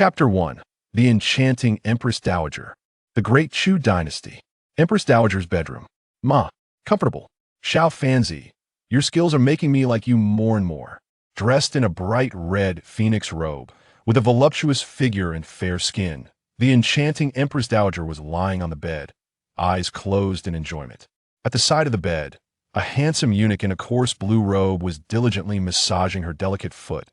Chapter 1. The Enchanting Empress Dowager. The Great Chu Dynasty. Empress Dowager's bedroom. Ma. Comfortable. Xiaofan, your skills are making me like you more and more. Dressed in a bright red phoenix robe, with a voluptuous figure and fair skin, the enchanting Empress Dowager was lying on the bed, eyes closed in enjoyment. At the side of the bed, a handsome eunuch in a coarse blue robe was diligently massaging her delicate foot.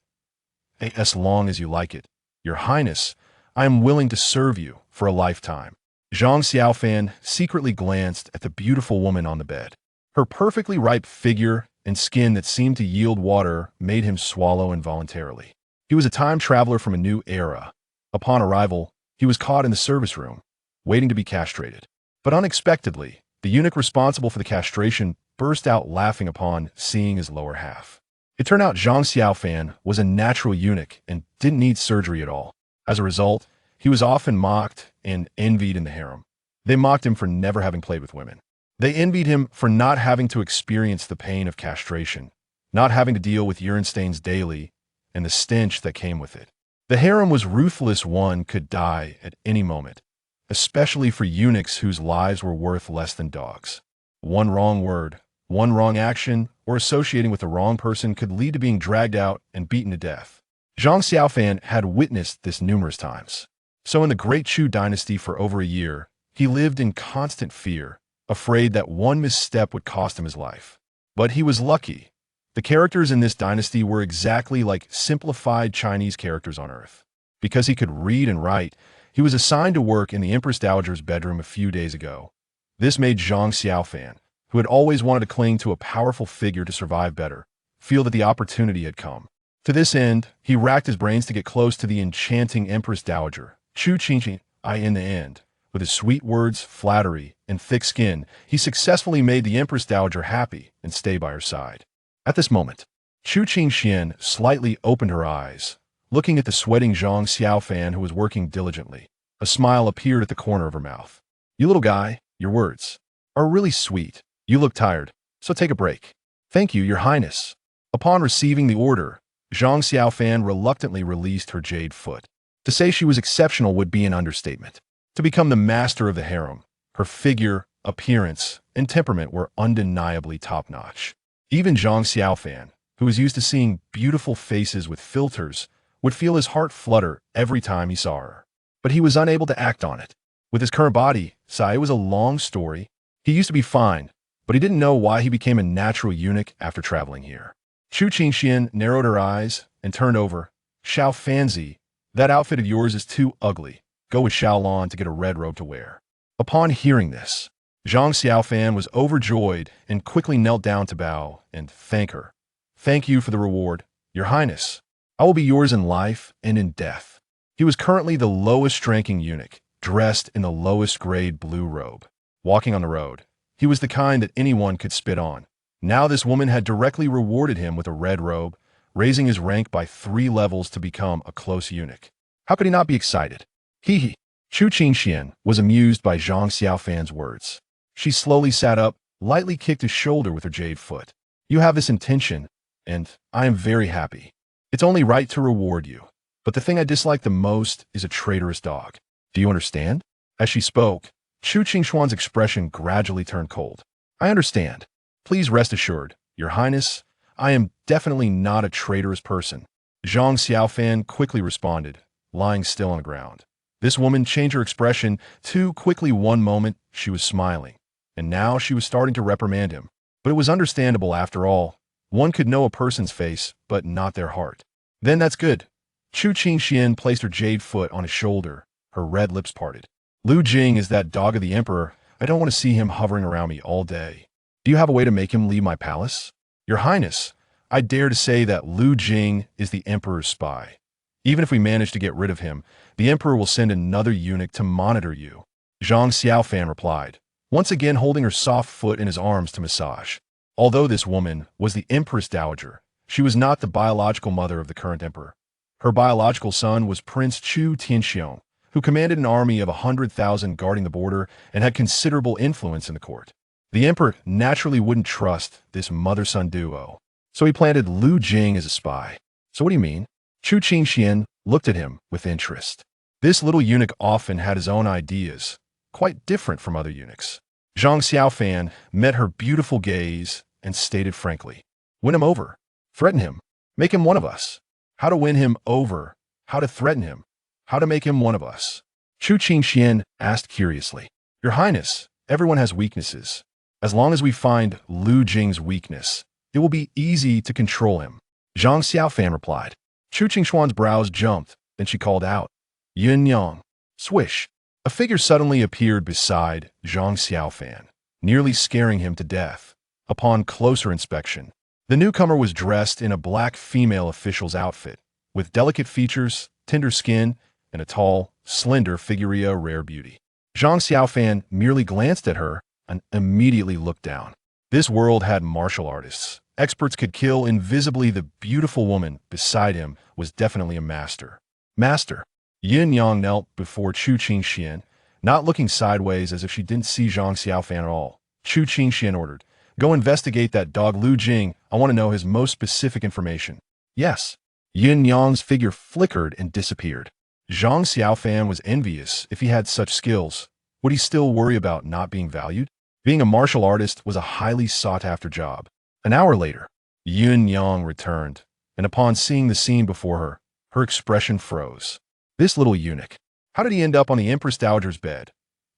As long as you like it, Your Highness, I am willing to serve you for a lifetime. Zhang Xiaofan secretly glanced at the beautiful woman on the bed. Her perfectly ripe figure and skin that seemed to yield water made him swallow involuntarily. He was a time traveler from a new era. Upon arrival, he was caught in the service room, waiting to be castrated. But unexpectedly, the eunuch responsible for the castration burst out laughing upon seeing his lower half. It turned out Zhang Xiaofan was a natural eunuch and didn't need surgery at all. As a result, he was often mocked and envied in the harem. They mocked him for never having played with women. They envied him for not having to experience the pain of castration, not having to deal with urine stains daily, and the stench that came with it. The harem was ruthless. One could die at any moment, especially for eunuchs whose lives were worth less than dogs. One wrong word, one wrong action, or associating with the wrong person could lead to being dragged out and beaten to death. Zhang Xiaofan had witnessed this numerous times. So in the Great Chu Dynasty for over a year, he lived in constant fear, afraid that one misstep would cost him his life. But he was lucky. The characters in this dynasty were exactly like simplified Chinese characters on Earth. Because he could read and write, he was assigned to work in the Empress Dowager's bedroom a few days ago. This made Zhang Xiaofan, who had always wanted to cling to a powerful figure to survive better, feel that the opportunity had come. To this end, he racked his brains to get close to the enchanting Empress Dowager, Chu Qingqing. In the end, with his sweet words, flattery, and thick skin, he successfully made the Empress Dowager happy and stay by her side. At this moment, Chu Qingqian slightly opened her eyes, looking at the sweating Zhang Xiaofan who was working diligently. A smile appeared at the corner of her mouth. You little guy, your words are really sweet. You look tired, so take a break. Thank you, Your Highness. Upon receiving the order, Zhang Xiaofan reluctantly released her jade foot. To say she was exceptional would be an understatement. To become the master of the harem, her figure, appearance, and temperament were undeniably top-notch. Even Zhang Xiaofan, who was used to seeing beautiful faces with filters, would feel his heart flutter every time he saw her. But he was unable to act on it. With his current body, it was a long story. He used to be fine, but he didn't know why he became a natural eunuch after traveling here. Chu Qingqian narrowed her eyes and turned over. Xiaofan, that outfit of yours is too ugly. Go with Xiaolon to get a red robe to wear. Upon hearing this, Zhang Xiaofan was overjoyed and quickly knelt down to bow and thank her. Thank you for the reward, Your Highness. I will be yours in life and in death. He was currently the lowest-ranking eunuch, dressed in the lowest-grade blue robe. Walking on the road, he was the kind that anyone could spit on. Now this woman had directly rewarded him with a red robe, raising his rank by 3 levels to become a close eunuch. How could he not be excited? Hee. Chu Qingqian was amused by Zhang Xiaofan's words. She slowly sat up, lightly kicked his shoulder with her jade foot. You have this intention, and I am very happy. It's only right to reward you. But the thing I dislike the most is a traitorous dog. Do you understand? As she spoke, Chu Qingxuan's expression gradually turned cold. I understand. Please rest assured, Your Highness, I am definitely not a traitorous person. Zhang Xiaofan quickly responded, lying still on the ground. This woman changed her expression too quickly. One moment, she was smiling, and now she was starting to reprimand him. But it was understandable after all. One could know a person's face, but not their heart. Then that's good. Chu Qingqian placed her jade foot on his shoulder, her red lips parted. Lu Jing is that dog of the emperor. I don't want to see him hovering around me all day. Do you have a way to make him leave my palace? Your Highness, I dare to say that Lu Jing is the emperor's spy. Even if we manage to get rid of him, the emperor will send another eunuch to monitor you. Zhang Xiaofan replied, once again holding her soft foot in his arms to massage. Although this woman was the Empress Dowager, she was not the biological mother of the current emperor. Her biological son was Prince Chu Tianxiong, who commanded an army of 100,000 guarding the border and had considerable influence in the court. The emperor naturally wouldn't trust this mother-son duo, so he planted Lu Jing as a spy. So what do you mean? Chu Qingqian looked at him with interest. This little eunuch often had his own ideas, quite different from other eunuchs. Zhang Xiaofan met her beautiful gaze and stated frankly, "Win him over. Threaten him. Make him one of us." How to win him over, how to threaten him, how to make him one of us. Chu Qingxian asked curiously, "Your Highness, everyone has weaknesses. As long as we find Lu Jing's weakness, it will be easy to control him." Zhang Xiaofan replied. Chu Qingxuan's brows jumped, then she called out, "Yin Yang." Swish. A figure suddenly appeared beside Zhang Xiaofan, nearly scaring him to death. Upon closer inspection, the newcomer was dressed in a black female official's outfit, with delicate features, tender skin, and a tall, slender figure of rare beauty. Zhang Xiaofan merely glanced at her and immediately looked down. This world had martial artists. Experts could kill invisibly. The beautiful woman beside him was definitely a master. Master. Yin Yang knelt before Chu Qingxian, not looking sideways as if she didn't see Zhang Xiaofan at all. Chu Qingxian ordered, "Go investigate that dog Lu Jing. I want to know his most specific information." Yes. Yin Yang's figure flickered and disappeared. Zhang Xiaofan was envious. If he had such skills, would he still worry about not being valued? Being a martial artist was a highly sought-after job. An hour later, Yin Yang returned, and upon seeing the scene before her, her expression froze. This little eunuch, how did he end up on the Empress Dowager's bed?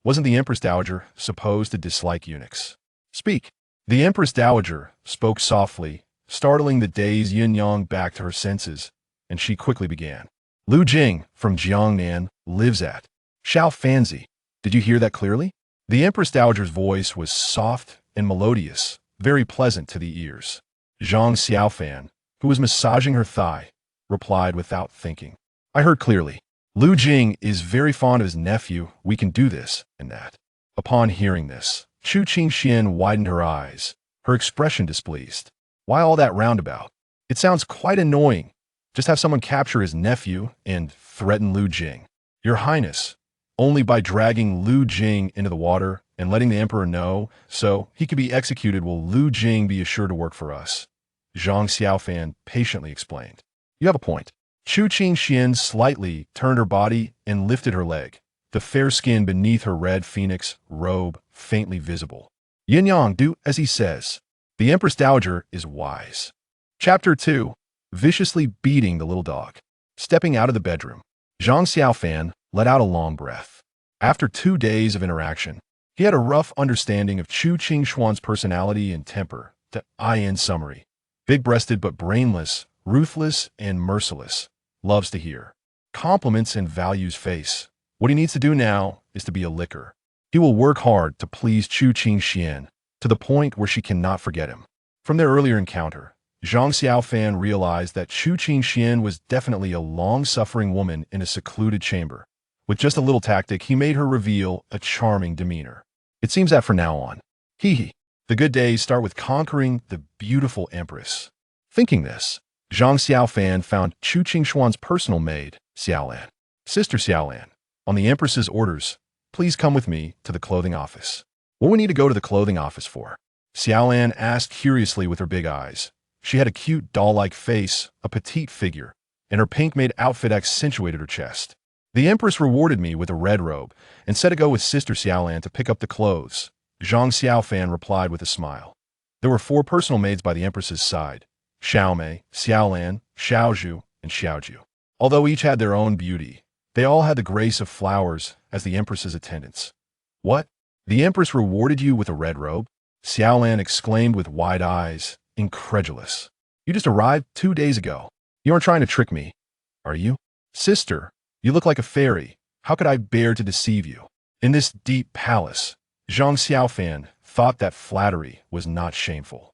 Wasn't the Empress Dowager supposed to dislike eunuchs? Speak. The Empress Dowager spoke softly, startling the dazed Yin Yang back to her senses, and she quickly began. "Lu Jing from Jiangnan lives at Xiaofanzi. Did you hear that clearly?" The Empress Dowager's voice was soft and melodious, very pleasant to the ears. Zhang Xiaofan, who was massaging her thigh, replied without thinking, "I heard clearly. Lu Jing is very fond of his nephew. We can do this and that." Upon hearing this, Chu Qingxian widened her eyes, her expression displeased. Why all that roundabout? It sounds quite annoying. Just have someone capture his nephew and threaten Lu Jing. Your Highness, only by dragging Lu Jing into the water and letting the emperor know so he could be executed will Lu Jing be assured to work for us. Zhang Xiaofan patiently explained. You have a point. Chu Qingxian slightly turned her body and lifted her leg, the fair skin beneath her red phoenix robe faintly visible. Yin Yang, do as he says. The Empress Dowager is wise. Chapter 2. Viciously beating the little dog. Stepping out of the bedroom, Zhang Xiaofan let out a long breath. After 2 days of interaction, he had a rough understanding of Chu Qingxuan's personality and temper. The in summary. Big-breasted but brainless, ruthless and merciless. Loves to hear compliments and values face. What he needs to do now is to be a licker. He will work hard to please Chu Qingxian to the point where she cannot forget him. From their earlier encounter, Zhang Xiaofan realized that Chu Qingxian was definitely a long-suffering woman in a secluded chamber. With just a little tactic, he made her reveal a charming demeanor. It seems that from now on, the good days start with conquering the beautiful empress. Thinking this, Zhang Xiaofan found Chu Qingxuan's personal maid, Xiaolan. Sister Xiaolan, on the empress's orders, please come with me to the clothing office. What we need to go to the clothing office for? Xiaolan asked curiously with her big eyes. She had a cute doll-like face, a petite figure, and her pink-made outfit accentuated her chest. The empress rewarded me with a red robe and said to go with Sister Xiaolan to pick up the clothes. Zhang Xiaofan replied with a smile. There were 4 personal maids by the empress's side: Xiaomei, Xiaolan, Xiaozhu, and Xiaozhu. Although each had their own beauty, they all had the grace of flowers as the empress's attendants. What? The empress rewarded you with a red robe? Xiaolan exclaimed with wide eyes, incredulous. You just arrived 2 days ago. You aren't trying to trick me, are you? Sister, you look like a fairy. How could I bear to deceive you? In this deep palace, Zhang Xiaofan thought that flattery was not shameful.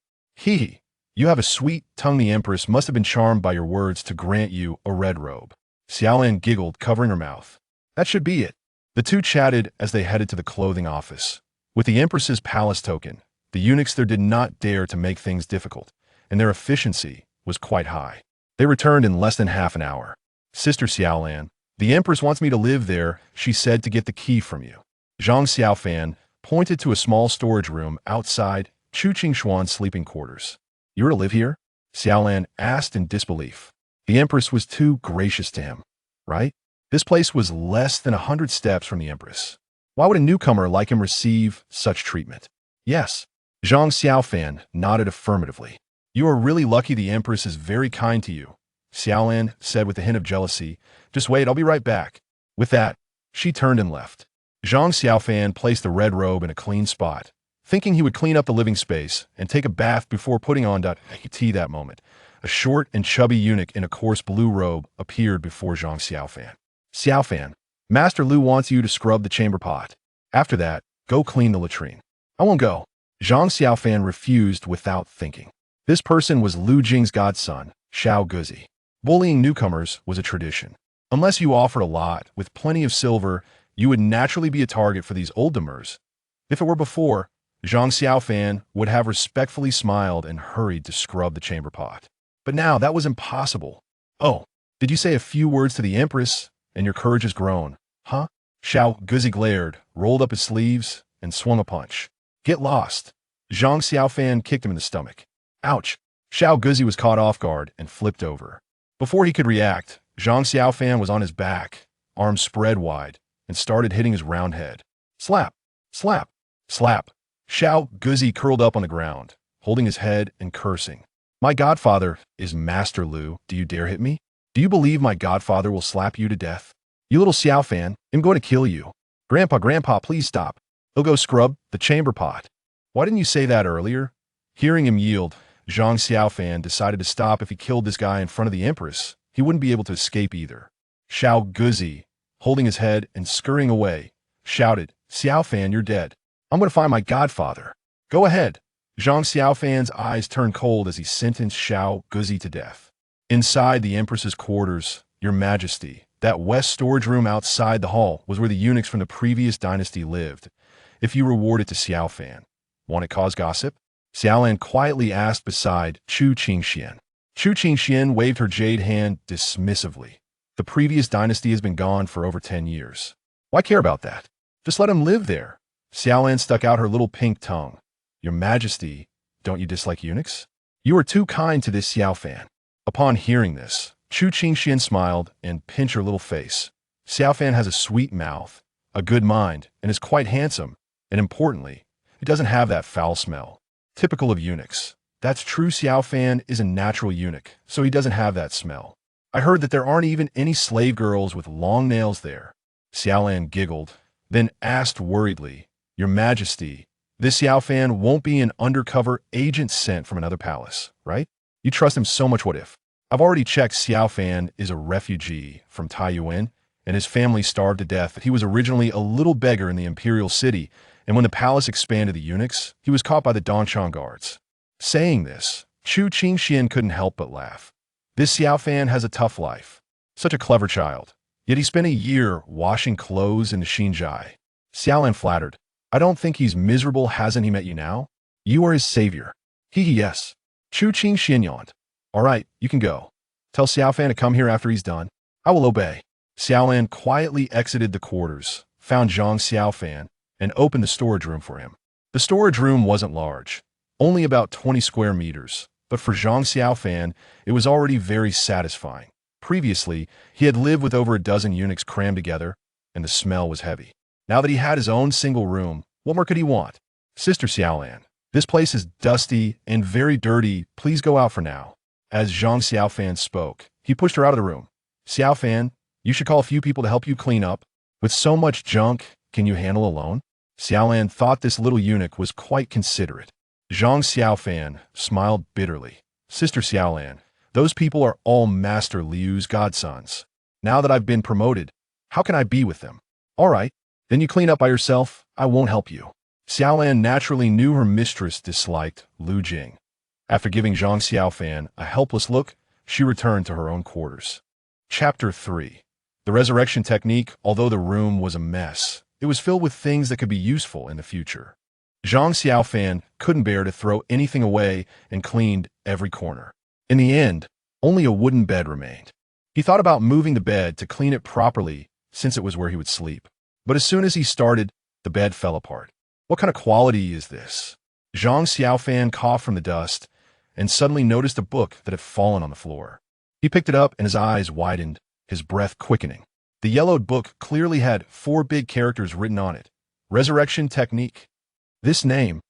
You have a sweet tongue. The empress must have been charmed by your words to grant you a red robe. Xiaolan giggled, covering her mouth. That should be it. The two chatted as they headed to the clothing office. With the empress's palace token, the eunuchs there did not dare to make things difficult, and their efficiency was quite high. They returned in less than half an hour. Sister Xiaolan, the empress wants me to live there, she said, to get the key from you. Zhang Xiaofan pointed to a small storage room outside Chu Qingxuan's sleeping quarters. You're to live here? Xiaolan asked in disbelief. The empress was too gracious to him. right? This place was less than 100 steps from the Empress. Why would a newcomer like him receive such treatment? Yes. Zhang Xiaofan nodded affirmatively. You are really lucky the Empress is very kind to you, Xiaolan said with a hint of jealousy. Just wait, I'll be right back. With that, she turned and left. Zhang Xiaofan placed the red robe in a clean spot, thinking he would clean up the living space and take a bath before putting on tea that moment. A short and chubby eunuch in a coarse blue robe appeared before Zhang Xiaofan. Xiaofan, Master Lu wants you to scrub the chamber pot. After that, go clean the latrine. I won't go. Zhang Xiaofan refused without thinking. This person was Lu Jing's godson, Xiao Guzi. Bullying newcomers was a tradition. Unless you offered a lot with plenty of silver, you would naturally be a target for these oldtimers. If it were before, Zhang Xiaofan would have respectfully smiled and hurried to scrub the chamber pot. But now that was impossible. Oh, did you say a few words to the Empress, and your courage has grown, huh? Xiao Guzi glared, rolled up his sleeves, and swung a punch. Get lost. Zhang Xiaofan kicked him in the stomach. Ouch. Xiao Guzi was caught off guard and flipped over. Before he could react, Zhang Xiaofan was on his back, arms spread wide, and started hitting his round head. Slap, slap, slap. Xiao Guzi curled up on the ground, holding his head and cursing. My godfather is Master Lu. Do you dare hit me? Do you believe my godfather will slap you to death? You little Xiaofan, I'm going to kill you. Grandpa, please stop. He'll go scrub the chamber pot. Why didn't you say that earlier? Hearing him yield, Zhang Xiaofan decided to stop. If he killed this guy in front of the Empress, he wouldn't be able to escape either. Xiao Guzi, holding his head and scurrying away, shouted, Xiaofan, you're dead. I'm going to find my godfather. Go ahead. Zhang Xiaofan's eyes turned cold as he sentenced Xiao Guzi to death. Inside the Empress's quarters, Your Majesty, that west storage room outside the hall was where the eunuchs from the previous dynasty lived. If you reward it to Xiaofan, won't it cause gossip? Xiaolan quietly asked beside Chu Qingxian. Chu Qingxian waved her jade hand dismissively. The previous dynasty has been gone for over 10 years. Why care about that? Just let him live there. Xiaolan stuck out her little pink tongue. Your Majesty, don't you dislike eunuchs? You are too kind to this Xiaofan. Upon hearing this, Chu Qingxian smiled and pinched her little face. Xiaofan has a sweet mouth, a good mind, and is quite handsome, and importantly, it doesn't have that foul smell. Typical of eunuchs. That's true. Xiaofan is a natural eunuch, so he doesn't have that smell. I heard that there aren't even any slave girls with long nails there. Xiaolan giggled, then asked worriedly, Your Majesty, this Xiaofan won't be an undercover agent sent from another palace, right? You trust him so much. What if? I've already checked. Xiaofan is a refugee from Taiyuan, and his family starved to death. He was originally a little beggar in the imperial city, and when the palace expanded the eunuchs, he was caught by the Dongchang guards. Saying this, Chu Qingxian couldn't help but laugh. This Xiaofan has a tough life. Such a clever child. Yet he spent a year washing clothes in the Xinjiang. Xiaolan flattered. I don't think he's miserable. Hasn't he met you now? You are his savior. Yes. Chu Qingxian yawned. All right, you can go. Tell Xiaofan to come here after he's done. I will obey. Xiaolan quietly exited the quarters, found Zhang Xiaofan, and opened the storage room for him. The storage room wasn't large, only about 20 square meters, but for Zhang Xiaofan, it was already very satisfying. Previously, he had lived with over a dozen eunuchs crammed together, and the smell was heavy. Now that he had his own single room, what more could he want? Sister Xiaolan, this place is dusty and very dirty. Please go out for now. As Zhang Xiaofan spoke, he pushed her out of the room. Xiaofan, you should call a few people to help you clean up. With so much junk, can you handle alone? Xiaolan thought this little eunuch was quite considerate. Zhang Xiaofan smiled bitterly. Sister Xiaolan, those people are all Master Liu's godsons. Now that I've been promoted, how can I be with them? All right, then you clean up by yourself. I won't help you. Xiaolan naturally knew her mistress disliked Lu Jing. After giving Zhang Xiaofan a helpless look, she returned to her own quarters. Chapter 3. The resurrection technique. Although the room was a mess, it was filled with things that could be useful in the future. Zhang Xiaofan couldn't bear to throw anything away and cleaned every corner. In the end, only a wooden bed remained. He thought about moving the bed to clean it properly since it was where he would sleep. But as soon as he started, the bed fell apart. What kind of quality is this? Zhang Xiaofan coughed from the dust and suddenly noticed a book that had fallen on the floor. He picked it up and his eyes widened. his breath quickening. The yellowed book clearly had 4 big characters written on it. Resurrection Technique. This name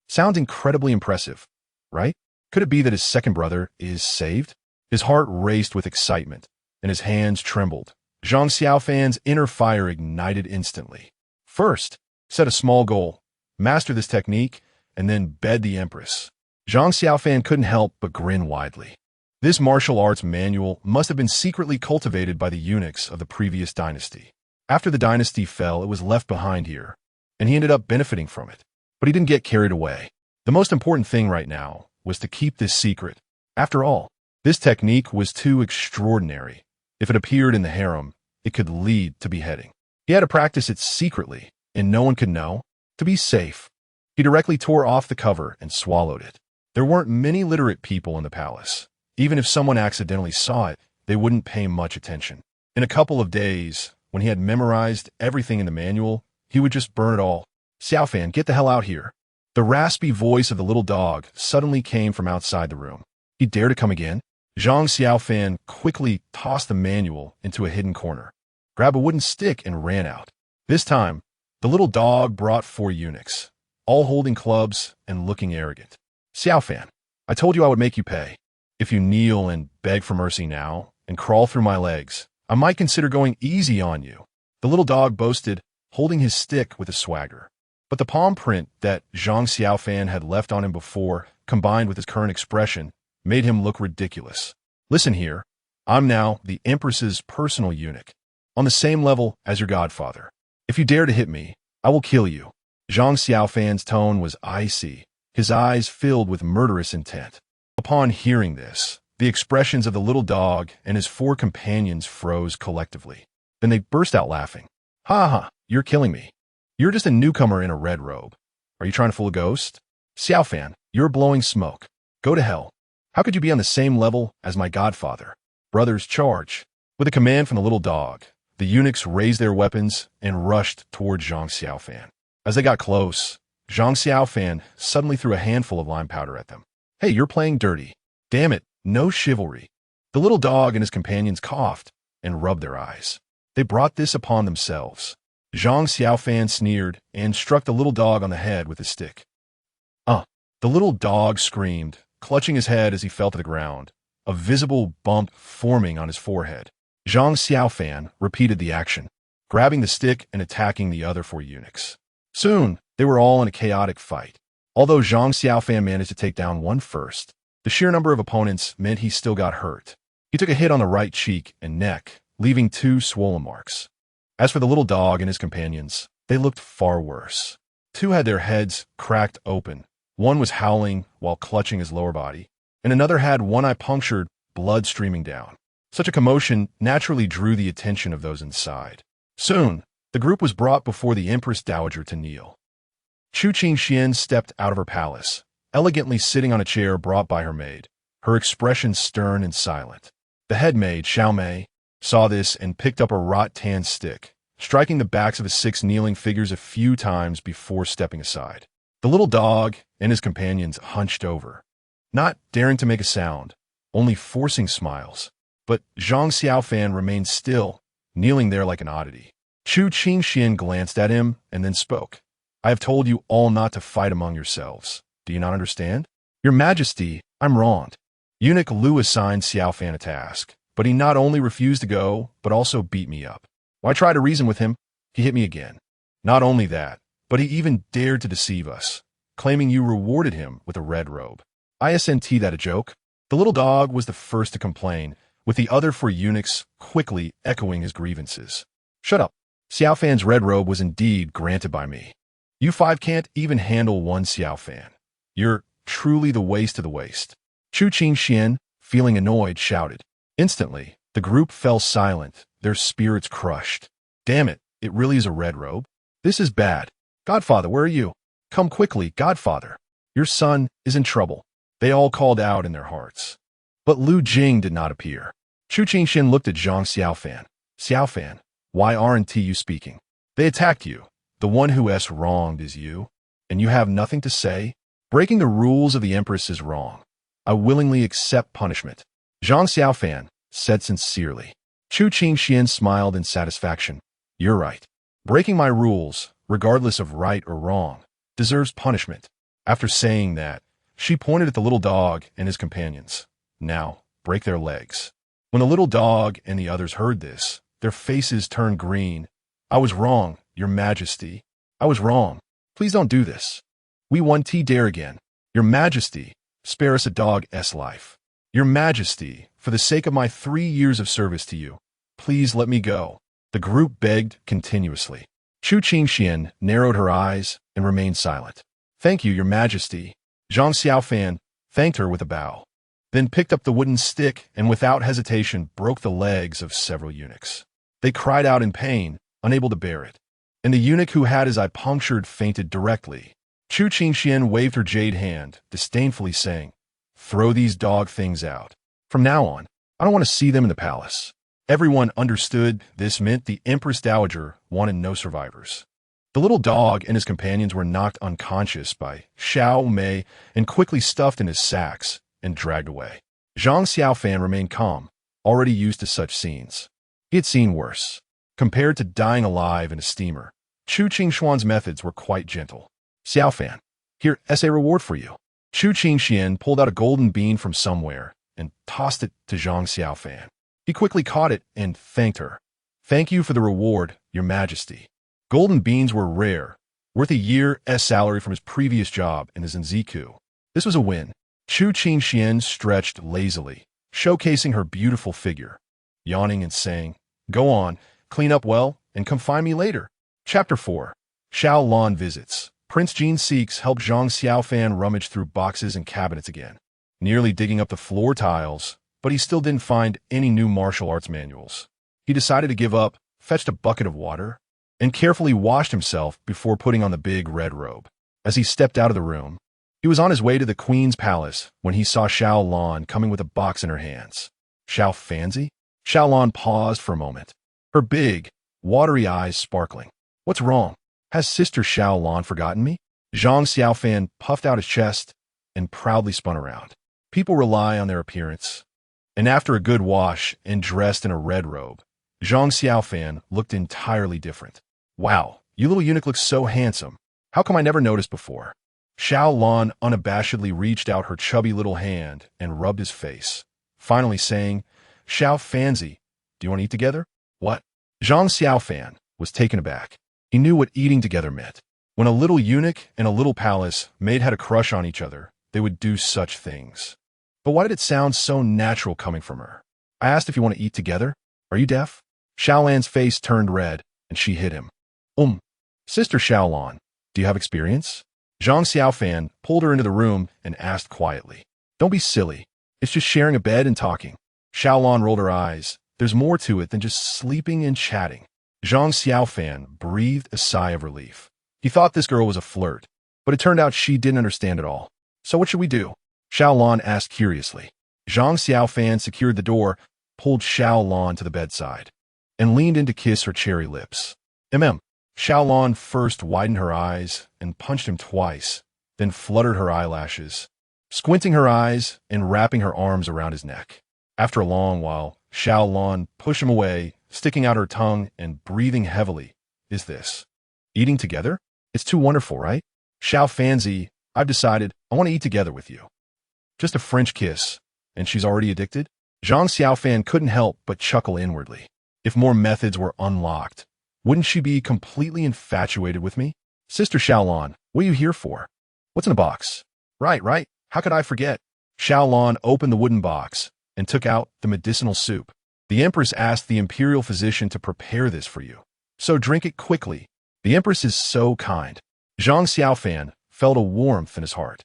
sounds incredibly impressive, right? Could it be that his second brother is saved? His heart raced with excitement, and his hands trembled. Zhang Xiaofan's inner fire ignited instantly. First, set a small goal, master this technique, and then bed the Empress. Zhang Xiaofan couldn't help but grin widely. This martial arts manual must have been secretly cultivated by the eunuchs of the previous dynasty. After the dynasty fell, it was left behind here, and he ended up benefiting from it. But he didn't get carried away. The most important thing right now was to keep this secret. After all, this technique was too extraordinary. If it appeared in the harem, it could lead to beheading. He had to practice it secretly, and no one could know. To be safe, he directly tore off the cover and swallowed it. There weren't many literate people in the palace. Even if someone accidentally saw it, they wouldn't pay much attention. In a couple of days, when he had memorized everything in the manual, he would just burn it all. Xiaofan, get the hell out here. The raspy voice of the little dog suddenly came from outside the room. He dared to come again? Zhang Xiaofan quickly tossed the manual into a hidden corner, grabbed a wooden stick, and ran out. This time, the little dog brought 4 eunuchs, all holding clubs and looking arrogant. Xiaofan, I told you I would make you pay. If you kneel and beg for mercy now and crawl through my legs, I might consider going easy on you. The little dog boasted, holding his stick with a swagger. But the palm print that Zhang Xiaofan had left on him before, combined with his current expression, made him look ridiculous. Listen here, I'm now the Empress's personal eunuch, on the same level as your godfather. If you dare to hit me, I will kill you. Zhang Xiaofan's tone was icy, his eyes filled with murderous intent. Upon hearing this, the expressions of the little dog and his 4 companions froze collectively. Then they burst out laughing. Ha ha, you're killing me. You're just a newcomer in a red robe. Are you trying to fool a ghost? Xiaofan, you're blowing smoke. Go to hell. How could you be on the same level as my godfather? Brothers, charge. With a command from the little dog, the eunuchs raised their weapons and rushed toward Zhang Xiaofan. As they got close, Zhang Xiaofan suddenly threw a handful of lime powder at them. Hey, you're playing dirty. Damn it, no chivalry. The little dog and his companions coughed and rubbed their eyes. They brought this upon themselves. Zhang Xiaofan sneered and struck the little dog on the head with his stick. The little dog screamed, clutching his head as he fell to the ground, a visible bump forming on his forehead. Zhang Xiaofan repeated the action, grabbing the stick and attacking the other 4 eunuchs. Soon, they were all in a chaotic fight. Although Zhang Xiaofan managed to take down one first, the sheer number of opponents meant he still got hurt. He took a hit on the right cheek and neck, leaving 2 swollen marks. As for the little dog and his companions, they looked far worse. 2 had their heads cracked open. One was howling while clutching his lower body, and another had one eye punctured, blood streaming down. Such a commotion naturally drew the attention of those inside. Soon, the group was brought before the Empress Dowager to kneel. Chu Qingxian stepped out of her palace, elegantly sitting on a chair brought by her maid, her expression stern and silent. The head maid, Xiao Mei, saw this and picked up a wrought-tan stick, striking the backs of the 6 kneeling figures a few times before stepping aside. The little dog and his companions hunched over, not daring to make a sound, only forcing smiles. But Zhang Xiaofan remained still, kneeling there like an oddity. Chu Qingxian glanced at him and then spoke. I have told you all not to fight among yourselves. Do you not understand? Your Majesty, I'm wronged. Eunuch Lu assigned Xiaofan a task, but he not only refused to go, but also beat me up. When I tried to reason with him, he hit me again. Not only that, but he even dared to deceive us, claiming you rewarded him with a red robe. Isn't that a joke? The little dog was the first to complain, with the other 4 eunuchs quickly echoing his grievances. Shut up. Xiaofan's red robe was indeed granted by me. You 5 can't even handle one Xiaofan. You're truly the waste of the waste. Chu Qingxian, feeling annoyed, shouted. Instantly, the group fell silent, their spirits crushed. Damn it, it really is a red robe? This is bad. Godfather, where are you? Come quickly, Godfather. Your son is in trouble. They all called out in their hearts. But Lu Jing did not appear. Chu Qingxian looked at Zhang Xiaofan. Xiaofan, why aren't you speaking? They attacked you. The one who is wronged is you, and you have nothing to say? Breaking the rules of the Empress is wrong. I willingly accept punishment. Zhang Xiaofan said sincerely. Chu Qingxian smiled in satisfaction. You're right. Breaking my rules, regardless of right or wrong, deserves punishment. After saying that, she pointed at the little dog and his companions. Now, break their legs. When the little dog and the others heard this, their faces turned green. I was wrong, Your Majesty. I was wrong. Please don't do this. We won't dare again. Your Majesty, spare us a dog's life. Your Majesty, for the sake of my 3 years of service to you, please let me go. The group begged continuously. Chu Qingxian narrowed her eyes and remained silent. Thank you, Your Majesty. Zhang Xiaofan thanked her with a bow, then picked up the wooden stick and without hesitation broke the legs of several eunuchs. They cried out in pain, unable to bear it. And the eunuch who had his eye punctured fainted directly. Chu Qingxian waved her jade hand, disdainfully saying, Throw these dog things out. From now on, I don't want to see them in the palace. Everyone understood this meant the Empress Dowager wanted no survivors. The little dog and his companions were knocked unconscious by Xiao Mei and quickly stuffed in his sacks and dragged away. Zhang Xiaofan remained calm, already used to such scenes. He had seen worse. Compared to dying alive in a steamer, Chu Qingxuan's methods were quite gentle. Xiaofan, here's a reward for you. Chu Qingxian pulled out a golden bean from somewhere and tossed it to Zhang Xiaofan. He quickly caught it and thanked her. Thank you for the reward, Your Majesty. Golden beans were rare, worth a year's salary from his previous job in the Zenziku. This was a win. Chu Qingxian stretched lazily, showcasing her beautiful figure, yawning and saying, Go on, clean up well, and come find me later. Chapter 4. Xiao Lan visits. Prince Jin Seeks helped Zhang Xiaofan rummage through boxes and cabinets again, nearly digging up the floor tiles, but he still didn't find any new martial arts manuals. He decided to give up, fetched a bucket of water, and carefully washed himself before putting on the big red robe. As he stepped out of the room, he was on his way to the Queen's palace when he saw Xiao Lan coming with a box in her hands. Xiao Fanzi? Xiao Lan paused for a moment, her big, watery eyes sparkling. What's wrong? Has Sister Xiao Lan forgotten me? Zhang Xiaofan puffed out his chest and proudly spun around. People rely on their appearance, and after a good wash and dressed in a red robe, Zhang Xiaofan looked entirely different. Wow, you little eunuch look so handsome. How come I never noticed before? Xiao Lan unabashedly reached out her chubby little hand and rubbed his face, finally saying, Xiao Fanzi, do you want to eat together? What? Zhang Xiaofan was taken aback. He knew what eating together meant. When a little eunuch and a little palace maid had a crush on each other, they would do such things. But why did it sound so natural coming from her? I asked if you want to eat together. Are you deaf? Xiao Lan's face turned red, and she hit him. Sister Xiao Lan, do you have experience? Zhang Xiaofan pulled her into the room and asked quietly. Don't be silly. It's just sharing a bed and talking. Xiao Lan rolled her eyes. There's more to it than just sleeping and chatting. Zhang Xiaofan breathed a sigh of relief. He thought this girl was a flirt, but it turned out she didn't understand at all. So what should we do? Xiao Lan asked curiously. Zhang Xiaofan secured the door, pulled Xiao Lan to the bedside, and leaned in to kiss her cherry lips. Xiao Lan first widened her eyes and punched him twice, then fluttered her eyelashes, squinting her eyes and wrapping her arms around his neck. After a long while, Xiao Lan pushed him away, sticking out her tongue and breathing heavily. Is this eating together? It's too wonderful, right? Xiao Fanzi, I've decided I want to eat together with you. Just a French kiss, and she's already addicted? Zhang Xiaofan couldn't help but chuckle inwardly. If more methods were unlocked, wouldn't she be completely infatuated with me? Sister Xiao Lan, what are you here for? What's in the box? Right. How could I forget? Xiao Lan opened the wooden box and took out the medicinal soup. The Empress asked the imperial physician to prepare this for you, so drink it quickly. The Empress is so kind. Zhang Xiaofan felt a warmth in his heart.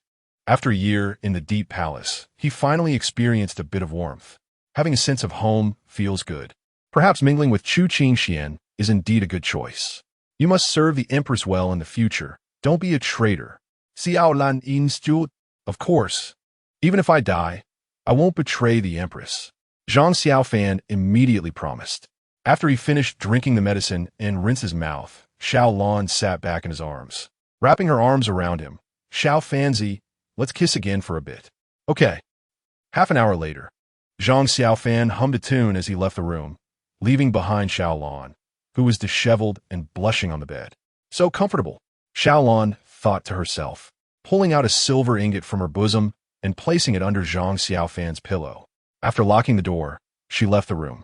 After a year in the deep palace, he finally experienced a bit of warmth. Having a sense of home feels good. Perhaps mingling with Chu Qingxian is indeed a good choice. You must serve the Empress well in the future. Don't be a traitor. Xiao Lan Institute. Of course. Even if I die, I won't betray the Empress. Zhang Xiaofan immediately promised. After he finished drinking the medicine and rinsed his mouth, Xiao Lan sat back in his arms, wrapping her arms around him. Xiao Fanzi, let's kiss again for a bit. Okay. Half an hour later, Zhang Xiaofan hummed a tune as he left the room, leaving behind Xiaolan, who was disheveled and blushing on the bed. So comfortable, Xiaolan thought to herself, pulling out a silver ingot from her bosom and placing it under Zhang Xiaofan's pillow. After locking the door, she left the room.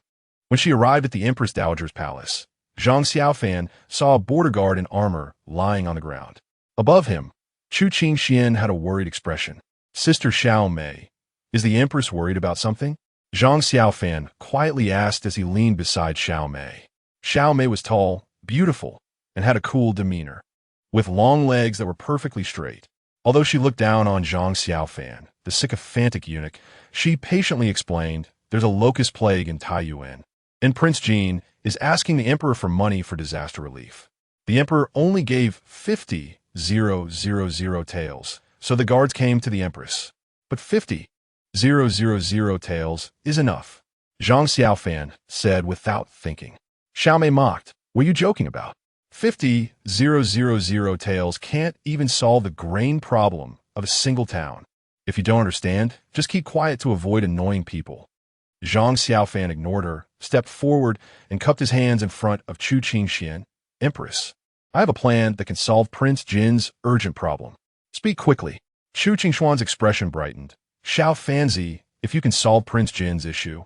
When she arrived at the Empress Dowager's palace, Zhang Xiaofan saw a border guard in armor lying on the ground. Above him, Chu Qingxian had a worried expression. Sister Xiao Mei, is the Empress worried about something? Zhang Xiaofan quietly asked as he leaned beside Xiao Mei. Xiao Mei was tall, beautiful, and had a cool demeanor, with long legs that were perfectly straight. Although she looked down on Zhang Xiaofan, the sycophantic eunuch, she patiently explained, there's a locust plague in Taiyuan, and Prince Jin is asking the emperor for money for disaster relief. The emperor only gave 50,000 taels, so the guards came to the empress. But 50,000 taels is enough, Zhang Xiaofan said without thinking. Xiao Mei mocked, what are you joking about? 50,000 taels can't even solve the grain problem of a single town. If you don't understand, just keep quiet to avoid annoying people. Zhang Xiaofan ignored her, stepped forward, and cupped his hands in front of Chu Qingxian. Empress, I have a plan that can solve Prince Jin's urgent problem. Speak quickly. Chu Qingxuan's expression brightened. Xiao Fanzi, if you can solve Prince Jin's issue,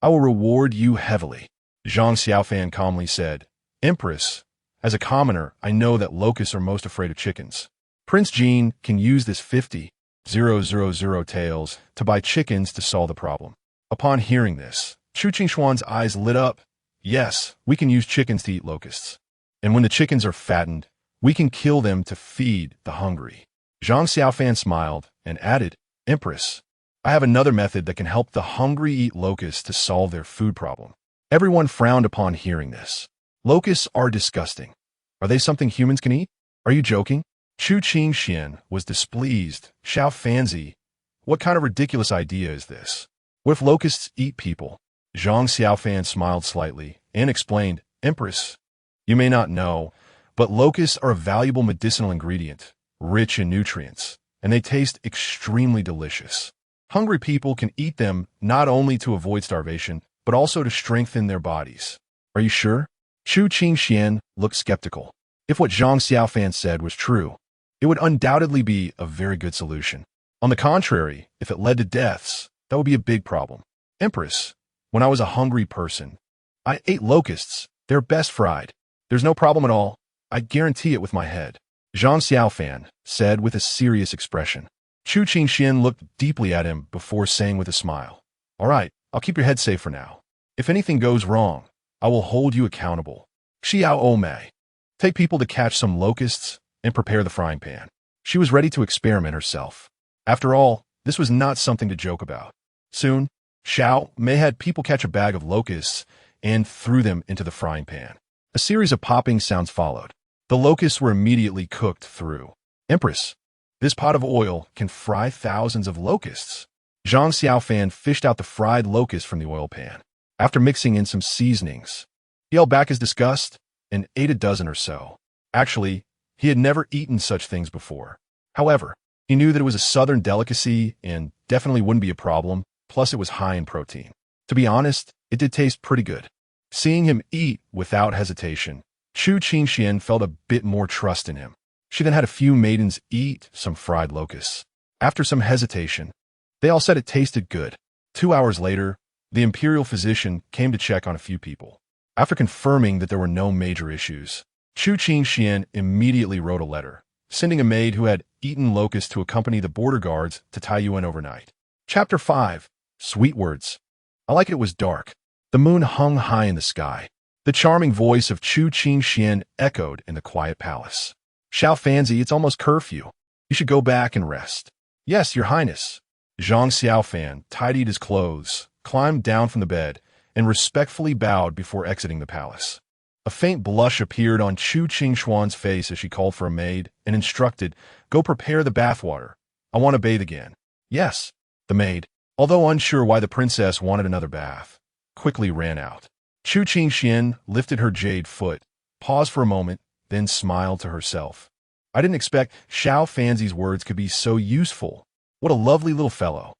I will reward you heavily. Zhang Xiaofan calmly said, Empress, as a commoner, I know that locusts are most afraid of chickens. Prince Jin can use this 50,000 taels to buy chickens to solve the problem. Upon hearing this, Chu Qingxuan's eyes lit up. Yes, we can use chickens to eat locusts. And when the chickens are fattened, we can kill them to feed the hungry. Zhang Xiaofan smiled and added, Empress, I have another method that can help the hungry eat locusts to solve their food problem. Everyone frowned upon hearing this. Locusts are disgusting. Are they something humans can eat? Are you joking? Chu Qingxian was displeased. Xiao Fanzi, what kind of ridiculous idea is this? What if locusts eat people? Zhang Xiaofan smiled slightly and explained, Empress, you may not know, but locusts are a valuable medicinal ingredient, rich in nutrients, and they taste extremely delicious. Hungry people can eat them not only to avoid starvation, but also to strengthen their bodies. Are you sure? Chu Qingxian looked skeptical. If what Zhang Xiaofan said was true, it would undoubtedly be a very good solution. On the contrary, if it led to deaths, that would be a big problem. Empress, when I was a hungry person, I ate locusts. They're best fried. There's no problem at all. I guarantee it with my head. Zhang Xiaofan said with a serious expression. Chu Qingxian looked deeply at him before saying with a smile, all right, I'll keep your head safe for now. If anything goes wrong, I will hold you accountable. Xiao Mei, take people to catch some locusts and prepare the frying pan. She was ready to experiment herself. After all, this was not something to joke about. Soon, Xiao Mei had people catch a bag of locusts and threw them into the frying pan. A series of popping sounds followed. The locusts were immediately cooked through. Empress, this pot of oil can fry thousands of locusts. Zhang Xiaofan fished out the fried locust from the oil pan. After mixing in some seasonings, he held back his disgust and ate a dozen or so. Actually, he had never eaten such things before. However, he knew that it was a southern delicacy and definitely wouldn't be a problem, plus it was high in protein. To be honest, it did taste pretty good. Seeing him eat without hesitation, Chu Qingxian felt a bit more trust in him. She then had a few maidens eat some fried locusts. After some hesitation, they all said it tasted good. 2 hours later, the imperial physician came to check on a few people. After confirming that there were no major issues, Chu Qingxian immediately wrote a letter, sending a maid who had eaten locusts to accompany the border guards to Taiyuan overnight. Chapter 5. Sweet Words. I like it was dark. The moon hung high in the sky. The charming voice of Chu Qingxian echoed in the quiet palace. Xiao Fanzi, it's almost curfew. You should go back and rest. Yes, your highness. Zhang Xiaofan tidied his clothes, climbed down from the bed, and respectfully bowed before exiting the palace. A faint blush appeared on Chu Qingxuan's face as she called for a maid and instructed, go prepare the bathwater. I want to bathe again. Yes. The maid, although unsure why the princess wanted another bath, quickly ran out. Chu Qingxian lifted her jade foot, paused for a moment, then smiled to herself. I didn't expect Xiao Fanzi's words could be so useful. What a lovely little fellow.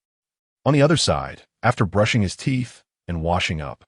On the other side, after brushing his teeth and washing up,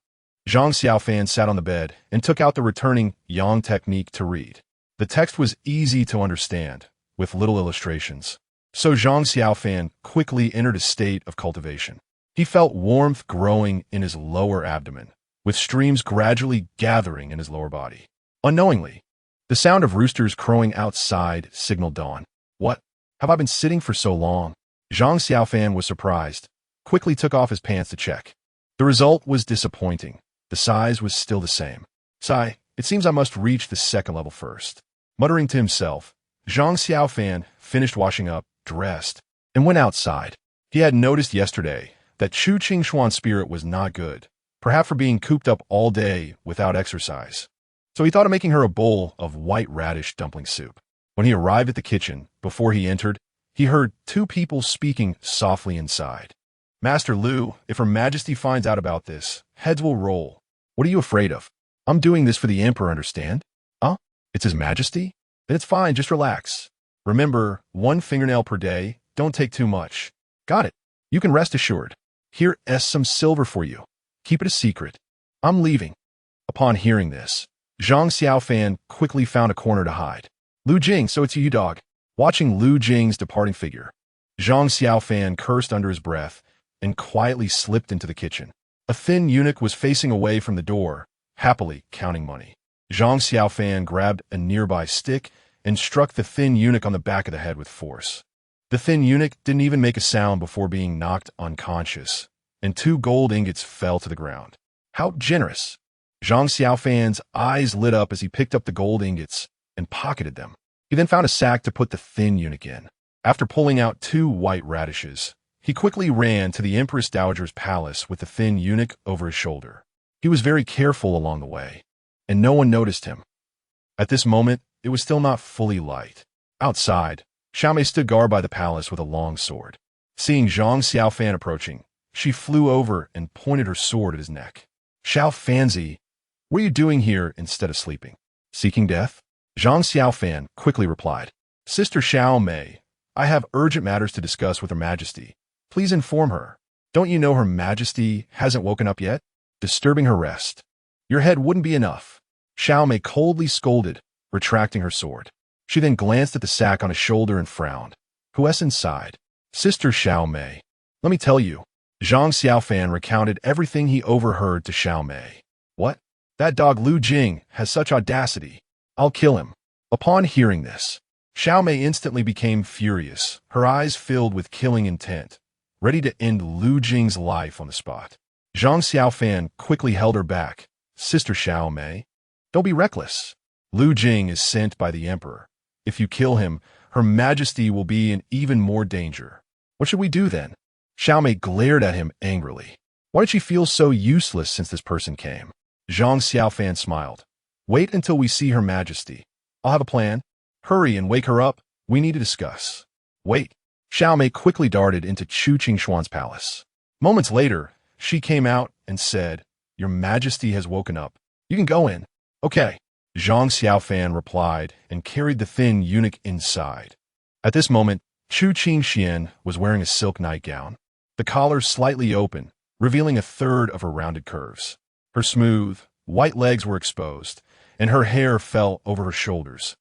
Zhang Xiaofan sat on the bed and took out the returning Yang technique to read. The text was easy to understand, with little illustrations. So Zhang Xiaofan quickly entered a state of cultivation. He felt warmth growing in his lower abdomen, with streams gradually gathering in his lower body. Unknowingly, the sound of roosters crowing outside signaled dawn. What? Have I been sitting for so long? Zhang Xiaofan was surprised, quickly took off his pants to check. The result was disappointing. The size was still the same. Sigh, it seems I must reach the second level first. Muttering to himself, Zhang Xiaofan finished washing up, dressed, and went outside. He had noticed yesterday that Chu Qingxuan's spirit was not good, perhaps for being cooped up all day without exercise. So he thought of making her a bowl of white radish dumpling soup. When he arrived at the kitchen, before he entered, he heard two people speaking softly inside. Master Lu, if Her Majesty finds out about this, heads will roll. What are you afraid of? I'm doing this for the Emperor, understand? Huh? It's His Majesty? Then it's fine, just relax. Remember, 1 fingernail per day, don't take too much. Got it. You can rest assured. Here is some silver for you. Keep it a secret. I'm leaving. Upon hearing this, Zhang Xiaofan quickly found a corner to hide. Lu Jing, so it's you, dog. Watching Lu Jing's departing figure, Zhang Xiaofan cursed under his breath and quietly slipped into the kitchen. A thin eunuch was facing away from the door, happily counting money. Zhang Xiaofan grabbed a nearby stick and struck the thin eunuch on the back of the head with force. The thin eunuch didn't even make a sound before being knocked unconscious, and 2 gold ingots fell to the ground. How generous! Zhang Xiaofan's eyes lit up as he picked up the gold ingots and pocketed them. He then found a sack to put the thin eunuch in. After pulling out 2 white radishes, he quickly ran to the Empress Dowager's palace with the thin eunuch over his shoulder. He was very careful along the way, and no one noticed him. At this moment, it was still not fully light. Outside, Xiaomei stood guard by the palace with a long sword. Seeing Zhang Xiaofan approaching, she flew over and pointed her sword at his neck. Xiaofanzi, what are you doing here instead of sleeping? Seeking death? Zhang Xiaofan quickly replied. Sister Xiaomei, I have urgent matters to discuss with Her Majesty. Please inform her. Don't you know Her Majesty hasn't woken up yet? Disturbing her rest. Your head wouldn't be enough. Xiaomei coldly scolded, retracting her sword. She then glanced at the sack on his shoulder and frowned. Who's inside? Sister Xiaomei. Let me tell you. Zhang Xiaofan recounted everything he overheard to Xiaomei. What? That dog Lu Jing has such audacity. I'll kill him. Upon hearing this, Xiaomei instantly became furious, her eyes filled with killing intent, ready to end Lu Jing's life on the spot. Zhang Xiaofan quickly held her back. Sister Xiaomei, don't be reckless. Lu Jing is sent by the Emperor. If you kill him, Her Majesty will be in even more danger. What should we do then? Xiaomei glared at him angrily. Why did she feel so useless since this person came? Zhang Xiaofan smiled. Wait until we see Her Majesty. I'll have a plan. Hurry and wake her up. We need to discuss. Wait. Xiaomei quickly darted into Chu Qingxuan's palace. Moments later, she came out and said, Your Majesty has woken up. You can go in. Okay. Zhang Xiaofan replied and carried the thin eunuch inside. At this moment, Chu Qingxian was wearing a silk nightgown, the collar slightly open, revealing a third of her rounded curves. Her smooth, white legs were exposed, and her hair fell over her shoulders.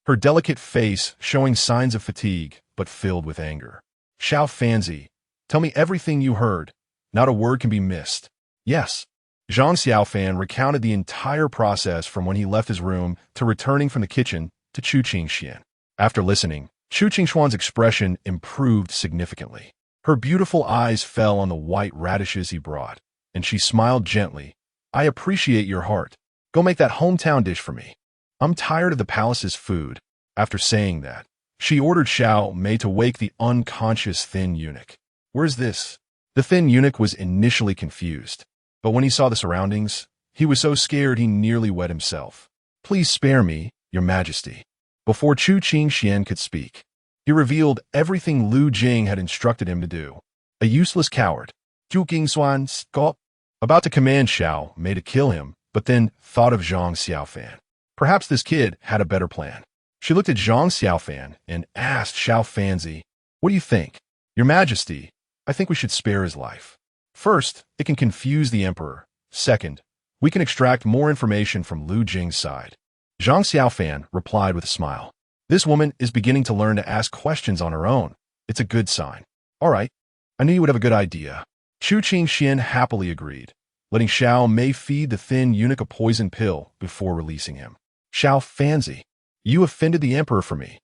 Her delicate face showing signs of fatigue, but filled with anger. Xiaofanzi, tell me everything you heard. Not a word can be missed. Yes. Zhang Xiaofan recounted the entire process from when he left his room to returning from the kitchen to Chu Qingxian. After listening, Chu Qingxuan's expression improved significantly. Her beautiful eyes fell on the white radishes he brought, and she smiled gently. I appreciate your heart. Go make that hometown dish for me. I'm tired of the palace's food. After saying that, she ordered Xiaomei to wake the unconscious thin eunuch. Where's this? The thin eunuch was initially confused, but when he saw the surroundings, he was so scared he nearly wet himself. Please spare me, Your Majesty. Before Chu Qingxian could speak, he revealed everything Lu Jing had instructed him to do. A useless coward. Zhu Qingxuan scoffed, about to command Xiaomei to kill him, but then thought of Zhang Xiaofan. Perhaps this kid had a better plan. She looked at Zhang Xiaofan and asked Xiaofanzi, What do you think? Your Majesty, I think we should spare his life. First, it can confuse the Emperor. Second, We can extract more information from Lu Jing's side. Zhang Xiaofan replied with a smile. This woman is beginning to learn to ask questions on her own. It's a good sign. All right, I knew you would have a good idea. Chu Qingxian happily agreed, letting Xiao Mei feed the thin eunuch a poison pill before releasing him. Xiao Fanzi, you offended the emperor for me.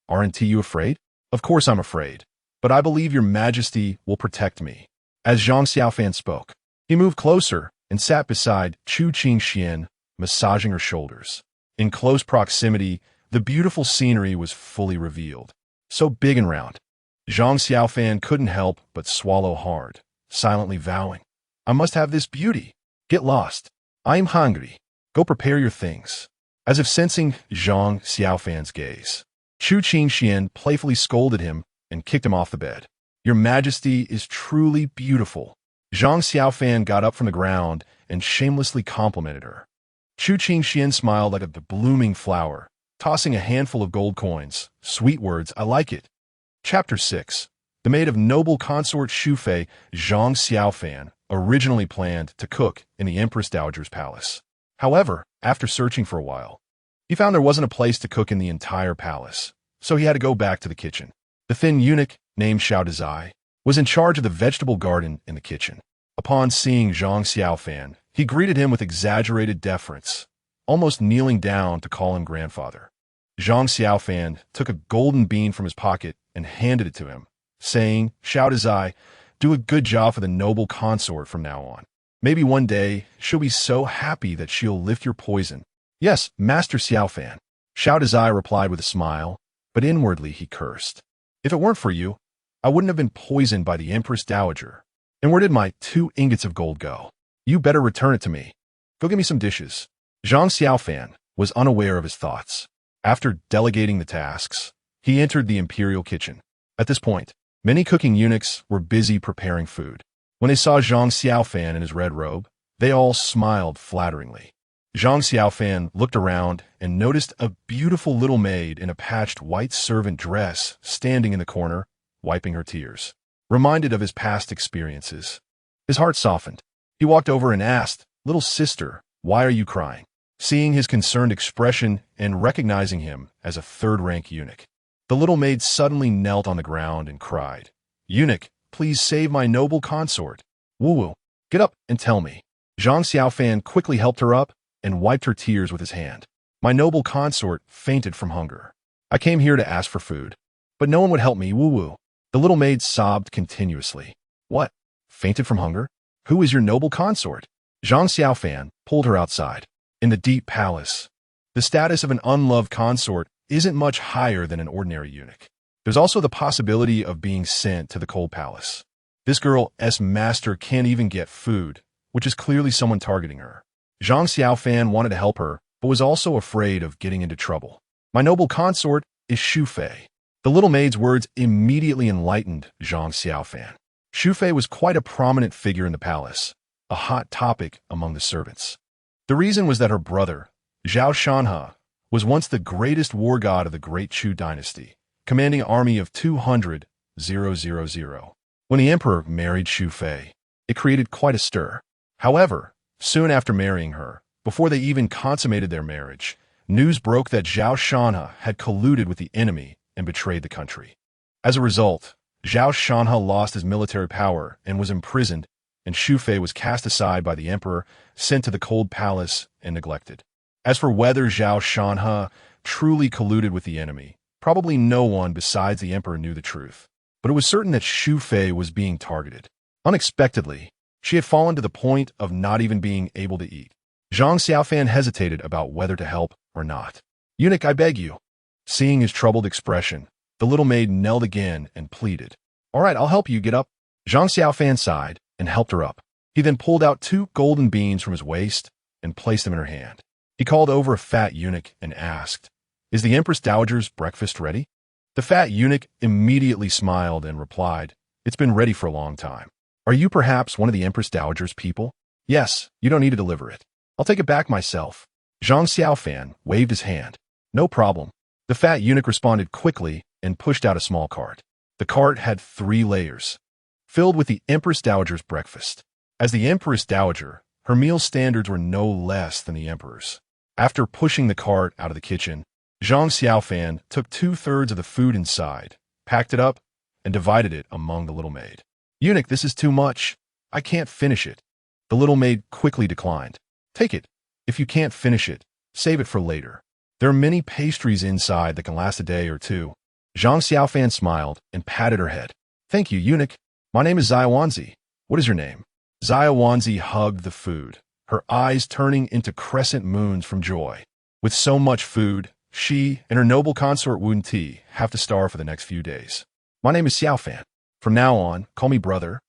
Aren't you afraid? Of course I'm afraid, but I believe your majesty will protect me. As Zhang Xiaofan spoke, he moved closer and sat beside Chu Qingxian, massaging her shoulders. In close proximity, the beautiful scenery was fully revealed. So big and round. Zhang Xiaofan couldn't help but swallow hard, silently vowing, I must have this beauty. Get lost. I am hungry. Go prepare your things. As if sensing Zhang Xiaofan's gaze, Chu Qingxian playfully scolded him and kicked him off the bed. Your majesty is truly beautiful. Zhang Xiaofan got up from the ground and shamelessly complimented her. Chu Qingxian smiled like a blooming flower, tossing a handful of gold coins. Sweet words, I like it. Chapter 6. The maid of noble consort Shufei, Zhang Xiaofan, originally planned to cook in the Empress Dowager's palace. However, after searching for a while, he found there wasn't a place to cook in the entire palace, so he had to go back to the kitchen. The thin eunuch, named Xiao Dezai, was in charge of the vegetable garden in the kitchen. Upon seeing Zhang Xiaofan, he greeted him with exaggerated deference, almost kneeling down to call him grandfather. Zhang Xiaofan took a golden bean from his pocket and handed it to him, saying, Xiao Dezai, do a good job for the noble consort from now on. Maybe one day she'll be so happy that she'll lift your poison. Yes, Master Xiaofan. Xiao Dezai replied with a smile, but inwardly he cursed. If it weren't for you, I wouldn't have been poisoned by the Empress Dowager. And where did my 2 ingots of gold go? You better return it to me. Go get me some dishes. Zhang Xiaofan was unaware of his thoughts. After delegating the tasks, he entered the imperial kitchen. At this point, many cooking eunuchs were busy preparing food. When they saw Zhang Xiaofan in his red robe, they all smiled flatteringly. Zhang Xiaofan looked around and noticed a beautiful little maid in a patched white servant dress standing in the corner, wiping her tears. Reminded of his past experiences, his heart softened. He walked over and asked, Little sister, why are you crying? Seeing his concerned expression and recognizing him as a third-rank eunuch, the little maid suddenly knelt on the ground and cried, Eunuch, please save my noble consort. Woo-woo, get up and tell me. Zhang Xiaofan quickly helped her up and wiped her tears with his hand. My noble consort fainted from hunger. I came here to ask for food, but no one would help me, woo-woo. The little maid sobbed continuously. What? Fainted from hunger? Who is your noble consort? Zhang Xiaofan pulled her outside. In the deep palace, the status of an unloved consort isn't much higher than an ordinary eunuch. There's also the possibility of being sent to the cold palace. This girl's master can't even get food, which is clearly someone targeting her. Zhang Xiaofan wanted to help her, but was also afraid of getting into trouble. My noble consort is Shufei. The little maid's words immediately enlightened Zhang Xiaofan. Shufei was quite a prominent figure in the palace, a hot topic among the servants. The reason was that her brother, Zhao Shanhe, was once the greatest war god of the Great Chu dynasty, commanding an army of 200,000. When the emperor married Shufei, it created quite a stir. However, soon after marrying her, before they even consummated their marriage, news broke that Zhao Shanhe had colluded with the enemy and betrayed the country. As a result, Zhao Shanhe lost his military power and was imprisoned, and Shufei was cast aside by the emperor, sent to the cold palace, and neglected. As for whether Zhao Shanhe truly colluded with the enemy, probably no one besides the emperor knew the truth. But it was certain that Shufei was being targeted. Unexpectedly, she had fallen to the point of not even being able to eat. Zhang Xiaofan hesitated about whether to help or not. Eunuch, I beg you. Seeing his troubled expression, the little maid knelt again and pleaded. All right, I'll help you get up. Zhang Xiaofan sighed and helped her up. He then pulled out 2 golden beans from his waist and placed them in her hand. He called over a fat eunuch and asked, Is the Empress Dowager's breakfast ready? The fat eunuch immediately smiled and replied, It's been ready for a long time. Are you perhaps one of the Empress Dowager's people? Yes, you don't need to deliver it. I'll take it back myself. Zhang Xiaofan waved his hand. No problem. The fat eunuch responded quickly and pushed out a small cart. The cart had 3 layers, filled with the Empress Dowager's breakfast. As the Empress Dowager, Her meal standards were no less than the emperor's. After pushing the cart out of the kitchen, Zhang Xiaofan took 2/3 of the food inside, packed it up, and divided it among the little maid. "Eunuch, this is too much. I can't finish it." The little maid quickly declined. "Take it. If you can't finish it, save it for later. There are many pastries inside that can last a day or two." Zhang Xiaofan smiled and patted her head. "Thank you, eunuch. My name is Xiaowanzi. What is your name?" Xiaowanzi hugged the food, her eyes turning into crescent moons from joy. With so much food, she and her noble consort Wu Ti have to starve for the next few days. "My name is Xiaofan. From now on, call me brother.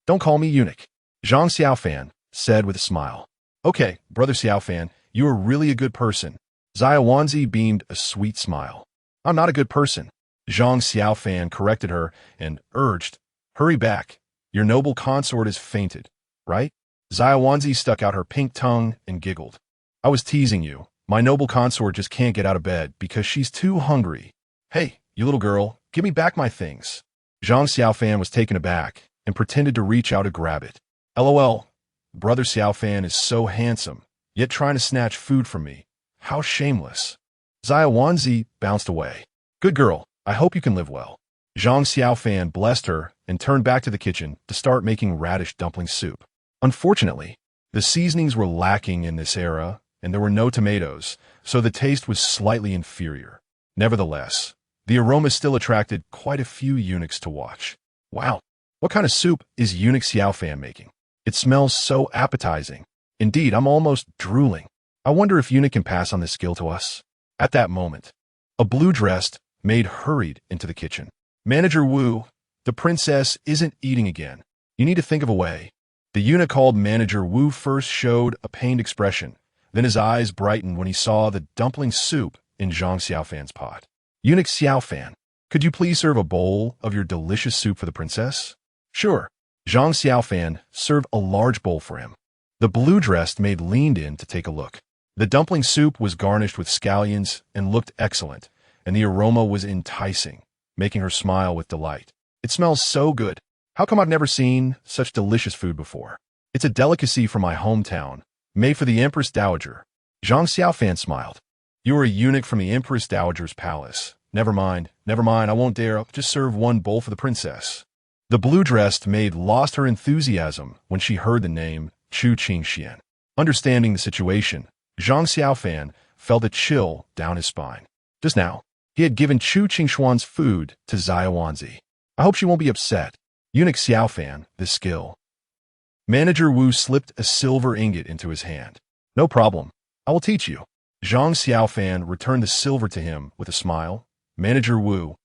Don't call me eunuch," Zhang Xiaofan said with a smile. "Okay, brother Xiaofan, you are really a good person." Xiaowanzi beamed a sweet smile. "I'm not a good person," Zhang Xiaofan corrected her and urged, "Hurry back. Your noble consort has fainted, right?" Xiaowanzi stuck out her pink tongue and giggled. "I was teasing you. My noble consort just can't get out of bed because she's too hungry. Hey, you little girl, give me back my things." Zhang Xiaofan was taken aback and pretended to reach out to grab it. "LOL, brother Xiaofan is so handsome, yet trying to snatch food from me. How shameless." Xiaowanzi bounced away. "Good girl, I hope you can live well." Zhang Xiaofan blessed her and turned back to the kitchen to start making radish dumpling soup. Unfortunately, the seasonings were lacking in this era, and there were no tomatoes, so the taste was slightly inferior. Nevertheless, the aroma still attracted quite a few eunuchs to watch. "Wow, what kind of soup is eunuch Xiaofan making? It smells so appetizing. Indeed, I'm almost drooling. I wonder if eunuch can pass on this skill to us." At that moment, a blue-dressed maid hurried into the kitchen. "Manager Wu, the princess isn't eating again. You need to think of a way." The eunuch called Manager Wu first showed a pained expression, then his eyes brightened when he saw the dumpling soup in Zhang Xiaofan's pot. "Eunuch Xiaofan, could you please serve a bowl of your delicious soup for the princess?" "Sure." Zhang Xiaofan served a large bowl for him. The blue-dressed maid leaned in to take a look. The dumpling soup was garnished with scallions and looked excellent, and the aroma was enticing, making her smile with delight. "It smells so good. How come I've never seen such delicious food before? It's a delicacy from my hometown, made for the Empress Dowager." Zhang Xiaofan smiled. "You are a eunuch from the Empress Dowager's palace. Never mind, I won't dare. I'll just serve one bowl for the princess." The blue-dressed maid lost her enthusiasm when she heard the name Chu Qingxian. Understanding the situation, Zhang Xiaofan felt a chill down his spine. Just now, he had given Chu Qingxuan's food to Xiaowanzi. I hope she won't be upset. Eunuch Xiaofan, this skill. Manager Wu slipped a silver ingot into his hand. "No problem. I will teach you." Zhang Xiaofan returned the silver to him with a smile. "Manager Wu,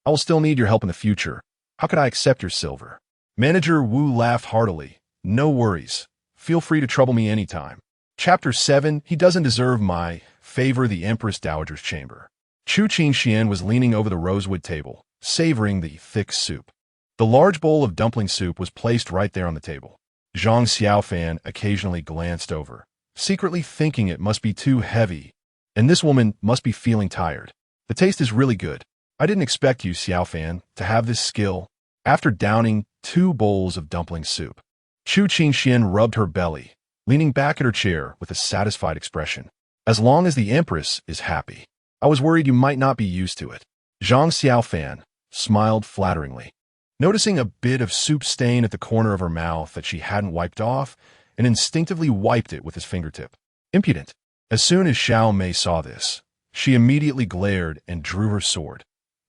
I will still need your help in the future. How could I accept your silver?" Manager Wu laughed heartily. "No worries. Feel free to trouble me anytime." Chapter 7, He Doesn't Deserve My Favor, the Empress Dowager's Chamber. Chu Qingxian was leaning over the rosewood table, savoring the thick soup. The large bowl of dumpling soup was placed right there on the table. Zhang Xiaofan occasionally glanced over, secretly thinking it must be too heavy, and this woman must be feeling tired. "The taste is really good. I didn't expect you, Xiaofan, to have this skill." After downing 2 bowls of dumpling soup, Chu Qingxian rubbed her belly, leaning back at her chair with a satisfied expression. "As long as the Empress is happy. I was worried you might not be used to it." Zhang Xiaofan smiled flatteringly, noticing a bit of soup stain at the corner of her mouth that she hadn't wiped off, and instinctively wiped it with his fingertip. Impudent. As soon as Xiao Mei saw this, she immediately glared and drew her sword.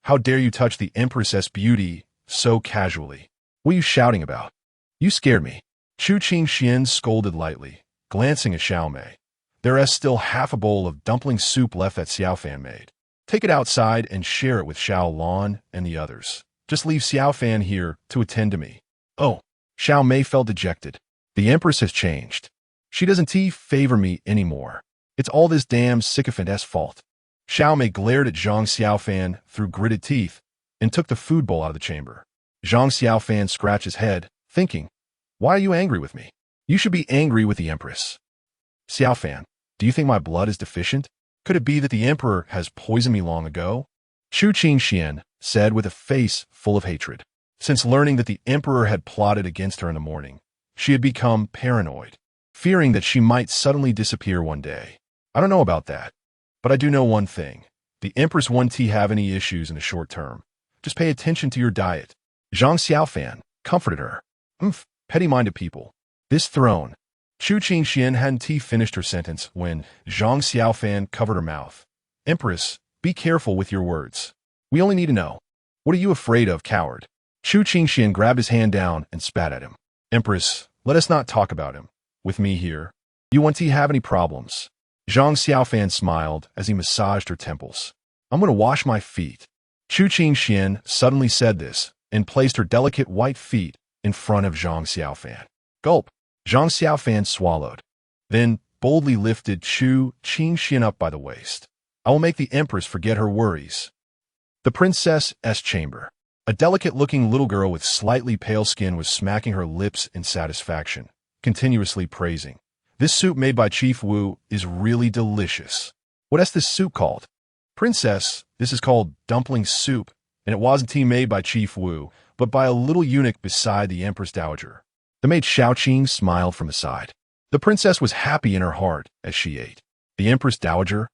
"How dare you touch the Empress's beauty so casually? What are you shouting about? You scared me." Chu Qingxian scolded lightly, glancing at Xiao Mei. "There is still half a bowl of dumpling soup left that Xiaofan made. Take it outside and share it with Xiao Lan and the others. Just leave Xiaofan here to attend to me." "Oh." Xiao Mei felt dejected. "The Empress has changed. She doesn't favor me anymore. It's all this damn sycophant's fault." Xiao Mei glared at Zhang Xiaofan through gritted teeth and took the food bowl out of the chamber. Zhang Xiaofan scratched his head, thinking, "Why are you angry with me? You should be angry with the Empress." "Xiaofan, do you think my blood is deficient? Could it be that the Emperor has poisoned me long ago?" Chu Qingxian said with a face full of hatred. Since learning that the Emperor had plotted against her in the morning, she had become paranoid. fearing that she might suddenly disappear one day. I don't know about that, but I do know one thing. The Empress won't have any issues in the short term. Just pay attention to your diet. Zhang Xiaofan comforted her. Petty-minded people. This throne. Chu Qingxian hadn't finished her sentence when Zhang Xiaofan covered her mouth. Empress, be careful with your words. We only need to know. What are you afraid of, coward? Chu Qingxian grabbed his hand down and spat at him. Empress, let us not talk about him. With me here, you won't have any problems. Zhang Xiaofan smiled as he massaged her temples. I'm going to wash my feet. Chu Qingxian suddenly said this and placed her delicate white feet in front of Zhang Xiaofan. Gulp. Zhang Xiaofan swallowed, then boldly lifted Chu Qingxian up by the waist. I will make the Empress forget her worries. The princess's chamber. A delicate-looking little girl with slightly pale skin was smacking her lips in satisfaction, continuously praising. This soup made by Chief Wu is really delicious. What is this soup called? Princess, this is called dumpling soup, and it wasn't made by Chief Wu, but by a little eunuch beside the Empress Dowager. The maid Xiaoqing smiled from aside. The princess was happy in her heart as she ate. The Empress Dowager's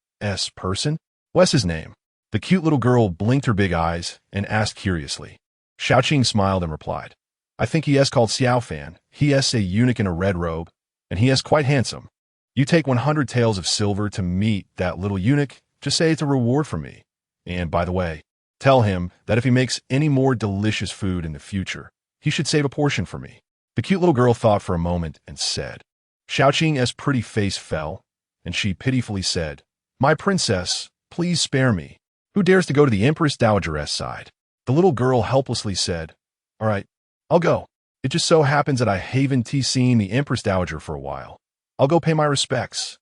person? What's his name? The cute little girl blinked her big eyes and asked curiously. Xiaoqing smiled and replied, I think he is called Xiaofan. He is a eunuch in a red robe, and he is quite handsome. You take 100 taels of silver to meet that little eunuch, just say it's a reward for me. And by the way, tell him that if he makes any more delicious food in the future, he should save a portion for me. The cute little girl thought for a moment and said. Xiaoqing's pretty face fell, and she pitifully said, My princess, please spare me. Who dares to go to the Empress Dowager's side? The little girl helplessly said, All right, I'll go. It just so happens that I haven't seen the Empress Dowager for a while. I'll go pay my respects.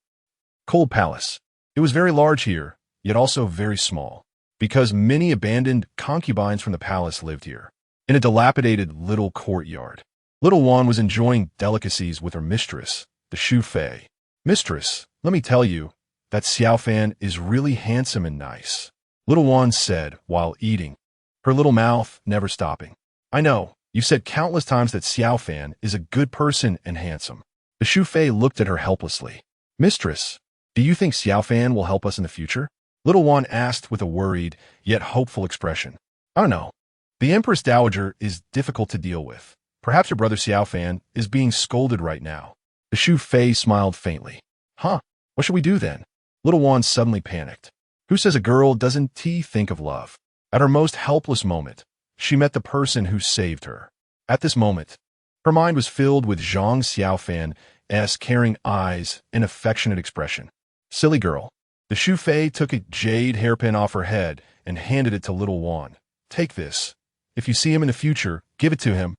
Cold Palace. It was very large here, yet also very small, because many abandoned concubines from the palace lived here, in a dilapidated little courtyard. Little Wan was enjoying delicacies with her mistress, the Shu Fei. Mistress, let me tell you, that Xiaofan is really handsome and nice. Little Wan said while eating, her little mouth never stopping. I know, you said countless times that Xiaofan is a good person and handsome. The Shu Fei looked at her helplessly. Mistress, do you think Xiaofan will help us in the future? Little Wan asked with a worried, yet hopeful expression. I don't know. The Empress Dowager is difficult to deal with. Perhaps your brother Xiaofan is being scolded right now. The Shu Fei smiled faintly. Huh, what should we do then? Little Wan suddenly panicked. Who says a girl doesn't think of love? At her most helpless moment, she met the person who saved her. At this moment, her mind was filled with Zhang Xiaofan's caring eyes and affectionate expression. Silly girl. The Shu Fei took a jade hairpin off her head and handed it to Little Wan. Take this. If you see him in the future, give it to him.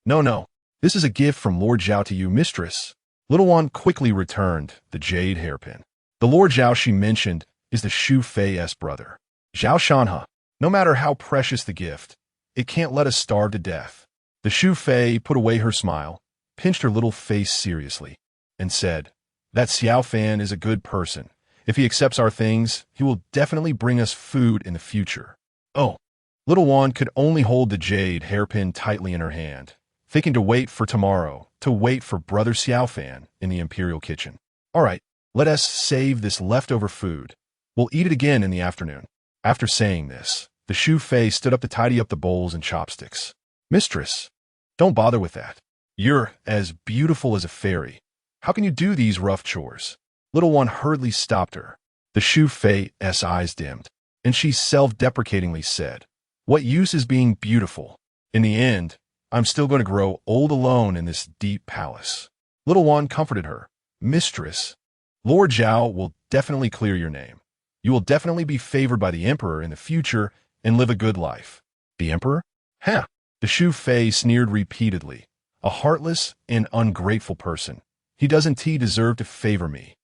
No. This is a gift from Lord Zhao to you, mistress. Little Wan quickly returned the jade hairpin. The Lord Zhao she mentioned is the Shu Fei's brother. Zhao Shanhe. No matter how precious the gift, it can't let us starve to death. The Shu Fei put away her smile, pinched her little face seriously, and said, That Xiaofan is a good person. If he accepts our things, he will definitely bring us food in the future. Oh. Little Wan could only hold the jade hairpin tightly in her hand, thinking to wait for tomorrow, to wait for Brother Xiaofan in the imperial kitchen. All right, let us save this leftover food. We'll eat it again in the afternoon. After saying this, the Shu Fei stood up to tidy up the bowls and chopsticks. Mistress, don't bother with that. You're as beautiful as a fairy. How can you do these rough chores? Little One hurriedly stopped her. The Shu Fei's eyes dimmed, and she self-deprecatingly said, What use is being beautiful? In the end, I'm still going to grow old alone in this deep palace. Little One comforted her. Mistress, Lord Zhao will definitely clear your name. You will definitely be favored by the emperor in the future and live a good life. The emperor? Ha! The Shu Fei sneered repeatedly. A heartless and ungrateful person. He doesn't deserve to favor me.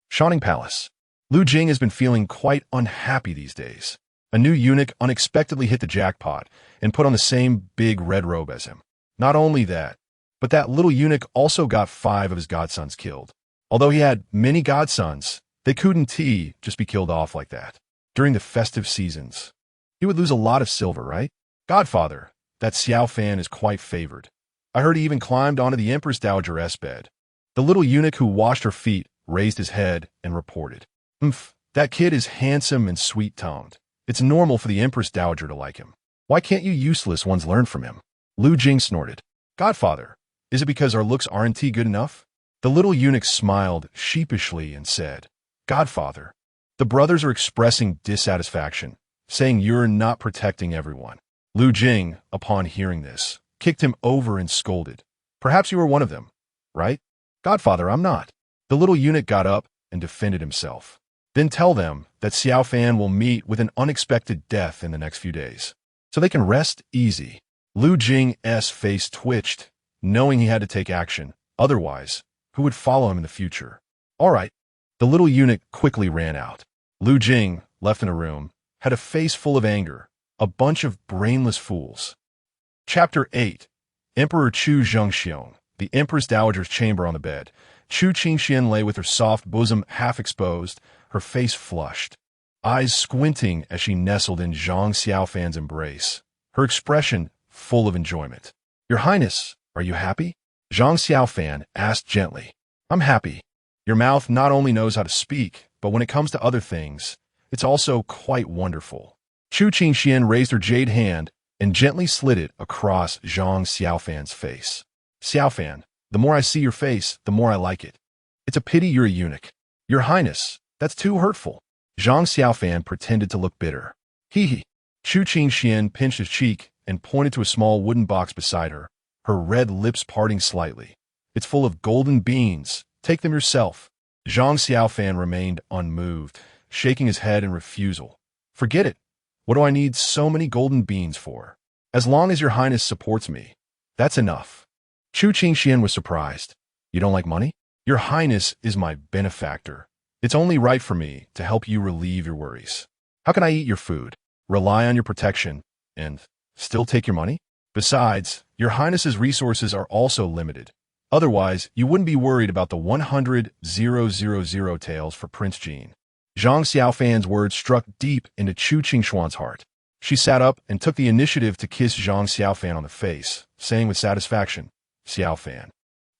Shining Palace. Lu Jing has been feeling quite unhappy these days. A new eunuch unexpectedly hit the jackpot and put on the same big red robe as him. Not only that, but that little eunuch also got 5 of his godsons killed. Although he had many godsons, they couldn't just be killed off like that. During the festive seasons, he would lose a lot of silver, right? Godfather, that Xiaofan is quite favored. I heard he even climbed onto the Empress Dowager's bed. The little eunuch who washed her feet raised his head and reported, that kid is handsome and sweet-tongued. It's normal for the Empress Dowager to like him. Why can't you useless ones learn from him? Lu Jing snorted. Godfather, is it because our looks aren't good enough? The little eunuch smiled sheepishly and said, Godfather, the brothers are expressing dissatisfaction, saying you're not protecting everyone. Lu Jing, upon hearing this, kicked him over and scolded. Perhaps you are one of them, right? Godfather, I'm not. The little eunuch got up and defended himself. Then tell them that Xiaofan will meet with an unexpected death in the next few days, so they can rest easy. Lu Jing's face twitched, knowing he had to take action. Otherwise, who would follow him in the future? All right. The little eunuch quickly ran out. Lu Jing, left in a room, had a face full of anger. A bunch of brainless fools. Chapter 8. Emperor Chu Zhengxiong, the Empress Dowager's chamber on the bed. Chu Qingxian lay with her soft bosom half exposed, her face flushed, eyes squinting as she nestled in Zhang Xiaofan's embrace, her expression full of enjoyment. Your Highness, are you happy? Zhang Xiaofan asked gently. I'm happy. Your mouth not only knows how to speak, but when it comes to other things, it's also quite wonderful. Chu Qingxian raised her jade hand and gently slid it across Zhang Xiaofan's face. Xiaofan, the more I see your face, the more I like it. It's a pity you're a eunuch. Your Highness, that's too hurtful. Zhang Xiaofan pretended to look bitter. Hee. Chu Qingxian pinched his cheek and pointed to a small wooden box beside her, her red lips parting slightly. It's full of golden beans. Take them yourself. Zhang Xiaofan remained unmoved, shaking his head in refusal. Forget it. What do I need so many golden beans for? As long as your Highness supports me, that's enough. Chu Qingxian was surprised. You don't like money? Your Highness is my benefactor. It's only right for me to help you relieve your worries. How can I eat your food, rely on your protection, and still take your money? Besides, your Highness's resources are also limited. Otherwise, you wouldn't be worried about the 100,000 taels for Prince Jean. Zhang Xiaofan's words struck deep into Chu Qingxuan's heart. She sat up and took the initiative to kiss Zhang Xiaofan on the face, saying with satisfaction, Xiaofan,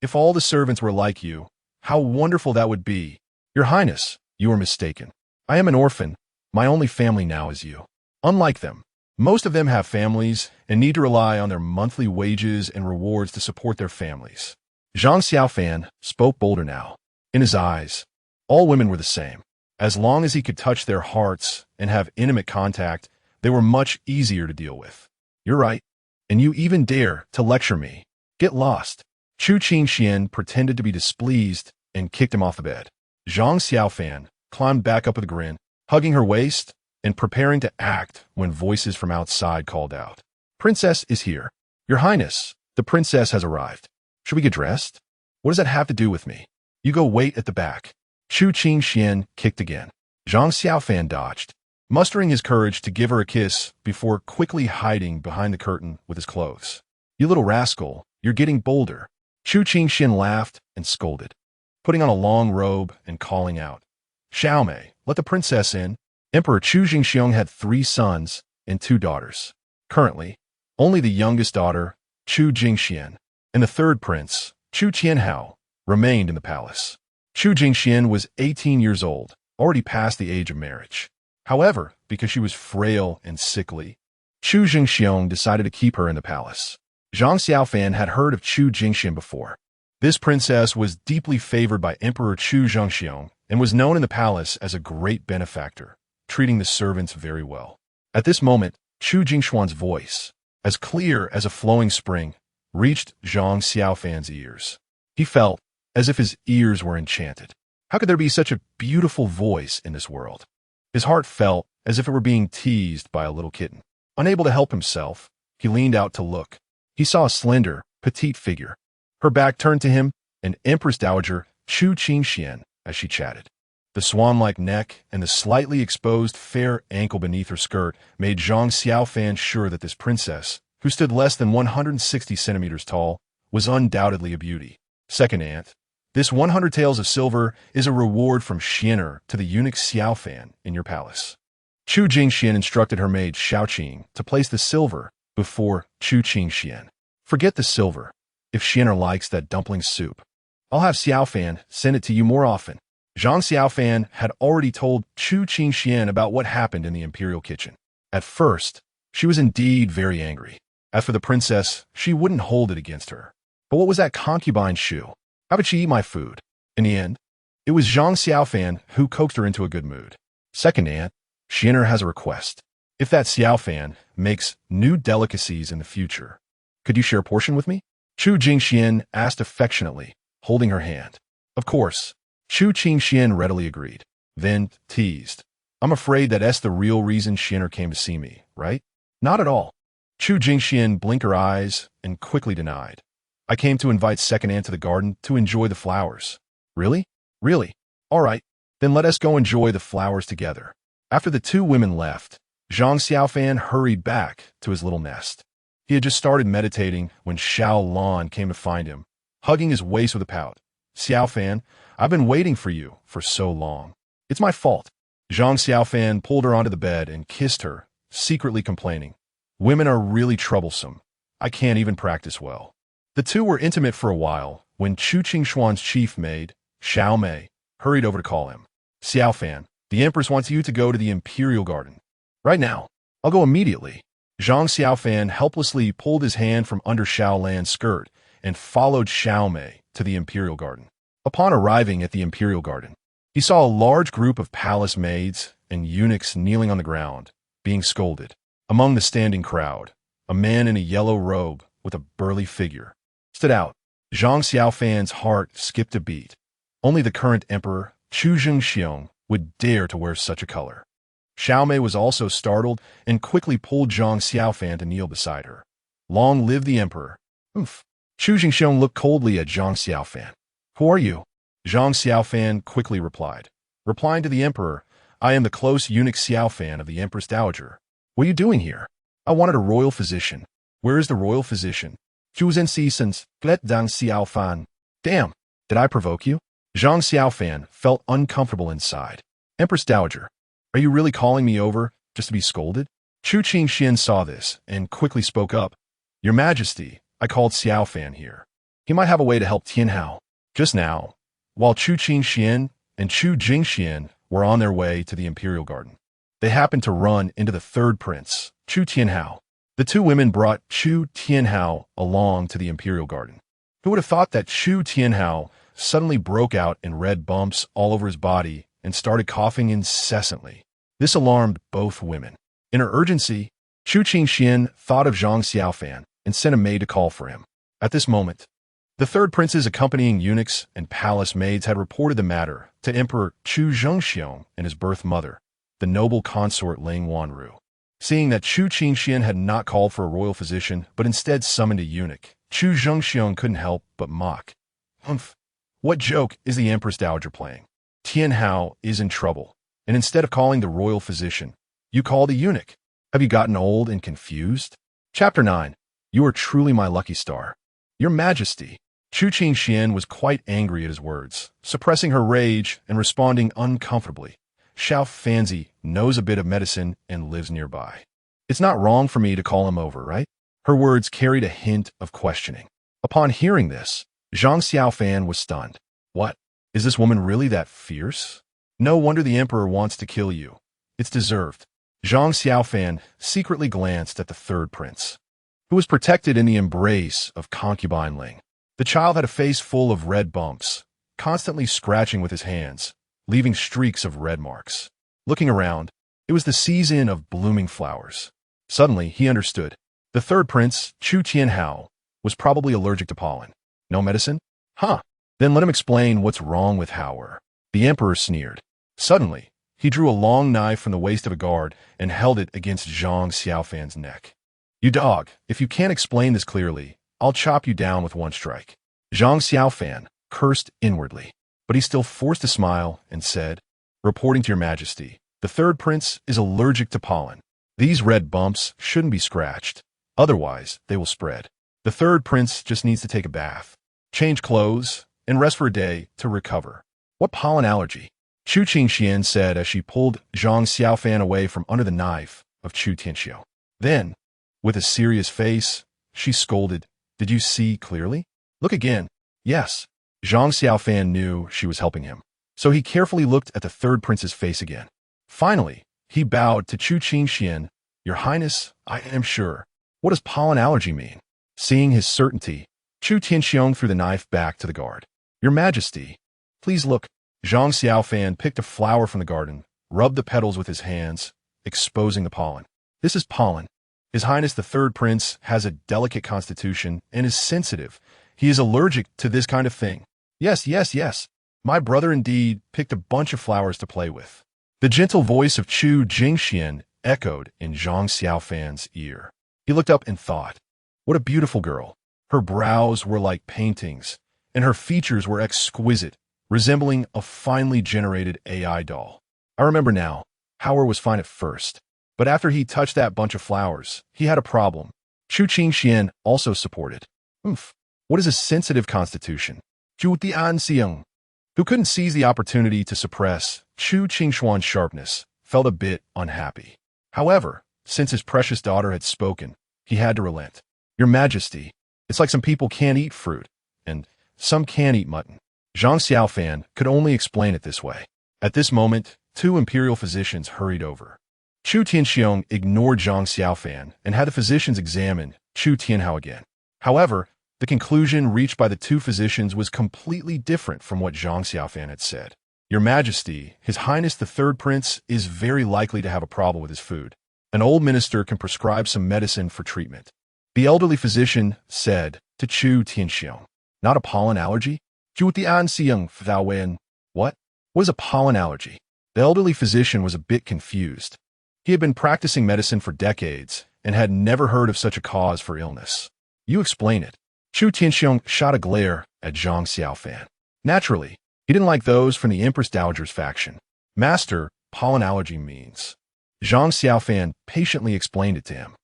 if all the servants were like you, how wonderful that would be. Your Highness, you are mistaken. I am an orphan. My only family now is you. Unlike them, most of them have families and need to rely on their monthly wages and rewards to support their families. Zhang Xiaofan spoke bolder now. In his eyes, all women were the same. As long as he could touch their hearts and have intimate contact, they were much easier to deal with. You're right. And you even dare to lecture me. Get lost. Chu Qingxian pretended to be displeased and kicked him off the bed. Zhang Xiaofan climbed back up with a grin, hugging her waist and preparing to act when voices from outside called out. Princess is here. Your Highness, the princess has arrived. Should we get dressed? What does that have to do with me? You go wait at the back. Chu Qingxian kicked again. Zhang Xiaofan dodged, mustering his courage to give her a kiss before quickly hiding behind the curtain with his clothes. You little rascal, you're getting bolder. Chu Qingxian laughed and scolded, putting on a long robe and calling out, Xiaomei, let the princess in. Emperor Chu Zhengxiong had 3 sons and 2 daughters. Currently, only the youngest daughter, Chu Jingxian, and the third prince, Chu Qianhao, remained in the palace. Chu Jingxian was 18 years old, already past the age of marriage. However, because she was frail and sickly, Chu Zhengxiong decided to keep her in the palace. Zhang Xiaofan had heard of Chu Jingxian before. This princess was deeply favored by Emperor Chu Zhengxiong and was known in the palace as a great benefactor, treating the servants very well. At this moment, Chu Jingxuan's voice, as clear as a flowing spring, reached Zhang Xiaofan's ears. He felt as if his ears were enchanted. How could there be such a beautiful voice in this world? His heart felt as if it were being teased by a little kitten. Unable to help himself, he leaned out to look. He saw a slender, petite figure, her back turned to him, and Empress Dowager Chu Qingxian as she chatted. The swan-like neck and the slightly exposed fair ankle beneath her skirt made Zhang Xiaofan sure that this princess, who stood less than 160 centimeters tall, was undoubtedly a beauty. Second aunt, this 100 taels of silver is a reward from Xianer to the eunuch Xiaofan in your palace. Chu Jingxian instructed her maid Xiaoqing to place the silver before Chu Qingxian. Forget the silver, if Xianer likes that dumpling soup. I'll have Xiaofan send it to you more often. Zhang Xiaofan had already told Chu Qingxian about what happened in the imperial kitchen. At first, she was indeed very angry. As for the princess, she wouldn't hold it against her. But what was that concubine Shu? How could she eat my food? In the end, it was Zhang Xiaofan who coaxed her into a good mood. Second aunt, Xian'er has a request. If that Xiaofan makes new delicacies in the future, could you share a portion with me? Chu Jingxian asked affectionately, holding her hand. Of course, Chu Qingxian readily agreed, then teased. I'm afraid that's the real reason Xian'er came to see me, right? Not at all. Chu Jingxian blinked her eyes and quickly denied. I came to invite second aunt to the garden to enjoy the flowers. Really? Really? All right, then let us go enjoy the flowers together. After the two women left, Zhang Xiaofan hurried back to his little nest. He had just started meditating when Xiao Lan came to find him, hugging his waist with a pout. Xiaofan, I've been waiting for you for so long. It's my fault. Zhang Xiaofan pulled her onto the bed and kissed her, secretly complaining. Women are really troublesome. I can't even practice well. The two were intimate for a while when Chu Qingshuan's chief maid, Xiao Mei, hurried over to call him. Xiaofan, the Empress wants you to go to the Imperial Garden. Right now. I'll go immediately. Zhang Xiaofan helplessly pulled his hand from under Xiao Lan's skirt and followed Xiao Mei to the Imperial Garden. Upon arriving at the Imperial Garden, he saw a large group of palace maids and eunuchs kneeling on the ground, being scolded. Among the standing crowd, a man in a yellow robe with a burly figure stood out. Zhang Xiaofan's heart skipped a beat. Only the current emperor, Chu Zhengxiong, would dare to wear such a color. Xiao Mei was also startled and quickly pulled Zhang Xiaofan to kneel beside her. Long live the emperor. Oof. Chu Zhengxiong looked coldly at Zhang Xiaofan. Who are you? Zhang Xiaofan quickly replied. Replying to the emperor, I am the close eunuch Xiaofan of the Empress Dowager. What are you doing here? I wanted a royal physician. Where is the royal physician? Zhang Xiaofan. Damn, did I provoke you? Zhang Xiaofan felt uncomfortable inside. Empress Dowager, are you really calling me over just to be scolded? Chu Qingxian saw this and quickly spoke up. Your Majesty, I called Xiaofan here. He might have a way to help Tianhao. Just now, while Chu Qingxian and Chu Jingxian were on their way to the Imperial Garden, they happened to run into the third prince, Chu Tianhao. The two women brought Chu Tianhao along to the Imperial Garden. Who would have thought that Chu Tianhao suddenly broke out in red bumps all over his body and started coughing incessantly? This alarmed both women. In her urgency, Chu Qingxian thought of Zhang Xiaofan and sent a maid to call for him. At this moment, the third prince's accompanying eunuchs and palace maids had reported the matter to Emperor Chu Zhengxiong and his birth mother, the noble consort Ling Wanru. Seeing that Chu Qingxian had not called for a royal physician, but instead summoned a eunuch, Chu Zhengxiong couldn't help but mock. Humph! What joke is the Empress Dowager playing? Tianhao is in trouble, and instead of calling the royal physician, you call the eunuch. Have you gotten old and confused? Chapter 9. You are truly my lucky star. Your Majesty. Chu Qingxian was quite angry at his words, suppressing her rage and responding uncomfortably. Xiaofanzi knows a bit of medicine and lives nearby. It's not wrong for me to call him over, right? Her words carried a hint of questioning. Upon hearing this, Zhang Xiaofan was stunned. What? Is this woman really that fierce? No wonder the emperor wants to kill you. It's deserved. Zhang Xiaofan secretly glanced at the third prince, who was protected in the embrace of concubine Ling. The child had a face full of red bumps, constantly scratching with his hands, leaving streaks of red marks. Looking around, it was the season of blooming flowers. Suddenly, he understood. The third prince, Chu Tianhao, was probably allergic to pollen. No medicine? Huh. Then let him explain what's wrong with Hauer. The emperor sneered. Suddenly, he drew a long knife from the waist of a guard and held it against Zhang Xiaofan's neck. You dog, if you can't explain this clearly, I'll chop you down with one strike. Zhang Xiaofan cursed inwardly, but he still forced a smile and said, reporting to your Majesty, the third prince is allergic to pollen. These red bumps shouldn't be scratched, otherwise they will spread. The third prince just needs to take a bath, change clothes, and rest for a day to recover. What pollen allergy? Chu Qingxian said as she pulled Zhang Xiaofan away from under the knife of Chu Tianxiu. Then, with a serious face, she scolded, did you see clearly? Look again. Yes. Zhang Xiaofan knew she was helping him, so he carefully looked at the third prince's face again. Finally, he bowed to Chu Qingxian. Your Highness, I am sure. What does pollen allergy mean? Seeing his certainty, Chu Tianxiong threw the knife back to the guard. Your Majesty, please look. Zhang Xiaofan picked a flower from the garden, rubbed the petals with his hands, exposing the pollen. This is pollen. His Highness the Third Prince has a delicate constitution and is sensitive. He is allergic to this kind of thing. Yes. My brother indeed picked a bunch of flowers to play with. The gentle voice of Chu Jingxian echoed in Zhang Xiaofan's ear. He looked up and thought, what a beautiful girl. Her brows were like paintings, and her features were exquisite, resembling a finely generated AI doll. I remember now, Howard was fine at first, but after he touched that bunch of flowers, he had a problem. Chu Qingxian also supported. What is a sensitive constitution? Zhu Tianxiang, who couldn't seize the opportunity to suppress Chu Qingshuan's sharpness, felt a bit unhappy. However, since his precious daughter had spoken, he had to relent. Your Majesty, it's like some people can't eat fruit, and some can't eat mutton. Zhang Xiaofan could only explain it this way. At this moment, two imperial physicians hurried over. Chu Tianxiong ignored Zhang Xiaofan and had the physicians examine Chu Tianhao again. However, the conclusion reached by the two physicians was completely different from what Zhang Xiaofan had said. Your Majesty, His Highness the Third Prince is very likely to have a problem with his food. An old minister can prescribe some medicine for treatment. The elderly physician said to Chu Tianxiong. Not a pollen allergy? Zhu Tianxiang Fdawen. What? What is a pollen allergy? The elderly physician was a bit confused. He had been practicing medicine for decades and had never heard of such a cause for illness. You explain it. Chu Tianxiong shot a glare at Zhang Xiaofan. Naturally, he didn't like those from the Empress Dowager's faction. Master, pollen allergy means. Zhang Xiaofan patiently explained it to him.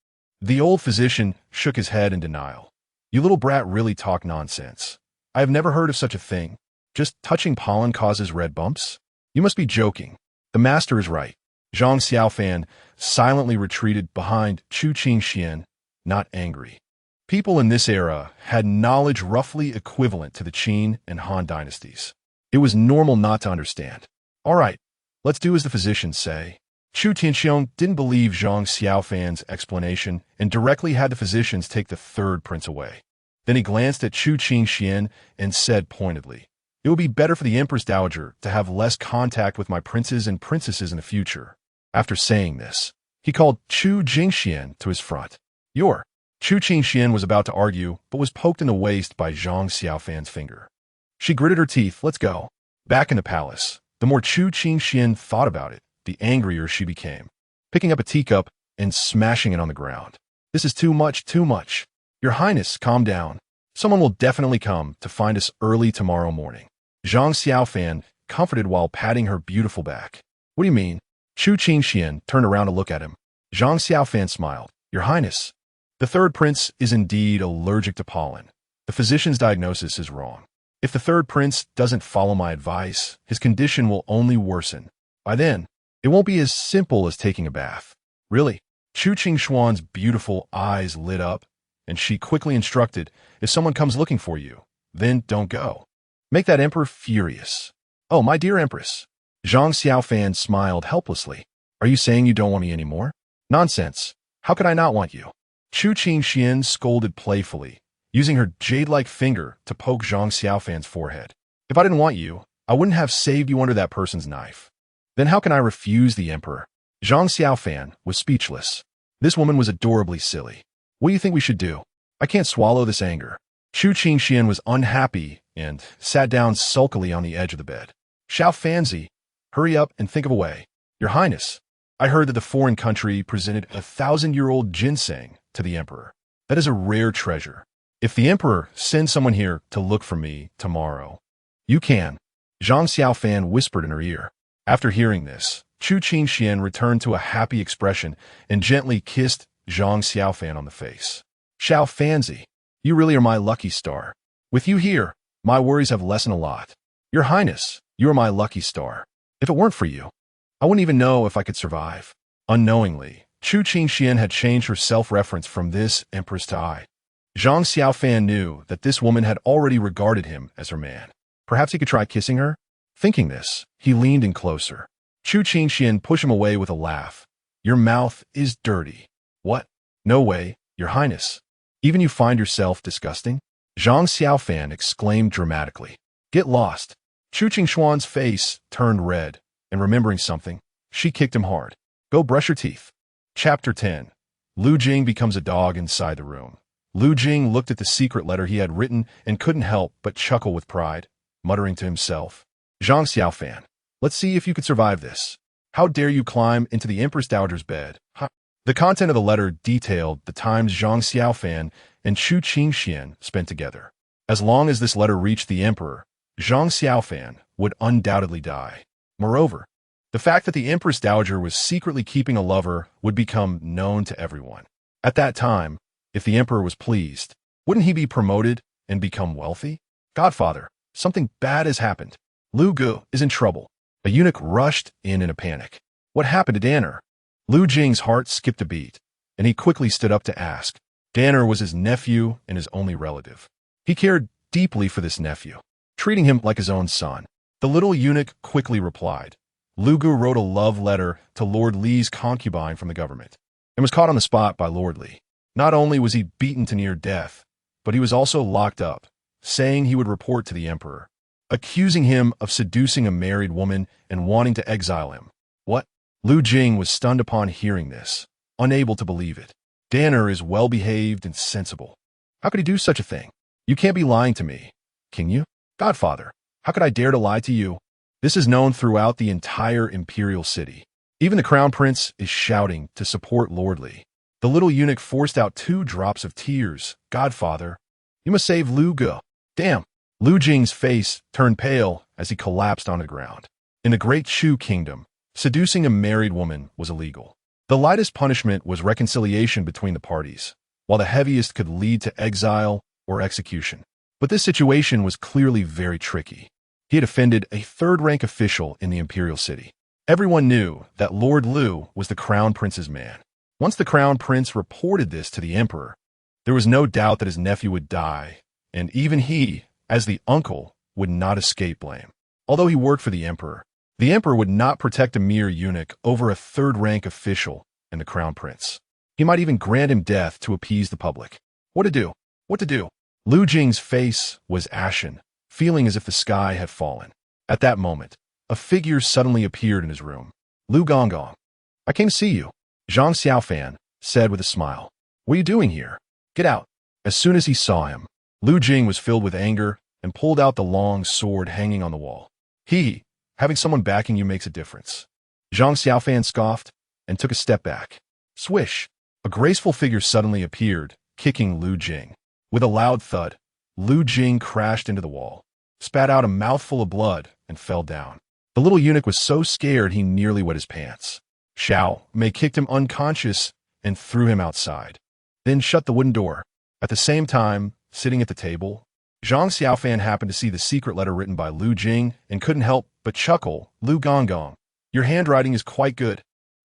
The old physician shook his head in denial. You little brat really talk nonsense. I have never heard of such a thing. Just touching pollen causes red bumps? You must be joking. The master is right. Zhang Xiaofan silently retreated behind Chu Qingxian, not angry. People in this era had knowledge roughly equivalent to the Qin and Han dynasties. It was normal not to understand. All right, let's do as the physicians say. Chu Tianxiong didn't believe Zhang Xiaofan's explanation and directly had the physicians take the third prince away. Then he glanced at Chu Qingxian and said pointedly, it would be better for the Empress Dowager to have less contact with my princes and princesses in the future. After saying this, he called Chu Jingxian to his front. Chu Qingxian was about to argue, but was poked in the waist by Zhang Xiaofan's finger. She gritted her teeth. Let's go. Back in the palace, the more Chu Qingxian thought about it, the angrier she became, picking up a teacup and smashing it on the ground. This is too much. Your Highness, calm down. Someone will definitely come to find us early tomorrow morning. Zhang Xiaofan comforted while patting her beautiful back. What do you mean? Chu Qingxian turned around to look at him. Zhang Xiaofan smiled. Your Highness, the third prince is indeed allergic to pollen. The physician's diagnosis is wrong. If the third prince doesn't follow my advice, his condition will only worsen. By then, it won't be as simple as taking a bath. Really? Chu Qingshuan's beautiful eyes lit up, and she quickly instructed, if someone comes looking for you, then don't go. Make that emperor furious. Oh, my dear empress. Zhang Xiaofan smiled helplessly. Are you saying you don't want me anymore? Nonsense. How could I not want you? Chu Qingxian scolded playfully, using her jade-like finger to poke Zhang Xiaofan's forehead. If I didn't want you, I wouldn't have saved you under that person's knife. Then how can I refuse the emperor? Zhang Xiaofan was speechless. This woman was adorably silly. What do you think we should do? I can't swallow this anger. Chu Qingxian was unhappy and sat down sulkily on the edge of the bed. Xiaofanzi, hurry up and think of a way. Your Highness, I heard that the foreign country presented 1,000-year-old ginseng to the emperor. That is a rare treasure. If the emperor sends someone here to look for me tomorrow, you can. Zhang Xiaofan whispered in her ear. After hearing this, Chu Qingxian returned to a happy expression and gently kissed Zhang Xiaofan on the face. Xiaofanzi, you really are my lucky star. With you here, my worries have lessened a lot. Your Highness, you are my lucky star. If it weren't for you, I wouldn't even know if I could survive. Unknowingly, Chu Qingxian had changed her self-reference from this empress to I. Zhang Xiaofan knew that this woman had already regarded him as her man. Perhaps he could try kissing her? Thinking this, he leaned in closer. Chu Qingxian pushed him away with a laugh. Your mouth is dirty. What? No way, Your Highness. Even you find yourself disgusting? Zhang Xiaofan exclaimed dramatically. Get lost. Chu Qingxuan's face turned red, and remembering something, she kicked him hard. Go brush your teeth. Chapter 10. Lu Jing becomes a dog inside the room. Lu Jing looked at the secret letter he had written and couldn't help but chuckle with pride, muttering to himself. Zhang Xiaofan, let's see if you could survive this. How dare you climb into the Empress Dowager's bed? Huh? The content of the letter detailed the times Zhang Xiaofan and Chu Qingxian spent together. As long as this letter reached the emperor, Zhang Xiaofan would undoubtedly die. Moreover, the fact that the Empress Dowager was secretly keeping a lover would become known to everyone. At that time, if the emperor was pleased, wouldn't he be promoted and become wealthy? Godfather, something bad has happened. Lu Gu is in trouble. A eunuch rushed in a panic. What happened to Danner? Lu Jing's heart skipped a beat, and he quickly stood up to ask. Danner was his nephew and his only relative. He cared deeply for this nephew, treating him like his own son. The little eunuch quickly replied. Lu Gu wrote a love letter to Lord Li's concubine from the government, and was caught on the spot by Lord Li. Not only was he beaten to near death, but he was also locked up, saying he would report to the emperor, accusing him of seducing a married woman and wanting to exile him. What? Lu Jing was stunned upon hearing this, unable to believe it. Danner is well-behaved and sensible. How could he do such a thing? You can't be lying to me, can you? Godfather, how could I dare to lie to you? This is known throughout the entire imperial city. Even the crown prince is shouting to support Lord Li. The little eunuch forced out 2 drops of tears. Godfather, you must save Lu Gu. Damn. Lu Jing's face turned pale as he collapsed on the ground. In the Great Chu Kingdom, seducing a married woman was illegal. The lightest punishment was reconciliation between the parties, while the heaviest could lead to exile or execution. But this situation was clearly very tricky. He had offended a 3rd-rank official in the imperial city. Everyone knew that Lord Lu was the crown prince's man. Once the crown prince reported this to the emperor, there was no doubt that his nephew would die, and even he, as the uncle, would not escape blame. Although he worked for the emperor would not protect a mere eunuch over a 3rd-rank official and the crown prince. He might even grant him death to appease the public. What to do? What to do? Lu Jing's face was ashen, feeling as if the sky had fallen. At that moment, a figure suddenly appeared in his room. Lu Gonggong. I came to see you, Zhang Xiaofan said with a smile. What are you doing here? Get out. As soon as he saw him, Lu Jing was filled with anger and pulled out the long sword hanging on the wall. Having someone backing you makes a difference. Zhang Xiaofan scoffed and took a step back. Swish! A graceful figure suddenly appeared, kicking Lu Jing. With a loud thud, Lu Jing crashed into the wall, spat out a mouthful of blood, and fell down. The little eunuch was so scared he nearly wet his pants. Xiao Mei kicked him unconscious and threw him outside, then shut the wooden door. At the same time, sitting at the table, Zhang Xiaofan happened to see the secret letter written by Lu Jing and couldn't help but chuckle. Lu Gonggong, your handwriting is quite good.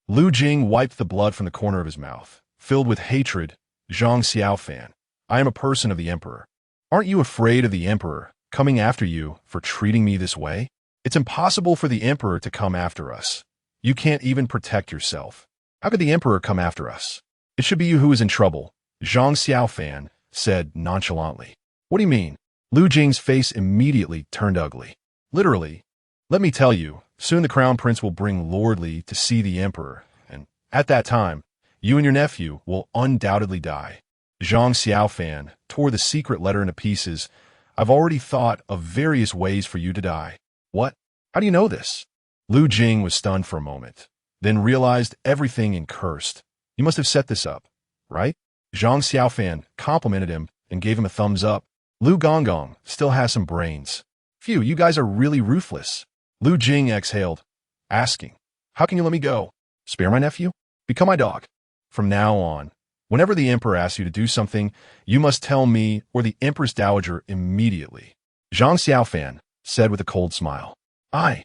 Lu Jing wiped the blood from the corner of his mouth. Filled with hatred, Zhang Xiaofan, I am a person of the emperor. Aren't you afraid of the emperor coming after you for treating me this way? It's impossible for the emperor to come after us. You can't even protect yourself. How could the emperor come after us? It should be you who is in trouble, Zhang Xiaofan said nonchalantly. What do you mean? Lu Jing's face immediately turned ugly. Literally. Let me tell you, soon the crown prince will bring Lord Li to see the emperor, and at that time, you and your nephew will undoubtedly die. Zhang Xiaofan tore the secret letter into pieces. I've already thought of various ways for you to die. What? How do you know this? Lu Jing was stunned for a moment, then realized everything and cursed. You must have set this up, right? Zhang Xiaofan complimented him and gave him a thumbs up. Lu Gonggong still has some brains. Phew, you guys are really ruthless. Lu Jing exhaled, asking, how can you let me go? Spare my nephew? Become my dog. From now on, whenever the emperor asks you to do something, you must tell me or the Empress Dowager immediately. Zhang Xiaofan said with a cold smile. I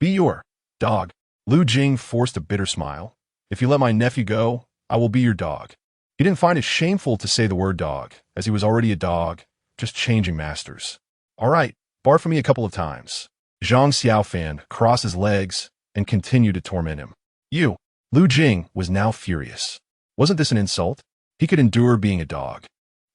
be your dog. Lu Jing forced a bitter smile. If you let my nephew go, I will be your dog. He didn't find it shameful to say the word dog, as he was already a dog, just changing masters. All right, Barf me a couple of times. Zhang Xiaofan crossed his legs and continued to torment him. You. Lu Jing was now furious. Wasn't this an insult? He could endure being a dog.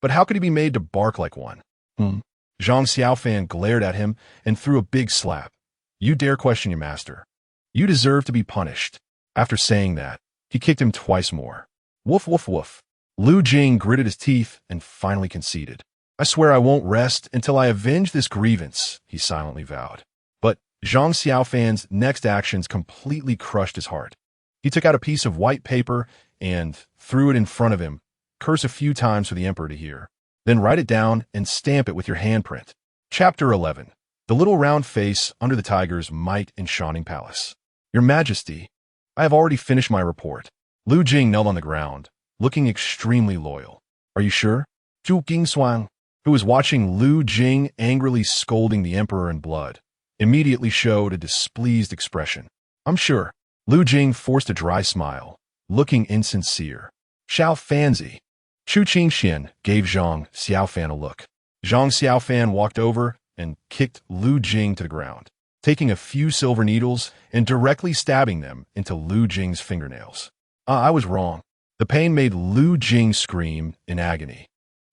But how could he be made to bark like one? Zhang Xiaofan glared at him and threw a big slap. You dare question your master. You deserve to be punished. After saying that, he kicked him twice more. Woof, woof, woof. Lu Jing gritted his teeth and finally conceded. I swear I won't rest until I avenge this grievance, he silently vowed. But Zhang Xiaofan's next actions completely crushed his heart. He took out a piece of white paper and threw it in front of him, curse a few times for the emperor to hear. Then write it down and stamp it with your handprint. Chapter 11. The Little Round Face Under the Tiger's Might in Shining Palace. Your Majesty, I have already finished my report. Lu Jing knelt on the ground, looking extremely loyal. Are you sure? Zhu Gingshuang, who was watching Lu Jing angrily scolding the emperor in blood, immediately showed a displeased expression. I'm sure. Lu Jing forced a dry smile, looking insincere. Xiao Fanzi. Chu Qingxian gave Zhang Xiaofan a look. Zhang Xiaofan walked over and kicked Lu Jing to the ground, taking a few silver needles and directly stabbing them into Lu Jing's fingernails. I was wrong. The pain made Lu Jing scream in agony,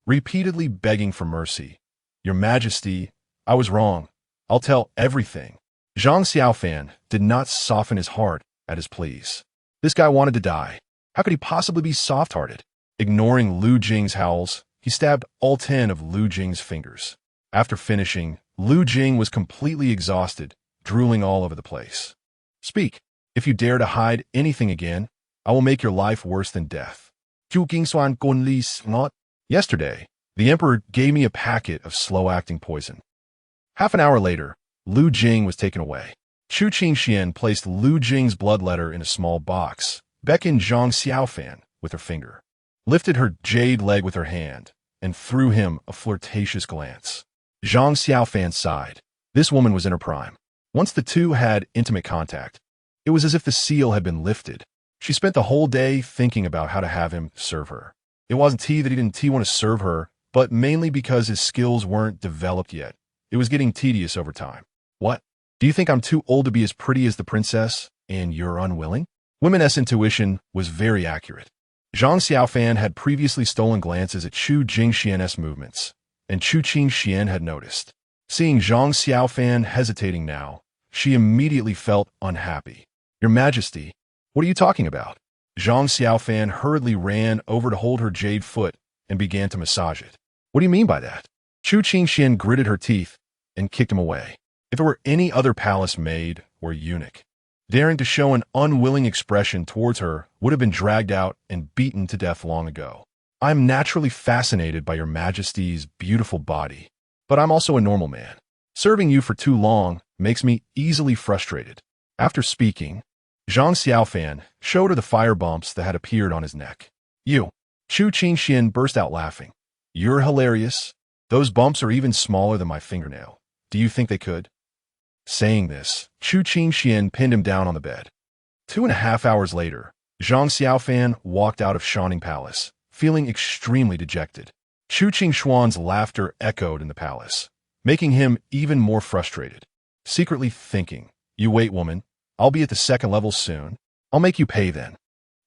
repeatedly begging for mercy. Your Majesty, I was wrong. I'll tell everything. Zhang Xiaofan did not soften his heart at his pleas. This guy wanted to die. How could he possibly be soft-hearted? Ignoring Lu Jing's howls, he stabbed all 10 of Lu Jing's fingers. After finishing, Lu Jing was completely exhausted, drooling all over the place. Speak. If you dare to hide anything again, I will make your life worse than death. Yesterday, the emperor gave me a packet of slow-acting poison. Half an hour later, Lu Jing was taken away. Chu Qingxian placed Lu Jing's blood letter in a small box, beckoned Zhang Xiaofan with her finger, lifted her jade leg with her hand, and threw him a flirtatious glance. Zhang Xiaofan sighed. This woman was in her prime. Once the two had intimate contact, it was as if the seal had been lifted. She spent the whole day thinking about how to have him serve her. It wasn't that he didn't want to serve her, but mainly because his skills weren't developed yet. It was getting tedious over time. What? Do you think I'm too old to be as pretty as the princess, and you're unwilling? Women's intuition was very accurate. Zhang Xiaofan had previously stolen glances at Chu Jingxian's movements, and Chu Qingxian had noticed. Seeing Zhang Xiaofan hesitating now, she immediately felt unhappy. Your Majesty, what are you talking about? Zhang Xiaofan hurriedly ran over to hold her jade foot and began to massage it. What do you mean by that? Chu Qingxian gritted her teeth and kicked him away. If it were any other palace maid or eunuch, daring to show an unwilling expression towards her would have been dragged out and beaten to death long ago. I'm naturally fascinated by your Majesty's beautiful body, but I'm also a normal man. Serving you for too long makes me easily frustrated. After speaking, Zhang Xiaofan showed her the fire bumps that had appeared on his neck. You. Chu Qingxian burst out laughing. You're hilarious. Those bumps are even smaller than my fingernail. Do you think they could? Saying this, Chu Qingxian pinned him down on the bed. 2.5 hours later, Zhang Xiaofan walked out of Shining Palace, feeling extremely dejected. Chu Qingshuan's laughter echoed in the palace, making him even more frustrated. Secretly thinking, you wait, woman. I'll be at the second level soon. I'll make you pay then.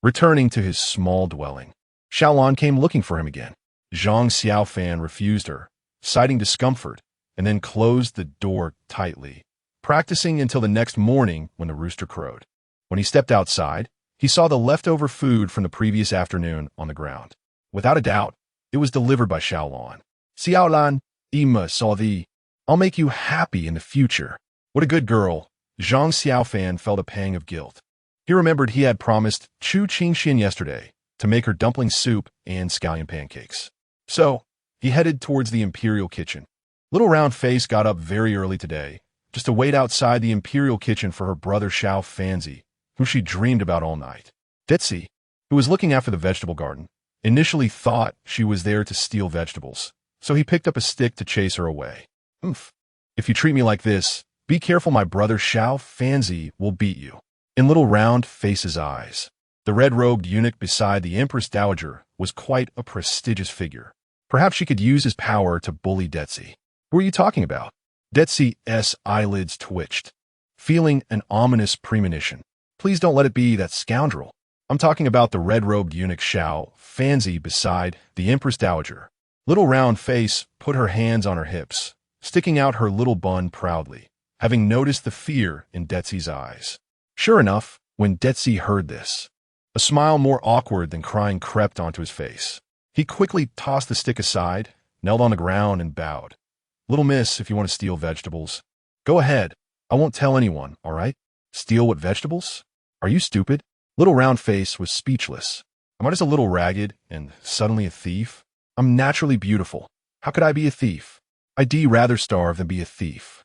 Returning to his small dwelling, Xiaolan came looking for him again. Zhang Xiaofan refused her, citing discomfort, and then closed the door tightly, practicing until the next morning when the rooster crowed. When he stepped outside, he saw the leftover food from the previous afternoon on the ground. Without a doubt, it was delivered by Xiaolan. Xiaolan, Ima saw thee. I'll make you happy in the future. What a good girl. Zhang Xiaofan felt a pang of guilt. He remembered he had promised Chu Qingxian yesterday to make her dumpling soup and scallion pancakes. So, he headed towards the imperial kitchen. Little Round Face got up very early today, just to wait outside the imperial kitchen for her brother Xiao Fanzi, who she dreamed about all night. Ditzi, who was looking after the vegetable garden, initially thought she was there to steal vegetables, so he picked up a stick to chase her away. Oof. If you treat me like this, be careful, my brother Xiao Fanzi will beat you. In Little Round Face's eyes, the red-robed eunuch beside the Empress Dowager was quite a prestigious figure. Perhaps she could use his power to bully Ditzi. Who are you talking about? Detzi's eyelids twitched, feeling an ominous premonition. Please don't let it be that scoundrel. I'm talking about the red-robed eunuch Xiaofan beside the Empress Dowager. Little round face put her hands on her hips, sticking out her little bun proudly, having noticed the fear in Detzi's eyes. Sure enough, when Detzi heard this, a smile more awkward than crying crept onto his face. He quickly tossed the stick aside, knelt on the ground, and bowed. Little miss, if you want to steal vegetables, go ahead. I won't tell anyone, all right? Steal what vegetables? Are you stupid? Little round face was speechless. Am I just a little ragged and suddenly a thief? I'm naturally beautiful. How could I be a thief? I'd rather starve than be a thief.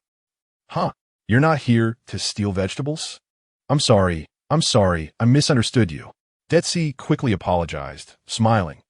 Huh? You're not here to steal vegetables? I'm sorry, I misunderstood you. Detzi quickly apologized, smiling.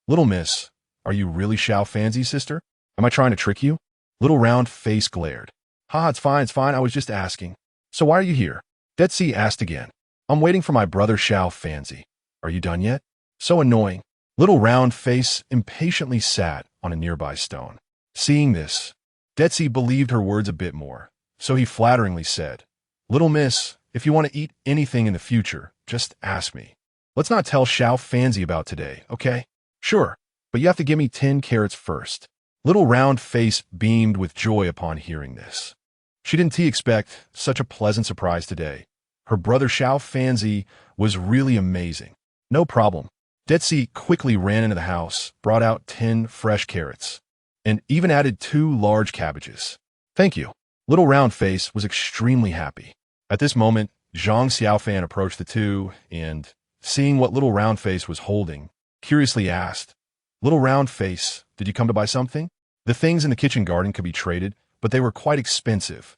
Little miss, are you really Xiaofan's sister? Am I trying to trick you? Little round face glared. Ha, it's fine, I was just asking. So why are you here? Detzi asked again. I'm waiting for my brother Xiaofan. Are you done yet? So annoying. Little round face impatiently sat on a nearby stone. Seeing this, Detzi believed her words a bit more, so he flatteringly said, Little miss, if you want to eat anything in the future, just ask me. Let's not tell Xiaofan about today, okay? Sure, but you have to give me 10 carrots first. Little round face beamed with joy upon hearing this. She didn't expect such a pleasant surprise today. Her brother Xiaofan was really amazing. No problem. Detzi quickly ran into the house, brought out 10 fresh carrots, and even added 2 large cabbages. Thank you. Little round face was extremely happy. At this moment, Zhang Xiaofan approached the two and, seeing what little round face was holding, curiously asked, Little round face, did you come to buy something? The things in the kitchen garden could be traded, but they were quite expensive.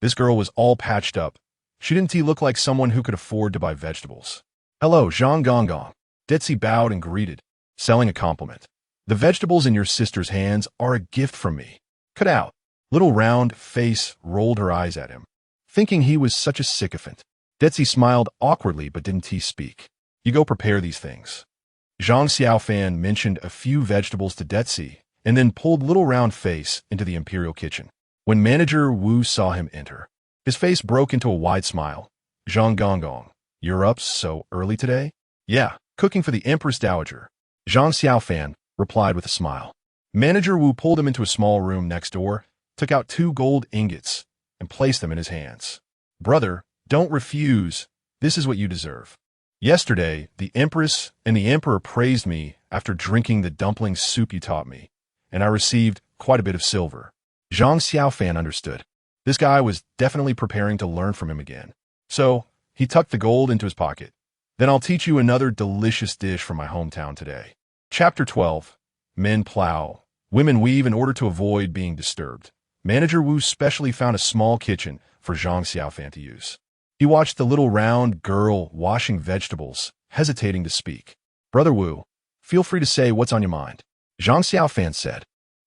This girl was all patched up. She didn't look like someone who could afford to buy vegetables. Hello, Zhang Gong. Detzi bowed and greeted, selling a compliment. The vegetables in your sister's hands are a gift from me. Cut out. Little round face rolled her eyes at him, thinking he was such a sycophant. Detzi smiled awkwardly but didn't speak. You go prepare these things. Zhang Xiaofan mentioned a few vegetables to Detzi and then pulled little round face into the imperial kitchen. When Manager Wu saw him enter, his face broke into a wide smile. Zhang Gong, you're up so early today? Yeah, cooking for the Empress Dowager. Zhang Xiaofan replied with a smile. Manager Wu pulled him into a small room next door, took out 2 gold ingots, and placed them in his hands. Brother, don't refuse. This is what you deserve. Yesterday, the Empress and the Emperor praised me after drinking the dumpling soup you taught me, and I received quite a bit of silver. Zhang Xiaofan understood. This guy was definitely preparing to learn from him again. So, he tucked the gold into his pocket. Then I'll teach you another delicious dish from my hometown today. Chapter 12. Men plow. Women weave in order to avoid being disturbed. Manager Wu specially found a small kitchen for Zhang Xiaofan to use. He watched the little round girl washing vegetables, hesitating to speak. Brother Wu, feel free to say what's on your mind. Zhang Xiaofan said,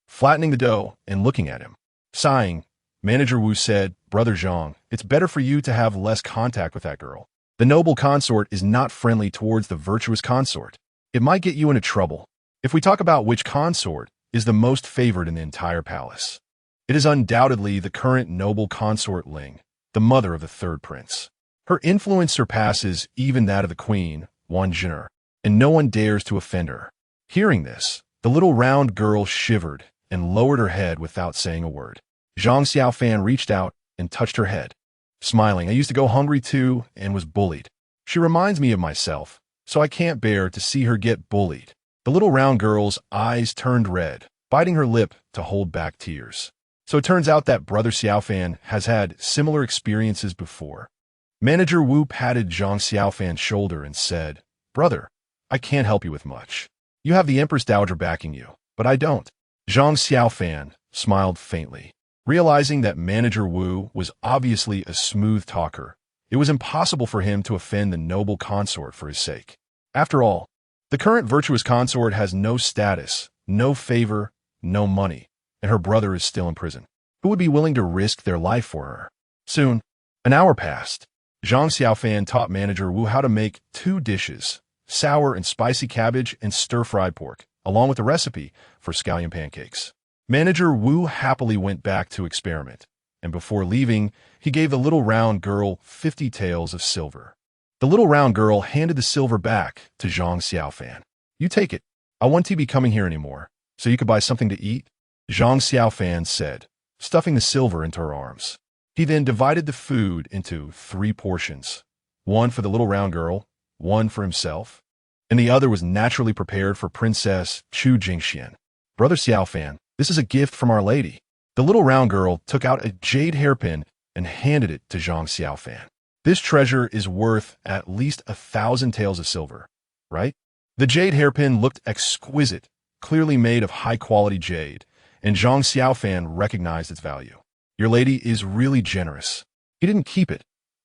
flattening the dough and looking at him. Sighing, Manager Wu said, Brother Zhang, it's better for you to have less contact with that girl. The noble consort is not friendly towards the virtuous consort. It might get you into trouble. If we talk about which consort is the most favored in the entire palace, it is undoubtedly the current noble consort Ling, the mother of the 3rd prince. Her influence surpasses even that of the queen, Wan Jin'er, and no one dares to offend her. Hearing this, the little round girl shivered and lowered her head without saying a word. Zhang Xiaofan reached out and touched her head. Smiling, I used to go hungry too and was bullied. She reminds me of myself, so I can't bear to see her get bullied. The little round girl's eyes turned red, biting her lip to hold back tears. So it turns out that Brother Xiaofan has had similar experiences before. Manager Wu patted Zhang Xiaofan's shoulder and said, Brother, I can't help you with much. You have the Empress Dowager backing you, but I don't. Zhang Xiaofan smiled faintly. Realizing that Manager Wu was obviously a smooth talker, it was impossible for him to offend the noble consort for his sake. After all, the current virtuous consort has no status, no favor, no money, and her brother is still in prison. Who would be willing to risk their life for her? Soon, an hour passed. Zhang Xiaofan taught Manager Wu how to make 2 dishes, sour and spicy cabbage and stir-fried pork, along with a recipe for scallion pancakes. Manager Wu happily went back to experiment, and before leaving, he gave the little round girl 50 taels of silver. The little round girl handed the silver back to Zhang Xiaofan. You take it. I won't be coming here anymore, so you could buy something to eat? Zhang Xiaofan said, stuffing the silver into her arms. He then divided the food into 3 portions, one for the little round girl, one for himself, and the other was naturally prepared for Princess Chu Jingxian. Brother Xiaofan, this is a gift from Our Lady. The little round girl took out a jade hairpin and handed it to Zhang Xiaofan. This treasure is worth at least 1,000 taels of silver, right? The jade hairpin looked exquisite, clearly made of high-quality jade, and Zhang Xiaofan recognized its value. Your lady is really generous. He didn't keep it.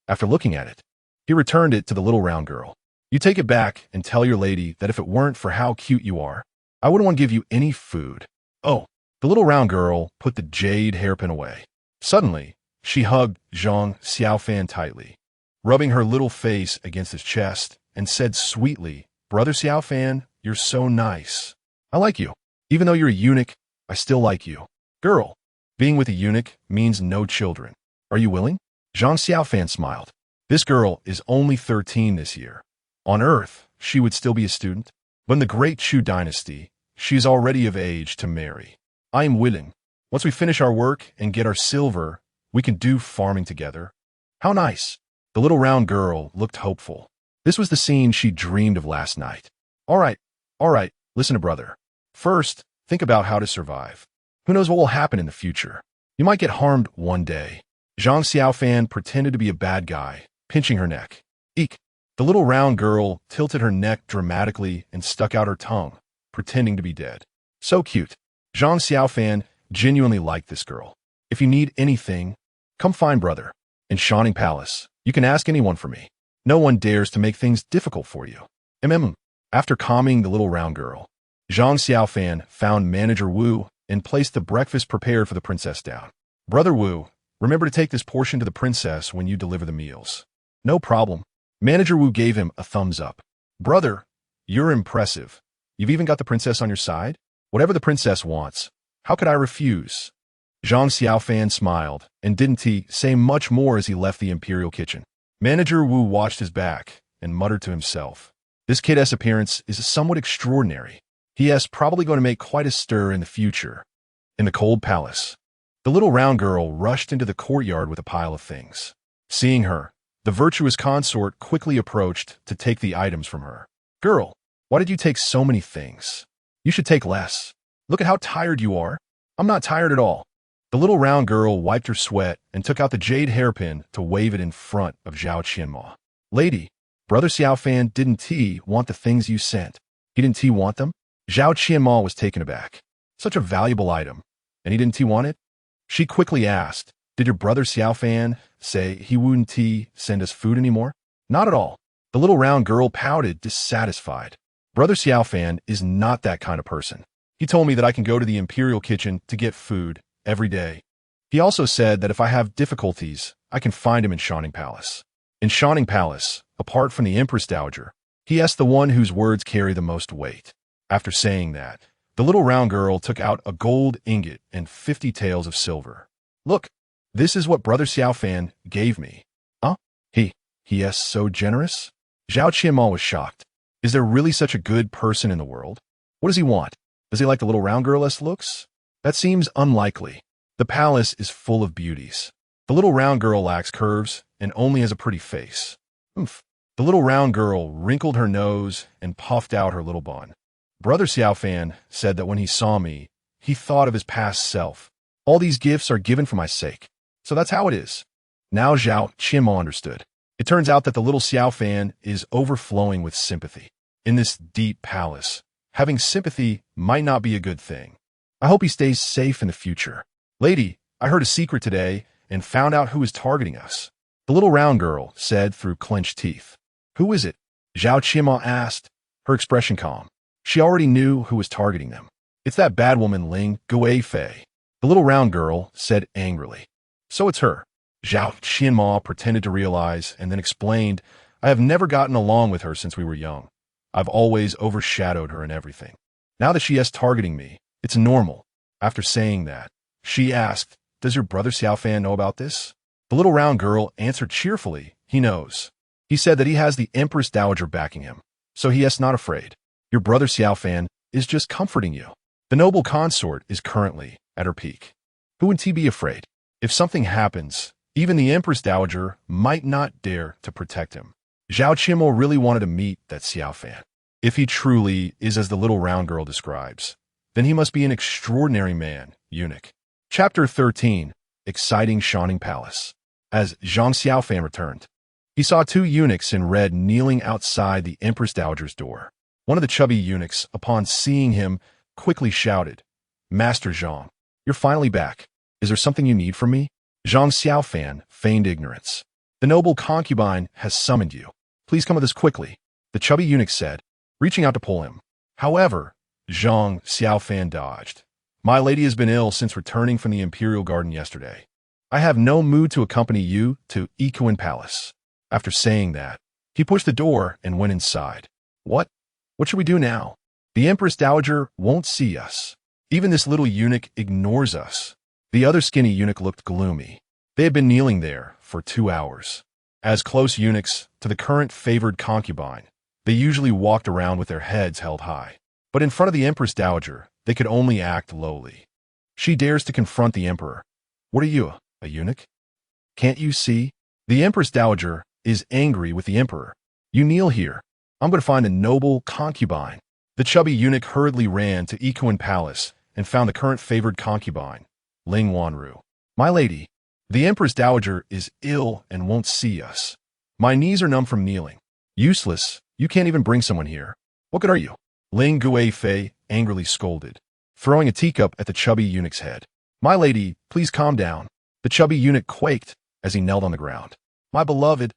After looking at it, he returned it to the little round girl. You take it back and tell your lady that if it weren't for how cute you are, I wouldn't want to give you any food. Oh, the little round girl put the jade hairpin away. Suddenly, she hugged Zhang Xiaofan tightly, rubbing her little face against his chest, and said sweetly, Brother Xiaofan, you're so nice. I like you. Even though you're a eunuch, I still like you. Girl, being with a eunuch means no children. Are you willing? Zhang Xiaofan smiled. This girl is only 13 this year. On Earth, she would still be a student, but in the Great Chu dynasty, she is already of age to marry. I am willing. Once we finish our work and get our silver, we can do farming together. How nice. The little round girl looked hopeful. This was the scene she dreamed of last night. All right, listen to brother. First, think about how to survive. Who knows what will happen in the future? You might get harmed one day. Zhang Xiaofan pretended to be a bad guy, pinching her neck. Eek. The little round girl tilted her neck dramatically and stuck out her tongue, pretending to be dead. So cute. Zhang Xiaofan genuinely liked this girl. If you need anything, come find brother. In Shining Palace, you can ask anyone for me. No one dares to make things difficult for you. After calming the little round girl, Zhang Xiaofan found Manager Wu and placed the breakfast prepared for the princess down. Brother Wu, remember to take this portion to the princess when you deliver the meals. No problem. Manager Wu gave him a thumbs up. Brother, you're impressive. You've even got the princess on your side? Whatever the princess wants, how could I refuse? Zhang Xiaofan smiled and didn't he say much more as he left the imperial kitchen. Manager Wu watched his back and muttered to himself. This kid's appearance is somewhat extraordinary. He is probably going to make quite a stir in the future. In the cold palace, the little round girl rushed into the courtyard with a pile of things. Seeing her, the Virtuous Consort quickly approached to take the items from her. Girl, why did you take so many things? You should take less. Look at how tired you are. I'm not tired at all. The little round girl wiped her sweat and took out the jade hairpin to wave it in front of Zhao Qianma. Lady, Brother Xiaofan didn't he want the things you sent? He didn't he want them? Zhao Qianma was taken aback. Such a valuable item. And he didn't he want it? She quickly asked, did your brother Xiaofan say he wouldn't he send us food anymore? Not at all. The little round girl pouted, dissatisfied. Brother Xiaofan is not that kind of person. He told me that I can go to the imperial kitchen to get food every day. He also said that if I have difficulties, I can find him in Shining Palace. In Shining Palace, apart from the Empress Dowager, he asked the one whose words carry the most weight. After saying that, the little round girl took out a gold ingot and 50 taels of silver. Look, this is what Brother Xiaofan gave me. Huh? He is so generous? Zhao Qianma was shocked. Is there really such a good person in the world? What does he want? Does he like the little round girl's looks? That seems unlikely. The palace is full of beauties. The little round girl lacks curves and only has a pretty face. Oomph. The little round girl wrinkled her nose and puffed out her little bun. Brother Xiaofan said that when he saw me, he thought of his past self. All these gifts are given for my sake. So that's how it is. Now Zhao Qianma understood. It turns out that the little Xiaofan is overflowing with sympathy. In this deep palace, having sympathy might not be a good thing. I hope he stays safe in the future. Lady, I heard a secret today and found out who is targeting us. The little round girl said through clenched teeth. Who is it? Zhao Qianma asked, her expression calm. She already knew who was targeting them. It's that bad woman Ling Guifei. The little round girl said angrily. So it's her. Zhao Qianma pretended to realize and then explained, I have never gotten along with her since we were young. I've always overshadowed her in everything. Now that she is targeting me, it's normal. After saying that, she asked, does your brother Xiaofan know about this? The little round girl answered cheerfully, he knows. He said that he has the Empress Dowager backing him, so he is not afraid. Your brother Xiaofan is just comforting you. The noble consort is currently at her peak. Who would he be afraid? If something happens, even the Empress Dowager might not dare to protect him. Zhao Qimo really wanted to meet that Xiaofan. If he truly is as the little round girl describes, then he must be an extraordinary man, eunuch. Chapter 13. Exciting Shining Palace. As Zhang Xiaofan returned, he saw two eunuchs in red kneeling outside the Empress Dowager's door. One of the chubby eunuchs, upon seeing him, quickly shouted, "Master Zhang, you're finally back. Is there something you need from me?" Zhang Xiaofan feigned ignorance. "The noble concubine has summoned you. Please come with us quickly," the chubby eunuch said, reaching out to pull him. However, Zhang Xiaofan dodged. "My lady has been ill since returning from the Imperial Garden yesterday. I have no mood to accompany you to Equine Palace." After saying that, he pushed the door and went inside. What should we do now? The Empress Dowager won't see us. Even this little eunuch ignores us. The other skinny eunuch looked gloomy. They had been kneeling there for 2 hours. As close eunuchs to the current favored concubine, they usually walked around with their heads held high. But in front of the Empress Dowager, they could only act lowly. She dares to confront the emperor. "What are you, a eunuch? Can't you see? The Empress Dowager is angry with the emperor. You kneel here. I'm going to find a noble concubine." The chubby eunuch hurriedly ran to Equine Palace and found the current favored concubine, Ling Wanru. "My lady, the Empress Dowager is ill and won't see us. My knees are numb from kneeling." "Useless. You can't even bring someone here. What good are you?" Ling Guifei angrily scolded, throwing a teacup at the chubby eunuch's head. "My lady, please calm down." The chubby eunuch quaked as he knelt on the ground. "My beloved,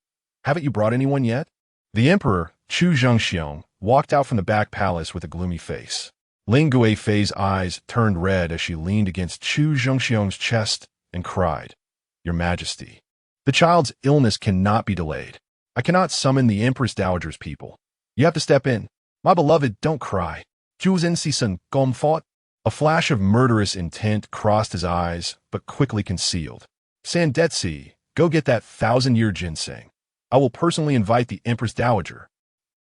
haven't you brought anyone yet?" The emperor, Chu Zhengxiong, walked out from the back palace with a gloomy face. Ling Guifei's eyes turned red as she leaned against Chu Zhengxiong's chest and cried, "Your Majesty, the child's illness cannot be delayed. I cannot summon the Empress Dowager's people. You have to step in. My beloved, don't cry." Juzen Gomfort. A flash of murderous intent crossed his eyes, but quickly concealed. "Sandetsi, go get that 1,000-year ginseng. I will personally invite the Empress Dowager."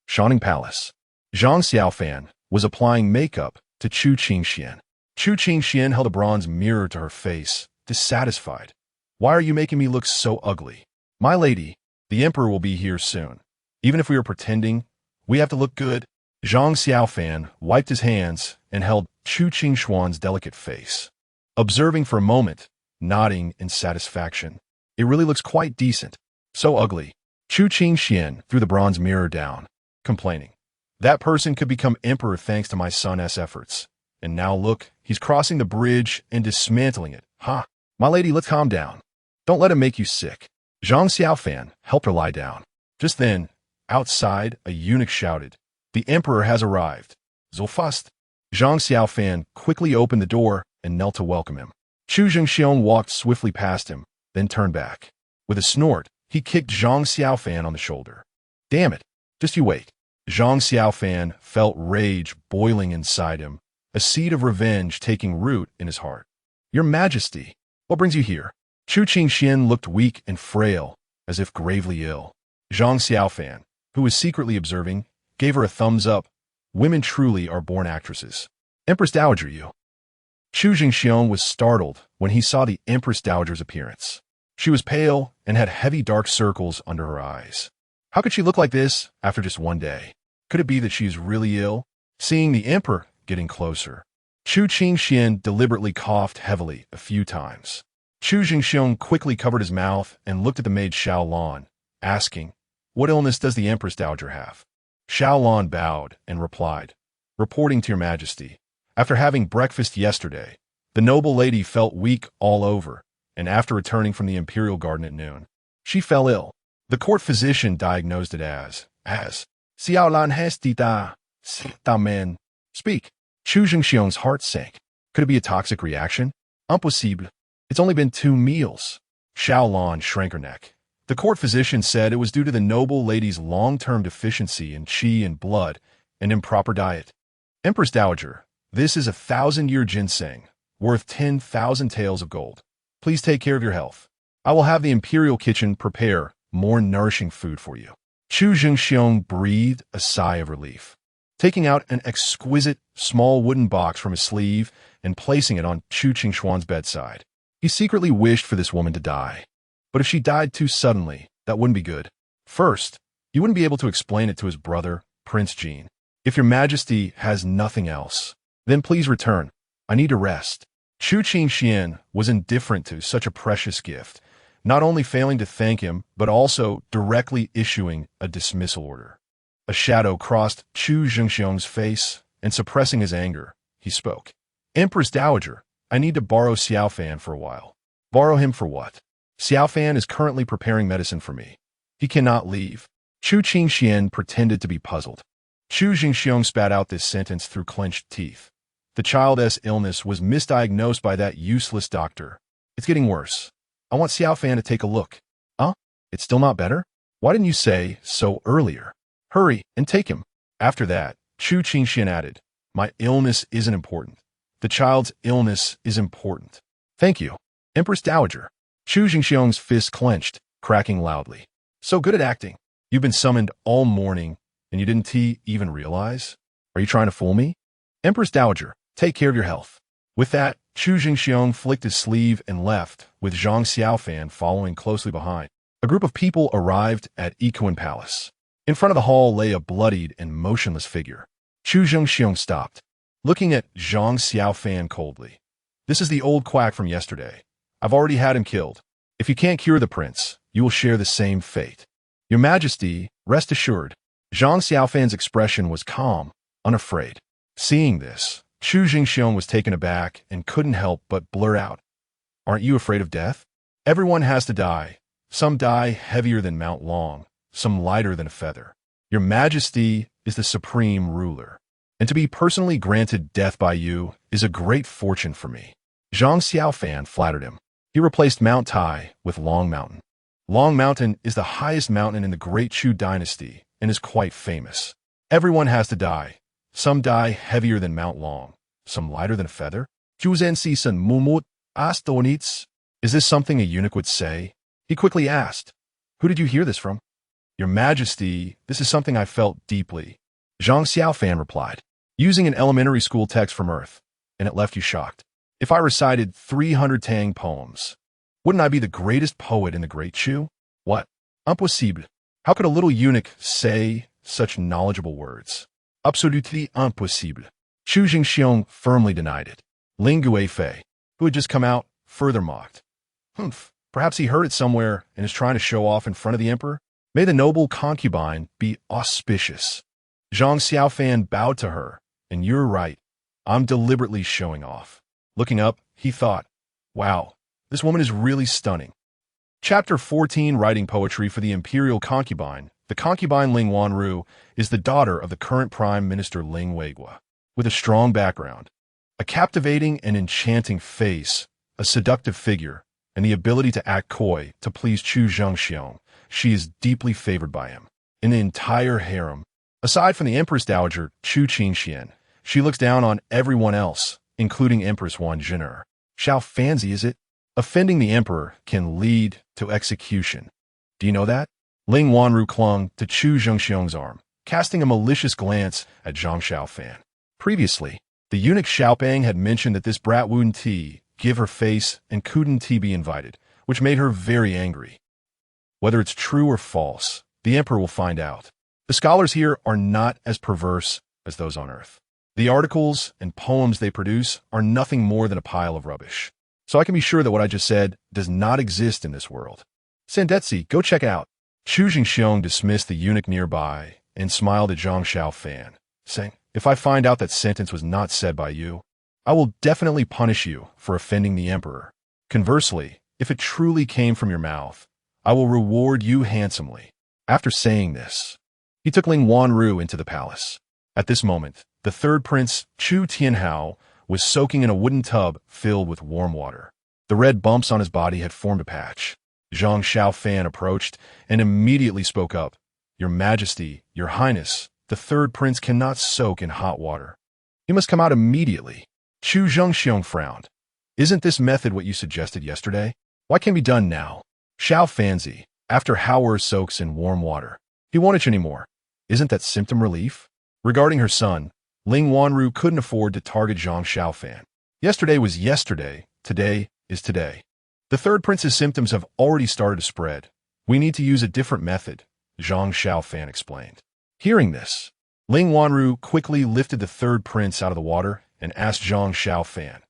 Shining Palace. Zhang Xiaofan was applying makeup to Chu Qingxian. Chu Qingxian held a bronze mirror to her face, dissatisfied. "Why are you making me look so ugly?" "My lady, the emperor will be here soon. Even if we are pretending, we have to look good." Zhang Xiaofan wiped his hands and held Chu Qingxuan's delicate face, observing for a moment, nodding in satisfaction. "It really looks quite decent. So ugly." Chu Qingxian threw the bronze mirror down, complaining, "That person could become emperor thanks to my son's efforts. And now look, he's crossing the bridge and dismantling it. Ha! My lady, let's calm down. Don't let him make you sick." Zhang Xiaofan helped her lie down. Just then, outside, a eunuch shouted, "The emperor has arrived. Zulfust." Zhang Xiaofan quickly opened the door and knelt to welcome him. Chu Zhengxiong walked swiftly past him, then turned back. With a snort, he kicked Zhang Xiaofan on the shoulder. "Damn it, just you wait." Zhang Xiaofan felt rage boiling inside him, a seed of revenge taking root in his heart. "Your Majesty, what brings you here?" Chu Qingxian looked weak and frail, as if gravely ill. Zhang Xiaofan, who was secretly observing, gave her a thumbs up. Women truly are born actresses. "Empress Dowager, you." Chu Zhengxiong was startled when he saw the Empress Dowager's appearance. She was pale and had heavy dark circles under her eyes. How could she look like this after just one day? Could it be that she is really ill? Seeing the emperor getting closer, Chu Qingxian deliberately coughed heavily a few times. Chu Zhengxiong quickly covered his mouth and looked at the maid Xiaolan, asking, "What illness does the Empress Dowager have?" Xiaolan bowed and replied, "Reporting to your Majesty, after having breakfast yesterday, the noble lady felt weak all over, and after returning from the Imperial Garden at noon, she fell ill. The court physician diagnosed it as Xiaolan has men. Speak." Chu Zhengxiong's heart sank. Could it be a toxic reaction? Impossible. It's only been 2 meals. Xiaolan shrank her neck. The court physician said it was due to the noble lady's long-term deficiency in qi and blood and improper diet. "Empress Dowager, this is a 1,000-year ginseng, worth 10,000 taels of gold. Please take care of your health. I will have the imperial kitchen prepare more nourishing food for you. Chu Zhengxiong breathed a sigh of relief, taking out an exquisite small wooden box from his sleeve and placing it on Chu Qingxuan's bedside. He secretly wished for this woman to die. But if she died too suddenly, that wouldn't be good. First, he wouldn't be able to explain it to his brother, Prince Jean. If your majesty has nothing else, then please return. I need to rest. Chu Qingxian was indifferent to such a precious gift, not only failing to thank him, but also directly issuing a dismissal order. A shadow crossed Chu Zhengxiong's face, and suppressing his anger, he spoke. Empress Dowager, I need to borrow Xiaofan for a while. Borrow him for what? Xiaofan is currently preparing medicine for me. He cannot leave. Chu Qingxian pretended to be puzzled. Chu Zhengxiong spat out this sentence through clenched teeth. The child's illness was misdiagnosed by that useless doctor. It's getting worse. I want Xiaofan to take a look. Huh? It's still not better? Why didn't you say so earlier? Hurry and take him. After that, Chu Qingxian added, my illness isn't important. The child's illness is important. Thank you, Empress Dowager. Chu Zhengxiong's fist clenched, cracking loudly. So good at acting. You've been summoned all morning, and you didn't even realize? Are you trying to fool me? Empress Dowager, take care of your health. With that, Chu Zhengxiong flicked his sleeve and left, with Zhang Xiaofan following closely behind. A group of people arrived at Ikuan Palace. In front of the hall lay a bloodied and motionless figure. Chu Zhengxiong stopped, looking at Zhang Xiaofan coldly. This is the old quack from yesterday. I've already had him killed. If you can't cure the prince, you will share the same fate. Your Majesty, rest assured. Zhang Xiaofan's expression was calm, unafraid. Seeing this, Chu Zhengxiong was taken aback and couldn't help but blurt out, aren't you afraid of death? Everyone has to die. Some die heavier than Mount Long, some lighter than a feather. Your Majesty is the supreme ruler, and to be personally granted death by you is a great fortune for me. Zhang Xiaofan flattered him. He replaced Mount Tai with Long Mountain. Long Mountain is the highest mountain in the Great Chu dynasty and is quite famous. Everyone has to die. Some die heavier than Mount Long, some lighter than a feather. Juzensi mumut astonits. Is this something a eunuch would say? He quickly asked, who did you hear this from? Your Majesty, this is something I felt deeply. Zhang Xiaofan replied, using an elementary school text from Earth, and it left you shocked. If I recited 300 Tang poems, wouldn't I be the greatest poet in the Great Chu? What? Impossible. How could a little eunuch say such knowledgeable words? Absolutely impossible. Chu Zhengxiong firmly denied it. Ling Guifei, who had just come out, further mocked. Humph, perhaps he heard it somewhere and is trying to show off in front of the emperor? May the noble concubine be auspicious. Zhang Xiaofan bowed to her, and you're right. I'm deliberately showing off. Looking up, he thought, wow, this woman is really stunning. Chapter 14, Writing Poetry for the Imperial Concubine. The concubine Ling Wanru is the daughter of the current Prime Minister Ling Weigua. With a strong background, a captivating and enchanting face, a seductive figure, and the ability to act coy to please Chu Zhengxiong, she is deeply favored by him. In the entire harem, aside from the Empress Dowager Chu Qingxian, she looks down on everyone else, including Empress Wan Zhin'er. Xiaofanzi, is it? Offending the emperor can lead to execution. Do you know that? Ling Wanru clung to Chu Zhengxiong's arm, casting a malicious glance at Zhang Xiaofan. Previously, the eunuch Xiaopang had mentioned that this brat wouldn't give her face and couldn't be invited, which made her very angry. Whether it's true or false, the emperor will find out. The scholars here are not as perverse as those on Earth. The articles and poems they produce are nothing more than a pile of rubbish. So I can be sure that what I just said does not exist in this world. Sandetsi, go check it out. Chu Zhengxiong dismissed the eunuch nearby and smiled at Zhang Xiaofan, saying, if I find out that sentence was not said by you, I will definitely punish you for offending the emperor. Conversely, if it truly came from your mouth, I will reward you handsomely. After saying this, he took Ling Wanru into the palace. At this moment, the third prince, Chu Tianhao, was soaking in a wooden tub filled with warm water. The red bumps on his body had formed a patch. Zhang Xiaofan approached and immediately spoke up. Your Majesty, Your Highness, the third prince cannot soak in hot water. He must come out immediately. Chu Zhengxiong frowned. Isn't this method what you suggested yesterday? Why can't it be done now? Xiaofan, after Howard soaks in warm water. He won't itch anymore. Isn't that symptom relief? Regarding her son, Ling Wanru couldn't afford to target Zhang Xiaofan. Yesterday was yesterday, today is today. The third prince's symptoms have already started to spread. We need to use a different method, Zhang Xiaofan explained. Hearing this, Ling Wanru quickly lifted the third prince out of the water and asked Zhang Xiaofan,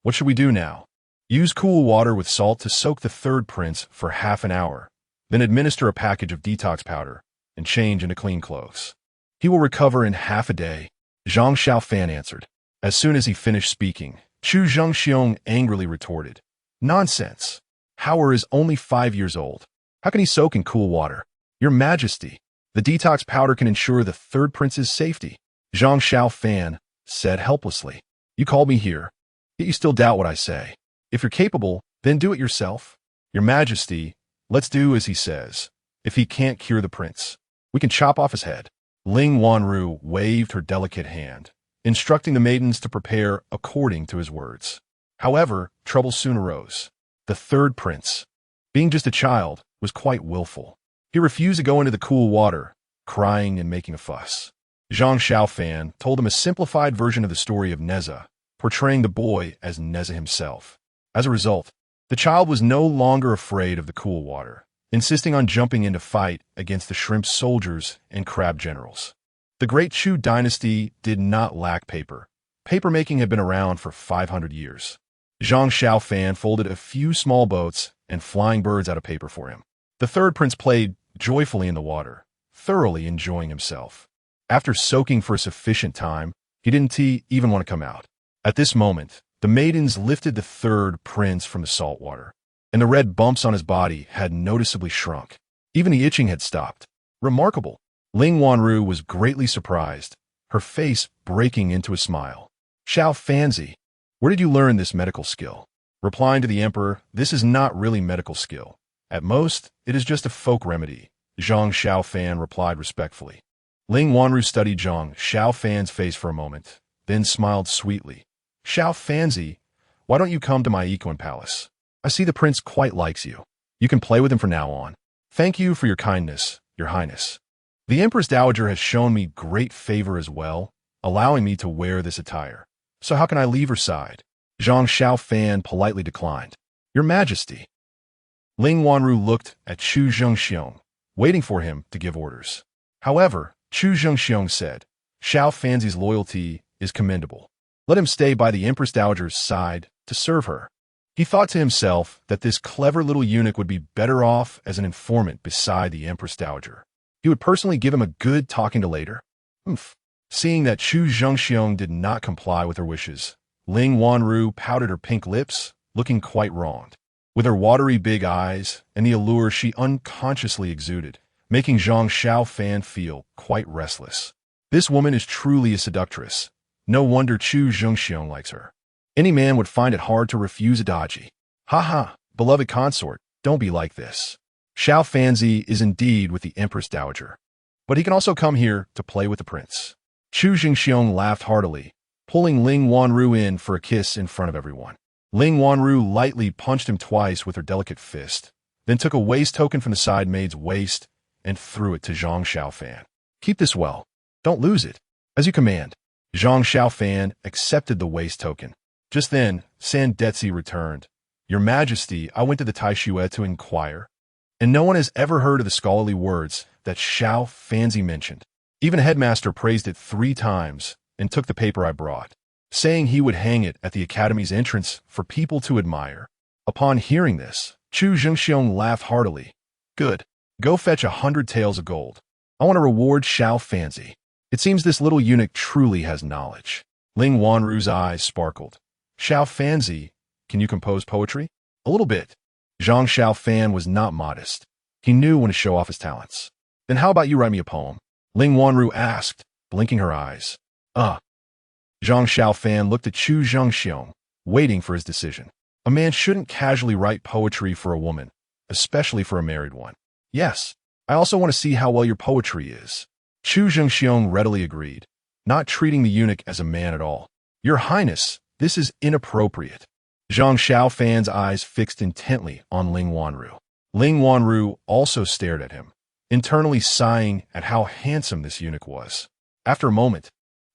"What should we do now?" "Use cool water with salt to soak the third prince for half an hour, then administer a package of detox powder and change into clean clothes. He will recover in half a day," Zhang Xiaofan answered. As soon as he finished speaking, Chu Zhengxiong angrily retorted, "Nonsense! Howard is only 5 years old. How can he soak in cool water? Your Majesty, the detox powder can ensure the third prince's safety," Zhang Xiaofan said helplessly. "You called me here, yet you still doubt what I say. If you're capable, then do it yourself. Your Majesty, let's do as he says. If he can't cure the prince, we can chop off his head." Ling Wanru waved her delicate hand, instructing the maidens to prepare according to his words. However, trouble soon arose. The third prince, being just a child, was quite willful. He refused to go into the cool water, crying and making a fuss. Zhang Xiaofan told him a simplified version of the story of Neza, portraying the boy as Neza himself. As a result, the child was no longer afraid of the cool water, insisting on jumping in to fight against the shrimp soldiers and crab generals. The Great Chu dynasty did not lack paper. Papermaking had been around for 500 years. Zhang Xiaofan folded a few small boats and flying birds out of paper for him. The third prince played joyfully in the water, thoroughly enjoying himself. After soaking for a sufficient time, he didn't even want to come out. At this moment, the maidens lifted the third prince from the salt water, and the red bumps on his body had noticeably shrunk. Even the itching had stopped. Remarkable. Ling Wanru was greatly surprised, her face breaking into a smile. "Xiaofan, where did you learn this medical skill?" Replying to the emperor, "This is not really medical skill. At most, it is just a folk remedy," Zhang Xiaofan replied respectfully. Ling Wanru studied Zhang Xiaofan's face for a moment, then smiled sweetly. "Xiaofan, why don't you come to my Equine Palace? I see the prince quite likes you. You can play with him from now on. Thank you for your kindness, your highness. The Empress Dowager has shown me great favor as well, allowing me to wear this attire. So how can I leave her side?" Zhang Xiaofan politely declined. "Your Majesty." Ling Wanru looked at Chu Zhengxiong, waiting for him to give orders. However, Chu Zhengxiong said, "Xiaofan's loyalty is commendable. Let him stay by the Empress Dowager's side to serve her." He thought to himself that this clever little eunuch would be better off as an informant beside the Empress Dowager. He would personally give him a good talking to later. Seeing that Chu Zhengxiong did not comply with her wishes, Ling Wanru pouted her pink lips, looking quite wronged. With her watery big eyes and the allure she unconsciously exuded, making Zhang Xiaofan feel quite restless. This woman is truly a seductress. No wonder Chu Zhengxiong likes her. Any man would find it hard to refuse a dodgy. "Ha, beloved consort, don't be like this. Xiaofan is indeed with the Empress Dowager, but he can also come here to play with the prince." Chu Zhengxiong laughed heartily, pulling Ling Wanru in for a kiss in front of everyone. Ling Wanru lightly punched him twice with her delicate fist, then took a waist token from the side maid's waist and threw it to Zhang Xiaofan. "Keep this well. Don't lose it. As you command." Zhang Xiaofan accepted the waist token. Just then, San Detzi returned. "Your Majesty, I went to the Taishuo to inquire, and no one has ever heard of the scholarly words that Xiaofan mentioned. Even a headmaster praised it 3 times and took the paper I brought, saying he would hang it at the academy's entrance for people to admire." Upon hearing this, Chu Zhengxiong laughed heartily. "Good. Go fetch 100 taels of gold. I want to reward Xiaofan. It seems this little eunuch truly has knowledge." Ling Wanru's eyes sparkled. "Xiaofan, can you compose poetry?" "A little bit." Zhang Xiaofan was not modest. He knew when to show off his talents. "Then how about you write me a poem?" Ling Wanru asked, blinking her eyes. Zhang Xiaofan looked at Chu Zhengxiong, waiting for his decision. A man shouldn't casually write poetry for a woman, especially for a married one. "Yes, I also want to see how well your poetry is." Chu Zhengxiong readily agreed, not treating the eunuch as a man at all. "Your Highness, this is inappropriate." Zhang Xiaofan's eyes fixed intently on Ling Wanru. Ling Wanru also stared at him, internally sighing at how handsome this eunuch was. After a moment,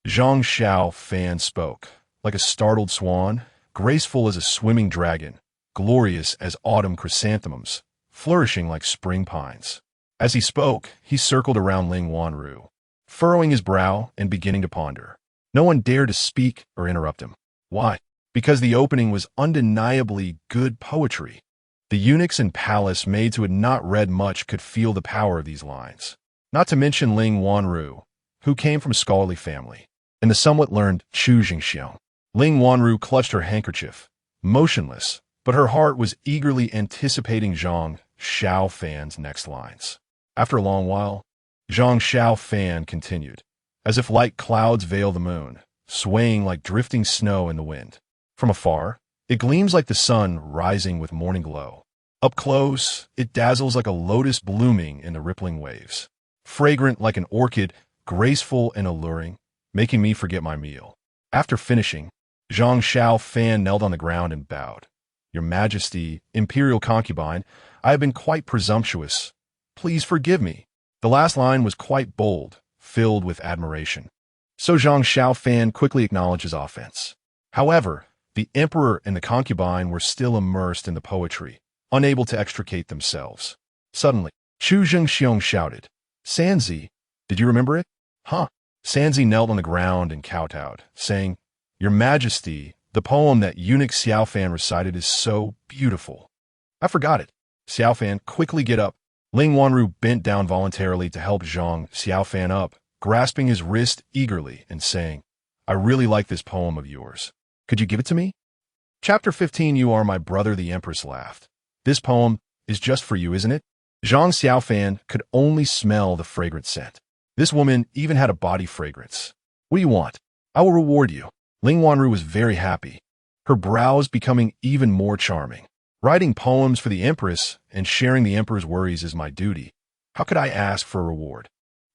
Zhang Xiaofan spoke, like a startled swan, graceful as a swimming dragon, glorious as autumn chrysanthemums, flourishing like spring pines. As he spoke, he circled around Ling Wanru, furrowing his brow and beginning to ponder. No one dared to speak or interrupt him. Why? Because the opening was undeniably good poetry. The eunuchs and palace maids who had not read much could feel the power of these lines. Not to mention Ling Wanru, who came from a scholarly family, and the somewhat learned Chu Jingxiang. Ling Wanru clutched her handkerchief, motionless, but her heart was eagerly anticipating Zhang Xiaofan's next lines. After a long while, Zhang Xiaofan continued, as if light clouds veil the moon, swaying like drifting snow in the wind. From afar, it gleams like the sun rising with morning glow. Up close, it dazzles like a lotus blooming in the rippling waves. Fragrant like an orchid, graceful and alluring, making me forget my meal. After finishing, Zhang Xiaofan knelt on the ground and bowed. Your Majesty, Imperial Concubine, I have been quite presumptuous. Please forgive me. The last line was quite bold, filled with admiration. So Zhang Xiaofan quickly acknowledged his offense. However, the emperor and the concubine were still immersed in the poetry, unable to extricate themselves. Suddenly, Chu Jingxiang shouted, Sanzi, did you remember it? Huh? Sanzi knelt on the ground and kowtowed, saying, Your Majesty, the poem that eunuch Xiaofan recited is so beautiful. I forgot it. Xiaofan, quickly get up. Ling Wanru bent down voluntarily to help Zhang Xiaofan up, grasping his wrist eagerly and saying, I really like this poem of yours. Could you give it to me? Chapter 15. You are my brother, the Empress laughed. This poem is just for you, isn't it? Zhang Xiaofan could only smell the fragrant scent. This woman even had a body fragrance. What do you want? I will reward you. Ling Wanru was very happy, her brows becoming even more charming. Writing poems for the Empress and sharing the Emperor's worries is my duty. How could I ask for a reward?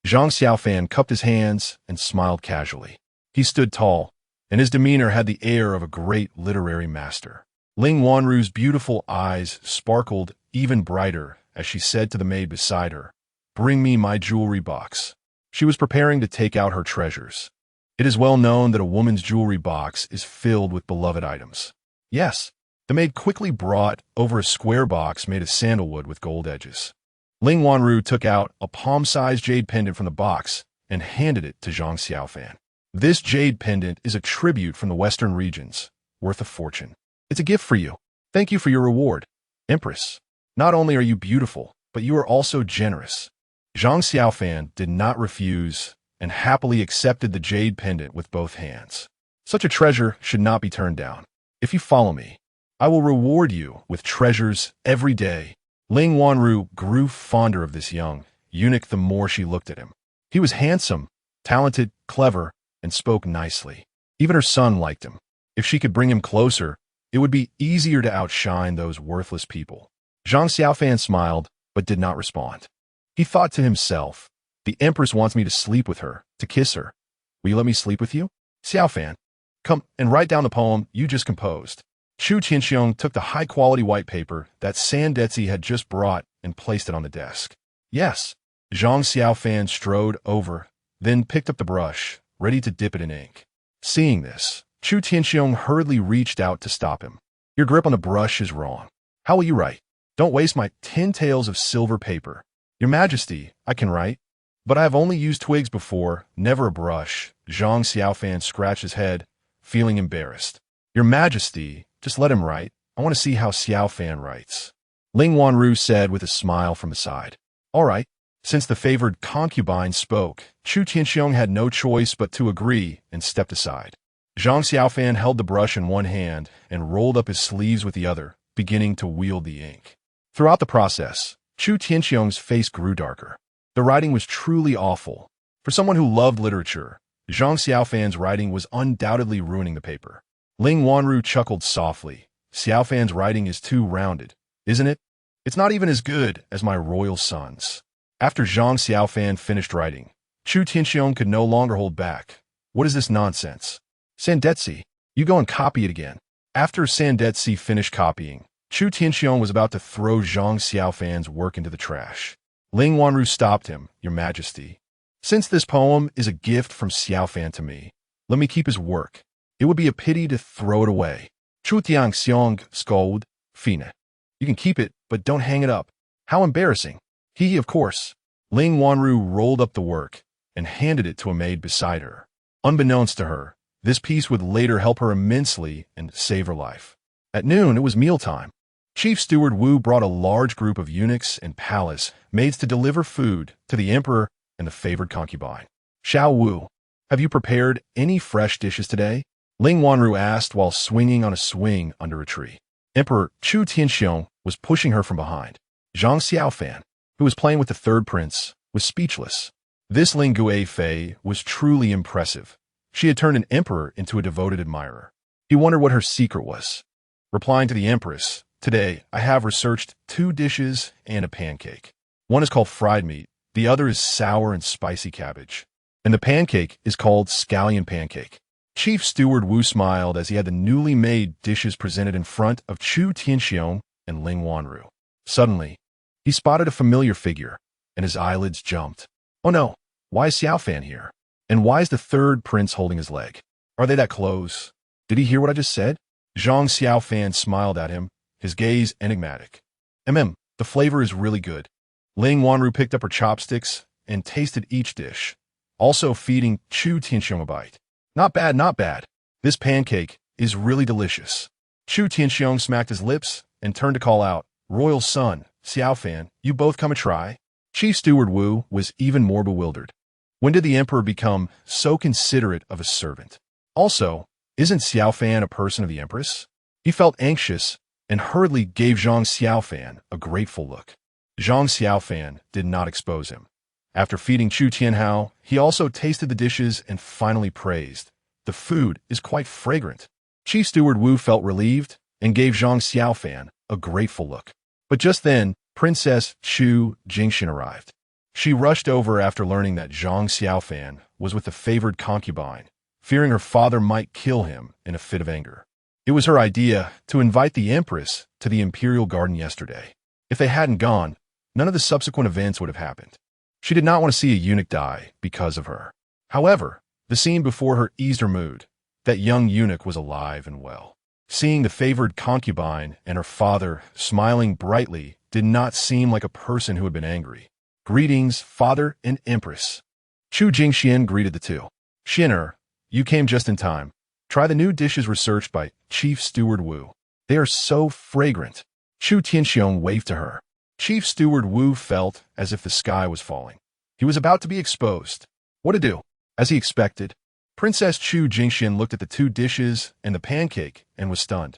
Zhang Xiaofan cupped his hands and smiled casually. He stood tall, and his demeanor had the air of a great literary master. Ling Wanru's beautiful eyes sparkled even brighter as she said to the maid beside her, Bring me my jewelry box. She was preparing to take out her treasures. It is well known that a woman's jewelry box is filled with beloved items. Yes, the maid quickly brought over a square box made of sandalwood with gold edges. Ling Wanru took out a palm-sized jade pendant from the box and handed it to Zhang Xiaofan. This jade pendant is a tribute from the western regions, worth a fortune. It's a gift for you. Thank you for your reward. Empress, not only are you beautiful, but you are also generous. Zhang Xiaofan did not refuse and happily accepted the jade pendant with both hands. Such a treasure should not be turned down. If you follow me, I will reward you with treasures every day. Ling Wanru grew fonder of this young eunuch the more she looked at him. He was handsome, talented, clever, and spoke nicely. Even her son liked him. If she could bring him closer, it would be easier to outshine those worthless people. Zhang Xiaofan smiled, but did not respond. He thought to himself, the Empress wants me to sleep with her, to kiss her. Will you let me sleep with you? Xiaofan, come and write down the poem you just composed. Chu Tianxiong took the high-quality white paper that Sandetsi had just brought and placed it on the desk. Yes. Zhang Xiaofan strode over, then picked up the brush, ready to dip it in ink. Seeing this, Chu Tianxiong hurriedly reached out to stop him. Your grip on the brush is wrong. How will you write? Don't waste my 10 taels of silver paper. Your Majesty, I can write, but I have only used twigs before, never a brush. Zhang Xiaofan scratched his head, feeling embarrassed. Your Majesty, just let him write. I want to see how Xiaofan writes. Ling Wanru said with a smile from the side. All right. Since the favored concubine spoke, Chu Tianxiong had no choice but to agree and stepped aside. Zhang Xiaofan held the brush in one hand and rolled up his sleeves with the other, beginning to wield the ink. Throughout the process, Chu Tianxiong's face grew darker. The writing was truly awful. For someone who loved literature, Zhang Xiaofan's writing was undoubtedly ruining the paper. Ling Wanru chuckled softly. Xiaofan's writing is too rounded, isn't it? It's not even as good as my royal son's. After Zhang Xiaofan finished writing, Chu Tianxiong could no longer hold back. What is this nonsense? Sandetsi, you go and copy it again. After Sandetsi finished copying, Chu Tianxiong was about to throw Zhang Xiaofan's work into the trash. Ling Wanru stopped him. Your Majesty, since this poem is a gift from Xiaofan to me, let me keep his work. It would be a pity to throw it away. Chu Tianxiong scolded. Fine. You can keep it, but don't hang it up. How embarrassing. He, of course. Ling Wanru rolled up the work and handed it to a maid beside her. Unbeknownst to her, this piece would later help her immensely and save her life. At noon, it was mealtime. Chief Steward Wu brought a large group of eunuchs and palace maids to deliver food to the emperor and the favored concubine. Xiao Wu, have you prepared any fresh dishes today? Ling Wanru asked while swinging on a swing under a tree. Emperor Chu Tianxiong was pushing her from behind. Zhang Xiaofan, who was playing with the third prince, was speechless. This Ling Guifei was truly impressive. She had turned an emperor into a devoted admirer. He wondered what her secret was. Replying to the empress, today I have researched 2 dishes and a pancake. One is called fried meat, the other is sour and spicy cabbage. And the pancake is called scallion pancake. Chief Steward Wu smiled as he had the newly made dishes presented in front of Chu Tianxiong and Ling Wanru. Suddenly, he spotted a familiar figure, and his eyelids jumped. Oh no, why is Xiaofan here? And why is the third prince holding his leg? Are they that close? Did he hear what I just said? Zhang Xiaofan smiled at him, his gaze enigmatic. The flavor is really good. Ling Wanru picked up her chopsticks and tasted each dish, also feeding Chu Tianxiong a bite. Not bad, not bad. This pancake is really delicious. Chu Tianxiong smacked his lips and turned to call out, Royal son, Xiaofan, you both come a try? Chief Steward Wu was even more bewildered. When did the emperor become so considerate of a servant? Also, isn't Xiaofan a person of the empress? He felt anxious and hurriedly gave Zhang Xiaofan a grateful look. Zhang Xiaofan did not expose him. After feeding Chu Tianhao, he also tasted the dishes and finally praised. The food is quite fragrant. Chief Steward Wu felt relieved and gave Zhang Xiaofan a grateful look. But just then, Princess Chu Jingxian arrived. She rushed over after learning that Zhang Xiaofan was with the favored concubine, fearing her father might kill him in a fit of anger. It was her idea to invite the empress to the imperial garden yesterday. If they hadn't gone, none of the subsequent events would have happened. She did not want to see a eunuch die because of her. However, the scene before her eased her mood. That young eunuch was alive and well. Seeing the favored concubine and her father smiling brightly did not seem like a person who had been angry. Greetings, father and empress. Chu Jingxian greeted the two. Xin'er, you came just in time. Try the new dishes researched by Chief Steward Wu. They are so fragrant. Chu Tianxiong waved to her. Chief Steward Wu felt as if the sky was falling. He was about to be exposed. What to do? As he expected, Princess Chu Jingxian looked at the 2 dishes and the pancake and was stunned.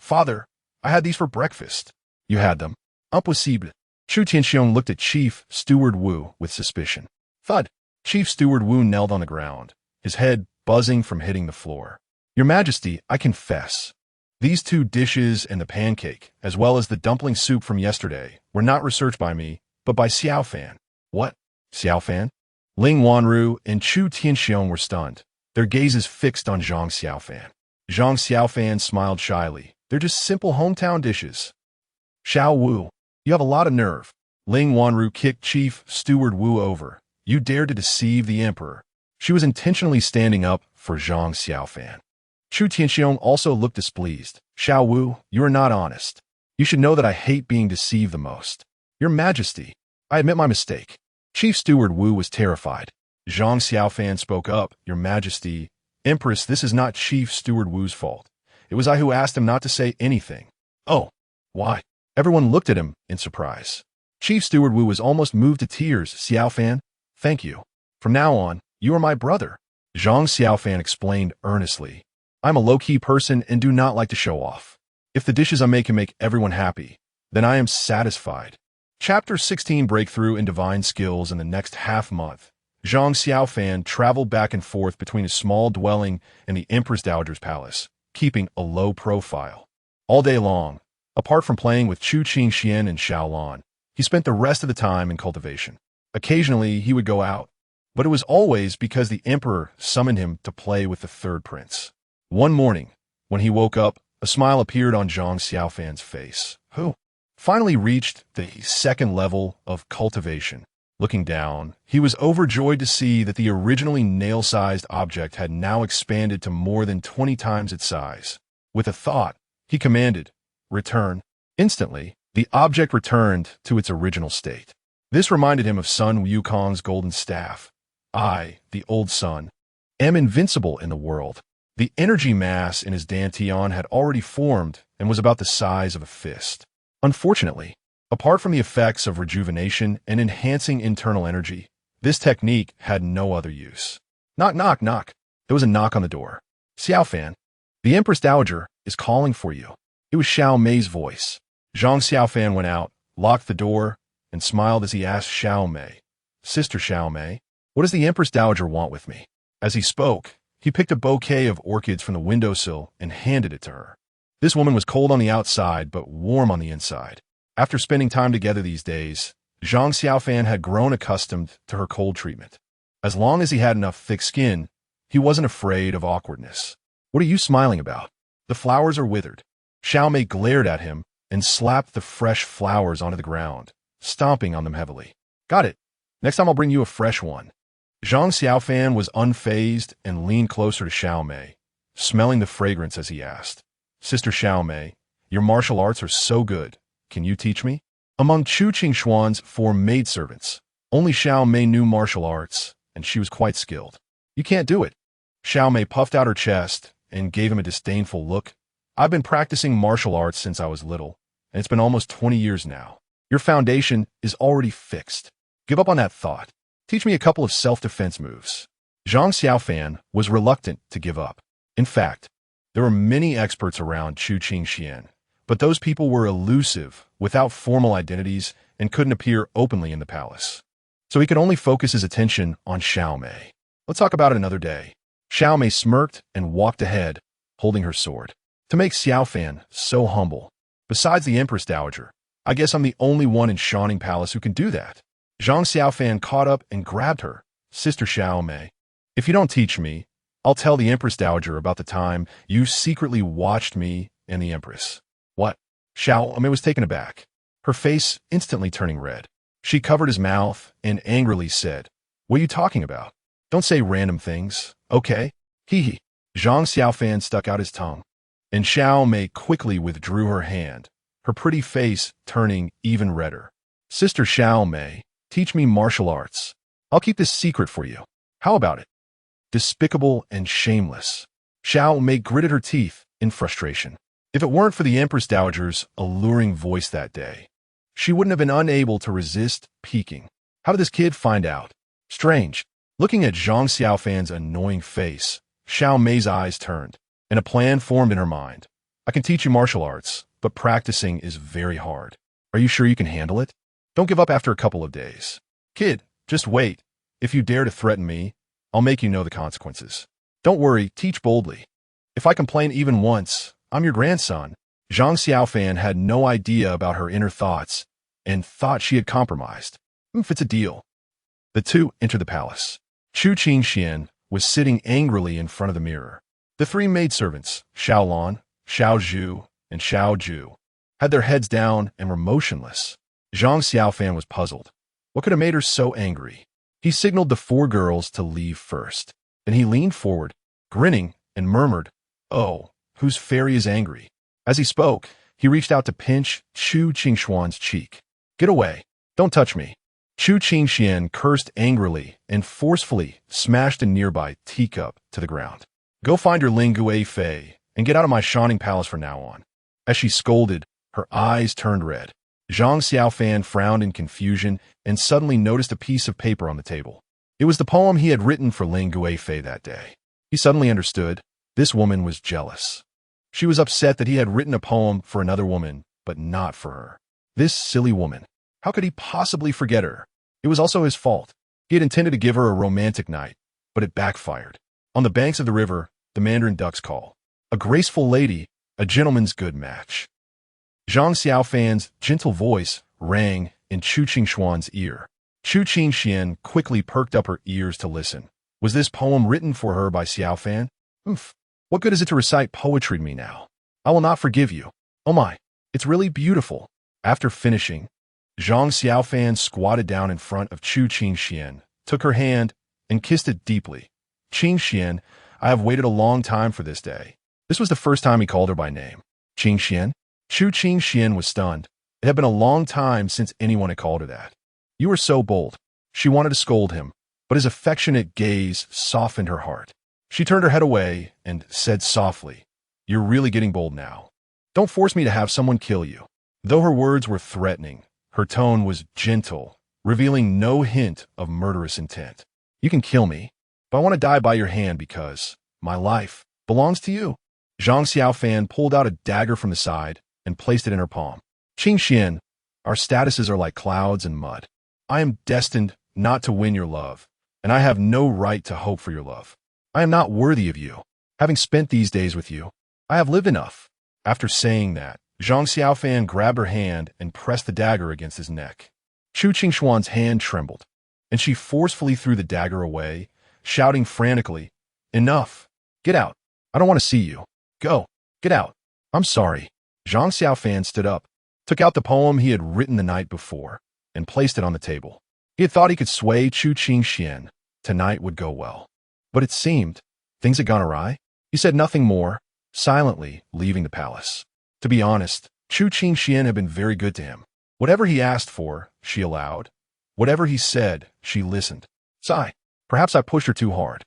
Father, I had these for breakfast. You had them? Impossible. Chu Tianxiong looked at Chief Steward Wu with suspicion. Thud. Chief Steward Wu knelt on the ground, his head buzzing from hitting the floor. Your Majesty, I confess. These 2 dishes and the pancake, as well as the dumpling soup from yesterday, were not researched by me, but by Xiaofan. What? Xiaofan? Ling Wanru and Chu Tianxiong were stunned, their gazes fixed on Zhang Xiaofan. Zhang Xiaofan smiled shyly. They're just simple hometown dishes. Xiao Wu, you have a lot of nerve. Ling Wanru kicked Chief Steward Wu over. You dared to deceive the emperor. She was intentionally standing up for Zhang Xiaofan. Chu Tianxiong also looked displeased. Xiao Wu, you are not honest. You should know that I hate being deceived the most. Your Majesty, I admit my mistake. Chief Steward Wu was terrified. Zhang Xiaofan spoke up. Your Majesty, Empress, this is not Chief Steward Wu's fault. It was I who asked him not to say anything. Oh, why? Everyone looked at him in surprise. Chief Steward Wu was almost moved to tears. Xiaofan, thank you. From now on, you are my brother. Zhang Xiaofan explained earnestly. I'm a low-key person and do not like to show off. If the dishes I make can make everyone happy, then I am satisfied. Chapter 16 Breakthrough in Divine Skills. In the next half-month, Zhang Xiaofan traveled back and forth between his small dwelling and the Empress Dowager's palace, keeping a low profile. All day long, apart from playing with Chu Qingxian and Xiaolan, he spent the rest of the time in cultivation. Occasionally, he would go out, but it was always because the emperor summoned him to play with the third prince. One morning, when he woke up, A smile appeared on Zhang Xiaofan's face, who finally reached the second level of cultivation. Looking down, he was overjoyed to see that the originally nail-sized object had now expanded to more than 20 times its size. With a thought, he commanded, "Return." Instantly, the object returned to its original state. This reminded him of Sun Wukong's golden staff. I, the old sun, am invincible in the world. The energy mass in his dantian had already formed and was about the size of a fist. Unfortunately, apart from the effects of rejuvenation and enhancing internal energy, this technique had no other use. Knock, knock, knock. There was a knock on the door. "Xiaofan, the Empress Dowager is calling for you." It was Xiao Mei's voice. Zhang Xiaofan went out, locked the door, and smiled as he asked Xiao Mei, "Sister Xiao Mei, what does the Empress Dowager want with me?" As he spoke, he picked a bouquet of orchids from the windowsill and handed it to her. This woman was cold on the outside but warm on the inside. After spending time together these days, Zhang Xiaofan had grown accustomed to her cold treatment. As long as he had enough thick skin, he wasn't afraid of awkwardness. "What are you smiling about? The flowers are withered." Xiao Mei glared at him and slapped the fresh flowers onto the ground, stomping on them heavily. "Got it. Next time I'll bring you a fresh one." Zhang Xiaofan was unfazed and leaned closer to Xiao Mei, smelling the fragrance as he asked, "Sister Xiao Mei, your martial arts are so good. Can you teach me?" Among Chu Qingxuan's 4 maidservants, only Xiao Mei knew martial arts, and she was quite skilled. "You can't do it." Xiao Mei puffed out her chest and gave him a disdainful look. "I've been practicing martial arts since I was little, and it's been almost 20 years now. Your foundation is already fixed. Give up on that thought. Teach me a couple of self-defense moves." Zhang Xiaofan was reluctant to give up. In fact, there were many experts around Chu Qingxian, but those people were elusive, without formal identities, and couldn't appear openly in the palace. So he could only focus his attention on Xiao Mei. "Let's talk about it another day." Xiao Mei smirked and walked ahead, holding her sword. "To make Xiaofan so humble. Besides the Empress Dowager, I guess I'm the only one in Shining Palace who can do that." Zhang Xiaofan caught up and grabbed her. "Sister Xiao Mei, if you don't teach me, I'll tell the Empress Dowager about the time you secretly watched me and the Empress." "What?" Xiao Mei was taken aback, her face instantly turning red. She covered his mouth and angrily said, "What are you talking about? Don't say random things, okay?" Hee. Zhang Xiaofan stuck out his tongue, and Xiao Mei quickly withdrew her hand, her pretty face turning even redder. "Sister Xiao Mei, teach me martial arts. I'll keep this secret for you. How about it?" Despicable and shameless. Xiao Mei gritted her teeth in frustration. If it weren't for the Empress Dowager's alluring voice that day, she wouldn't have been unable to resist peeking. How did this kid find out? Strange. Looking at Zhang Xiaofan's annoying face, Xiao Mei's eyes turned, and a plan formed in her mind. "I can teach you martial arts, but practicing is very hard. Are you sure you can handle it? Don't give up after a couple of days. Kid, just wait. If you dare to threaten me, I'll make you know the consequences. Don't worry, teach boldly. If I complain even once, I'm your grandson." Zhang Xiaofan had no idea about her inner thoughts and thought she had compromised. It's a deal. The two entered the palace. Chu Qingxian was sitting angrily in front of the mirror. The 3 maidservants, Xiao Lan, Xiao Zhu, and Xiao Ju, had their heads down and were motionless. Zhang Xiaofan was puzzled. What could have made her so angry? He signaled the 4 girls to leave first. Then he leaned forward, grinning, and murmured, "Oh, whose fairy is angry?" As he spoke, he reached out to pinch Chu Qingxuan's cheek. "Get away. Don't touch me." Chu Qingxian cursed angrily and forcefully smashed a nearby teacup to the ground. "Go find your Ling Gui Fei and get out of my Shining Palace from now on." As she scolded, her eyes turned red. Zhang Xiaofan frowned in confusion and suddenly noticed a piece of paper on the table. It was the poem he had written for Ling Gui Fei that day. He suddenly understood. This woman was jealous. She was upset that he had written a poem for another woman, but not for her. This silly woman. How could he possibly forget her? It was also his fault. He had intended to give her a romantic night, but it backfired. On the banks of the river, the mandarin ducks call. A graceful lady, a gentleman's good match. Zhang Xiaofan's gentle voice rang in Chu Qingxuan's ear. Chu Qingxian quickly perked up her ears to listen. Was this poem written for her by Xiaofan? What good is it to recite poetry to me now? I will not forgive you. Oh my, it's really beautiful. After finishing, Zhang Xiaofan squatted down in front of Chu Qingxian, took her hand, and kissed it deeply. Qingxian, I have waited a long time for this day. This was the first time he called her by name. Qingxian? Chu Qingxian was stunned. It had been a long time since anyone had called her that. You were so bold. She wanted to scold him, but his affectionate gaze softened her heart. She turned her head away and said softly, You're really getting bold now. Don't force me to have someone kill you. Though her words were threatening, her tone was gentle, revealing no hint of murderous intent. You can kill me, but I want to die by your hand because my life belongs to you. Zhang Xiaofan pulled out a dagger from the side and placed it in her palm. Qingxian, our statuses are like clouds and mud. I am destined not to win your love, and I have no right to hope for your love. I am not worthy of you. Having spent these days with you, I have lived enough. After saying that, Zhang Xiaofan grabbed her hand and pressed the dagger against his neck. Chu Qingshuan's hand trembled, and she forcefully threw the dagger away, shouting frantically, Enough! Get out! I don't want to see you. Go! Get out! I'm sorry. Zhang Xiaofan stood up, took out the poem he had written the night before, and placed it on the table. He had thought he could sway Chu Qingxian. Tonight would go well. But it seemed things had gone awry. He said nothing more, silently leaving the palace. To be honest, Chu Qingxian had been very good to him. Whatever he asked for, she allowed. Whatever he said, she listened. Sigh. Perhaps I pushed her too hard.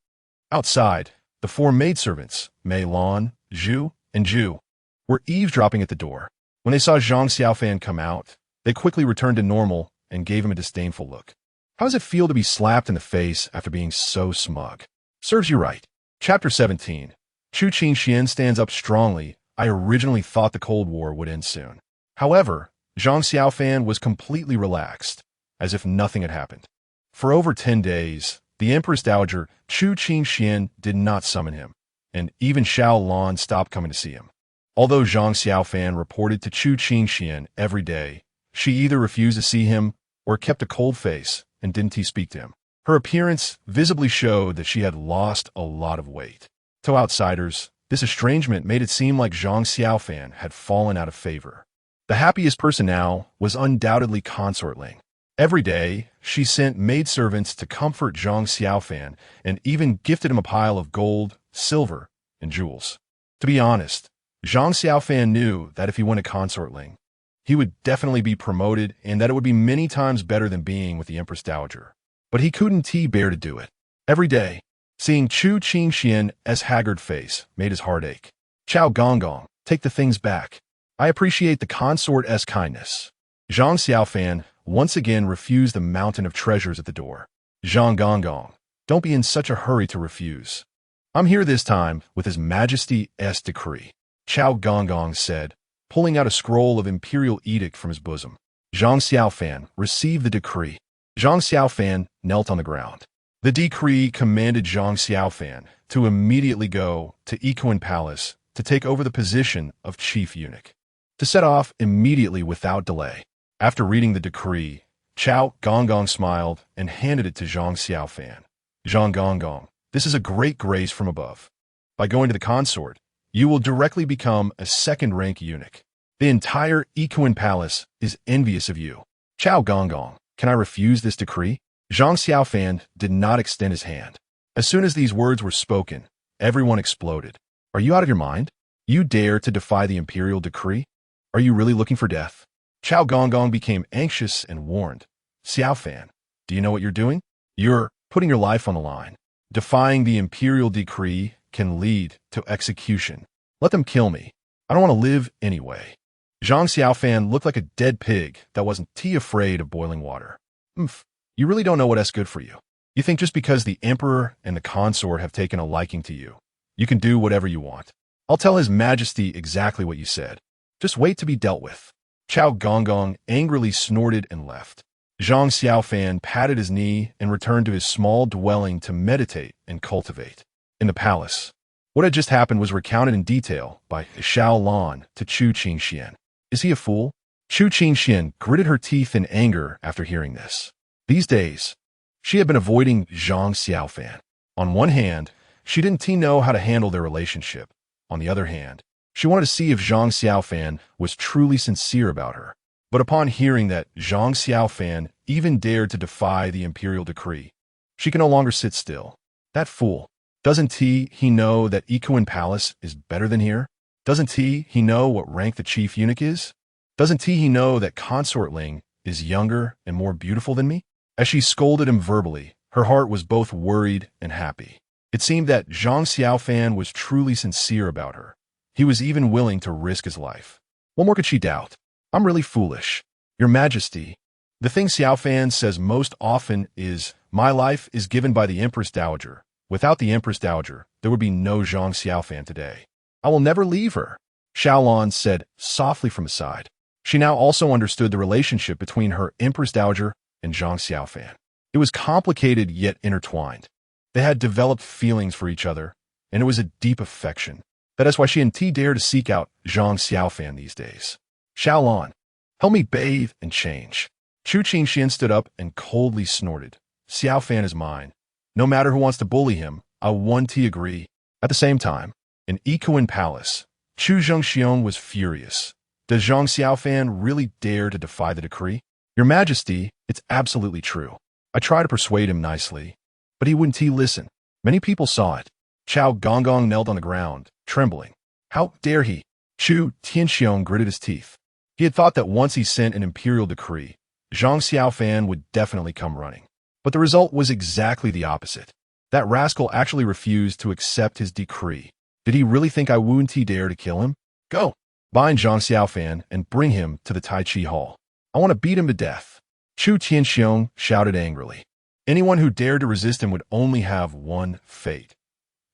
Outside, the four maidservants, Mei Lan, Zhu, and Zhu, were eavesdropping at the door. When they saw Zhang Xiaofan come out, they quickly returned to normal and gave him a disdainful look. How does it feel to be slapped in the face after being so smug? Serves you right. Chapter 17. Chu Qingxian stands up strongly. I originally thought the Cold War would end soon. However, Zhang Xiaofan was completely relaxed, as if nothing had happened. For over 10 days, the Empress Dowager Chu Qingxian did not summon him, and even Xiao Lan stopped coming to see him. Although Zhang Xiaofan reported to Chu Qingxian every day, she either refused to see him or kept a cold face and didn't speak to him. Her appearance visibly showed that she had lost a lot of weight. To outsiders, this estrangement made it seem like Zhang Xiaofan had fallen out of favor. The happiest person now was undoubtedly Consort Ling. Every day, she sent maidservants to comfort Zhang Xiaofan and even gifted him a pile of gold, silver, and jewels. To be honest, Zhang Xiaofan knew that if he went to Consort Ling, he would definitely be promoted and that it would be many times better than being with the Empress Dowager. But he couldn't bear to do it. Every day, seeing Chu Qingxian's haggard face made his heart ache. Chao Gonggong, take the things back. I appreciate the consort's kindness. Zhang Xiaofan once again refused the mountain of treasures at the door. Zhang Gonggong, don't be in such a hurry to refuse. I'm here this time with His Majesty's decree. Chao Gonggong said, pulling out a scroll of imperial edict from his bosom. Zhang Xiaofan received the decree. Zhang Xiaofan knelt on the ground. The decree commanded Zhang Xiaofan to immediately go to Yiquan Palace to take over the position of chief eunuch, to set off immediately without delay. After reading the decree, Chao Gonggong smiled and handed it to Zhang Xiaofan. Zhang Gonggong, this is a great grace from above. By going to the consort, you will directly become a second-rank eunuch. The entire Yiquan Palace is envious of you. Chao Gonggong, can I refuse this decree? Zhang Xiaofan did not extend his hand. As soon as these words were spoken, everyone exploded. Are you out of your mind? You dare to defy the imperial decree? Are you really looking for death? Chao Gonggong became anxious and warned. Xiaofan, do you know what you're doing? You're putting your life on the line. Defying the imperial decree can lead to execution. Let them kill me. I don't want to live anyway. Zhang Xiaofan looked like a dead pig that wasn't afraid of boiling water. You really don't know what's good for you. You think just because the emperor and the consort have taken a liking to you, you can do whatever you want. I'll tell His Majesty exactly what you said. Just wait to be dealt with. Chao Gonggong angrily snorted and left. Zhang Xiaofan patted his knee and returned to his small dwelling to meditate and cultivate. In the palace, what had just happened was recounted in detail by Xiao Lan to Chu Qingxian. Is he a fool? Chu Qingxian gritted her teeth in anger after hearing this. These days, she had been avoiding Zhang Xiaofan. On one hand, she didn't know how to handle their relationship. On the other hand, She wanted to see if Zhang Xiaofan was truly sincere about her. But upon hearing that Zhang Xiaofan even dared to defy the imperial decree, she could no longer sit still. That fool. Doesn't he know that Ikuan Palace is better than here? Doesn't he know what rank the chief eunuch is? Doesn't he know that Consort Ling is younger and more beautiful than me? As she scolded him verbally, her heart was both worried and happy. It seemed that Zhang Xiaofan was truly sincere about her. He was even willing to risk his life. What more could she doubt? I'm really foolish. Your Majesty, the thing Xiaofan says most often is, my life is given by the Empress Dowager. Without the Empress Dowager, there would be no Zhang Xiaofan today. I will never leave her, Xiaolon said softly from aside. She now also understood the relationship between her Empress Dowager and Zhang Xiaofan. It was complicated yet intertwined. They had developed feelings for each other, and it was a deep affection. That is why she and T dare to seek out Zhang Xiaofan these days. Xiaolon, help me bathe and change. Chu Qingxian stood up and coldly snorted. Xiaofan is mine. No matter who wants to bully him, I 1T agree. At the same time, in Ikuan Palace, Chu Zhengxiong was furious. Does Zhang Xiaofan really dare to defy the decree? Your Majesty, it's absolutely true. I tried to persuade him nicely, but he wouldn't listen. Many people saw it. Chao Gonggong knelt on the ground, trembling. How dare he? Chu Tianxiong gritted his teeth. He had thought that once he sent an imperial decree, Zhang Xiaofan would definitely come running. But the result was exactly the opposite. That rascal actually refused to accept his decree. Did he really think I wouldn't dare to kill him? Go! Bind Zhang Xiaofan and bring him to the Tai Chi Hall. I want to beat him to death. Chu Tianxiong shouted angrily. Anyone who dared to resist him would only have one fate.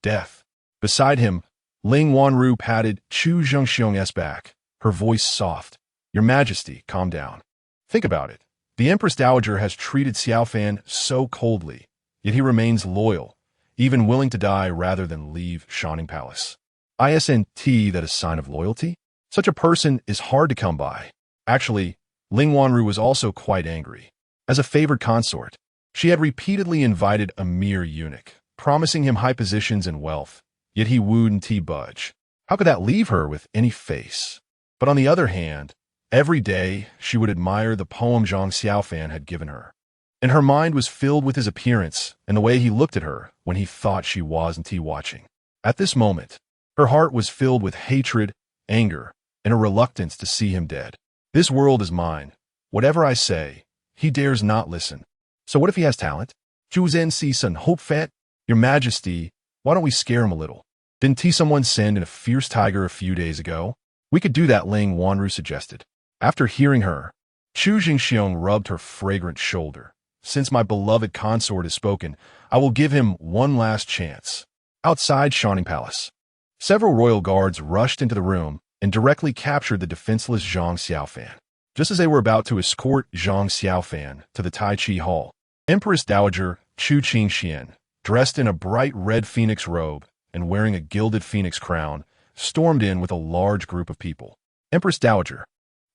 Death. Beside him, Ling Wanru patted Chu Zhengxiong's back, her voice soft. Your Majesty, calm down. Think about it. The Empress Dowager has treated Xiaofan so coldly, yet he remains loyal, even willing to die rather than leave Shining Palace. Isn't that a sign of loyalty? Such a person is hard to come by. Actually, Ling Wanru was also quite angry. As a favored consort, she had repeatedly invited a mere eunuch, promising him high positions and wealth, yet he wouldn't budge. How could that leave her with any face? But on the other hand, every day she would admire the poem Zhang Xiaofan had given her. And her mind was filled with his appearance and the way he looked at her when he thought she wasn't watching. At this moment, her heart was filled with hatred, anger, and a reluctance to see him dead. This world is mine. Whatever I say, he dares not listen. So what if he has talent? Zhen Si Sun Hope Fat? Your Majesty, why don't we scare him a little? Didn't someone send in a fierce tiger a few days ago? We could do that, Ling Wanru suggested. After hearing her, Chu Zhengxiong rubbed her fragrant shoulder. Since my beloved consort has spoken, I will give him one last chance. Outside Shining Palace, several royal guards rushed into the room and directly captured the defenseless Zhang Xiaofan. Just as they were about to escort Zhang Xiaofan to the Tai Chi Hall, Empress Dowager Chu Qingxian, dressed in a bright red phoenix robe and wearing a gilded phoenix crown, stormed in with a large group of people. Empress Dowager,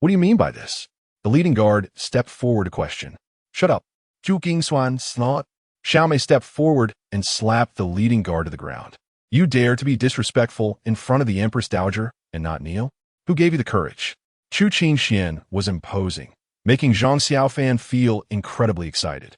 what do you mean by this? The leading guard stepped forward to question. Shut up. Zhu Gingswan snot. Xiao Mei stepped forward and slapped the leading guard to the ground. You dare to be disrespectful in front of the Empress Dowager and not kneel? Who gave you the courage? Chu Qingxian was imposing, making Zhang Xiaofan feel incredibly excited.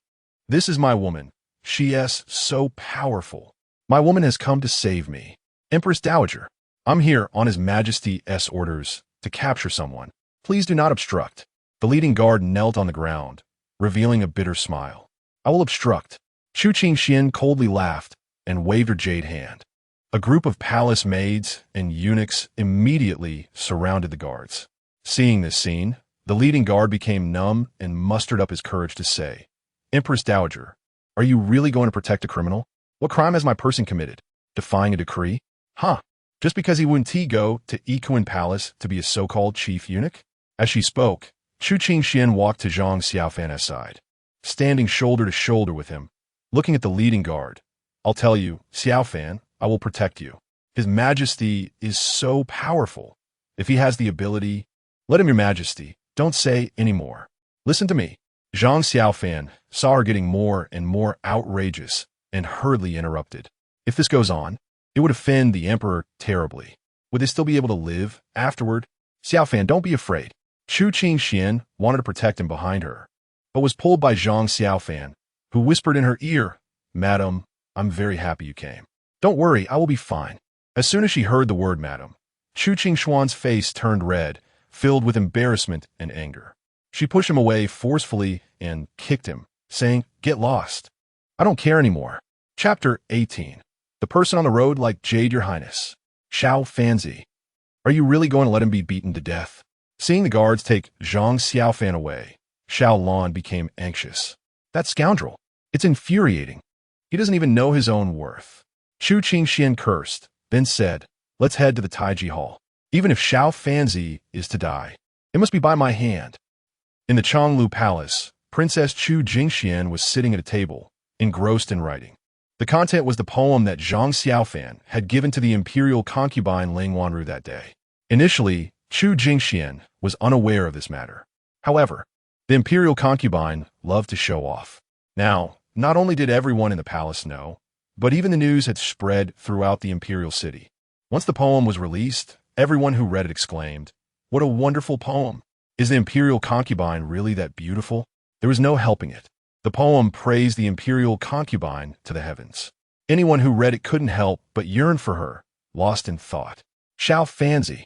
This is my woman. She is so powerful. My woman has come to save me. Empress Dowager, I'm here on His Majesty's orders to capture someone. Please do not obstruct. The leading guard knelt on the ground, revealing a bitter smile. I will obstruct. Chu Qingxian coldly laughed and waved her jade hand. A group of palace maids and eunuchs immediately surrounded the guards. Seeing this scene, the leading guard became numb and mustered up his courage to say, Empress Dowager, are you really going to protect a criminal? What crime has my person committed? Defying a decree? Huh. Just because he wouldn't go to Ikuan Palace to be a so-called chief eunuch? As she spoke, Chu Qingxian walked to Zhang Xiaofan's side, standing shoulder to shoulder with him, looking at the leading guard. I'll tell you, Xiaofan, I will protect you. His Majesty is so powerful. If he has the ability, let him, Your Majesty. Don't say any more. Listen to me. Zhang Xiaofan saw her getting more and more outrageous and hurriedly interrupted. If this goes on, it would offend the emperor terribly. Would they still be able to live afterward? Xiaofan, don't be afraid. Chu Qingxian wanted to protect him behind her, but was pulled by Zhang Xiaofan, who whispered in her ear, "Madam, I'm very happy you came. Don't worry, I will be fine." As soon as she heard the word madam, Chu Qingxuan's face turned red, filled with embarrassment and anger. She pushed him away forcefully and kicked him, saying, "Get lost. I don't care anymore." Chapter 18. The person on the road like Jade, Your Highness. Xiaofanzi. Are you really going to let him be beaten to death? Seeing the guards take Zhang Xiaofan away, Xiao Lan became anxious. That scoundrel. It's infuriating. He doesn't even know his own worth. Chu Qingxian cursed, then said, "Let's head to the Taiji Hall. Even if Xiaofanzi is to die, it must be by my hand." In the Chonglu Palace, Princess Chu Jingxian was sitting at a table, engrossed in writing. The content was the poem that Zhang Xiaofan had given to the imperial concubine Ling Wanru that day. Initially, Chu Jingxian was unaware of this matter. However, the imperial concubine loved to show off. Now, not only did everyone in the palace know, but even the news had spread throughout the imperial city. Once the poem was released, everyone who read it exclaimed, "What a wonderful poem! Is the imperial concubine really that beautiful?" There was no helping it. The poem praised the imperial concubine to the heavens. Anyone who read it couldn't help but yearn for her, lost in thought. Xiaofanzi,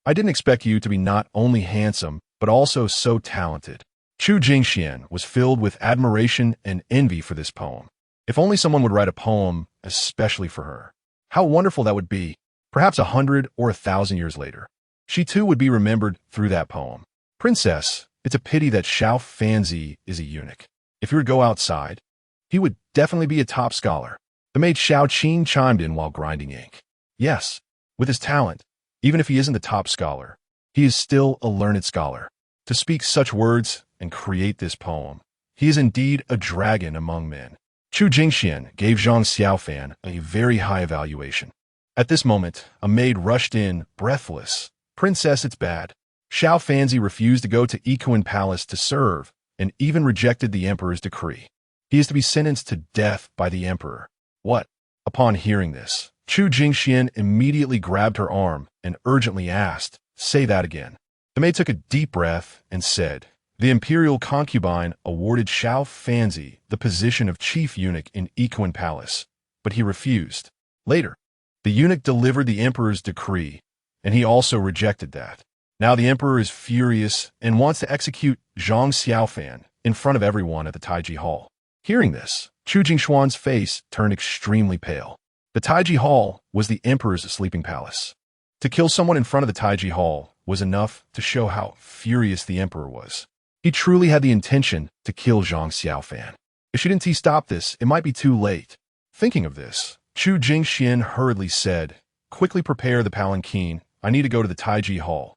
I didn't expect you to be not only handsome, but also so talented. Chu Jingxian was filled with admiration and envy for this poem. If only someone would write a poem especially for her. How wonderful that would be, perhaps 100 or 1,000 years later. She too would be remembered through that poem. Princess, it's a pity that Xiaofanzi is a eunuch. If he were to go outside, he would definitely be a top scholar. The maid Xiao Qing chimed in while grinding ink. Yes, with his talent, even if he isn't the top scholar, he is still a learned scholar. To speak such words and create this poem, he is indeed a dragon among men. Chu Jingxian gave Zhang Xiaofan a very high evaluation. At this moment, a maid rushed in, breathless. "Princess, it's bad." Xiaofanzi refused to go to Ikuan Palace to serve, and even rejected the emperor's decree. He is to be sentenced to death by the emperor. What? Upon hearing this, Chu Jingxian immediately grabbed her arm and urgently asked, "Say that again." The maid took a deep breath and said, "The imperial concubine awarded Xiaofanzi the position of chief eunuch in Ikuan Palace, but he refused. Later, the eunuch delivered the emperor's decree, and he also rejected that. Now the emperor is furious and wants to execute Zhang Xiaofan in front of everyone at the Taiji Hall." Hearing this, Chu Jingxuan's face turned extremely pale. The Taiji Hall was the emperor's sleeping palace. To kill someone in front of the Taiji Hall was enough to show how furious the emperor was. He truly had the intention to kill Zhang Xiaofan. If she didn't stop this, it might be too late. Thinking of this, Chu Jingxian hurriedly said, "Quickly prepare the palanquin. I need to go to the Taiji Hall."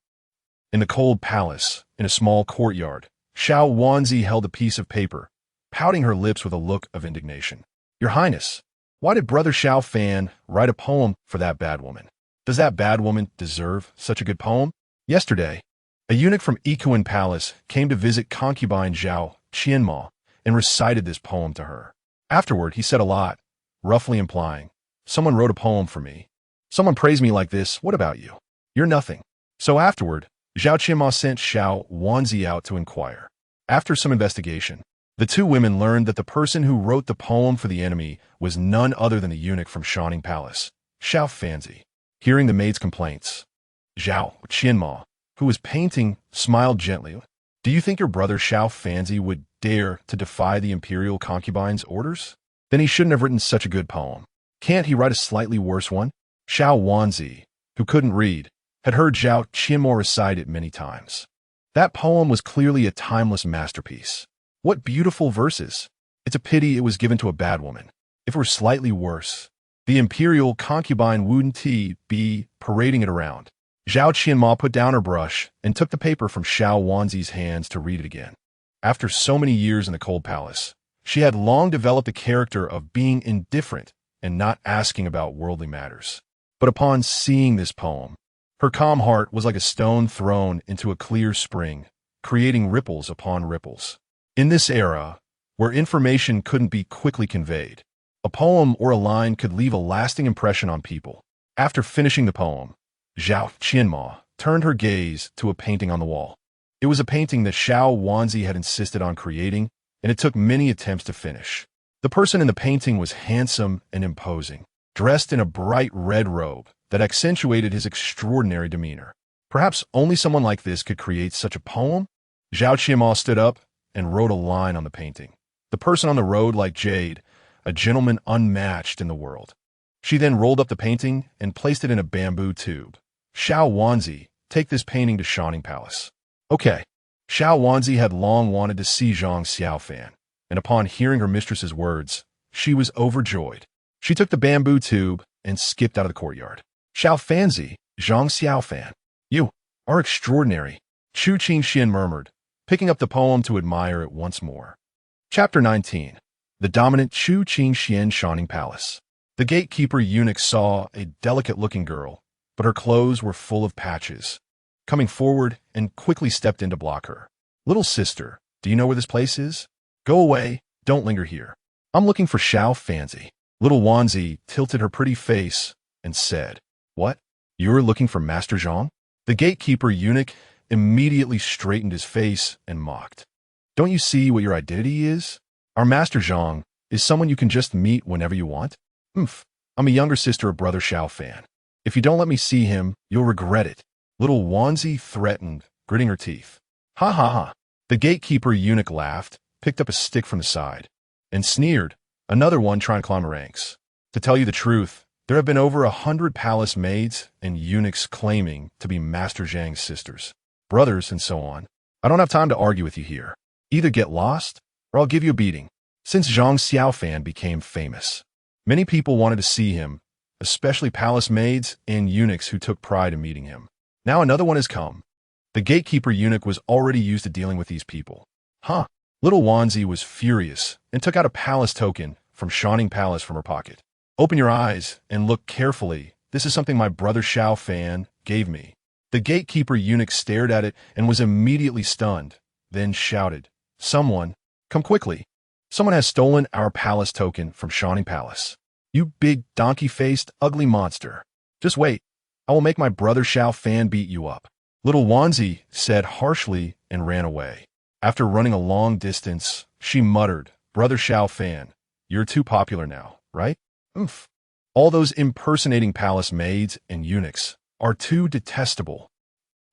In the cold palace, in a small courtyard, Xiao Wanzi held a piece of paper, pouting her lips with a look of indignation. "Your Highness, why did Brother Xiaofan write a poem for that bad woman? Does that bad woman deserve such a good poem?" Yesterday, a eunuch from Ikuan Palace came to visit concubine Zhao Qianma and recited this poem to her. Afterward, he said a lot, roughly implying, "Someone wrote a poem for me. Someone praised me like this. What about you? You're nothing." So afterward, Zhao Qianma sent Xiao Wanzi out to inquire. After some investigation, the two women learned that the person who wrote the poem for the enemy was none other than the eunuch from Shining Palace, Xiaofanzi. Hearing the maid's complaints, Zhao Qianma, who was painting, smiled gently. "Do you think your brother Xiaofanzi would dare to defy the imperial concubine's orders? Then he shouldn't have written such a good poem. Can't he write a slightly worse one?" Xiao Wanzi, who couldn't read, had heard Zhao Qianma recite it many times. That poem was clearly a timeless masterpiece. What beautiful verses! It's a pity it was given to a bad woman. If it were slightly worse, the imperial concubine wouldn't be parading it around. Zhao Qianma put down her brush and took the paper from Xiao Wanzi's hands to read it again. After so many years in the cold palace, she had long developed a character of being indifferent and not asking about worldly matters. But upon seeing this poem, her calm heart was like a stone thrown into a clear spring, creating ripples upon ripples. In this era, where information couldn't be quickly conveyed, a poem or a line could leave a lasting impression on people. After finishing the poem, Zhao Qianma turned her gaze to a painting on the wall. It was a painting that Xiao Wanzi had insisted on creating, and it took many attempts to finish. The person in the painting was handsome and imposing, dressed in a bright red robe that accentuated his extraordinary demeanor. Perhaps only someone like this could create such a poem? Zhao Qianma stood up and wrote a line on the painting. The person on the road like jade, a gentleman unmatched in the world. She then rolled up the painting and placed it in a bamboo tube. Xiao Wanzi, take this painting to Shining Palace. Okay. Xiao Wanzi had long wanted to see Zhang Xiaofan, and upon hearing her mistress's words, she was overjoyed. She took the bamboo tube and skipped out of the courtyard. Xiaofanzi, Zhang Xiaofan, you are extraordinary, Chu Qingxian murmured, picking up the poem to admire it once more. Chapter 19. The dominant Chu Qingxian Shining Palace. The gatekeeper eunuch saw a delicate-looking girl, but her clothes were full of patches. Coming forward and quickly stepped in to block her. Little sister, do you know where this place is? Go away, don't linger here. I'm looking for Xiaofanzi. Little Wanzi tilted her pretty face and said, What? You're looking for Master Zhang? The gatekeeper eunuch immediately straightened his face and mocked. Don't you see what your identity is? Our Master Zhang is someone you can just meet whenever you want. I'm a younger sister of Brother Xiaofan. If you don't let me see him, you'll regret it. Little Wanzi threatened, gritting her teeth. Ha ha ha. The gatekeeper eunuch laughed, picked up a stick from the side, and sneered, another one trying to climb the ranks. To tell you the truth, there have been over 100 palace maids and eunuchs claiming to be Master Zhang's sisters, brothers, and so on. I don't have time to argue with you here. Either get lost, or I'll give you a beating. Since Zhang Xiaofan became famous, many people wanted to see him, especially palace maids and eunuchs who took pride in meeting him. Now another one has come. The gatekeeper eunuch was already used to dealing with these people. Little Wanzi was furious and took out a palace token from Shining Palace from her pocket. Open your eyes and look carefully. This is something my brother Xiaofan gave me. The gatekeeper eunuch stared at it and was immediately stunned, then shouted, Someone, come quickly. Someone has stolen our palace token from Shining Palace. You big donkey-faced, ugly monster. Just wait. I will make my brother Xiaofan beat you up. Little Wanzi said harshly and ran away. After running a long distance, she muttered, Brother Xiaofan, you're too popular now, right? All those impersonating palace maids and eunuchs are too detestable.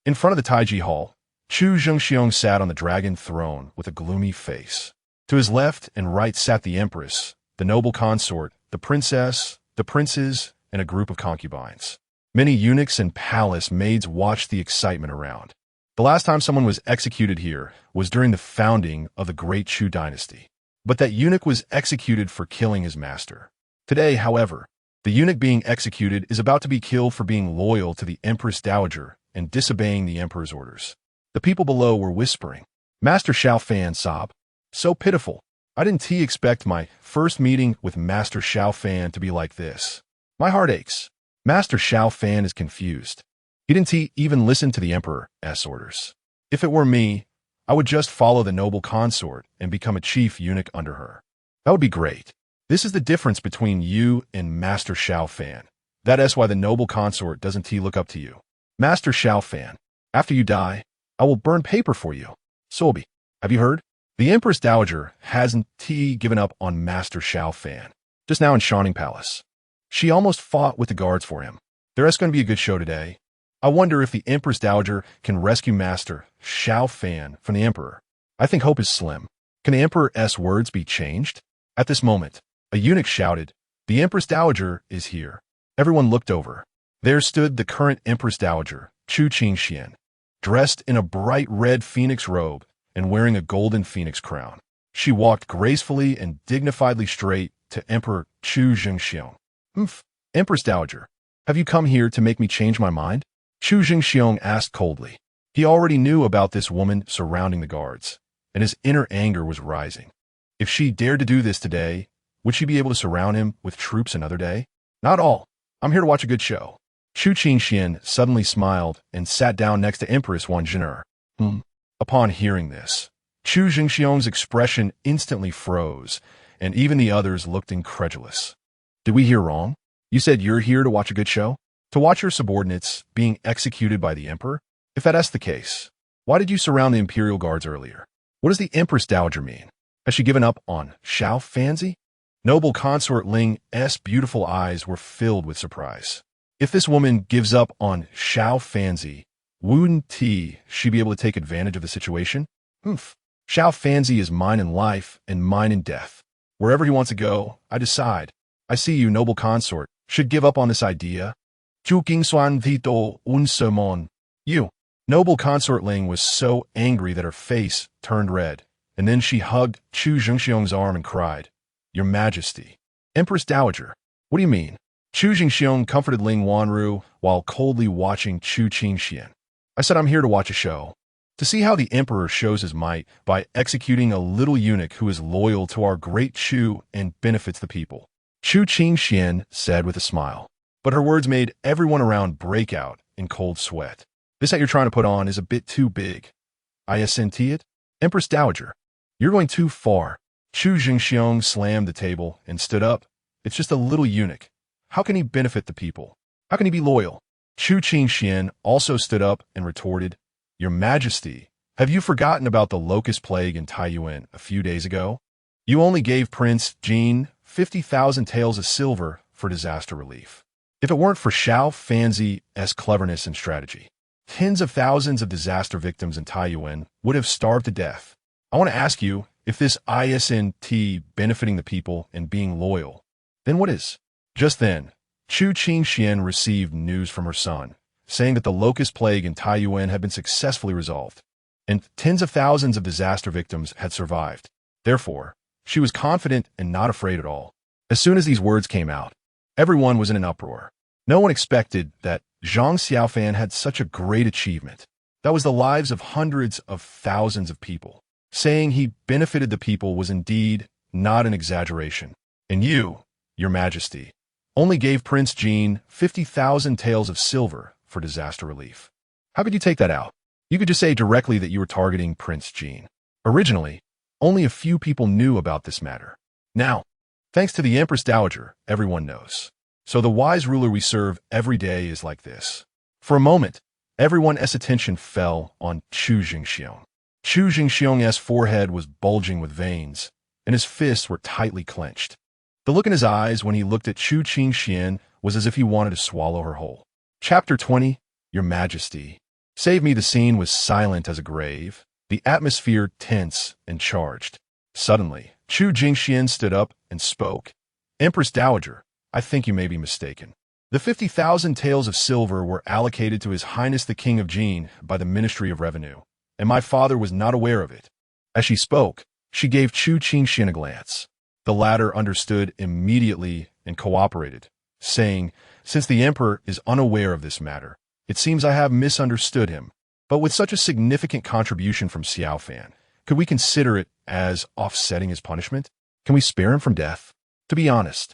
In front of the Taiji Hall, Chu Zhengxiong sat on the dragon throne with a gloomy face. To his left and right sat the empress, the noble consort, the princess, the princes, and a group of concubines. Many eunuchs and palace maids watched the excitement around. The last time someone was executed here was during the founding of the Great Chu dynasty. But that eunuch was executed for killing his master. Today, however, the eunuch being executed is about to be killed for being loyal to the Empress Dowager and disobeying the emperor's orders. The people below were whispering, Master Xiaofan sob. So pitiful. I didn't expect my first meeting with Master Xiaofan to be like this. My heart aches. Master Xiaofan is confused. He didn't even listen to the emperor's orders. If it were me, I would just follow the noble consort and become a chief eunuch under her. That would be great. This is the difference between you and Master Xiaofan. That's why the noble consort doesn't look up to you. Master Xiaofan, after you die, I will burn paper for you. Solbi, have you heard? The Empress Dowager hasn't given up on Master Xiaofan. Just now in Shining Palace. She almost fought with the guards for him. There's going to be a good show today. I wonder if the Empress Dowager can rescue Master Xiaofan from the Emperor. I think hope is slim. Can the Emperor's words be changed? At this moment, a eunuch shouted, The Empress Dowager is here. Everyone looked over. There stood the current Empress Dowager, Chu Qingxian, dressed in a bright red phoenix robe and wearing a golden phoenix crown. She walked gracefully and dignifiedly straight to Emperor Chu Zhengxiong. Empress Dowager, have you come here to make me change my mind? Chu Zhengxiong asked coldly. He already knew about this woman surrounding the guards, and his inner anger was rising. If she dared to do this today, would she be able to surround him with troops another day? Not all. I'm here to watch a good show. Chu Qingxian suddenly smiled and sat down next to Empress Wan Zhener. Upon hearing this, Chu Zhengxiong's expression instantly froze, and even the others looked incredulous. Did we hear wrong? You said you're here to watch a good show? To watch your subordinates being executed by the emperor? If that's the case, why did you surround the imperial guards earlier? What does the Empress Dowager mean? Has she given up on Xiaofan? Noble consort Ling's beautiful eyes were filled with surprise. If this woman gives up on Xiaofan, wouldn't she be able to take advantage of the situation? Xiaofan is mine in life and mine in death. Wherever he wants to go, I decide. I see you, noble consort, should give up on this idea. You, noble consort Ling was so angry that her face turned red, and then she hugged Chu Zhengxiong's arm and cried, Your Majesty. Empress Dowager, what do you mean? Chu Zhengxiong comforted Ling Wanru while coldly watching Chu Qingxian. I said I'm here to watch a show. To see how the emperor shows his might by executing a little eunuch who is loyal to our great Chu and benefits the people. Chu Qingxian said with a smile. But her words made everyone around break out in cold sweat. This that you're trying to put on is a bit too big. Isn't it? Empress Dowager, you're going too far. Chu Zhengxiong slammed the table and stood up. It's just a little eunuch. How can he benefit the people? How can he be loyal? Chu Qingxian also stood up and retorted, Your Majesty, have you forgotten about the locust plague in Taiyuan a few days ago? You only gave Prince Jin 50,000 taels of silver for disaster relief. If it weren't for Xiaofan's cleverness and strategy, tens of thousands of disaster victims in Taiyuan would have starved to death. I want to ask you, if this isn't benefiting the people and being loyal, then what is? Just then, Chu Qingxian received news from her son, saying that the locust plague in Taiyuan had been successfully resolved, and tens of thousands of disaster victims had survived. Therefore, she was confident and not afraid at all. As soon as these words came out, everyone was in an uproar. No one expected that Zhang Xiaofan had such a great achievement. That was the lives of hundreds of thousands of people. Saying he benefited the people was indeed not an exaggeration. And you, Your Majesty, only gave Prince Jin 50,000 taels of silver for disaster relief. How could you take that out? You could just say directly that you were targeting Prince Jin. Originally, only a few people knew about this matter. Now, thanks to the Empress Dowager, everyone knows. So the wise ruler we serve every day is like this. For a moment, everyone's attention fell on Chu Zhengxiong. Chu Zhengxiong's forehead was bulging with veins, and his fists were tightly clenched. The look in his eyes when he looked at Chu Qingxian was as if he wanted to swallow her whole. Chapter 20, Your Majesty. Save me. The scene was silent as a grave, the atmosphere tense and charged. Suddenly, Chu Qingxian stood up and spoke. Empress Dowager, I think you may be mistaken. The 50,000 taels of silver were allocated to His Highness the King of Jin by the Ministry of Revenue, and my father was not aware of it. As she spoke, she gave Chu Qingxian a glance. The latter understood immediately and cooperated, saying, Since the emperor is unaware of this matter, it seems I have misunderstood him. But with such a significant contribution from Xiaofan, could we consider it as offsetting his punishment? Can we spare him from death? To be honest,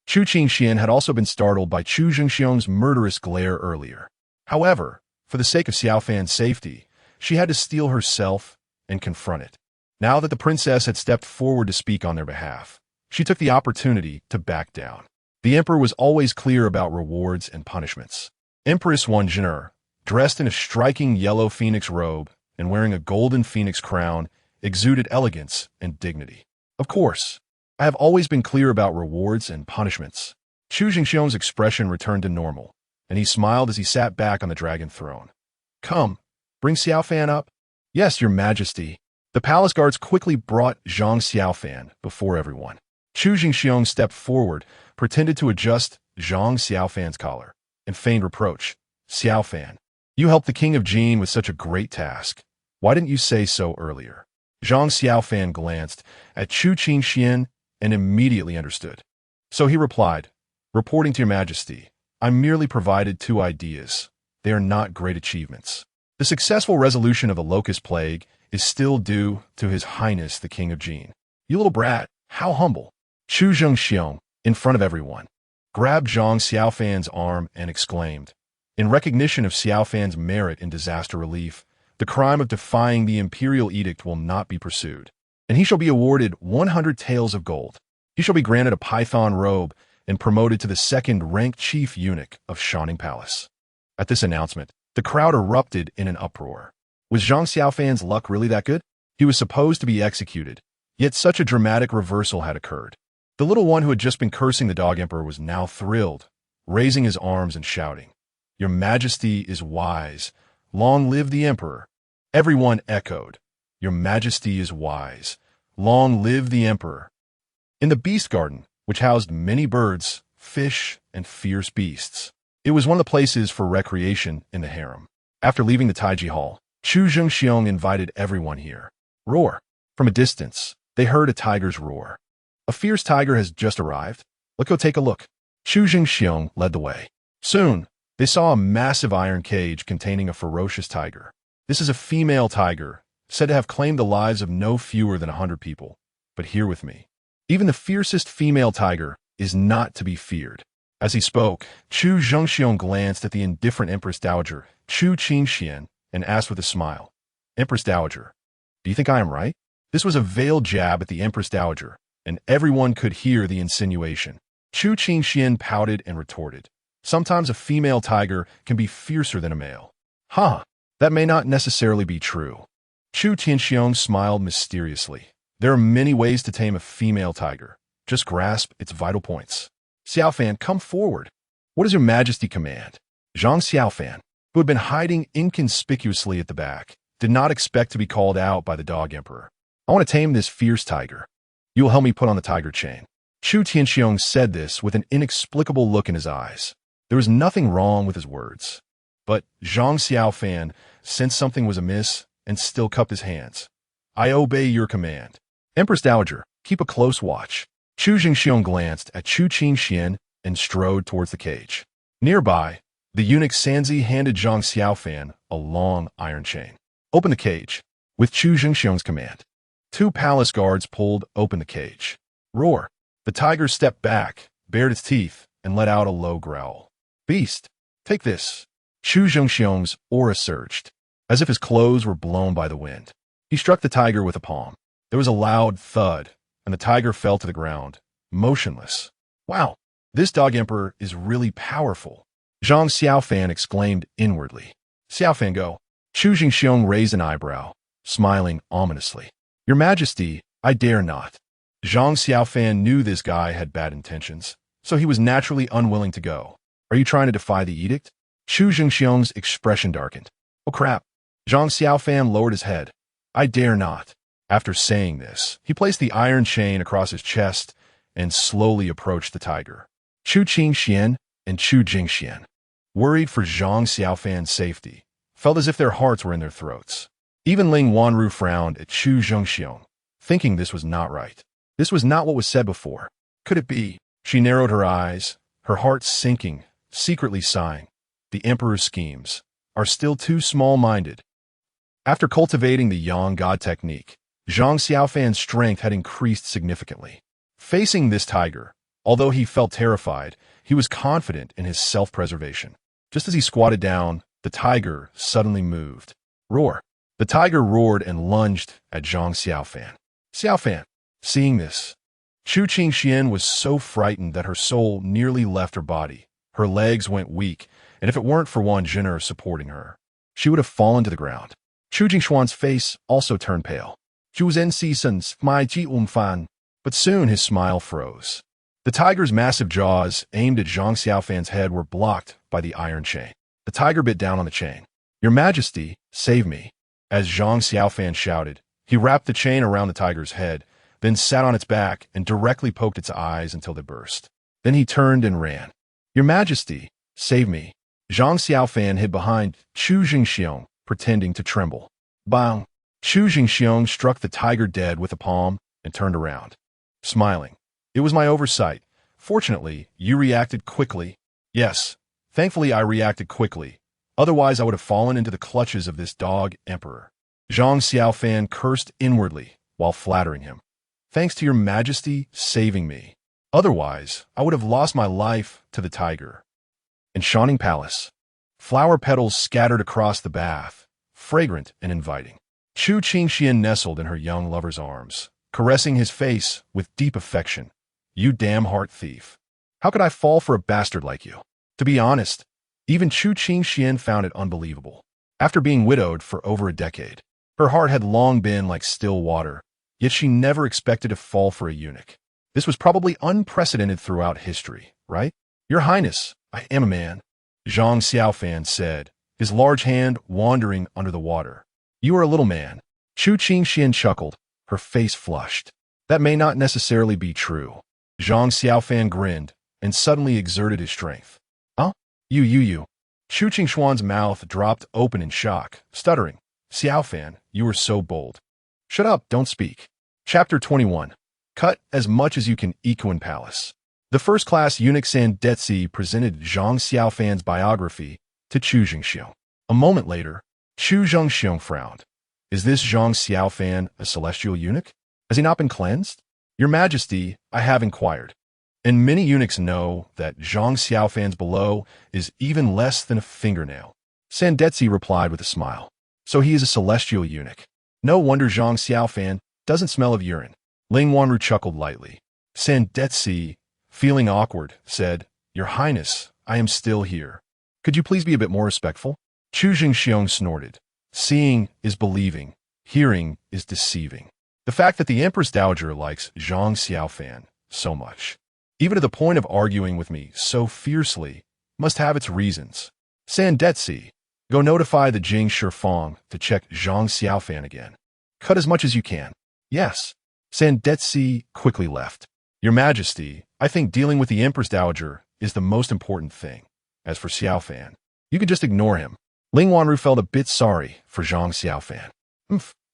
Chu Qingxian had also been startled by Chu Zhengxiong's murderous glare earlier. However, for the sake of Xiaofan's safety, she had to steel herself and confront it. Now that the princess had stepped forward to speak on their behalf, she took the opportunity to back down. The emperor was always clear about rewards and punishments. Empress Wanjiner, dressed in a striking yellow phoenix robe and wearing a golden phoenix crown, exuded elegance and dignity. Of course, I have always been clear about rewards and punishments. Chu Zhengxiong's expression returned to normal, and he smiled as he sat back on the dragon throne. Come, bring Xiaofan up. Yes, Your Majesty. The palace guards quickly brought Zhang Xiaofan before everyone. Chu Zhengxiong stepped forward, pretended to adjust Zhang Xiaofan's collar, and feigned reproach. Xiaofan, you helped the King of Jin with such a great task. Why didn't you say so earlier? Zhang Xiaofan glanced at Chu Qingxian and immediately understood. So he replied, Reporting to Your Majesty, I merely provided 2 ideas. They are not great achievements. The successful resolution of the locust plague is still due to His Highness the King of Jin. You little brat, how humble. Chu Zhengxiong, in front of everyone, grabbed Zhang Xiaofan's arm and exclaimed, In recognition of Xiaofan's merit in disaster relief, the crime of defying the imperial edict will not be pursued, and he shall be awarded 100 taels of gold. He shall be granted a python robe and promoted to the second-ranked chief eunuch of Shining Palace. At this announcement, the crowd erupted in an uproar. Was Zhang Xiaofan's luck really that good? He was supposed to be executed, yet such a dramatic reversal had occurred. The little one who had just been cursing the dog emperor was now thrilled, raising his arms and shouting, "Your Majesty is wise. Long live the emperor." Everyone echoed, "Your Majesty is wise. Long live the emperor." In the beast garden, which housed many birds, fish, and fierce beasts, it was one of the places for recreation in the harem. After leaving the Taiji Hall, Chu Zhengxiong invited everyone here. Roar. From a distance, they heard a tiger's roar. A fierce tiger has just arrived. Let's go take a look. Chu Zhengxiong led the way. Soon, they saw a massive iron cage containing a ferocious tiger. This is a female tiger, said to have claimed the lives of no fewer than 100 people. But hear with me. Even the fiercest female tiger is not to be feared. As he spoke, Chu Zhengxiong glanced at the indifferent Empress Dowager, Chu Qingxian, and asked with a smile, "Empress Dowager, do you think I am right?" This was a veiled jab at the Empress Dowager, and everyone could hear the insinuation. Chu Qingxian pouted and retorted, "Sometimes a female tiger can be fiercer than a male." "Huh, that may not necessarily be true." Chu Tianxiong smiled mysteriously. "There are many ways to tame a female tiger. Just grasp its vital points." "Xiaofan, come forward. What does your Majesty command?" Zhang Xiaofan, who had been hiding inconspicuously at the back, did not expect to be called out by the dog emperor. "I want to tame this fierce tiger. You will help me put on the tiger chain." Chu Tianxiong said this with an inexplicable look in his eyes. There was nothing wrong with his words. But Zhang Xiaofan sensed something was amiss and still cupped his hands. "I obey your command." Empress Dowager, keep a close watch. Chu Zhengxiong glanced at Chu Qingxian and strode towards the cage. Nearby, the eunuch Sanzi handed Zhang Xiaofan a long iron chain. "Open the cage." With Chu Zhengxiong's command, 2 palace guards pulled open the cage. Roar. The tiger stepped back, bared its teeth, and let out a low growl. "Beast, take this." Chu Zhengxiong's aura surged, as if his clothes were blown by the wind. He struck the tiger with a palm. There was a loud thud, and the tiger fell to the ground, motionless. "Wow, this dog emperor is really powerful," Zhang Xiaofan exclaimed inwardly. "Xiaofan, go." Chu Zhengxiong raised an eyebrow, smiling ominously. "Your Majesty, I dare not." Zhang Xiaofan knew this guy had bad intentions, so he was naturally unwilling to go. "Are you trying to defy the edict?" Chu Zhengxiong's expression darkened. "Oh crap." Zhang Xiaofan lowered his head. "I dare not." After saying this, he placed the iron chain across his chest and slowly approached the tiger. Chu Qingxian and Chu Jingxian, worried for Zhang Xiaofan's safety, felt as if their hearts were in their throats. Even Ling Wanru frowned at Chu Zhengxiong, thinking this was not right. This was not what was said before. Could it be? She narrowed her eyes, her heart sinking, secretly sighing. The emperor's schemes are still too small-minded. After cultivating the Yang God technique, Zhang Xiaofan's strength had increased significantly. Facing this tiger, although he felt terrified, he was confident in his self-preservation. Just as he squatted down, the tiger suddenly moved. Roar. The tiger roared and lunged at Zhang Xiaofan. Xiaofan, seeing this, Chu Qingxian was so frightened that her soul nearly left her body. Her legs went weak, and if it weren't for Wan Jin'er supporting her, she would have fallen to the ground. Chu Jingshuan's face also turned pale. But soon his smile froze. The tiger's massive jaws aimed at Zhang Xiaofan's head were blocked by the iron chain. The tiger bit down on the chain. "Your Majesty, save me." As Zhang Xiaofan shouted, he wrapped the chain around the tiger's head, then sat on its back and directly poked its eyes until they burst. Then he turned and ran. "Your Majesty, save me." Zhang Xiaofan hid behind Chu Jingxiong, pretending to tremble. Bang! Chu Jingxiong struck the tiger dead with a palm and turned around, smiling. "It was my oversight. Fortunately, you reacted quickly." "Yes, thankfully I reacted quickly. Otherwise I would have fallen into the clutches of this dog emperor." Zhang Xiaofan cursed inwardly while flattering him. "Thanks to your Majesty saving me. Otherwise, I would have lost my life to the tiger." In Shining Palace, flower petals scattered across the bath, fragrant and inviting. Chu Qingxian nestled in her young lover's arms, caressing his face with deep affection. "You damn heart thief." How could I fall for a bastard like you? To be honest, even Chu Qingxian found it unbelievable. After being widowed for over a decade, her heart had long been like still water, yet she never expected to fall for a eunuch. This was probably unprecedented throughout history, right? Your Highness, I am a man, Zhang Xiaofan said, his large hand wandering under the water. You are a little man. Chu Qingxian chuckled, her face flushed. That may not necessarily be true. Zhang Xiaofan grinned and suddenly exerted his strength. Huh? You. Chu Qingshuan's mouth dropped open in shock, stuttering. Xiaofan, you are so bold. Shut up, don't speak. Chapter 21. Cut as much as you can Equine Palace. The first-class eunuch Sandetsi presented Zhang Xiaofan's biography to Chu Jingxiong. A moment later, Chu Jingxiong frowned. Is this Zhang Xiaofan a celestial eunuch? Has he not been cleansed? Your Majesty, I have inquired. And many eunuchs know that Zhang Xiaofan's below is even less than a fingernail. Sandetsi replied with a smile. So he is a celestial eunuch. No wonder Zhang Xiaofan doesn't smell of urine. Ling Wanru chuckled lightly. Sandetsi, feeling awkward, said, Your Highness, I am still here. Could you please be a bit more respectful? Chu Jingxiong snorted. Seeing is believing. Hearing is deceiving. The fact that the Empress Dowager likes Zhang Xiaofan so much, even to the point of arguing with me so fiercely, must have its reasons. Sandetsi, go notify the Jing Shifang to check Zhang Xiaofan again. Cut as much as you can. Yes. Sandetsi quickly left. Your Majesty, I think dealing with the Empress Dowager is the most important thing. As for Xiaofan, you could just ignore him. Ling Wanru felt a bit sorry for Zhang Xiaofan.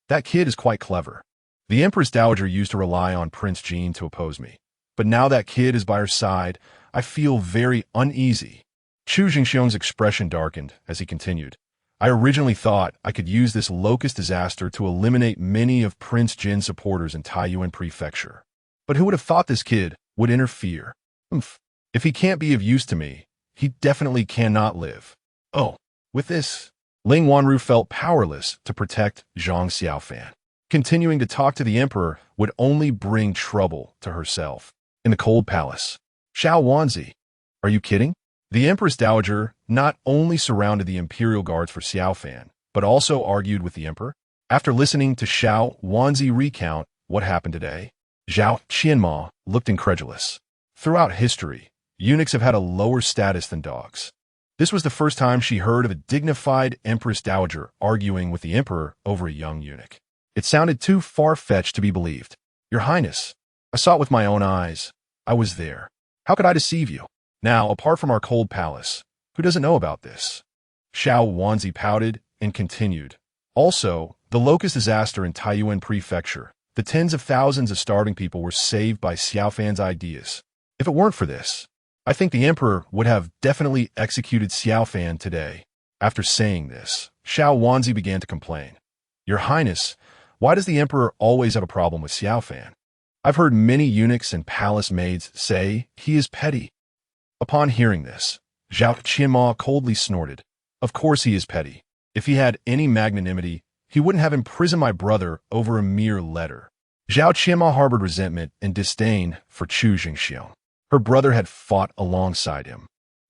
That kid is quite clever. The Empress Dowager used to rely on Prince Jean to oppose me. But now that kid is by her side, I feel very uneasy. Chu Jingxiong's expression darkened as he continued. I originally thought I could use this locust disaster to eliminate many of Prince Jin's supporters in Taiyuan Prefecture. But who would have thought this kid would interfere? If he can't be of use to me, he definitely cannot live. Oh, with this, Ling Wanru felt powerless to protect Zhang Xiaofan. Continuing to talk to the emperor would only bring trouble to herself. In the cold palace, Xiao Wanzi, are you kidding? The Empress Dowager not only surrounded the imperial guards for Xiaofan, but also argued with the emperor. After listening to Xiao Wanzi recount what happened today, Zhao Qianma looked incredulous. Throughout history, eunuchs have had a lower status than dogs. This was the first time she heard of a dignified Empress Dowager arguing with the emperor over a young eunuch. It sounded too far-fetched to be believed. Your Highness, I saw it with my own eyes. I was there. How could I deceive you? Now, apart from our cold palace, who doesn't know about this? Xiao Wanzi pouted and continued. Also, the locust disaster in Taiyuan Prefecture. The tens of thousands of starving people were saved by Xiaofan's ideas. If it weren't for this, I think the emperor would have definitely executed Xiaofan today. After saying this, Xiao Wanzi began to complain. Your Highness, why does the emperor always have a problem with Xiaofan? I've heard many eunuchs and palace maids say he is petty. Upon hearing this, Zhao Qianma coldly snorted. Of course he is petty. If he had any magnanimity, he wouldn't have imprisoned my brother over a mere letter. Zhao Qianma harbored resentment and disdain for Chu Jingxiong. Her brother had fought alongside him,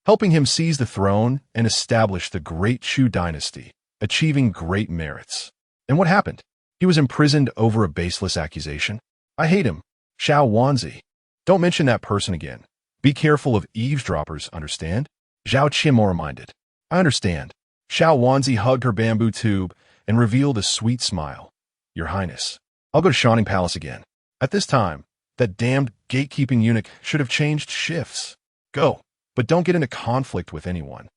helping him seize the throne and establish the great Chu dynasty, achieving great merits. And what happened? He was imprisoned over a baseless accusation. I hate him. Xiao Wanzi. Don't mention that person again. Be careful of eavesdroppers, understand? Zhao Qianma reminded. I understand. Xiao Wanzi hugged her bamboo tube and revealed a sweet smile. Your Highness, I'll go to Shining Palace again. At this time, that damned gatekeeping eunuch should have changed shifts. Go, but don't get into conflict with anyone.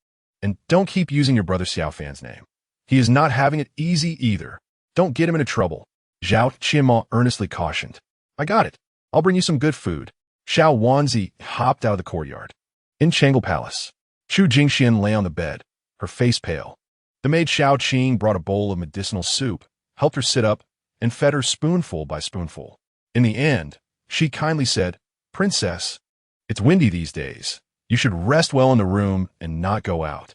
And don't keep using your brother Xiaofan's name. He is not having it easy either. Don't get him into trouble. Zhao Qianma earnestly cautioned. I got it. I'll bring you some good food. Xiao Wanzi hopped out of the courtyard. In Changle Palace, Chu Jingxian lay on the bed, her face pale. The maid Xiao Qing brought a bowl of medicinal soup, helped her sit up, and fed her spoonful by spoonful. In the end, she kindly said, Princess, it's windy these days. You should rest well in the room and not go out.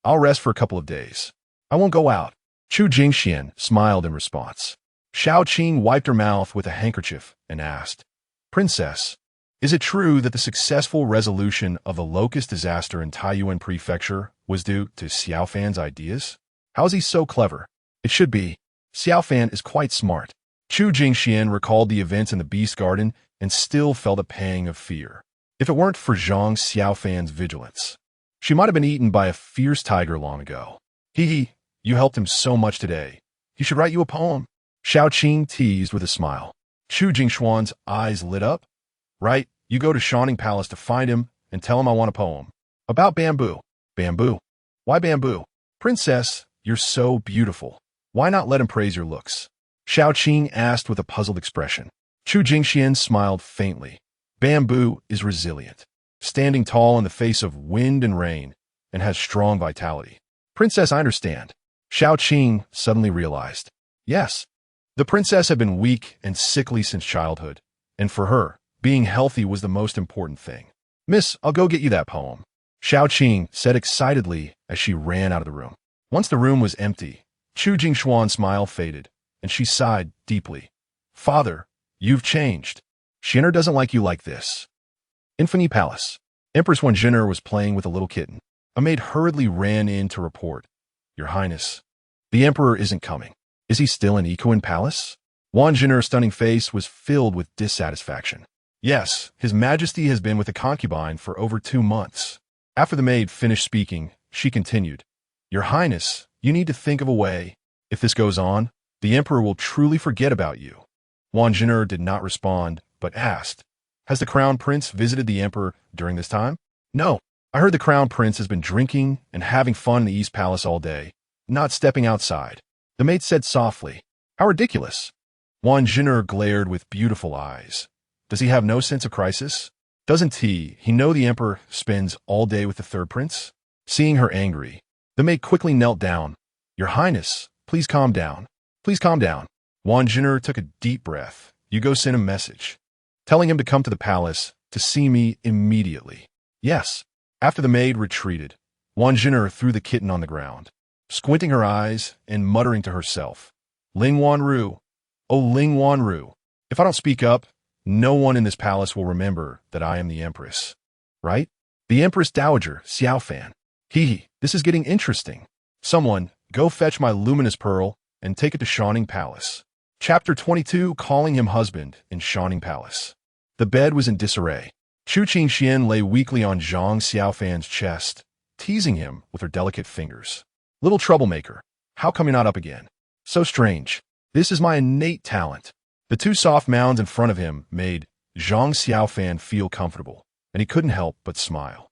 I'll rest for a couple of days. I won't go out. Chu Jingxian smiled in response. Xiao Qing wiped her mouth with a handkerchief and asked, Princess, Is it true that the successful resolution of the locust disaster in Taiyuan Prefecture was due to Xiaofan's ideas? How is he so clever? It should be. Xiaofan is quite smart. Chu Jingxian recalled the events in the Beast Garden and still felt a pang of fear. If it weren't for Zhang Xiaofan's vigilance, she might have been eaten by a fierce tiger long ago. Hee, you helped him so much today. He should write you a poem. Xiao Qing teased with a smile. Chu Jingshuan's eyes lit up. Right, you go to Shining Palace to find him and tell him I want a poem. About bamboo. Bamboo? Why bamboo? Princess, you're so beautiful. Why not let him praise your looks? Xiao Qing asked with a puzzled expression. Chu Jingxian smiled faintly. Bamboo is resilient, standing tall in the face of wind and rain, and has strong vitality. Princess, I understand. Xiao Qing suddenly realized. Yes. The princess had been weak and sickly since childhood, and for her, being healthy was the most important thing. Miss, I'll go get you that poem. Xiao Qing said excitedly as she ran out of the room. Once the room was empty, Chu Jingshuan's smile faded, and she sighed deeply. Father, you've changed. Xin'er doesn't like you like this. Infinity Palace. Empress Xin'er was playing with a little kitten. A maid hurriedly ran in to report. Your Highness, the Emperor isn't coming. Is he still in Ikuan Palace? Xin'er's stunning face was filled with dissatisfaction. Yes, His Majesty has been with a concubine for over 2 months. After the maid finished speaking, she continued. Your Highness, you need to think of a way. If this goes on, the Emperor will truly forget about you. Xin'er did not respond, but asked, has the Crown Prince visited the Emperor during this time? No. I heard the Crown Prince has been drinking and having fun in the East Palace all day, not stepping outside. The maid said softly. How ridiculous. Xin'er glared with beautiful eyes. Does he have no sense of crisis? Doesn't he know the Emperor spends all day with the third prince? Seeing her angry, the maid quickly knelt down. Your Highness, please calm down. Please calm down. Xin'er took a deep breath. You go send him a message, telling him to come to the palace to see me immediately. Yes. After the maid retreated, Xin'er threw the kitten on the ground, squinting her eyes and muttering to herself. Ling Wanru, oh Ling Wanru, if I don't speak up, no one in this palace will remember that I am the Empress. Right? The Empress Dowager, Xiaofan. This is getting interesting. Someone, go fetch my luminous pearl and take it to Shining Palace. Chapter 22, Calling Him Husband in Shining Palace. The bed was in disarray. Chu Qingxian lay weakly on Zhang Xiaofan's chest, teasing him with her delicate fingers. Little troublemaker, how come you're not up again? So strange. This is my innate talent. The 2 soft mounds in front of him made Zhang Xiaofan feel comfortable, and he couldn't help but smile.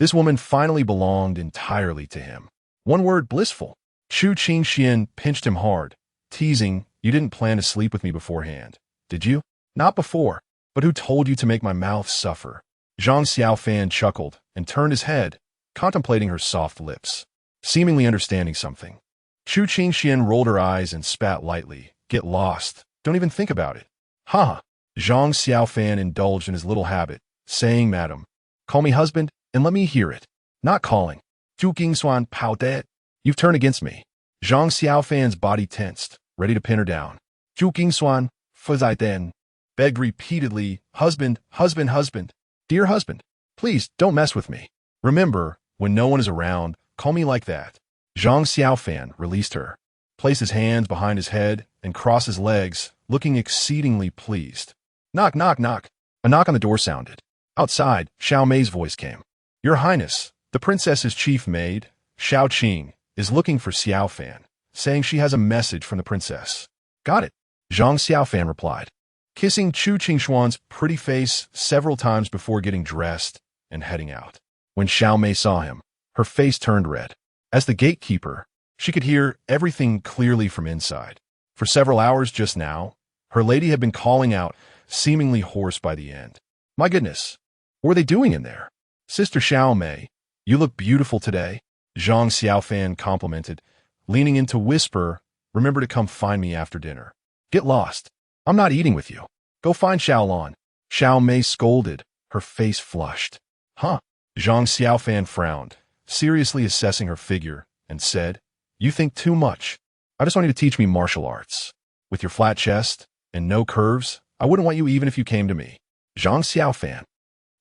This woman finally belonged entirely to him. One word, blissful. Chu Qingxian pinched him hard, teasing, you didn't plan to sleep with me beforehand, did you? Not before. But who told you to make my mouth suffer? Zhang Xiaofan chuckled and turned his head, contemplating her soft lips, seemingly understanding something. Chu Qingxian rolled her eyes and spat lightly. Get lost. Don't even think about it. Ha! Zhang Xiaofan indulged in his little habit, saying, Madam, call me husband and let me hear it. Not calling. Zhu Qingshuan Pao Det. You've turned against me. Zhang Xiaofan's body tensed, ready to pin her down. Zhu Qingshuan, Fuzai Den. Begged repeatedly, husband, husband, husband. Dear husband, please don't mess with me. Remember, when no one is around, call me like that. Zhang Xiaofan released her, placed his hands behind his head, and crossed his legs, looking exceedingly pleased. Knock, knock, knock. A knock on the door sounded. Outside, Xiao Mei's voice came. Your Highness, the princess's chief maid, Xiao Qing, is looking for Xiaofan, saying she has a message from the princess. Got it, Zhang Xiaofan replied, kissing Chu Qingshuan's pretty face several times before getting dressed and heading out. When Xiao Mei saw him, her face turned red. As the gatekeeper, she could hear everything clearly from inside. For several hours just now, her lady had been calling out, seemingly hoarse by the end. My goodness, what were they doing in there? Sister Xiao Mei, you look beautiful today, Zhang Xiaofan complimented, leaning in to whisper, remember to come find me after dinner. Get lost. I'm not eating with you. Go find Xiaolon. Xiao Mei scolded, her face flushed. Huh? Zhang Xiaofan frowned, seriously assessing her figure, and said, you think too much. I just want you to teach me martial arts. With your flat chest and no curves, I wouldn't want you even if you came to me. Zhang Xiaofan.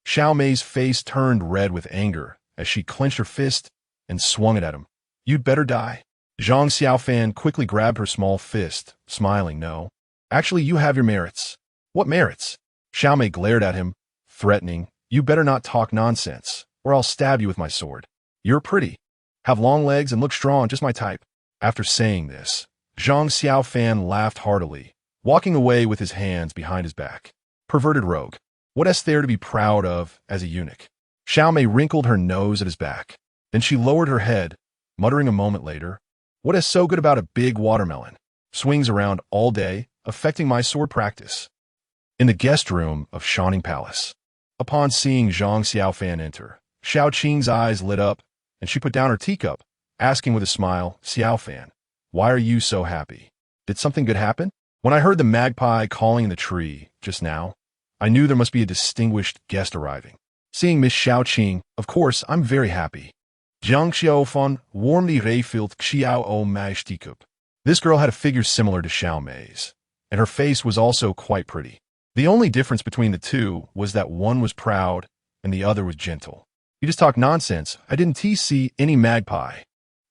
Xiao Mei's face turned red with anger as she clenched her fist and swung it at him. You'd better die. Zhang Xiaofan quickly grabbed her small fist, smiling. No. Actually, you have your merits. What merits? Xiao Mei glared at him, threatening. You better not talk nonsense, or I'll stab you with my sword. You're pretty, have long legs, and look strong, just my type. After saying this, Zhang Xiaofan laughed heartily, walking away with his hands behind his back. Perverted rogue. What is there to be proud of as a eunuch? Xiao Mei wrinkled her nose at his back. Then she lowered her head, muttering a moment later, what is so good about a big watermelon? Swings around all day, affecting my sword practice. In the guest room of Shining Palace. Upon seeing Zhang Xiaofan enter, Xiao Qing's eyes lit up, and she put down her teacup, asking with a smile, Xiaofan, why are you so happy? Did something good happen? When I heard the magpie calling in the tree just now, I knew there must be a distinguished guest arriving. Seeing Miss Xiao Qing, of course, I'm very happy. Zhang Xiaofan warmly refilled Xiao OMG teacup. This girl had a figure similar to Xiao Mei's, and her face was also quite pretty. The only difference between the two was that one was proud and the other was gentle. You just talk nonsense. I didn't see any magpie.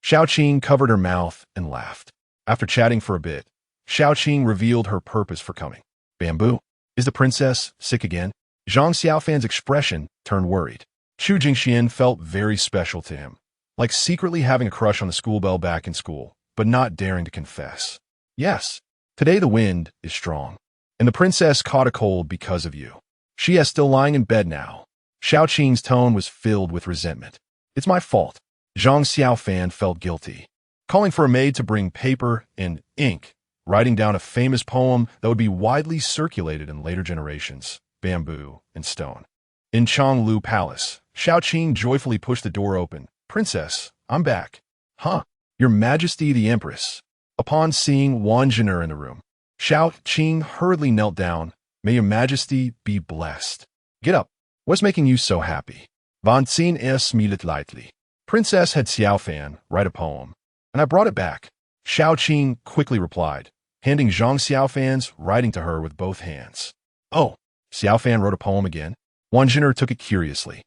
Xiao Qing covered her mouth and laughed. After chatting for a bit, Xiao Qing revealed her purpose for coming. Bamboo. Is the princess sick again? Zhang Xiaofan's expression turned worried. Chu Jingxian felt very special to him, like secretly having a crush on the school belle back in school, but not daring to confess. Yes, today the wind is strong, and the princess caught a cold because of you. She is still lying in bed now. Xiao Qing's tone was filled with resentment. It's my fault. Zhang Xiaofan felt guilty. Calling for a maid to bring paper and ink, writing down a famous poem that would be widely circulated in later generations, bamboo and stone. In Changlu Palace, Xiao Qing joyfully pushed the door open. Princess, I'm back. Huh? Your Majesty the Empress. Upon seeing Wan Zhin'er in the room, Xiao Qing hurriedly knelt down. May your Majesty be blessed. Get up. What's making you so happy? Van Xin smiled lightly. Princess had Xiaofan write a poem, and I brought it back. Xiao Qing quickly replied, handing Zhang Xiaofan's writing to her with both hands. Oh, Xiaofan wrote a poem again? Wan Zhin'er took it curiously.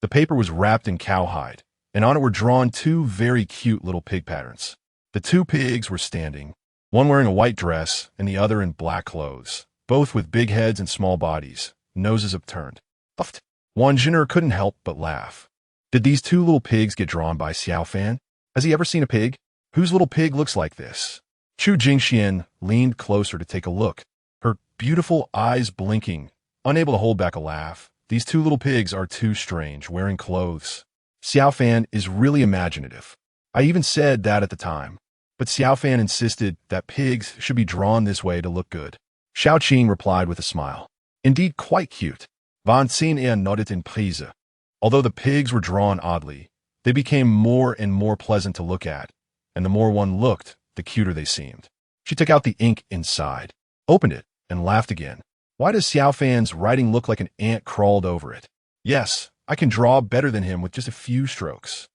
The paper was wrapped in cowhide, and on it were drawn two very cute little pig patterns. The two pigs were standing, one wearing a white dress and the other in black clothes, both with big heads and small bodies, noses upturned. Puffed. Wan Zhin'er couldn't help but laugh. Did these two little pigs get drawn by Xiaofan? Has he ever seen a pig? Whose little pig looks like this? Chu Jingxian leaned closer to take a look, her beautiful eyes blinking, unable to hold back a laugh. These two little pigs are too strange, wearing clothes. Xiaofan is really imaginative. I even said that at the time. But Xiaofan insisted that pigs should be drawn this way to look good. Xiao Qing replied with a smile. Indeed, quite cute. Van Xin nodded in praise. Although the pigs were drawn oddly, they became more and more pleasant to look at, and the more one looked, the cuter they seemed. She took out the ink inside, opened it, and laughed again. Why does Xiaofan's writing look like an ant crawled over it? Yes, I can draw better than him with just a few strokes.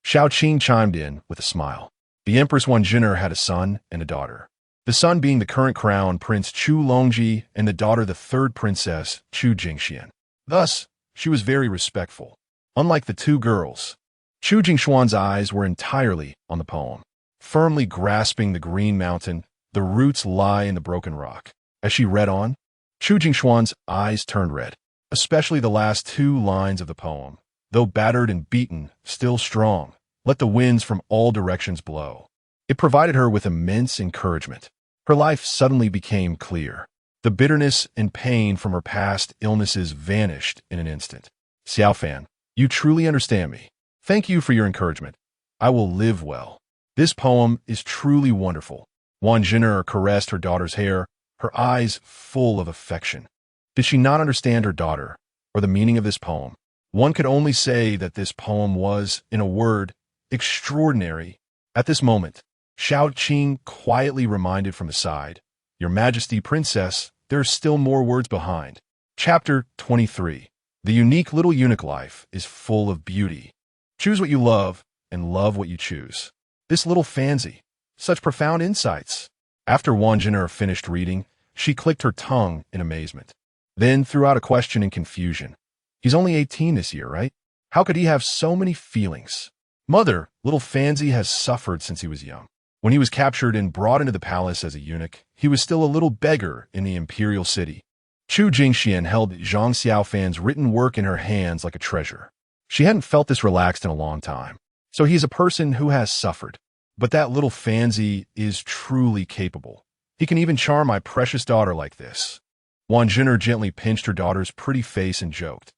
Xiao Qing chimed in with a smile. The Empress Wan Zhin'er had a son and a daughter. The son being the current crown Prince Chu Longji and the daughter the third princess Chu Jingxian. Thus, she was very respectful. Unlike the two girls, Chu Jingshuan's eyes were entirely on the poem. Firmly grasping the green mountain, the roots lie in the broken rock. As she read on, Chu Jingshuan's eyes turned red, especially the last two lines of the poem. Though battered and beaten, still strong, let the winds from all directions blow. It provided her with immense encouragement. Her life suddenly became clear. The bitterness and pain from her past illnesses vanished in an instant. Xiaofan, you truly understand me. Thank you for your encouragement. I will live well. This poem is truly wonderful. Wan Zhin'er caressed her daughter's hair, her eyes full of affection. Did she not understand her daughter, or the meaning of this poem? One could only say that this poem was, in a word, extraordinary. At this moment, Xiao Qing quietly reminded from the side, Your Majesty, Princess, there are still more words behind. Chapter 23. The unique little eunuch life is full of beauty. Choose what you love, and love what you choose. This little fancy, such profound insights. After Wan Zhin'er finished reading, she clicked her tongue in amazement. then threw out a question in confusion. He's only 18 this year, right? How could he have so many feelings? Mother, little Fanzi has suffered since he was young. When he was captured and brought into the palace as a eunuch, he was still a little beggar in the imperial city. Chu Jingxian held Zhang Xiaofan's written work in her hands like a treasure. She hadn't felt this relaxed in a long time. So he's a person who has suffered. But that little Fanzi is truly capable. He can even charm my precious daughter like this. Wan Jinner gently pinched her daughter's pretty face and joked.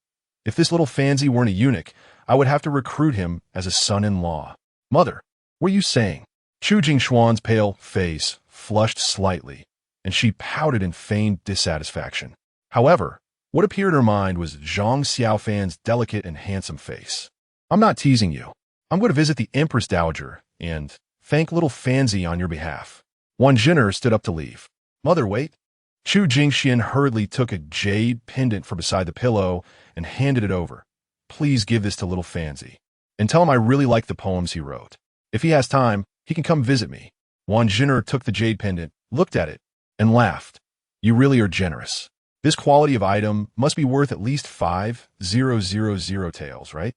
If this little Fanzi weren't a eunuch, I would have to recruit him as a son-in-law. Mother, what are you saying? Chu Jingxuan's pale face flushed slightly, and she pouted in feigned dissatisfaction. However, what appeared in her mind was Zhang Xiaofan's delicate and handsome face. I'm not teasing you. I'm going to visit the Empress Dowager and thank little Fanzi on your behalf. Wan Jinner stood up to leave. Mother, wait. Chu Jingxian hurriedly took a jade pendant from beside the pillow and handed it over. Please give this to little Fanzi, and tell him I really like the poems he wrote. If he has time, he can come visit me. Wan Jinner took the jade pendant, looked at it, and laughed. You really are generous. This quality of item must be worth at least 5,000 taels, right?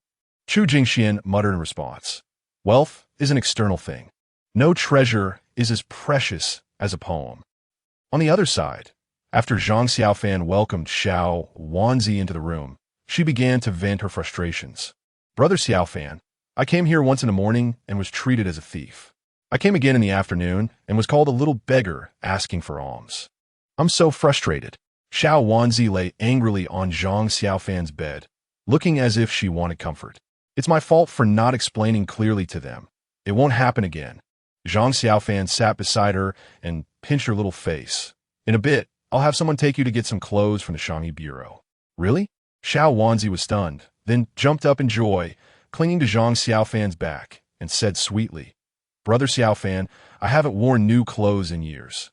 Chu Jingxian muttered in response. Wealth is an external thing. No treasure is as precious as a poem. On the other side, after Zhang Xiaofan welcomed Xiao Wanzi into the room, she began to vent her frustrations. Brother Xiaofan, I came here once in the morning and was treated as a thief. I came again in the afternoon and was called a little beggar asking for alms. I'm so frustrated. Xiao Wanzi lay angrily on Zhang Xiaofan's bed, looking as if she wanted comfort. It's my fault for not explaining clearly to them. It won't happen again. Zhang Xiaofan sat beside her and pinched her little face. In a bit, I'll have someone take you to get some clothes from the Shangyi Bureau. Really? Xiao Wanzi was stunned, then jumped up in joy, clinging to Zhang Xiaofan's back, and said sweetly, Brother Xiaofan, I haven't worn new clothes in years.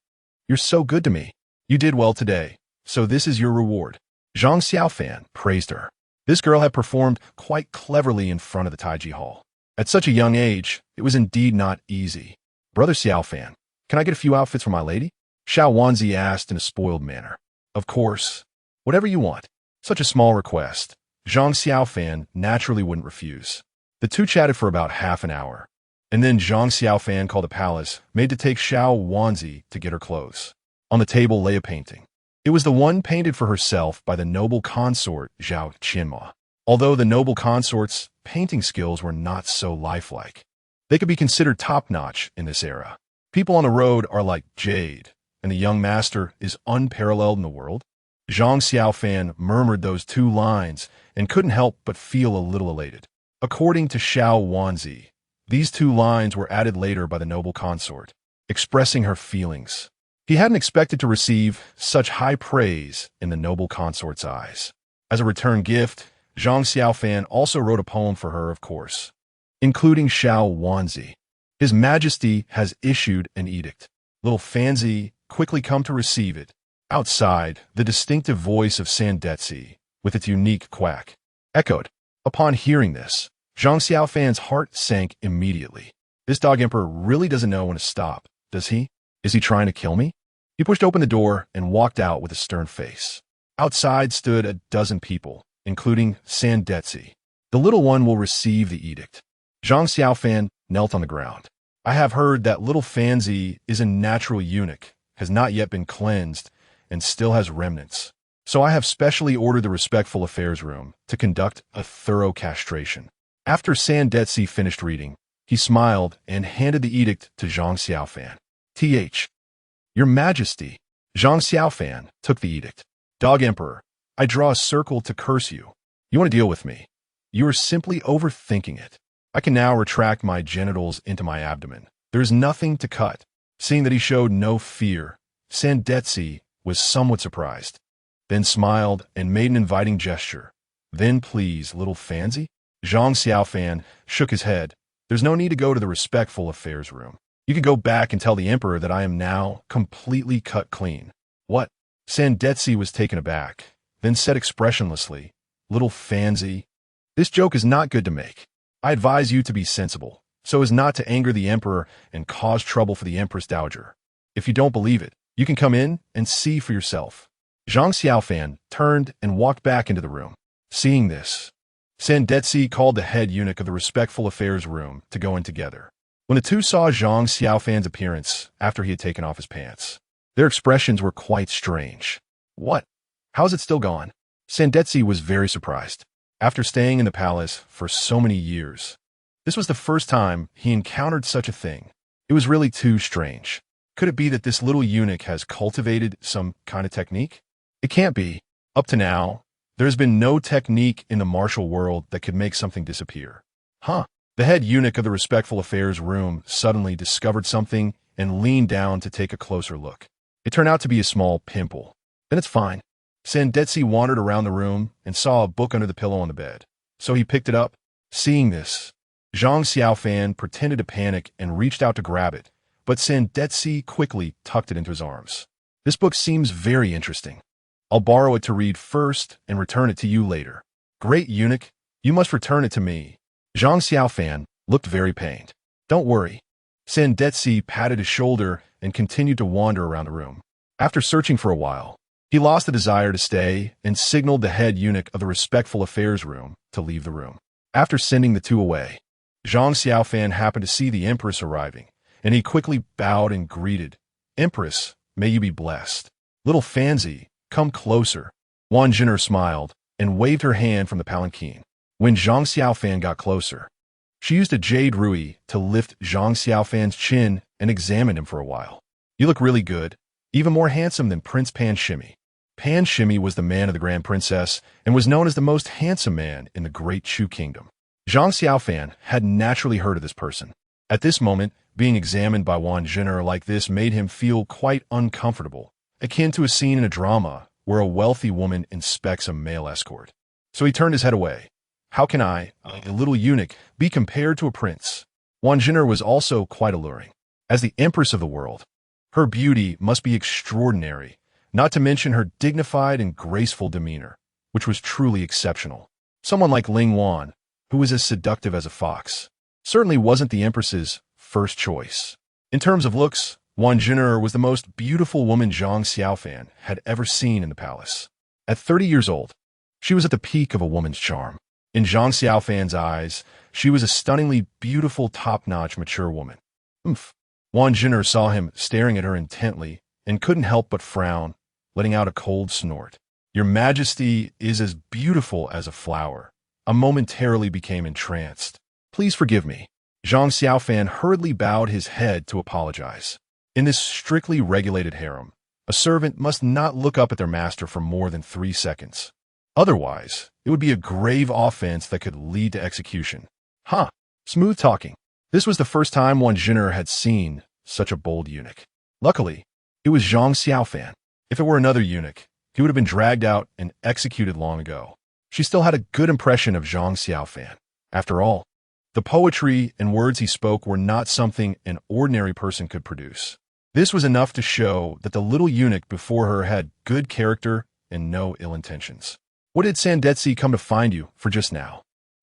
You're so good to me. You did well today, so this is your reward. Zhang Xiaofan praised her. This girl had performed quite cleverly in front of the Taiji Hall. At such a young age, it was indeed not easy. Brother Xiaofan, can I get a few outfits for my lady? Xiao Wanzi asked in a spoiled manner. Of course. Whatever you want. Such a small request. Zhang Xiaofan naturally wouldn't refuse. The two chatted for about half an hour. And then Zhang Xiaofan called the palace, made to take Xiao Wanzi to get her clothes. On the table lay a painting. It was the one painted for herself by the noble consort Zhao Qianma. Although the noble consort's painting skills were not so lifelike, they could be considered top-notch in this era. People on the road are like jade, and the young master is unparalleled in the world. Zhang Xiaofan murmured those two lines and couldn't help but feel a little elated. According to Xiao Wanzi, these two lines were added later by the noble consort, expressing her feelings. He hadn't expected to receive such high praise in the noble consort's eyes. As a return gift, Zhang Xiaofan also wrote a poem for her, of course, including Xiao Wanzi. His Majesty has issued an edict. Little Fanzi quickly come to receive it. Outside, the distinctive voice of Sandetsi, with its unique quack, echoed. Upon hearing this, Zhang Xiaofan's heart sank immediately. This dog emperor really doesn't know when to stop, does he? Is he trying to kill me? He pushed open the door and walked out with a stern face. Outside stood a dozen people, including Sandetsi. The little one will receive the edict. Zhang Xiaofan knelt on the ground. I have heard that little Fanzi is a natural eunuch, has not yet been cleansed, and still has remnants. So I have specially ordered the Respectful Affairs Room to conduct a thorough castration. After Sandetsi finished reading, he smiled and handed the edict to Zhang Xiaofan. Your Majesty. Zhang Xiaofan took the edict. Dog Emperor, I draw a circle to curse you. You want to deal with me. You are simply overthinking it. I can now retract my genitals into my abdomen. There is nothing to cut. Seeing that he showed no fear, Sandetsi was somewhat surprised, then smiled and made an inviting gesture. Then please, little Fanzi? Zhang Xiaofan shook his head. There's no need to go to the Respectful Affairs Room. You can go back and tell the Emperor that I am now completely cut clean. What? Sandetsi was taken aback, then said expressionlessly, Little Fanzi, this joke is not good to make. I advise you to be sensible, so as not to anger the Emperor and cause trouble for the Empress Dowager. If you don't believe it, you can come in and see for yourself. Zhang Xiaofan turned and walked back into the room. Seeing this, Sandetsi called the head eunuch of the respectful affairs room to go in together. When the two saw Zhang Xiaofan's appearance after he had taken off his pants, their expressions were quite strange. What? How's it still gone? Sandetsi was very surprised. After staying in the palace for so many years, this was the first time he encountered such a thing. It was really too strange. Could it be that this little eunuch has cultivated some kind of technique? It can't be. Up to now, there has been no technique in the martial world that could make something disappear. Huh? The head eunuch of the respectful affairs room suddenly discovered something and leaned down to take a closer look. It turned out to be a small pimple. Then it's fine. Sandetsi wandered around the room and saw a book under the pillow on the bed. So he picked it up. Seeing this, Zhang Xiaofan pretended to panic and reached out to grab it, but Sandetsi quickly tucked it into his arms. This book seems very interesting. I'll borrow it to read first and return it to you later. Great eunuch, you must return it to me. Zhang Xiaofan looked very pained. Don't worry. Sandetsi patted his shoulder and continued to wander around the room. After searching for a while, he lost the desire to stay and signaled the head eunuch of the respectful affairs room to leave the room. After sending the two away, Zhang Xiaofan happened to see the Empress arriving, and he quickly bowed and greeted. Empress, may you be blessed. Little Fanzi, come closer. Wan Jin'er smiled and waved her hand from the palanquin. When Zhang Xiaofan got closer, she used a jade rui to lift Zhang Xiaofan's chin and examined him for a while. You look really good, even more handsome than Prince Pan Shimmy. Pan Shimmy was the man of the Grand Princess and was known as the most handsome man in the Great Chu Kingdom. Zhang Xiaofan had naturally heard of this person. At this moment, being examined by Wan Jin'er like this made him feel quite uncomfortable, akin to a scene in a drama where a wealthy woman inspects a male escort. So he turned his head away. How can I, a little eunuch, be compared to a prince? Wan Jin'er was also quite alluring. As the Empress of the world, her beauty must be extraordinary, not to mention her dignified and graceful demeanor, which was truly exceptional. Someone like Ling Wan, who was as seductive as a fox, certainly wasn't the Empress's first choice. In terms of looks, Wan Jin'er was the most beautiful woman Zhang Xiaofan had ever seen in the palace. At 30 years old, she was at the peak of a woman's charm. In Zhang Xiaofan's eyes, she was a stunningly beautiful, top-notch, mature woman. Wan Jin'er saw him staring at her intently and couldn't help but frown, letting out a cold snort. Your Majesty is as beautiful as a flower. I momentarily became entranced. Please forgive me. Zhang Xiaofan hurriedly bowed his head to apologize. In this strictly regulated harem, a servant must not look up at their master for more than 3 seconds. Otherwise, it would be a grave offense that could lead to execution. Smooth talking. This was the first time Wan Jin'er had seen such a bold eunuch. Luckily, it was Zhang Xiaofan. If it were another eunuch, he would have been dragged out and executed long ago. She still had a good impression of Zhang Xiaofan. After all, the poetry and words he spoke were not something an ordinary person could produce. This was enough to show that the little eunuch before her had good character and no ill intentions. What did Sandetsi come to find you for just now?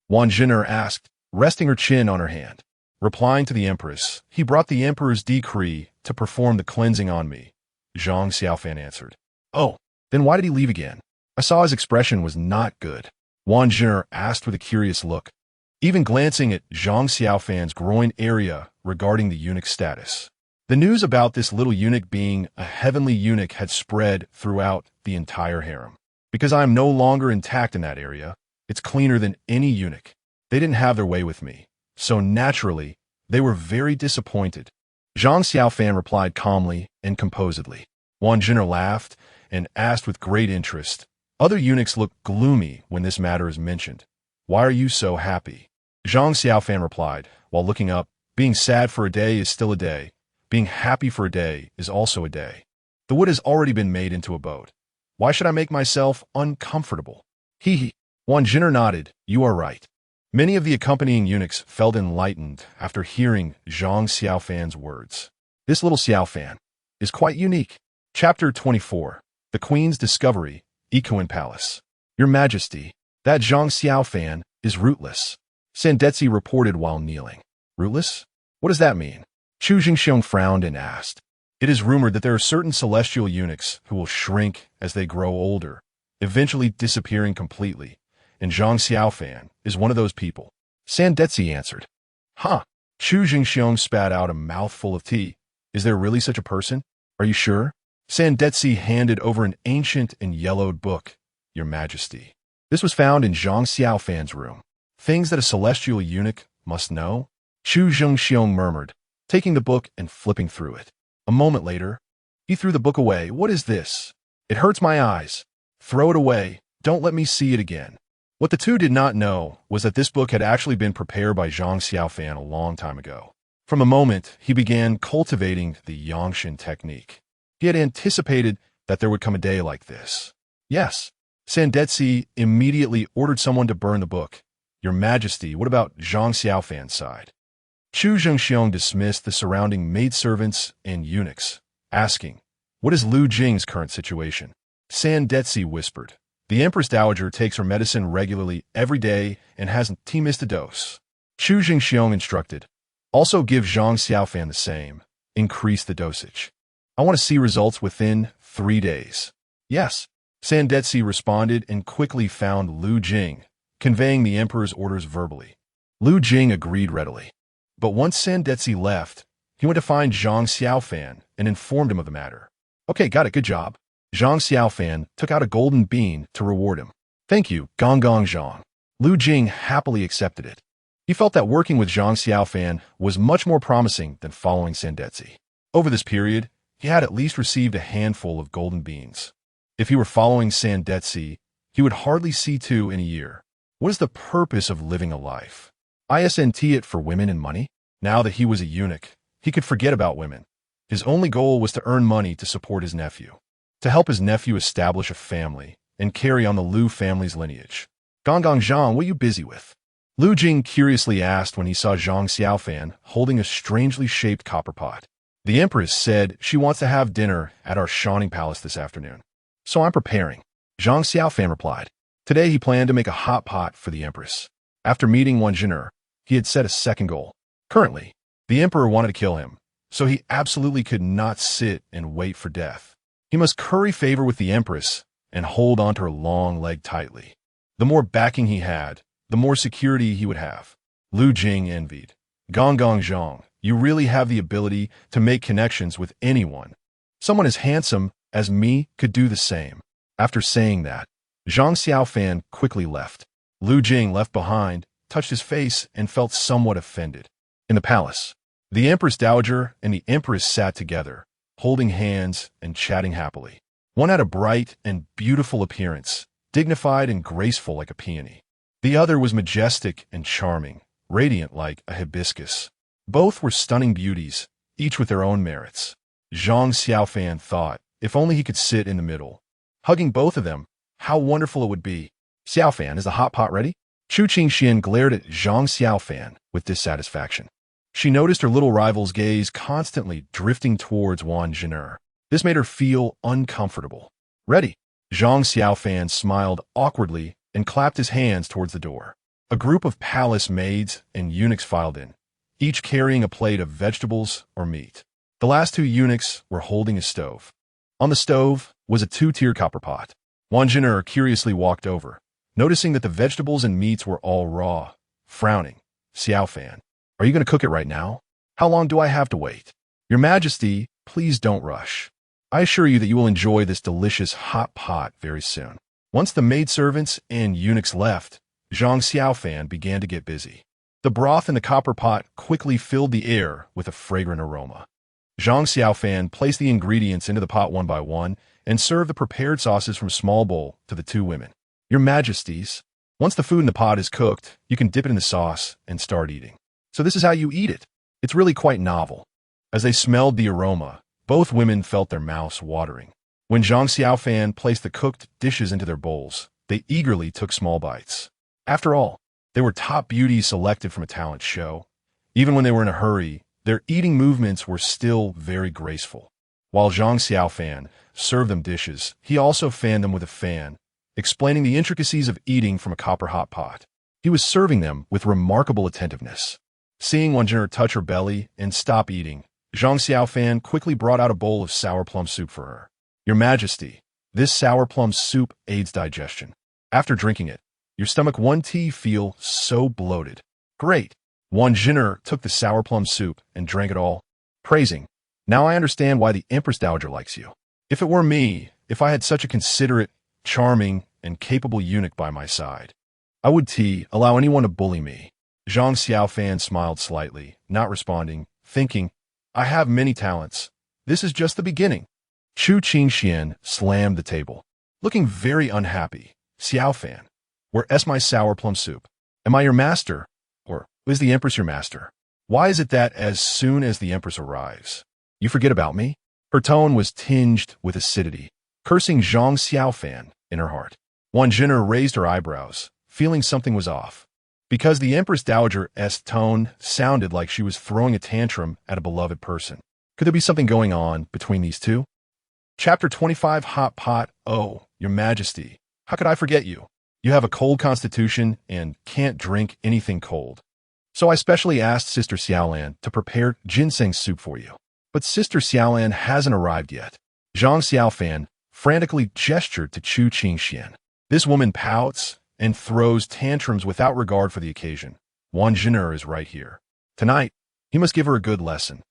Wan Jin'er asked, resting her chin on her hand. Replying to the Empress, he brought the Emperor's decree to perform the cleansing on me, Zhang Xiaofan answered. Oh, then why did he leave again? I saw his expression was not good. Wan Jin'er asked with a curious look, even glancing at Zhang Xiaofan's groin area regarding the eunuch's status. The news about this little eunuch being a heavenly eunuch had spread throughout the entire harem. Because I am no longer intact in that area, it's cleaner than any eunuch. They didn't have their way with me, so naturally, they were very disappointed. Zhang Xiaofan replied calmly and composedly. Wan Jin'er laughed and asked with great interest, other eunuchs look gloomy when this matter is mentioned. Why are you so happy? Zhang Xiaofan replied, while looking up, being sad for a day is still a day. Being happy for a day is also a day. The wood has already been made into a boat. Why should I make myself uncomfortable? Hee. Wan Jin'er nodded. You are right. Many of the accompanying eunuchs felt enlightened after hearing Zhang Xiaofan's words. This little Xiaofan is quite unique. Chapter 24. The Queen's Discovery, Ikuan Palace. Your Majesty, that Zhang Xiaofan is rootless. Sandetsi reported while kneeling. Rootless? What does that mean? Chu Jingxiong frowned and asked. It is rumored that there are certain celestial eunuchs who will shrink as they grow older, eventually disappearing completely, and Zhang Xiaofan is one of those people. Sandetsi answered. Huh. Chu Jingxiong spat out a mouthful of tea. Is there really such a person? Are you sure? Sandetsi handed over an ancient and yellowed book. Your Majesty. This was found in Zhang Xiaofan's room. Things that a celestial eunuch must know? Chu Jingxiong murmured, taking the book and flipping through it. A moment later, he threw the book away. What is this? It hurts my eyes. Throw it away. Don't let me see it again. What the two did not know was that this book had actually been prepared by Zhang Xiaofan a long time ago. From the moment he began cultivating the Yangshan technique, he had anticipated that there would come a day like this. Yes, Sandetsi immediately ordered someone to burn the book. Your Majesty, what about Zhang Xiaofan's side? Chu Zhengxiong dismissed the surrounding maidservants and eunuchs, asking, what is Lu Jing's current situation? Sandetsi whispered, the Empress Dowager takes her medicine regularly every day and hasn't missed a dose. Chu Zhengxiong instructed, also give Zhang Xiaofan the same. Increase the dosage. I want to see results within 3 days. Yes, Sandetsi responded and quickly found Lu Jing, conveying the emperor's orders verbally. Lu Jing agreed readily. But once Sandetsi left, he went to find Zhang Xiaofan and informed him of the matter. Okay, got it, good job. Zhang Xiaofan took out a golden bean to reward him. Thank you, Gong Zhang. Lu Jing happily accepted it. He felt that working with Zhang Xiaofan was much more promising than following Sandetsi. Over this period, he had at least received a handful of golden beans. If he were following Sandetsi, he would hardly see 2 in a year. What is the purpose of living a life? Isn't it for women and money? Now that he was a eunuch, he could forget about women. His only goal was to earn money to support his nephew, to help his nephew establish a family and carry on the Lu family's lineage. Gong Zhang, what are you busy with? Lu Jing curiously asked when he saw Zhang Xiaofan holding a strangely shaped copper pot. The Empress said she wants to have dinner at our Shining Palace this afternoon. So I'm preparing. Zhang Xiaofan replied. Today he planned to make a hot pot for the Empress. After meeting Wan Zhin'er, he had set a second goal. Currently, the Emperor wanted to kill him, so he absolutely could not sit and wait for death. He must curry favor with the Empress and hold onto her long leg tightly. The more backing he had, the more security he would have. Lu Jing envied. Gong Zhang, you really have the ability to make connections with anyone. Someone as handsome as me could do the same. After saying that, Zhang Xiaofan quickly left. Lu Jing, left behind, touched his face and felt somewhat offended. In the palace, the Empress Dowager and the Empress sat together, holding hands and chatting happily. One had a bright and beautiful appearance, dignified and graceful like a peony. The other was majestic and charming, radiant like a hibiscus. Both were stunning beauties, each with their own merits. Zhang Xiaofan thought, if only he could sit in the middle. Hugging both of them, how wonderful it would be. Xiaofan, is the hot pot ready? Chu Qingxian glared at Zhang Xiaofan with dissatisfaction. She noticed her little rival's gaze constantly drifting towards Wan Zhin'er. This made her feel uncomfortable. Ready. Zhang Xiaofan smiled awkwardly and clapped his hands towards the door. A group of palace maids and eunuchs filed in, each carrying a plate of vegetables or meat. The last 2 eunuchs were holding a stove. On the stove was a 2-tier copper pot. Wan Zhin'er curiously walked over, noticing that the vegetables and meats were all raw, frowning. Xiaofan, are you going to cook it right now? How long do I have to wait? Your Majesty, please don't rush. I assure you that you will enjoy this delicious hot pot very soon. Once the maidservants and eunuchs left, Zhang Xiaofan began to get busy. The broth in the copper pot quickly filled the air with a fragrant aroma. Zhang Xiaofan placed the ingredients into the pot one by one and served the prepared sauces from a small bowl to the 2 women. Your Majesties, once the food in the pot is cooked, you can dip it in the sauce and start eating. So this is how you eat it. It's really quite novel. As they smelled the aroma, both women felt their mouths watering. When Zhang Xiaofan placed the cooked dishes into their bowls, they eagerly took small bites. After all, they were top beauties selected from a talent show. Even when they were in a hurry, their eating movements were still very graceful. While Zhang Xiaofan served them dishes, he also fanned them with a fan, explaining the intricacies of eating from a copper hot pot. He was serving them with remarkable attentiveness. Seeing Wan Zhin'er touch her belly and stop eating, Zhang Xiaofan quickly brought out a bowl of sour plum soup for her. Your Majesty, this sour plum soup aids digestion. After drinking it, your stomach won't feel so bloated. Great. Wan Jinner took the sour plum soup and drank it all, praising, now I understand why the Empress Dowager likes you. If it were me, if I had such a considerate, charming, and capable eunuch by my side, I would allow anyone to bully me. Zhang Xiaofan smiled slightly, not responding, thinking, I have many talents. This is just the beginning. Chu Qingxian slammed the table, looking very unhappy. Xiaofan, where's my sour plum soup? Am I your master? Or is the Empress your master? Why is it that as soon as the Empress arrives, you forget about me? Her tone was tinged with acidity, cursing Zhang Xiaofan in her heart. Wan Jinner raised her eyebrows, feeling something was off, because the Empress Dowager's tone sounded like she was throwing a tantrum at a beloved person. Could there be something going on between these two? Chapter 25 Hot Pot. Oh, Your Majesty, how could I forget you? You have a cold constitution and can't drink anything cold. So I specially asked Sister Xiaolan to prepare ginseng soup for you. But Sister Xiaolan hasn't arrived yet. Zhang Xiaofan frantically gestured to Chu Qingxian. This woman pouts and throws tantrums without regard for the occasion. Wan Jinner is right here. Tonight, he must give her a good lesson.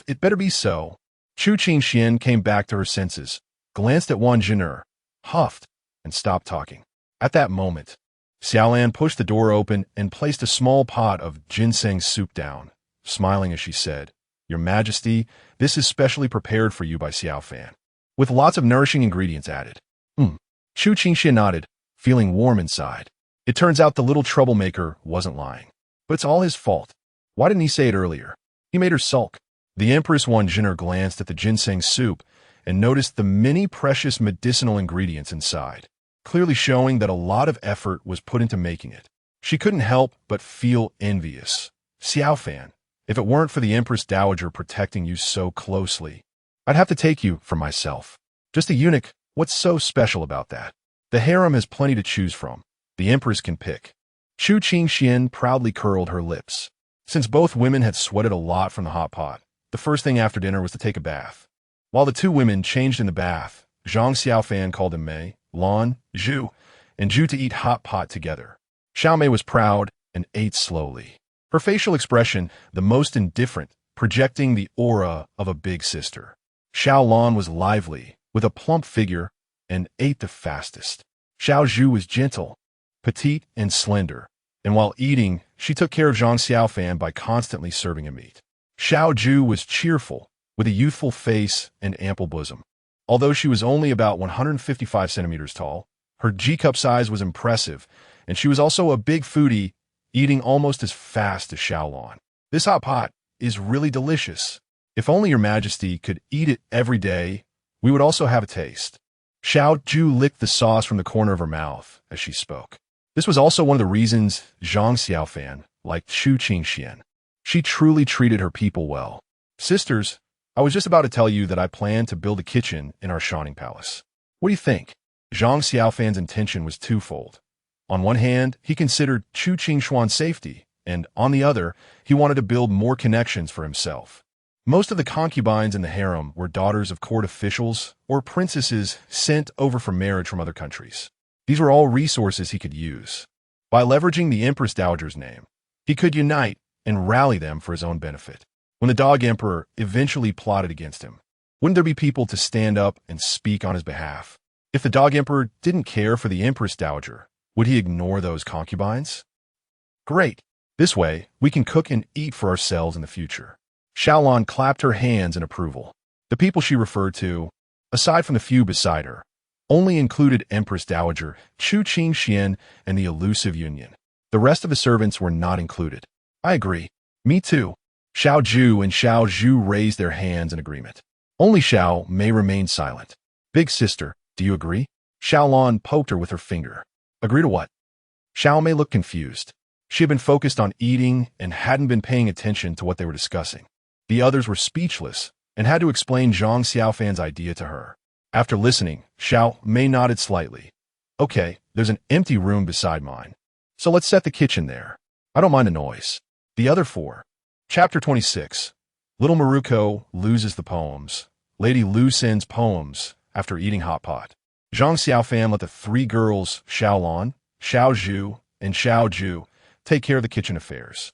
It better be so. Chu Qingxian came back to her senses, glanced at Wan Jinner, huffed, and stopped talking. At that moment, Xiaolan pushed the door open and placed a small pot of ginseng soup down, smiling as she said, Your Majesty, this is specially prepared for you by Xiaofan, with lots of nourishing ingredients added. Chu Qingxian nodded, feeling warm inside. It turns out the little troublemaker wasn't lying. But it's all his fault. Why didn't he say it earlier? He made her sulk. The Empress Wan Jinner glanced at the ginseng soup and noticed the many precious medicinal ingredients inside, clearly showing that a lot of effort was put into making it. She couldn't help but feel envious. Xiaofan, if it weren't for the Empress Dowager protecting you so closely, I'd have to take you for myself. Just a eunuch, what's so special about that? The harem has plenty to choose from. The Empress can pick. Chu Qingxian proudly curled her lips. Since both women had sweated a lot from the hot pot, the first thing after dinner was to take a bath. While the two women changed in the bath, Zhang Xiaofan called him Mei, Lan, Zhu, and Zhu to eat hot pot together. Xiao Mei was proud and ate slowly. Her facial expression, the most indifferent, projecting the aura of a big sister. Xiao Lan was lively, with a plump figure, and ate the fastest. Xiao Zhu was gentle, petite, and slender, and while eating, she took care of Zhang Xiaofan by constantly serving him meat. Xiao Zhu was cheerful, with a youthful face and ample bosom. Although she was only about 155 centimeters tall, her G-cup size was impressive, and she was also a big foodie, eating almost as fast as Xiao Lan. This hot pot is really delicious. If only Your Majesty could eat it every day, we would also have a taste. Xiao Zhu licked the sauce from the corner of her mouth as she spoke. This was also one of the reasons Zhang Xiaofan liked Chu Qingxian. She truly treated her people well. Sisters, I was just about to tell you that I plan to build a kitchen in our Shining Palace. What do you think? Zhang Xiaofan's intention was twofold. On one hand, he considered Chu Qingxuan's safety, and on the other, he wanted to build more connections for himself. Most of the concubines in the harem were daughters of court officials or princesses sent over for marriage from other countries. These were all resources he could use. By leveraging the Empress Dowager's name, he could unite and rally them for his own benefit. When the Dog Emperor eventually plotted against him, wouldn't there be people to stand up and speak on his behalf? If the Dog Emperor didn't care for the Empress Dowager, would he ignore those concubines? Great. This way, we can cook and eat for ourselves in the future. Xiaolan clapped her hands in approval. The people she referred to, aside from the few beside her, only included Empress Dowager, Chu Qingxian, and the elusive Union. The rest of the servants were not included. I agree. Me too. Xiao Zhu and Xiao Zhu raised their hands in agreement. Only Xiao Mei remained silent. Big sister, do you agree? Xiaolan poked her with her finger. Agree to what? Xiao Mei looked confused. She had been focused on eating and hadn't been paying attention to what they were discussing. The others were speechless and had to explain Zhang Xiaofan's idea to her. After listening, Xiao Mei nodded slightly. Okay, there's an empty room beside mine. So let's set the kitchen there. I don't mind the noise. The other four. Chapter 26. Little Maruko loses the poems. Lady Lu sends poems after eating hot pot. Zhang Xiaofan let the three girls, Xiaolon, Xiaozhu, and Xiaozhu, take care of the kitchen affairs.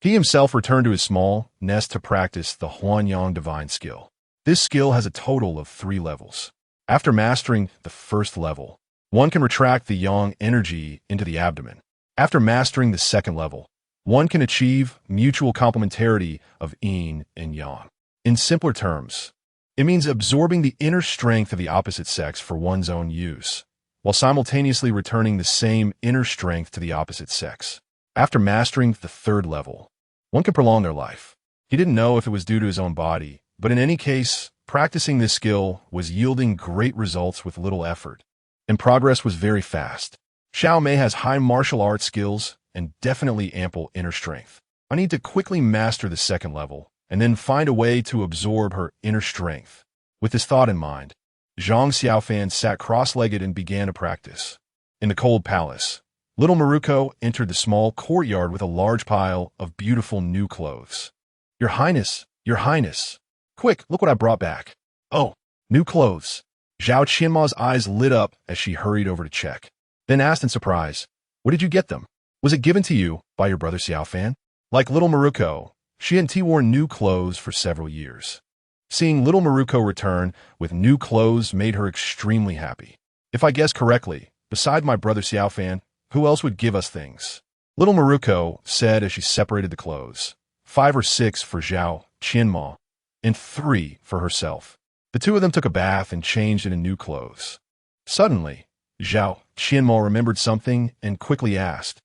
He himself returned to his small nest to practice the Huanyang divine skill. This skill has a total of 3 levels. After mastering the first level, one can retract the yang energy into the abdomen. After mastering the second level, one can achieve mutual complementarity of yin and yang. In simpler terms, it means absorbing the inner strength of the opposite sex for one's own use, while simultaneously returning the same inner strength to the opposite sex. After mastering the third level, one can prolong their life. He didn't know if it was due to his own body, but in any case, practicing this skill was yielding great results with little effort, and progress was very fast. Xiao Mei has high martial arts skills and definitely ample inner strength. I need to quickly master the second level, and then find a way to absorb her inner strength. With this thought in mind, Zhang Xiaofan sat cross-legged and began to practice. In the cold palace, little Maruko entered the small courtyard with a large pile of beautiful new clothes. Your Highness, Your Highness! Quick, look what I brought back. Oh, new clothes. Zhao Qianma's eyes lit up as she hurried over to check, then asked in surprise, "Where did you get them? Was it given to you by your brother Xiaofan?" Like little Maruko, she hadn't worn new clothes for several years. Seeing little Maruko return with new clothes made her extremely happy. If I guess correctly, beside my brother Xiaofan, who else would give us things? Little Maruko said as she separated the clothes, 5 or 6 for Zhao Qianma, and 3 for herself. The two of them took a bath and changed into new clothes. Suddenly, Zhao Qianma remembered something and quickly asked,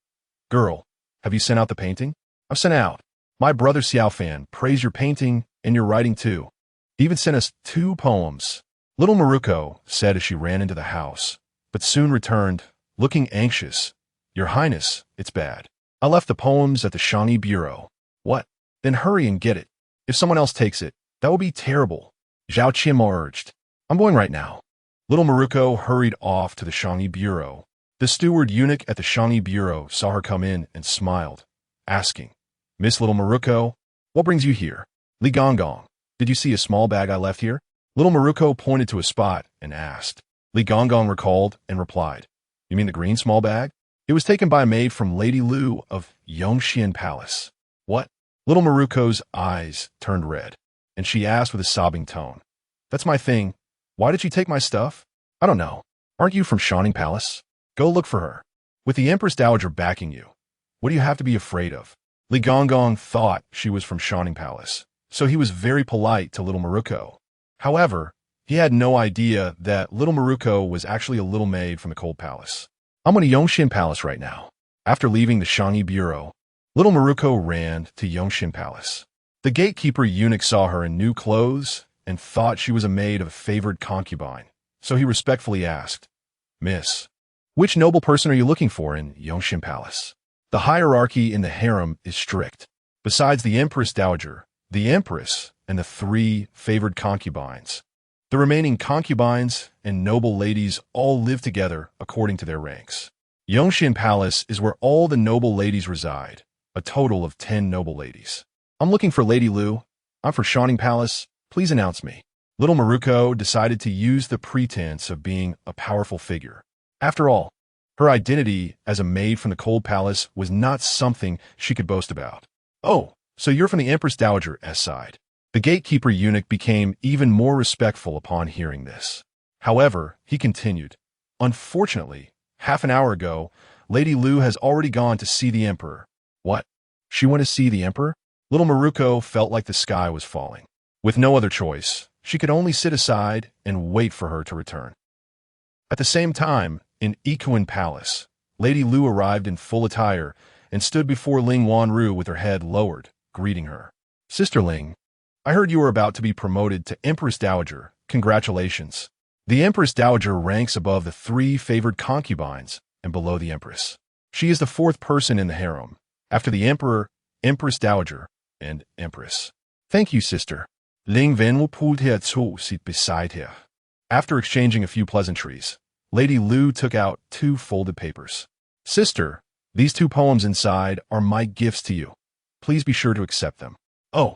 "Girl, have you sent out the painting?" "I've sent out. My brother Xiaofan praised your painting and your writing too. He even sent us 2 poems. Little Maruko said as she ran into the house, but soon returned, looking anxious. "Your Highness, it's bad. I left the poems at the Shangyi Bureau." "What? Then hurry and get it. If someone else takes it, that will be terrible," Zhao Qianma urged. "I'm going right now." Little Maruko hurried off to the Shangyi Bureau. The steward eunuch at the Shangyi Bureau saw her come in and smiled, asking, "Miss Little Maruko, what brings you here?" "Li Gonggong, did you see a small bag I left here?" Little Maruko pointed to a spot and asked. Li Gonggong recalled and replied, "You mean the green small bag? It was taken by a maid from Lady Lu of Yongxian Palace." "What?" Little Maruko's eyes turned red, and she asked with a sobbing tone, "That's my thing. Why did you take my stuff?" "I don't know. Aren't you from Shining Palace? Go look for her. With the Empress Dowager backing you, what do you have to be afraid of?" Li Gonggong thought she was from Shining Palace, so he was very polite to little Maruko. However, he had no idea that little Maruko was actually a little maid from the Cold Palace. "I'm in Yongxian Palace right now." After leaving the Shangyi Bureau, little Maruko ran to Yongxian Palace. The gatekeeper eunuch saw her in new clothes and thought she was a maid of a favored concubine, so he respectfully asked, "Miss, which noble person are you looking for in Yongxian Palace?" The hierarchy in the harem is strict. Besides the Empress Dowager, the Empress, and the 3 favored concubines, the remaining concubines and noble ladies all live together according to their ranks. Yongxian Palace is where all the noble ladies reside, a total of 10 noble ladies. "I'm looking for Lady Lu. I'm for Shining Palace. Please announce me." Little Maruko decided to use the pretense of being a powerful figure. After all, her identity as a maid from the Cold Palace was not something she could boast about. "Oh, so you're from the Empress Dowager's side." The gatekeeper eunuch became even more respectful upon hearing this. However, he continued, "Unfortunately, half an hour ago, Lady Lu has already gone to see the Emperor." "What? She went to see the Emperor?" Little Maruko felt like the sky was falling. With no other choice, she could only sit aside and wait for her to return. At the same time, in Ikuan Palace, Lady Lu arrived in full attire and stood before Ling Wanru with her head lowered, greeting her. "Sister Ling, I heard you were about to be promoted to Empress Dowager. Congratulations." The Empress Dowager ranks above the 3 favored concubines and below the Empress. She is the 4th person in the harem, after the Emperor, Empress Dowager, and Empress. "Thank you, sister." Ling Wenwu pulled her zu sit beside her. After exchanging a few pleasantries, Lady Lu took out 2 folded papers. "Sister, these 2 poems inside are my gifts to you. Please be sure to accept them." "Oh,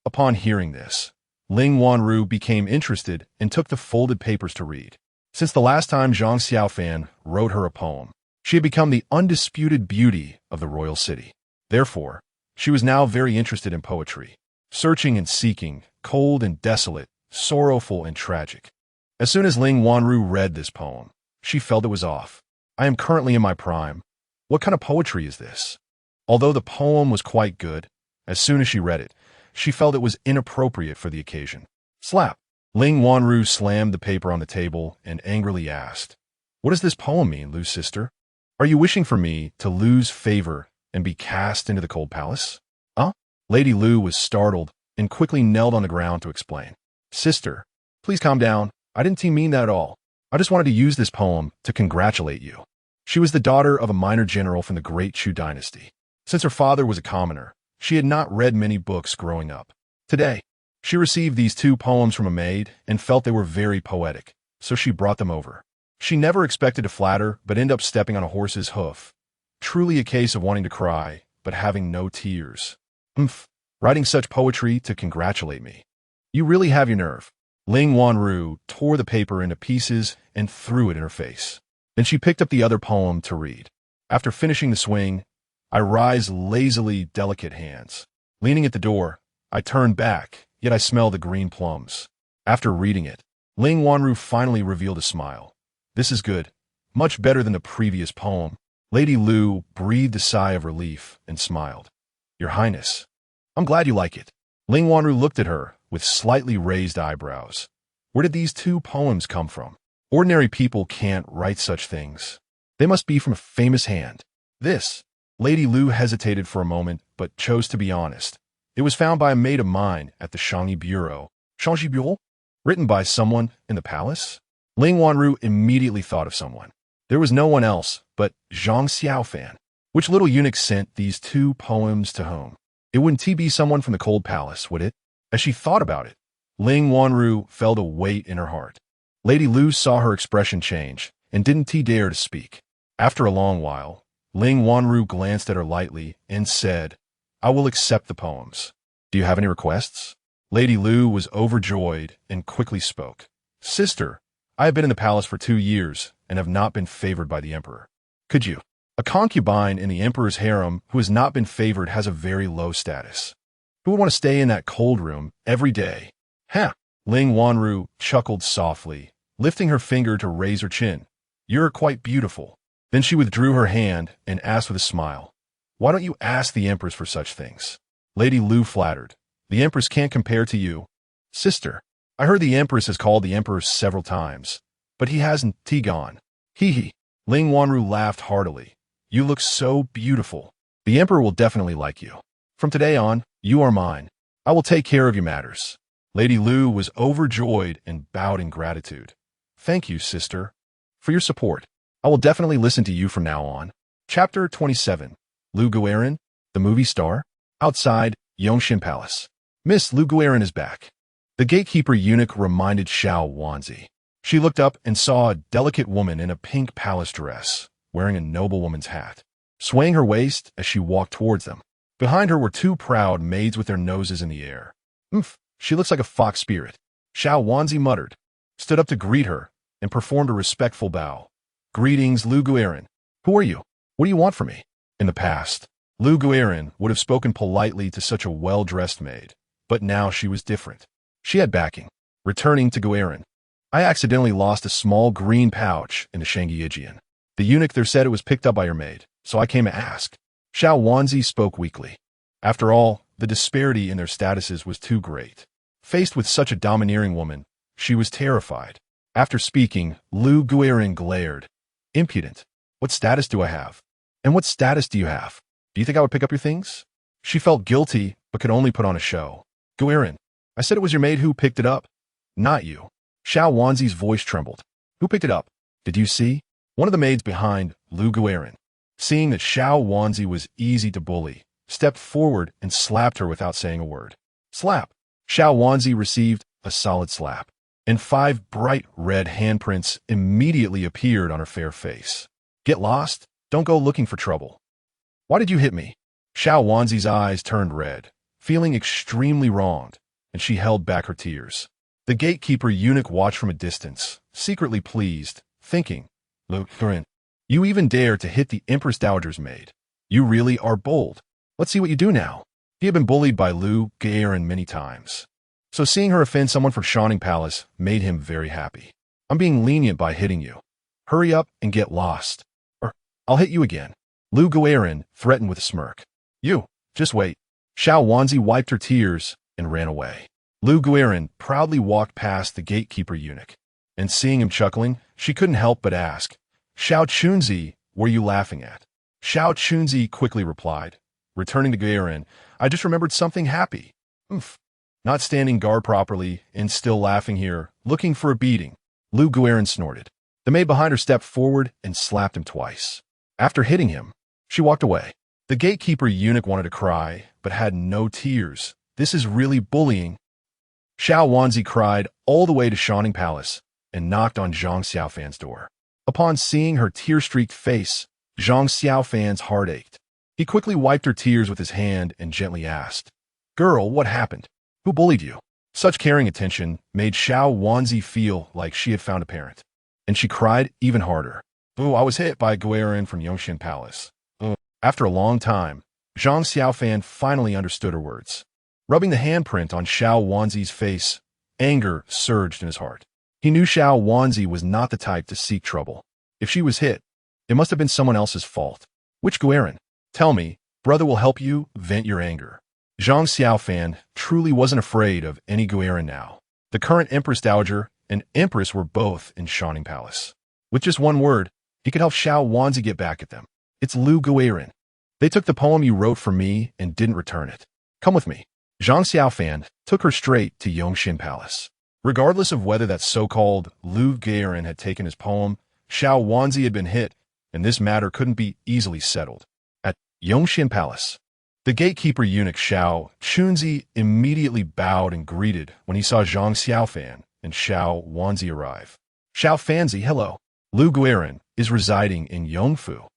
Upon hearing this, Ling Wanru became interested and took the folded papers to read. Since the last time Zhang Xiaofan wrote her a poem, she had become the undisputed beauty of the royal city. Therefore, she was now very interested in poetry, searching and seeking, cold and desolate, sorrowful and tragic. As soon as Ling Wanru read this poem, she felt it was off. I am currently in my prime. What kind of poetry is this? Although the poem was quite good, as soon as she read it, she felt it was inappropriate for the occasion. Slap! Ling Wanru slammed the paper on the table and angrily asked, "What does this poem mean, Lu's sister? Are you wishing for me to lose favor and be cast into the cold palace?" Huh? Lady Lu was startled and quickly knelt on the ground to explain. "Sister, please calm down. I didn't mean that at all. I just wanted to use this poem to congratulate you." She was the daughter of a minor general from the Great Chu dynasty. Since her father was a commoner, she had not read many books growing up. Today, she received these 2 poems from a maid and felt they were very poetic, so she brought them over. She never expected to flatter, but ended up stepping on a horse's hoof. Truly a case of wanting to cry, but having no tears. Writing such poetry to congratulate me. You really have your nerve. Ling Wanru tore the paper into pieces and threw it in her face. Then she picked up the other poem to read. After finishing the swing, I rise lazily delicate hands. Leaning at the door, I turn back, yet I smell the green plums. After reading it, Ling Wanru finally revealed a smile. This is good. Much better than the previous poem. Lady Lu breathed a sigh of relief and smiled. Your Highness, I'm glad you like it. Ling Wanru looked at her with slightly raised eyebrows. Where did these 2 poems come from? Ordinary people can't write such things. They must be from a famous hand. This. Lady Lu hesitated for a moment, but chose to be honest. It was found by a maid of mine at the Shangyi Bureau. Shangyi Bureau? Written by someone in the palace? Ling Wanru immediately thought of someone. There was no one else but Zhang Xiaofan. Which little eunuch sent these 2 poems to whom? It wouldn't be someone from the cold palace, would it? As she thought about it, Ling Wanru felt a weight in her heart. Lady Lu saw her expression change and didn't dare to speak. After a long while, Ling Wanru glanced at her lightly and said, I will accept the poems. Do you have any requests? Lady Lu was overjoyed and quickly spoke. Sister, I have been in the palace for 2 years and have not been favored by the emperor. Could you? A concubine in the emperor's harem who has not been favored has a very low status. Who would want to stay in that cold room every day? Ha! Ling Wanru chuckled softly, lifting her finger to raise her chin. You're quite beautiful. Then she withdrew her hand and asked with a smile, Why don't you ask the empress for such things? Lady Lu flattered. The empress can't compare to you. Sister, I heard the empress has called the emperor several times, but he hasn't gone. Hee hee. Ling Wanru laughed heartily. You look so beautiful. The emperor will definitely like you. From today on, you are mine. I will take care of your matters. Lady Lu was overjoyed and bowed in gratitude. Thank you, sister, for your support. I will definitely listen to you from now on. Chapter 27. Lu Guoran, the movie star. Outside Yongxin Palace. Miss Lu Guoran is back. The gatekeeper eunuch reminded Xiao Wanzi. She looked up and saw a delicate woman in a pink palace dress, wearing a noblewoman's hat, swaying her waist as she walked towards them. Behind her were 2 proud maids with their noses in the air. She looks like a fox spirit. Xiao Wanzi muttered, stood up to greet her, and performed a respectful bow. Greetings, Lu Guoran. Who are you? What do you want from me? In the past, Lu Guoran would have spoken politely to such a well-dressed maid, but now she was different. She had backing. Returning to Guoran, I accidentally lost a small green pouch in the Shangyi. The eunuch there said it was picked up by your maid, so I came to ask. Xiao Wanzi spoke weakly. After all, the disparity in their statuses was too great. Faced with such a domineering woman, she was terrified. After speaking, Lu Guoran glared. Impudent. What status do I have? And what status do you have? Do you think I would pick up your things? She felt guilty, but could only put on a show. Guoran, I said it was your maid who picked it up. Not you. Xiao Wanzi's voice trembled. Who picked it up? Did you see? One of the maids behind Lu Guoran, seeing that Xiao Wanzi was easy to bully, stepped forward and slapped her without saying a word. Slap. Xiao Wanzi received a solid slap, and 5 bright red handprints immediately appeared on her fair face. Get lost? Don't go looking for trouble. Why did you hit me? Xiao Wanzi's eyes turned red, feeling extremely wronged, and she held back her tears. The gatekeeper eunuch watched from a distance, secretly pleased, thinking, "Look, Corinne, you even dare to hit the Empress Dowager's maid. You really are bold. Let's see what you do now." He had been bullied by Lu Gairin many times, so seeing her offend someone from Shining Palace made him very happy. "I'm being lenient by hitting you. Hurry up and get lost, or I'll hit you again." Lu Gairin threatened with a smirk. "You, just wait." Xiao Wanzi wiped her tears and ran away. Lu Gairin proudly walked past the gatekeeper eunuch, and seeing him chuckling, she couldn't help but ask, "Xiao Chunzi, what are you laughing at?" Xiao Chunzi quickly replied, returning to Gairin, "I just remembered something happy. Oof. Not standing guard properly and still laughing here, looking for a beating." Lu Gairin snorted. The maid behind her stepped forward and slapped him twice. After hitting him, she walked away. The gatekeeper eunuch wanted to cry, but had no tears. "This is really bullying." Xiao Wanzi cried all the way to Shining Palace and knocked on Zhang Xiaofan's door. Upon seeing her tear-streaked face, Zhang Xiaofan's heart ached. He quickly wiped her tears with his hand and gently asked, "Girl, what happened? Who bullied you?" Such caring attention made Xiao Wanzi feel like she had found a parent, and she cried even harder. "Oh, I was hit by Gairin from Yongshan Palace." After a long time, Zhang Xiaofan finally understood her words. Rubbing the handprint on Xiao Wanzi's face, anger surged in his heart. He knew Xiao Wanzi was not the type to seek trouble. If she was hit, it must have been someone else's fault. "Which Gairin? Tell me, brother will help you vent your anger." Zhang Xiaofan truly wasn't afraid of any Gairin now. The current Empress Dowager and Empress were both in Shining Palace. With just one word, he could help Xiao Wanzi get back at them. "It's Lu Gairin. They took the poem you wrote for me and didn't return it. Come with me." Zhang Xiaofan took her straight to Yongshan Palace. Regardless of whether that so-called Lu Gairin had taken his poem, Xiao Wanzi had been hit, and this matter couldn't be easily settled. At Yongshan Palace, the gatekeeper eunuch Xiao Chunzi immediately bowed and greeted when he saw Zhang Xiaofan and Xiao Wanzi arrive. "Xiao Fanzi, hello. Lu Gairin is residing in Yongfu."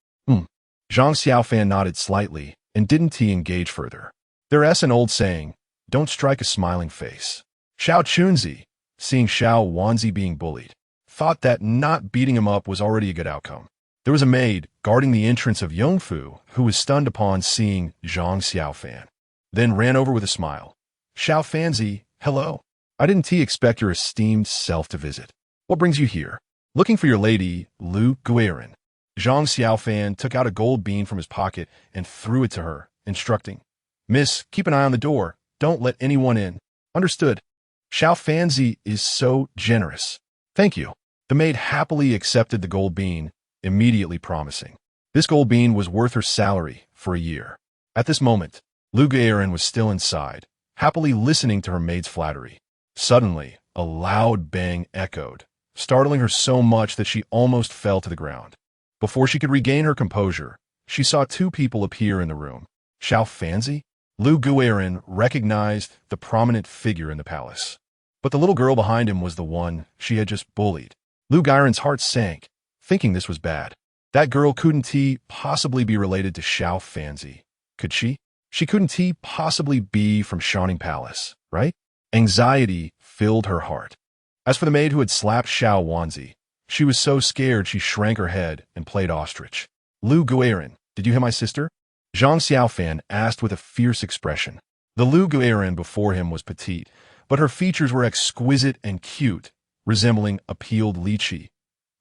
Zhang Xiaofan nodded slightly and didn't engage further. There's an old saying, "Don't strike a smiling face." Xiao Chunzi, seeing Xiao Wanzi being bullied, thought that not beating him up was already a good outcome. There was a maid guarding the entrance of Yongfu who was stunned upon seeing Zhang Xiaofan, then ran over with a smile. "Xiao Fanzi, hello. I didn't expect your esteemed self to visit. What brings you here?" "Looking for your lady, Lu Gairin." Zhang Xiaofan took out a gold bean from his pocket and threw it to her, instructing, "Miss, keep an eye on the door. Don't let anyone in." "Understood." "Xiao Fanzi is so generous." "Thank you." The maid happily accepted the gold bean, immediately promising. This gold bean was worth her salary for a year. At this moment, Lu Gairin was still inside, happily listening to her maid's flattery. Suddenly, a loud bang echoed, startling her so much that she almost fell to the ground. Before she could regain her composure, she saw two people appear in the room. Xiao Fanzi? Lu Gairin recognized the prominent figure in the palace. But the little girl behind him was the one she had just bullied. Lu Gairin's heart sank, thinking this was bad. That girl couldn't possibly be related to Xiao Fanzi. Could she? She couldn't possibly be from Shining Palace, right? Anxiety filled her heart. As for the maid who had slapped Xiao Wanzi, she was so scared she shrank her head and played ostrich. "Lu Gairin, did you hit my sister?" Zhang Xiaofan asked with a fierce expression. The Lu Gairin before him was petite, but her features were exquisite and cute, resembling a peeled lychee,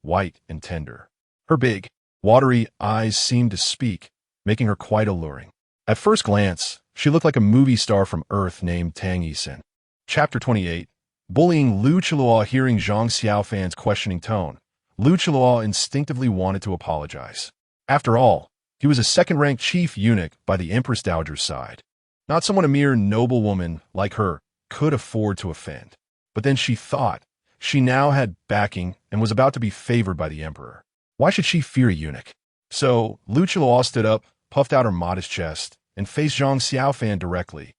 white and tender. Her big, watery eyes seemed to speak, making her quite alluring. At first glance, she looked like a movie star from Earth named Tang Yisen. Chapter 28. Bullying. Lu Qiluo. Hearing Zhang Xiaofan's questioning tone, Lu Qiluo instinctively wanted to apologize. After all, he was a second-ranked chief eunuch by the Empress Dowager's side. Not someone a mere noblewoman like her could afford to offend. But then she thought she now had backing and was about to be favored by the emperor. Why should she fear a eunuch? So Lu Qiluo stood up, puffed out her modest chest, and faced Zhang Xiaofan directly.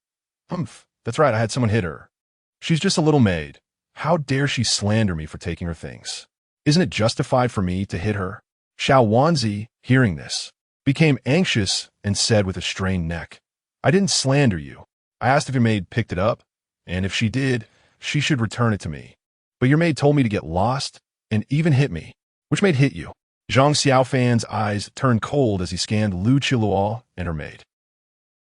"Humph, that's right, I had someone hit her. She's just a little maid. How dare she slander me for taking her things? Isn't it justified for me to hit her?" Xiao Wanzi, hearing this, became anxious and said with a strained neck, "I didn't slander you. I asked if your maid picked it up, and if she did, she should return it to me. But your maid told me to get lost and even hit me. Which maid hit you? Zhang Xiaofan's eyes turned cold as he scanned Lu Qiluo and her maid.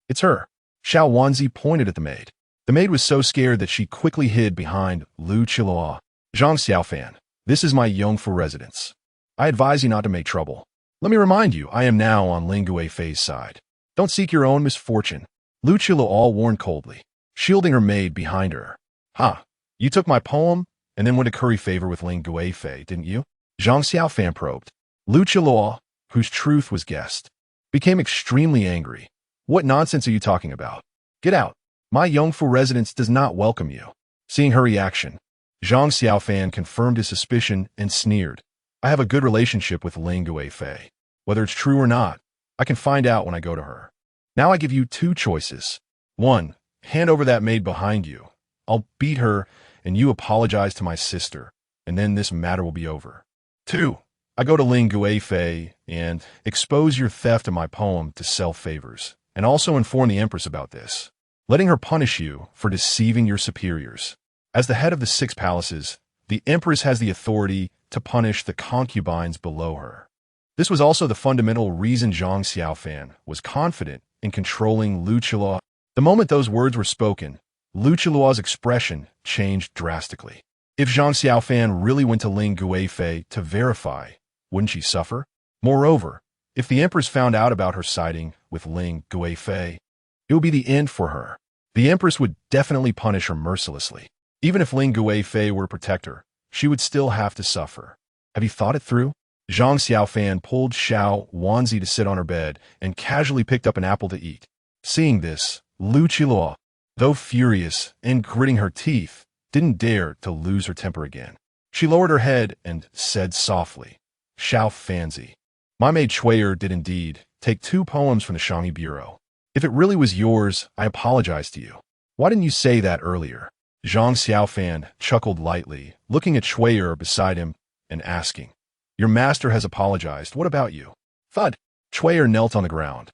It's her. Xiao Wanzi pointed at the maid. The maid was so scared that she quickly hid behind Lu Qiluo. Zhang Xiaofan, this is my Yongfu residence. I advise you not to make trouble. Let me remind you, I am now on Ling Guifei's side. Don't seek your own misfortune. Lu Qiluo warned coldly, shielding her maid behind her. Ha, you took my poem and then went to curry favor with Ling Guifei, didn't you? Zhang Xiaofan probed. Lu Qiluo, whose truth was guessed, became extremely angry. What nonsense are you talking about? Get out. My Yongfu residence does not welcome you. Seeing her reaction, Zhang Xiaofan confirmed his suspicion and sneered. I have a good relationship with Ling Guifei. Whether it's true or not, I can find out when I go to her. Now I give you two choices. 1. Hand over that maid behind you. I'll beat her and you apologize to my sister, and then this matter will be over. 2. I go to Ling Guifei and expose your theft of my poem to sell favors, and also inform the Empress about this, letting her punish you for deceiving your superiors. As the head of the 6 palaces, the Empress has the authority to punish the concubines below her. This was also the fundamental reason Zhang Xiaofan was confident in controlling Lu Qiluo. The moment those words were spoken, Lu Qiluo's expression changed drastically. If Zhang Xiaofan really went to Ling Guifei to verify, wouldn't she suffer? Moreover, if the Empress found out about her siding with Ling Guifei, it would be the end for her. The Empress would definitely punish her mercilessly. Even if Ling Guifei were to protect her, she would still have to suffer. Have you thought it through? Zhang Xiaofan pulled Xiao Wanzi to sit on her bed and casually picked up an apple to eat. Seeing this, Lu Qiluo, though furious and gritting her teeth, didn't dare to lose her temper again. She lowered her head and said softly, Xiao Fanzi, my maid Chui'er did indeed take 2 poems from the Shangyi Bureau. If it really was yours, I apologize to you. Why didn't you say that earlier? Zhang Xiaofan chuckled lightly, looking at Chui'er beside him and asking, your master has apologized. What about you? Thud. Chui'er knelt on the ground,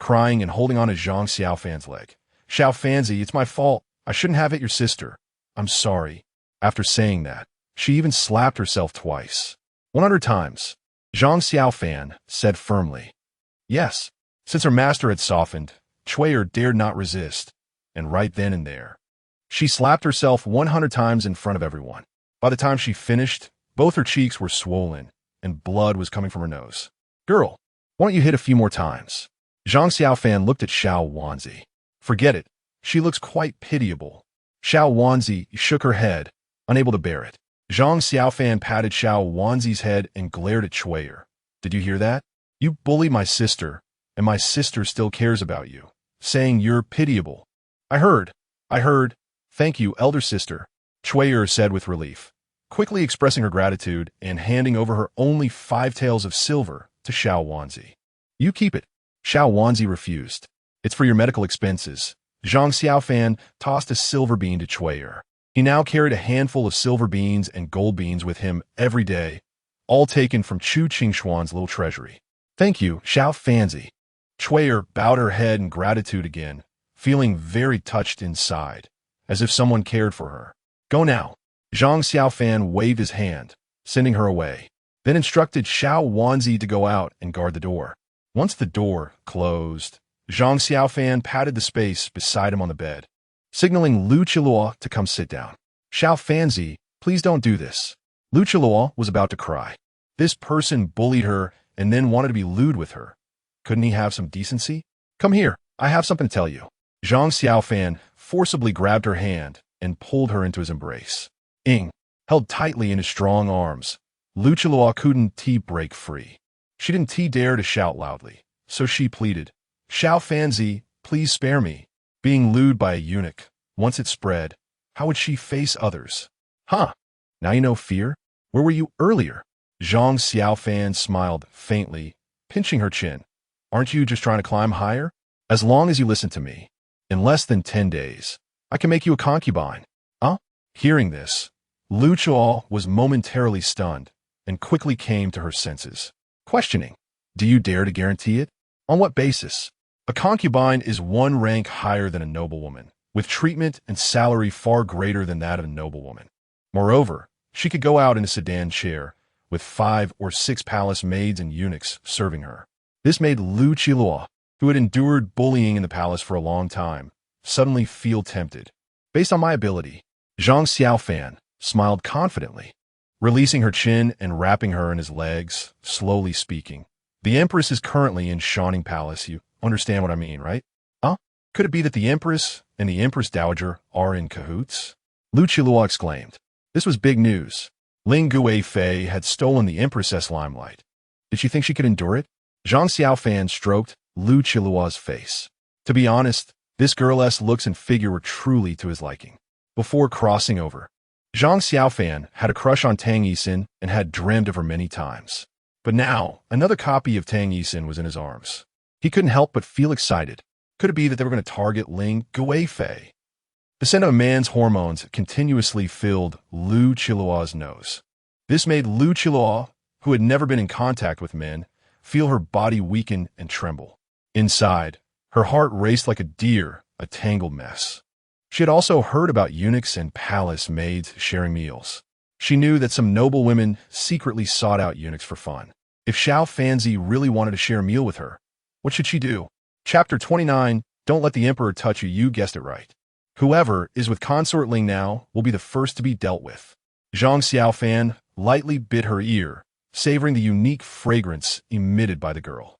crying and holding on to Zhang Xiaofan's leg. Xiao Fanzi, it's my fault. I shouldn't have hit your sister. I'm sorry. After saying that, she even slapped herself twice. 100 times. Zhang Xiaofan said firmly. Yes. Since her master had softened, Chui'er dared not resist, and right then and there, she slapped herself 100 times in front of everyone. By the time she finished, both her cheeks were swollen, and blood was coming from her nose. Girl, why don't you hit a few more times? Zhang Xiaofan looked at Xiao Wanzi. Forget it. She looks quite pitiable. Xiao Wanzi shook her head, unable to bear it. Zhang Xiaofan patted Xiao Wanzi's head and glared at Chui'er. Did you hear that? You bullied my sister, and my sister still cares about you, saying you're pitiable. I heard. Thank you, elder sister, Chui'er said with relief, quickly expressing her gratitude and handing over her only 5 taels of silver to Xiao Wanzi. You keep it. Xiao Wanzi refused. It's for your medical expenses. Zhang Xiaofan tossed a silver bean to Chui'er. He now carried a handful of silver beans and gold beans with him every day, all taken from Chu Qingshuan's little treasury. Thank you, Xiao Fanzi. Chui'er bowed her head in gratitude again, feeling very touched inside, as if someone cared for her. Go now. Zhang Xiaofan waved his hand, sending her away, then instructed Xiao Wanzi to go out and guard the door. Once the door closed, Zhang Xiaofan patted the space beside him on the bed, signaling Lu Qiluo to come sit down. Xiao Fanzi, please don't do this. Lu Qiluo was about to cry. This person bullied her and then wanted to be lewd with her. Couldn't he have some decency? Come here, I have something to tell you. Zhang Xiaofan forcibly grabbed her hand and pulled her into his embrace. Held tightly in his strong arms, Lu Qiluo couldn't break free. She didn't dare to shout loudly, so she pleaded, Xiao Fanzi, please spare me. Being lewd by a eunuch, once it spread, how would she face others? Huh? Now you know fear? Where were you earlier? Zhang Xiaofan smiled faintly, pinching her chin. Aren't you just trying to climb higher? As long as you listen to me, in less than 10 days, I can make you a concubine. Huh? Hearing this, Lu Qiluo was momentarily stunned and quickly came to her senses, questioning, do you dare to guarantee it? On what basis? A concubine is 1 rank higher than a noblewoman, with treatment and salary far greater than that of a noblewoman. Moreover, she could go out in a sedan chair, with 5 or 6 palace maids and eunuchs serving her. This made Lu Qiluo, who had endured bullying in the palace for a long time, suddenly feel tempted. Based on my ability, Zhang Xiaofan smiled confidently, releasing her chin and wrapping her in his legs, slowly speaking. The Empress is currently in Shining Palace. You understand what I mean, right? Huh? Could it be that the Empress and the Empress Dowager are in cahoots? Lu Qiluo exclaimed. This was big news. Ling Guifei had stolen the Empress's limelight. Did she think she could endure it? Zhang Xiaofan stroked Lu Qiluo's face. To be honest, this girl's looks and figure were truly to his liking. Before crossing over, Zhang Xiaofan had a crush on Tang Yisin and had dreamed of her many times. But now, another copy of Tang Yisin was in his arms. He couldn't help but feel excited. Could it be that they were going to target Ling Guifei? The scent of a man's hormones continuously filled Lu Qiluo's nose. This made Lu Qiluo, who had never been in contact with men, feel her body weaken and tremble. Inside, her heart raced like a deer, a tangled mess. She had also heard about eunuchs and palace maids sharing meals. She knew that some noble women secretly sought out eunuchs for fun. If Xiaofanzi really wanted to share a meal with her, what should she do? Chapter 29, Don't Let the Emperor Touch You. You guessed it right. Whoever is with Consort Ling now will be the first to be dealt with. Zhang Xiaofan lightly bit her ear, savoring the unique fragrance emitted by the girl.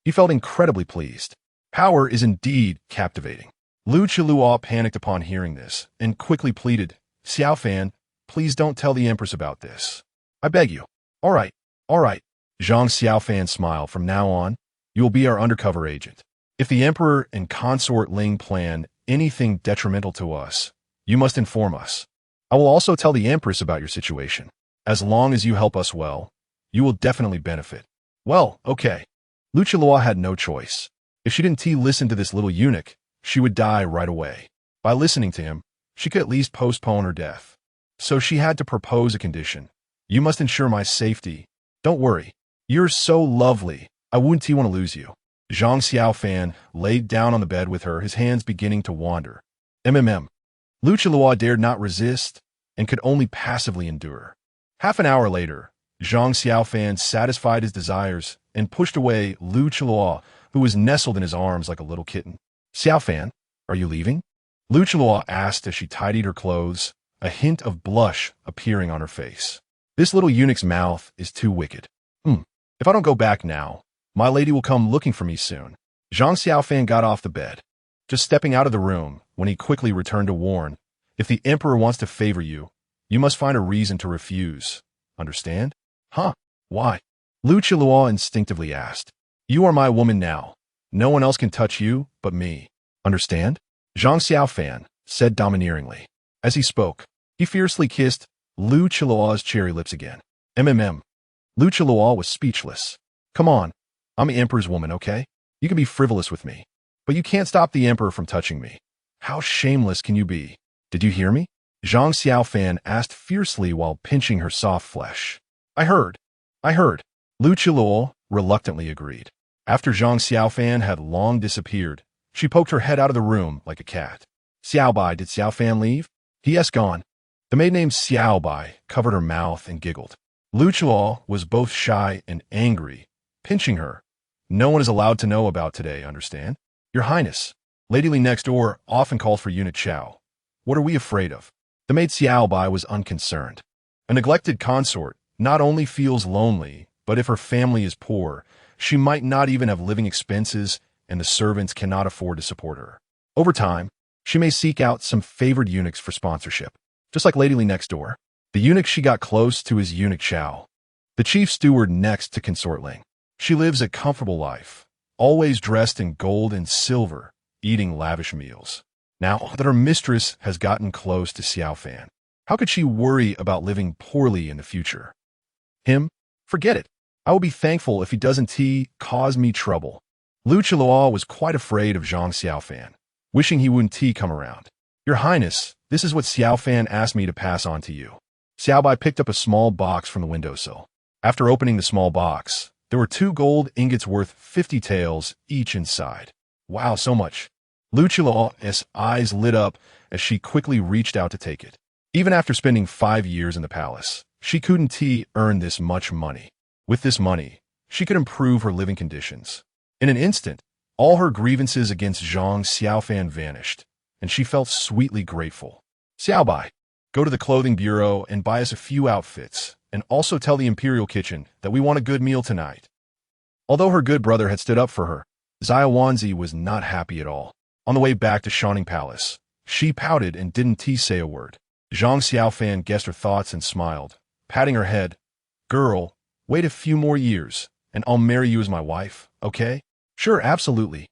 He felt incredibly pleased. Power is indeed captivating. Lu Qiluo panicked upon hearing this and quickly pleaded, Xiaofan, please don't tell the Empress about this. I beg you. All right. Zhang Xiaofan smiled. From now on, you will be our undercover agent. If the Emperor and Consort Ling plan anything detrimental to us, you must inform us. I will also tell the Empress about your situation. As long as you help us well, you will definitely benefit. Well, okay. Lu Qiluo had no choice. If she didn't listen to this little eunuch, she would die right away. By listening to him, she could at least postpone her death. So she had to propose a condition. You must ensure my safety. Don't worry. You're so lovely. I wouldn't want to lose you. Zhang Xiaofan laid down on the bed with her, his hands beginning to wander. Lu Qiluo dared not resist and could only passively endure. Half an hour later, Zhang Xiaofan satisfied his desires and pushed away Lu Qiluo, who was nestled in his arms like a little kitten. Xiaofan, are you leaving? Lu Qiluo asked as she tidied her clothes, a hint of blush appearing on her face. This little eunuch's mouth is too wicked. If I don't go back now, my lady will come looking for me soon. Zhang Xiaofan got off the bed, just stepping out of the room when he quickly returned to warn, if the Emperor wants to favor you, you must find a reason to refuse. Understand? Huh? Why? Lu Qiluo instinctively asked. You are my woman now. No one else can touch you but me. Understand? Zhang Xiaofan said domineeringly. As he spoke, he fiercely kissed Lu Qiluo's cherry lips again. Lu Qiluo was speechless. Come on. I'm the Emperor's woman, okay? You can be frivolous with me, but you can't stop the Emperor from touching me. How shameless can you be? Did you hear me? Zhang Xiaofan asked fiercely while pinching her soft flesh. I heard. Lu Qiluo reluctantly agreed. After Zhang Xiaofan had long disappeared, she poked her head out of the room like a cat. Xiaobai, did Xiaofan leave? He has gone. The maid named Xiaobai covered her mouth and giggled. Lu Qiluo was both shy and angry, pinching her. No one is allowed to know about today, understand? Your Highness, Lady Li next door often calls for eunuch Xiao. What are we afraid of? The maid Xiaobai was unconcerned. A neglected consort not only feels lonely, but if her family is poor, she might not even have living expenses and the servants cannot afford to support her. Over time, she may seek out some favored eunuchs for sponsorship. Just like Lady Li next door, the eunuch she got close to is eunuch Xiao, the chief steward next to Consort Ling. She lives a comfortable life, always dressed in gold and silver, eating lavish meals. Now that her mistress has gotten close to Xiaofan, how could she worry about living poorly in the future? Him? Forget it. I will be thankful if he doesn't cause me trouble. Lu Qiluo was quite afraid of Zhang Xiaofan, wishing he wouldn't come around. Your Highness, this is what Xiaofan asked me to pass on to you. Xiaobai picked up a small box from the windowsill. After opening the small box, there were 2 gold ingots worth 50 taels each inside. Wow, so much. Lu Qiluo's eyes lit up as she quickly reached out to take it. Even after spending 5 years in the palace, she couldn't earn this much money. With this money, she could improve her living conditions. In an instant, all her grievances against Zhang Xiaofan vanished, and she felt sweetly grateful. Xiaobai, go to the clothing bureau and buy us a few outfits, and also tell the Imperial Kitchen that we want a good meal tonight. Although her good brother had stood up for her, Xiaowanzi was not happy at all. On the way back to Shining Palace, she pouted and didn't say a word. Zhang Xiaofan guessed her thoughts and smiled, patting her head. Girl, wait a few more years, and I'll marry you as my wife, okay? Sure, absolutely.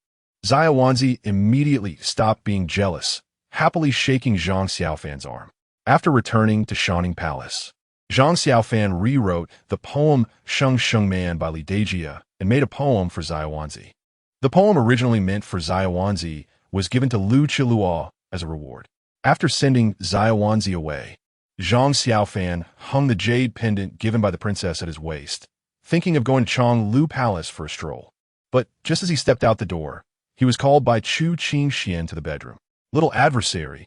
Xiaowanzi immediately stopped being jealous, happily shaking Zhang Xiaofan's arm. After returning to Shining Palace, Zhang Xiaofan rewrote the poem Sheng Sheng Man by Li Dejia and made a poem for Xiaowanzi. The poem originally meant for Xiaowanzi was given to Lu Qiluo as a reward. After sending Xiaowanzi away, Zhang Xiaofan hung the jade pendant given by the princess at his waist, thinking of going to Chonglu Palace for a stroll. But just as he stepped out the door, he was called by Chu Qingxian to the bedroom. Little adversary,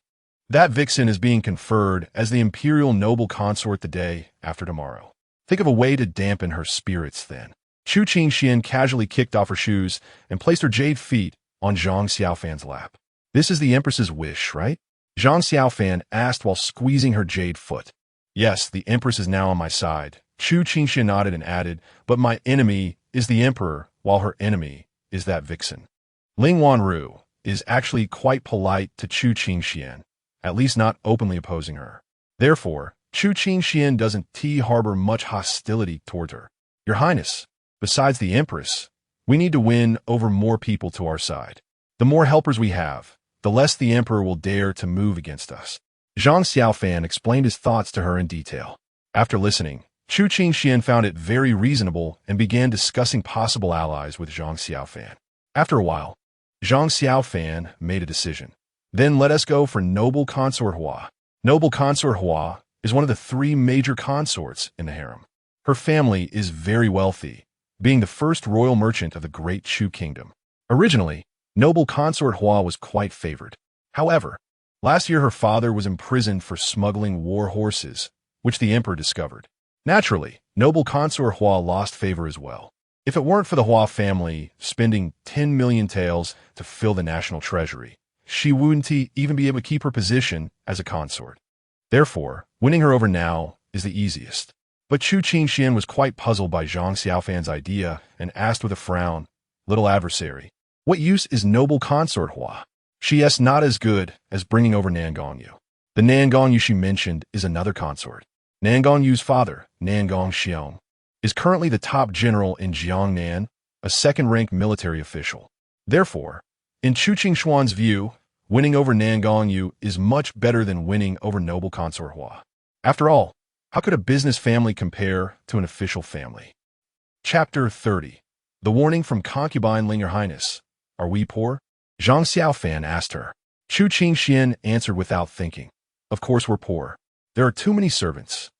that vixen is being conferred as the imperial noble consort the day after tomorrow. Think of a way to dampen her spirits then. Chu Qingxian casually kicked off her shoes and placed her jade feet on Zhang Xiaofan's lap. This is the Empress's wish, right? Zhang Xiaofan asked while squeezing her jade foot. Yes, the Empress is now on my side. Chu Qingxian nodded and added, but my enemy is the Emperor, while her enemy is that vixen. Ling Wanru is actually quite polite to Chu Qingxian, at least not openly opposing her. Therefore, Chu Qingxian doesn't harbor much hostility toward her. Your Highness, besides the Empress, we need to win over more people to our side. The more helpers we have, the less the Emperor will dare to move against us. Zhang Xiaofan explained his thoughts to her in detail. After listening, Chu Qingxian found it very reasonable and began discussing possible allies with Zhang Xiaofan. After a while, Zhang Xiaofan made a decision. Then let us go for Noble Consort Hua. Noble Consort Hua is one of the 3 major consorts in the harem. Her family is very wealthy, being the first royal merchant of the Great Chu Kingdom. Originally, Noble Consort Hua was quite favored. However, last year her father was imprisoned for smuggling war horses, which the Emperor discovered. Naturally, Noble Consort Hua lost favor as well. If it weren't for the Hua family spending 10 million taels to fill the national treasury, she wouldn't even be able to keep her position as a consort. Therefore, winning her over now is the easiest. But Chu Qingxian was quite puzzled by Zhang Xiaofan's idea and asked with a frown, Little adversary, what use is Noble Consort Hua? She is not as good as bringing over Nangongyu. The Nangongyu she mentioned is another consort. Nangongyu's father, Nangong Xiong, is currently the top general in Jiangnan, a second-ranked military official. Therefore, in Chu Qingxuan's view, winning over Nangongyu is much better than winning over Noble Consort Hua. After all, how could a business family compare to an official family? Chapter 30. The warning from concubine Ling. Your Highness. Are we poor? Zhang Xiaofan asked her. Chu Qingxian answered without thinking. Of course we're poor. There are too many servants,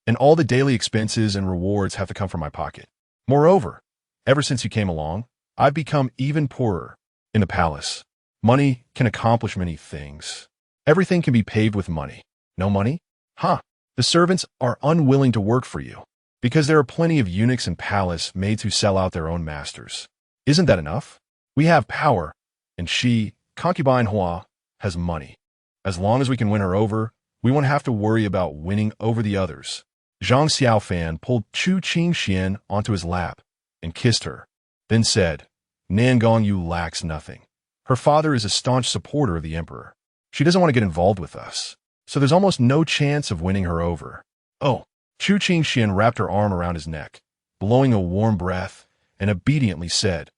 and all the daily expenses and rewards have to come from my pocket. Moreover, ever since you came along, I've become even poorer. In the palace, money can accomplish many things. Everything can be paved with money. No money? Huh. The servants are unwilling to work for you, because there are plenty of eunuchs in palace made to sell out their own masters. Isn't that enough? We have power, and she, concubine Hua, has money. As long as we can win her over, we won't have to worry about winning over the others. Zhang Xiaofan pulled Chu Qingxian onto his lap and kissed her, then said, Nangongyu lacks nothing. Her father is a staunch supporter of the Emperor. She doesn't want to get involved with us, so there's almost no chance of winning her over. Oh, Chu Qingxian wrapped her arm around his neck, blowing a warm breath, and obediently said,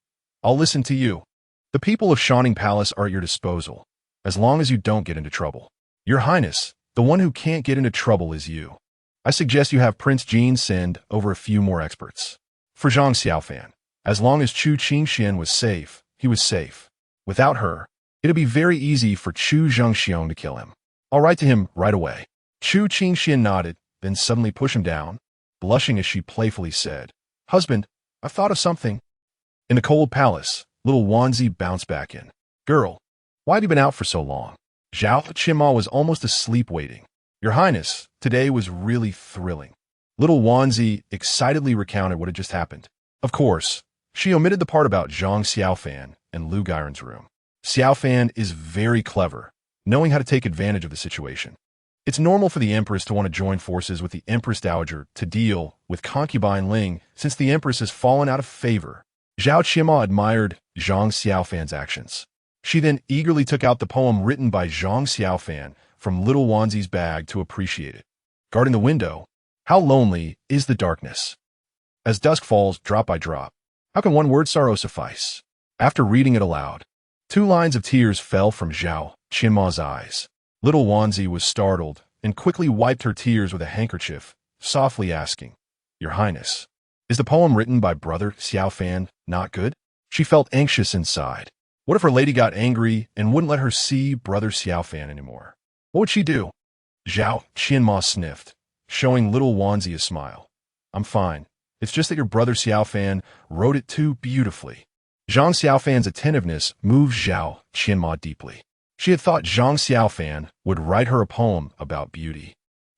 I'll listen to you. The people of Shining Palace are at your disposal, as long as you don't get into trouble. Your Highness, the one who can't get into trouble is you. I suggest you have Prince Jin send over a few more experts. For Zhang Xiaofan, as long as Chu Qingxian was safe, he was safe. Without her, it'd be very easy for Chu Zhengxiong to kill him. I'll write to him right away. Chu Qingxian nodded, then suddenly pushed him down, blushing as she playfully said, Husband, I've thought of something. In the cold palace, little Wanzi bounced back in. Girl, Why have you been out for so long? Zhao Qianma was almost asleep waiting. Your Highness, today was really thrilling. Little Wanzi excitedly recounted what had just happened. Of course, she omitted the part about Zhang Xiaofan and Lu Gairen's room. Xiaofan is very clever, knowing how to take advantage of the situation. It's normal for the Empress to want to join forces with the Empress Dowager to deal with concubine Ling since the Empress has fallen out of favor. Zhao Qianma admired Zhang Xiaofan's actions. She then eagerly took out the poem written by Zhang Xiaofan from little Wanzi's bag to appreciate it. Guarding the window, how lonely is the darkness? As dusk falls drop by drop, how can one word sorrow suffice? After reading it aloud, 2 lines of tears fell from Zhao Qianma's eyes. Little Wanzi was startled and quickly wiped her tears with a handkerchief, softly asking, Your Highness, is the poem written by Brother Xiaofan not good? She felt anxious inside. What if her lady got angry and wouldn't let her see Brother Xiaofan anymore? What would she do? Zhao Qianma sniffed, showing little Wanzi a smile. I'm fine. It's just that your Brother Xiaofan wrote it too beautifully. Zhang Xiaofan's attentiveness moved Zhao Qianma deeply. She had thought Zhang Xiaofan would write her a poem about beauty,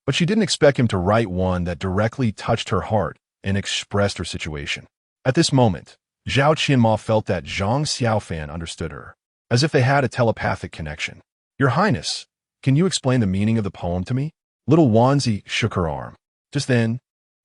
but she didn't expect him to write one that directly touched her heart and expressed her situation. At this moment, Zhao Qianma felt that Zhang Xiaofan understood her, as if they had a telepathic connection. Your Highness, can you explain the meaning of the poem to me? Little Wanzi shook her arm. Just then,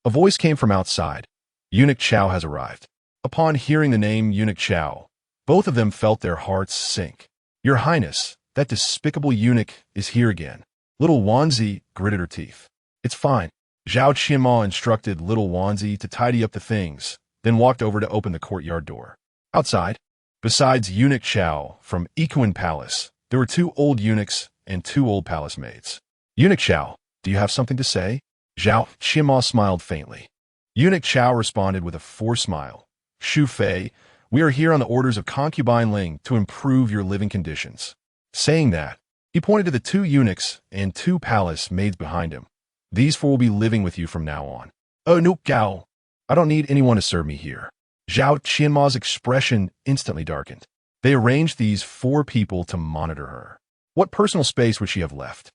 a voice came from outside. Eunuch Chao has arrived. Upon hearing the name Eunuch Chao, both of them felt their hearts sink. Your Highness, that despicable eunuch is here again. Little Wanzi gritted her teeth. It's fine. Zhao Qianma instructed little Wanzi to tidy up the things, then walked over to open the courtyard door. Outside, besides Eunuch Chao from Equine Palace, there were 2 old eunuchs and 2 old palace maids. Eunuch Chao, do you have something to say? Zhao Qianma smiled faintly. Eunuch Chao responded with a forced smile. Shu Fei, we are here on the orders of concubine Ling to improve your living conditions. Saying that, he pointed to the 2 eunuchs and 2 palace maids behind him. These 4 will be living with you from now on. Oh, no, Gao. I don't need anyone to serve me here. Zhao Qianma's expression instantly darkened. They arranged these 4 people to monitor her. What personal space would she have left?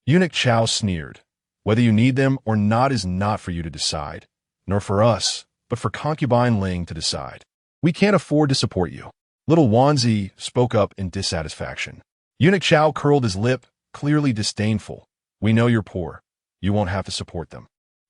Eunuch Chao sneered. Whether you need them or not is not for you to decide, nor for us, but for concubine Ling to decide. We can't afford to support you. Little Wanzi spoke up in dissatisfaction. Eunuch Chao curled his lip, clearly disdainful. We know you're poor. You won't have to support them.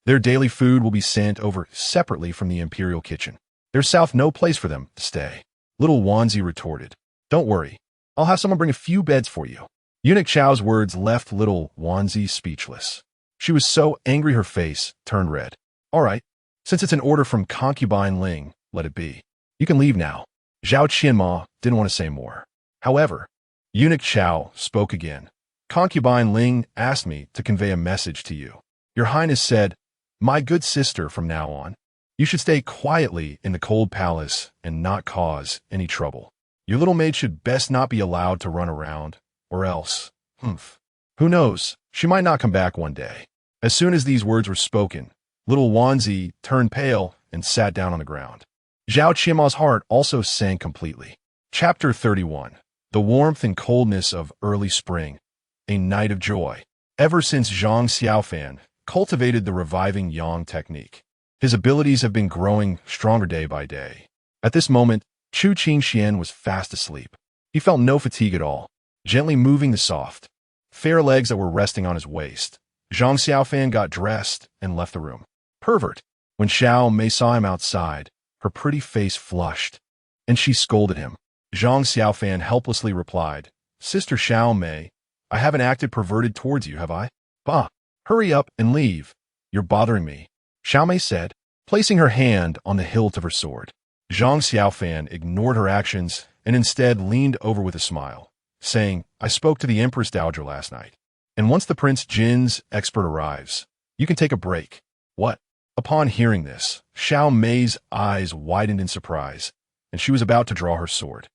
Their daily food will be sent over separately from the imperial kitchen. There's no place for them to stay. Little Wanzi retorted. Don't worry. I'll have someone bring a few beds for you. Eunuch Chao's words left little Wanzi speechless. She was so angry her face turned red. All right. Since it's an order from concubine Ling, let it be. You can leave now. Zhao Qianma didn't want to say more. However, Eunuch Chao spoke again. Concubine Ling asked me to convey a message to you. Your Highness said, My good sister, from now on, you should stay quietly in the cold palace and not cause any trouble. Your little maid should best not be allowed to run around, or else, who knows, she might not come back one day. As soon as these words were spoken, little Wanzi turned pale and sat down on the ground. Zhao Qianma's heart also sank completely. Chapter 31. The warmth and coldness of early spring. A night of joy. Ever since Zhang Xiaofan cultivated the reviving yang technique, his abilities have been growing stronger day by day. At this moment, Chu Qingxian was fast asleep. He felt no fatigue at all, gently moving the soft, fair legs that were resting on his waist. Zhang Xiaofan got dressed and left the room. Pervert. When Xiao Mei saw him outside, her pretty face flushed, and she scolded him. Zhang Xiaofan helplessly replied, Sister Xiao Mei, I haven't acted perverted towards you, have I? Bah, hurry up and leave. You're bothering me, Xiao Mei said, placing her hand on the hilt of her sword. Zhang Xiaofan ignored her actions and instead leaned over with a smile, saying, I spoke to the Empress Dowager last night, and once the Prince Jin's expert arrives, you can take a break. What? Upon hearing this, Xiao Mei's eyes widened in surprise, and she was about to draw her sword.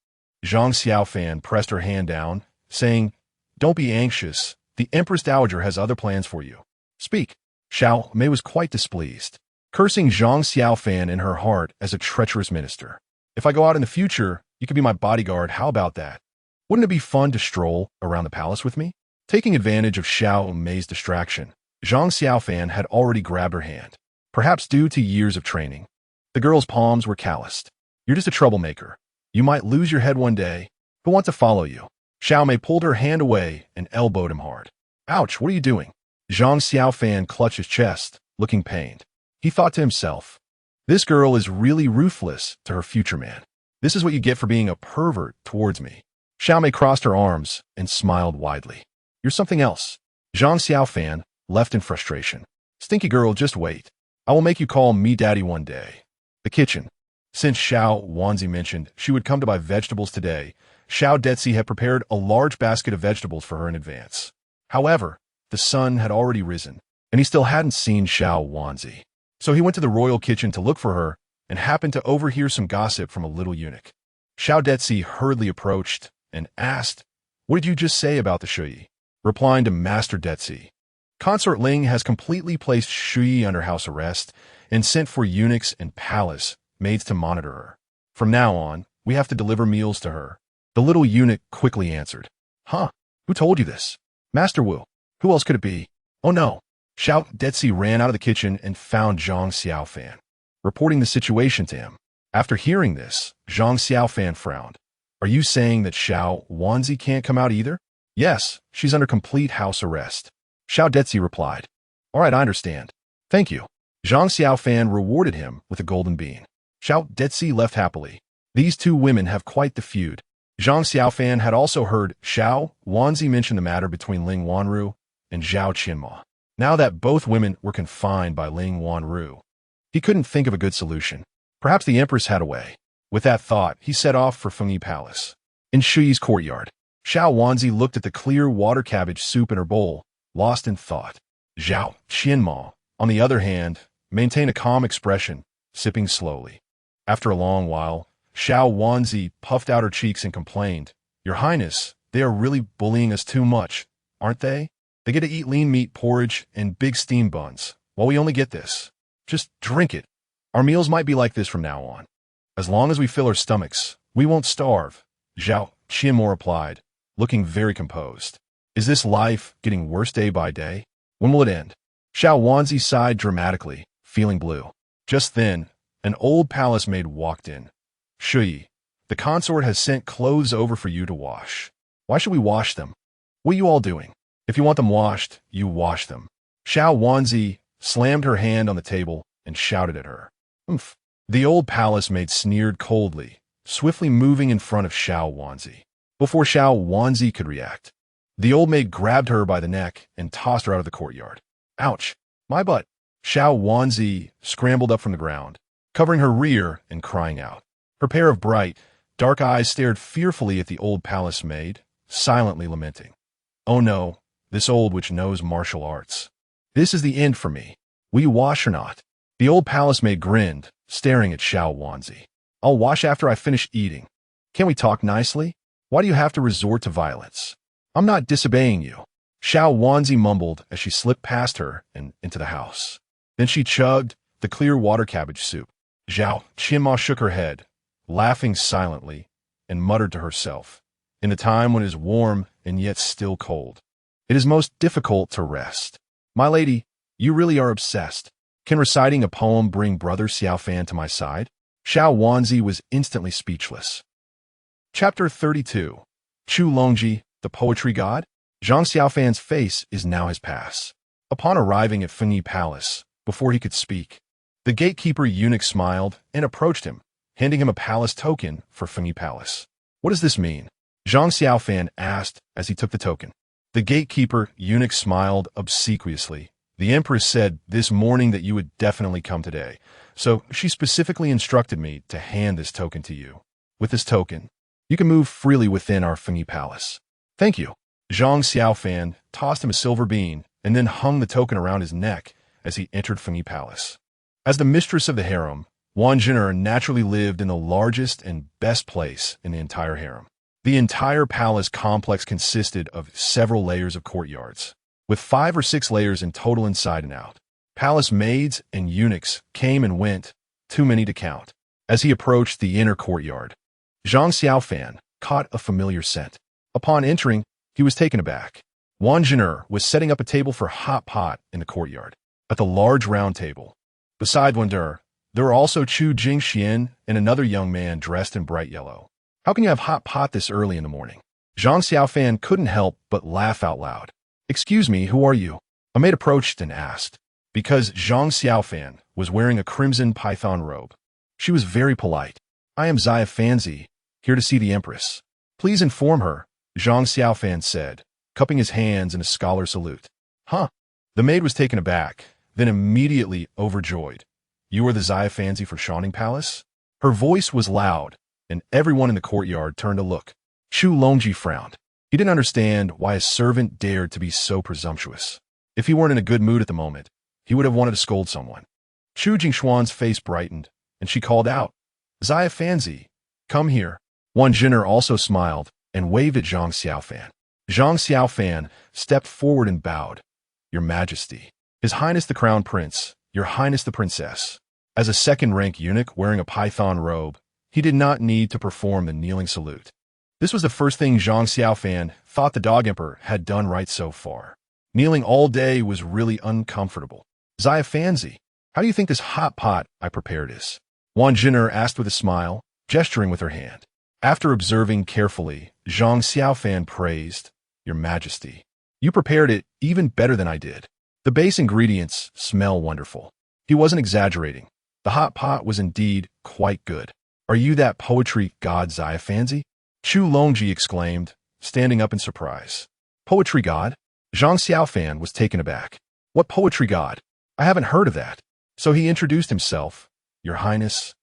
Zhang Xiaofan pressed her hand down, saying, Don't be anxious. The Empress Dowager has other plans for you. Speak. Xiao Mei was quite displeased, cursing Zhang Xiaofan in her heart as a treacherous minister. If I go out in the future, you can be my bodyguard. How about that? Wouldn't it be fun to stroll around the palace with me? Taking advantage of Xiao Mei's distraction, Zhang Xiaofan had already grabbed her hand. Perhaps due to years of training, the girl's palms were calloused. You're just a troublemaker. You might lose your head one day, but want to follow you. Xiao Mei pulled her hand away and elbowed him hard. Ouch, what are you doing? Zhang Xiaofan clutched his chest, looking pained. He thought to himself, this girl is really ruthless to her future man. This is what you get for being a pervert towards me. Xiao Mei crossed her arms and smiled widely. You're something else. Zhang Xiaofan left in frustration. Stinky girl, just wait. I will make you call me daddy one day. The kitchen. Since Xiao Wanzi mentioned she would come to buy vegetables today, Xiao Detzi had prepared a large basket of vegetables for her in advance. However, the sun had already risen, and he still hadn't seen Xiao Wanzi. So he went to the royal kitchen to look for her and happened to overhear some gossip from a little eunuch. Xiao Detzi hurriedly approached and asked, what did you just say about the Shuyi? Replying to Master Detzi, Consort Ling has completely placed Shuyi under house arrest and sent for eunuchs and palace maids to monitor her. From now on, we have to deliver meals to her. The little eunuch quickly answered, Huh? Who told you this? Master Wu. Who else could it be? Oh no. Xiao Detzi ran out of the kitchen and found Zhang Xiaofan, reporting the situation to him. After hearing this, Zhang Xiaofan frowned. Are you saying that Xiao Wanzi can't come out either? Yes, she's under complete house arrest. Xiao Detzi replied. All right, I understand. Thank you. Zhang Xiaofan rewarded him with a golden bean. Xiao Detzi left happily. These two women have quite the feud. Zhang Xiaofan had also heard Xiao Wanzi mention the matter between Ling Wanru and Zhao Qianma. Now that both women were confined by Ling Wanru, he couldn't think of a good solution. Perhaps the Empress had a way. With that thought, he set off for Fengyi Palace. In Shuyi's courtyard, Xiao Wanzi looked at the clear water cabbage soup in her bowl, lost in thought. Zhao Qianma, on the other hand, maintained a calm expression, sipping slowly. After a long while, Xiao Wanzi puffed out her cheeks and complained, Your Highness, they are really bullying us too much, aren't they? They get to eat lean meat porridge and big steam buns, while we only get this. Just drink it. Our meals might be like this from now on. As long as we fill our stomachs, we won't starve, Zhao Qianma replied, looking very composed. Is this life getting worse day by day? When will it end? Xiao Wanzi sighed dramatically, feeling blue. Just then, an old palace maid walked in. Shuyi, the consort has sent clothes over for you to wash. Why should we wash them? What are you all doing? If you want them washed, you wash them. Xiao Wanzi slammed her hand on the table and shouted at her. Oomph. The old palace maid sneered coldly, swiftly moving in front of Xiao Wanzi. Before Xiao Wanzi could react, the old maid grabbed her by the neck and tossed her out of the courtyard. Ouch! My butt! Xiao Wanzi scrambled up from the ground, covering her rear and crying out. Her pair of bright, dark eyes stared fearfully at the old palace maid, silently lamenting. Oh no, this old witch knows martial arts. This is the end for me. Will you wash or not? The old palace maid grinned, staring at Xiao Wanzi. I'll wash after I finish eating. Can't we talk nicely? Why do you have to resort to violence? I'm not disobeying you. Xiao Wanzi mumbled as she slipped past her and into the house. Then she chugged the clear water cabbage soup. Zhao Qianma shook her head, laughing silently, and muttered to herself, in a time when it is warm and yet still cold, it is most difficult to rest. My lady, you really are obsessed. Can reciting a poem bring Brother Xiaofan to my side? Xiao Wanzi was instantly speechless. Chapter 32. Chu Longji, the Poetry God? Zhang Xiaofan's face is now his pass. Upon arriving at Fengyi Palace, before he could speak, the gatekeeper eunuch smiled and approached him, handing him a palace token for Fengyi Palace. What does this mean? Zhang Xiaofan asked as he took the token. The gatekeeper eunuch smiled obsequiously. The Empress said this morning that you would definitely come today, so she specifically instructed me to hand this token to you. With this token, you can move freely within our Fengyi Palace. Thank you. Zhang Xiaofan tossed him a silver bean and then hung the token around his neck as he entered Fengyi Palace. As the mistress of the harem, Wan Jin'er naturally lived in the largest and best place in the entire harem. The entire palace complex consisted of several layers of courtyards, with 5 or 6 layers in total inside and out. Palace maids and eunuchs came and went, too many to count. As he approached the inner courtyard, Zhang Xiaofan caught a familiar scent. Upon entering, he was taken aback. Wang Zhen'er was setting up a table for hot pot in the courtyard. At the large round table, beside Wang Zhen'er, there were also Chu Jingxian and another young man dressed in bright yellow. How can you have hot pot this early in the morning? Zhang Xiaofan couldn't help but laugh out loud. Excuse me, who are you? A maid approached and asked. Because Zhang Xiaofan was wearing a crimson python robe, she was very polite. I am Xiaofanzi, here to see the Empress. Please inform her, Zhang Xiaofan said, cupping his hands in a scholar salute. Huh? The maid was taken aback, then immediately overjoyed. You are the Xiaofanzi for Shining Palace? Her voice was loud, and everyone in the courtyard turned to look. Chu Longji frowned. He didn't understand why a servant dared to be so presumptuous. If he weren't in a good mood at the moment, he would have wanted to scold someone. Chu Jingshuan's face brightened, and she called out, Xiaofanzi, come here. Wang Zhen'er also smiled and waved at Zhang Xiaofan. Zhang Xiaofan stepped forward and bowed. Your Majesty. His Highness the Crown Prince, Your Highness the Princess. As a second-rank eunuch wearing a python robe, he did not need to perform the kneeling salute. This was the first thing Zhang Xiaofan thought the Dog Emperor had done right so far. Kneeling all day was really uncomfortable. Xiaofanzi, how do you think this hot pot I prepared is? Wang Zhen'er asked with a smile, gesturing with her hand. After observing carefully, Zhang Xiaofan praised, Your Majesty. You prepared it even better than I did. The base ingredients smell wonderful. He wasn't exaggerating. The hot pot was indeed quite good. Are you that poetry god Xiaofanzi? Chu Longji exclaimed, standing up in surprise. Poetry god? Zhang Xiaofan was taken aback. What poetry god? I haven't heard of that. So he introduced himself. Your Highness,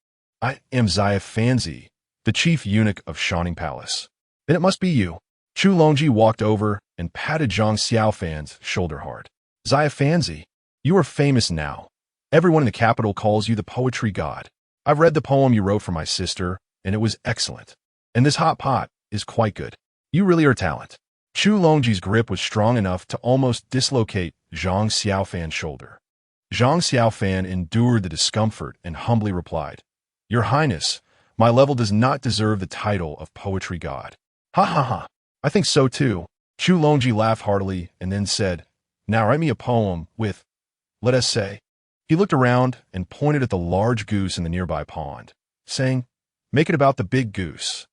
I am Xiaofanzi, the chief eunuch of Shining Palace. Then it must be you. Chu Longji walked over and patted Zhang Xiaofan's shoulder hard. Xiaofanzi, you are famous now. Everyone in the capital calls you the poetry god. I've read the poem you wrote for my sister, and it was excellent. And this hot pot is quite good. You really are a talent. Chu Longji's grip was strong enough to almost dislocate Zhang Xiaofan's shoulder. Zhang Xiaofan endured the discomfort and humbly replied, Your Highness, my level does not deserve the title of poetry god. Ha ha ha, I think so too. Chu Longji laughed heartily and then said, Now write me a poem with, let us say. He looked around and pointed at the large goose in the nearby pond, saying, Make it about the big goose.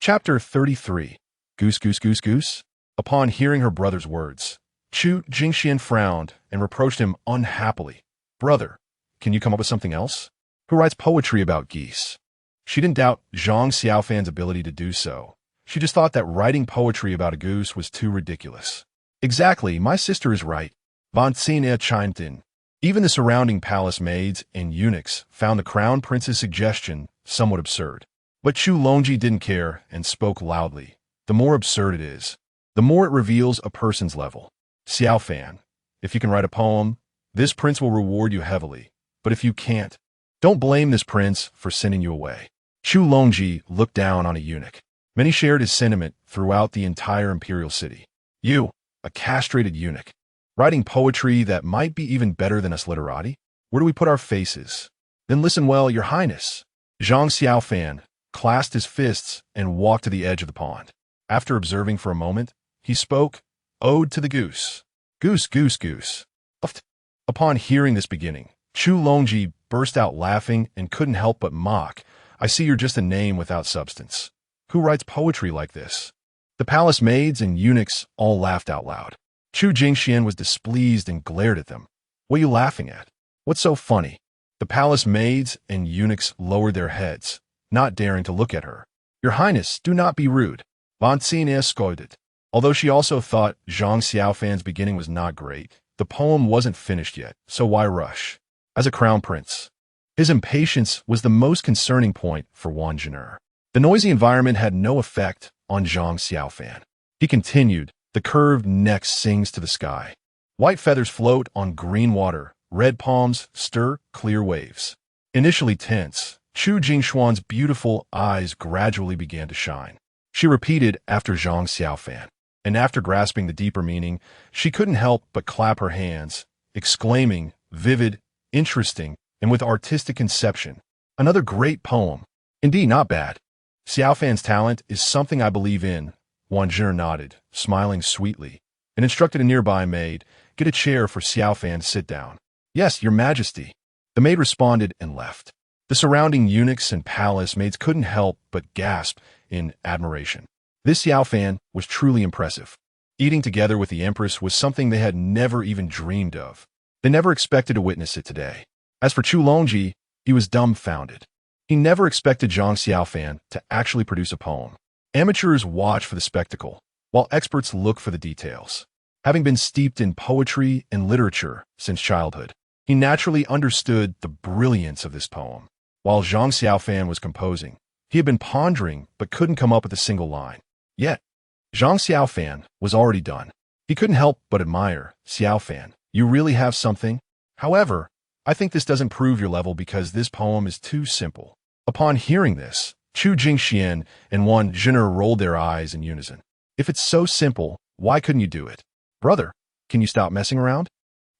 Chapter 33. Goose, goose, goose, goose. Upon hearing her brother's words, Chu Jingxian frowned and reproached him unhappily. Brother, can you come up with something else? Who writes poetry about geese? She didn't doubt Zhang Xiaofan's ability to do so. She just thought that writing poetry about a goose was too ridiculous. Exactly, my sister is right. Van Xine chimed in. Even the surrounding palace maids and eunuchs found the crown prince's suggestion somewhat absurd. But Chu Longji didn't care and spoke loudly. The more absurd it is, the more it reveals a person's level. Xiaofan, if you can write a poem, this prince will reward you heavily. But if you can't, don't blame this prince for sending you away. Chu Longji looked down on a eunuch. Many shared his sentiment throughout the entire imperial city. You, a castrated eunuch, writing poetry that might be even better than us literati? Where do we put our faces? Then listen well, Your Highness. Zhang Xiaofan clasped his fists and walked to the edge of the pond. After observing for a moment, he spoke, Ode to the Goose. Goose, goose, goose. Upon hearing this beginning, Chu Longji burst out laughing and couldn't help but mock. I see you're just a name without substance. Who writes poetry like this? The palace maids and eunuchs all laughed out loud. Chu Jingxian was displeased and glared at them. What are you laughing at? What's so funny? The palace maids and eunuchs lowered their heads, not daring to look at her. Your Highness, do not be rude. Van Xine scolded. Although she also thought Zhang Xiaofan's beginning was not great, the poem wasn't finished yet, so why rush? As a crown prince, his impatience was the most concerning point for Wang Zhen'er. The noisy environment had no effect on Zhang Xiaofan. He continued, the curved neck sings to the sky. White feathers float on green water, red palms stir clear waves. Initially tense, Chu Jingshuan's beautiful eyes gradually began to shine. She repeated after Zhang Xiaofan, and after grasping the deeper meaning, she couldn't help but clap her hands, exclaiming, vivid, interesting, and with artistic conception. Another great poem. Indeed, not bad. Xiaofan's talent is something I believe in. Wang Zhiner nodded, smiling sweetly, and instructed a nearby maid, "Get a chair for Xiaofan to sit down." "Yes, your majesty." The maid responded and left. The surrounding eunuchs and palace maids couldn't help but gasp in admiration. This Xiaofan was truly impressive. Eating together with the Empress was something they had never even dreamed of. They never expected to witness it today. As for Chu Longji, he was dumbfounded. He never expected Zhang Xiaofan to actually produce a poem. Amateurs watch for the spectacle, while experts look for the details. Having been steeped in poetry and literature since childhood, he naturally understood the brilliance of this poem. While Zhang Xiaofan was composing, he had been pondering but couldn't come up with a single line. Yet, Zhang Xiaofan was already done. He couldn't help but admire. "Xiaofan, you really have something? However, I think this doesn't prove your level because this poem is too simple." Upon hearing this, Chu Jingxian and Wang Zhiner rolled their eyes in unison. "If it's so simple, why couldn't you do it? Brother, can you stop messing around?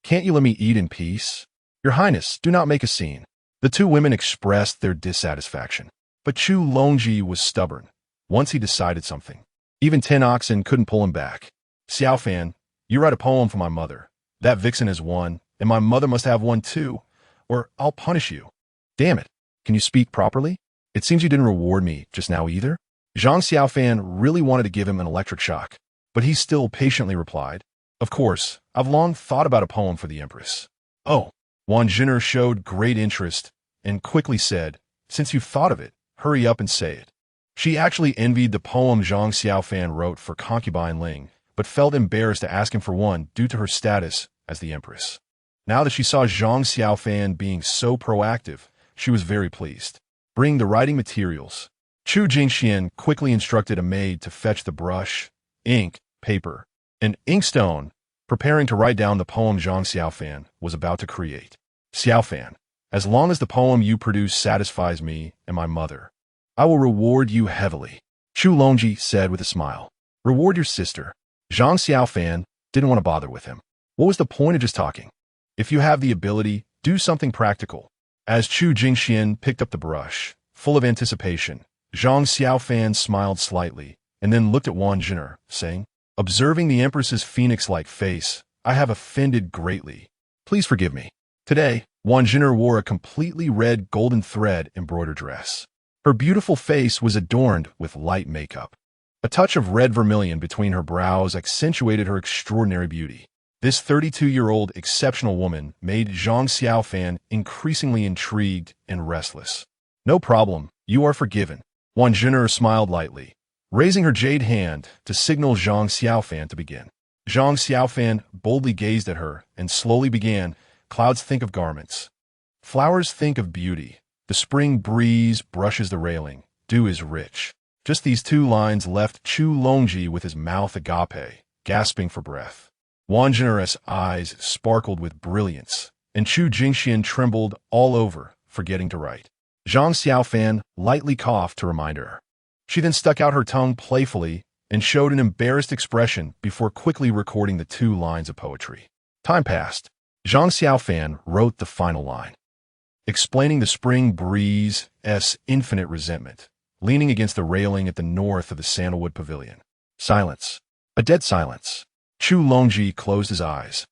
Can't you let me eat in peace? Your Highness, do not make a scene." The two women expressed their dissatisfaction. But Chu Longji was stubborn. Once he decided something, even 10 oxen couldn't pull him back. "Xiaofan, you write a poem for my mother. That vixen is one, and my mother must have one too, or I'll punish you." "Damn it, can you speak properly? It seems you didn't reward me just now either." Zhang Xiaofan really wanted to give him an electric shock, but he still patiently replied, "Of course, I've long thought about a poem for the Empress." "Oh." Wang Zhiner showed great interest and quickly said, "Since you've thought of it, hurry up and say it." She actually envied the poem Zhang Xiaofan wrote for concubine Ling, but felt embarrassed to ask him for one due to her status as the Empress. Now that she saw Zhang Xiaofan being so proactive, she was very pleased. "Bring the writing materials." Chu Jingxian quickly instructed a maid to fetch the brush, ink, paper, and inkstone, preparing to write down the poem Zhang Xiaofan was about to create. "Xiaofan, as long as the poem you produce satisfies me and my mother, I will reward you heavily," Chu Longji said with a smile. "Reward your sister." Zhang Xiaofan didn't want to bother with him. What was the point of just talking? If you have the ability, do something practical. As Chu Jingxian picked up the brush, full of anticipation, Zhang Xiaofan smiled slightly and then looked at Wang Zhiner, saying, "Observing the Empress's phoenix-like face, I have offended greatly. Please forgive me." Today, Wang Zhiner wore a completely red golden thread embroidered dress. Her beautiful face was adorned with light makeup. A touch of red vermilion between her brows accentuated her extraordinary beauty. This 32-year-old exceptional woman made Zhang Xiaofan increasingly intrigued and restless. "No problem, you are forgiven." Wang Zhiner smiled lightly, raising her jade hand to signal Zhang Xiaofan to begin. Zhang Xiaofan boldly gazed at her and slowly began. "Clouds think of garments. Flowers think of beauty. The spring breeze brushes the railing. Dew is rich." Just these two lines left Chu Longji with his mouth agape, gasping for breath. Wang Zhiner's eyes sparkled with brilliance, and Chu Jingxian trembled all over, forgetting to write. Zhang Xiaofan lightly coughed to remind her. She then stuck out her tongue playfully and showed an embarrassed expression before quickly recording the 2 lines of poetry. Time passed. Zhang Xiaofan wrote the final line, explaining the spring breeze's infinite resentment, leaning against the railing at the north of the sandalwood pavilion. Silence. A dead silence. Chu Longji closed his eyes,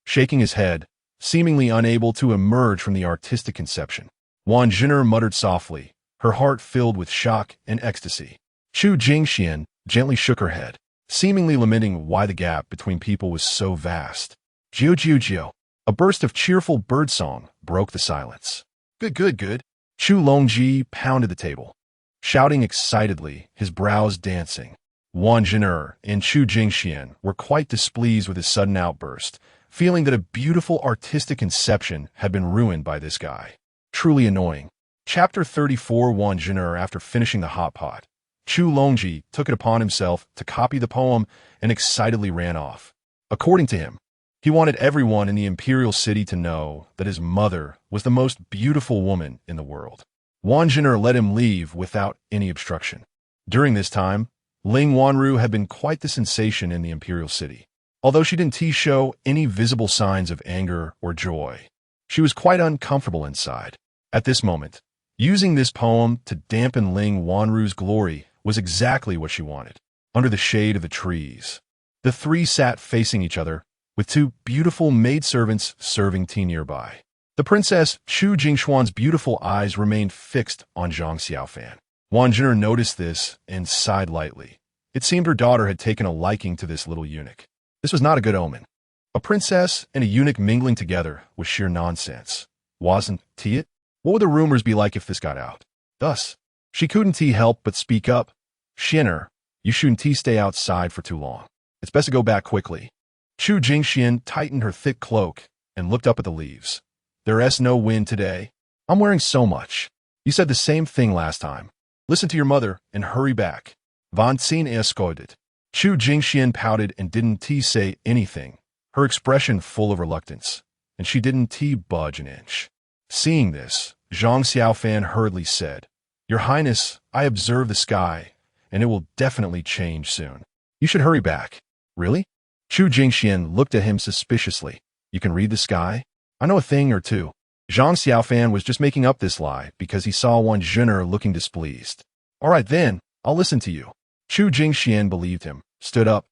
shaking his head, seemingly unable to emerge from the artistic conception. Wang Zhiner muttered softly, her heart filled with shock and ecstasy. Chu Jingxian gently shook her head, seemingly lamenting why the gap between people was so vast. "Jiu jiu jiu." A burst of cheerful birdsong broke the silence. "Good, good, good." Chu Longji pounded the table, shouting excitedly, his brows dancing. Wang Zhiner and Chu Jingxian were quite displeased with his sudden outburst, feeling that a beautiful artistic conception had been ruined by this guy. Truly annoying. Chapter 34. Wang Zhiner, after finishing the hot pot, Chu Longji took it upon himself to copy the poem and excitedly ran off. According to him, he wanted everyone in the imperial city to know that his mother was the most beautiful woman in the world. Wang Zhiner let him leave without any obstruction. During this time, Ling Wanru had been quite the sensation in the imperial city. Although she didn't show any visible signs of anger or joy, she was quite uncomfortable inside. At this moment, using this poem to dampen Ling Wanru's glory was exactly what she wanted. under the shade of the trees. The three sat facing each other, with two beautiful maidservants serving tea nearby. The princess Chu Jingxuan's beautiful eyes remained fixed on Zhang Xiaofan. Wang Jiner noticed this and sighed lightly. It seemed her daughter had taken a liking to this little eunuch. This was not a good omen. A princess and a eunuch mingling together was sheer nonsense. Wasn't it? What would the rumors be like if this got out? Thus, she couldn't help but speak up. Xiner, you shouldn't stay outside for too long. It's best to go back quickly. Chu Jingxian tightened her thick cloak and looked up at the leaves. There's no wind today. I'm wearing so much. You said the same thing last time. Listen to your mother and hurry back. Van Xin escorted. Chu Jingxian pouted and didn't say anything, her expression full of reluctance, and she didn't budge an inch. Seeing this, Zhang Xiaofan hurriedly said, Your Highness, I observe the sky, and it will definitely change soon. You should hurry back. Really? Chu Jingxian looked at him suspiciously. You can read the sky? I know a thing or two. Zhang Xiaofan was just making up this lie because he saw Wang Jiner looking displeased. All right then, I'll listen to you. Chu Jingxian believed him, stood up,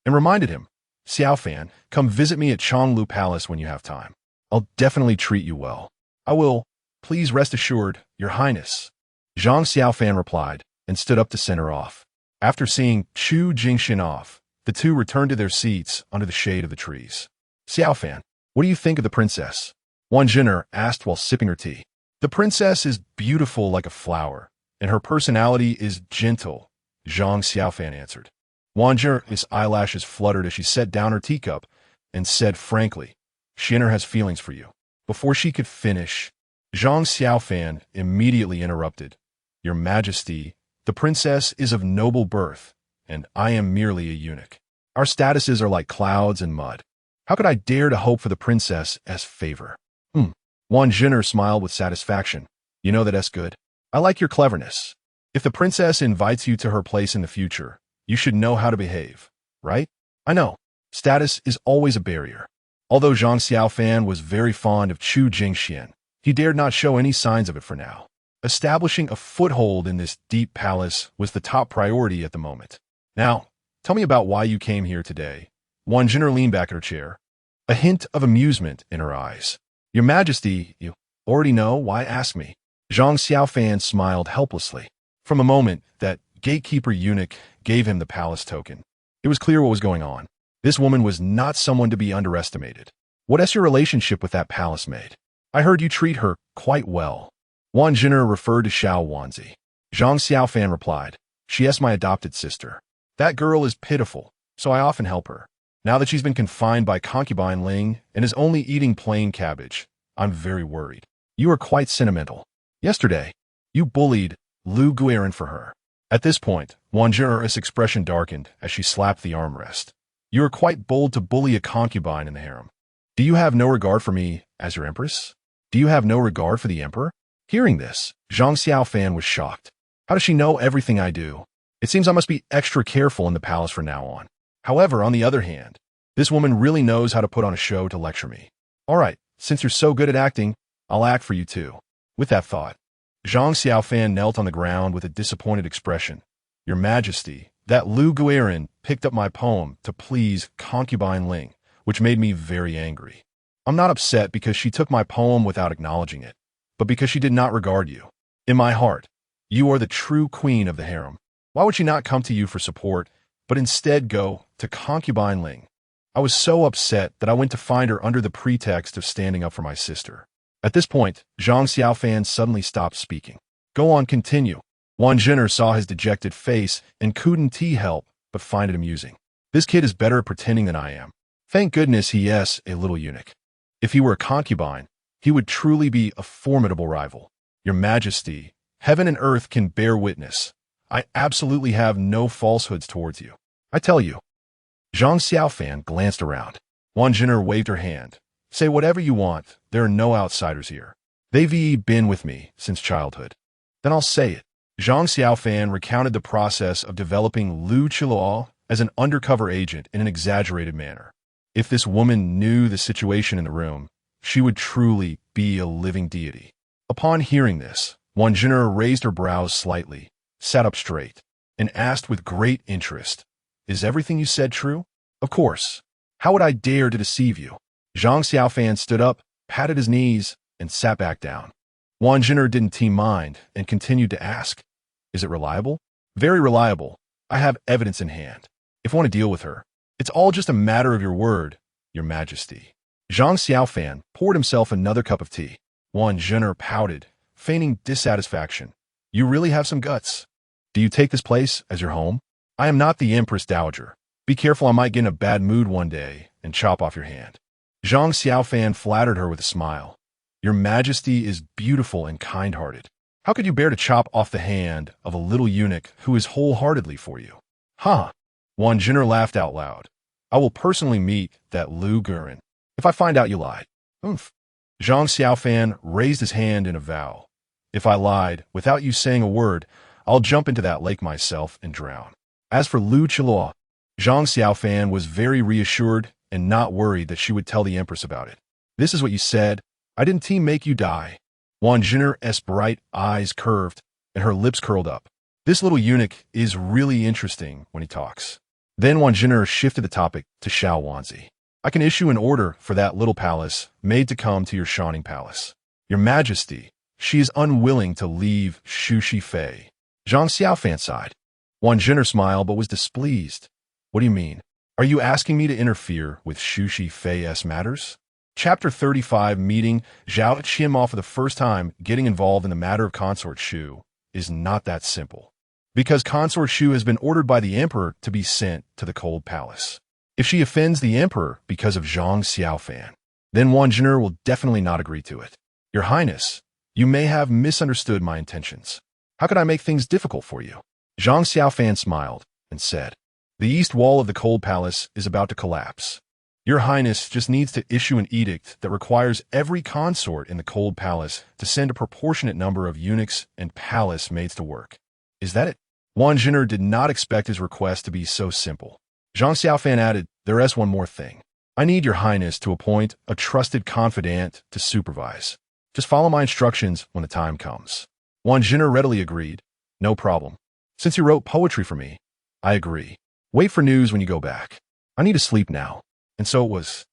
and reminded him, Xiaofan, come visit me at Chonglu Palace when you have time. I'll definitely treat you well. I will. Please rest assured, Your Highness. Zhang Xiaofan replied, and stood up to send her off. After seeing Chu Jingxian off, the two returned to their seats under the shade of the trees. Xiaofan, what do you think of the princess? Wang Jiner asked while sipping her tea. The princess is beautiful like a flower, and her personality is gentle, Zhang Xiaofan answered. Wang Jiner's eyelashes fluttered as she set down her teacup and said frankly, Xiner has feelings for you. Before she could finish, Zhang Xiaofan immediately interrupted. Your Majesty, the princess is of noble birth, and I am merely a eunuch. Our statuses are like clouds and mud. How could I dare to hope for the princess as favor? Wang Jiner smiled with satisfaction. You know that's good. I like your cleverness. If the princess invites you to her place in the future, you should know how to behave, right? I know. Status is always a barrier. Although Zhang Xiaofan was very fond of Chu Jingxian, he dared not show any signs of it for now. Establishing a foothold in this deep palace was the top priority at the moment. Now, tell me about why you came here today. Wang Jiner leaned back in her chair, a hint of amusement in her eyes. Your Majesty, you already know why ask me. Zhang Xiaofan smiled helplessly. From a moment that gatekeeper eunuch gave him the palace token, it was clear what was going on. This woman was not someone to be underestimated. What is your relationship with that palace maid? I heard you treat her quite well. Wang Jiner referred to Xiao Wanzi. Zhang Xiaofan replied, She is my adopted sister. That girl is pitiful, so I often help her. Now that she's been confined by concubine Ling and is only eating plain cabbage, I'm very worried. You are quite sentimental. Yesterday, you bullied Lu Guiran for her. At this point, Wang Jiner's expression darkened as she slapped the armrest. You are quite bold to bully a concubine in the harem. Do you have no regard for me as your empress? Do you have no regard for the emperor? Hearing this, Zhang Xiaofan was shocked. How does she know everything I do? It seems I must be extra careful in the palace from now on. However, on the other hand, this woman really knows how to put on a show to lecture me. All right, since you're so good at acting, I'll act for you too. With that thought, Zhang Xiaofan knelt on the ground with a disappointed expression. Your Majesty, that Lu Guiran picked up my poem to please concubine Ling, which made me very angry. I'm not upset because she took my poem without acknowledging it, but because she did not regard you. In my heart, you are the true queen of the harem. Why would she not come to you for support, but instead go to concubine Ling? I was so upset that I went to find her under the pretext of standing up for my sister. At this point, Zhang Xiaofan suddenly stopped speaking. Go on, continue. Wang Jiner saw his dejected face and couldn't help but find it amusing. This kid is better at pretending than I am. Thank goodness he is a little eunuch. If he were a concubine, he would truly be a formidable rival. Your Majesty, heaven and earth can bear witness. I absolutely have no falsehoods towards you. I tell you. Zhang Xiaofan glanced around. Wang Jiner waved her hand. Say whatever you want. There are no outsiders here. They've been with me since childhood. Then I'll say it. Zhang Xiaofan recounted the process of developing Lu Qiluo as an undercover agent in an exaggerated manner. If this woman knew the situation in the room, she would truly be a living deity. Upon hearing this, Wang Jiner raised her brows slightly, sat up straight, and asked with great interest, Is everything you said true? Of course. How would I dare to deceive you? Zhang Xiaofan stood up, patted his knees, and sat back down. Wang Jin'er didn't mind and continued to ask, is it reliable? Very reliable. I have evidence in hand. If you want to deal with her, it's all just a matter of your word, Your Majesty. Zhang Xiaofan poured himself another cup of tea. Wang Jin'er pouted, feigning dissatisfaction. You really have some guts. Do you take this place as your home? I am not the Empress Dowager. Be careful, I might get in a bad mood one day and chop off your hand. Zhang Xiaofan flattered her with a smile. Your Majesty is beautiful and kind-hearted. How could you bear to chop off the hand of a little eunuch who is wholeheartedly for you? Huh? Wang Jin'er laughed out loud. I will personally meet that Lu Gurin if I find out you lied. Oomph. Zhang Xiaofan raised his hand in a vow. If I lied, without you saying a word, I'll jump into that lake myself and drown. As for Lu Qiluo, Zhang Xiaofan was very reassured and not worried that she would tell the Empress about it. This is what you said. I didn't make you die. Wang Jin'er's bright eyes curved and her lips curled up. This little eunuch is really interesting when he talks. Then Wang Jin'er shifted the topic to Xiao Wanzi. I can issue an order for that little palace maid to come to your shining palace. Your Majesty, she is unwilling to leave Shu Shifei. Zhang Xiaofan sighed. Wang Jin'er smiled but was displeased. What do you mean? Are you asking me to interfere with Shu Shifei's matters? Chapter 35 Meeting Zhao Qianma for the first time getting involved in the matter of Consort Shu is not that simple. Because Consort Shu has been ordered by the Emperor to be sent to the Cold Palace. If she offends the Emperor because of Zhang Xiaofan, then Wang Jin'er will definitely not agree to it. Your Highness, you may have misunderstood my intentions. How could I make things difficult for you? Zhang Xiaofan smiled and said, the east wall of the Cold Palace is about to collapse. Your Highness just needs to issue an edict that requires every consort in the Cold Palace to send a proportionate number of eunuchs and palace maids to work. Is that it? Wang Jin'er did not expect his request to be so simple. Zhang Xiaofan added, there is one more thing. I need your Highness to appoint a trusted confidant to supervise. Just follow my instructions when the time comes. Wang Jin'er readily agreed. No problem. Since you wrote poetry for me, I agree. Wait for news when you go back. I need to sleep now. And so it was.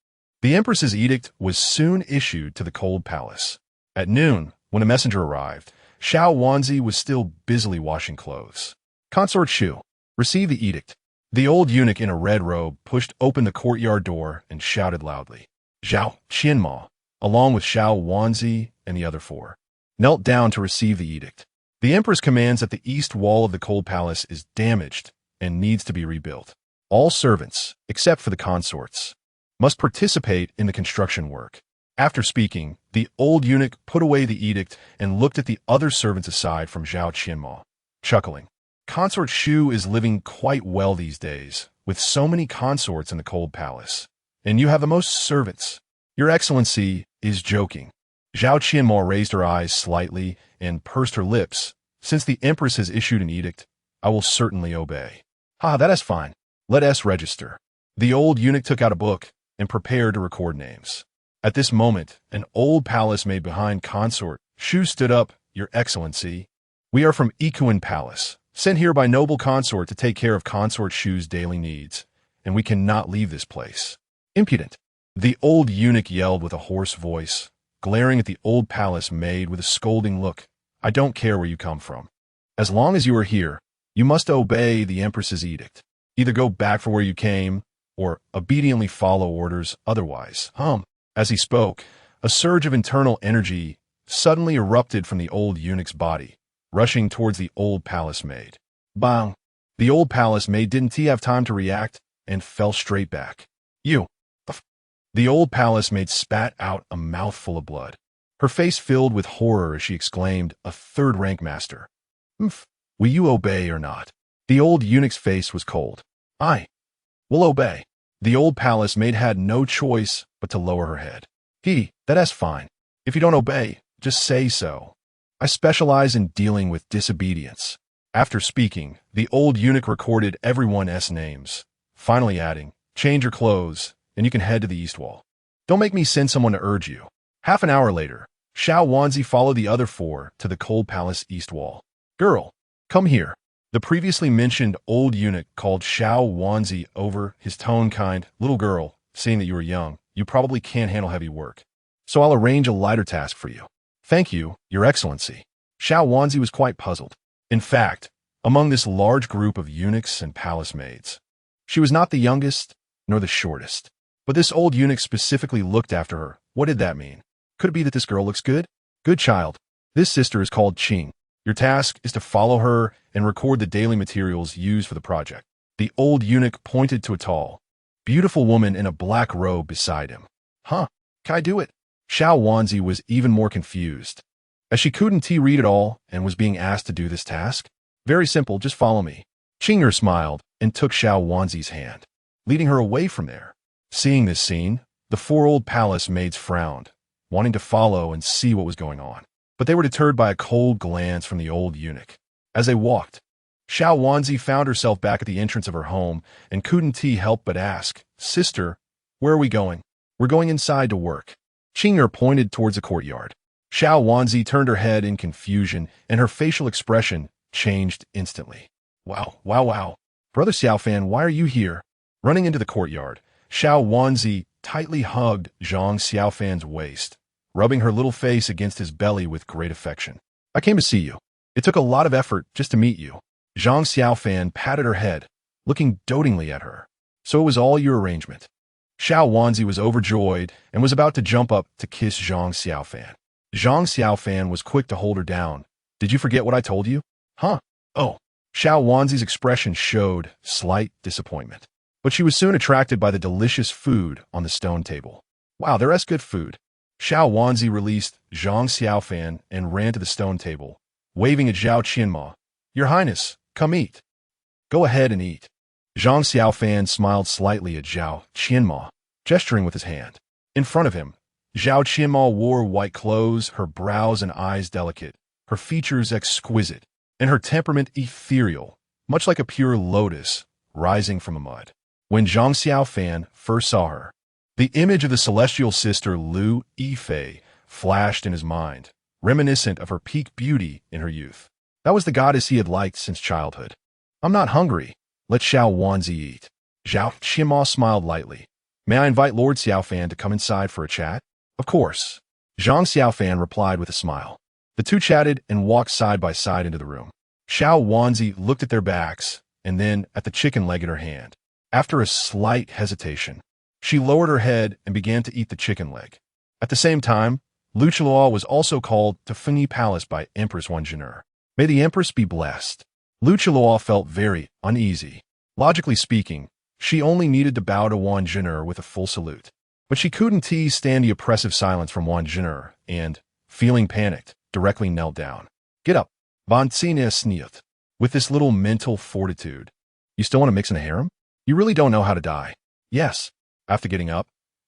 The Empress's edict was soon issued to the Cold Palace. At noon, when a messenger arrived, Xiao Wanzi was still busily washing clothes. Consort Shu, receive the edict. The old eunuch in a red robe pushed open the courtyard door and shouted loudly. Zhao Qianma, along with Xiao Wanzi and the other four, knelt down to receive the edict. The Empress commands that the east wall of the Cold Palace is damaged and needs to be rebuilt. All servants, except for the consorts, must participate in the construction work. After speaking, the old eunuch put away the edict and looked at the other servants aside from Zhao Qianma, chuckling. Consort Shu is living quite well these days, with so many consorts in the Cold Palace. And you have the most servants. Your Excellency is joking. Zhao Qianma raised her eyes slightly and pursed her lips. Since the Empress has issued an edict, I will certainly obey. That is fine. Let us register. The old eunuch took out a book and prepared to record names. At this moment, an old palace maid behind Consort Shu stood up. Your Excellency, we are from Ikuan Palace, sent here by noble consort to take care of Consort Shu's daily needs, and we cannot leave this place. Impudent. The old eunuch yelled with a hoarse voice, glaring at the old palace maid with a scolding look. I don't care where you come from. As long as you are here, you must obey the Empress's edict. Either go back for where you came, or obediently follow orders otherwise. As he spoke, a surge of internal energy suddenly erupted from the old eunuch's body, rushing towards the old palace maid. Bang! The old palace maid didn't have time to react and fell straight back. You! The old palace maid spat out a mouthful of blood. Her face filled with horror as she exclaimed, a third-rank master. Will you obey or not? The old eunuch's face was cold. I will obey. The old palace maid had no choice but to lower her head. That's fine. If you don't obey, just say so. I specialize in dealing with disobedience. After speaking, the old eunuch recorded everyone's names, finally adding, change your clothes, and you can head to the east wall. Don't make me send someone to urge you. Half an hour later, Xiao Wanzi followed the other four to the Cold Palace east wall. Girl, come here. The previously mentioned old eunuch called Xiao Wanzi over, his tone kind, "Little girl, seeing that you are young, you probably can't handle heavy work. So I'll arrange a lighter task for you." "Thank you, Your Excellency." Xiao Wanzi was quite puzzled. In fact, among this large group of eunuchs and palace maids, she was not the youngest nor the shortest. But this old eunuch specifically looked after her. What did that mean? Could it be that this girl looks good? "Good child. This sister is called Qing. Your task is to follow her and record the daily materials used for the project." The old eunuch pointed to a tall, beautiful woman in a black robe beside him. "Huh, can I do it?" Xiao Wanzi was even more confused, as she couldn't read at all and was being asked to do this task. "Very simple, just follow me." Qinger smiled and took Xiao Wanzi's hand, leading her away from there. Seeing this scene, the four old palace maids frowned, wanting to follow and see what was going on. But they were deterred by a cold glance from the old eunuch. As they walked, Xiao Wanzi found herself back at the entrance of her home and couldn't help but ask, "Sister, where are we going?" "We're going inside to work." Qinger pointed towards the courtyard. Xiao Wanzi turned her head in confusion, and her facial expression changed instantly. Wow, wow, wow. "Brother Xiaofan, why are you here?" Running into the courtyard, Xiao Wanzi tightly hugged Zhang Xiaofan's waist, rubbing her little face against his belly with great affection. "I came to see you. It took a lot of effort just to meet you." Zhang Xiaofan patted her head, looking dotingly at her. "So it was all your arrangement." Xiao Wanzi was overjoyed and was about to jump up to kiss Zhang Xiaofan. Zhang Xiaofan was quick to hold her down. "Did you forget what I told you?" "Huh? Oh." Xiao Wanzi's expression showed slight disappointment, but she was soon attracted by the delicious food on the stone table. "Wow, there's good food." Xiao Wanzi released Zhang Xiaofan and ran to the stone table, waving at Zhao Qianma. "Your Highness, come eat." "Go ahead and eat." Zhang Xiaofan smiled slightly at Zhao Qianma, gesturing with his hand. In front of him, Zhao Qianma wore white clothes, her brows and eyes delicate, her features exquisite, and her temperament ethereal, much like a pure lotus rising from the mud. When Zhang Xiaofan first saw her, the image of the celestial sister Lu Yifei flashed in his mind, reminiscent of her peak beauty in her youth. That was the goddess he had liked since childhood. "I'm not hungry. Let Xiao Wanzi eat." Zhao Qianma smiled lightly. "May I invite Lord Xiaofan to come inside for a chat?" "Of course." Zhang Xiaofan replied with a smile. The two chatted and walked side by side into the room. Xiao Wanzi looked at their backs and then at the chicken leg in her hand. After a slight hesitation, she lowered her head and began to eat the chicken leg. At the same time, Lu Chilua was also called to Fengyi Palace by Empress Wanjiner. May the Empress be blessed. Lu Chilua felt very uneasy. Logically speaking, she only needed to bow to Wanjiner with a full salute. But she couldn't stand the oppressive silence from Wanjiner and, feeling panicked, directly knelt down. "Get up, Van Sniet." With this little mental fortitude. "You still want to mix in a harem? You really don't know how to die." "Yes." After getting up,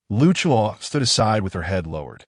Lu Chua stood aside with her head lowered.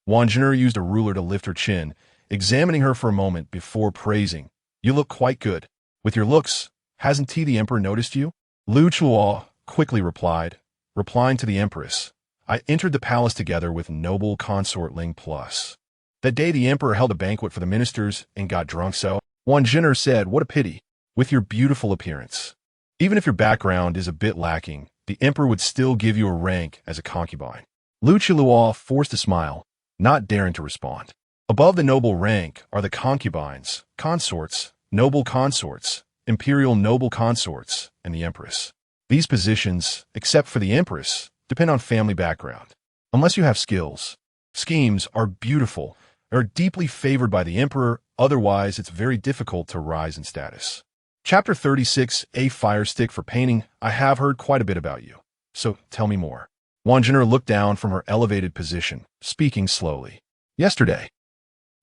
Wanjiner used a ruler to lift her chin, examining her for a moment before praising. "You look quite good. With your looks, hasn't the Emperor noticed you?" Lu Chua quickly replied, replying to the Empress. "I entered the palace together with noble consort Ling Plus. That day the Emperor held a banquet for the ministers and got drunk, so..." Wanjiner said, "What a pity. With your beautiful appearance. Even if your background is a bit lacking, the Emperor would still give you a rank as a concubine." Lu Chilua forced a smile, not daring to respond. Above the noble rank are the concubines, consorts, noble consorts, imperial noble consorts, and the Empress. These positions, except for the Empress, depend on family background. Unless you have skills, schemes are beautiful, are deeply favored by the Emperor, otherwise it's very difficult to rise in status. Chapter 36, A Fire Stick for Painting. I have heard quite a bit about you, so tell me more. Wanjiner looked down from her elevated position, speaking slowly. Yesterday,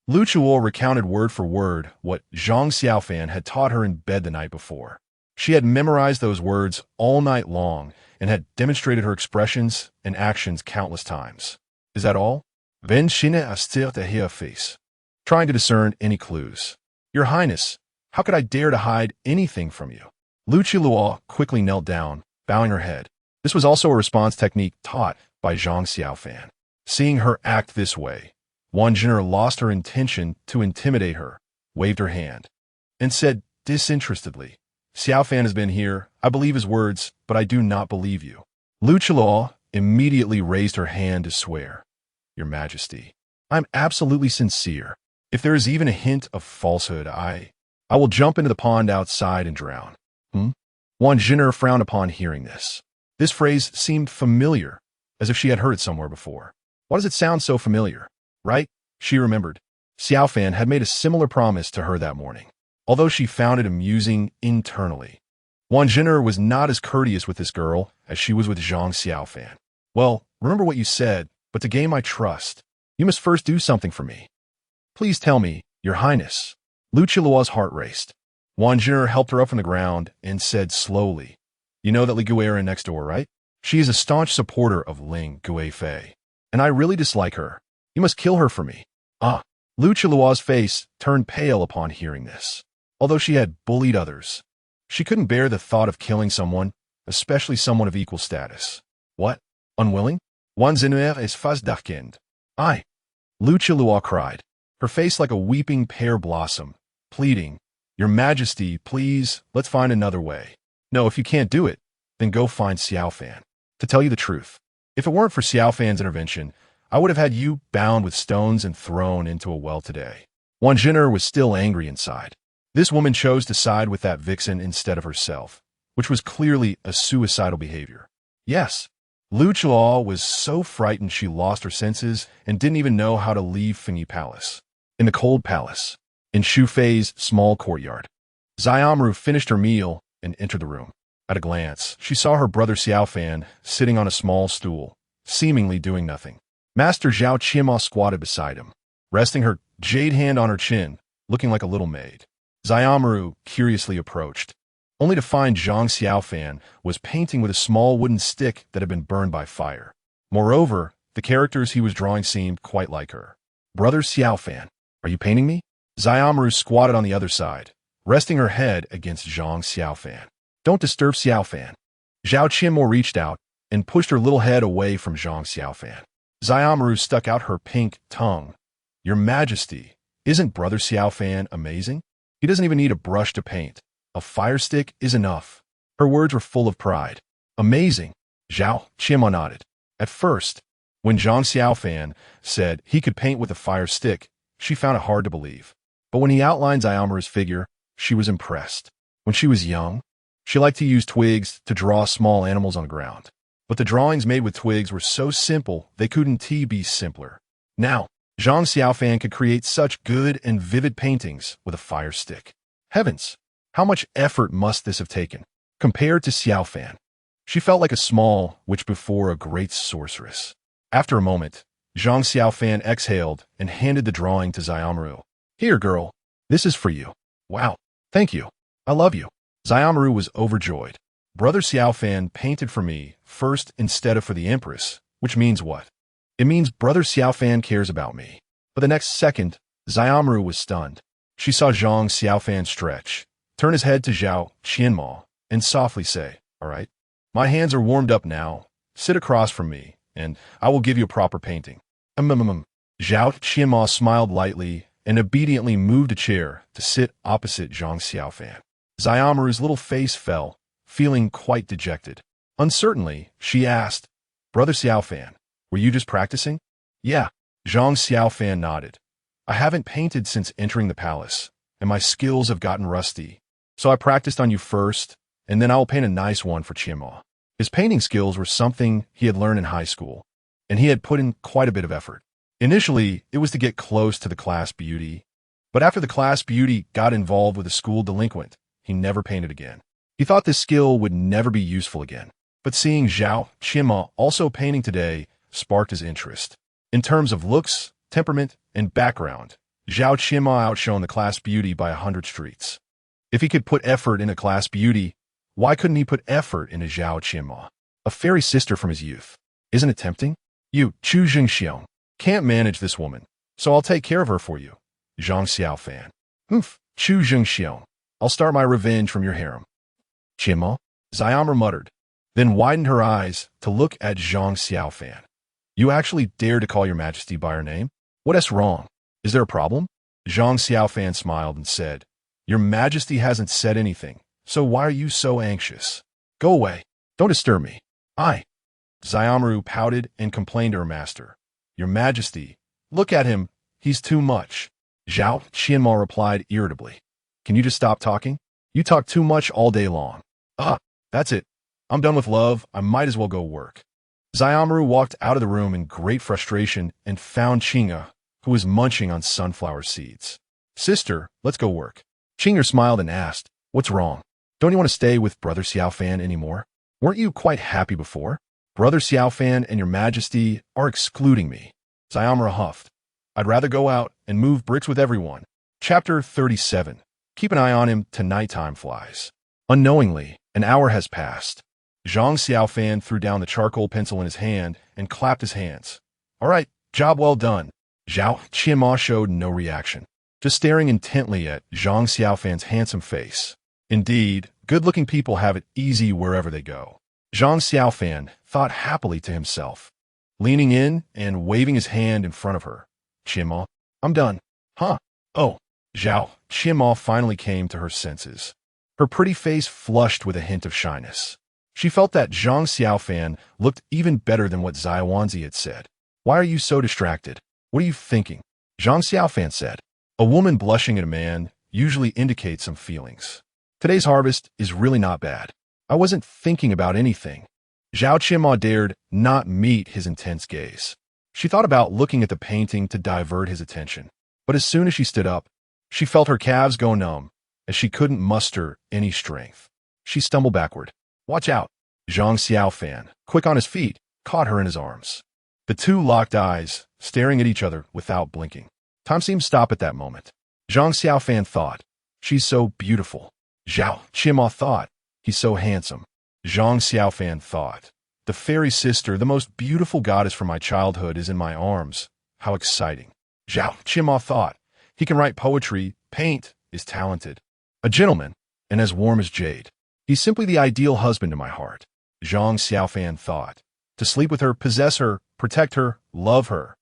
Lu Chuo recounted word for word what Zhang Xiaofan had taught her in bed the night before. She had memorized those words all night long and had demonstrated her expressions and actions countless times. Is that all? Ven Shine Astir de Hia face. Trying to discern any clues. Your Highness, how could I dare to hide anything from you? Lu Chilua quickly knelt down, bowing her head. This was also a response technique taught by Zhang Xiaofan. Seeing her act this way, Wanjiner lost her intention to intimidate her, waved her hand, and said, disinterestedly. Xiaofan has been here. I believe his words, but I do not believe you. Lu Qiluo immediately raised her hand to swear. Your Majesty, I'm absolutely sincere. If there is even a hint of falsehood, I will jump into the pond outside and drown. Wan Jin'er frowned upon hearing this. This phrase seemed familiar, as if she had heard it somewhere before. Why does it sound so familiar? Right? She remembered. Xiaofan had made a similar promise to her that morning, although she found it amusing internally. Wan Jin'er was not as courteous with this girl as she was with Zhang Xiaofan. Well, remember what you said, but to gain my trust, you must first do something for me. Please tell me, Your Highness. Lu Qiluo's heart raced. Wan Jin'er helped her up from the ground and said slowly, You know that Li Gui'er next door, right? She is a staunch supporter of Ling Guifei, and I really dislike her. You must kill her for me. Lu Qiluo's face turned pale upon hearing this. Although she had bullied others, she couldn't bear the thought of killing someone, especially someone of equal status. What? Unwilling? Wan Jin'er is fast darkened. I. Lu Qiluo cried, her face like a weeping pear blossom, pleading, Your Majesty, please, let's find another way. No, if you can't do it, then go find Xiaofan. To tell you the truth, if it weren't for Xiaofan's intervention, I would have had you bound with stones and thrown into a well today. Wan Jin'er was still angry inside. This woman chose to side with that vixen instead of herself, which was clearly a suicidal behavior. Yes, Lu Qiluo was so frightened she lost her senses and didn't even know how to leave Fengyi Palace. In the cold palace, in Shu Fei's small courtyard, Xiaomru finished her meal and entered the room. At a glance, she saw her brother Xiaofan sitting on a small stool, seemingly doing nothing. Master Zhao Qianma squatted beside him, resting her jade hand on her chin, looking like a little maid. Xiaomru curiously approached, only to find Zhang Xiaofan was painting with a small wooden stick that had been burned by fire. Moreover, the characters he was drawing seemed quite like her. Brother Xiaofan, are you painting me? Xiaomru squatted on the other side, resting her head against Zhang Xiaofan. Don't disturb Xiaofan. Zhao Qianmo reached out and pushed her little head away from Zhang Xiaofan. Xiaomru stuck out her pink tongue. Your Majesty, isn't Brother Xiaofan amazing? He doesn't even need a brush to paint. A fire stick is enough. Her words were full of pride. Amazing. Zhao Qianmo nodded. At first, when Zhang Xiaofan said he could paint with a fire stick, she found it hard to believe. But when he outlined Xiaomru's figure, she was impressed. When she was young, she liked to use twigs to draw small animals on the ground. But the drawings made with twigs were so simple they couldn't be simpler. Now, Zhang Xiaofan could create such good and vivid paintings with a fire stick. Heavens, how much effort must this have taken? Compared to Xiaofan, she felt like a small witch before a great sorceress. After a moment, Zhang Xiaofan exhaled and handed the drawing to Xiaomru. Here, girl, this is for you. Wow, thank you. I love you. Xiaomru was overjoyed. Brother Xiaofan painted for me first instead of for the Empress, which means what? It means Brother Xiaofan cares about me. But the next second, Xiaomru was stunned. She saw Zhang Xiaofan stretch, turn his head to Zhao Qianmo, and softly say, All right, my hands are warmed up now. Sit across from me, and I will give you a proper painting. Zhao Qianmo smiled lightly and obediently moved a chair to sit opposite Zhang Xiaofan. Xiaomru's little face fell, feeling quite dejected. Uncertainly, she asked, Brother Xiaofan, were you just practicing? Yeah, Zhang Xiaofan nodded. I haven't painted since entering the palace, and my skills have gotten rusty. So I practiced on you first, and then I will paint a nice one for Qianmo. His painting skills were something he had learned in high school, and he had put in quite a bit of effort. Initially, it was to get close to the class beauty, but after the class beauty got involved with a school delinquent, he never painted again. He thought this skill would never be useful again, but seeing Zhao Qianmo also painting today sparked his interest. In terms of looks, temperament, and background, Zhao Qianmo outshone the class beauty by 100 streets. If he could put effort in a class beauty, why couldn't he put effort in a Zhao Qianmo, a fairy sister from his youth? Isn't it tempting? You, Chu Jingxiong, can't manage this woman, so I'll take care of her for you. Zhang Xiaofan. Chu Jingxiong, I'll start my revenge from your harem. Qianmo? Xiaomru muttered, then widened her eyes to look at Zhang Xiaofan. You actually dare to call your Majesty by her name? What is wrong? Is there a problem? Zhang Xiaofan smiled and said, Your Majesty hasn't said anything, so why are you so anxious? Go away. Don't disturb me. Xiaomaru pouted and complained to her master. Your Majesty, look at him. He's too much. Zhao Qianma replied irritably. Can you just stop talking? You talk too much all day long. That's it. I'm done with love. I might as well go work. Xiaomaru walked out of the room in great frustration and found Qing'e, who was munching on sunflower seeds. Sister, let's go work. Qing'e smiled and asked, what's wrong? Don't you want to stay with Brother Xiaofan anymore? Weren't you quite happy before? Brother Xiaofan and your Majesty are excluding me. Xiaomaru huffed. I'd rather go out and move bricks with everyone. Chapter 37. Keep an eye on him till nighttime flies. Unknowingly, an hour has passed. Zhang Xiaofan threw down the charcoal pencil in his hand and clapped his hands. All right, job well done. Zhao Qianma showed no reaction, just staring intently at Zhang Xiaofan's handsome face. Indeed, good-looking people have it easy wherever they go. Zhang Xiaofan thought happily to himself, leaning in and waving his hand in front of her. Qianma, I'm done. Oh. Zhao Qianma finally came to her senses. Her pretty face flushed with a hint of shyness. She felt that Zhang Xiaofan looked even better than what Xiaowanzi had said. Why are you so distracted? What are you thinking? Zhang Xiaofan said. A woman blushing at a man usually indicates some feelings. Today's harvest is really not bad. I wasn't thinking about anything. Zhao Qianma dared not meet his intense gaze. She thought about looking at the painting to divert his attention. But as soon as she stood up, she felt her calves go numb, as she couldn't muster any strength. She stumbled backward. Watch out. Zhang Xiaofan, quick on his feet, caught her in his arms. The two locked eyes, staring at each other without blinking. Time seemed to stop at that moment. Zhang Xiaofan thought, she's so beautiful. Zhao Qianma thought, he's so handsome. Zhang Xiaofan thought, the fairy sister, the most beautiful goddess from my childhood, is in my arms. How exciting. Zhao Qianma thought, he can write poetry, paint, is talented. A gentleman, and as warm as jade. He's simply the ideal husband in my heart. Zhang Xiaofan thought, to sleep with her, possess her, protect her, love her.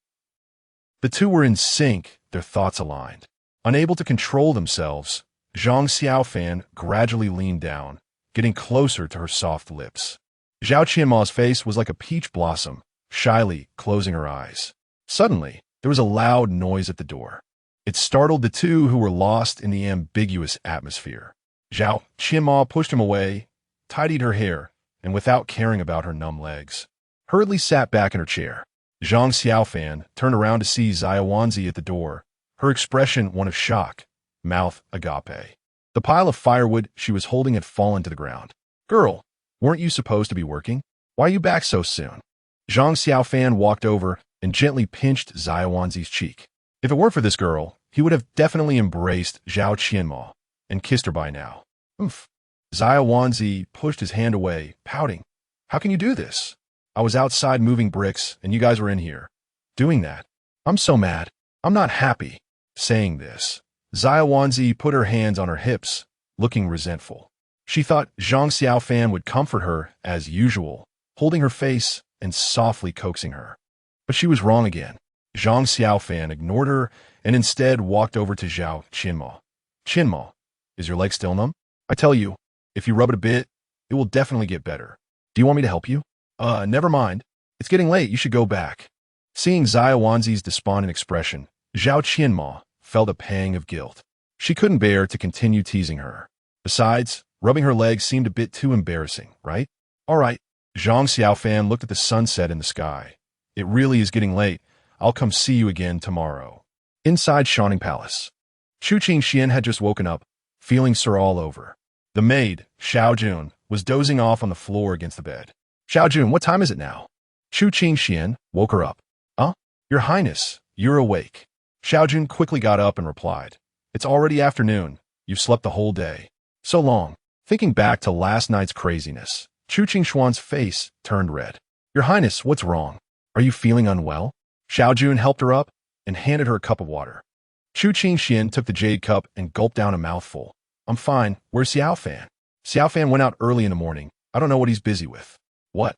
The two were in sync, their thoughts aligned. Unable to control themselves, Zhang Xiaofan gradually leaned down, getting closer to her soft lips. Zhao Qianma's face was like a peach blossom, shyly closing her eyes. Suddenly, there was a loud noise at the door. It startled the two who were lost in the ambiguous atmosphere. Zhao Qianma pushed him away, tidied her hair, and without caring about her numb legs, hurriedly sat back in her chair. Zhang Xiaofan turned around to see Xiaowanzi at the door, her expression one of shock, mouth agape. The pile of firewood she was holding had fallen to the ground. Girl, weren't you supposed to be working? Why are you back so soon? Zhang Xiaofan walked over and gently pinched Xiaowanzi's cheek. If it weren't for this girl, he would have definitely embraced Zhao Qianma and kissed her by now. Xiaowanzi pushed his hand away, pouting. How can you do this? I was outside moving bricks, and you guys were in here, doing that. I'm so mad. I'm not happy. Saying this, Xiaowanzi put her hands on her hips, looking resentful. She thought Zhang Xiaofan would comfort her as usual, holding her face and softly coaxing her. But she was wrong again. Zhang Xiaofan ignored her and instead walked over to Zhao Qianma. Qianma, is your leg still numb? I tell you, if you rub it a bit, it will definitely get better. Do you want me to help you? Never mind. It's getting late. You should go back. Seeing Xiaowanzi's despondent expression, Zhao Qianma felt a pang of guilt. She couldn't bear to continue teasing her. Besides, rubbing her leg seemed a bit too embarrassing, right? All right. Zhang Xiaofan looked at the sunset in the sky. It really is getting late. I'll come see you again tomorrow. Inside Shining Palace. Chu Qingxian had just woken up, feeling sore all over. The maid, Xiaojun, was dozing off on the floor against the bed. Xiaojun, what time is it now? Chu Qingxian woke her up. Your Highness, you're awake. Xiaojun quickly got up and replied. It's already afternoon. You've slept the whole day. So long. Thinking back to last night's craziness, Chu Qingxuan's face turned red. Your Highness, what's wrong? Are you feeling unwell? Xiaojun helped her up and handed her a cup of water. Chu Qingxian took the jade cup and gulped down a mouthful. I'm fine. Where's Xiaofan? Xiaofan went out early in the morning. I don't know what he's busy with. What?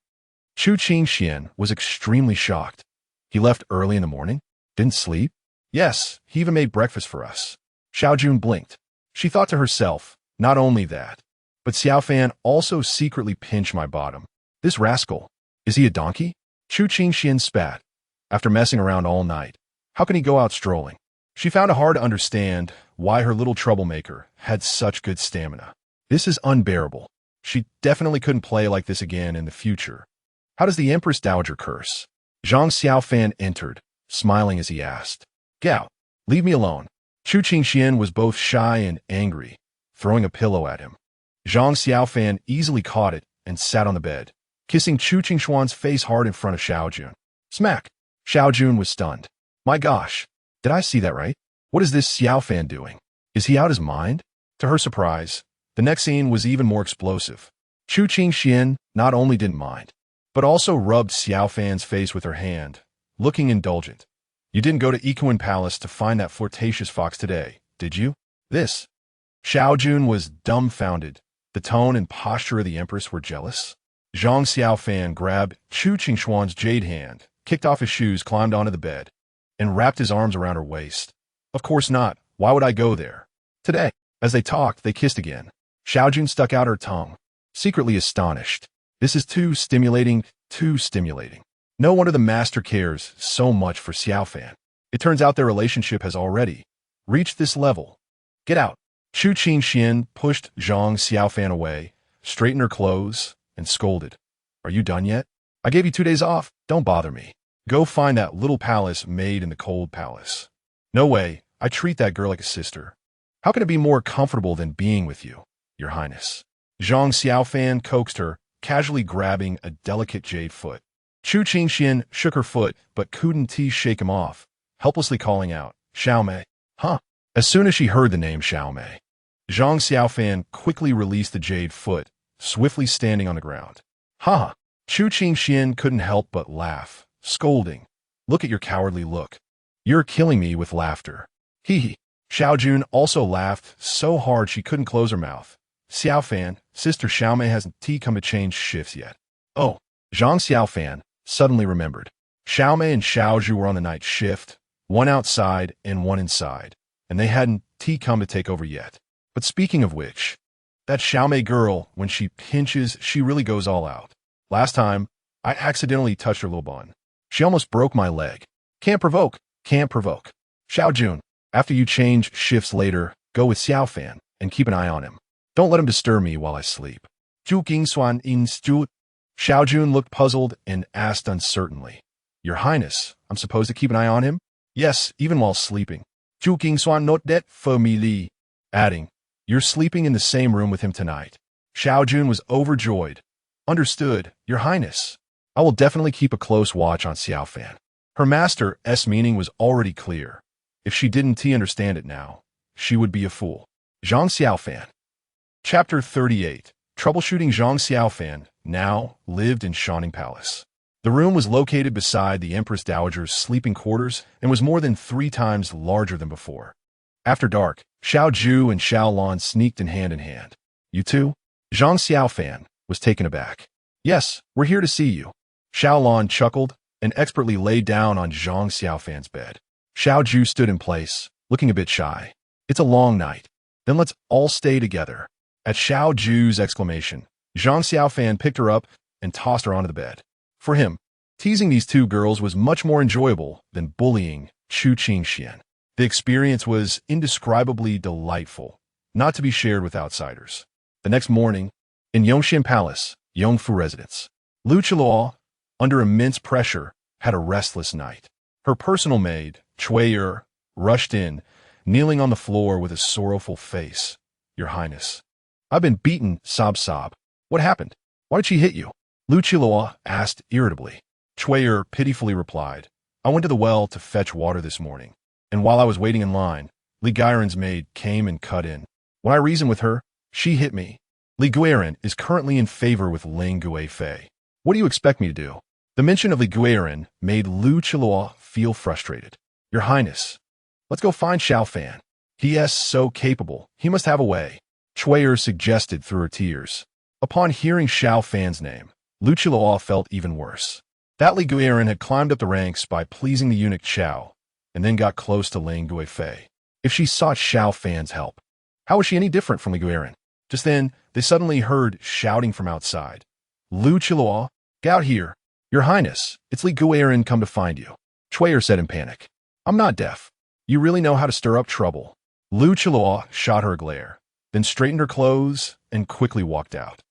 Chu Qingxian was extremely shocked. He left early in the morning? Didn't sleep? Yes, he even made breakfast for us. Xiaojun blinked. She thought to herself, not only that, but Xiaofan also secretly pinched my bottom. This rascal, is he a donkey? Chu Qingxian spat. After messing around all night, how can he go out strolling? She found it hard to understand why her little troublemaker had such good stamina. This is unbearable. She definitely couldn't play like this again in the future. How does the Empress Dowager curse? Zhang Xiaofan entered, smiling as he asked. Gao, leave me alone. Chu Qingxian was both shy and angry, throwing a pillow at him. Zhang Xiaofan easily caught it and sat on the bed, kissing Chu Qingxuan's face hard in front of Xiaojun. Smack! Xiaojun was stunned. My gosh, did I see that right? What is this Xiaofan doing? Is he out his mind? To her surprise, the next scene was even more explosive. Chu Qingxian not only didn't mind, but also rubbed Xiaofan's face with her hand, looking indulgent. You didn't go to Ikuan Palace to find that flirtatious fox today, did you? This. Xiaojun was dumbfounded. The tone and posture of the Empress were jealous. Zhang Xiaofan grabbed Chu Qingxuan's jade hand, kicked off his shoes, climbed onto the bed, and wrapped his arms around her waist. Of course not. Why would I go there? Today. As they talked, they kissed again. Xiaojun stuck out her tongue, secretly astonished. This is too stimulating, too stimulating. No wonder the master cares so much for Xiaofan. It turns out their relationship has already reached this level. Get out. Chu Qingxian pushed Zhang Xiaofan away, straightened her clothes, and scolded. Are you done yet? I gave you 2 days off. Don't bother me. Go find that little palace made in the cold palace. No way. I treat that girl like a sister. How can it be more comfortable than being with you, Your Highness? Zhang Xiaofan coaxed her, casually grabbing a delicate jade foot. Chu Qingxian shook her foot, but couldn't shake him off, helplessly calling out, Xiaomei. Huh? As soon as she heard the name Xiaomei, Zhang Xiaofan quickly released the jade foot, swiftly standing on the ground. Ha! Chu Qingxian couldn't help but laugh, scolding. Look at your cowardly look. You're killing me with laughter. Hee hee. Xiaojun also laughed so hard she couldn't close her mouth. Xiaofan, Sister Xiaomei hasn't come to change shifts yet. Oh, Zhang Xiaofan suddenly remembered. Xiaomei and Xiaozhu were on the night shift, one outside and one inside, and they hadn't come to take over yet. But speaking of which, that Xiaomei girl, when she pinches, she really goes all out. Last time, I accidentally touched her little bun. She almost broke my leg. Can't provoke, can't provoke. Xiaojun, after you change shifts later, go with Xiaofan and keep an eye on him. Don't let him disturb me while I sleep. Zhu Gingsuan Instu. Xiaojun looked puzzled and asked uncertainly. Your Highness, I'm supposed to keep an eye on him? Yes, even while sleeping. Zhu Gingsuan not det for me li. Adding, you're sleeping in the same room with him tonight. Xiaojun was overjoyed. Understood, Your Highness. I will definitely keep a close watch on Xiaofan. Her master's meaning was already clear. If she didn't understand it now, she would be a fool. Zhang Xiaofan. Chapter 38. Troubleshooting. Zhang Xiaofan now lived in Shining Palace. The room was located beside the Empress Dowager's sleeping quarters and was more than 3 times larger than before. After dark, Xiao Zhu and Xiao Lan sneaked in hand. You two? Zhang Xiaofan was taken aback. Yes, we're here to see you. Xiao Lan chuckled and expertly lay down on Zhang Xiaofan's bed. Xiao Zhu stood in place, looking a bit shy. It's a long night. Then let's all stay together. At Xiao Zhu's exclamation, Zhang Xiaofan picked her up and tossed her onto the bed. For him, teasing these 2 girls was much more enjoyable than bullying Chu Qingxian. The experience was indescribably delightful, not to be shared with outsiders. The next morning, in Yongxian Palace, Yongfu residence, Lu Qiluo, under immense pressure, had a restless night. Her personal maid, Cui rushed in, kneeling on the floor with a sorrowful face. Your Highness, I've been beaten, sob. What happened? Why did she hit you? Lu Qiluo asked irritably. Cui pitifully replied, I went to the well to fetch water this morning, and while I was waiting in line, Li Guiren's maid came and cut in. When I reasoned with her, she hit me. Li Guiren is currently in favor with Ling Guifei. What do you expect me to do? The mention of Li Guiren made Lu Qiluo feel frustrated. Your Highness, let's go find Xiaofan. He is so capable, he must have a way. Cui suggested through her tears. Upon hearing Xiaofan's name, Lu Qiluo felt even worse. That Li Guiren had climbed up the ranks by pleasing the eunuch Xiao, and then got close to Ling Guifei. If she sought Xiaofan's help, How was she any different from Li Guiran? Just then, they suddenly heard shouting from outside. Lu Qiluo, get out here. Your Highness, it's Li Guiran come to find you. Chuyer said in panic. I'm not deaf. You really know how to stir up trouble. Lu Qiluo shot her a glare, then straightened her clothes and quickly walked out.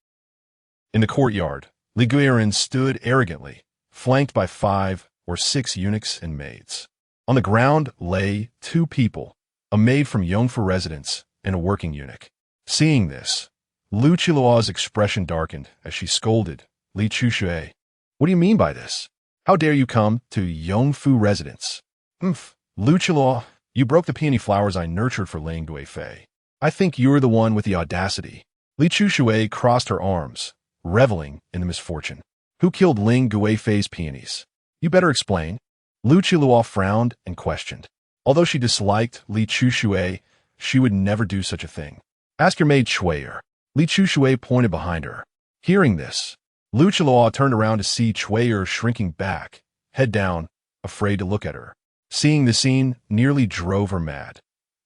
In the courtyard, Li Guiran stood arrogantly, flanked by 5 or 6 eunuchs and maids. On the ground lay 2 people, a maid from Yongfu residence and a working eunuch. Seeing this, Lu Qiluo's expression darkened as she scolded Li Chushui. What do you mean by this? How dare you come to Yongfu residence? Lu Qiluo, you broke the peony flowers I nurtured for Ling Guifei. I think you're the one with the audacity. Li Chushui crossed her arms, reveling in the misfortune. Who killed Ling Guifei's peonies? You better explain. Lu Qiluo frowned and questioned. Although she disliked Li Chushui, she would never do such a thing. Ask your maid Chuyer. Li Chushui pointed behind her. Hearing this, Lu Qiluo turned around to see Chuyer shrinking back, head down, afraid to look at her. Seeing the scene nearly drove her mad.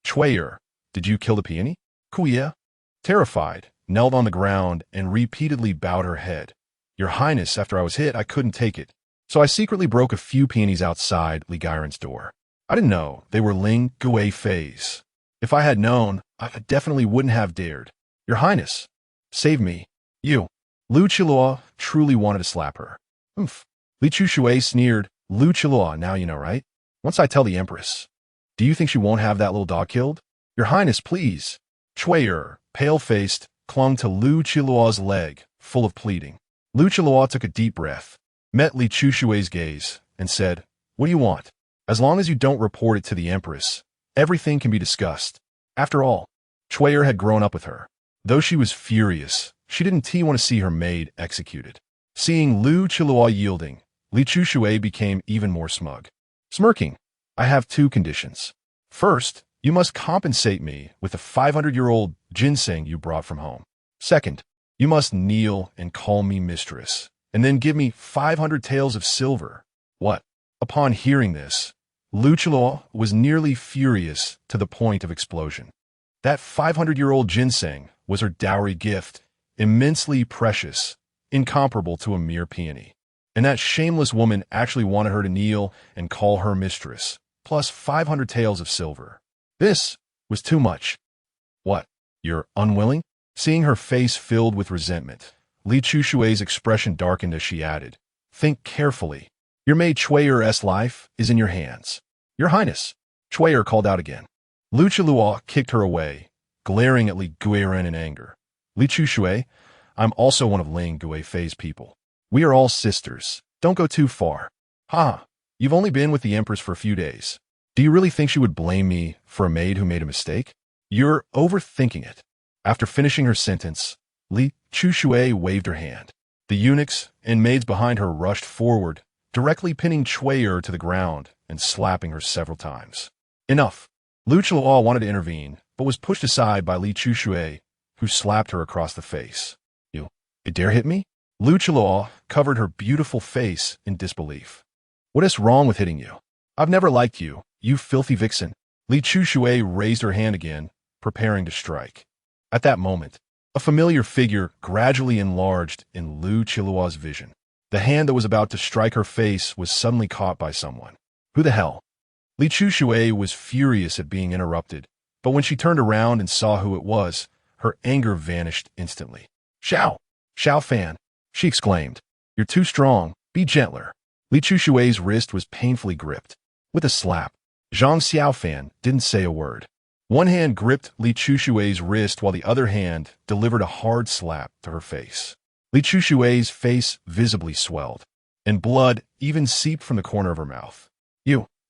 Chuyer, did you kill the peony? Kuya, terrified, knelt on the ground and repeatedly bowed her head. Your Highness, after I was hit, I couldn't take it. So I secretly broke a few peonies outside Li Guiran's door. I didn't know they were Ling Guifei's. If I had known, I definitely wouldn't have dared. Your Highness, save me. You. Lu Qiluo truly wanted to slap her. Li Chushui sneered. Lu Qiluo, now you know, right? Once I tell the Empress. Do you think she won't have that little dog killed? Your Highness, please. Chuyer, pale-faced, clung to Lu Qiluo's leg, full of pleading. Lu Qiluo took a deep breath, met Li Chushui's gaze, and said, What do you want? As long as you don't report it to the Empress, everything can be discussed. After all, Chuyer had grown up with her. Though she was furious, she didn't want to see her maid executed. Seeing Lu Qiluo yielding, Li Chushui became even more smug. Smirking, I have 2 conditions. First, you must compensate me with the 500-year-old ginseng you brought from home. Second, you must kneel and call me mistress, and then give me 500 taels of silver. What? Upon hearing this, Lu Qiluo was nearly furious to the point of explosion. That 500-year-old ginseng was her dowry gift, immensely precious, incomparable to a mere peony. And that shameless woman actually wanted her to kneel and call her mistress, plus 500 taels of silver. This was too much. What? You're unwilling? Seeing her face filled with resentment, Li Chushui's expression darkened as she added, Think carefully. Your maid Chuyer's life is in your hands. Your Highness, Chuyer called out again. Lu Qiluo kicked her away, glaring at Li Guiran in anger. Li Chushui, I'm also one of Ling Guifei's people. We are all sisters. Don't go too far. You've only been with the Empress for a few days. Do you really think she would blame me for a maid who made a mistake? You're overthinking it. After finishing her sentence, Li Chushui waved her hand. The eunuchs and maids behind her rushed forward, directly pinning Chuyer to the ground and slapping her several times. Enough. Lu Qiluo wanted to intervene, but was pushed aside by Li Chushui, who slapped her across the face. You dare hit me? Lu Qiluo covered her beautiful face in disbelief. What is wrong with hitting you? I've never liked you, you filthy vixen. Li Chushui raised her hand again, preparing to strike. At that moment, a familiar figure gradually enlarged in Lu Qiluo's vision. The hand that was about to strike her face was suddenly caught by someone. Who the hell? Li Chushui was furious at being interrupted, but when she turned around and saw who it was, her anger vanished instantly. Xiaofan, she exclaimed. You're too strong. Be gentler. Li Chushui's wrist was painfully gripped. With a slap, Zhang Xiaofan didn't say a word. One hand gripped Li Chushui's wrist while the other hand delivered a hard slap to her face. Li Chushui's face visibly swelled, and blood even seeped from the corner of her mouth.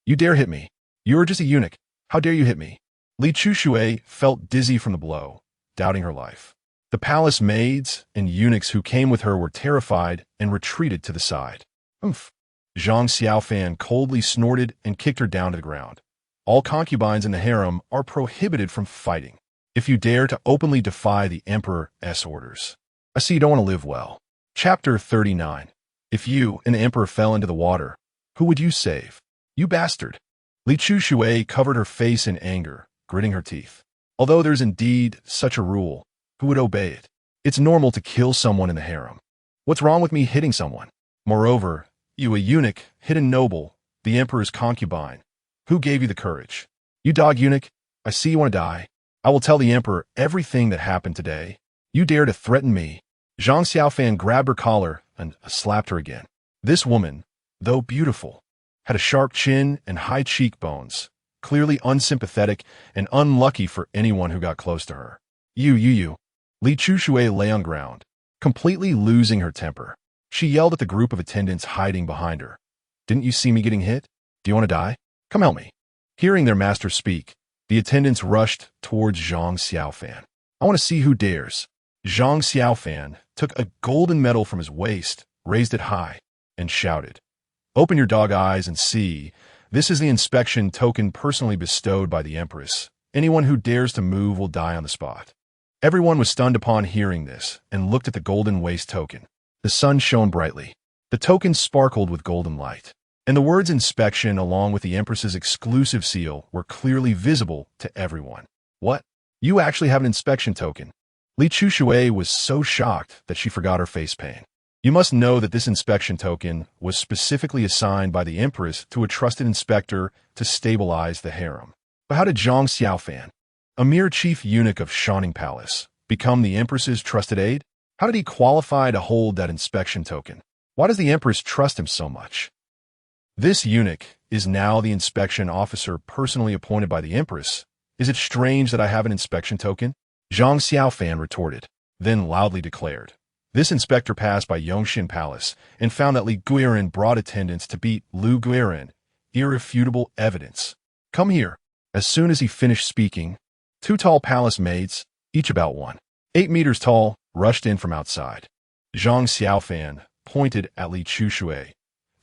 You dare hit me. You're just a eunuch. How dare you hit me? Li Chushui felt dizzy from the blow, doubting her life. The palace maids and eunuchs who came with her were terrified and retreated to the side. Zhang Xiaofan coldly snorted and kicked her down to the ground. All concubines in the harem are prohibited from fighting. If you dare to openly defy the Emperor's orders, I see you don't want to live well. Chapter 39. If you and the Emperor fell into the water, who would you save? You bastard. Li Chushui covered her face in anger, gritting her teeth. Although there's indeed such a rule, who would obey it? It's normal to kill someone in the harem. What's wrong with me hitting someone? Moreover, you a eunuch, hidden noble, the emperor's concubine. Who gave you the courage? You dog eunuch, I see you want to die. I will tell the emperor everything that happened today. You dare to threaten me. Zhang Xiaofan grabbed her collar and slapped her again. This woman, though beautiful, had a sharp chin and high cheekbones, clearly unsympathetic and unlucky for anyone who got close to her. You. Li Chushui lay on ground, completely losing her temper. She yelled at the group of attendants hiding behind her. Didn't you see me getting hit? Do you want to die? Come help me. Hearing their master speak, the attendants rushed towards Zhang Xiaofan. I want to see who dares. Zhang Xiaofan took a golden medal from his waist, raised it high, and shouted, Open your dog eyes and see. This is the inspection token personally bestowed by the Empress. Anyone who dares to move will die on the spot. Everyone was stunned upon hearing this and looked at the golden waist token. The sun shone brightly. The token sparkled with golden light, and the words inspection along with the Empress's exclusive seal were clearly visible to everyone. What? You actually have an inspection token? Li Chushui was so shocked that she forgot her face pain. You must know that this inspection token was specifically assigned by the Empress to a trusted inspector to stabilize the harem. But how did Zhang Xiaofan, a mere chief eunuch of Shining Palace, become the Empress's trusted aide? How did he qualify to hold that inspection token? Why does the Empress trust him so much? This eunuch is now the inspection officer personally appointed by the Empress. Is it strange that I have an inspection token? Zhang Xiaofan retorted, then loudly declared. This inspector passed by Yongxin Palace and found that Li Guiren brought attendants to beat Lu Guiren. Irrefutable evidence. Come here. As soon as he finished speaking, 2 tall palace maids, each about 1.8 meters tall, rushed in from outside. Zhang Xiaofan pointed at Li Chushui.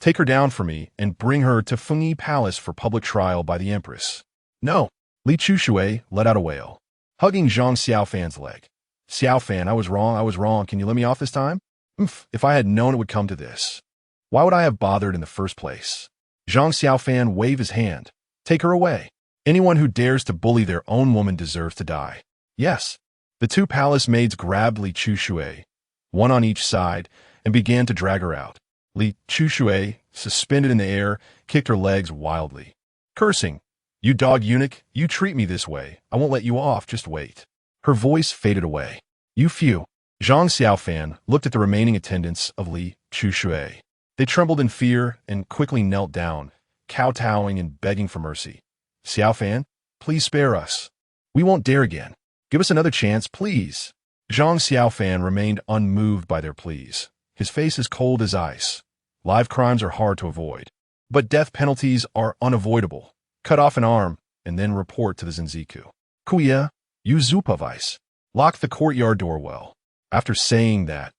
Take her down for me and bring her to Fengyi Palace for public trial by the Empress. No. Li Chushui let out a wail, hugging Zhang Xiaofan's leg. Xiaofan, I was wrong. Can you let me off this time? If I had known it would come to this, why would I have bothered in the first place? Zhang Xiaofan waved his hand. Take her away. Anyone who dares to bully their own woman deserves to die. Yes. The 2 palace maids grabbed Li Chushui, one on each side, and began to drag her out. Li Chushui, suspended in the air, kicked her legs wildly, cursing, You dog eunuch, you treat me this way. I won't let you off, just wait. Her voice faded away. You few. Zhang Xiaofan looked at the remaining attendants of Li Chushui. They trembled in fear and quickly knelt down, kowtowing and begging for mercy. Xiaofan, please spare us. We won't dare again. Give us another chance, please. Zhang Xiaofan remained unmoved by their pleas. His face as cold as ice. Live crimes are hard to avoid, but death penalties are unavoidable. Cut off an arm and then report to the Zenziku. Kuya, you supervise. Lock the courtyard door well. After saying that,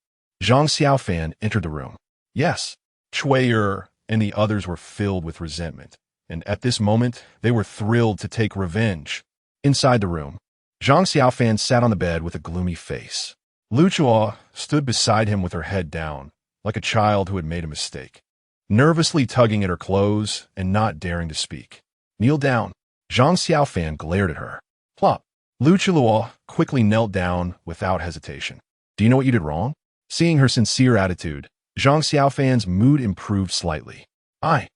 Zhang Xiaofan entered the room. Yes, Chuier and the others were filled with resentment, and at this moment they were thrilled to take revenge. Inside the room, Zhang Xiaofan sat on the bed with a gloomy face. Lu Chua stood beside him with her head down, like a child who had made a mistake, nervously tugging at her clothes and not daring to speak. Kneel down. Zhang Xiaofan glared at her. Plop. Lu Chua quickly knelt down without hesitation. Do you know what you did wrong? Seeing her sincere attitude, Zhang Xiaofan's mood improved slightly. I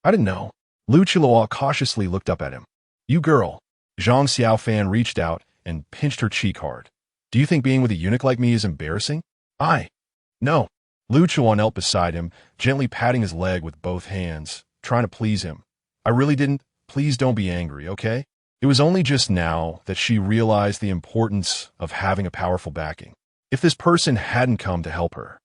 didn't know. Lu Chua cautiously looked up at him. You girl. Zhang Xiaofan reached out and pinched her cheek hard. Do you think being with a eunuch like me is embarrassing? No. Lu Chua knelt beside him, gently patting his leg with both hands, trying to please him. I really didn't. Please don't be angry, okay? It was only just now that she realized the importance of having a powerful backing. If this person hadn't come to help her,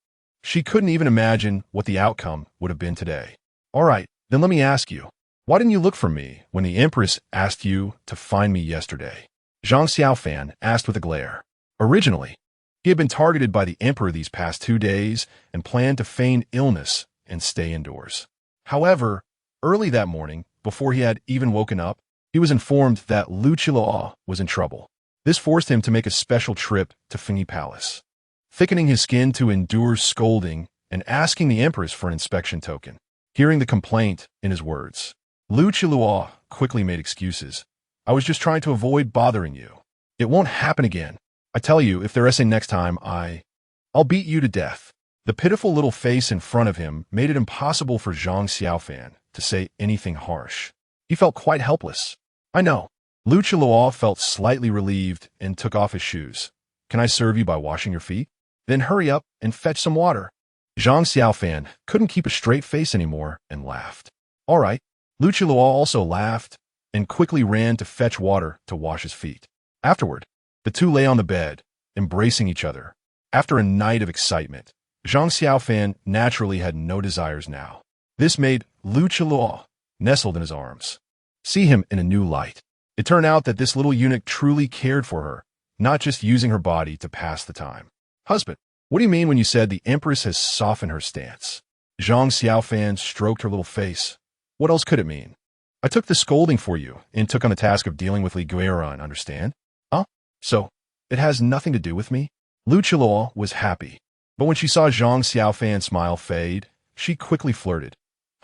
she couldn't even imagine what the outcome would have been today. All right, then let me ask you, why didn't you look for me when the Empress asked you to find me yesterday? Zhang Xiaofan asked with a glare. Originally, he had been targeted by the Emperor these past 2 days and planned to feign illness and stay indoors. However, early that morning, before he had even woken up, he was informed that Lu Chua was in trouble. This forced him to make a special trip to Fengyi Palace, thickening his skin to endure scolding and asking the Empress for an inspection token. Hearing the complaint in his words, Lu Chua quickly made excuses. I was just trying to avoid bothering you. It won't happen again. I tell you, if they're essaying next time, I'll beat you to death. The pitiful little face in front of him made it impossible for Zhang Xiaofan to say anything harsh. He felt quite helpless. I know. Lu Qiluo felt slightly relieved and took off his shoes. Can I serve you by washing your feet? Then hurry up and fetch some water. Zhang Xiaofan couldn't keep a straight face anymore and laughed. All right. Lu Qiluo also laughed and quickly ran to fetch water to wash his feet. Afterward, the two lay on the bed, embracing each other. After a night of excitement, Zhang Xiaofan naturally had no desires now. This made Lu Qiluo nestled in his arms. See him in a new light. It turned out that this little eunuch truly cared for her, not just using her body to pass the time. Husband, what do you mean when you said the Empress has softened her stance? Zhang Xiaofan stroked her little face. What else could it mean? I took the scolding for you and took on the task of dealing with Li Guiran, understand? Huh? So, it has nothing to do with me? Lu Qiluo was happy, but when she saw Zhang Xiaofan's smile fade, she quickly flirted.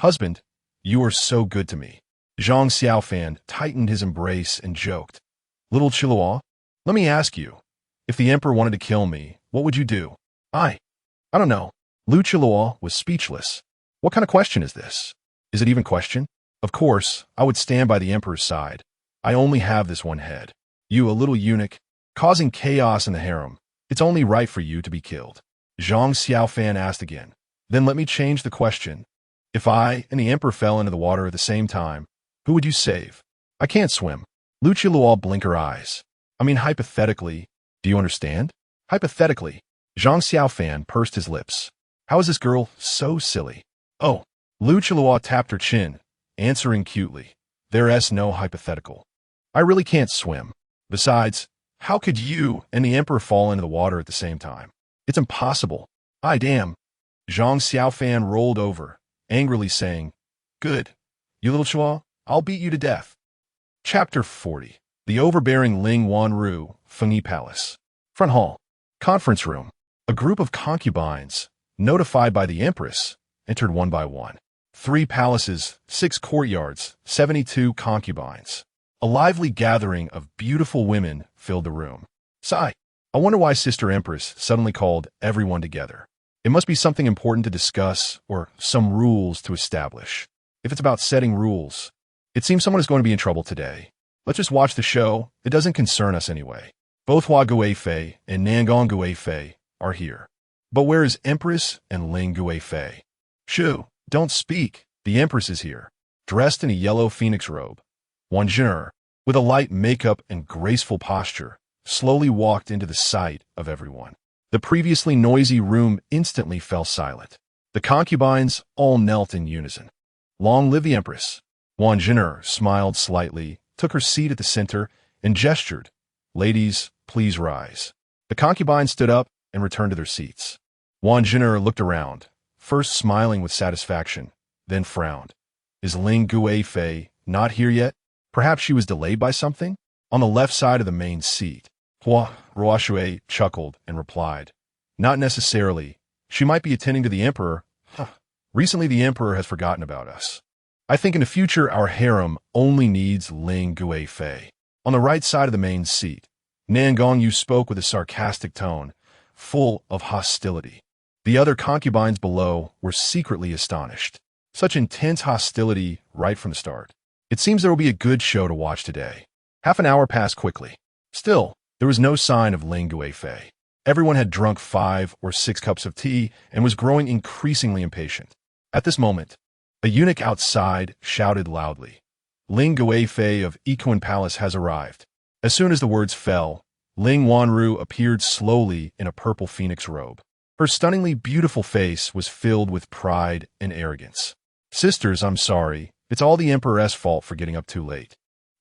Husband, you are so good to me. Zhang Xiaofan tightened his embrace and joked. Little Qiluo, let me ask you, if the emperor wanted to kill me, what would you do? I don't know. Lu Qiluo was speechless. What kind of question is this? Is it even question? Of course, I would stand by the emperor's side. I only have this one head. You, a little eunuch, causing chaos in the harem. It's only right for you to be killed. Zhang Xiaofan asked again. Then let me change the question. If I and the emperor fell into the water at the same time, who would you save? I can't swim. Lu Qiluo blinked her eyes. I mean, hypothetically. Do you understand? Hypothetically. Zhang Xiaofan pursed his lips. How is this girl so silly? Oh. Lu Qiluo tapped her chin, answering cutely. There's no hypothetical. I really can't swim. Besides, how could you and the emperor fall into the water at the same time? It's impossible. Damn. Zhang Xiaofan rolled over, angrily saying, Good. You little Chua, I'll beat you to death. Chapter 40. The overbearing Ling Wanru, Fengyi Palace. Front hall. Conference room. A group of concubines, notified by the Empress, entered one by one. 3 palaces, 6 courtyards, 72 concubines. A lively gathering of beautiful women filled the room. Sigh. I wonder why Sister Empress suddenly called everyone together. It must be something important to discuss or some rules to establish. If it's about setting rules, it seems someone is going to be in trouble today. Let's just watch the show. It doesn't concern us anyway. Both Hua Guifei and Nangong Guifei are here. But where is Empress and Ling Guifei? Shoo, don't speak. The Empress is here, dressed in a yellow phoenix robe. Wan Zhin'er, with a light makeup and graceful posture, slowly walked into the sight of everyone. The previously noisy room instantly fell silent. The concubines all knelt in unison. Long live the Empress! Wan Zhin'er smiled slightly, took her seat at the center, and gestured. Ladies, please rise. The concubines stood up and returned to their seats. Wan Zhin'er looked around, first smiling with satisfaction, then frowned. Is Ling Guifei not here yet? Perhaps she was delayed by something? On the left side of the main seat, Hua Ruoshui chuckled and replied, Not necessarily. She might be attending to the emperor. Recently the emperor has forgotten about us. I think in the future our harem only needs Ling Guifei. On the right side of the main seat, Nangong Yu spoke with a sarcastic tone, full of hostility. The other concubines below were secretly astonished. Such intense hostility right from the start. It seems there will be a good show to watch today. Half an hour passed quickly. Still, there was no sign of Ling Guifei. Everyone had drunk 5 or 6 cups of tea and was growing increasingly impatient. At this moment, a eunuch outside shouted loudly, Ling Guifei of Ikuan Palace has arrived. As soon as the words fell, Ling Wanru appeared slowly in a purple phoenix robe. Her stunningly beautiful face was filled with pride and arrogance. Sisters, I'm sorry. It's all the Emperor's fault for getting up too late,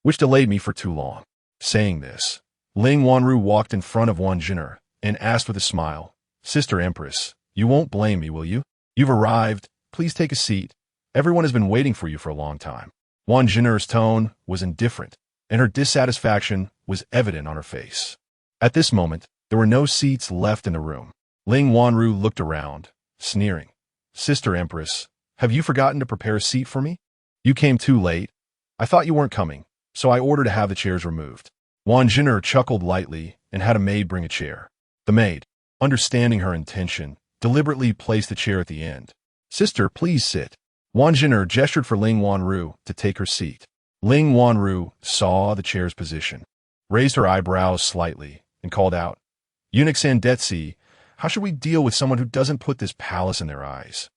which delayed me for too long. Saying this, Ling Wanru walked in front of Wan Zhin'er and asked with a smile, Sister Empress, you won't blame me, will you? You've arrived. Please take a seat. Everyone has been waiting for you for a long time. Wan Zhin'er's tone was indifferent, and her dissatisfaction was evident on her face. At this moment, there were no seats left in the room. Ling Wanru looked around, sneering. Sister Empress, have you forgotten to prepare a seat for me? You came too late. I thought you weren't coming, so I ordered to have the chairs removed. Wang Jin'er chuckled lightly and had a maid bring a chair. The maid, understanding her intention, deliberately placed the chair at the end. "Sister, please sit." Wang Jin'er gestured for Ling Wanru to take her seat. Ling Wanru saw the chair's position, raised her eyebrows slightly, and called out, "Eunuch Sandetsi, how should we deal with someone who doesn't put this palace in their eyes?"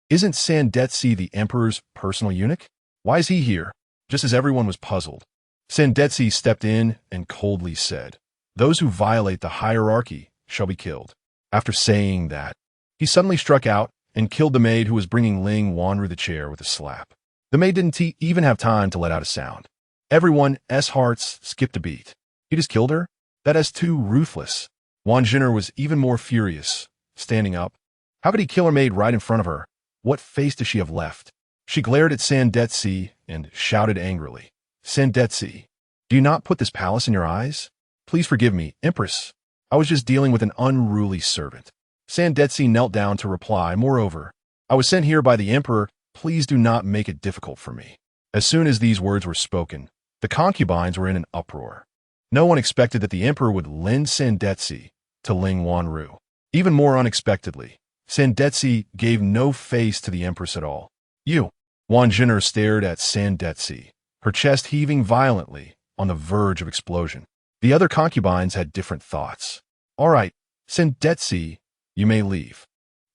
Isn't Sandetsi the emperor's personal eunuch? Why is he here? Just as everyone was puzzled, Sandetsi stepped in and coldly said, "Those who violate the hierarchy shall be killed." After saying that, he suddenly struck out and killed the maid who was bringing Ling Wanru the chair with a slap. The maid didn't even have time to let out a sound. Everyone's hearts skipped a beat. He just killed her? That is too ruthless. Wang Jin'er was even more furious, standing up. How could he kill her maid right in front of her? What face does she have left? She glared at Sandetsi and shouted angrily, "Sandetsi, do you not put this palace in your eyes? Please forgive me, Empress. I was just dealing with an unruly servant." Sandetsi knelt down to reply, "Moreover, I was sent here by the emperor. Please do not make it difficult for me." As soon as these words were spoken, the concubines were in an uproar. No one expected that the emperor would lend Sandetsi to Ling Wanru. Even more unexpectedly, Sandetsi gave no face to the empress at all. "You." Wang Jin'er stared at Sandetsi, her chest heaving violently, on the verge of explosion. The other concubines had different thoughts. "All right, Sandetsi, you may leave.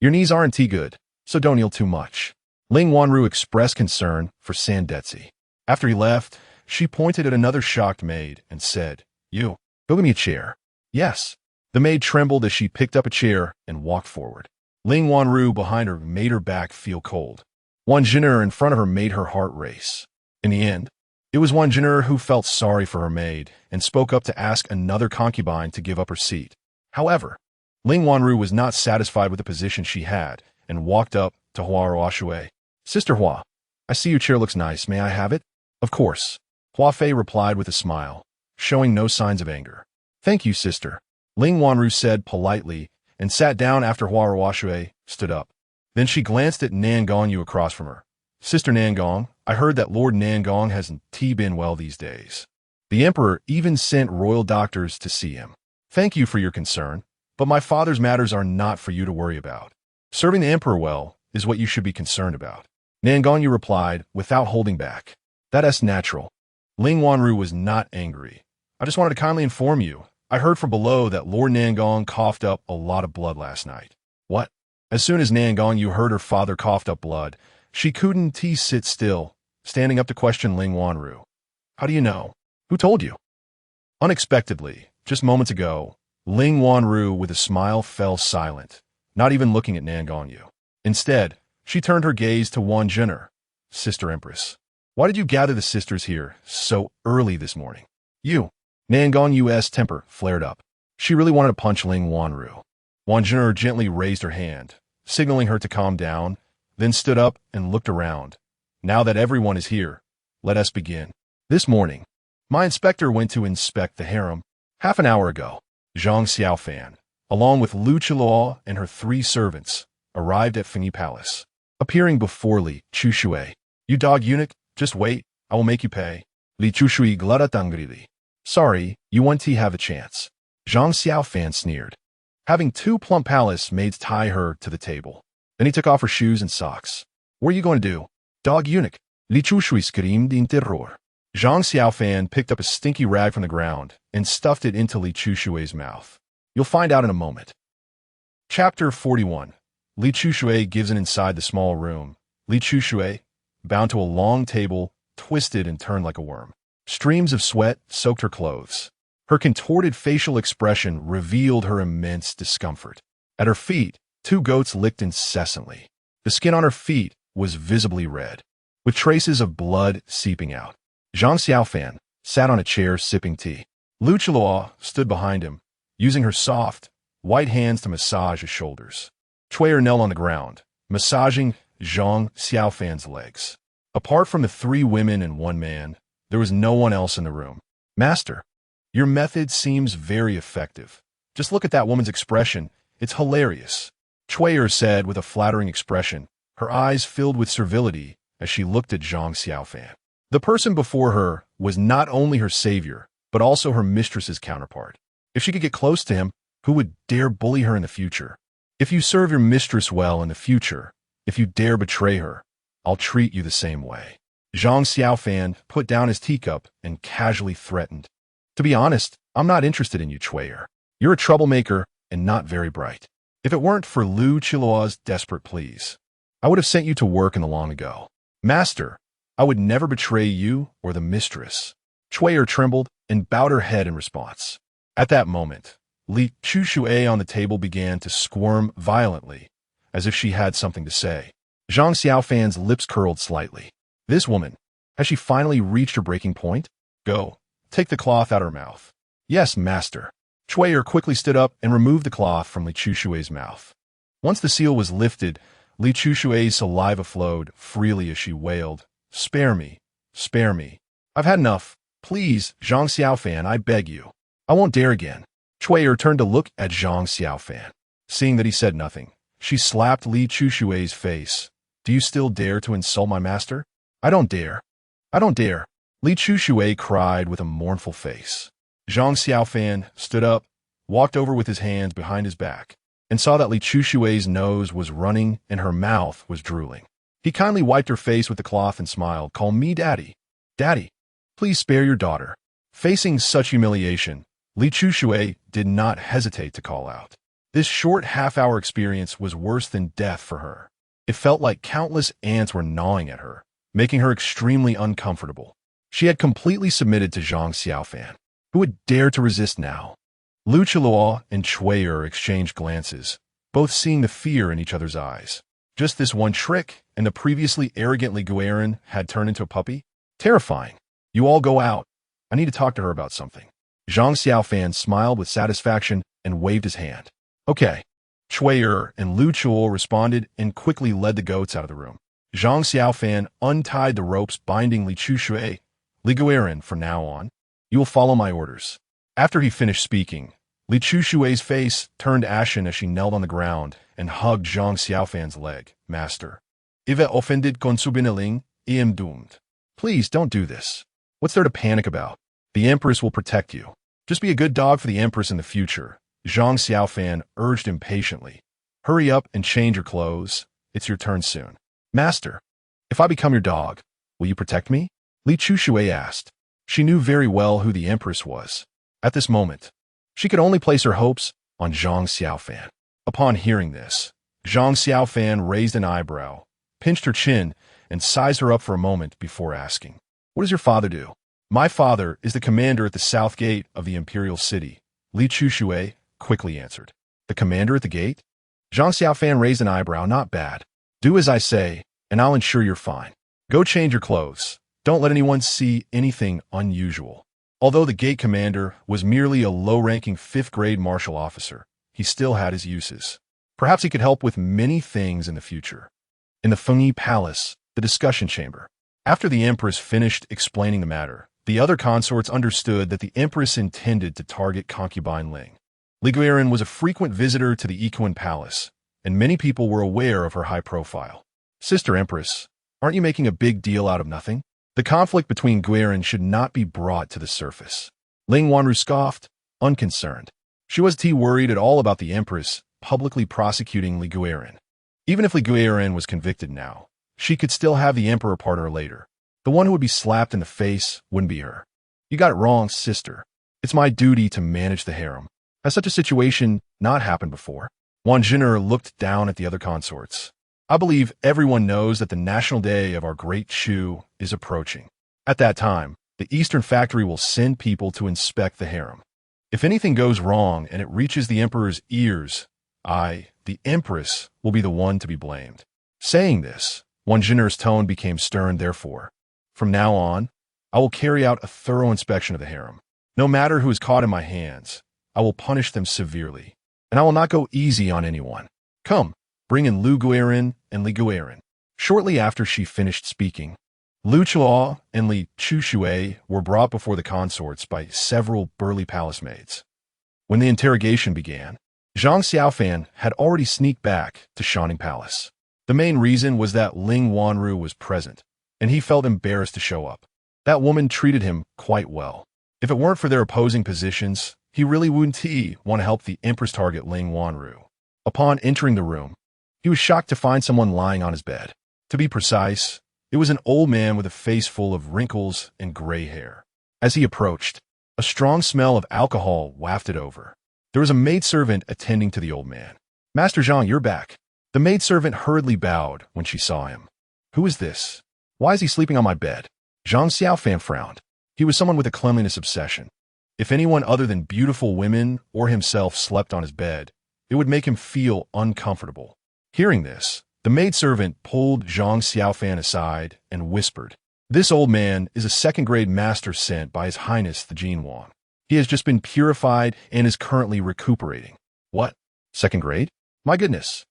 Your knees aren't too good, so don't kneel too much." Ling Wanru expressed concern for Sandetsi. After he left, she pointed at another shocked maid and said, "You, go get me a chair." "Yes." The maid trembled as she picked up a chair and walked forward. Ling Wanru behind her made her back feel cold. Wang Jin'er in front of her made her heart race. In the end, it was Wang Jin'er who felt sorry for her maid and spoke up to ask another concubine to give up her seat. However, Ling Wanru was not satisfied with the position she had and walked up to Hua Ruoshui. "Sister Hua, I see your chair looks nice. May I have it?" "Of course." Hua Fei replied with a smile, showing no signs of anger. "Thank you, sister," Ling Wanru said politely and sat down after Hua Ruoshui stood up. Then she glanced at Nangong Yu across from her. "Sister Nangong, I heard that Lord Nangong hasn't been well these days. The emperor even sent royal doctors to see him. Thank you for your concern, but my father's matters are not for you to worry about. Serving the emperor well is what you should be concerned about." Nangong Yu replied without holding back. "That's natural." Ling Wanru was not angry. "I just wanted to kindly inform you. I heard from below that Lord Nangong coughed up a lot of blood last night." "What?" As soon as Nangong Yu heard her father coughed up blood, she couldn't sit still, standing up to question Ling Wanru. "How do you know? Who told you?" Unexpectedly, just moments ago, Ling Wanru with a smile fell silent, not even looking at Nangong Yu. Instead, she turned her gaze to Wang Jin'er. "Sister Empress, why did you gather the sisters here so early this morning?" "You." Nangong Yu's temper flared up. She really wanted to punch Ling Wanru. Wang Jin'er gently raised her hand, signaling her to calm down, then stood up and looked around. "Now that everyone is here, let us begin. This morning, my inspector went to inspect the harem. Half an hour ago, Zhang Xiaofan, along with Lu Qiluo and her 3 servants, arrived at Fengyi Palace. Appearing before Li Chushui, "You dog eunuch, just wait, I will make you pay." Li Chushui glutted angrily. "Sorry, you won't have a chance." Zhang Xiaofan sneered, having 2 plump palace maids tie her to the table. Then he took off her shoes and socks. "What are you going to do?" "Dog eunuch." Li Chushui screamed in terror. Zhang Xiaofan picked up a stinky rag from the ground and stuffed it into Li Chushui's mouth. "You'll find out in a moment." Chapter 41. Li Chushui gives in inside the small room. Li Chushui, bound to a long table, twisted and turned like a worm. Streams of sweat soaked her clothes. Her contorted facial expression revealed her immense discomfort. At her feet, 2 goats licked incessantly. The skin on her feet was visibly red, with traces of blood seeping out. Zhang Xiaofan sat on a chair sipping tea. Lu Qiluo stood behind him, using her soft, white hands to massage his shoulders. Chuyer knelt on the ground, massaging Zhang Xiaofan's legs. Apart from the 3 women and 1 man, there was no one else in the room. "Master, your method seems very effective. Just look at that woman's expression. It's hilarious," Chuyer said with a flattering expression, her eyes filled with servility as she looked at Zhang Xiaofan. The person before her was not only her savior, but also her mistress's counterpart. If she could get close to him, who would dare bully her in the future? If you serve your mistress well in the future, if you dare betray her, I'll treat you the same way. Zhang Xiaofan put down his teacup and casually threatened. To be honest, I'm not interested in you, Chuyer. You're a troublemaker and not very bright. If it weren't for Lu Qiluo's desperate pleas, I would have sent you to work in the long ago. Master, I would never betray you or the mistress. Chuyer trembled and bowed her head in response. At that moment, Li Chuxue on the table began to squirm violently, as if she had something to say. Zhang Xiaofan's lips curled slightly. This woman, has she finally reached her breaking point? Go, take the cloth out of her mouth. Yes, master. Chuyer quickly stood up and removed the cloth from Li Chushue's mouth. Once the seal was lifted, Li Chushue's saliva flowed freely as she wailed, Spare me, spare me. I've had enough. Please, Zhang Xiaofan, I beg you. I won't dare again. Chuyer turned to look at Zhang Xiaofan. Seeing that he said nothing, she slapped Li Chushue's face. Do you still dare to insult my master? I don't dare. I don't dare. Li Chuxue cried with a mournful face. Zhang Xiaofan stood up, walked over with his hands behind his back, and saw that Li Chushue's nose was running and her mouth was drooling. He kindly wiped her face with the cloth and smiled. Call me Daddy. Daddy, please spare your daughter. Facing such humiliation, Li Chuxue did not hesitate to call out. This short half-hour experience was worse than death for her. It felt like countless ants were gnawing at her, making her extremely uncomfortable. She had completely submitted to Zhang Xiaofan. Who would dare to resist now? Lu Qiluo and Chuyer exchanged glances, both seeing the fear in each other's eyes. Just this one trick, and the previously arrogant Li Guiran had turned into a puppy? Terrifying. You all go out. I need to talk to her about something. Zhang Xiaofan smiled with satisfaction and waved his hand. Okay. Chuyer and Lu Qiluo responded and quickly led the goats out of the room. Zhang Xiaofan untied the ropes binding Li Chuxue. Li Guiran, from now on, you will follow my orders. After he finished speaking, Li Chushue's face turned ashen as she knelt on the ground and hugged Zhang Xiaofan's leg. Master, if I offended con su biniling, I am doomed. Please don't do this. What's there to panic about? The Empress will protect you. Just be a good dog for the Empress in the future. Zhang Xiaofan urged impatiently. Hurry up and change your clothes. It's your turn soon. Master, if I become your dog, will you protect me? Li Chuxue asked. She knew very well who the Empress was. At this moment, she could only place her hopes on Zhang Xiaofan. Upon hearing this, Zhang Xiaofan raised an eyebrow, pinched her chin, and sized her up for a moment before asking, What does your father do? My father is the commander at the south gate of the imperial city. Li Chuxue quickly answered. The commander at the gate? Zhang Xiaofan raised an eyebrow. Not bad. Do as I say, and I'll ensure you're fine. Go change your clothes. Don't let anyone see anything unusual. Although the gate commander was merely a low-ranking 5th-grade martial officer, he still had his uses. Perhaps he could help with many things in the future. In the Fengyi Palace, the discussion chamber. After the Empress finished explaining the matter, the other consorts understood that the Empress intended to target concubine Ling. Li Guiran was a frequent visitor to the Equine Palace, and many people were aware of her high profile. Sister Empress, aren't you making a big deal out of nothing? The conflict between Guiran should not be brought to the surface. Ling Wanru scoffed, unconcerned. She wasn't worried at all about the Empress publicly prosecuting Li Guiran. Even if Li Guiran was convicted now, she could still have the Emperor pardon her later. The one who would be slapped in the face wouldn't be her. You got it wrong, sister. It's my duty to manage the harem. Has such a situation not happened before? Wan Jin'er looked down at the other consorts. I believe everyone knows that the national day of our great Chu is approaching. At that time, the Eastern Factory will send people to inspect the harem. If anything goes wrong and it reaches the Emperor's ears, I, the Empress, will be the one to be blamed. Saying this, Wan Jin'er's tone became stern. Therefore, from now on, I will carry out a thorough inspection of the harem. No matter who is caught in my hands, I will punish them severely, and I will not go easy on anyone. Come, bring in Lu Guiran and Li Guiran. Shortly after she finished speaking, Lu Qiluo and Li Chuxue were brought before the consorts by several burly palace maids. When the interrogation began, Zhang Xiaofan had already sneaked back to Shining Palace. The main reason was that Ling Wanru was present, and he felt embarrassed to show up. That woman treated him quite well. If it weren't for their opposing positions, he really wouldn't want to help the Empress target Ling Wanru. Upon entering the room, he was shocked to find someone lying on his bed. To be precise, it was an old man with a face full of wrinkles and gray hair. As he approached, a strong smell of alcohol wafted over. There was a maidservant attending to the old man. "Master Zhang, you're back." The maidservant hurriedly bowed when she saw him. "Who is this? Why is he sleeping on my bed?" Zhang Xiaofan frowned. He was someone with a cleanliness obsession. If anyone other than beautiful women or himself slept on his bed, it would make him feel uncomfortable. Hearing this, the maidservant pulled Zhang Xiaofan aside and whispered, "This old man is a second-grade master sent by His Highness the Jin Wang. He has just been purified and is currently recuperating." "What? Second grade? My goodness."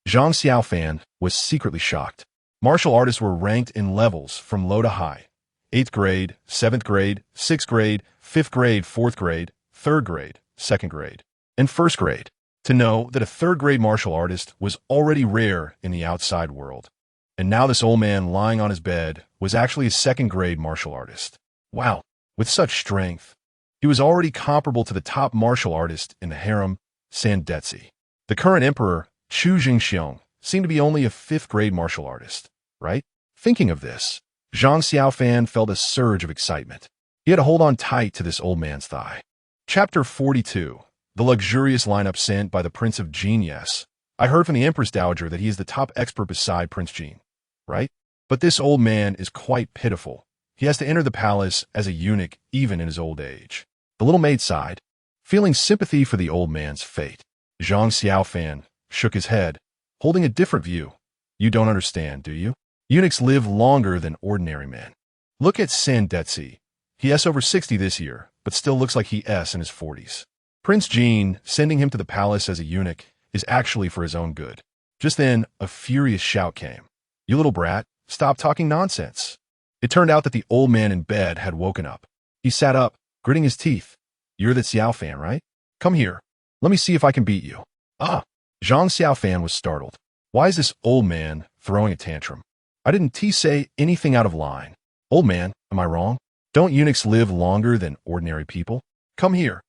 Zhang Xiaofan was secretly shocked. Martial artists were ranked in levels from low to high: 8th grade, 7th grade, 6th grade, 5th grade, 4th grade, 3rd grade, 2nd grade, and 1st grade. To know that a 3rd grade martial artist was already rare in the outside world. And now this old man lying on his bed was actually a 2nd grade martial artist. Wow, with such strength. He was already comparable to the top martial artist in the harem, Sandetsi. The current emperor, Chu Jingxiong, seemed to be only a 5th grade martial artist, right? Thinking of this, Zhang Xiaofan felt a surge of excitement. He had to hold on tight to this old man's thigh. Chapter 42. The luxurious lineup sent by the Prince of Jin. Yes, I heard from the Empress Dowager that he is the top expert beside Prince Jin, right? But this old man is quite pitiful. He has to enter the palace as a eunuch even in his old age. The little maid sighed, feeling sympathy for the old man's fate. Zhang Xiaofan shook his head, holding a different view. "You don't understand, do you? Eunuchs live longer than ordinary men. Look at Sandetsi. He is over 60 this year, but still looks like he is in his 40s. Prince Jin sending him to the palace as a eunuch is actually for his own good." Just then, a furious shout came. "You little brat, stop talking nonsense." It turned out that the old man in bed had woken up. He sat up, gritting his teeth. "You're the Xiaofan, right? Come here. Let me see if I can beat you." "Ah!" Zhang Xiaofan was startled. Why is this old man throwing a tantrum? I didn't say anything out of line. "Old man, am I wrong? Don't eunuchs live longer than ordinary people? Come here."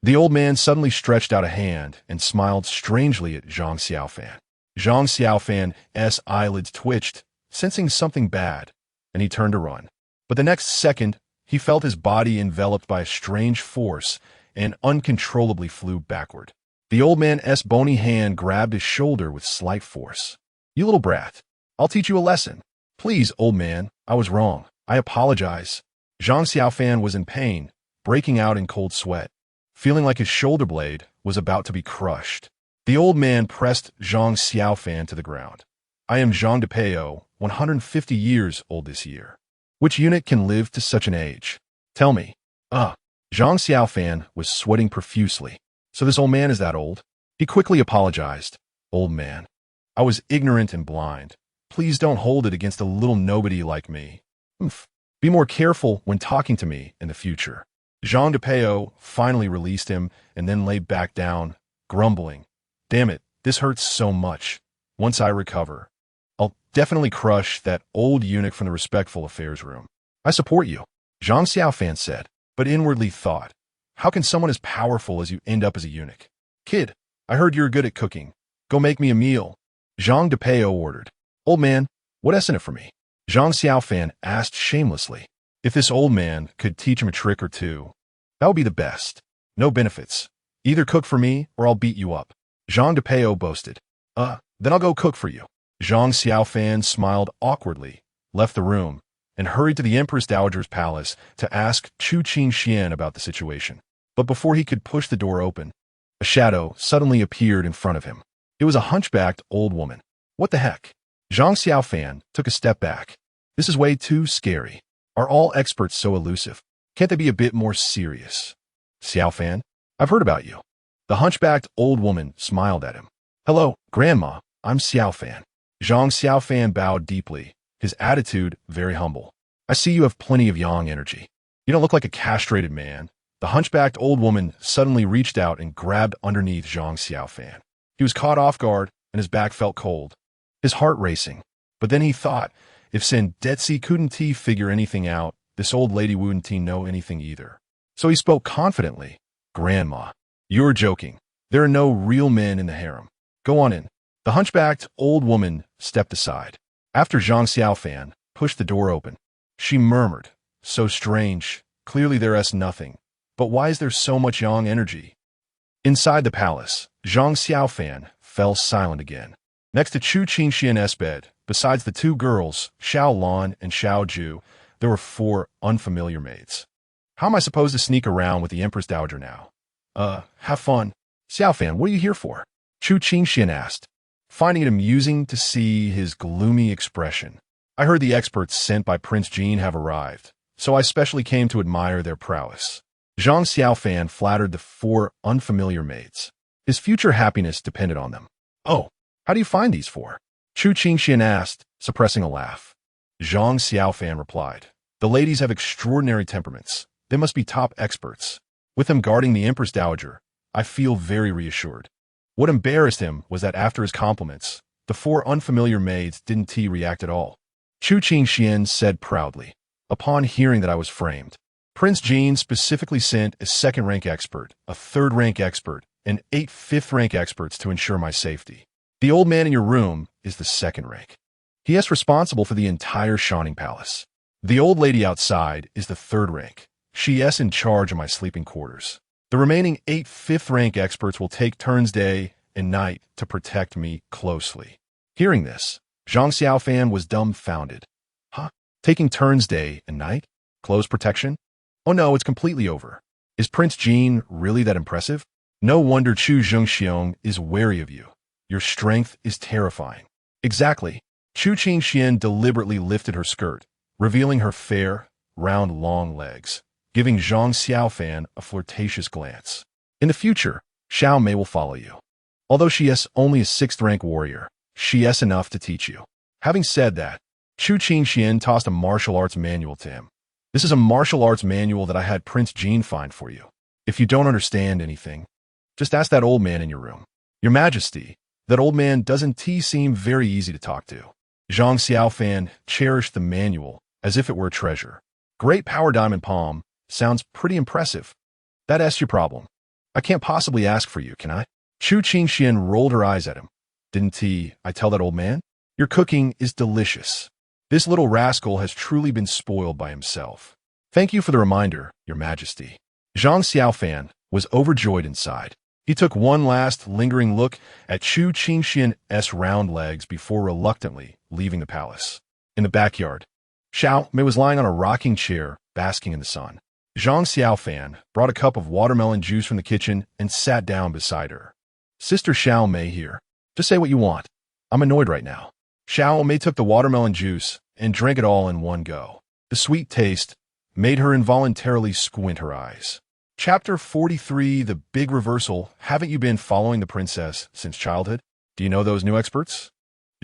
The old man suddenly stretched out a hand and smiled strangely at Zhang Xiaofan. Zhang Xiaofan's eyelids twitched, sensing something bad, and he turned to run. But the next second, he felt his body enveloped by a strange force and uncontrollably flew backward. The old man's bony hand grabbed his shoulder with slight force. "You little brat, I'll teach you a lesson." "Please, old man, I was wrong. I apologize." Zhang Xiaofan was in pain, breaking out in cold sweat, feeling like his shoulder blade was about to be crushed. The old man pressed Zhang Xiaofan to the ground. "I am Zhang Depeo, 150 years old this year. Which eunuch can live to such an age? Tell me." Zhang Xiaofan was sweating profusely. "So this old man is that old?" He quickly apologized. "Old man, I was ignorant and blind. Please don't hold it against a little nobody like me. Be more careful when talking to me in the future." Zhang Depeo finally released him and then lay back down, grumbling. "Damn it, this hurts so much. Once I recover, I'll definitely crush that old eunuch from the respectful affairs room." "I support you," Zhang Xiaofan said, but inwardly thought, how can someone as powerful as you end up as a eunuch? "Kid, I heard you're good at cooking. Go make me a meal," Zhang Depeo ordered. "Old man, what is in it for me?" Zhang Xiaofan asked shamelessly. If this old man could teach him a trick or two, that would be the best. "No benefits. Either cook for me or I'll beat you up," Zhang Depeo boasted. Then I'll go cook for you." Zhang Xiaofan smiled awkwardly, left the room, and hurried to the Empress Dowager's palace to ask Chu Qingxian about the situation. But before he could push the door open, a shadow suddenly appeared in front of him. It was a hunchbacked old woman. "What the heck?" Zhang Xiaofan took a step back. "This is way too scary. Are all experts so elusive? Can't they be a bit more serious?" "Xiaofan, I've heard about you." The hunchbacked old woman smiled at him. "Hello, Grandma, I'm Xiaofan." Zhang Xiaofan bowed deeply, his attitude very humble. "I see you have plenty of yang energy. You don't look like a castrated man." The hunchbacked old woman suddenly reached out and grabbed underneath Zhang Xiaofan. He was caught off guard, and his back felt cold, his heart racing. But then he thought, if Sandetsi couldn't figure anything out, this old lady wouldn't know anything either. So he spoke confidently. Grandma, you're joking. There are no real men in the harem. Go on in. The hunchbacked old woman stepped aside. After Zhang Xiaofan pushed the door open, she murmured, so strange, clearly there's nothing. But why is there so much yang energy? Inside the palace, Zhang Xiaofan fell silent again. Next to Chu Qingxian's bed, besides the two girls, Xiao Lan and Xiao Ju, there were 4 unfamiliar maids. How am I supposed to sneak around with the Empress Dowager now? Have fun. Xiaofan, what are you here for? Chu Qingxian asked, finding it amusing to see his gloomy expression. I heard the experts sent by Prince Jean have arrived, so I specially came to admire their prowess. Zhang Xiaofan flattered the 4 unfamiliar maids. His future happiness depended on them. Oh, how do you find these 4? Chu Qingxian asked, suppressing a laugh. Zhang Xiaofan replied, the ladies have extraordinary temperaments. They must be top experts. With them guarding the Empress Dowager, I feel very reassured. What embarrassed him was that after his compliments, the 4 unfamiliar maids didn't react at all. Chu Qingxian said proudly, upon hearing that I was framed, Prince Jean specifically sent a 2nd-rank expert, a 3rd-rank expert, and 8 5th-rank experts to ensure my safety. The old man in your room is the 2nd rank. He is responsible for the entire Shining Palace. The old lady outside is the 3rd rank. She is in charge of my sleeping quarters. The remaining 8 5th-rank experts will take turns day and night to protect me closely. Hearing this, Zhang Xiaofan was dumbfounded. Huh? Taking turns day and night? Close protection? Oh no, it's completely over. Is Prince Jean really that impressive? No wonder Chu Zhengxiong is wary of you. Your strength is terrifying. Exactly. Chu Qingxian deliberately lifted her skirt, revealing her fair, round, long legs, giving Zhang Xiaofan a flirtatious glance. In the future, Xiao Mei will follow you. Although she is only a 6th-rank warrior, she is enough to teach you. Having said that, Chu Qingxian tossed a martial arts manual to him. This is a martial arts manual that I had Prince Jean find for you. If you don't understand anything, just ask that old man in your room. Your Majesty, that old man doesn't seem very easy to talk to. Zhang Xiaofan cherished the manual as if it were a treasure. Great power diamond palm sounds pretty impressive. That's your problem. I can't possibly ask for you, can I? Chu Qingxian rolled her eyes at him. Didn't I tell that old man? Your cooking is delicious. This little rascal has truly been spoiled by himself. Thank you for the reminder, Your Majesty. Zhang Xiaofan was overjoyed inside. He took one last lingering look at Chu Qingxian's round legs before reluctantly leaving the palace. In the backyard, Xiao Mei was lying on a rocking chair, basking in the sun. Zhang Xiaofan brought a cup of watermelon juice from the kitchen and sat down beside her. Sister Xiao Mei here. Just say what you want. I'm annoyed right now. Xiao Mei took the watermelon juice and drank it all in one go. The sweet taste made her involuntarily squint her eyes. Chapter 43, The Big Reversal. Haven't you been following the princess since childhood? Do you know those new experts?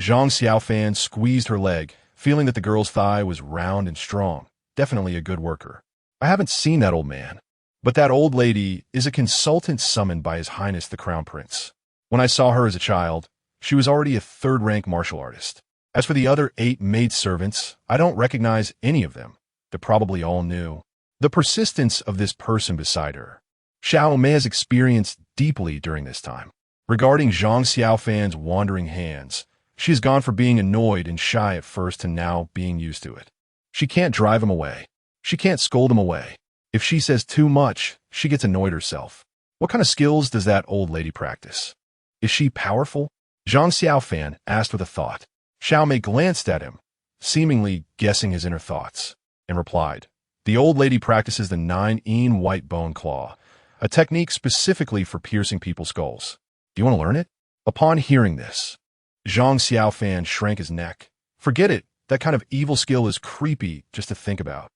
Zhang Xiaofan squeezed her leg, feeling that the girl's thigh was round and strong. Definitely a good worker. I haven't seen that old man, but that old lady is a consultant summoned by His Highness the Crown Prince. When I saw her as a child, she was already a 3rd-rank martial artist. As for the other 8 maidservants, I don't recognize any of them. They're probably all new. The persistence of this person beside her, Xiao Mei has experienced deeply during this time. Regarding Zhang Xiaofan's wandering hands, she has gone from being annoyed and shy at first to now being used to it. She can't drive him away. She can't scold him away. If she says too much, she gets annoyed herself. What kind of skills does that old lady practice? Is she powerful? Zhang Xiaofan asked with a thought. Xiao Mei glanced at him, seemingly guessing his inner thoughts, and replied, the old lady practices the 9-yin white bone claw, a technique specifically for piercing people's skulls. Do you want to learn it? Upon hearing this, Zhang Xiaofan shrank his neck. Forget it. That kind of evil skill is creepy just to think about.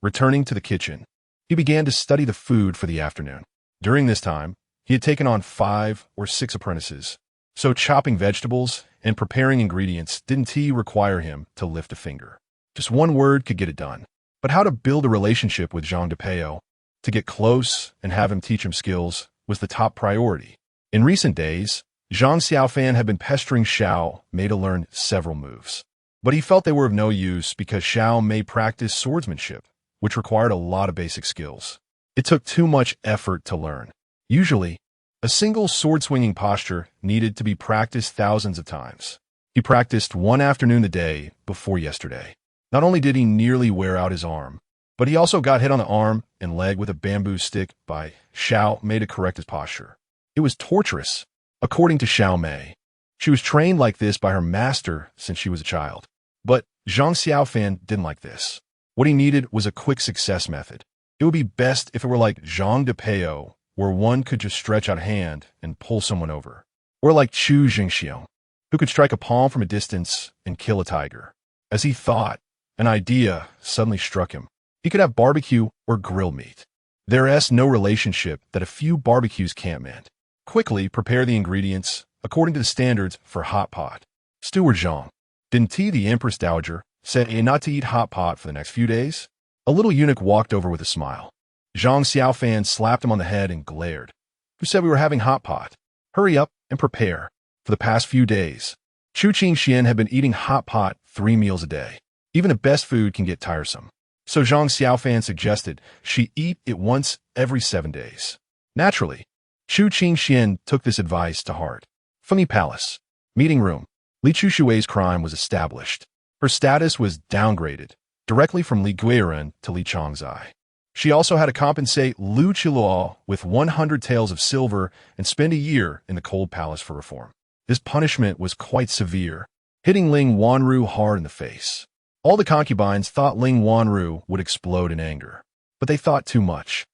Returning to the kitchen, he began to study the food for the afternoon. During this time, he had taken on 5 or 6 apprentices, so chopping vegetables and preparing ingredients didn't require him to lift a finger. Just one word could get it done. But how to build a relationship with Zhang Depeo, to get close and have him teach him skills, was the top priority. In recent days, Zhang Xiaofan had been pestering Xiao Mei to learn several moves. But he felt they were of no use because Xiao Mei practiced swordsmanship, which required a lot of basic skills. It took too much effort to learn. Usually, a single sword-swinging posture needed to be practiced thousands of times. He practiced one afternoon the day before yesterday. Not only did he nearly wear out his arm, but he also got hit on the arm and leg with a bamboo stick by Xiao Mei to correct his posture. It was torturous, according to Xiao Mei. She was trained like this by her master since she was a child. But Zhang Xiaofan didn't like this. What he needed was a quick success method. It would be best if it were like Zhang de Peo, where one could just stretch out a hand and pull someone over. Or like Chu Jingxiong, who could strike a palm from a distance and kill a tiger. As he thought, an idea suddenly struck him. He could have barbecue or grilled meat. There is no relationship that a few barbecues can't mend. Quickly prepare the ingredients according to the standards for hot pot. Steward Zhang, didn't he, the Empress Dowager, said not to eat hot pot for the next few days? A little eunuch walked over with a smile. Zhang Xiaofan slapped him on the head and glared. Who said we were having hot pot? Hurry up and prepare. For the past few days, Chu Qingxian had been eating hot pot 3 meals a day. Even the best food can get tiresome. So Zhang Xiaofan suggested she eat it once every 7 days. Naturally, Chu Qingxian took this advice to heart. Fengyi Palace. Meeting room. Li Chushui's crime was established. Her status was downgraded, directly from Li Guiren to Li Chongzai. She also had to compensate Lu Qiluo with 100 taels of silver and spend a year in the cold palace for reform. This punishment was quite severe, hitting Ling Wanru hard in the face. All the concubines thought Ling Wanru would explode in anger, but they thought too much.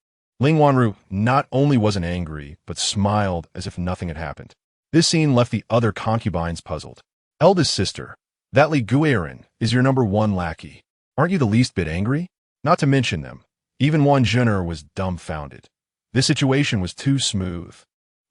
Ling Wanru not only wasn't angry, but smiled as if nothing had happened. This scene left the other concubines puzzled. Eldest sister, that Li Guiren is your #1 lackey. Aren't you the least bit angry? Not to mention them. Even Wan Zhen'er was dumbfounded. This situation was too smooth.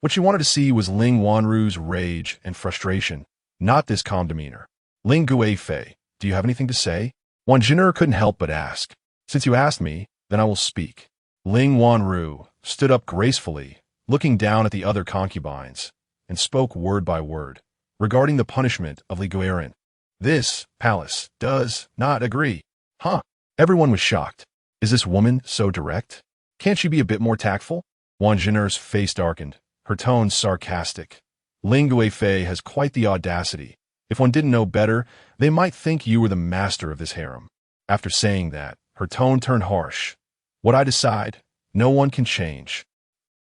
What she wanted to see was Ling Wanru's rage and frustration, not this calm demeanor. Ling Guifei, do you have anything to say? Wan Zhen'er couldn't help but ask. Since you asked me, then I will speak. Ling Wanru stood up gracefully, looking down at the other concubines, and spoke word by word regarding the punishment of Li Guiren. This palace does not agree. Huh? Everyone was shocked. Is this woman so direct? Can't she be a bit more tactful? Wan Zhen'er's face darkened, her tone sarcastic. Ling Guifei has quite the audacity. If one didn't know better, they might think you were the master of this harem. After saying that, her tone turned harsh. What I decide, no one can change.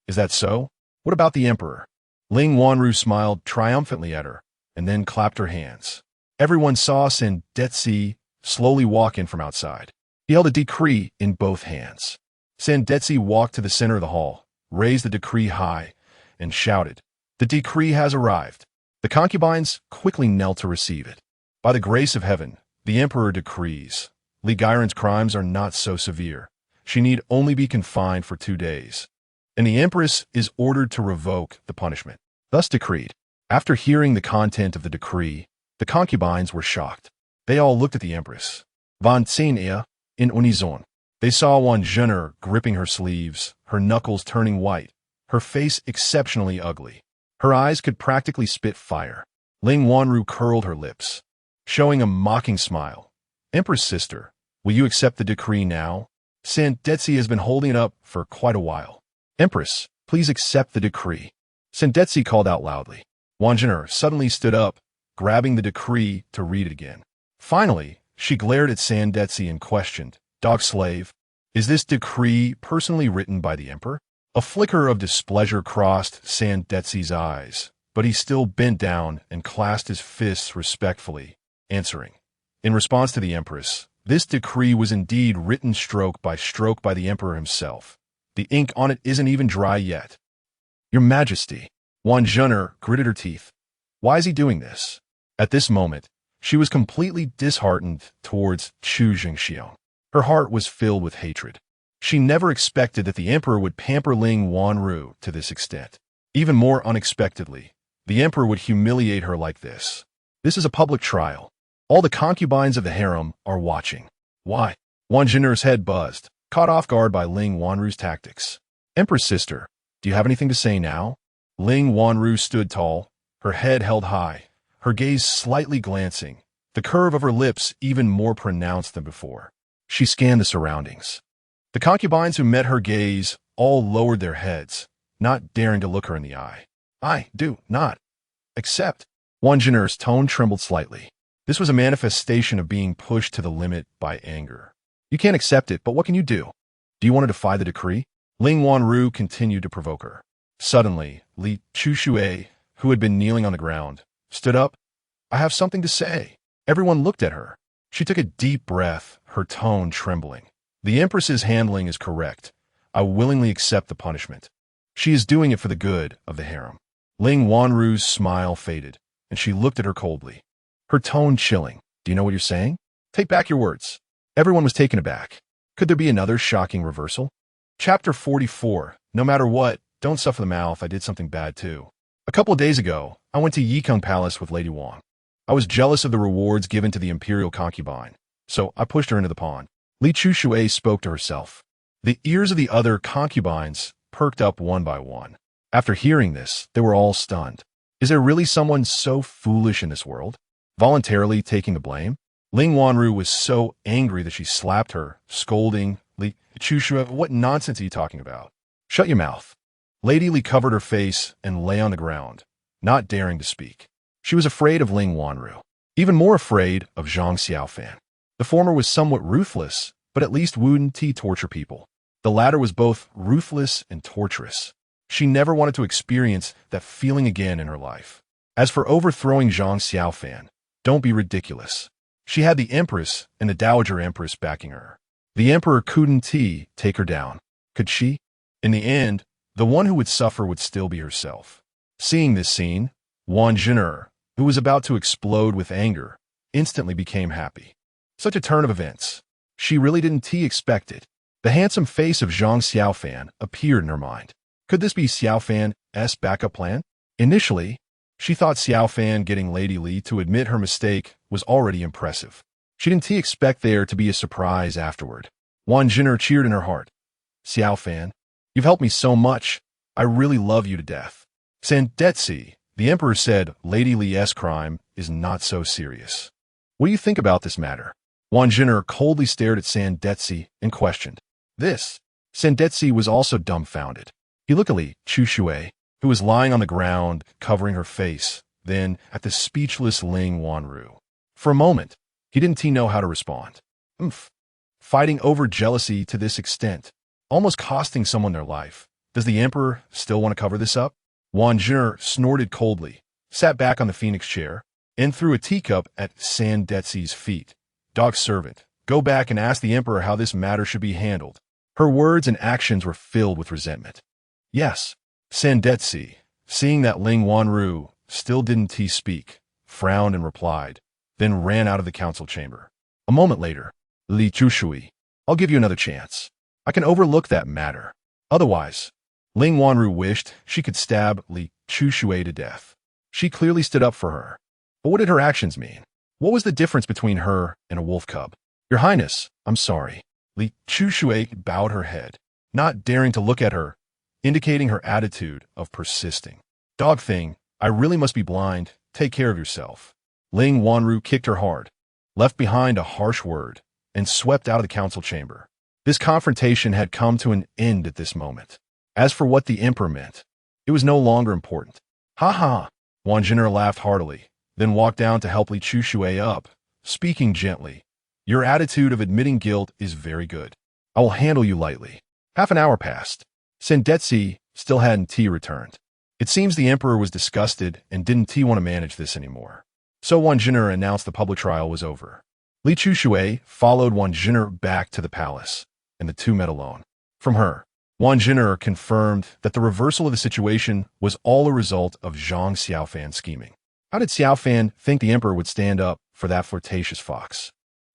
Is that so? What about the emperor? Ling Wanru smiled triumphantly at her, and then clapped her hands. Everyone saw Sen Detzi slowly walk in from outside. He held a decree in both hands. Sen Detzi walked to the center of the hall, raised the decree high, and shouted, "The decree has arrived." The concubines quickly knelt to receive it. By the grace of heaven, the emperor decrees. Li Guiren's crimes are not so severe. She need only be confined for 2 days. And the empress is ordered to revoke the punishment. Thus decreed. After hearing the content of the decree, the concubines were shocked. They all looked at the empress. Van Xinia, in unison. They saw Wan Zhen'er gripping her sleeves, her knuckles turning white, her face exceptionally ugly. Her eyes could practically spit fire. Ling Wanru curled her lips, showing a mocking smile. Empress sister, will you accept the decree now? Sen Detzi has been holding it up for quite a while. Empress, please accept the decree. Sen Detzi called out loudly. Wan Zhen'er suddenly stood up, grabbing the decree to read it again. Finally, she glared at Sen Detzi and questioned, "Dog slave, is this decree personally written by the emperor?" A flicker of displeasure crossed Sen Detzi's eyes, but he still bent down and clasped his fists respectfully, answering. In response to the empress, this decree was indeed written stroke by the emperor himself. The ink on it isn't even dry yet. Your Majesty, Wan Zhen'er gritted her teeth. Why is he doing this? At this moment, she was completely disheartened towards Chu Jingxiong. Her heart was filled with hatred. She never expected that the emperor would pamper Ling Wanru to this extent. Even more unexpectedly, the emperor would humiliate her like this. This is a public trial. All the concubines of the harem are watching. Why? Wan Zhen'er's head buzzed, caught off guard by Ling Wanru's tactics. Empress sister, do you have anything to say now? Ling Wanru stood tall, her head held high, her gaze slightly glancing, the curve of her lips even more pronounced than before. She scanned the surroundings. The concubines who met her gaze all lowered their heads, not daring to look her in the eye. I do not accept. Wang Jin'er's tone trembled slightly. This was a manifestation of being pushed to the limit by anger. You can't accept it, but what can you do? Do you want to defy the decree? Ling Wanru continued to provoke her. Suddenly, Li Chuxue, who had been kneeling on the ground, stood up. I have something to say. Everyone looked at her. She took a deep breath, her tone trembling. The Empress's handling is correct. I willingly accept the punishment. She is doing it for the good of the harem. Ling Wanru's smile faded, and she looked at her coldly. Her tone chilling. Do you know what you're saying? Take back your words. Everyone was taken aback. Could there be another shocking reversal? Chapter 44. No matter what, don't suffer the mouth. I did something bad too. A couple of days ago, I went to Yikeng Palace with Lady Wang. I was jealous of the rewards given to the imperial concubine, so I pushed her into the pond. Li Chuxue spoke to herself. The ears of the other concubines perked up one by one. After hearing this, they were all stunned. Is there really someone so foolish in this world? Voluntarily taking the blame? Ling Wanru was so angry that she slapped her, scolding, Li Chuxue, what nonsense are you talking about? Shut your mouth. Lady Li covered her face and lay on the ground, not daring to speak. She was afraid of Ling Wanru, even more afraid of Zhang Xiaofan. The former was somewhat ruthless, but at least wouldn't he torture people. The latter was both ruthless and torturous. She never wanted to experience that feeling again in her life. As for overthrowing Zhang Xiaofan, don't be ridiculous. She had the Empress and the Dowager Empress backing her. The Emperor couldn't take her down. Could she? In the end, the one who would suffer would still be herself. Seeing this scene, Wang Jin'er, who was about to explode with anger, instantly became happy. Such a turn of events. She really didn't expect it. The handsome face of Zhang Xiaofan appeared in her mind. Could this be Xiaofan's backup plan? Initially, she thought Xiaofan getting Lady Li to admit her mistake was already impressive. She didn't expect there to be a surprise afterward. Wang Jin'er cheered in her heart. Xiaofan, you've helped me so much. I really love you to death. Sandetsi, the Emperor said Lady Li's crime is not so serious. What do you think about this matter? Wang Jin'er coldly stared at Sandetsi and questioned. This? Sandetsi was also dumbfounded. He looked at Li Chuxue, who was lying on the ground, covering her face, then at the speechless Ling Wanru. For a moment, he didn't know how to respond. Fighting over jealousy to this extent, almost costing someone their life. Does the Emperor still want to cover this up? Wang Jin'er snorted coldly, sat back on the phoenix chair, and threw a teacup at Sandetsi's feet. Dog servant, go back and ask the Emperor how this matter should be handled. Her words and actions were filled with resentment. Yes. Sandetsi, seeing that Ling Wanru still didn't speak, frowned and replied, then ran out of the council chamber. A moment later, Li Chuxue, I'll give you another chance. I can overlook that matter. Otherwise, Ling Wanru wished she could stab Li Chuxue to death. She clearly stood up for her. But what did her actions mean? What was the difference between her and a wolf cub? Your Highness, I'm sorry. Li Chuxue bowed her head, not daring to look at her, indicating her attitude of persisting. Dog thing, I really must be blind. Take care of yourself. Ling Wanru kicked her hard, left behind a harsh word, and swept out of the council chamber. This confrontation had come to an end at this moment. As for what the Emperor meant, it was no longer important. Ha ha! Wang Jin'er laughed heartily, then walked down to help Li Chuxue up, speaking gently. Your attitude of admitting guilt is very good. I will handle you lightly. Half an hour passed. Sandetsi still hadn't returned. It seems the Emperor was disgusted and didn't want to manage this anymore. So Wang Jin'er announced the public trial was over. Li Chuxue followed Wang Jin'er back to the palace, and the two met alone. From her, Wang Jin'er confirmed that the reversal of the situation was all a result of Zhang Xiaofan's scheming. How did Xiaofan think the Emperor would stand up for that flirtatious fox?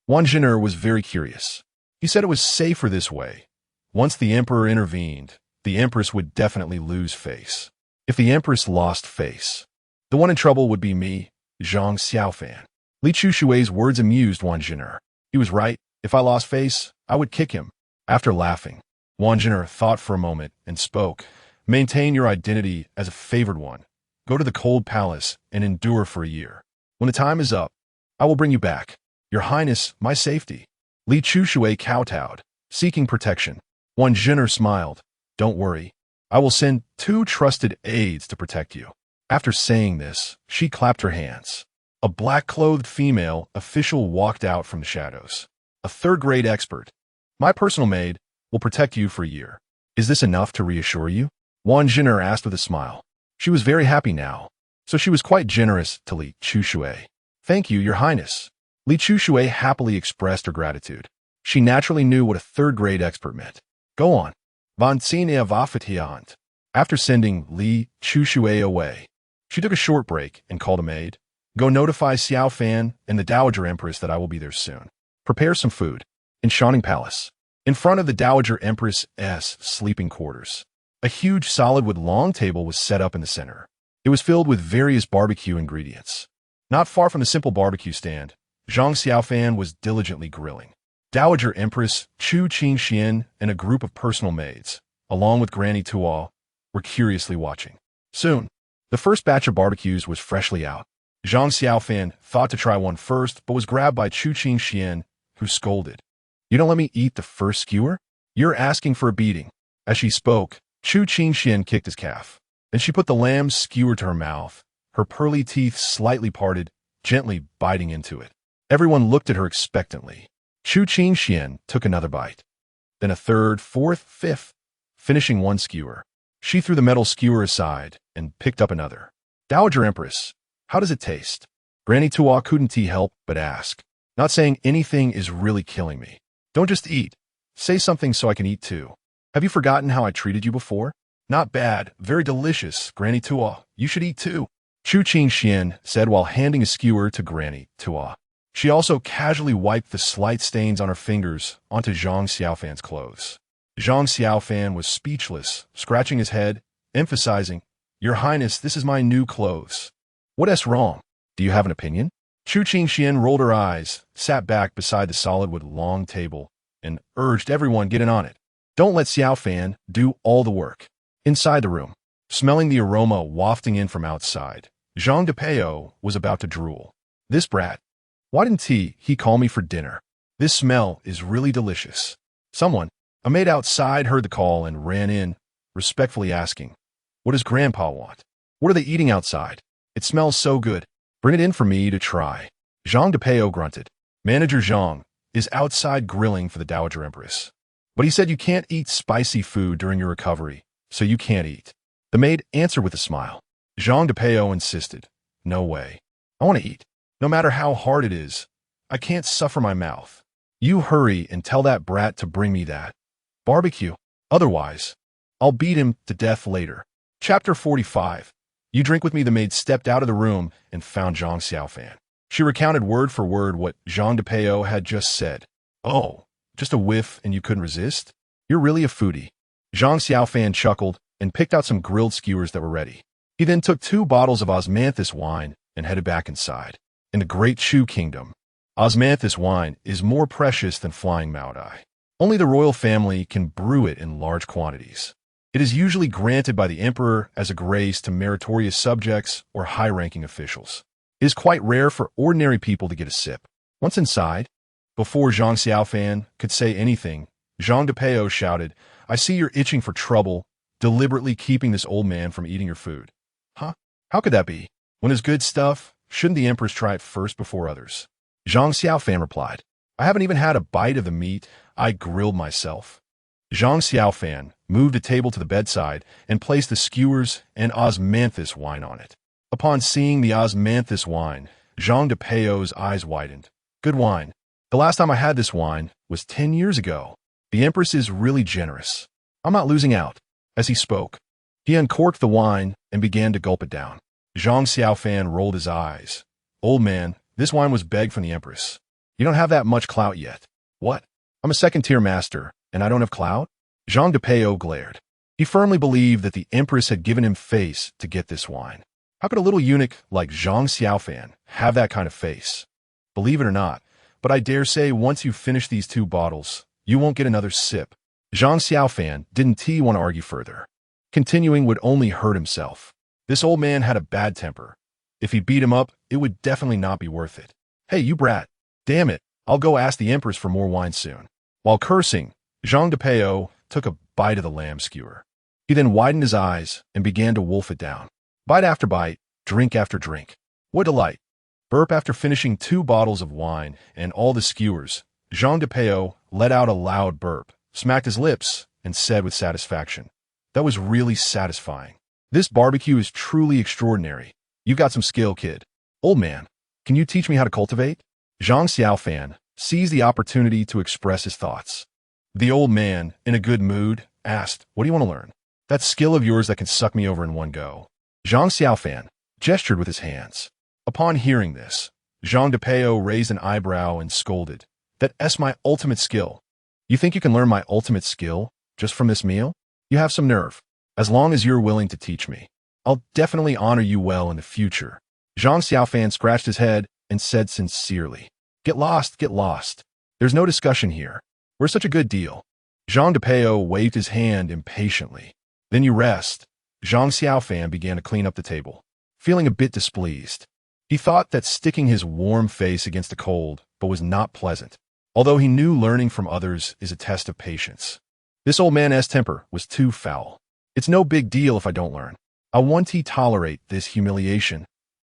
Wang Jin'er was very curious. He said it was safer this way. Once the Emperor intervened, the Empress would definitely lose face. If the Empress lost face, the one in trouble would be me, Zhang Xiaofan. Li Chuxue's words amused Wang Jin'er. He was right. If I lost face, I would kick him. After laughing, Wang Jin'er thought for a moment and spoke. Maintain your identity as a favored one. Go to the cold palace and endure for a year. When the time is up, I will bring you back. Your Highness, my safety. Li Chuxue kowtowed, seeking protection. One Jinner smiled. Don't worry. I will send 2 trusted aides to protect you. After saying this, she clapped her hands. A black-clothed female official walked out from the shadows. A third-grade expert. My personal maid will protect you for a year. Is this enough to reassure you? Wan Jinner asked with a smile. She was very happy now, so she was quite generous to Li Chushui. Thank you, Your Highness. Li Chushui happily expressed her gratitude. She naturally knew what a third-grade expert meant. Go on. Von Tsine Vafatiant. After sending Li Chushui away, she took a short break and called a maid. Go notify Xiaofan and the Dowager Empress that I will be there soon. Prepare some food. In Shining Palace, in front of the Dowager Empress's sleeping quarters, a huge solid wood long table was set up in the center. It was filled with various barbecue ingredients. Not far from the simple barbecue stand, Zhang Xiaofan was diligently grilling. Dowager Empress Chu Qingxian and a group of personal maids, along with Granny Tuo, were curiously watching. Soon, the first batch of barbecues was freshly out. Zhang Xiaofan thought to try one first, but was grabbed by Chu Qingxian, who scolded. You don't let me eat the first skewer? You're asking for a beating. As she spoke, Chu Qingxian kicked his calf. Then she put the lamb's skewer to her mouth, her pearly teeth slightly parted, gently biting into it. Everyone looked at her expectantly. Chu Qingxian took another bite. Then a third, fourth, fifth, finishing one skewer. She threw the metal skewer aside and picked up another. Dowager Empress, how does it taste? Granny Tuo couldn't help but ask. Not saying anything is really killing me. Don't just eat. Say something so I can eat too. Have you forgotten how I treated you before? Not bad, very delicious, Granny Tuo. You should eat too. Chu Qingxian said while handing a skewer to Granny Tuo. She also casually wiped the slight stains on her fingers onto Zhang Xiaofan's clothes. Zhang Xiaofan was speechless, scratching his head, emphasizing, Your Highness, this is my new clothes. What's wrong? Do you have an opinion? Chu Qingxian rolled her eyes, sat back beside the solid wood long table, and urged everyone get in on it. Don't let Xiaofan do all the work. Inside the room, smelling the aroma wafting in from outside, Zhang Depeo was about to drool. This brat. Why didn't he call me for dinner? This smell is really delicious. Someone, a maid outside, heard the call and ran in, respectfully asking, What does Grandpa want? What are they eating outside? It smells so good. Bring it in for me to try. Zhang Depeo grunted. Manager Zhang is outside grilling for the Dowager Empress. But he said you can't eat spicy food during your recovery, so you can't eat. The maid answered with a smile. Zhang Depeo insisted. No way. I want to eat. No matter how hard it is. I can't suffer my mouth. You hurry and tell that brat to bring me that barbecue. Otherwise, I'll beat him to death later. Chapter 45. You drink with me. The maid stepped out of the room and found Zhang Xiaofan. She recounted word for word what Zhang Depeo had just said. Oh, just a whiff and you couldn't resist? You're really a foodie. Zhang Xiaofan chuckled and picked out some grilled skewers that were ready. He then took 2 bottles of osmanthus wine and headed back inside. In the Great Chu Kingdom, osmanthus wine is more precious than flying Maodai. Only the royal family can brew it in large quantities. It is usually granted by the emperor as a grace to meritorious subjects or high-ranking officials. It is quite rare for ordinary people to get a sip. Once inside, before Zhang Xiaofan could say anything, Zhang Depeo shouted, I see you're itching for trouble, deliberately keeping this old man from eating your food. Huh? How could that be? When it's good stuff, shouldn't the empress try it first before others? Zhang Xiaofan replied, I haven't even had a bite of the meat I grilled myself. Zhang Xiaofan moved a table to the bedside and placed the skewers and osmanthus wine on it. Upon seeing the osmanthus wine, Zhang Depeo's eyes widened. Good wine. The last time I had this wine was 10 years ago. The empress is really generous. I'm not losing out. As he spoke, he uncorked the wine and began to gulp it down. Zhang Xiaofan rolled his eyes. Old man, this wine was begged from the empress. You don't have that much clout yet. What? I'm a second-tier master, and I don't have clout? Zhang Depeo glared. He firmly believed that the empress had given him face to get this wine. How could a little eunuch like Zhang Xiaofan have that kind of face? Believe it or not, but I dare say once you finish these 2 bottles, you won't get another sip. Zhang Xiaofan didn't want to argue further. Continuing would only hurt himself. This old man had a bad temper. If he beat him up, it would definitely not be worth it. Hey, you brat. Damn it, I'll go ask the empress for more wine soon. While cursing, Zhang Xiaofan took a bite of the lamb skewer. He then widened his eyes and began to wolf it down. Bite after bite, drink after drink. What delight! Burp after finishing 2 bottles of wine and all the skewers, Zhang Xiaofan let out a loud burp, smacked his lips, and said with satisfaction, "That was really satisfying. This barbecue is truly extraordinary. You've got some skill, kid. Old man, can you teach me how to cultivate?" Zhang Xiaofan seized the opportunity to express his thoughts. The old man, in a good mood, asked, "What do you want to learn?" "That skill of yours that can suck me over in one go." Zhang Xiaofan gestured with his hands. Upon hearing this, Zhang Xiaofan raised an eyebrow and scolded, "That's my ultimate skill. You think you can learn my ultimate skill just from this meal? You have some nerve. As long as you're willing to teach me, I'll definitely honor you well in the future." Zhang Xiaofan scratched his head and said sincerely, Get lost, get lost. There's no discussion here. We're such a good deal." Zhang Xiaofan waved his hand impatiently. "Then you rest." Zhang Xiaofan began to clean up the table, feeling a bit displeased. He thought that sticking his warm face against the cold, but was not pleasant, although he knew learning from others is a test of patience. This old man's temper was too foul. "It's no big deal if I don't learn. I won't tolerate this humiliation."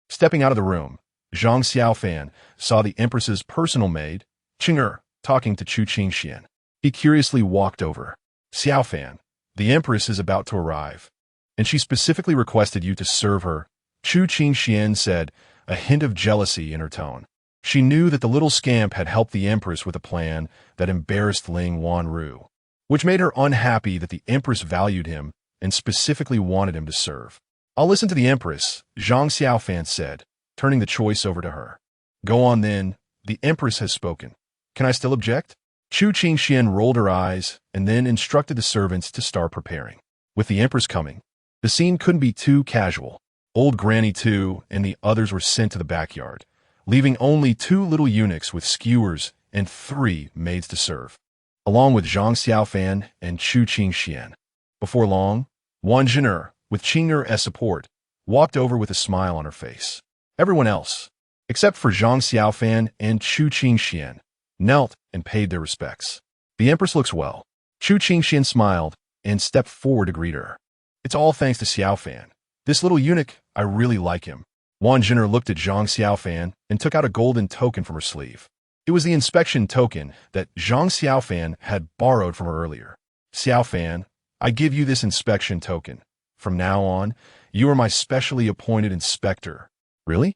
Stepping out of the room, Zhang Xiaofan saw the Empress's personal maid, Qing'er, talking to Chu Qingxian. He curiously walked over. "Xiaofan, the Empress is about to arrive, and she specifically requested you to serve her," Chu Qingxian said, a hint of jealousy in her tone. She knew that the little scamp had helped the Empress with a plan that embarrassed Ling Wanru, which made her unhappy that the Empress valued him and specifically wanted him to serve. "I'll listen to the Empress," Zhang Xiaofan said, turning the choice over to her. "Go on then, the Empress has spoken. Can I still object?" Chu Qingxian rolled her eyes and then instructed the servants to start preparing. With the Empress coming, the scene couldn't be too casual. Old Granny too and the others were sent to the backyard, leaving only 2 little eunuchs with skewers and 3 maids to serve, along with Zhang Xiaofan and Chu Qingxian. Before long, Wan Zhin'er, with Qing'er as support, walked over with a smile on her face. Everyone else, except for Zhang Xiaofan and Chu Qingxian, knelt and paid their respects. "The Empress looks well." Chu Qingxian smiled and stepped forward to greet her. "It's all thanks to Xiaofan. This little eunuch, I really like him." Wan Zhin'er looked at Zhang Xiaofan and took out a golden token from her sleeve. It was the inspection token that Zhang Xiaofan had borrowed from her earlier. "Xiaofan, I give you this inspection token. From now on, you are my specially appointed inspector." "Really?"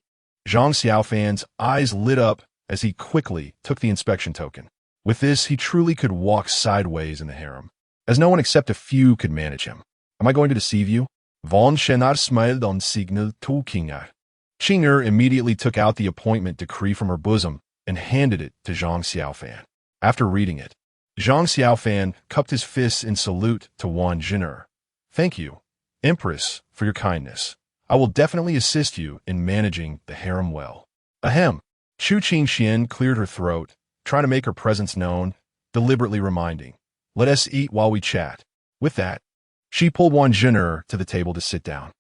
Zhang Xiaofan's eyes lit up as he quickly took the inspection token. With this, he truly could walk sideways in the harem, as no one except a few could manage him. "Am I going to deceive you?" Von Schenar smiled on signal to Qing'er. Qing'er immediately took out the appointment decree from her bosom and handed it to Zhang Xiaofan. After reading it, Zhang Xiaofan cupped his fists in salute to Wan Zhin'er. "Thank you, Empress, for your kindness. I will definitely assist you in managing the harem well." Ahem. Chu Qingxian cleared her throat, trying to make her presence known, deliberately reminding, "Let us eat while we chat." With that, she pulled Wan Zhin'er to the table to sit down.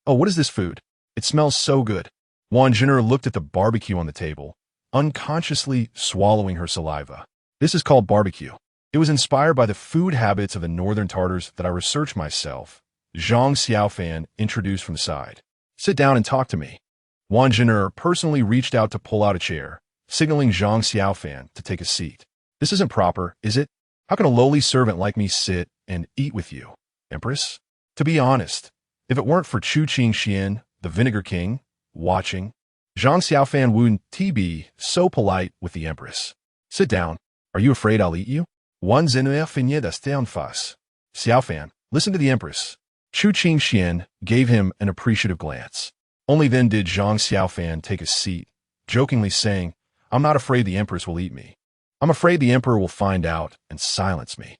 "Oh, what is this food? It smells so good." Wan Zhin'er looked at the barbecue on the table, unconsciously swallowing her saliva. "This is called barbecue. It was inspired by the food habits of the Northern Tartars that I researched myself," Zhang Xiaofan introduced from the side. "Sit down and talk to me." Wan Zhin'er personally reached out to pull out a chair, signaling Zhang Xiaofan to take a seat. "This isn't proper, is it? How can a lowly servant like me sit and eat with you, Empress?" To be honest, if it weren't for Chu Qingxian, the Vinegar King, watching, Zhang Xiaofan wouldn't be so polite with the Empress. "Sit down. Are you afraid I'll eat you?" Wan Zhin'er finit d'ester en face. "Xiaofan, listen to the Empress." Chu Qingxian gave him an appreciative glance. Only then did Zhang Xiaofan take a seat, jokingly saying, "I'm not afraid the Empress will eat me. I'm afraid the Emperor will find out and silence me."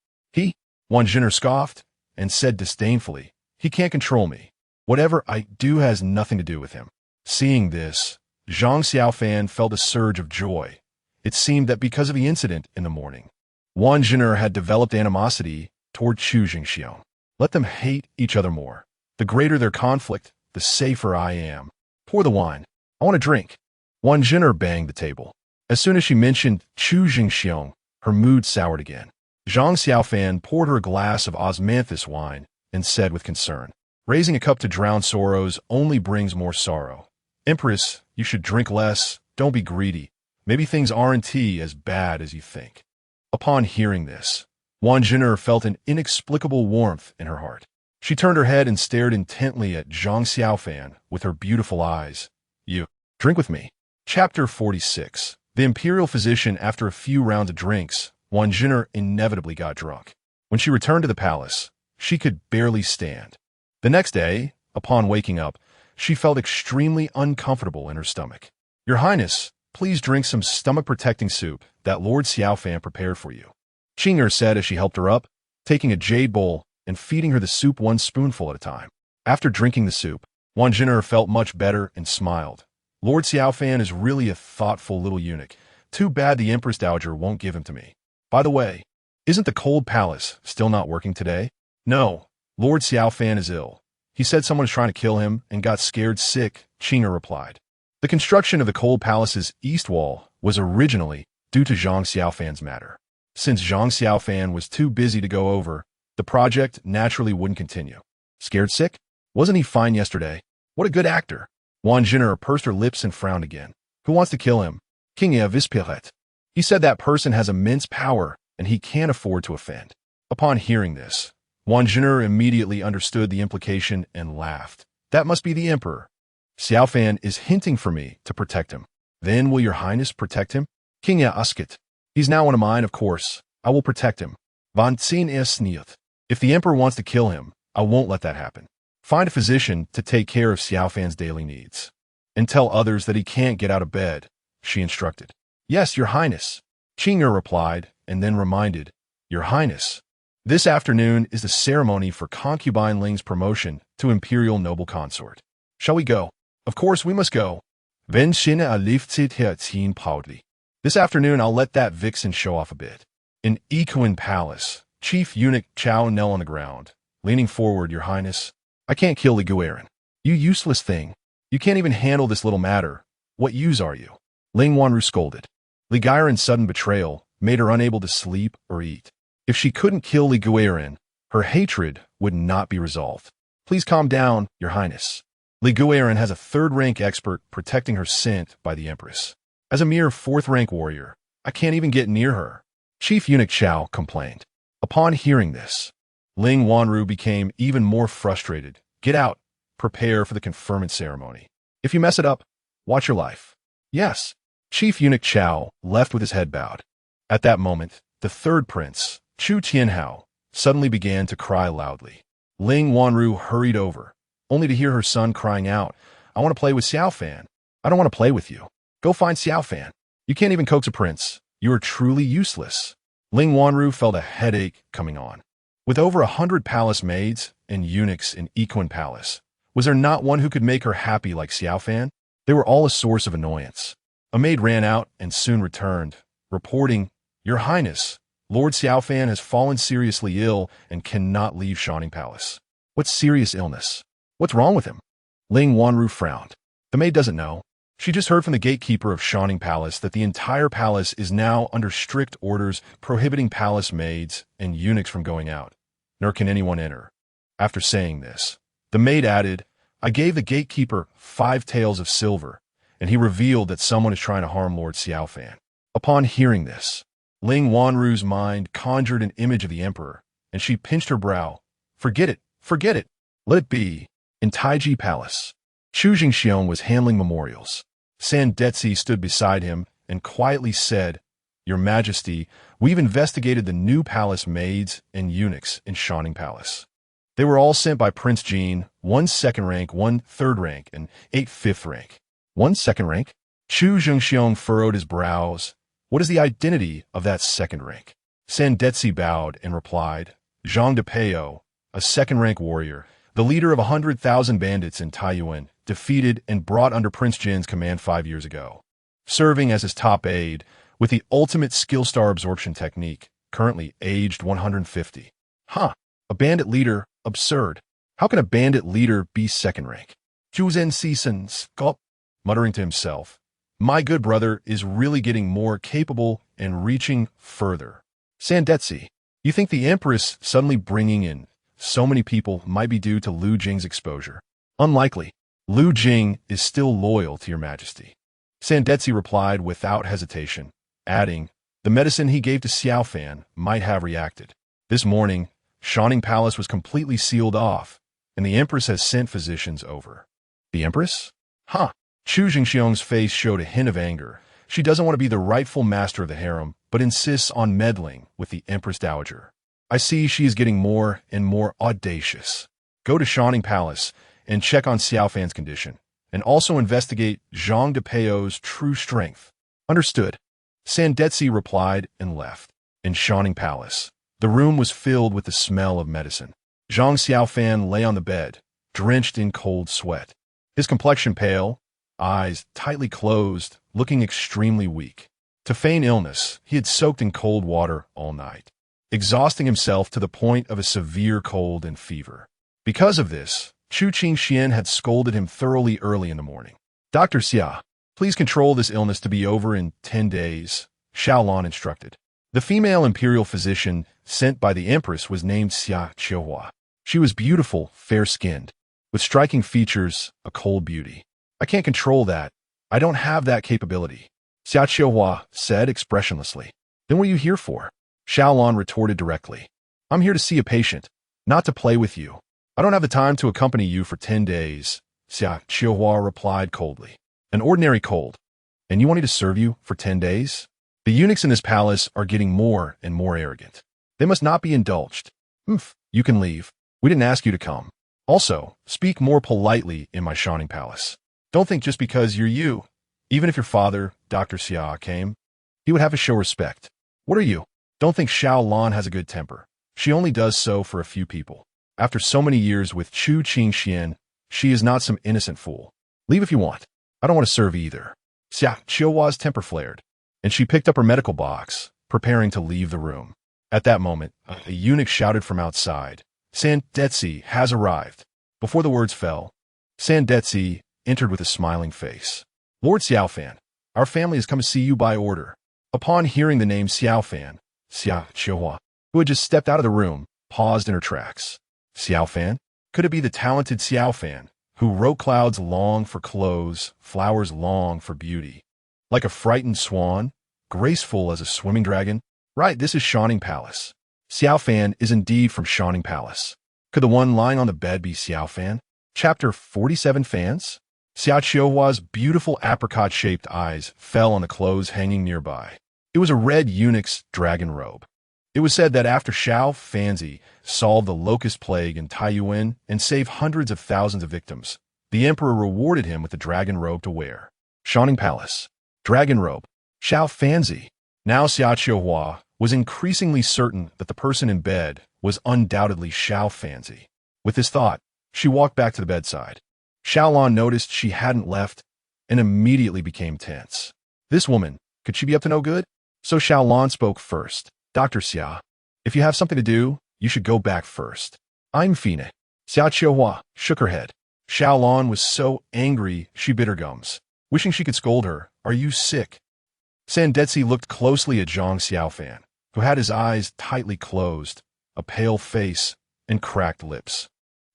Wan Zhin'er scoffed and said disdainfully, "He can't control me. Whatever I do has nothing to do with him." Seeing this, Zhang Xiaofan felt a surge of joy. It seemed that because of the incident in the morning, Wan Zhin'er had developed animosity toward Chu Qingxian. Let them hate each other more. The greater their conflict, the safer I am. Pour the wine. I want a drink. Wan Zhin'er banged the table. As soon as she mentioned Chu Qingxian, her mood soured again. Zhang Xiaofan poured her a glass of osmanthus wine and said with concern, "Raising a cup to drown sorrows only brings more sorrow. Empress, you should drink less, don't be greedy. Maybe things aren't as bad as you think." Upon hearing this, Wan Jin'er felt an inexplicable warmth in her heart. She turned her head and stared intently at Zhang Xiaofan with her beautiful eyes. "You, drink with me." Chapter 46. The imperial physician. After a few rounds of drinks, Wan Jin'er inevitably got drunk. When she returned to the palace, she could barely stand. The next day, upon waking up, she felt extremely uncomfortable in her stomach. "Your Highness, please drink some stomach-protecting soup that Lord Xiaofan prepared for you," Qing'er said as she helped her up, taking a jade bowl and feeding her the soup one spoonful at a time. After drinking the soup, Wan Jin'er felt much better and smiled. "Lord Xiaofan is really a thoughtful little eunuch. Too bad the Empress Dowager won't give him to me. By the way, isn't the cold palace still not working today?" "No, Lord Xiaofan is ill. He said someone was trying to kill him and got scared sick," Qing'er replied. The construction of the cold palace's east wall was originally due to Zhang Xiaofan's matter. Since Zhang Xiaofan was too busy to go over, the project naturally wouldn't continue. Scared sick? Wasn't he fine yesterday? What a good actor. Wan Jin'er pursed her lips and frowned again. "Who wants to kill him?" "King Vispiret. He said that person has immense power and he can't afford to offend." Upon hearing this, Wan Jin'er immediately understood the implication and laughed. "That must be the emperor. Xiaofan is hinting for me to protect him. Then will your highness protect him?" "King Uskit. He's now one of mine, of course. I will protect him. Von Zin Sneath. If the emperor wants to kill him, I won't let that happen. Find a physician to take care of Xiaofan's daily needs. And tell others that he can't get out of bed," she instructed. "Yes, your highness," Qing'er replied, and then reminded, "Your highness, this afternoon is the ceremony for concubine Ling's promotion to imperial noble consort. Shall we go?" "Of course we must go. Wenn Shine a liftzit hertzien proudly. This afternoon I'll let that vixen show off a bit." In Equin Palace, Chief Eunuch Chao knelt on the ground, leaning forward. "Your highness, I can't kill Li Guiran. You useless thing. You can't even handle this little matter. What use are you?" Ling Wanru scolded. Li Guiran's sudden betrayal made her unable to sleep or eat. If she couldn't kill Li Guiran, her hatred would not be resolved. "Please calm down, your highness. Li Guiran has a third-rank expert protecting her sent by the Empress. As a mere fourth-rank warrior, I can't even get near her," Chief Eunuch Chao complained. Upon hearing this, Ling Wanru became even more frustrated. "Get out. Prepare for the conferment ceremony. If you mess it up, watch your life." "Yes." Chief Eunuch Chao left with his head bowed. At that moment, the third prince, Chu Tianhao, suddenly began to cry loudly. Ling Wanru hurried over, only to hear her son crying out, "I want to play with Xiaofan." "I don't want to play with you. Go find Xiaofan. You can't even coax a prince. You are truly useless." Ling Wanru felt a headache coming on. With over 100 palace maids and eunuchs in Equin Palace, was there not one who could make her happy like Xiaofan? They were all a source of annoyance. A maid ran out and soon returned, reporting, "Your Highness, Lord Xiaofan has fallen seriously ill and cannot leave Shining Palace." "What serious illness? What's wrong with him?" Ling Wanru frowned. The maid doesn't know. She just heard from the gatekeeper of Shining Palace that the entire palace is now under strict orders prohibiting palace maids and eunuchs from going out, nor can anyone enter. After saying this, the maid added, "I gave the gatekeeper 5 taels of silver, and he revealed that someone is trying to harm Lord Xiaofan." Upon hearing this, Ling Wanru's mind conjured an image of the emperor, and she pinched her brow. Forget it. Let it be. In Taiji Palace, Chu Jingxiong was handling memorials. Sandetsi stood beside him and quietly said, "Your Majesty, we've investigated the new palace maids and eunuchs in Shining Palace. They were all sent by Prince Jean, 1 second rank, 1 third rank, and 8 fifth rank." "1 second rank?" Chu Jingxiong furrowed his brows. "What is the identity of that second rank?" Sandetsi bowed and replied, "Zhang Depeo, a second-rank warrior, the leader of 100,000 bandits in Taiyuan, defeated and brought under Prince Jin's command 5 years ago, serving as his top aide with the ultimate skill star absorption technique, currently aged 150. Huh, a bandit leader, absurd. How can a bandit leader be second rank? Juzen Season, Sculp, muttering to himself, my good brother is really getting more capable and reaching further. Sandetsi, You think the Empress suddenly bringing in so many people might be due to Lu Jing's exposure? Unlikely. Lu Jing is still loyal to your majesty. Sandetsi replied without hesitation, adding, the medicine he gave to Xiaofan might have reacted. This morning, Shining Palace was completely sealed off, and the Empress has sent physicians over. The Empress? Huh. Chu Jingxiong's face showed a hint of anger. She doesn't want to be the rightful master of the harem, but insists on meddling with the Empress Dowager. I see she is getting more and more audacious. Go to Shining Palace and check on Xiaofan's condition, and also investigate Zhang Depeo's true strength. Understood. Sandetsi replied and left. In Shining Palace, the room was filled with the smell of medicine. Zhang Xiaofan lay on the bed, drenched in cold sweat. His complexion pale, eyes tightly closed, looking extremely weak. To feign illness, he had soaked in cold water all night, exhausting himself to the point of a severe cold and fever. Because of this, Chu Qingxian had scolded him thoroughly early in the morning. Dr. Xia, please control this illness to be over in 10 days, Xiaolon instructed. The female imperial physician sent by the Empress was named Xia Qiuhua. She was beautiful, fair-skinned, with striking features, a cold beauty. I can't control that. I don't have that capability, Xia Qiuhua said expressionlessly. Then what are you here for? Xiaolon retorted directly. I'm here to see a patient, not to play with you. I don't have the time to accompany you for 10 days, Xia Qiuhua replied coldly. An ordinary cold. And you want me to serve you for 10 days? The eunuchs in this palace are getting more and more arrogant. They must not be indulged. You can leave. We didn't ask you to come. Also, speak more politely in my Shining Palace. Don't think just because you're you. Even if your father, Dr. Xia, came, he would have to show respect. What are you? Don't think Xiaolon has a good temper. She only does so for a few people. After so many years with Chu Qingxian, she is not some innocent fool. Leave if you want. I don't want to serve either. Xia Qiuhua's temper flared, and she picked up her medical box, preparing to leave the room. At that moment, a eunuch shouted from outside, Sandetsi has arrived. Before the words fell, Sandetsi entered with a smiling face. Lord Xiaofan, our family has come to see you by order. Upon hearing the name Xiaofan, Xia Qiuhua, who had just stepped out of the room, paused in her tracks. Xiaofan? Could it be the talented Xiaofan, who wrote clouds long for clothes, flowers long for beauty? Like a frightened swan, graceful as a swimming dragon? Right, this is Shining Palace. Xiaofan is indeed from Shining Palace. Could the one lying on the bed be Xiaofan? Chapter 47 Fans? Xia Qiuhua's beautiful apricot-shaped eyes fell on the clothes hanging nearby. It was a red eunuch's dragon robe. It was said that after Xiao Fanzi solved the locust plague in Taiyuan and saved hundreds of thousands of victims, the emperor rewarded him with the dragon robe to wear. Shining Palace. Dragon robe. Xiao Fanzi. Now Xia Qiuhua was increasingly certain that the person in bed was undoubtedly Xiao Fanzi. With this thought, she walked back to the bedside. Xiaolon noticed she hadn't left and immediately became tense. This woman, could she be up to no good? So Xiaolon spoke first. Dr. Xia, if you have something to do, you should go back first. I'm Fine. Xia Qiuhua shook her head. Xiaolon was so angry she bit her gums, wishing she could scold her. Are you sick? Sandetsi looked closely at Zhang Xiaofan, who had his eyes tightly closed, a pale face, and cracked lips.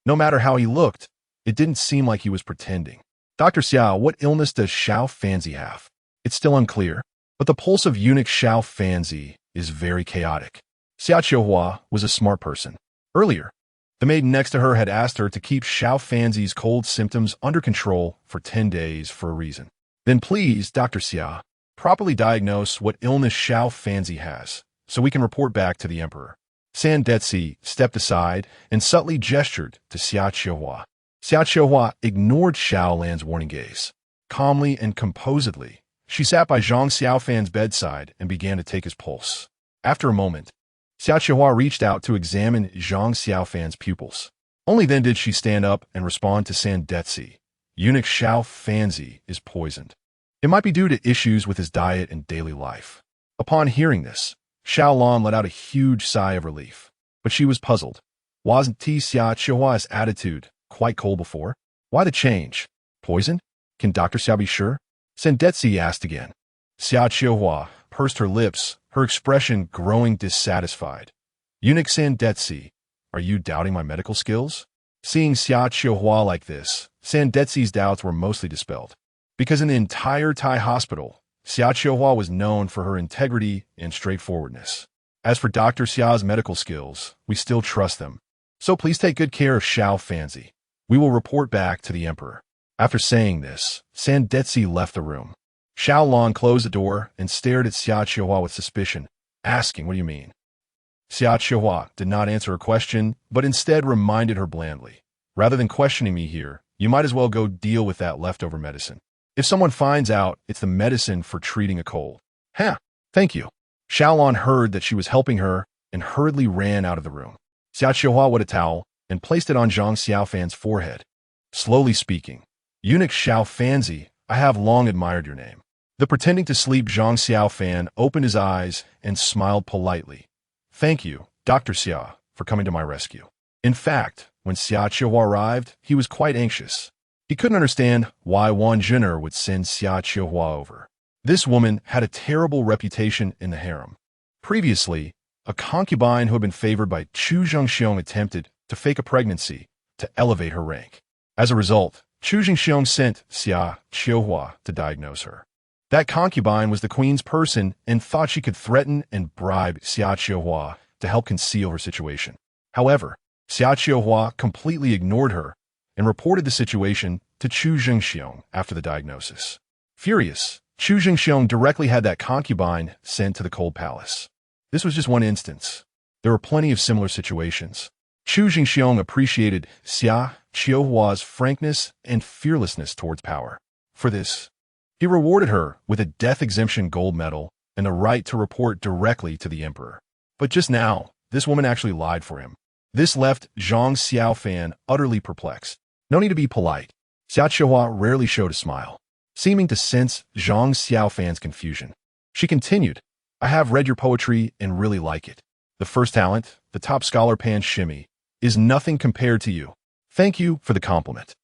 No matter how he looked, it didn't seem like he was pretending. Dr. Xia, what illness does Xiao Fanzi have? It's still unclear, but the pulse of eunuch Xiao Fanzi is very chaotic. Xia Qiuhua was a smart person. Earlier, the maiden next to her had asked her to keep Xiao Fanzi's cold symptoms under control for 10 days for a reason. Then please, Dr. Xia, properly diagnose what illness Xiao Fanzi has, so we can report back to the emperor. Sandetsi stepped aside and subtly gestured to Xia Qiuhua. Xia Qiuhua ignored Xiaolan's warning gaze. Calmly and composedly, she sat by Zhang Xiaofan's bedside and began to take his pulse. After a moment, Xia Qiuhua reached out to examine Zhang Xiaofan's pupils. Only then did she stand up and respond to Sandetsi. Eunuch Xiao Fanzi is poisoned. It might be due to issues with his diet and daily life. Upon hearing this, Xiaolon let out a huge sigh of relief. But she was puzzled. Wasn't Xia Qiuhua's attitude quite cold before? Why the change? Poison? Can Dr. Xia be sure? Sandetsi asked again. Xia Qiuhua pursed her lips, her expression growing dissatisfied. Eunuch Sandetsi, are you doubting my medical skills? Seeing Xia Qiuhua like this, Sandetzi's doubts were mostly dispelled. Because in the entire Tai hospital, Xia Qiuhua was known for her integrity and straightforwardness. As for Dr. Xia's medical skills, we still trust them. So please take good care of Xiao Fanzi. We will report back to the emperor. After saying this, Sandetsi left the room. Xiaolon closed the door and stared at Xia Qiuhua with suspicion, asking, "What do you mean?" Xia Qiuhua did not answer her question, but instead reminded her blandly, "Rather than questioning me here, you might as well go deal with that leftover medicine. If someone finds out, it's the medicine for treating a cold." "Huh, thank you." Xiaolon heard that she was helping her and hurriedly ran out of the room. Xia Qiuhua wet a towel and placed it on Zhang Xiaofan's forehead. Slowly speaking, "Eunuch Xiao Fanzi, I have long admired your name." The pretending to sleep Zhang Xiaofan opened his eyes and smiled politely. "Thank you, Dr. Xia, for coming to my rescue." In fact, when Xia Qiuhua arrived, he was quite anxious. He couldn't understand why Wan Zhin'er would send Xia Qiuhua over. This woman had a terrible reputation in the harem. Previously, a concubine who had been favored by Chu Zhengxiong attempted to fake a pregnancy to elevate her rank. As a result, Chu Zhengxiong sent Xia Qiuhua to diagnose her. That concubine was the queen's person and thought she could threaten and bribe Xia Qiuhua to help conceal her situation. However, Xia Qiuhua completely ignored her and reported the situation to Chu Zhengxiong after the diagnosis. Furious, Chu Zhengxiong directly had that concubine sent to the cold palace. This was just one instance. There were plenty of similar situations. Chu Zhengxiong appreciated Xia Qiuhua's frankness and fearlessness towards power. For this, he rewarded her with a death exemption gold medal and the right to report directly to the emperor. But just now, this woman actually lied for him. This left Zhang Xiaofan utterly perplexed. No need to be polite. Xia Qiuhua rarely showed a smile, seeming to sense Zhang Xiaofan's confusion. She continued, "I have read your poetry and really like it. The first talent, the top scholar Pan Shimi, is nothing compared to you. Thank you for the compliment."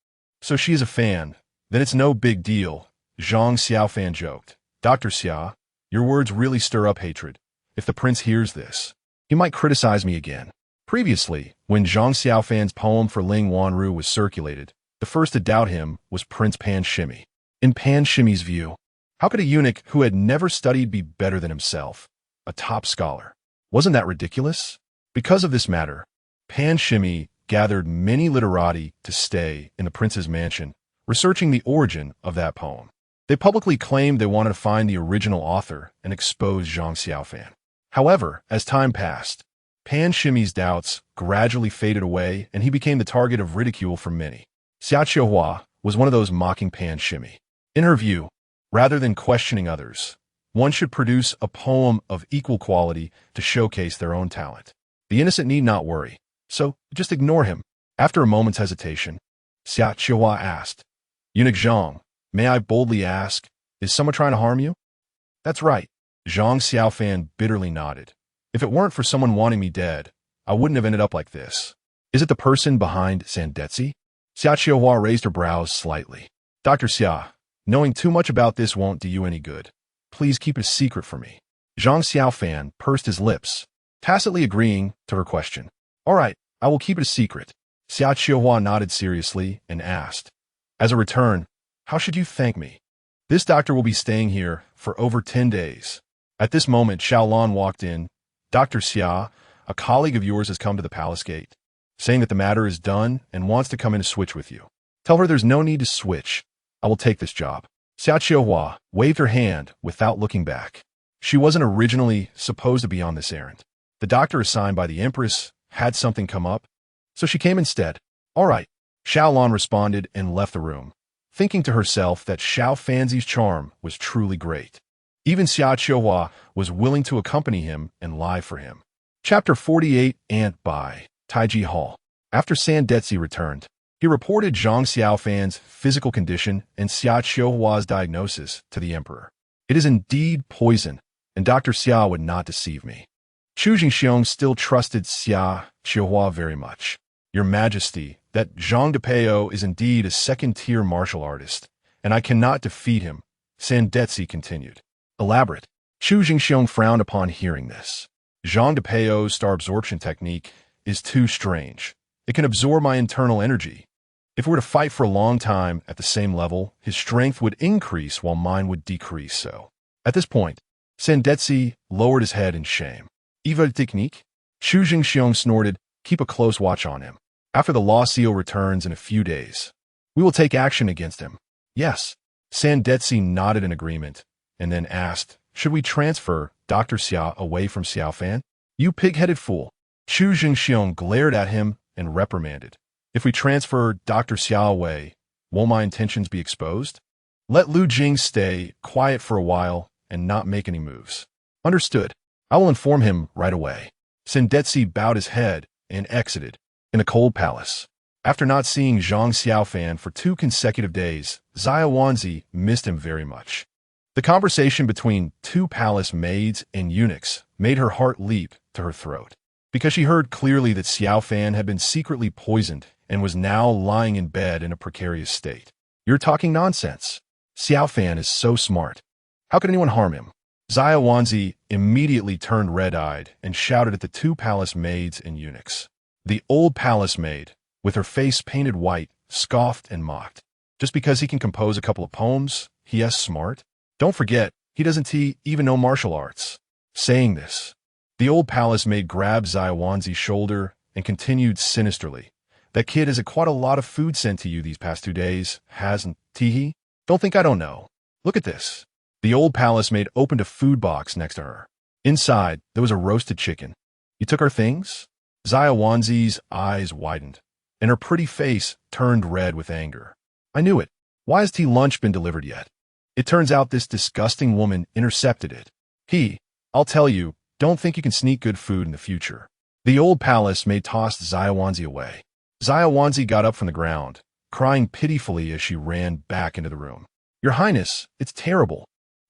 "So she is a fan. Then it's no big deal," Zhang Xiaofan joked. "Dr. Xia, your words really stir up hatred. If the prince hears this, he might criticize me again." Previously, when Zhang Xiaofan's poem for Ling Wanru was circulated, the first to doubt him was Prince Pan Shimi. In Pan Shimi's view, how could a eunuch who had never studied be better than himself, a top scholar? Wasn't that ridiculous? Because of this matter, Pan Shimi gathered many literati to stay in the prince's mansion, researching the origin of that poem. They publicly claimed they wanted to find the original author and expose Zhang Xiaofan. However, as time passed, Pan Shimi's doubts gradually faded away and he became the target of ridicule from many. Xia Qiuhua was one of those mocking Pan Shimi. In her view, rather than questioning others, one should produce a poem of equal quality to showcase their own talent. The innocent need not worry, so just ignore him. After a moment's hesitation, Xia Qiuhua asked, "Eunuch Zhang, may I boldly ask, is someone trying to harm you?" "That's right." Zhang Xiaofan bitterly nodded. "If it weren't for someone wanting me dead, I wouldn't have ended up like this." "Is it the person behind Sandetsi?" Xia Qiuhua raised her brows slightly. "Dr. Xia, knowing too much about this won't do you any good. Please keep it a secret for me." Zhang Xiaofan pursed his lips, tacitly agreeing to her question. "All right, I will keep it a secret." Xia Qiuhua nodded seriously and asked, "As a return, how should you thank me?" "This doctor will be staying here for over 10 days. At this moment, Xiaolon walked in. "Dr. Xia, a colleague of yours has come to the palace gate, saying that the matter is done and wants to come in to switch with you. Tell her there's no need to switch. I will take this job." Xia Qiuhua waved her hand without looking back. She wasn't originally supposed to be on this errand. The doctor assigned by the Empress had something come up, so she came instead. "All right," Xiaolon responded and left the room, thinking to herself that Xiao Fanzi's charm was truly great. Even Xia Qiuhua was willing to accompany him and lie for him. Chapter 48 Ant by Taiji Hall. After Sandetsi returned, he reported Zhang Xiaofan's physical condition and Xia Qiuhua's diagnosis to the emperor. "It is indeed poison, and Dr. Xia would not deceive me." Chu Zhengxiong still trusted Xia Qiuhua very much. "Your Majesty, that Zhang Depeo is indeed a second-tier martial artist, and I cannot defeat him," Sandetsi continued. "Elaborate." Chu Zhengxiong frowned upon hearing this. Zhang Xiaofan's star absorption technique is too strange. It can absorb my internal energy. If we were to fight for a long time at the same level, his strength would increase while mine would decrease so. At this point, Sandetsi lowered his head in shame. Eva technique? Xu Jingxiong snorted, keep a close watch on him. After the Law Seal returns in a few days, we will take action against him. Yes. Sandetsi nodded in agreement, and then asked, should we transfer Dr. Xia away from Xiaofan? You pig-headed fool. Xu Jingxiong glared at him and reprimanded. If we transfer Dr. Xia away, won't my intentions be exposed? Let Lu Jing stay quiet for a while and not make any moves. Understood. I will inform him right away. Sandetsi bowed his head and exited. In a cold palace. After not seeing Zhang Xiaofan for 2 consecutive days, Zhao Wanzi missed him very much. The conversation between 2 palace maids and eunuchs made her heart leap to her throat, because she heard clearly that Xiaofan had been secretly poisoned and was now lying in bed in a precarious state. You're talking nonsense. Xiaofan is so smart. How could anyone harm him? Zhao Wanzi immediately turned red-eyed and shouted at the 2 palace maids and eunuchs. The old palace maid, with her face painted white, scoffed and mocked. Just because he can compose a couple of poems, he is smart? Don't forget, he doesn't even know martial arts. Saying this, the old palace maid grabbed Zhao Wanzi's shoulder and continued sinisterly. That kid has quite a lot of food sent to you these past 2 days, hasn't he? Don't think I don't know. Look at this. The old palace maid opened a food box next to her. Inside, there was a roasted chicken. You took our things? Zhao Wanzi's eyes widened, and her pretty face turned red with anger. I knew it. Why has tea lunch been delivered yet? It turns out this disgusting woman intercepted it. I'll tell you, don't think you can sneak good food in the future. The old palace maid tossed Zhao Wanzi away. Zhao Wanzi got up from the ground, crying pitifully as she ran back into the room. Your Highness, it's terrible.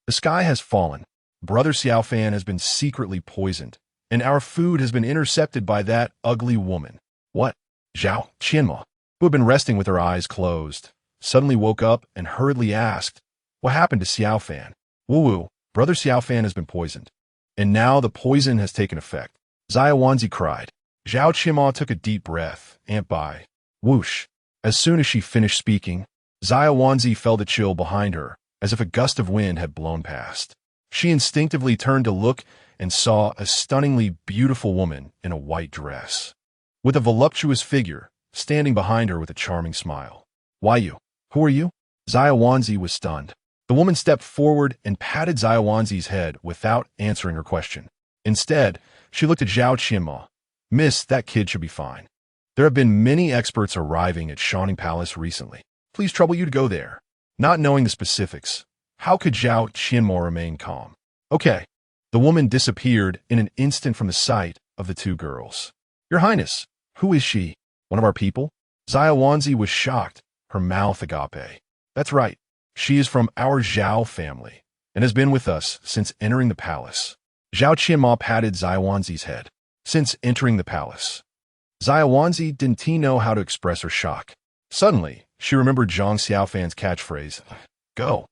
The sky has fallen. Brother Xiaofan has been secretly poisoned, and our food has been intercepted by that ugly woman. What? Zhao Qianma, who had been resting with her eyes closed, suddenly woke up and hurriedly asked, what happened to Xiaofan? Woo-woo, Brother Xiaofan has been poisoned. And now the poison has taken effect. Zhao Wanzi cried. Zhao Qianma took a deep breath, and by whoosh. As soon as she finished speaking, Zhao Wanzi felt a chill behind her, as if a gust of wind had blown past. She instinctively turned to look and saw a stunningly beautiful woman in a white dress, with a voluptuous figure standing behind her with a charming smile. Why you? Who are you? Zhao Wanzi was stunned. The woman stepped forward and patted Zhao Wanzi's head without answering her question. Instead, she looked at Zhao Qianma. Miss, that kid should be fine. There have been many experts arriving at Shining Palace recently. Please trouble you to go there. Not knowing the specifics, how could Zhao Qianma remain calm? Okay. The woman disappeared in an instant from the sight of the 2 girls. Your Highness, who is she? One of our people? Zhao Wanzi was shocked, her mouth agape. That's right. She is from our Zhao family and has been with us since entering the palace. Zhao Qianma patted Zhao Wanzi's head. Since entering the palace. Zhao Wanzi didn't know how to express her shock. Suddenly, she remembered Zhang Xiaofan's catchphrase, go.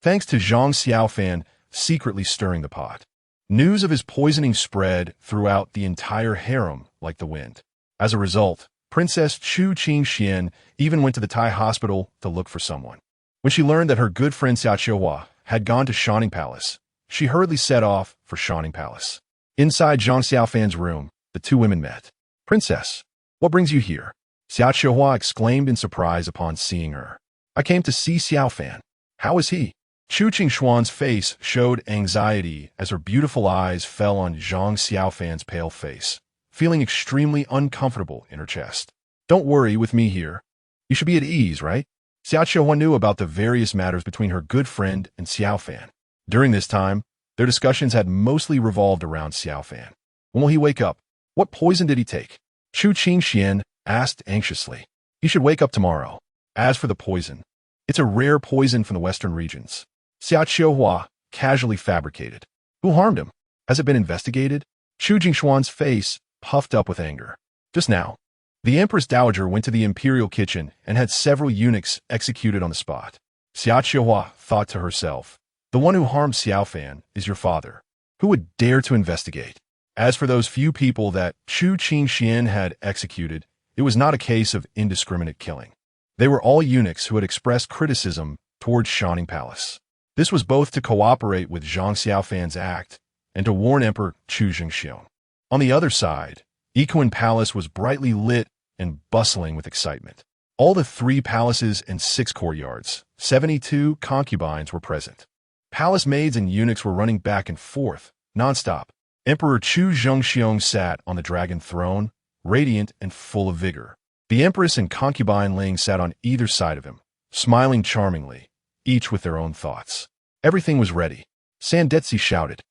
Thanks to Zhang Xiaofan secretly stirring the pot. News of his poisoning spread throughout the entire harem like the wind. As a result, Princess Chu Qingxian even went to the Thai hospital to look for someone. When she learned that her good friend Xia Qiuhua had gone to Shining Palace, she hurriedly set off for Shining Palace. Inside Zhang Xiaofan's room, the 2 women met. Princess, what brings you here? Xia Qiuhua exclaimed in surprise upon seeing her. I came to see Xiaofan. How is he? Chu Qingxuan's face showed anxiety as her beautiful eyes fell on Zhang Xiaofan's pale face, feeling extremely uncomfortable in her chest. Don't worry with me here. You should be at ease, right? Xia Qiuhua knew about the various matters between her good friend and Xiaofan. During this time, their discussions had mostly revolved around Xiaofan. When will he wake up? What poison did he take? Chu Qingxian asked anxiously. He should wake up tomorrow. As for the poison, it's a rare poison from the western regions. Xia Qiuhua casually fabricated. Who harmed him? Has it been investigated? Chu Jingxuan's face puffed up with anger. Just now, the Empress Dowager went to the imperial kitchen and had several eunuchs executed on the spot. Xia Qiuhua thought to herself, the one who harmed Xiaofan is your father. Who would dare to investigate? As for those few people that Chu Qingxian had executed, it was not a case of indiscriminate killing. They were all eunuchs who had expressed criticism towards Shining Palace. This was both to cooperate with Zhang Xiaofan's act and to warn Emperor Chu Zhengxiong. On the other side, Yiquan Palace was brightly lit and bustling with excitement. All the 3 palaces and 6 courtyards, 72 concubines were present. Palace maids and eunuchs were running back and forth, nonstop. Emperor Chu Zhengxiong sat on the dragon throne, radiant and full of vigor. The Empress and concubine Ling sat on either side of him, smiling charmingly, each with their own thoughts. Everything was ready. Sandetsi shouted.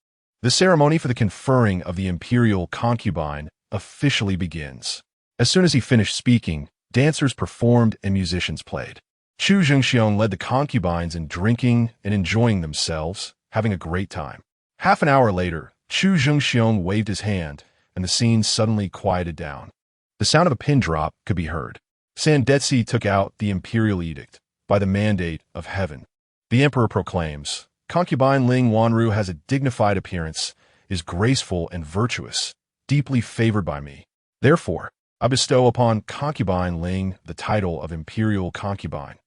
The ceremony for the conferring of the imperial concubine officially begins. As soon as he finished speaking, dancers performed and musicians played. Chu Zhengxiong led the concubines in drinking and enjoying themselves, having a great time. Half an hour later, Chu Zhengxiong waved his hand, and the scene suddenly quieted down. The sound of a pin drop could be heard. Sandetsi took out the imperial edict, by the mandate of heaven. The emperor proclaims, Concubine Ling Wanru has a dignified appearance, is graceful and virtuous, deeply favored by me. Therefore, I bestow upon concubine Ling the title of imperial concubine.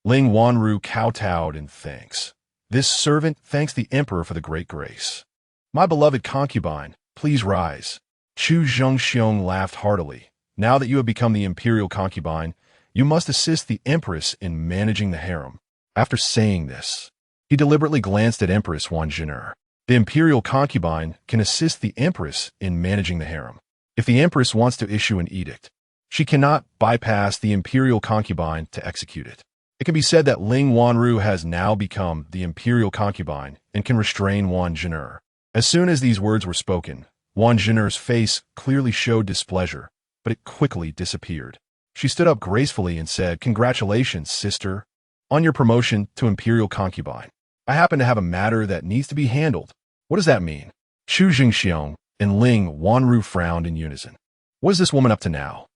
Ling Wanru kowtowed in thanks. This servant thanks the emperor for the great grace. My beloved concubine, please rise. Chu Zhengxiong laughed heartily. Now that you have become the imperial concubine, you must assist the empress in managing the harem. After saying this, he deliberately glanced at Empress Wanjiner. The imperial concubine can assist the empress in managing the harem. If the empress wants to issue an edict, she cannot bypass the imperial concubine to execute it. It can be said that Ling Wanru has now become the imperial concubine and can restrain Wanjiner. As soon as these words were spoken, Wanjiner's face clearly showed displeasure, but it quickly disappeared. She stood up gracefully and said, Congratulations, sister, on your promotion to imperial concubine. I happen to have a matter that needs to be handled. What does that mean? Chu Zhengxiong and Ling Wanru frowned in unison. What is this woman up to now?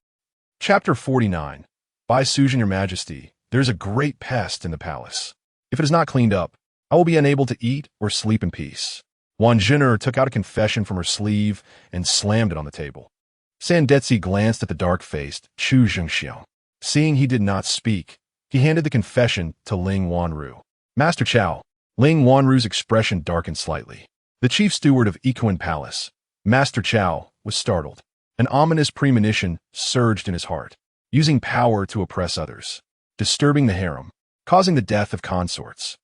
Chapter 49. By Suzhin, Your Majesty, there is a great pest in the palace. If it is not cleaned up, I will be unable to eat or sleep in peace. Wanjiner took out a confession from her sleeve and slammed it on the table. Sandetsi glanced at the dark-faced Chu Zhengxiong. Seeing he did not speak, he handed the confession to Ling Wanru. Master Chow. Ling Wanru's expression darkened slightly. The chief steward of Yiquan Palace, Master Chow, was startled. An ominous premonition surged in his heart. Using power to oppress others, disturbing the harem, causing the death of consorts,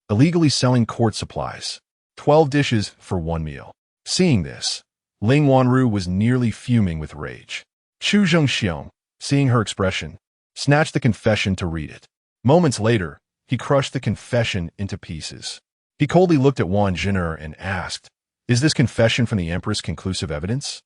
illegally selling court supplies, 12 dishes for 1 meal. Seeing this, Ling Wanru was nearly fuming with rage. Chu Zhengxiong, seeing her expression, snatched the confession to read it. Moments later, he crushed the confession into pieces. He coldly looked at Wanjiner and asked, Is this confession from the Empress conclusive evidence?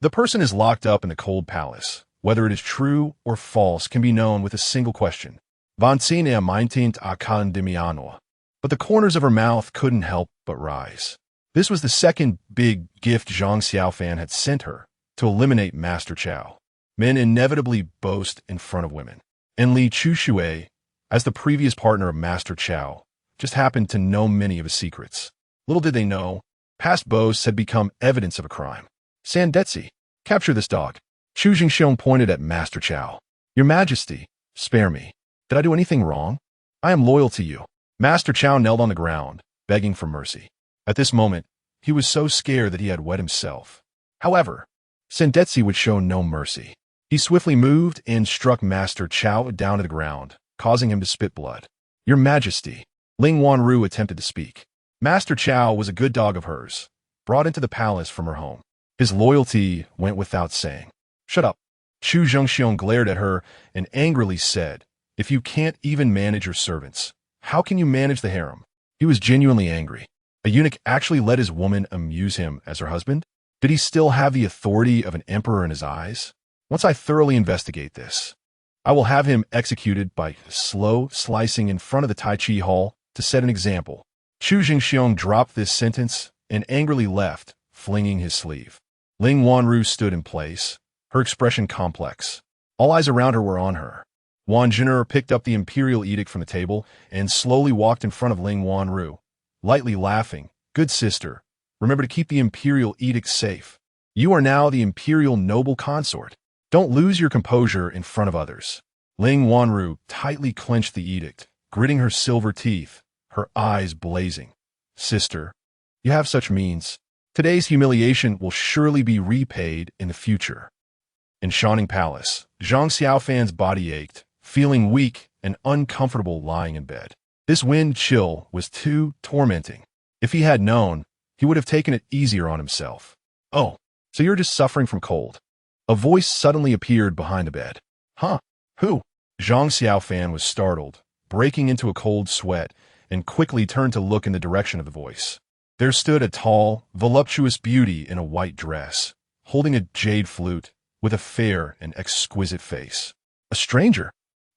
The person is locked up in the cold palace. Whether it is true or false can be known with a single question. Vancine meintint akan dimiano. But the corners of her mouth couldn't help but rise. This was the second big gift Zhang Xiaofan had sent her to eliminate Master Chow. Men inevitably boast in front of women. And Li Chushui, as the previous partner of Master Chow, just happened to know many of his secrets. Little did they know, past boasts had become evidence of a crime. Sandetsi, capture this dog. Chu Zhengxiong pointed at Master Chow. Your Majesty, spare me. Did I do anything wrong? I am loyal to you. Master Chow knelt on the ground, begging for mercy. At this moment, he was so scared that he had wet himself. However, Sandetsi would show no mercy. He swiftly moved and struck Master Chow down to the ground, causing him to spit blood. Your Majesty, Ling Wanru attempted to speak. Master Chow was a good dog of hers, brought into the palace from her home. His loyalty went without saying. Shut up. Chu Zhengxiong glared at her and angrily said, If you can't even manage your servants, how can you manage the harem? He was genuinely angry. A eunuch actually let his woman amuse him as her husband? Did he still have the authority of an emperor in his eyes? Once I thoroughly investigate this, I will have him executed by slow slicing in front of the Tai Chi Hall to set an example. Chu Zhengxiong dropped this sentence and angrily left, flinging his sleeve. Ling Wanru stood in place, her expression complex. All eyes around her were on her. Wanjiner picked up the imperial edict from the table and slowly walked in front of Ling Wanru, lightly laughing. Good sister, remember to keep the imperial edict safe. You are now the imperial noble consort. Don't lose your composure in front of others. Ling Wanru tightly clenched the edict, gritting her silver teeth, her eyes blazing. Sister, you have such means. Today's humiliation will surely be repaid in the future. In Shining Palace, Zhang Xiaofan's body ached, feeling weak and uncomfortable lying in bed. This wind chill was too tormenting. If he had known, he would have taken it easier on himself. Oh, so you're just suffering from cold. A voice suddenly appeared behind the bed. Huh? Who? Zhang Xiaofan was startled, breaking into a cold sweat, and quickly turned to look in the direction of the voice. There stood a tall, voluptuous beauty in a white dress, holding a jade flute, with a fair and exquisite face. A stranger?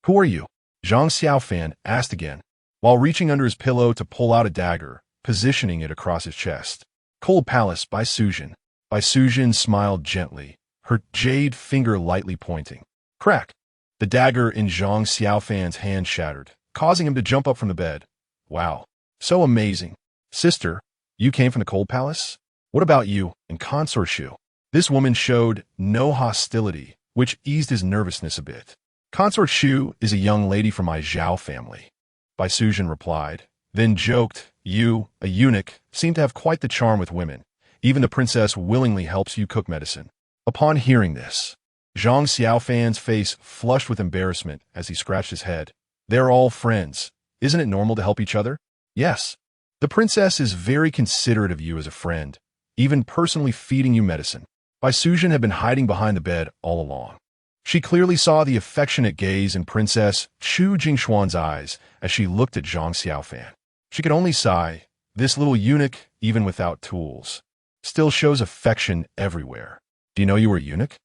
Who are you? Zhang Xiaofan asked again, while reaching under his pillow to pull out a dagger, positioning it across his chest. Cold Palace by Sujin. By Sujin smiled gently, her jade finger lightly pointing. Crack! The dagger in Zhang Xiaofan's hand shattered, causing him to jump up from the bed. Wow, so amazing. Sister, you came from the Cold Palace? What about you and Consort Shu? This woman showed no hostility, which eased his nervousness a bit. Consort Shu is a young lady from my Zhao family. Bai Sujin replied, then joked, you, a eunuch, seem to have quite the charm with women. Even the princess willingly helps you cook medicine. Upon hearing this, Zhang Xiaofan's face flushed with embarrassment as he scratched his head. They're all friends. Isn't it normal to help each other? Yes. The princess is very considerate of you as a friend, even personally feeding you medicine. Bai Sujin had been hiding behind the bed all along. She clearly saw the affectionate gaze in Princess Chu Jingshuan's eyes as she looked at Zhang Xiaofan. She could only sigh, this little eunuch, even without tools, still shows affection everywhere. Do you know you were a eunuch?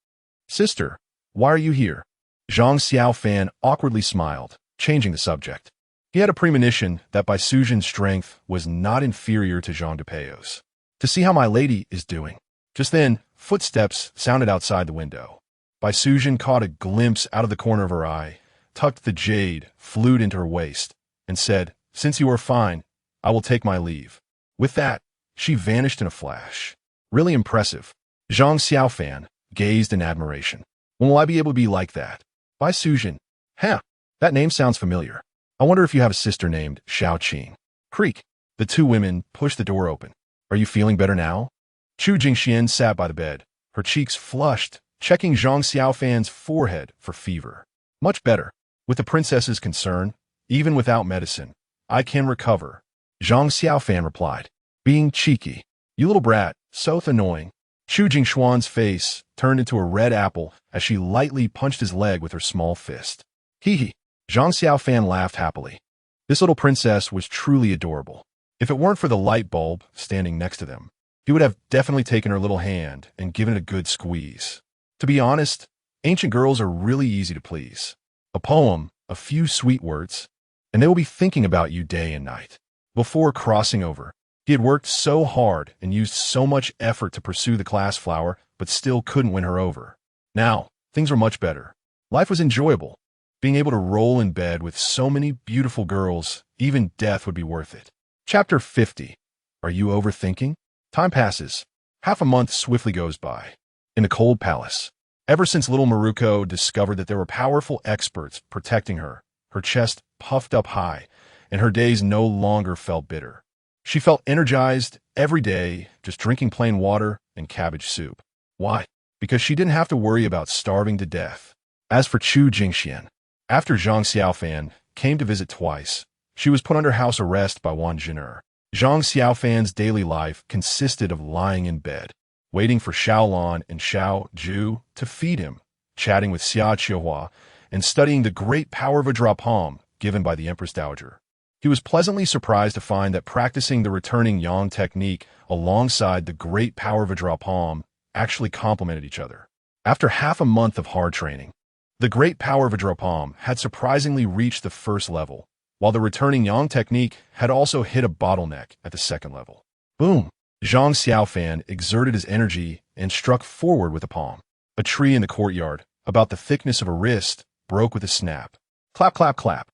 Sister, why are you here? Zhang Xiaofan awkwardly smiled, changing the subject. He had a premonition that Bai Sujin's strength was not inferior to Zhang Depeo's. To see how my lady is doing. Just then, footsteps sounded outside the window. Bai Sujin caught a glimpse out of the corner of her eye, tucked the jade flute into her waist, and said, since you are fine, I will take my leave. With that, she vanished in a flash. Really impressive. Zhang Xiaofan gazed in admiration. When will I be able to be like that? Bai Sujin. Huh, that name sounds familiar. I wonder if you have a sister named Xiaoqing. Creak. The two women pushed the door open. Are you feeling better now? Chu Jingxian sat by the bed, her cheeks flushed, checking Zhang Xiaofan's forehead for fever. Much better. With the princess's concern, even without medicine, I can recover. Zhang Xiaofan replied, being cheeky. You little brat, so annoying. Chu Jingshuan's face turned into a red apple as she lightly punched his leg with her small fist. Hee hee. Zhang Xiaofan laughed happily. This little princess was truly adorable. If it weren't for the light bulb standing next to them, he would have definitely taken her little hand and given it a good squeeze. To be honest, ancient girls are really easy to please. A poem, a few sweet words, and they will be thinking about you day and night. Before crossing over, he had worked so hard and used so much effort to pursue the class flower, but still couldn't win her over. Now, things were much better. Life was enjoyable. Being able to roll in bed with so many beautiful girls, even death would be worth it. Chapter 50. Are you overthinking? Time passes. Half a month swiftly goes by. In the Cold Palace. Ever since little Maruko discovered that there were powerful experts protecting her, her chest puffed up high, and her days no longer felt bitter. She felt energized every day, just drinking plain water and cabbage soup. Why? Because she didn't have to worry about starving to death. As for Chu Jingxian, after Zhang Xiaofan came to visit twice, she was put under house arrest by Wan Jin'er. Zhang Xiaofan's daily life consisted of lying in bed, waiting for Xiaolan and Xiao Ju to feed him, chatting with Xia Qiuhua, and studying the great power of a drop palm given by the Empress Dowager. He was pleasantly surprised to find that practicing the returning yang technique alongside the great power of a drop palm actually complemented each other. After half a month of hard training, the great power of a drop palm had surprisingly reached the first level, while the returning yang technique had also hit a bottleneck at the second level. Boom! Zhang Xiaofan exerted his energy and struck forward with a palm. A tree in the courtyard, about the thickness of a wrist, broke with a snap. Clap, clap, clap.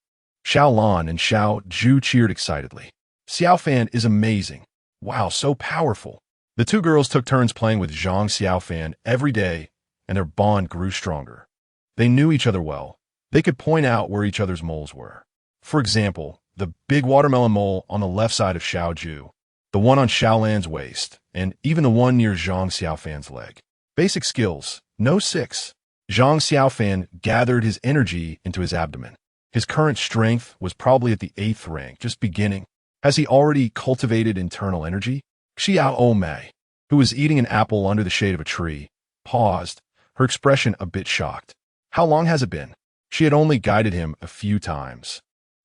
Xiao Lan and Xiao Ju cheered excitedly. Xiaofan is amazing. Wow, so powerful. The two girls took turns playing with Zhang Xiaofan every day, and their bond grew stronger. They knew each other well. They could point out where each other's moles were. For example, the big watermelon mole on the left side of Xiaoju, the one on Xiaolan's waist, and even the one near Zhang Xiaofan's leg. Basic skills, no 6. Zhang Xiaofan gathered his energy into his abdomen. His current strength was probably at the 8th rank, just beginning. Has he already cultivated internal energy? Xiaomei, who was eating an apple under the shade of a tree, paused, her expression a bit shocked. How long has it been? She had only guided him a few times.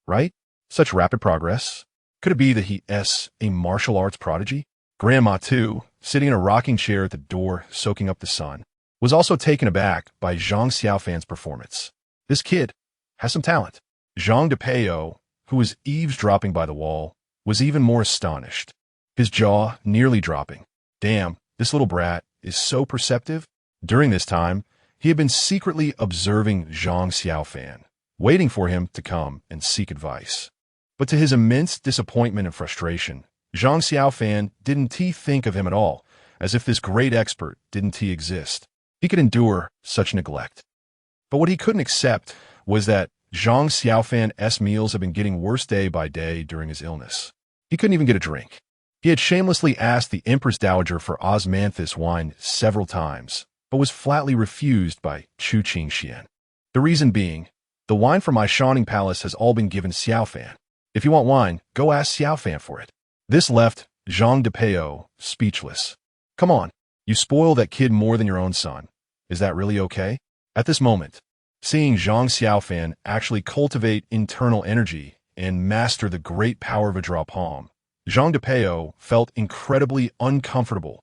Right? Such rapid progress? Could it be that he is a martial arts prodigy? Grandma, too, sitting in a rocking chair at the door, soaking up the sun, was also taken aback by Zhang Xiaofan's performance. This kid has some talent. Zhang Depeo, who was eavesdropping by the wall, was even more astonished, his jaw nearly dropping. Damn, this little brat is so perceptive. During this time, he had been secretly observing Zhang Xiaofan, waiting for him to come and seek advice. But to his immense disappointment and frustration, Zhang Xiaofan didn't think of him at all, as if this great expert didn't exist. He could endure such neglect. But what he couldn't accept was that Zhang Xiaofan's meals had been getting worse day by day during his illness. He couldn't even get a drink. He had shamelessly asked the Empress Dowager for osmanthus wine several times, but was flatly refused by Chu Qingxian. The reason being, the wine from my shining palace has all been given Xiaofan. If you want wine, go ask Xiaofan for it. This left Zhang Depeo speechless. Come on, you spoil that kid more than your own son. Is that really okay? At this moment, seeing Zhang Xiaofan actually cultivate internal energy and master the great power of a draw palm, Zhang Depeo felt incredibly uncomfortable.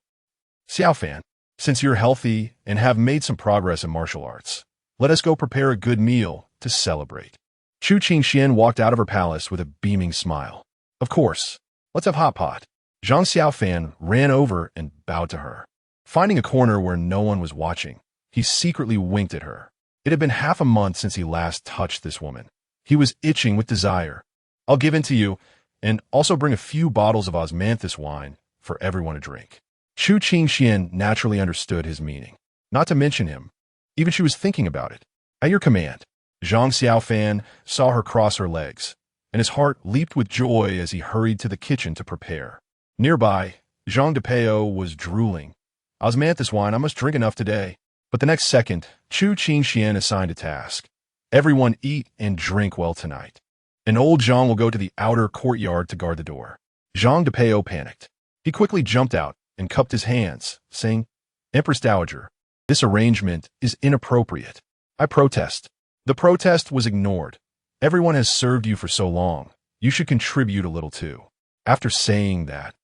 Xiaofan, since you're healthy and have made some progress in martial arts, let us go prepare a good meal to celebrate. Chu Qingxian walked out of her palace with a beaming smile. Of course, let's have hot pot. Zhang Xiaofan ran over and bowed to her. Finding a corner where no one was watching, he secretly winked at her. It had been half a month since he last touched this woman. He was itching with desire. I'll give in to you, and also bring a few bottles of osmanthus wine for everyone to drink. Chu Qingxian naturally understood his meaning. Not to mention him. Even she was thinking about it. At your command. Zhang Xiaofan saw her cross her legs, and his heart leaped with joy as he hurried to the kitchen to prepare. Nearby, Zhang Depeo was drooling. Osmanthus wine, I must drink enough today. But the next second, Chu Qingxian assigned a task. Everyone eat and drink well tonight. And old Zhang will go to the outer courtyard to guard the door. Zhang Depeo panicked. He quickly jumped out and cupped his hands, saying, Empress Dowager, this arrangement is inappropriate. I protest. The protest was ignored. Everyone has served you for so long. You should contribute a little too. After saying that,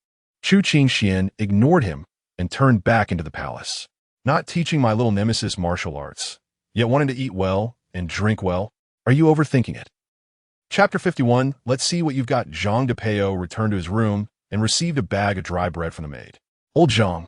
Chu Qingxian ignored him and turned back into the palace. Not teaching my little nemesis martial arts, yet wanting to eat well and drink well. Are you overthinking it? Chapter 51, let's see what you've got. Zhang Depeo returned to his room and received a bag of dry bread from the maid. Old Zhang,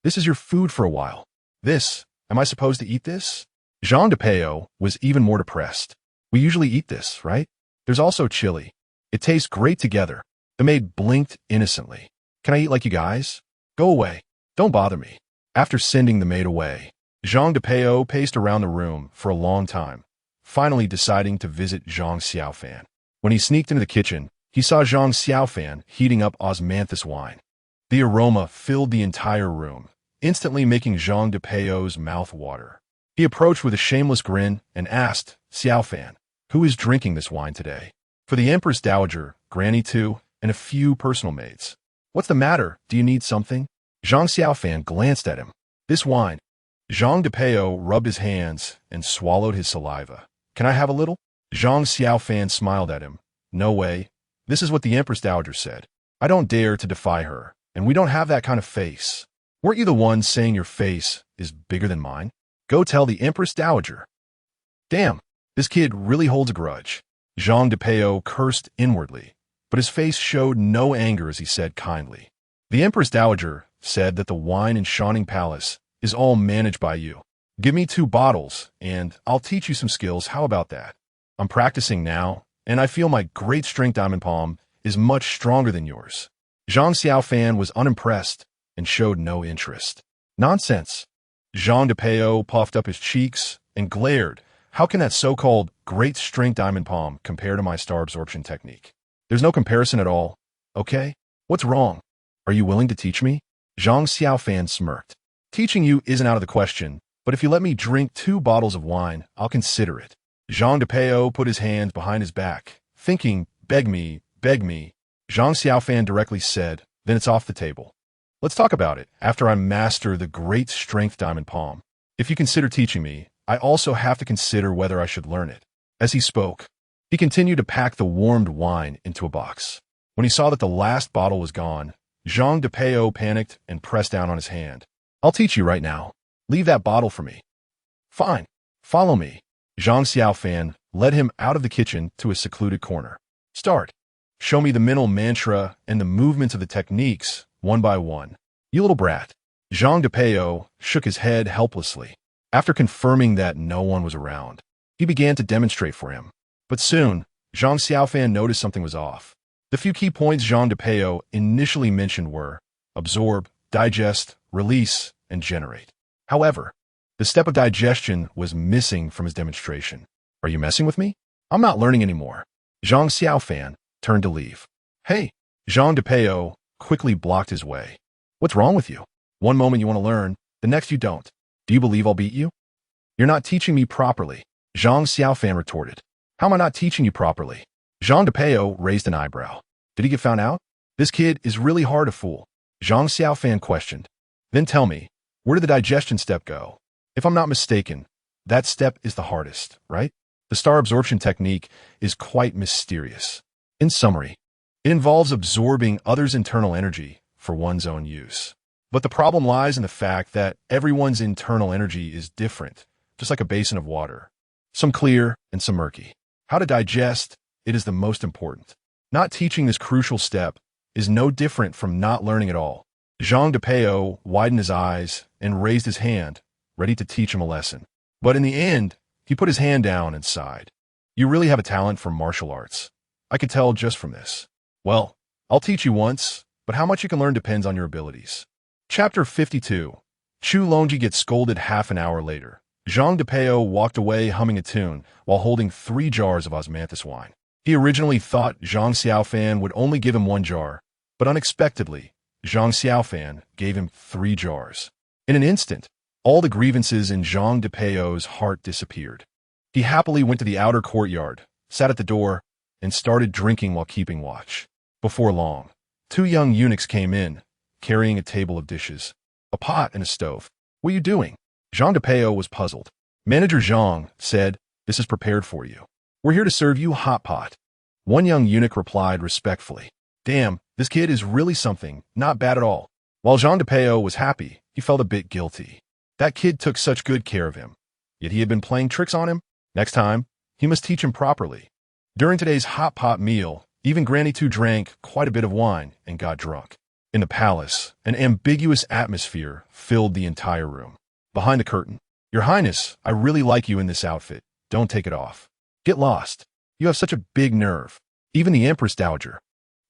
this is your food for a while. This, am I supposed to eat this? Zhang Depeo was even more depressed. We usually eat this, right? There's also chili. It tastes great together. The maid blinked innocently. Can I eat like you guys? Go away. Don't bother me. After sending the maid away, Zhang Depeo paced around the room for a long time, finally deciding to visit Zhang Xiaofan. When he sneaked into the kitchen, he saw Zhang Xiaofan heating up osmanthus wine. The aroma filled the entire room, instantly making Zhang Depeo's mouth water. He approached with a shameless grin and asked, Xiaofan, who is drinking this wine today? For the Empress Dowager, Granny too, and a few personal maids. What's the matter? Do you need something? Zhang Xiaofan glanced at him. This wine. Zhang Depeo rubbed his hands and swallowed his saliva. Can I have a little? Zhang Xiaofan smiled at him. No way. This is what the Empress Dowager said. I don't dare to defy her, and we don't have that kind of face. Weren't you the one saying your face is bigger than mine? Go tell the Empress Dowager. Damn, this kid really holds a grudge. Zhang Depeo cursed inwardly, but his face showed no anger as he said kindly. The Empress Dowager said that the wine in Shining Palace is all managed by you. Give me 2 bottles, and I'll teach you some skills. How about that? I'm practicing now, and I feel my great strength diamond palm is much stronger than yours. Zhang Xiaofan was unimpressed and showed no interest. Nonsense. Zhang Xiaofan puffed up his cheeks and glared. How can that so-called great strength diamond palm compare to my star absorption technique? There's no comparison at all. Okay? What's wrong? Are you willing to teach me? Zhang Xiaofan smirked. Teaching you isn't out of the question, but if you let me drink 2 bottles of wine, I'll consider it. Zhang Xiaofan put his hands behind his back, thinking, beg me, beg me. Zhang Xiaofan directly said, then it's off the table. Let's talk about it after I master the great strength diamond palm. If you consider teaching me, I also have to consider whether I should learn it. As he spoke, he continued to pack the warmed wine into a box. When he saw that the last bottle was gone, Zhang Xiaofan panicked and pressed down on his hand. I'll teach you right now. Leave that bottle for me. Fine. Follow me. Zhang Xiaofan led him out of the kitchen to a secluded corner. Start. Show me the mental mantra and the movements of the techniques, one by one. You little brat. Zhang Xiaofan shook his head helplessly. After confirming that no one was around, he began to demonstrate for him. But soon, Zhang Xiaofan noticed something was off. The few key points Zhang Xiaofan initially mentioned were absorb, digest, release, and generate. However, the step of digestion was missing from his demonstration. Are you messing with me? I'm not learning anymore. Zhang Xiaofan turned to leave. Hey! Zhang Xiaofan quickly blocked his way. What's wrong with you? One moment you want to learn, the next you don't. Do you believe I'll beat you? You're not teaching me properly, Zhang Xiaofan retorted. How am I not teaching you properly? Zhang Xiaofan raised an eyebrow. Did he get found out? This kid is really hard to fool. Zhang Xiaofan questioned. Then tell me, where did the digestion step go? If I'm not mistaken, that step is the hardest, right? The star absorption technique is quite mysterious. In summary, it involves absorbing others' internal energy for one's own use. But the problem lies in the fact that everyone's internal energy is different, just like a basin of water. Some clear and some murky. How to digest, it is the most important. Not teaching this crucial step is no different from not learning at all. Zhang Xiaofan widened his eyes and raised his hand, ready to teach him a lesson. But in the end, he put his hand down and sighed. You really have a talent for martial arts. I could tell just from this. Well, I'll teach you once, but how much you can learn depends on your abilities. Chapter 52. Chu Longji gets scolded half an hour later. Zhang Xiaofan walked away humming a tune while holding 3 jars of osmanthus wine. He originally thought Zhang Xiaofan would only give him 1 jar, but unexpectedly, Zhang Xiaofan gave him 3 jars. In an instant, all the grievances in Zhang Xiaofan's heart disappeared. He happily went to the outer courtyard, sat at the door, and started drinking while keeping watch. Before long, 2 young eunuchs came in, carrying a table of dishes, a pot and a stove. What are you doing? Zhang Xiaofan was puzzled. Manager Zhang said, this is prepared for you. We're here to serve you hot pot. One young eunuch replied respectfully. Damn, this kid is really something, not bad at all. While Zhang Xiaofan was happy, he felt a bit guilty. That kid took such good care of him. Yet he had been playing tricks on him. Next time, he must teach him properly. During today's hot pot meal, even Granny 2 drank quite a bit of wine and got drunk. In the palace, an ambiguous atmosphere filled the entire room. Behind the curtain, Your Highness, I really like you in this outfit. Don't take it off. Get lost. You have such a big nerve. Even the Empress Dowager.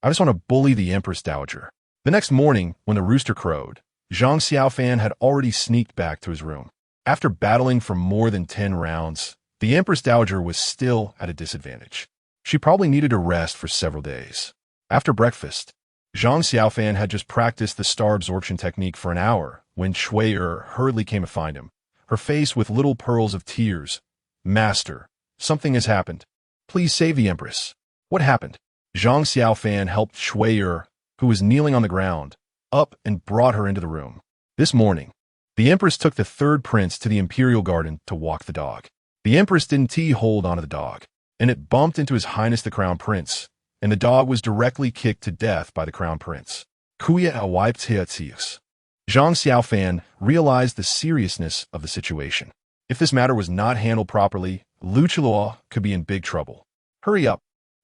I just want to bully the Empress Dowager. The next morning, when the rooster crowed, Zhang Xiaofan had already sneaked back to his room. After battling for more than 10 rounds, the Empress Dowager was still at a disadvantage. She probably needed a rest for several days. After breakfast, Zhang Xiaofan had just practiced the star absorption technique for an hour when Shui hurriedly came to find him, her face with little pearls of tears. Master, something has happened. Please save the Empress. What happened? Zhang Xiaofan helped Shui, who was kneeling on the ground, up and brought her into the room. This morning, the Empress took the 3rd prince to the Imperial Garden to walk the dog. The Empress didn't hold onto the dog, and it bumped into His Highness the Crown Prince, and the dog was directly kicked to death by the Crown Prince. Kuya Zhang Xiaofan realized the seriousness of the situation. If this matter was not handled properly, Luchulaw could be in big trouble. Hurry up.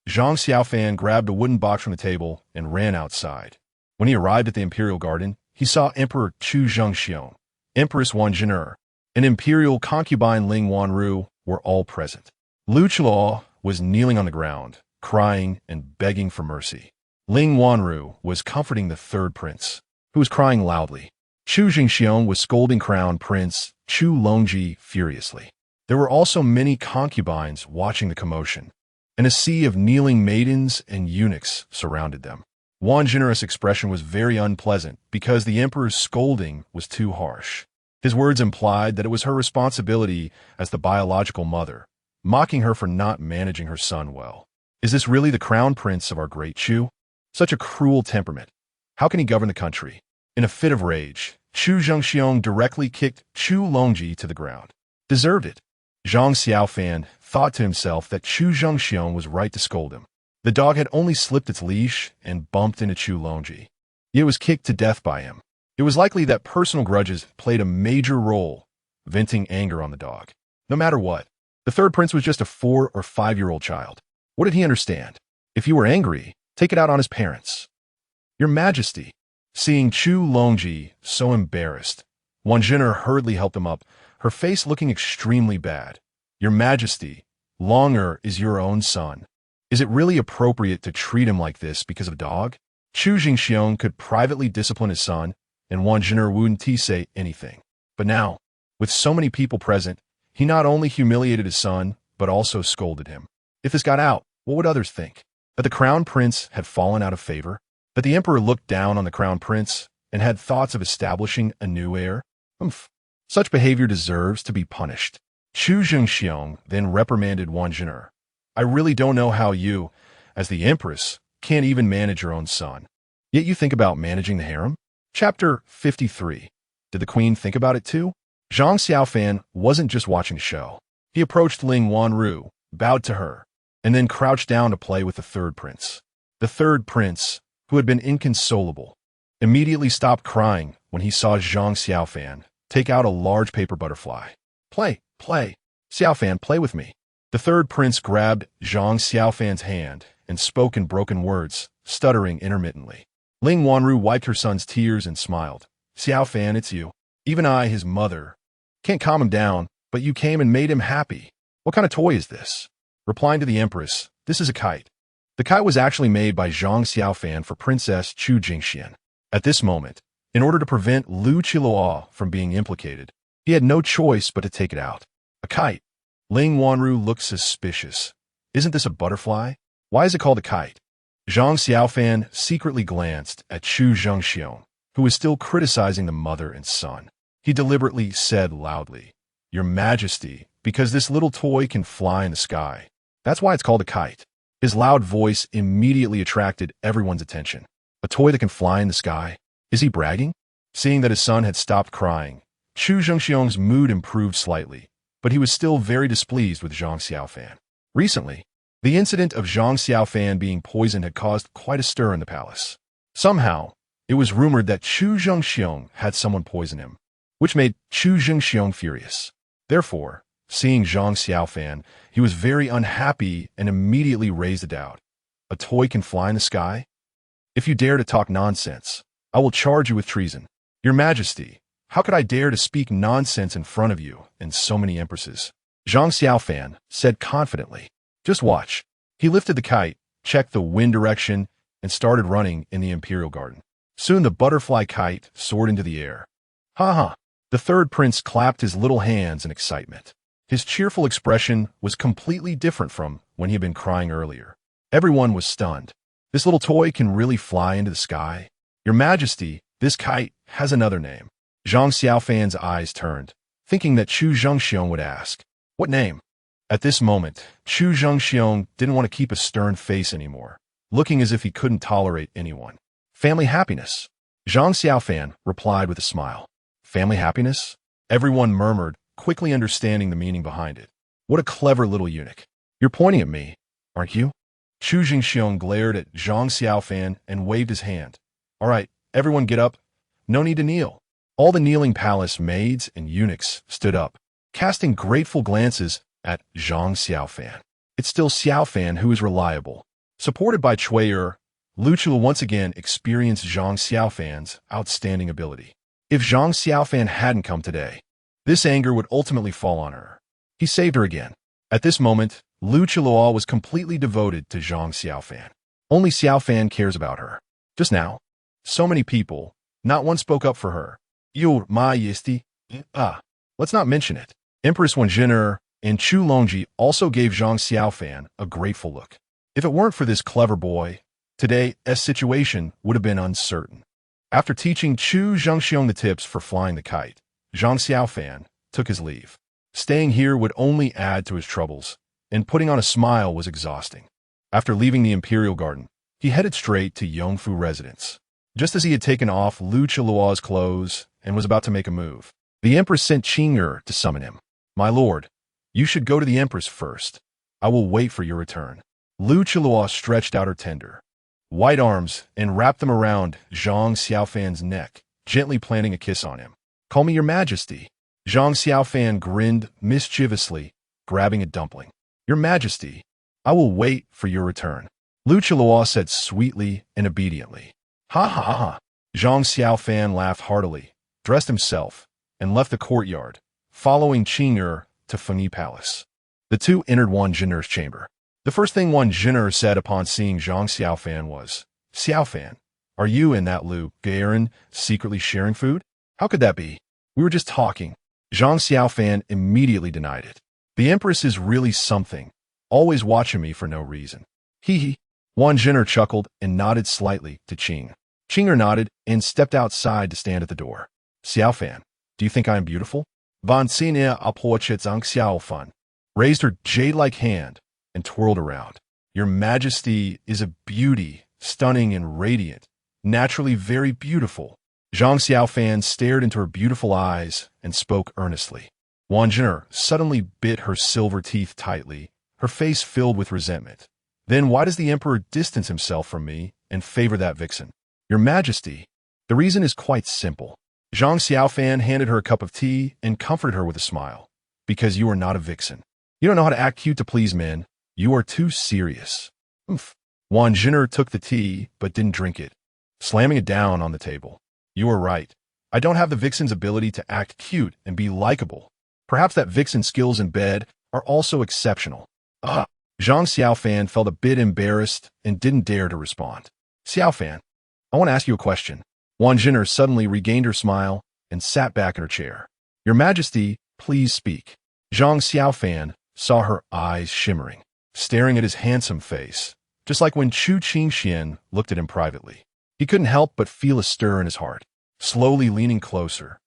Zhang Xiaofan grabbed a wooden box from the table and ran outside. When he arrived at the Imperial Garden, he saw Emperor Chu Zhengxiong, Empress Wan Zhen'er, and Imperial concubine Ling Wanru were all present. Luchulaw was kneeling on the ground, crying and begging for mercy. Ling Wanru was comforting the 3rd prince, who was crying loudly. Chu Jingxiong was scolding Crown Prince Chu Longji furiously. There were also many concubines watching the commotion, and a sea of kneeling maidens and eunuchs surrounded them. Wang Jinner's expression was very unpleasant because the emperor's scolding was too harsh. His words implied that it was her responsibility as the biological mother, mocking her for not managing her son well. Is this really the crown prince of our great Chu? Such a cruel temperament. How can he govern the country? In a fit of rage, Chu Zhengxiong directly kicked Chu Longji to the ground. Deserved it. Zhang Xiaofan thought to himself that Chu Zhengxiong was right to scold him. The dog had only slipped its leash and bumped into Chu Longji. Yet it was kicked to death by him. It was likely that personal grudges played a major role, venting anger on the dog. No matter what, the third prince was just a 4 or 5-year-old child. What did he understand? If you were angry, take it out on his parents. Your Majesty. Seeing Chu Longji so embarrassed, Wang Jinner hurriedly helped him up, her face looking extremely bad. Your Majesty, Longer is your own son. Is it really appropriate to treat him like this because of a dog? Chu Jingxiong could privately discipline his son, and Wang Jinner wouldn't say anything. But now, with so many people present, he not only humiliated his son, but also scolded him. If this got out, what would others think? That the crown prince had fallen out of favor? That the emperor looked down on the crown prince and had thoughts of establishing a new heir? Such behavior deserves to be punished. Chu Jingxiong then reprimanded Wang Jinner. I really don't know how you, as the empress, can't even manage your own son. Yet you think about managing the harem? Chapter 53. Did the queen think about it too? Zhang Xiaofan wasn't just watching the show. He approached Ling Wanru, bowed to her, and then crouched down to play with the third prince. The third prince, who had been inconsolable, immediately stopped crying when he saw Zhang Xiaofan take out a large paper butterfly. Play, Xiaofan, play with me. The third prince grabbed Zhang Xiaofan's hand and spoke in broken words, stuttering intermittently. Ling Wanru wiped her son's tears and smiled. Xiaofan, it's you. Even I, his mother, can't calm him down, but you came and made him happy. What kind of toy is this? Replying to the empress, this is a kite. The kite was actually made by Zhang Xiaofan for Princess Chu Jingxian. At this moment, in order to prevent Lu Qiluo from being implicated, he had no choice but to take it out. A kite. Ling Wanru looked suspicious. Isn't this a butterfly? Why is it called a kite? Zhang Xiaofan secretly glanced at Chu Zhengxiong, who was still criticizing the mother and son. He deliberately said loudly, Your Majesty, because this little toy can fly in the sky. That's why it's called a kite. His loud voice immediately attracted everyone's attention. A toy that can fly in the sky? Is he bragging? Seeing that his son had stopped crying, Chu Zhengxiong's mood improved slightly, but he was still very displeased with Zhang Xiaofan. Recently, the incident of Zhang Xiaofan being poisoned had caused quite a stir in the palace. Somehow, it was rumored that Chu Zhengxiong had someone poison him, which made Chu Zhengxiong furious. Therefore, seeing Zhang Xiaofan, he was very unhappy and immediately raised a doubt. A toy can fly in the sky? If you dare to talk nonsense, I will charge you with treason. Your Majesty, how could I dare to speak nonsense in front of you and so many empresses? Zhang Xiaofan said confidently. Just watch. He lifted the kite, checked the wind direction, and started running in the imperial garden. Soon the butterfly kite soared into the air. Ha ha! The third prince clapped his little hands in excitement. His cheerful expression was completely different from when he had been crying earlier. Everyone was stunned. This little toy can really fly into the sky? Your Majesty, this kite has another name. Zhang Xiaofan's eyes turned, thinking that Chu Zhengxiong would ask. What name? At this moment, Chu Zhengxiong didn't want to keep a stern face anymore, looking as if he couldn't tolerate anyone. Family happiness. Zhang Xiaofan replied with a smile. Family happiness? Everyone murmured, quickly understanding the meaning behind it. What a clever little eunuch. You're pointing at me, aren't you? Chu Jingxiong glared at Zhang Xiaofan and waved his hand. All right, everyone get up. No need to kneel. All the kneeling palace maids and eunuchs stood up, casting grateful glances at Zhang Xiaofan. It's still Xiaofan who is reliable. Supported by Chui'er, Lu Qiluo once again experienced Zhang Xiaofan's outstanding ability. If Zhang Xiaofan hadn't come today, this anger would ultimately fall on her. He saved her again. At this moment, Lu Qiluo was completely devoted to Zhang Xiaofan. Only Xiaofan cares about her. Just now, so many people, Not one spoke up for her. Your Majesty. Let's not mention it. Empress Dowager and Chu Longji also gave Zhang Xiaofan a grateful look. If it weren't for this clever boy, today's situation would have been uncertain. After teaching Chu Zhangxiong the tips for flying the kite, Zhang Xiaofan took his leave. Staying here would only add to his troubles, and putting on a smile was exhausting. After leaving the Imperial Garden, he headed straight to Yongfu residence. Just as he had taken off Lu Chilua's clothes and was about to make a move, the Empress sent Qing'er to summon him. My lord, you should go to the Empress first. I will wait for your return. Lu Chilua stretched out her tender, white arms and wrapped them around Zhang Xiaofan's neck, gently planting a kiss on him. Call me your majesty. Zhang Xiaofan grinned mischievously, grabbing a dumpling. Your majesty, I will wait for your return. Lu Chilua said sweetly and obediently. Ha ha ha. Zhang Xiaofan laughed heartily, dressed himself, and left the courtyard, following Qing'er to Fengyi Palace. The two entered Wan Zhen'er's chamber. The first thing Wan Zhen'er said upon seeing Zhang Xiaofan was, Xiaofan, are you and that Lu Garen secretly sharing food? How could that be? We were just talking. Zhang Xiaofan immediately denied it. The Empress is really something, always watching me for no reason. Hee hee. Wan Zhen'er chuckled and nodded slightly to Qing. Qing'er nodded and stepped outside to stand at the door. Xiaofan, do you think I am beautiful? Van Xine Apochit Zhang Xiaofan raised her jade-like hand and twirled around. Your majesty is a beauty, stunning and radiant, naturally very beautiful. Zhang Xiaofan stared into her beautiful eyes and spoke earnestly. Wan Zhen'er suddenly bit her silver teeth tightly, her face filled with resentment. Then why does the emperor distance himself from me and favor that vixen? Your majesty, the reason is quite simple. Zhang Xiaofan handed her a cup of tea and comforted her with a smile. Because you are not a vixen. You don't know how to act cute to please men. You are too serious. Oomph. Wan Zhen'er took the tea but didn't drink it, slamming it down on the table. You are right. I don't have the vixen's ability to act cute and be likable. Perhaps that vixen's skills in bed are also exceptional. Zhang Xiaofan felt a bit embarrassed and didn't dare to respond. Xiaofan, I want to ask you a question. Wan Zhen'er suddenly regained her smile and sat back in her chair. Your majesty, please speak. Zhang Xiaofan saw her eyes shimmering, staring at his handsome face, just like when Chu Qingxian looked at him privately. He couldn't help but feel a stir in his heart. Slowly leaning closer,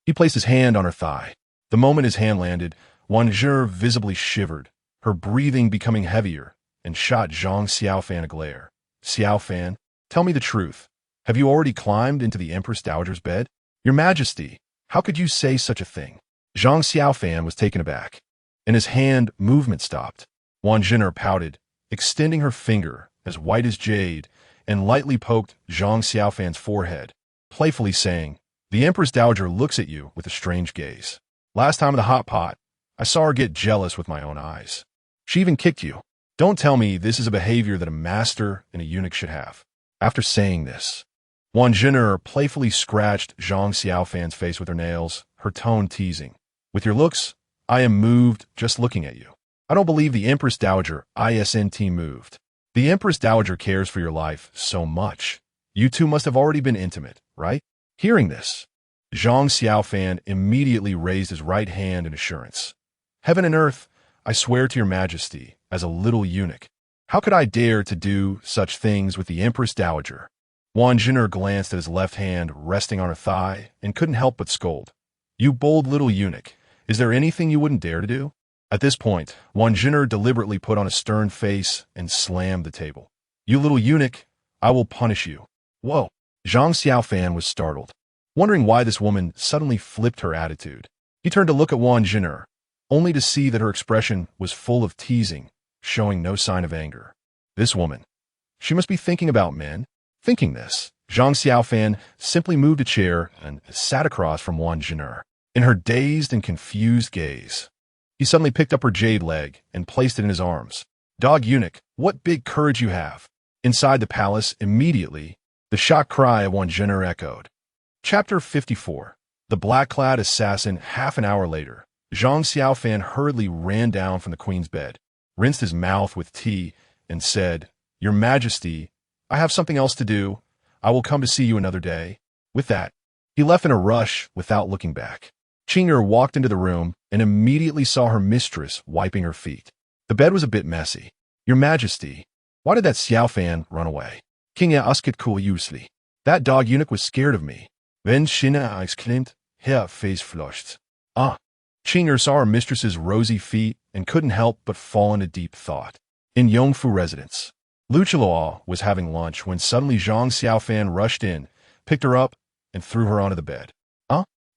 he placed his hand on her thigh. The moment his hand landed, Wan Zhen'er visibly shivered, her breathing becoming heavier, and shot Zhang Xiaofan a glare. Xiaofan, tell me the truth. Have you already climbed into the Empress Dowager's bed? Your majesty, how could you say such a thing? Zhang Xiaofan was taken aback, and his hand movement stopped. Wan Zhen'er pouted, extending her finger, as white as jade, and lightly poked Zhang Xiaofan's forehead, playfully saying, The Empress Dowager looks at you with a strange gaze. Last time in the hot pot, I saw her get jealous with my own eyes. She even kicked you. Don't tell me this is a behavior that a master and a eunuch should have. After saying this, Wan Zhen'er playfully scratched Zhang Xiaofan's face with her nails, her tone teasing. With your looks, I am moved just looking at you. I don't believe the Empress Dowager isn't moved. The Empress Dowager cares for your life so much. You two must have already been intimate, right? Hearing this, Zhang Xiaofan immediately raised his right hand in assurance. Heaven and earth, I swear to your majesty, as a little eunuch, how could I dare to do such things with the Empress Dowager? Wan Zhen'er glanced at his left hand resting on her thigh and couldn't help but scold. You bold little eunuch, is there anything you wouldn't dare to do? At this point, Wan Zhen'er deliberately put on a stern face and slammed the table. You little eunuch, I will punish you. Whoa! Zhang Xiaofan was startled, wondering why this woman suddenly flipped her attitude. He turned to look at Wan Zhen'er, only to see that her expression was full of teasing, showing no sign of anger. This woman, she must be thinking about men. Thinking this, Zhang Xiaofan simply moved a chair and sat across from Wan Zhen'er. In her dazed and confused gaze, he suddenly picked up her jade leg and placed it in his arms. Dog eunuch, what big courage you have! Inside the palace, immediately, the shocked cry of Wan Zhen'er echoed. Chapter 54. The black-clad assassin. Half an hour later, Zhang Xiaofan hurriedly ran down from the queen's bed, rinsed his mouth with tea, and said, Your Majesty, I have something else to do. I will come to see you another day. With that, he left in a rush without looking back. Qing'er walked into the room and immediately saw her mistress wiping her feet. The bed was a bit messy. Your Majesty, why did that Xiaofan run away? King asked curiously. That dog eunuch was scared of me. Wenn China exclaimed, her face flushed. Ah. Qing'er saw her mistress's rosy feet and couldn't help but fall into deep thought. In Yongfu residence, Lu Qiluo was having lunch when suddenly Zhang Xiaofan rushed in, picked her up, and threw her onto the bed.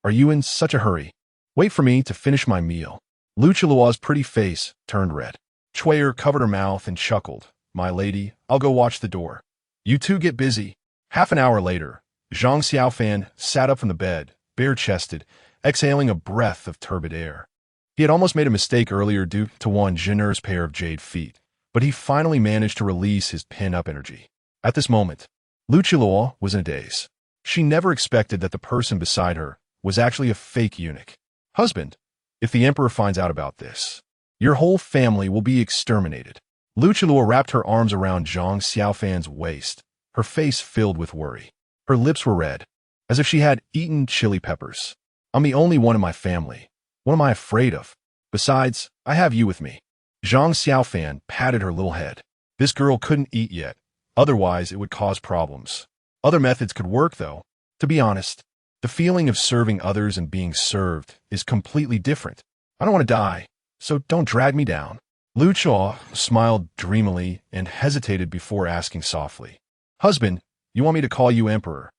Are you in such a hurry? Wait for me to finish my meal. Lu Qiluo's pretty face turned red. Chui'er covered her mouth and chuckled. My lady, I'll go watch the door. You two get busy. Half an hour later, Zhang Xiaofan sat up from the bed, bare-chested, exhaling a breath of turbid air. He had almost made a mistake earlier due to Wan Jin'er's pair of jade feet, but he finally managed to release his pin-up energy. At this moment, Lu Qiluo was in a daze. She never expected that the person beside her was actually a fake eunuch. Husband, if the emperor finds out about this, your whole family will be exterminated. Lu Qiluo wrapped her arms around Zhang Xiaofan's waist, her face filled with worry. Her lips were red, as if she had eaten chili peppers. I'm the only one in my family. What am I afraid of? Besides, I have you with me. Zhang Xiaofan patted her little head. This girl couldn't eat yet. Otherwise, it would cause problems. Other methods could work, though. To be honest, the feeling of serving others and being served is completely different. I don't want to die, so don't drag me down. Lu Qiluo smiled dreamily and hesitated before asking softly. Husband, you want me to call you emperor?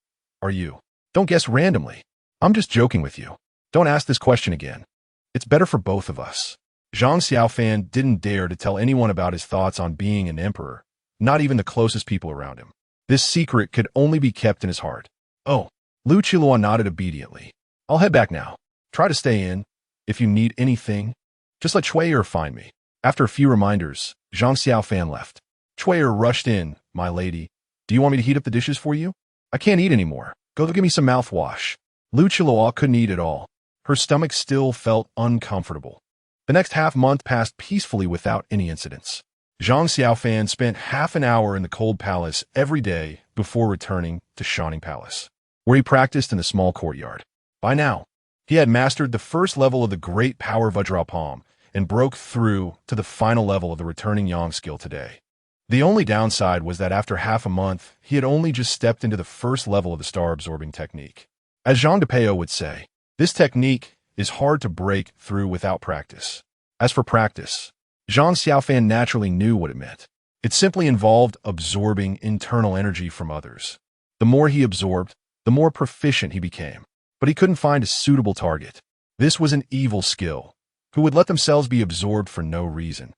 Are you? Don't guess randomly. I'm just joking with you. Don't ask this question again. It's better for both of us. Zhang Xiaofan didn't dare to tell anyone about his thoughts on being an emperor, not even the closest people around him. This secret could only be kept in his heart. Oh, Lu Qiluo nodded obediently. I'll head back now. Try to stay in. If you need anything, just let Chui'er find me. After a few reminders, Zhang Xiaofan left. Chui'er rushed in. My lady, do you want me to heat up the dishes for you? I can't eat anymore. Go give me some mouthwash. Lu Qiluo couldn't eat at all. Her stomach still felt uncomfortable. The next half-month passed peacefully without any incidents. Zhang Xiaofan spent half an hour in the cold palace every day before returning to Shining Palace, where he practiced in a small courtyard. By now, he had mastered the first level of the Great Power Vajra Palm and broke through to the final level of the Returning Yang skill today. The only downside was that after half a month, he had only just stepped into the first level of the star-absorbing technique. As Zhang Depeo would say, this technique is hard to break through without practice. As for practice, Zhang Xiaofan naturally knew what it meant. It simply involved absorbing internal energy from others. The more he absorbed, the more proficient he became. But he couldn't find a suitable target. This was an evil skill, who would let themselves be absorbed for no reason.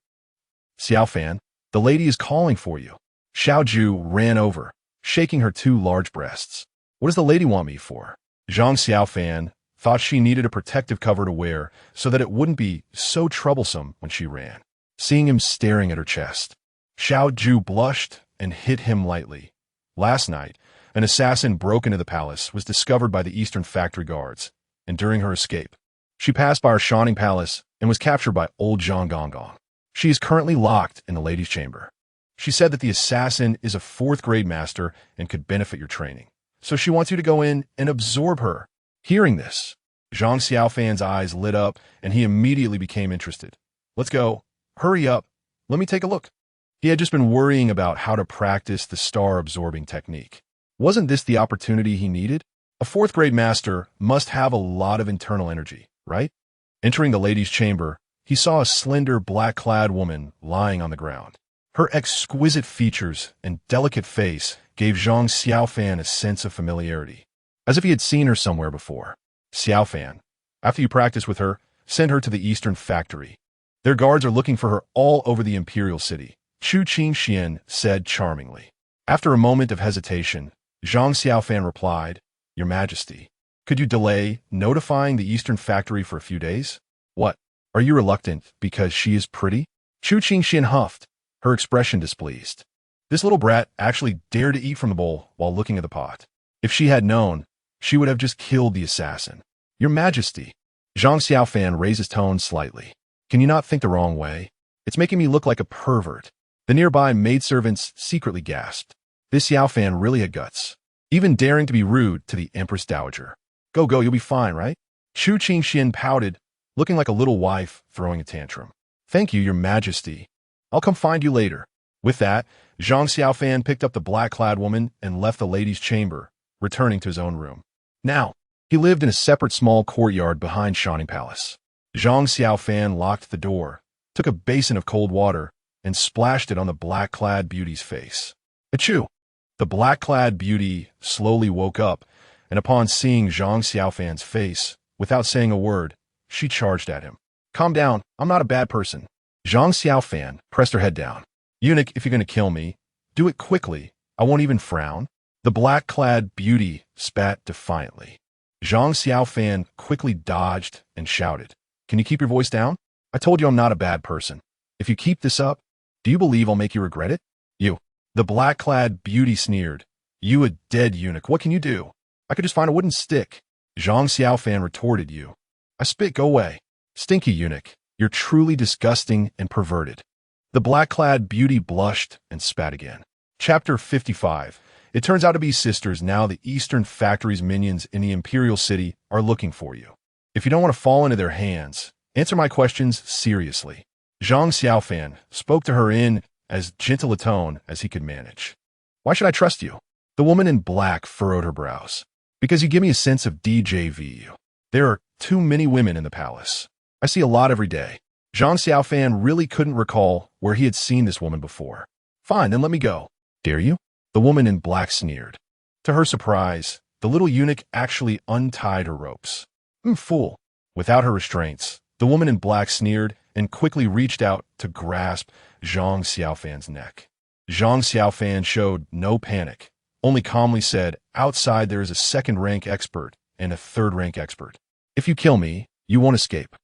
Xiaofan, the lady is calling for you. Xiao Ju ran over, shaking her two large breasts. What does the lady want me for? Zhang Xiaofan thought she needed a protective cover to wear so that it wouldn't be so troublesome when she ran. Seeing him staring at her chest, Xiao Ju blushed and hit him lightly. Last night, an assassin broke into the palace was discovered by the Eastern Factory guards, and during her escape, she passed by our Shining Palace and was captured by old Zhang Gonggong. She is currently locked in the ladies' chamber. She said that the assassin is a 4th grade master and could benefit your training, so she wants you to go in and absorb her. Hearing this, Zhang Xiaofan's eyes lit up and he immediately became interested. Let's go. Hurry up. Let me take a look. He had just been worrying about how to practice the star-absorbing technique. Wasn't this the opportunity he needed? A 4th grade master must have a lot of internal energy, right? Entering the ladies' chamber, he saw a slender, black-clad woman lying on the ground. Her exquisite features and delicate face gave Zhang Xiaofan a sense of familiarity, as if he had seen her somewhere before. Xiaofan, after you practice with her, send her to the Eastern Factory. Their guards are looking for her all over the Imperial City, Chu Qingxian said charmingly. After a moment of hesitation, Zhang Xiaofan replied, Your Majesty, could you delay notifying the Eastern Factory for a few days? What? Are you reluctant because she is pretty? Chu Qingxian huffed, her expression displeased. This little brat actually dared to eat from the bowl while looking at the pot. If she had known, she would have just killed the assassin. Your Majesty. Zhang Xiaofan raised his tone slightly. Can you not think the wrong way? It's making me look like a pervert. The nearby maidservants secretly gasped. This Xiaofan really had guts. even daring to be rude to the Empress Dowager. Go, go, you'll be fine, right? Chu Qingxian pouted, looking like a little wife throwing a tantrum. Thank you, your majesty. I'll come find you later. With that, Zhang Xiaofan picked up the black-clad woman and left the ladies' chamber, returning to his own room. Now, he lived in a separate small courtyard behind Shining Palace. Zhang Xiaofan locked the door, took a basin of cold water, and splashed it on the black-clad beauty's face. Achoo! The black-clad beauty slowly woke up, and upon seeing Zhang Xiaofan's face, without saying a word, she charged at him. Calm down, I'm not a bad person. Zhang Xiaofan pressed her head down. Eunuch, if you're going to kill me, do it quickly. I won't even frown. The black-clad beauty spat defiantly. Zhang Xiaofan quickly dodged and shouted, Can you keep your voice down? I told you I'm not a bad person. If you keep this up, do you believe I'll make you regret it? You. The black-clad beauty sneered. You a dead eunuch, what can you do? I could just find a wooden stick. Zhang Xiaofan retorted, You. I spit, go away. Stinky eunuch, you're truly disgusting and perverted. The black-clad beauty blushed and spat again. Chapter 55. It turns out to be sisters now the Eastern Factory's minions in the Imperial City are looking for you. If you don't want to fall into their hands, answer my questions seriously. Zhang Xiaofan spoke to her in as gentle a tone as he could manage. Why should I trust you? The woman in black furrowed her brows. Because you give me a sense of DJV. There are too many women in the palace. I see a lot every day. Zhang Xiaofan really couldn't recall where he had seen this woman before. Fine, then let me go. Dare you? The woman in black sneered. To her surprise, the little eunuch actually untied her ropes. Fool. Without her restraints, the woman in black sneered and quickly reached out to grasp Zhang Xiaofan's neck. Zhang Xiaofan showed no panic, only calmly said, Outside there is a second-rank expert and a third-rank expert. If you kill me, you won't escape.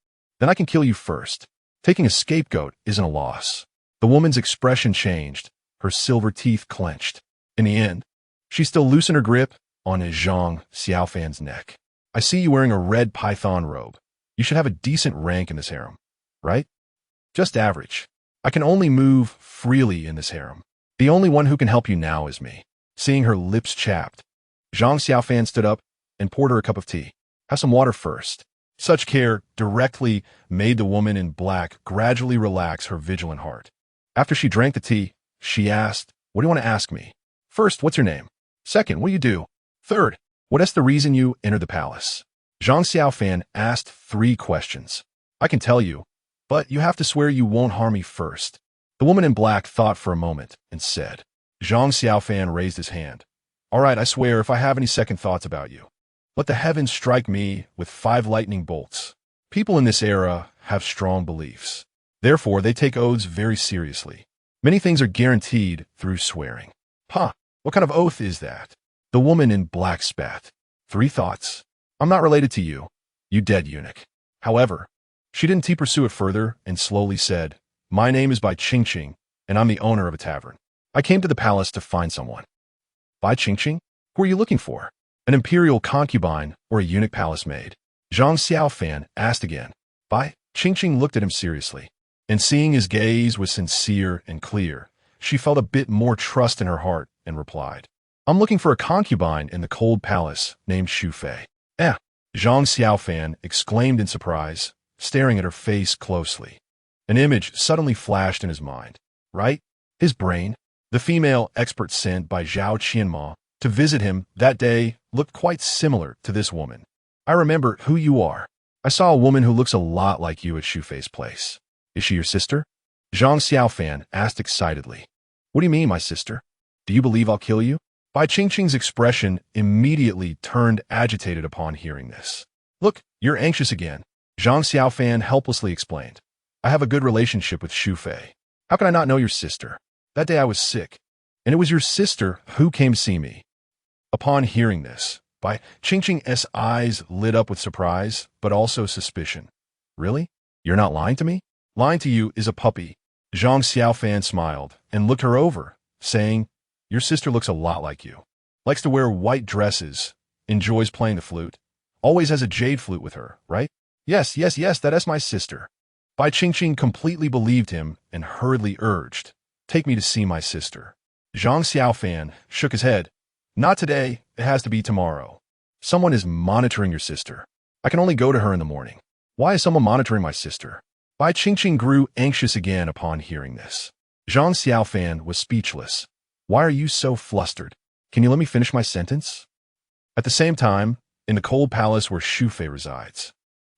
Then I can kill you first. Taking a scapegoat isn't a loss. The woman's expression changed, her silver teeth clenched. In the end, she still loosened her grip on Zhang Xiaofan's neck. I see you wearing a red python robe. You should have a decent rank in this harem, right? Just average. I can only move freely in this harem. The only one who can help you now is me. Seeing her lips chapped, Zhang Xiaofan stood up and poured her a cup of tea. Have some water first. Such care directly made the woman in black gradually relax her vigilant heart. After she drank the tea, she asked, What do you want to ask me? First, what's your name? Second, what do you do? Third, what is the reason you entered the palace? Zhang Xiaofan asked 3 questions. I can tell you, but you have to swear you won't harm me first. The woman in black thought for a moment and said. Zhang Xiaofan raised his hand. All right, I swear if I have any second thoughts about you. Let the heavens strike me with 5 lightning bolts. People in this era have strong beliefs. Therefore, they take oaths very seriously. Many things are guaranteed through swearing. What kind of oath is that? The woman in black spat. 3 thoughts. I'm not related to you, you dead eunuch. However, she didn't pursue it further and slowly said, My name is Bai Qingqing, and I'm the owner of a tavern. I came to the palace to find someone. Bai Qingqing? Who are you looking for? An imperial concubine or a eunuch palace maid? Zhang Xiaofan asked again. Bai Qingqing looked at him seriously, and seeing his gaze was sincere and clear, she felt a bit more trust in her heart and replied, I'm looking for a concubine in the cold palace named Xu Fei. Zhang Xiaofan exclaimed in surprise, staring at her face closely. An image suddenly flashed in his mind. Right? His brain, the female expert sent by Zhao Qianma to visit him that day, looked quite similar to this woman. I remember who you are. I saw a woman who looks a lot like you at Xu Fei's place. Is she your sister? Zhang Xiaofan asked excitedly. What do you mean, my sister? Do you believe I'll kill you? Bai Qingqing's expression immediately turned agitated upon hearing this. Look, you're anxious again. Zhang Xiaofan helplessly explained. I have a good relationship with Xu Fei. How can I not know your sister? That day I was sick, and it was your sister who came to see me. Upon hearing this, Bai Qingqing's eyes lit up with surprise, but also suspicion. Really? You're not lying to me? Lying to you is a puppy. Zhang Xiaofan smiled and looked her over, saying, Your sister looks a lot like you. Likes to wear white dresses, enjoys playing the flute, always has a jade flute with her, right? Yes, that is my sister. Bai Qingqing completely believed him and hurriedly urged, Take me to see my sister. Zhang Xiaofan shook his head. Not today. It has to be tomorrow. Someone is monitoring your sister. I can only go to her in the morning. Why is someone monitoring my sister? Bai Qingqing grew anxious again upon hearing this. Zhang Xiaofan was speechless. Why are you so flustered? Can you let me finish my sentence? At the same time, in the cold palace where Shufei resides,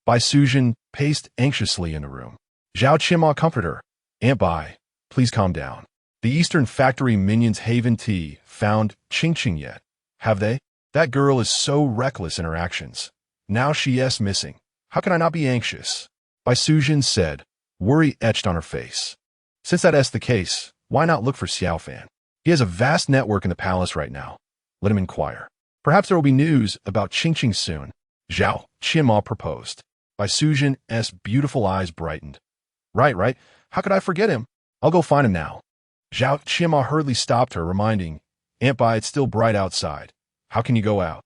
Bai Suzhen paced anxiously in the room. Zhao Qinma comforted her. Aunt Bai, please calm down. The Eastern Factory minions Haven Tea found Qingqing yet, have they? That girl is so reckless in her actions. Now she is missing. How can I not be anxious? Bai Suzhen said, worry etched on her face. Since that is the case, why not look for Xiaofan? He has a vast network in the palace right now. Let him inquire. Perhaps there will be news about Qingqing soon. Zhao Qinma proposed. Bai Suzhen's beautiful eyes brightened. Right. How could I forget him? I'll go find him now. Zhao Qinma hurriedly stopped her, reminding, Aunt Bai, it's still bright outside. How can you go out?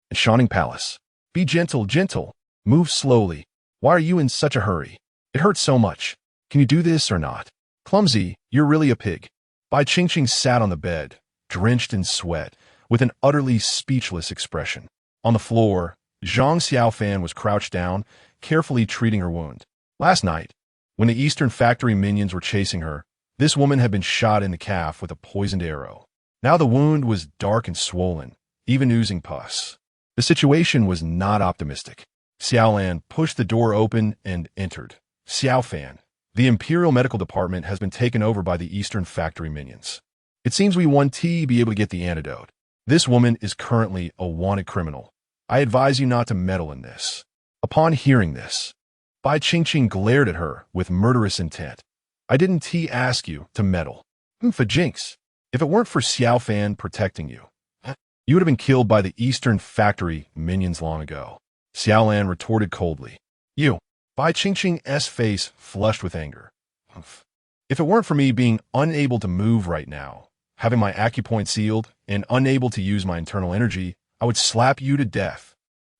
In Shining Palace. Be gentle. Move slowly. Why are you in such a hurry? It hurts so much. Can you do this or not? Clumsy, you're really a pig. Bai Qingqing sat on the bed, drenched in sweat, with an utterly speechless expression. On the floor, Zhang Xiaofan was crouched down, carefully treating her wound. Last night, when the Eastern Factory minions were chasing her, this woman had been shot in the calf with a poisoned arrow. Now the wound was dark and swollen, even oozing pus. The situation was not optimistic. Xiaolan pushed the door open and entered. Xiaofan, the Imperial Medical Department has been taken over by the Eastern Factory minions. It seems we want to be able to get the antidote. This woman is currently a wanted criminal. I advise you not to meddle in this. Upon hearing this, Bai Qingqing glared at her with murderous intent. I didn't ask you to meddle. For jinx. If it weren't for Xiaofan protecting you, you would have been killed by the Eastern Factory minions long ago. Xiaolan retorted coldly. You. Bai Qingqing's face flushed with anger. If it weren't for me being unable to move right now, having my acupoint sealed, and unable to use my internal energy, I would slap you to death.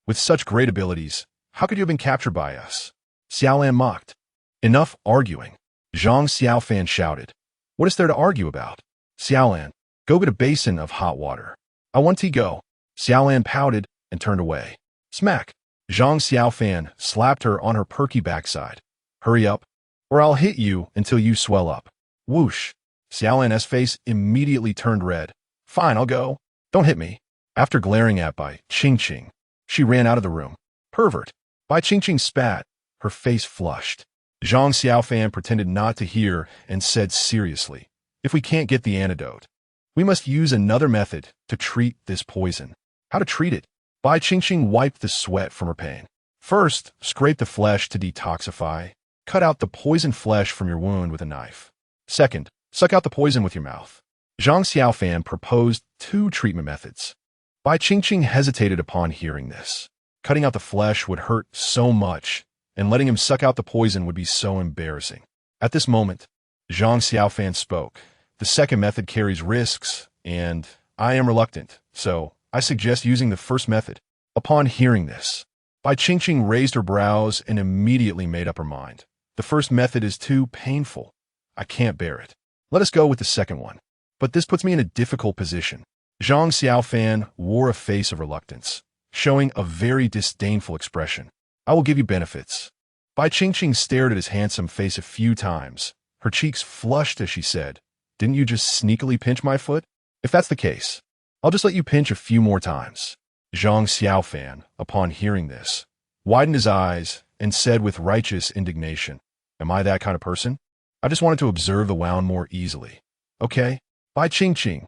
With such great abilities, how could you have been captured by us? Xiaolan mocked. Enough arguing. Zhang Xiaofan shouted. What is there to argue about? Xiaolan, go get a basin of hot water. I want to go. Xiaolan pouted and turned away. Smack. Zhang Xiaofan slapped her on her perky backside. Hurry up, or I'll hit you until you swell up. Whoosh. Xiaolan's face immediately turned red. Fine, I'll go. Don't hit me. After glaring at Bai Qingqing, she ran out of the room. Pervert. Bai Qingqing spat, her face flushed. Zhang Xiaofan pretended not to hear and said seriously, if we can't get the antidote, we must use another method to treat this poison. How to treat it? Bai Qingqing wiped the sweat from her pain. First, scrape the flesh to detoxify. Cut out the poisoned flesh from your wound with a knife. Second, suck out the poison with your mouth. Zhang Xiaofan proposed 2 treatment methods. Bai Qingqing hesitated upon hearing this. Cutting out the flesh would hurt so much, and letting him suck out the poison would be so embarrassing. At this moment, Zhang Xiaofan spoke. The second method carries risks, and I am reluctant, so I suggest using the first method. Upon hearing this, Bai Qingqing raised her brows and immediately made up her mind. The first method is too painful. I can't bear it. Let us go with the second one. But this puts me in a difficult position. Zhang Xiaofan wore a face of reluctance, showing a very disdainful expression. I will give you benefits. Bai Qingqing stared at his handsome face a few times. Her cheeks flushed as she said, didn't you just sneakily pinch my foot? If that's the case, I'll just let you pinch a few more times. Zhang Xiaofan, upon hearing this, widened his eyes and said with righteous indignation, am I that kind of person? I just wanted to observe the wound more easily. Okay, Bai Qingqing,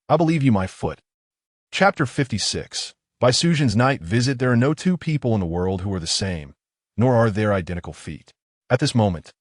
I believe you my foot. Chapter 56. Bai Suzhen's night visit. There are no 2 people in the world who are the same, nor are there identical feet. At this moment,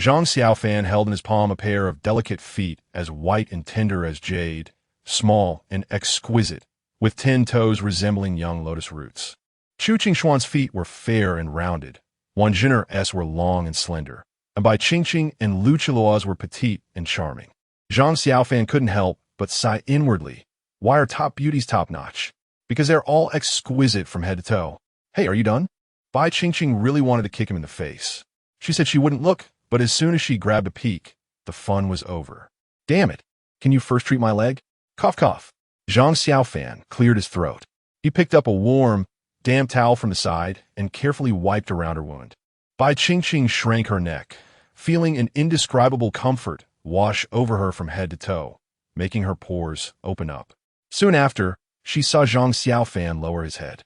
Zhang Xiaofan held in his palm a pair of delicate feet as white and tender as jade, small and exquisite, with 10 toes resembling young lotus roots. Chu Qingxuan's feet were fair and rounded, Wan Jinner's were long and slender, and Bai Qingqing and Lu Qiluo's were petite and charming. Zhang Xiaofan couldn't help but sigh inwardly. Why are top beauties top-notch? Because they're all exquisite from head to toe. Hey, are you done? Bai Qingqing really wanted to kick him in the face. She said she wouldn't look, but as soon as she grabbed a peek, the fun was over. Damn it. Can you first treat my leg? Cough, cough. Zhang Xiaofan cleared his throat. He picked up a warm, damp towel from the side and carefully wiped around her wound. Bai Qingqing shrank her neck, feeling an indescribable comfort wash over her from head to toe, making her pores open up. Soon after, she saw Zhang Xiaofan lower his head.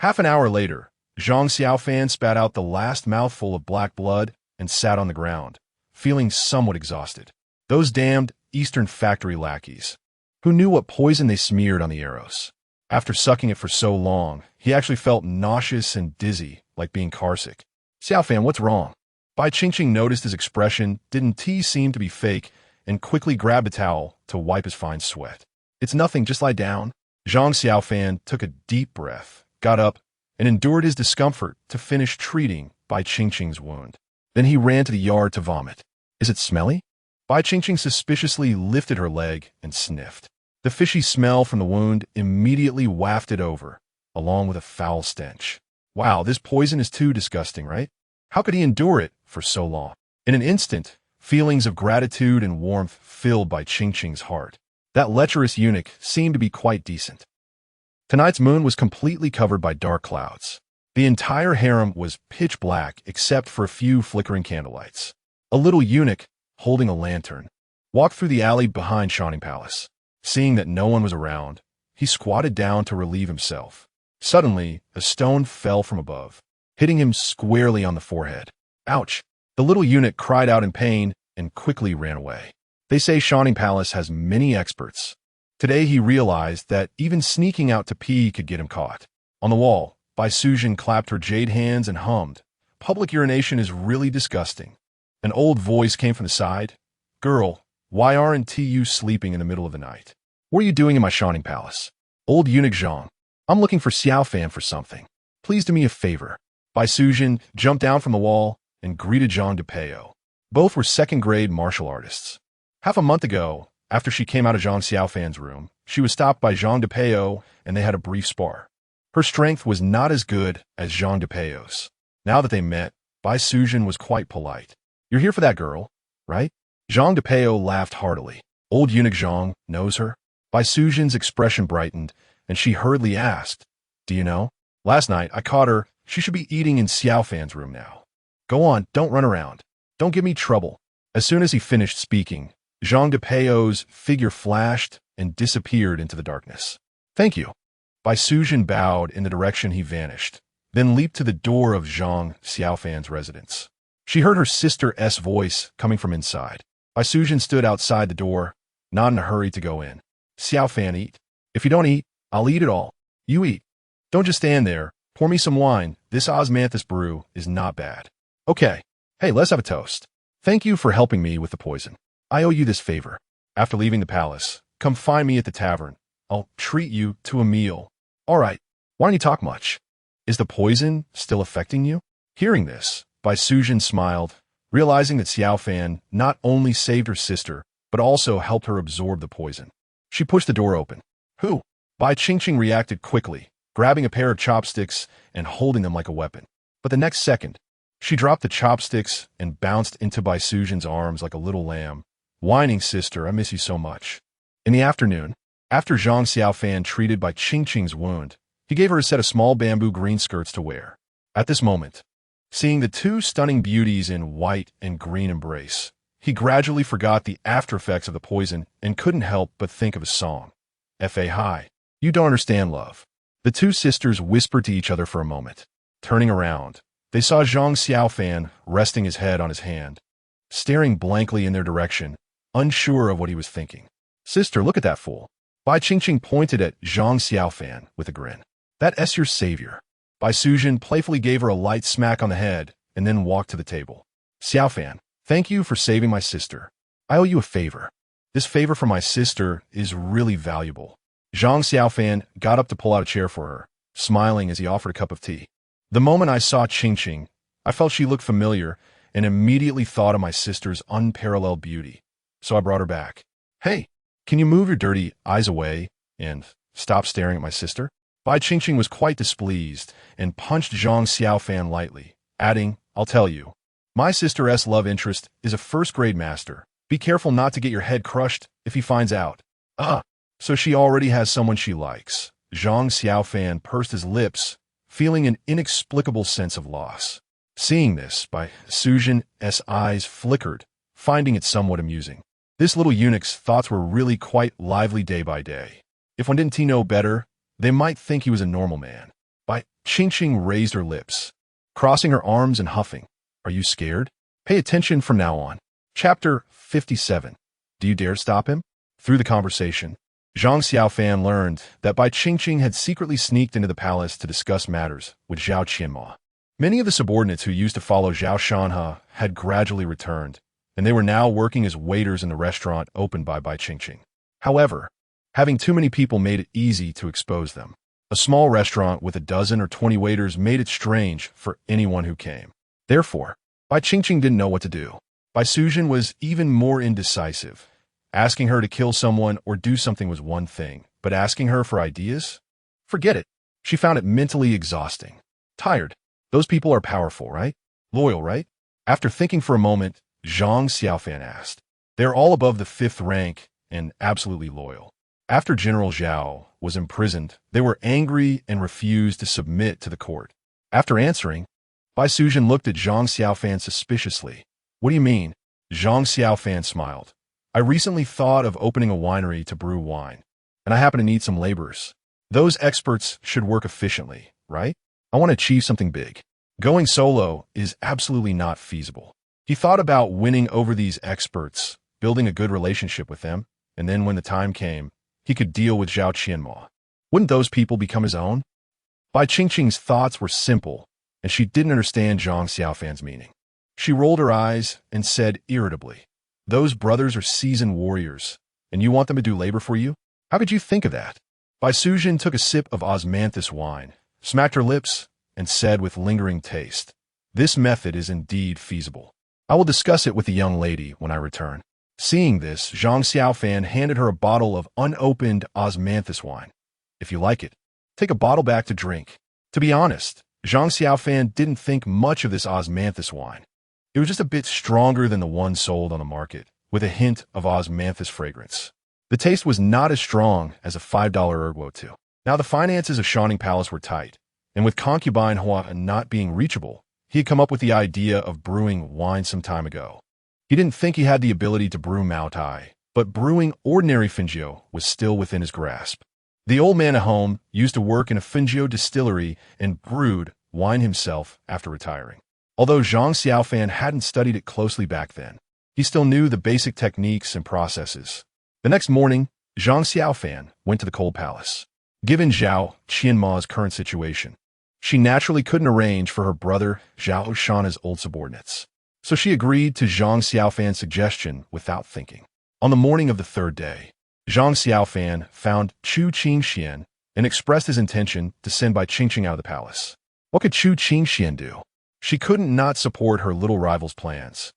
Half an hour later, Zhang Xiaofan spat out the last mouthful of black blood and sat on the ground, feeling somewhat exhausted. Those damned Eastern factory lackeys. Who knew what poison they smeared on the arrows? After sucking it for so long, he actually felt nauseous and dizzy, like being carsick. Xiaofan, what's wrong? Bai Qingqing noticed his expression didn't seem to be fake and quickly grabbed a towel to wipe his fine sweat. It's nothing, just lie down. Zhang Xiaofan took a deep breath, got up, and endured his discomfort to finish treating Bai Qingqing's wound. Then he ran to the yard to vomit. Is it smelly? Bai Qingqing suspiciously lifted her leg and sniffed. The fishy smell from the wound immediately wafted over, along with a foul stench. Wow, this poison is too disgusting, right? How could he endure it for so long? In an instant, feelings of gratitude and warmth filled Bai Qingqing's heart. That lecherous eunuch seemed to be quite decent. Tonight's moon was completely covered by dark clouds. The entire harem was pitch black except for a few flickering candlelights. A little eunuch, holding a lantern, walked through the alley behind Shining Palace. Seeing that no one was around, he squatted down to relieve himself. Suddenly, a stone fell from above, hitting him squarely on the forehead. Ouch! The little eunuch cried out in pain and quickly ran away. They say Shining Palace has many experts. Today he realized that even sneaking out to pee could get him caught. On the wall, Bai Sujin clapped her jade hands and hummed. Public urination is really disgusting. An old voice came from the side. Girl, why aren't you sleeping in the middle of the night? What are you doing in my Shining Palace? Old eunuch Zhang. I'm looking for Xiaofan for something. Please do me a favor. Bai Sujin jumped down from the wall and greeted Zhang Depeo. Both were second-grade martial artists. Half a month ago, after she came out of Zhang Xiaofan's room, she was stopped by Zhang Depeo and they had a brief spar. Her strength was not as good as Zhang Depeo's. Now that they met, Bai Sujin was quite polite. You're here for that girl, right? Zhang Depeo laughed heartily. Old eunuch Zhang knows her. Bai Sujin's expression brightened, and she hurriedly asked, Do you know? Last night, I caught her. She should be eating in Xiaofan's room now. Go on, don't run around. Don't give me trouble. As soon as he finished speaking, Zhang Depeo's figure flashed and disappeared into the darkness. Thank you. Bai Sujin bowed in the direction he vanished, then leaped to the door of Zhang Xiaofan's residence. She heard her sister's voice coming from inside. Bai Sujin stood outside the door, not in a hurry to go in. Xiaofan, eat. If you don't eat, I'll eat it all. You eat. Don't just stand there. Pour me some wine. This osmanthus brew is not bad. Okay. Hey, let's have a toast. Thank you for helping me with the poison. I owe you this favor. After leaving the palace, come find me at the tavern. I'll treat you to a meal. All right. Why don't you talk much? Is the poison still affecting you? Hearing this, Bai Sujin smiled, realizing that Xiaofan not only saved her sister, but also helped her absorb the poison. She pushed the door open. Who? Bai Qingqing reacted quickly, grabbing a pair of chopsticks and holding them like a weapon. But the next second, she dropped the chopsticks and bounced into Bai Sujin's arms like a little lamb, whining, Sister, I miss you so much. In the afternoon, after Zhang Xiaofan treated Bai Qingqing's wound, he gave her a set of small bamboo green skirts to wear. At this moment, seeing the two stunning beauties in white and green embrace, he gradually forgot the after effects of the poison and couldn't help but think of a song. F.A. Hi. You don't understand love. The two sisters whispered to each other for a moment. Turning around, they saw Zhang Xiaofan resting his head on his hand, staring blankly in their direction, unsure of what he was thinking. Sister, look at that fool. Bai Qingqing pointed at Zhang Xiaofan with a grin. That's your savior. Bai Sujin playfully gave her a light smack on the head and then walked to the table. Xiaofan, thank you for saving my sister. I owe you a favor. This favor from my sister is really valuable. Zhang Xiaofan got up to pull out a chair for her, smiling as he offered a cup of tea. The moment I saw Qingqing, I felt she looked familiar and immediately thought of my sister's unparalleled beauty, so I brought her back. Hey, can you move your dirty eyes away and stop staring at my sister? Bai Qingqing was quite displeased and punched Zhang Xiaofan lightly, adding, I'll tell you. My sister's love interest is a first-grade master. Be careful not to get your head crushed if he finds out. So she already has someone she likes. Zhang Xiaofan pursed his lips, feeling an inexplicable sense of loss. Seeing this, Bai Sujin's eyes flickered, finding it somewhat amusing. This little eunuch's thoughts were really quite lively day by day. If one didn't know better, they might think he was a normal man. Bai Qingqing raised her lips, crossing her arms and huffing. Are you scared? Pay attention from now on. Chapter 57. Do you dare stop him? Through the conversation, Zhang Xiaofan learned that Bai Qingqing had secretly sneaked into the palace to discuss matters with Zhao Qianma. Many of the subordinates who used to follow Zhao Shanhe had gradually returned, and they were now working as waiters in the restaurant opened by Bai Qingqing. However, having too many people made it easy to expose them. A small restaurant with 12 or 20 waiters made it strange for anyone who came. Therefore, Bai Qingqing didn't know what to do. Bai Sujin was even more indecisive. Asking her to kill someone or do something was one thing, but asking her for ideas? Forget it. She found it mentally exhausting. Tired. Those people are powerful, right? Loyal, right? After thinking for a moment, Zhang Xiaofan asked. They're all above the 5th rank and absolutely loyal. After General Zhao was imprisoned, they were angry and refused to submit to the court. After answering, Bai Sujin looked at Zhang Xiaofan suspiciously. What do you mean? Zhang Xiaofan smiled. I recently thought of opening a winery to brew wine, and I happen to need some laborers. Those experts should work efficiently, right? I want to achieve something big. Going solo is absolutely not feasible. He thought about winning over these experts, building a good relationship with them, and then when the time came, he could deal with Zhao Qianma. Wouldn't those people become his own? Bai Qingqing's thoughts were simple, and she didn't understand Zhang Xiaofan's meaning. She rolled her eyes and said irritably, Those brothers are seasoned warriors, and you want them to do labor for you? How could you think of that? Bai Sujin took a sip of osmanthus wine, smacked her lips, and said with lingering taste, This method is indeed feasible. I will discuss it with the young lady when I return. Seeing this, Zhang Xiaofan handed her a bottle of unopened osmanthus wine. If you like it, take a bottle back to drink. To be honest, Zhang Xiaofan didn't think much of this osmanthus wine. It was just a bit stronger than the one sold on the market, with a hint of osmanthus fragrance. The taste was not as strong as a $5 ergo. Now the finances of Shining Palace were tight, and with concubine Hua not being reachable, he had come up with the idea of brewing wine some time ago. He didn't think he had the ability to brew Maotai, but brewing ordinary Fingio was still within his grasp. The old man at home used to work in a Fingio distillery and brewed wine himself after retiring. Although Zhang Xiaofan hadn't studied it closely back then, he still knew the basic techniques and processes. The next morning, Zhang Xiaofan went to the Cold Palace. Given Zhao Qianma's current situation, she naturally couldn't arrange for her brother Zhao Shanhe's old subordinates. So she agreed to Zhang Xiaofan's suggestion without thinking. On the morning of the 3rd day, Zhang Xiaofan found Chu Qingxian and expressed his intention to send Bai Qingqing out of the palace. What could Chu Qingxian do? She couldn't not support her little rival's plans.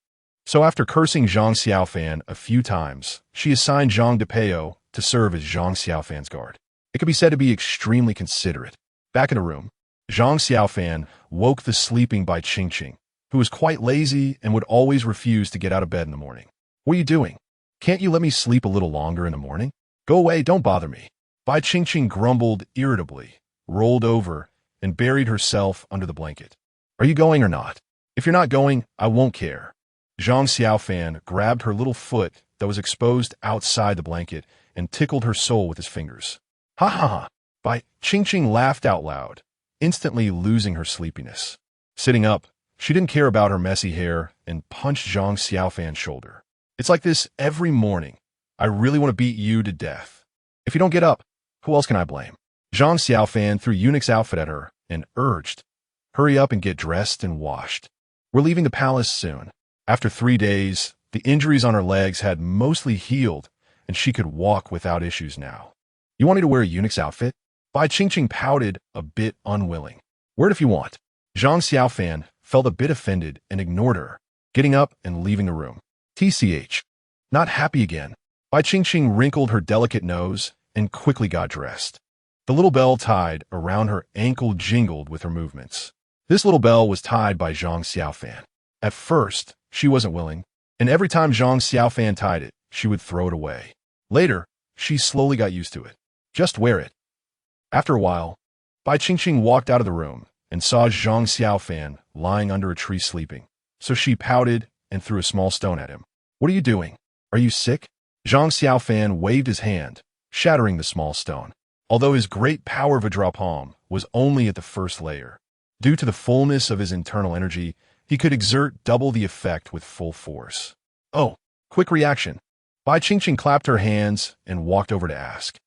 So after cursing Zhang Xiaofan a few times, she assigned Zhang Depeo to serve as Zhang Xiaofan's guard. It could be said to be extremely considerate. Back in the room, Zhang Xiaofan woke the sleeping Bai Qingqing, who was quite lazy and would always refuse to get out of bed in the morning. What are you doing? Can't you let me sleep a little longer in the morning? Go away, don't bother me. Bai Qingqing grumbled irritably, rolled over, and buried herself under the blanket. Are you going or not? If you're not going, I won't care. Zhang Xiaofan grabbed her little foot that was exposed outside the blanket and tickled her soul with his fingers. Ha ha ha! Bai Qingqing laughed out loud, instantly losing her sleepiness. Sitting up, she didn't care about her messy hair and punched Zhang Xiaofan's shoulder. It's like this every morning. I really want to beat you to death. If you don't get up, who else can I blame? Zhang Xiaofan threw eunuch's outfit at her and urged, Hurry up and get dressed and washed. We're leaving the palace soon. After 3 days, the injuries on her legs had mostly healed, and she could walk without issues now. You want me to wear a eunuch's outfit? Bai Qingqing pouted, a bit unwilling. Wear it if you want. Zhang Xiaofan felt a bit offended and ignored her, getting up and leaving the room. TCH. Not happy again. Bai Qingqing wrinkled her delicate nose and quickly got dressed. The little bell tied around her ankle jingled with her movements. This little bell was tied by Zhang Xiaofan. At first, she wasn't willing, and every time Zhang Xiaofan tied it, she would throw it away. Later, she slowly got used to it. Just wear it. After a while, Bai Qingqing walked out of the room and saw Zhang Xiaofan lying under a tree sleeping. So she pouted and threw a small stone at him. What are you doing? Are you sick? Zhang Xiaofan waved his hand, shattering the small stone. Although his great power Vajrapalm was only at the first layer, due to the fullness of his internal energy, he could exert double the effect with full force. Oh, quick reaction. Bai Qingqing clapped her hands and walked over to ask,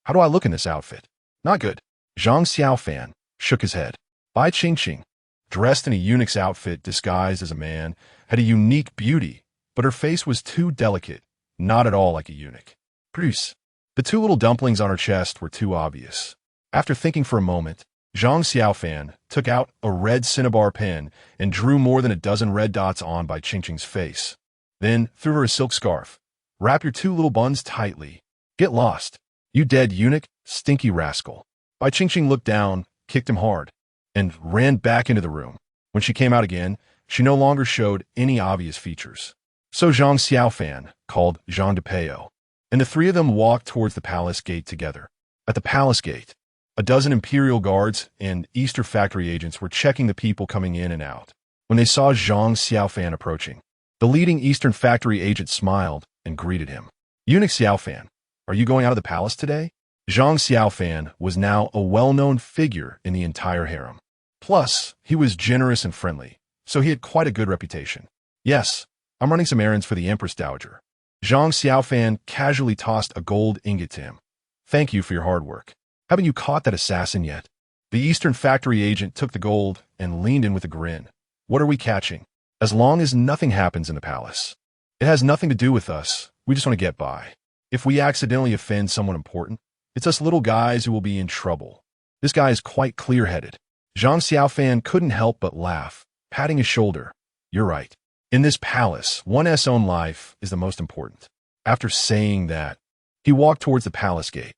how do I look in this outfit? Not good. Zhang Xiaofan shook his head. Bai Qingqing, dressed in a eunuch's outfit disguised as a man, had a unique beauty, but her face was too delicate, not at all like a eunuch. Bruce. The two little dumplings on her chest were too obvious. After thinking for a moment, Zhang Xiaofan took out a red cinnabar pen and drew more than a dozen red dots on Bai Qingqing's face. Then threw her a silk scarf. Wrap your two little buns tightly. Get lost. You dead eunuch, stinky rascal. Bai Qingqing looked down, kicked him hard, and ran back into the room. When she came out again, she no longer showed any obvious features. So Zhang Xiaofan called Jean de Peo, and the three of them walked towards the palace gate together. At the palace gate, a dozen imperial guards and Eastern factory agents were checking the people coming in and out. When they saw Zhang Xiaofan approaching, the leading Eastern factory agent smiled and greeted him. Eunuch Xiaofan, are you going out of the palace today? Zhang Xiaofan was now a well-known figure in the entire harem. Plus, he was generous and friendly, so he had quite a good reputation. Yes, I'm running some errands for the Empress Dowager. Zhang Xiaofan casually tossed a gold ingot to him. Thank you for your hard work. Haven't you caught that assassin yet? The Eastern factory agent took the gold and leaned in with a grin. What are we catching? As long as nothing happens in the palace. It has nothing to do with us. We just want to get by. If we accidentally offend someone important, it's us little guys who will be in trouble. This guy is quite clear-headed. Zhang Xiaofan couldn't help but laugh, patting his shoulder. You're right. In this palace, one's own life is the most important. After saying that, he walked towards the palace gate.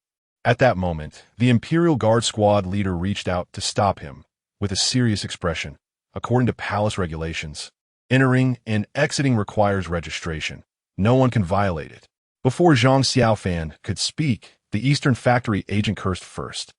At that moment, the Imperial Guard Squad leader reached out to stop him with a serious expression. According to palace regulations, entering and exiting requires registration. No one can violate it. Before Zhang Xiaofan could speak, the Eastern factory agent cursed first.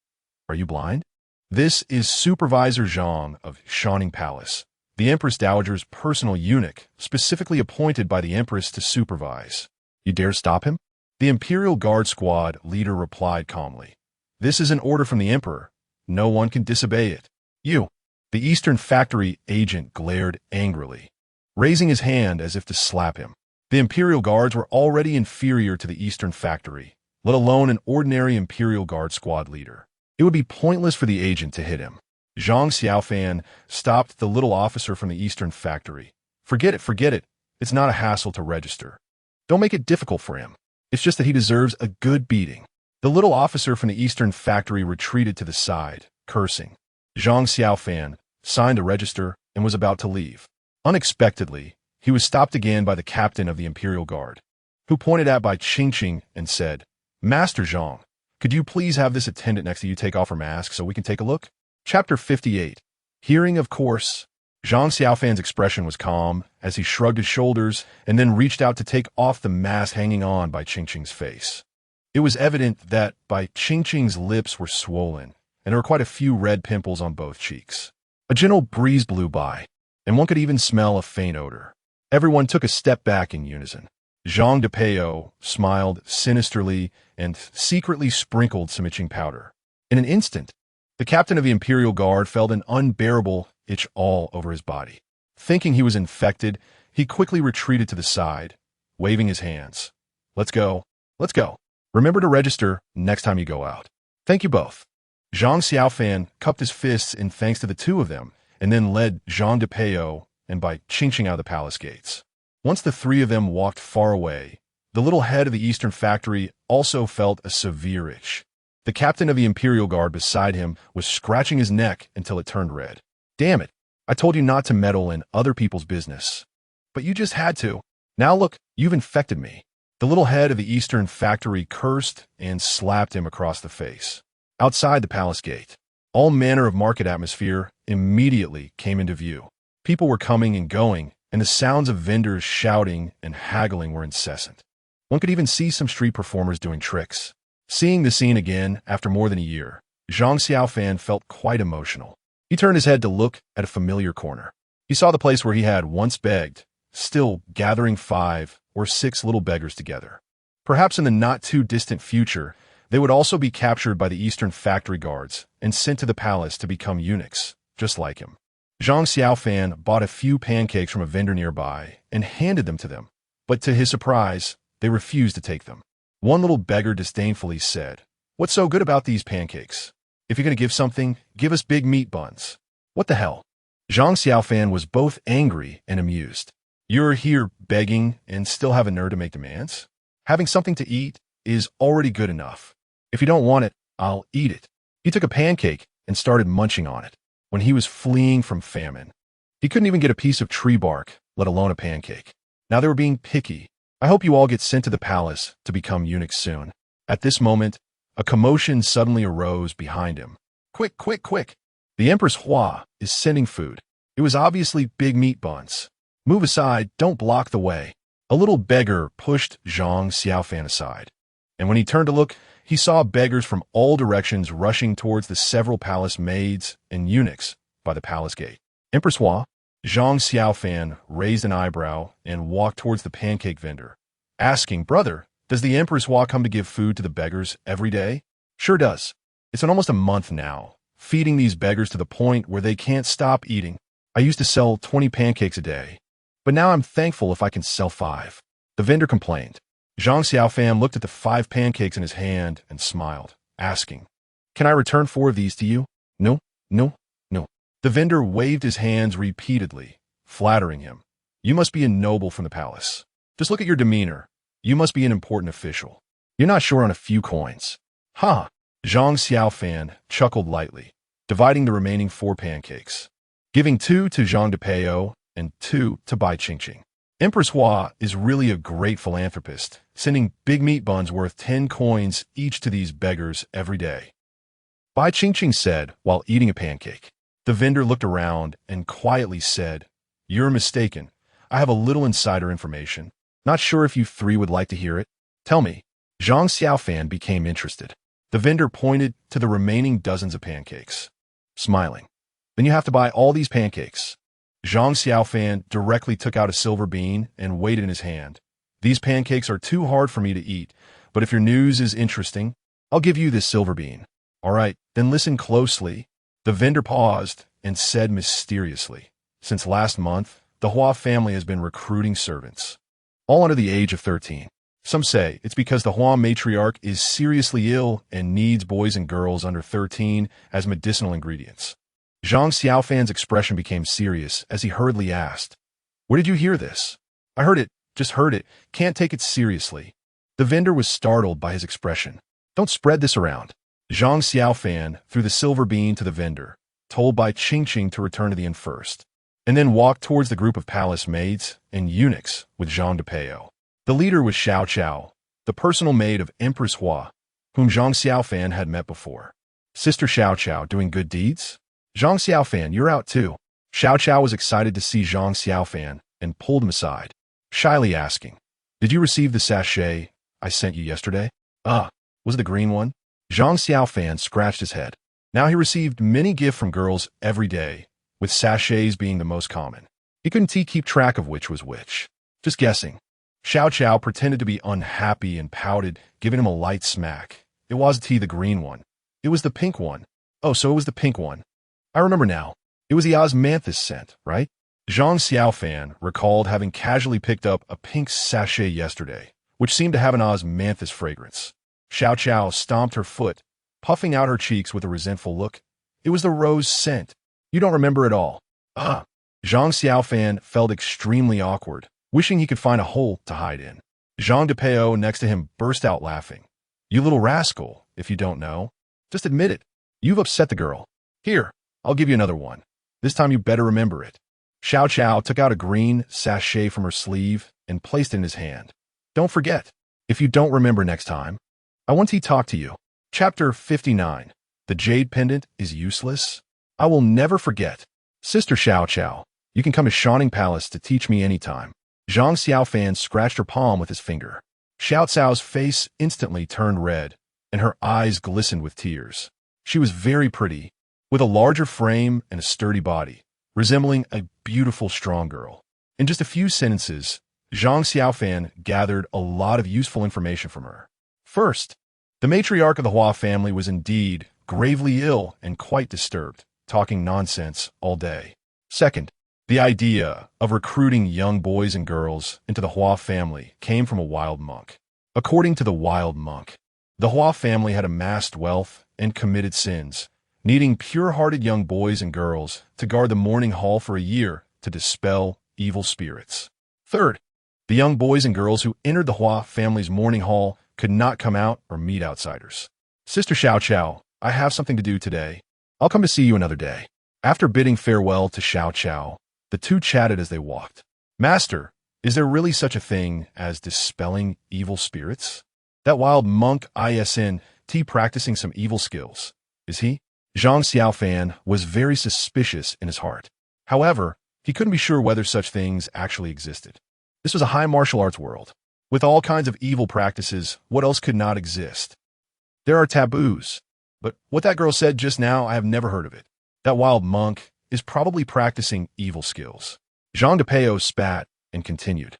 Are you blind? This is Supervisor Zhang of Shining Palace, the Empress Dowager's personal eunuch, specifically appointed by the Empress to supervise. You dare stop him? The Imperial Guard Squad leader replied calmly. This is an order from the Emperor. No one can disobey it. You. The Eastern factory agent glared angrily, raising his hand as if to slap him. The Imperial Guards were already inferior to the Eastern factory, let alone an ordinary Imperial Guard Squad leader. It would be pointless for the agent to hit him. Zhang Xiaofan stopped the little officer from the Eastern factory. Forget it. It's not a hassle to register. Don't make it difficult for him. It's just that he deserves a good beating. The little officer from the Eastern factory retreated to the side, cursing. Zhang Xiaofan signed a register and was about to leave. Unexpectedly, he was stopped again by the captain of the Imperial Guard, who pointed at Bai Qingqing and said, Master Zhang, could you please have this attendant next to you take off her mask so we can take a look? Chapter 58. Hearing, of course. Zhang Xiaofan's expression was calm as he shrugged his shoulders and then reached out to take off the mask hanging on Bai Qingqing's face. It was evident that Bai Qingqing's lips were swollen, and there were quite a few red pimples on both cheeks. A gentle breeze blew by, and one could even smell a faint odor. Everyone took a step back in unison. Jean de Peo smiled sinisterly and secretly sprinkled some itching powder. In an instant, the captain of the Imperial Guard felt an unbearable itch all over his body. Thinking he was infected, he quickly retreated to the side, waving his hands. Let's go. Remember to register next time you go out. Thank you both. Zhang Xiaofan cupped his fists in thanks to the two of them, and then led Jean de Peo and Bai Qingqing out of the palace gates. Once the three of them walked far away, the little head of the Eastern factory also felt a severe itch. The captain of the Imperial Guard beside him was scratching his neck until it turned red. Damn it, I told you not to meddle in other people's business. But you just had to. Now look, you've infected me. The little head of the Eastern factory cursed and slapped him across the face. Outside the palace gate, all manner of market atmosphere immediately came into view. People were coming and going, and the sounds of vendors shouting and haggling were incessant. One could even see some street performers doing tricks. Seeing the scene again after more than a year, Zhang Xiaofan felt quite emotional. He turned his head to look at a familiar corner. He saw the place where he had once begged, still gathering 5 or 6 little beggars together. Perhaps in the not-too-distant future, they would also be captured by the Eastern factory guards and sent to the palace to become eunuchs, just like him. Zhang Xiaofan bought a few pancakes from a vendor nearby and handed them to them, but to his surprise, they refused to take them. One little beggar disdainfully said, "What's so good about these pancakes? If you're going to give something, give us big meat buns." What the hell? Zhang Xiaofan was both angry and amused. You're here begging and still have a nerve to make demands? Having something to eat is already good enough. If you don't want it, I'll eat it. He took a pancake and started munching on it. When he was fleeing from famine, he couldn't even get a piece of tree bark, let alone a pancake. Now they were being picky. I hope you all get sent to the palace to become eunuchs soon. At this moment, a commotion suddenly arose behind him. Quick, quick, quick! The Empress Hua is sending food. It was obviously big meat buns. Move aside, don't block the way. A little beggar pushed Zhang Xiaofan aside. And when he turned to look, he saw beggars from all directions rushing towards the several palace maids and eunuchs by the palace gate. Empress Hua? Zhang Xiaofan raised an eyebrow and walked towards the pancake vendor, asking, "Brother, does the Empress Hua come to give food to the beggars every day?" "Sure does. It's been almost a month now, feeding these beggars to the point where they can't stop eating. I used to sell 20 pancakes a day, but now I'm thankful if I can sell 5. The vendor complained. Zhang Xiaofan looked at the 5 pancakes in his hand and smiled, asking, "Can I return 4 of these to you?" "No, no, no." The vendor waved his hands repeatedly, flattering him. "You must be a noble from the palace. Just look at your demeanor. You must be an important official. You're not short on a few coins." "Ha!" Zhang Xiaofan chuckled lightly, dividing the remaining 4 pancakes, giving 2 to Zhang Depeo and 2 to Bai Qingqing. Empress Hua is really a great philanthropist, sending big meat buns worth 10 coins each to these beggars every day. Bai Qingqing said while eating a pancake. The vendor looked around and quietly said, "You're mistaken. I have a little insider information. Not sure if you 3 would like to hear it. Tell me." Zhang Xiaofan became interested. The vendor pointed to the remaining dozens of pancakes, smiling. "Then you have to buy all these pancakes." Zhang Xiaofan directly took out a silver bean and weighed it in his hand. "These pancakes are too hard for me to eat, but if your news is interesting, I'll give you this silver bean." "All right, then listen closely." The vendor paused and said mysteriously, "Since last month, the Hua family has been recruiting servants, all under the age of 13. Some say it's because the Hua matriarch is seriously ill and needs boys and girls under 13 as medicinal ingredients." Zhang Xiaofan's expression became serious as he hurriedly asked, "Where did you hear this?" "I heard it, just heard it, can't take it seriously." The vendor was startled by his expression. "Don't spread this around." Zhang Xiaofan threw the silver bean to the vendor, told Bai Qingqing to return to the inn first, and then walked towards the group of palace maids and eunuchs with Zhang Depeo. The leader was Xiao Qiao, the personal maid of Empress Hua, whom Zhang Xiaofan had met before. "Sister Xiao Qiao doing good deeds?" "Zhang Xiaofan, you're out too." Xiao Qiao was excited to see Zhang Xiaofan and pulled him aside, shyly asking, "Did you receive the sachet I sent you yesterday?" Was it the green one?" Zhang Xiaofan scratched his head. Now he received many gifts from girls every day, with sachets being the most common. He couldn't keep track of which was which. "Just guessing." Xiao Qiao pretended to be unhappy and pouted, giving him a light smack. "It wasn't the green one. It was the pink one." "Oh, so it was the pink one. I remember now. It was the osmanthus scent, right?" Zhang Xiaofan recalled having casually picked up a pink sachet yesterday, which seemed to have an osmanthus fragrance. Xiao Qiao stomped her foot, puffing out her cheeks with a resentful look. "It was the rose scent. You don't remember at all." Zhang Xiaofan felt extremely awkward, wishing he could find a hole to hide in. Zhang Depeo next to him burst out laughing. "You little rascal, if you don't know. Just admit it. You've upset the girl. Here, I'll give you another one. This time you better remember it." Xiao Qiao took out a green sachet from her sleeve and placed it in his hand. "Don't forget. If you don't remember next time, I want to talk to you." Chapter 59. The Jade Pendant is Useless? I will never forget. "Sister Xiao Qiao, you can come to Shining Palace to teach me anytime." Zhang Xiaofan scratched her palm with his finger. Xiao Cao's face instantly turned red, and her eyes glistened with tears. She was very pretty, with a larger frame and a sturdy body, resembling a beautiful, strong girl. In just a few sentences, Zhang Xiaofan gathered a lot of useful information from her. First, the matriarch of the Hua family was indeed gravely ill and quite disturbed, talking nonsense all day. Second, the idea of recruiting young boys and girls into the Hua family came from a wild monk. According to the wild monk, the Hua family had amassed wealth and committed sins, needing pure-hearted young boys and girls to guard the mourning hall for a year to dispel evil spirits. Third, the young boys and girls who entered the Hua family's mourning hall could not come out or meet outsiders. Sister Xiao Qiao, I have something to do today. I'll come to see you another day. After bidding farewell to Xiao Qiao, the two chatted as they walked. Master, is there really such a thing as dispelling evil spirits? That wild monk isn't practicing some evil skills, is he? Zhang Xiaofan was very suspicious in his heart. However, he couldn't be sure whether such things actually existed. This was a high martial arts world. With all kinds of evil practices, what else could not exist? There are taboos. But what that girl said just now, I have never heard of it. That wild monk is probably practicing evil skills. Zhang Depeo spat and continued.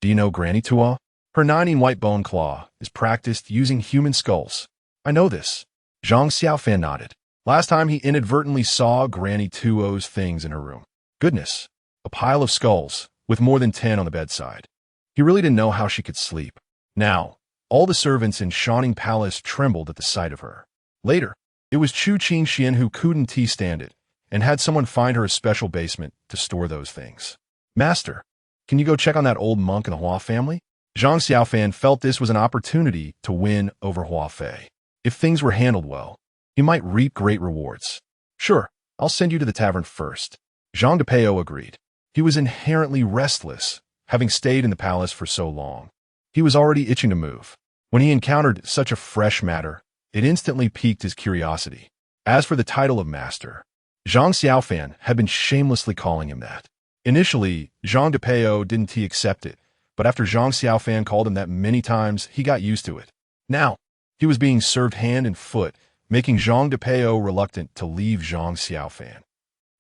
Do you know Granny Tua? Her 9 white bone claw is practiced using human skulls. I know this. Zhang Xiaofan nodded. Last time he inadvertently saw Granny Tuo's things in her room. Goodness, a pile of skulls, with more than 10 on the bedside. He really didn't know how she could sleep. Now, all the servants in Shining Palace trembled at the sight of her. Later, it was Chu Qing Xian who couldn't stand it, and had someone find her a special basement to store those things. Master, can you go check on that old monk in the Hua family? Zhang Xiaofan felt this was an opportunity to win over Hua Fei. If things were handled well, he might reap great rewards. Sure, I'll send you to the tavern first. Zhang Depeo agreed. He was inherently restless, having stayed in the palace for so long. He was already itching to move. When he encountered such a fresh matter, it instantly piqued his curiosity. As for the title of master, Zhang Xiaofan had been shamelessly calling him that. Initially, Zhang Depeo didn't accept it, but after Zhang Xiaofan called him that many times, he got used to it. Now, he was being served hand and foot, making Zhang Depeo reluctant to leave Zhang Xiaofan.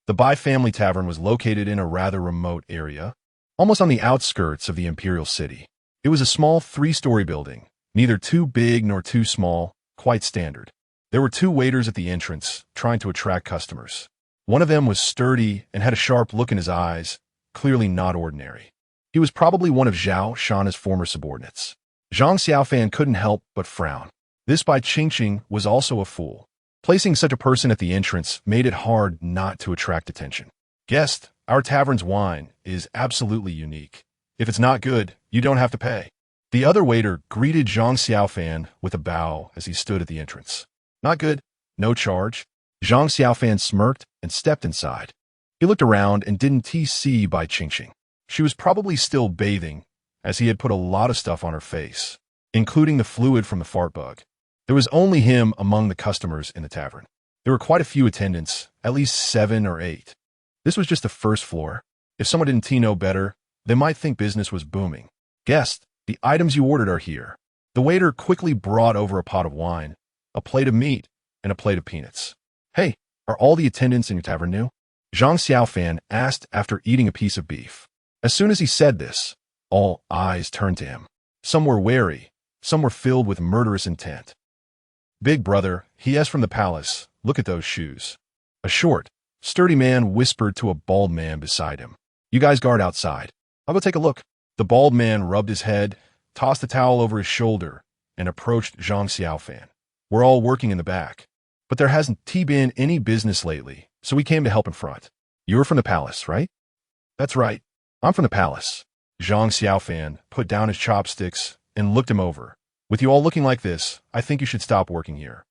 The Bai family tavern was located in a rather remote area, almost on the outskirts of the imperial city. It was a small 3-story building, neither too big nor too small, quite standard. There were 2 waiters at the entrance, trying to attract customers. One of them was sturdy and had a sharp look in his eyes, clearly not ordinary. He was probably one of Zhao Shana's former subordinates. Zhang Xiaofan couldn't help but frown. This Bai Qingqing was also a fool. Placing such a person at the entrance made it hard not to attract attention. Guest, our tavern's wine is absolutely unique. If it's not good, you don't have to pay. The other waiter greeted Zhang Xiaofan with a bow as he stood at the entrance. Not good, no charge. Zhang Xiaofan smirked and stepped inside. He looked around and didn't see Bai Qingqing. She was probably still bathing, as he had put a lot of stuff on her face, including the fluid from the fart bug. There was only him among the customers in the tavern. There were quite a few attendants, at least 7 or 8. This was just the first floor. If someone didn't know better, they might think business was booming. Guest, the items you ordered are here. The waiter quickly brought over a pot of wine, a plate of meat, and a plate of peanuts. Hey, are all the attendants in your tavern new? Zhang Xiaofan asked after eating a piece of beef. As soon as he said this, all eyes turned to him. Some were wary, some were filled with murderous intent. Big brother, he asked from the palace, look at those shoes. A short, sturdy man whispered to a bald man beside him. You guys guard outside. I'll go take a look. The bald man rubbed his head, tossed a towel over his shoulder, and approached Zhang Xiaofan. We're all working in the back. But there hasn't been any business lately, so we came to help in front. You're from the palace, right? That's right. I'm from the palace. Zhang Xiaofan put down his chopsticks and looked him over. With you all looking like this, I think you should stop working here.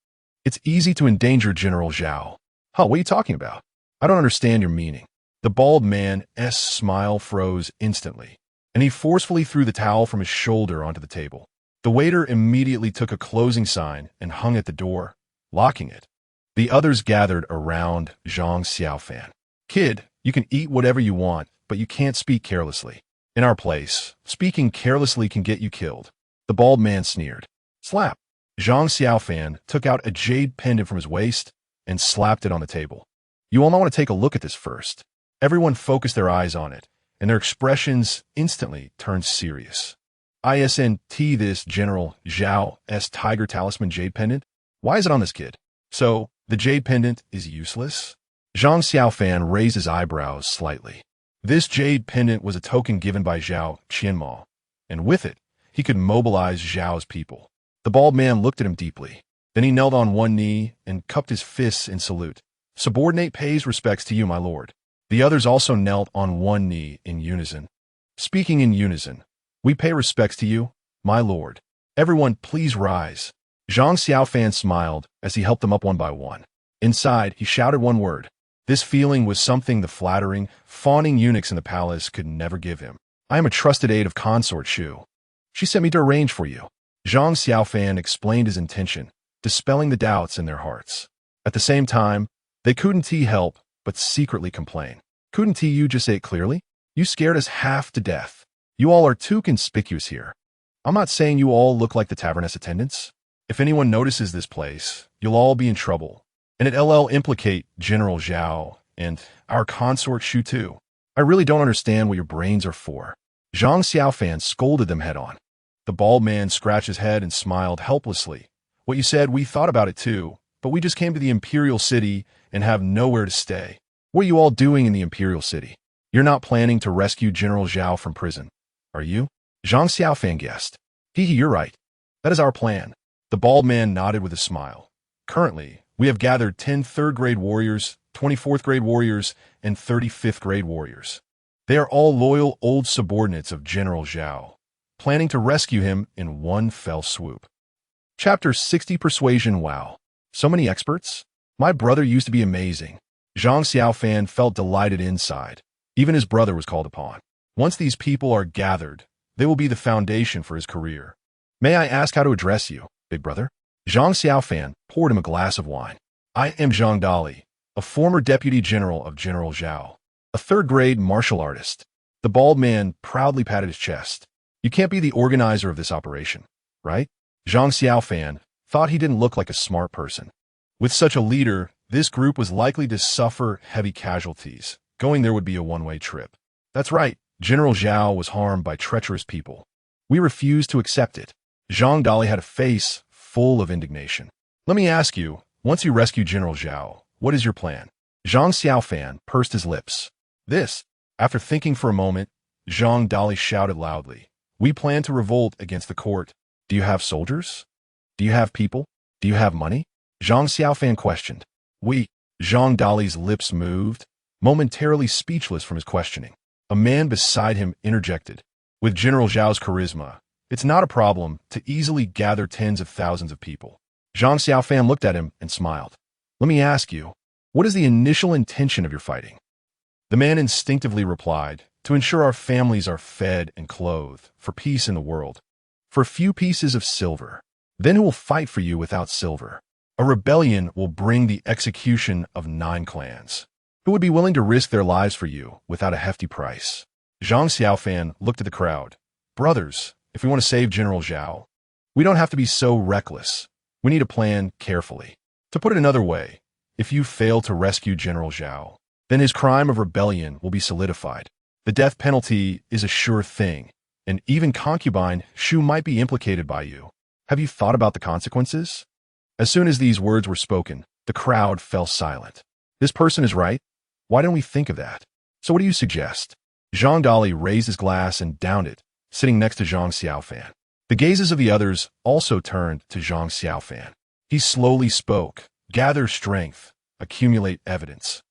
It's easy to endanger General Zhao. Huh, what are you talking about? I don't understand your meaning. The bald man's smile froze instantly, and he forcefully threw the towel from his shoulder onto the table. The waiter immediately took a closing sign and hung at the door, locking it. The others gathered around Zhang Xiaofan. Kid, you can eat whatever you want, but you can't speak carelessly. In our place, speaking carelessly can get you killed. The bald man sneered. Slap. Zhang Xiaofan took out a jade pendant from his waist and slapped it on the table. You all might want to take a look at this first. Everyone focused their eyes on it, and their expressions instantly turned serious. Isn't this General Zhao's tiger talisman jade pendant? Why is it on this kid? So, the jade pendant is useless? Zhang Xiaofan raised his eyebrows slightly. This jade pendant was a token given by Zhao Qianma, and with it, he could mobilize Zhao's people. The bald man looked at him deeply. Then he knelt on one knee and cupped his fists in salute. Subordinate pays respects to you, my lord. The others also knelt on one knee in unison. Speaking in unison, we pay respects to you, my lord. Everyone, please rise. Zhang Xiaofan smiled as he helped them up one by one. Inside, he shouted one word. This feeling was something the flattering, fawning eunuchs in the palace could never give him. I am a trusted aide of Consort Shu. She sent me to arrange for you. Zhang Xiaofan explained his intention, dispelling the doubts in their hearts. At the same time, they couldn't help but secretly complain. Couldn't you just say it clearly? You scared us half to death. You all are too conspicuous here. I'm not saying you all look like the taverness attendants. If anyone notices this place, you'll all be in trouble. And it'll implicate General Zhao and our consort Shu too. I really don't understand what your brains are for. Zhang Xiaofan scolded them head on. The bald man scratched his head and smiled helplessly. What you said, we thought about it too, but we just came to the Imperial City and have nowhere to stay. What are you all doing in the Imperial City? You're not planning to rescue General Zhao from prison, are you? Zhang Xiaofan guessed. You're right. That is our plan. The bald man nodded with a smile. Currently, we have gathered 10 third-grade warriors, 24th-grade warriors, and 35th-grade warriors. They are all loyal old subordinates of General Zhao, planning to rescue him in one fell swoop. Chapter 60 Persuasion. Wow. So many experts? My brother used to be amazing. Zhang Xiaofan felt delighted inside. Even his brother was called upon. Once these people are gathered, they will be the foundation for his career. May I ask how to address you, big brother? Zhang Xiaofan poured him a glass of wine. I am Zhang Dali, a former deputy general of General Zhao, a third-grade martial artist. The bald man proudly patted his chest. You can't be the organizer of this operation, right? Zhang Xiaofan thought he didn't look like a smart person. With such a leader, this group was likely to suffer heavy casualties. Going there would be a one-way trip. That's right, General Zhao was harmed by treacherous people. We refuse to accept it. Zhang Dali had a face full of indignation. Let me ask you, once you rescue General Zhao, what is your plan? Zhang Xiaofan pursed his lips. After thinking for a moment, Zhang Dali shouted loudly. We plan to revolt against the court. Do you have soldiers? Do you have people? Do you have money? Zhang Xiaofan questioned. Zhang Dali's lips moved, momentarily speechless from his questioning. A man beside him interjected. With General Zhao's charisma, it's not a problem to easily gather tens of thousands of people. Zhang Xiaofan looked at him and smiled. Let me ask you, what is the initial intention of your fighting? The man instinctively replied, to ensure our families are fed and clothed, for peace in the world. For a few pieces of silver. Then who will fight for you without silver? A rebellion will bring the execution of 9 clans. Who would be willing to risk their lives for you without a hefty price? Zhang Xiaofan looked at the crowd. Brothers, if we want to save General Zhao, we don't have to be so reckless. We need to plan carefully. To put it another way, if you fail to rescue General Zhao, then his crime of rebellion will be solidified. The death penalty is a sure thing, and even concubine Shu might be implicated by you. Have you thought about the consequences? As soon as these words were spoken, the crowd fell silent. This person is right. Why didn't we think of that? So what do you suggest? Zhang Dali raised his glass and downed it, sitting next to Zhang Xiaofan. The gazes of the others also turned to Zhang Xiaofan. He slowly spoke. Gather strength. Accumulate evidence.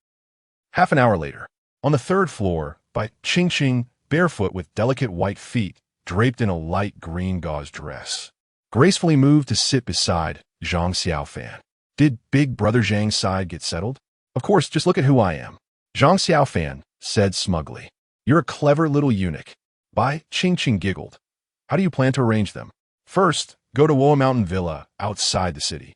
Half an hour later, on the 3rd floor, by Qingqing, barefoot with delicate white feet, draped in a light green gauze dress, gracefully moved to sit beside Zhang Xiaofan. Did big brother Zhang's side get settled? Of course, just look at who I am. Zhang Xiaofan said smugly. You're a clever little eunuch. Bai Qingqing giggled. How do you plan to arrange them? First, go to Wo Mountain Villa outside the city.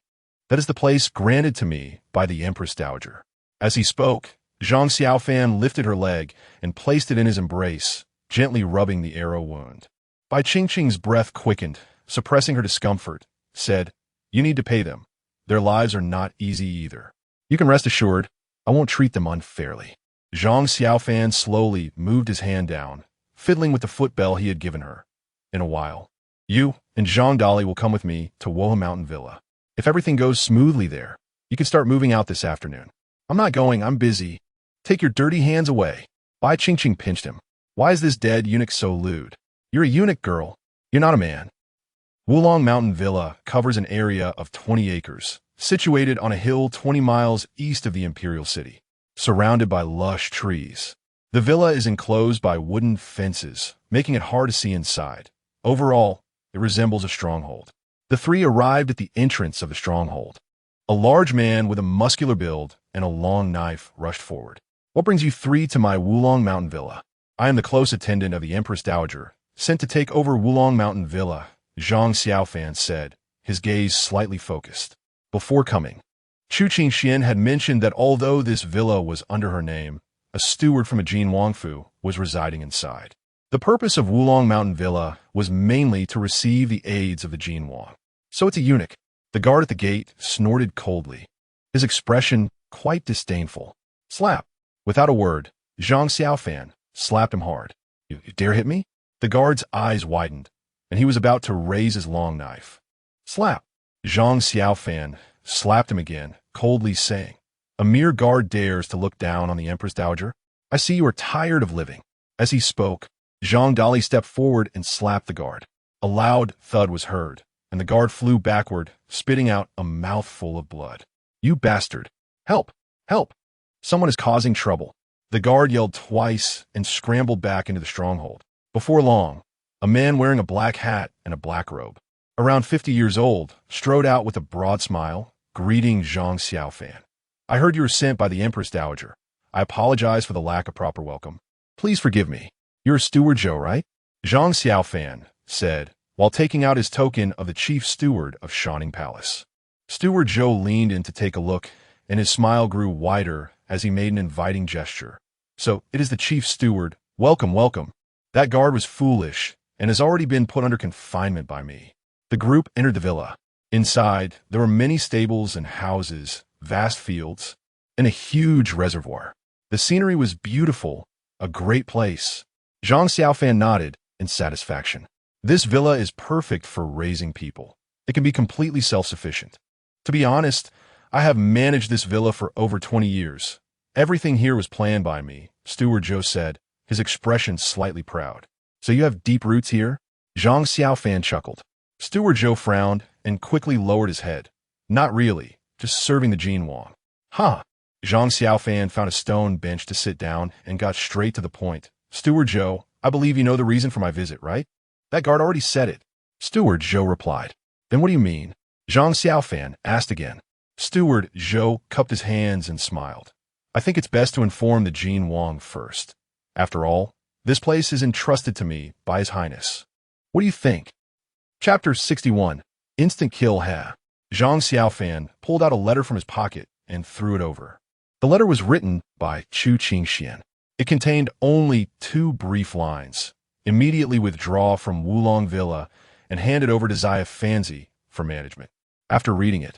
That is the place granted to me by the Empress Dowager. As he spoke, Zhang Xiaofan lifted her leg and placed it in his embrace, gently rubbing the arrow wound. Bai Qingqing's breath quickened, suppressing her discomfort, said, "You need to pay them. Their lives are not easy either. You can rest assured, I won't treat them unfairly." Zhang Xiaofan slowly moved his hand down, fiddling with the footbell he had given her. "In a while, you and Zhang Dali will come with me to Woha Mountain Villa. If everything goes smoothly there, you can start moving out this afternoon." "I'm not going, I'm busy." "Take your dirty hands away." Bai Qingqing pinched him. "Why is this dead eunuch so lewd? You're a eunuch, girl. You're not a man." Wulong Mountain Villa covers an area of 20 acres, situated on a hill 20 miles east of the imperial city, surrounded by lush trees. The villa is enclosed by wooden fences, making it hard to see inside. Overall, it resembles a stronghold. The three arrived at the entrance of the stronghold. A large man with a muscular build and a long knife rushed forward. "What brings you three to my Wulong Mountain Villa?" "I am the close attendant of the Empress Dowager, sent to take over Wulong Mountain Villa," Zhang Xiaofan said, his gaze slightly focused. Before coming, Chu Qingxian had mentioned that although this villa was under her name, a steward from a Jin Wangfu was residing inside. The purpose of Wulong Mountain Villa was mainly to receive the aids of the Jin Wang. "So it's a eunuch." The guard at the gate snorted coldly, his expression quite disdainful. "Slap." Without a word, Zhang Xiaofan slapped him hard. You dare hit me?" The guard's eyes widened, and he was about to raise his long knife. "Slap." Zhang Xiaofan slapped him again, coldly saying, "A mere guard dares to look down on the Empress Dowager? I see you are tired of living." As he spoke, Zhang Dali stepped forward and slapped the guard. A loud thud was heard, and the guard flew backward, spitting out a mouthful of blood. "You bastard! Help! Help! Someone is causing trouble." The guard yelled twice and scrambled back into the stronghold. Before long, a man wearing a black hat and a black robe, around 50 years old, strode out with a broad smile, greeting Zhang Xiaofan. "I heard you were sent by the Empress Dowager. I apologize for the lack of proper welcome. Please forgive me. You're Steward Zhou, right?" Zhang Xiaofan said, while taking out his token of the chief steward of Shining Palace. Steward Zhou leaned in to take a look, and his smile grew wider as he made an inviting gesture. "So, it is the chief steward. Welcome, welcome. That guard was foolish and has already been put under confinement by me." The group entered the villa. Inside, there were many stables and houses, vast fields, and a huge reservoir. The scenery was beautiful, a great place. Zhang Xiaofan nodded in satisfaction. "This villa is perfect for raising people. It can be completely self-sufficient. To be honest, I have managed this villa for over 20 years. Everything here was planned by me," Steward Zhou said, his expression slightly proud. "So you have deep roots here?" Zhang Xiaofan chuckled. Steward Zhou frowned and quickly lowered his head. "Not really, just serving the Jin Wang." "Huh." Zhang Xiaofan found a stone bench to sit down and got straight to the point. "Steward Zhou, I believe you know the reason for my visit, right?" "That guard already said it," Steward Zhou replied. "Then what do you mean?" Zhang Xiaofan asked again. Steward Zhou cupped his hands and smiled. "I think it's best to inform the Jin Wang first. After all, this place is entrusted to me by His Highness. What do you think?" Chapter 61. Instant Kill Ha. Zhang Xiaofan pulled out a letter from his pocket and threw it over. The letter was written by Chu Qingxian. It contained only 2 brief lines. "Immediately withdraw from Wulong Villa and hand it over to Zia Fanzi for management." After reading it,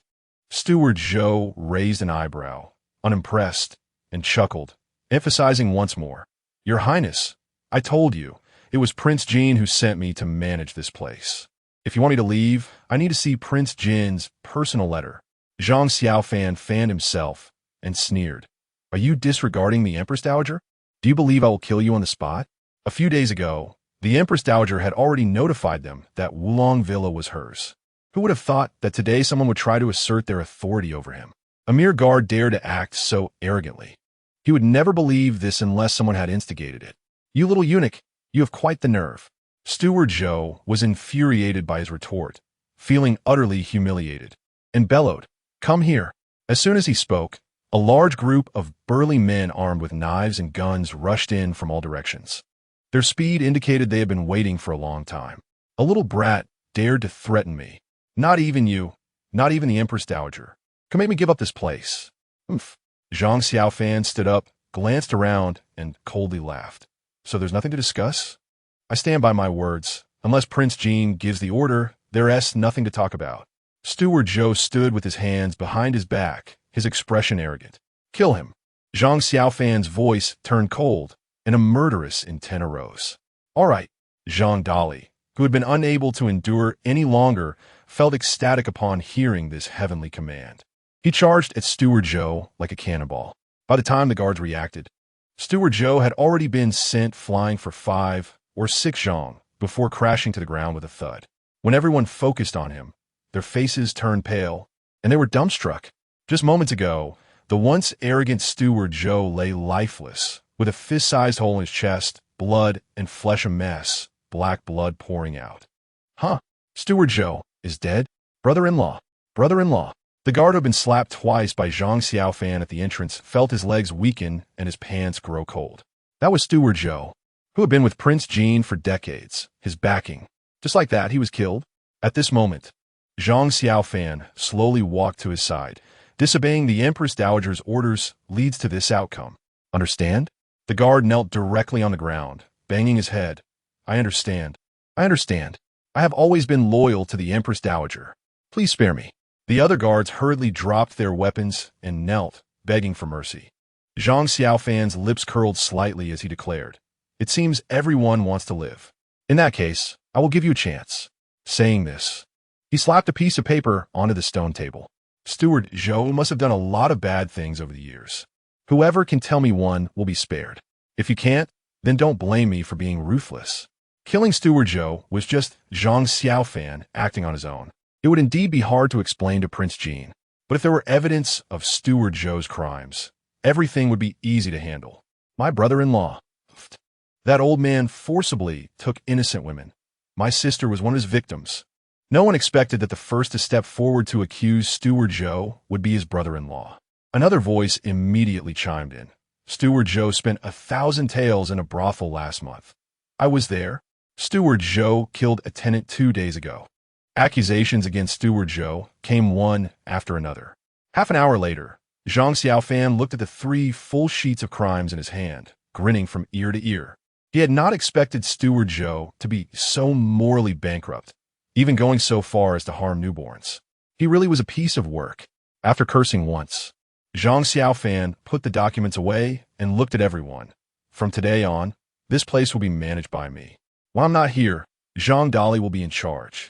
Steward Zhou raised an eyebrow, unimpressed, and chuckled, emphasizing once more, "Your Highness, I told you, it was Prince Jin who sent me to manage this place. If you want me to leave, I need to see Prince Jin's personal letter." Zhang Xiaofan fanned himself and sneered. "Are you disregarding the Empress Dowager? Do you believe I will kill you on the spot?" A few days ago, the Empress Dowager had already notified them that Wulong Villa was hers. Who would have thought that today someone would try to assert their authority over him? A mere guard dared to act so arrogantly. He would never believe this unless someone had instigated it. "You little eunuch, you have quite the nerve." Steward Zhou was infuriated by his retort, feeling utterly humiliated, and bellowed, "Come here." As soon as he spoke, a large group of burly men armed with knives and guns rushed in from all directions. Their speed indicated they had been waiting for a long time. "A little brat dared to threaten me. Not even you, not even the Empress Dowager, can make me give up this place." "Humph." Zhang Xiaofan stood up, glanced around, and coldly laughed. "So there's nothing to discuss? I stand by my words. Unless Prince Jin gives the order, There's nothing to talk about. Steward Zhou stood with his hands behind his back, his expression arrogant. Kill him. Zhang Xiaofan's voice turned cold, and a murderous intent arose. All right. Zhang Dali, who had been unable to endure any longer, felt ecstatic upon hearing this heavenly command. He charged at Steward Zhou like a cannonball. By the time the guards reacted, Steward Zhou had already been sent flying for 5 or 6 zhang before crashing to the ground with a thud. When everyone focused on him, their faces turned pale, and they were dumbstruck. Just moments ago, the once arrogant Steward Zhou lay lifeless, with a fist-sized hole in his chest, blood and flesh a mess, black blood pouring out. Huh? Steward Zhou is dead? Brother-in-law. Brother-in-law. The guard who had been slapped twice by Zhang Xiaofan at the entrance felt his legs weaken and his pants grow cold. That was Steward Zhou, who had been with Prince Jean for decades, his backing. Just like that, he was killed. At this moment, Zhang Xiaofan slowly walked to his side. Disobeying the Empress Dowager's orders leads to this outcome. Understand? The guard knelt directly on the ground, banging his head. I understand. I understand. I have always been loyal to the Empress Dowager. Please spare me. The other guards hurriedly dropped their weapons and knelt, begging for mercy. Zhang Xiaofan's lips curled slightly as he declared, "It seems everyone wants to live. In that case, I will give you a chance." Saying this, he slapped a piece of paper onto the stone table. Steward Zhou must have done a lot of bad things over the years. Whoever can tell me one will be spared. If you can't, then don't blame me for being ruthless. Killing Steward Zhou was just Zhang Xiaofan acting on his own. It would indeed be hard to explain to Prince Jean, but if there were evidence of Steward Zhou's crimes, everything would be easy to handle. My brother-in-law. That old man forcibly took innocent women. My sister was one of his victims. No one expected that the first to step forward to accuse Steward Zhou would be his brother-in-law. Another voice immediately chimed in. Steward Zhou spent 1,000 taels in a brothel last month. I was there. Steward Zhou killed a tenant 2 days ago. Accusations against Steward Zhou came one after another. Half an hour later, Zhang Xiaofan looked at the 3 full sheets of crimes in his hand, grinning from ear to ear. He had not expected Steward Zhou to be so morally bankrupt, even going so far as to harm newborns. He really was a piece of work. After cursing once, Zhang Xiaofan put the documents away and looked at everyone. From today on, this place will be managed by me. While I'm not here, Zhang Dali will be in charge.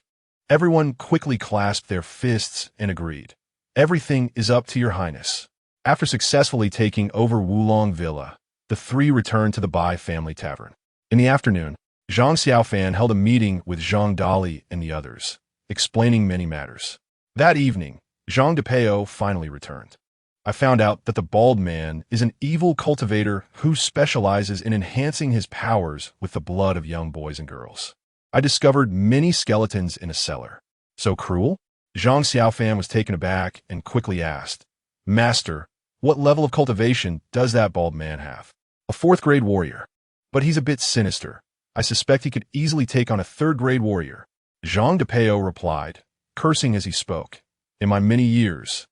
Everyone quickly clasped their fists and agreed. Everything is up to your highness. After successfully taking over Wulong Villa, the 3 returned to the Bai family tavern. In the afternoon, Zhang Xiaofan held a meeting with Zhang Dali and the others, explaining many matters. That evening, Zhang Depeo finally returned. I found out that the bald man is an evil cultivator who specializes in enhancing his powers with the blood of young boys and girls. I discovered many skeletons in a cellar. So cruel? Zhang Xiaofan was taken aback and quickly asked, Master, what level of cultivation does that bald man have? A 4th-grade warrior. But he's a bit sinister. I suspect he could easily take on a 3rd-grade warrior. Zhang Depeo replied, cursing as he spoke. In my many years,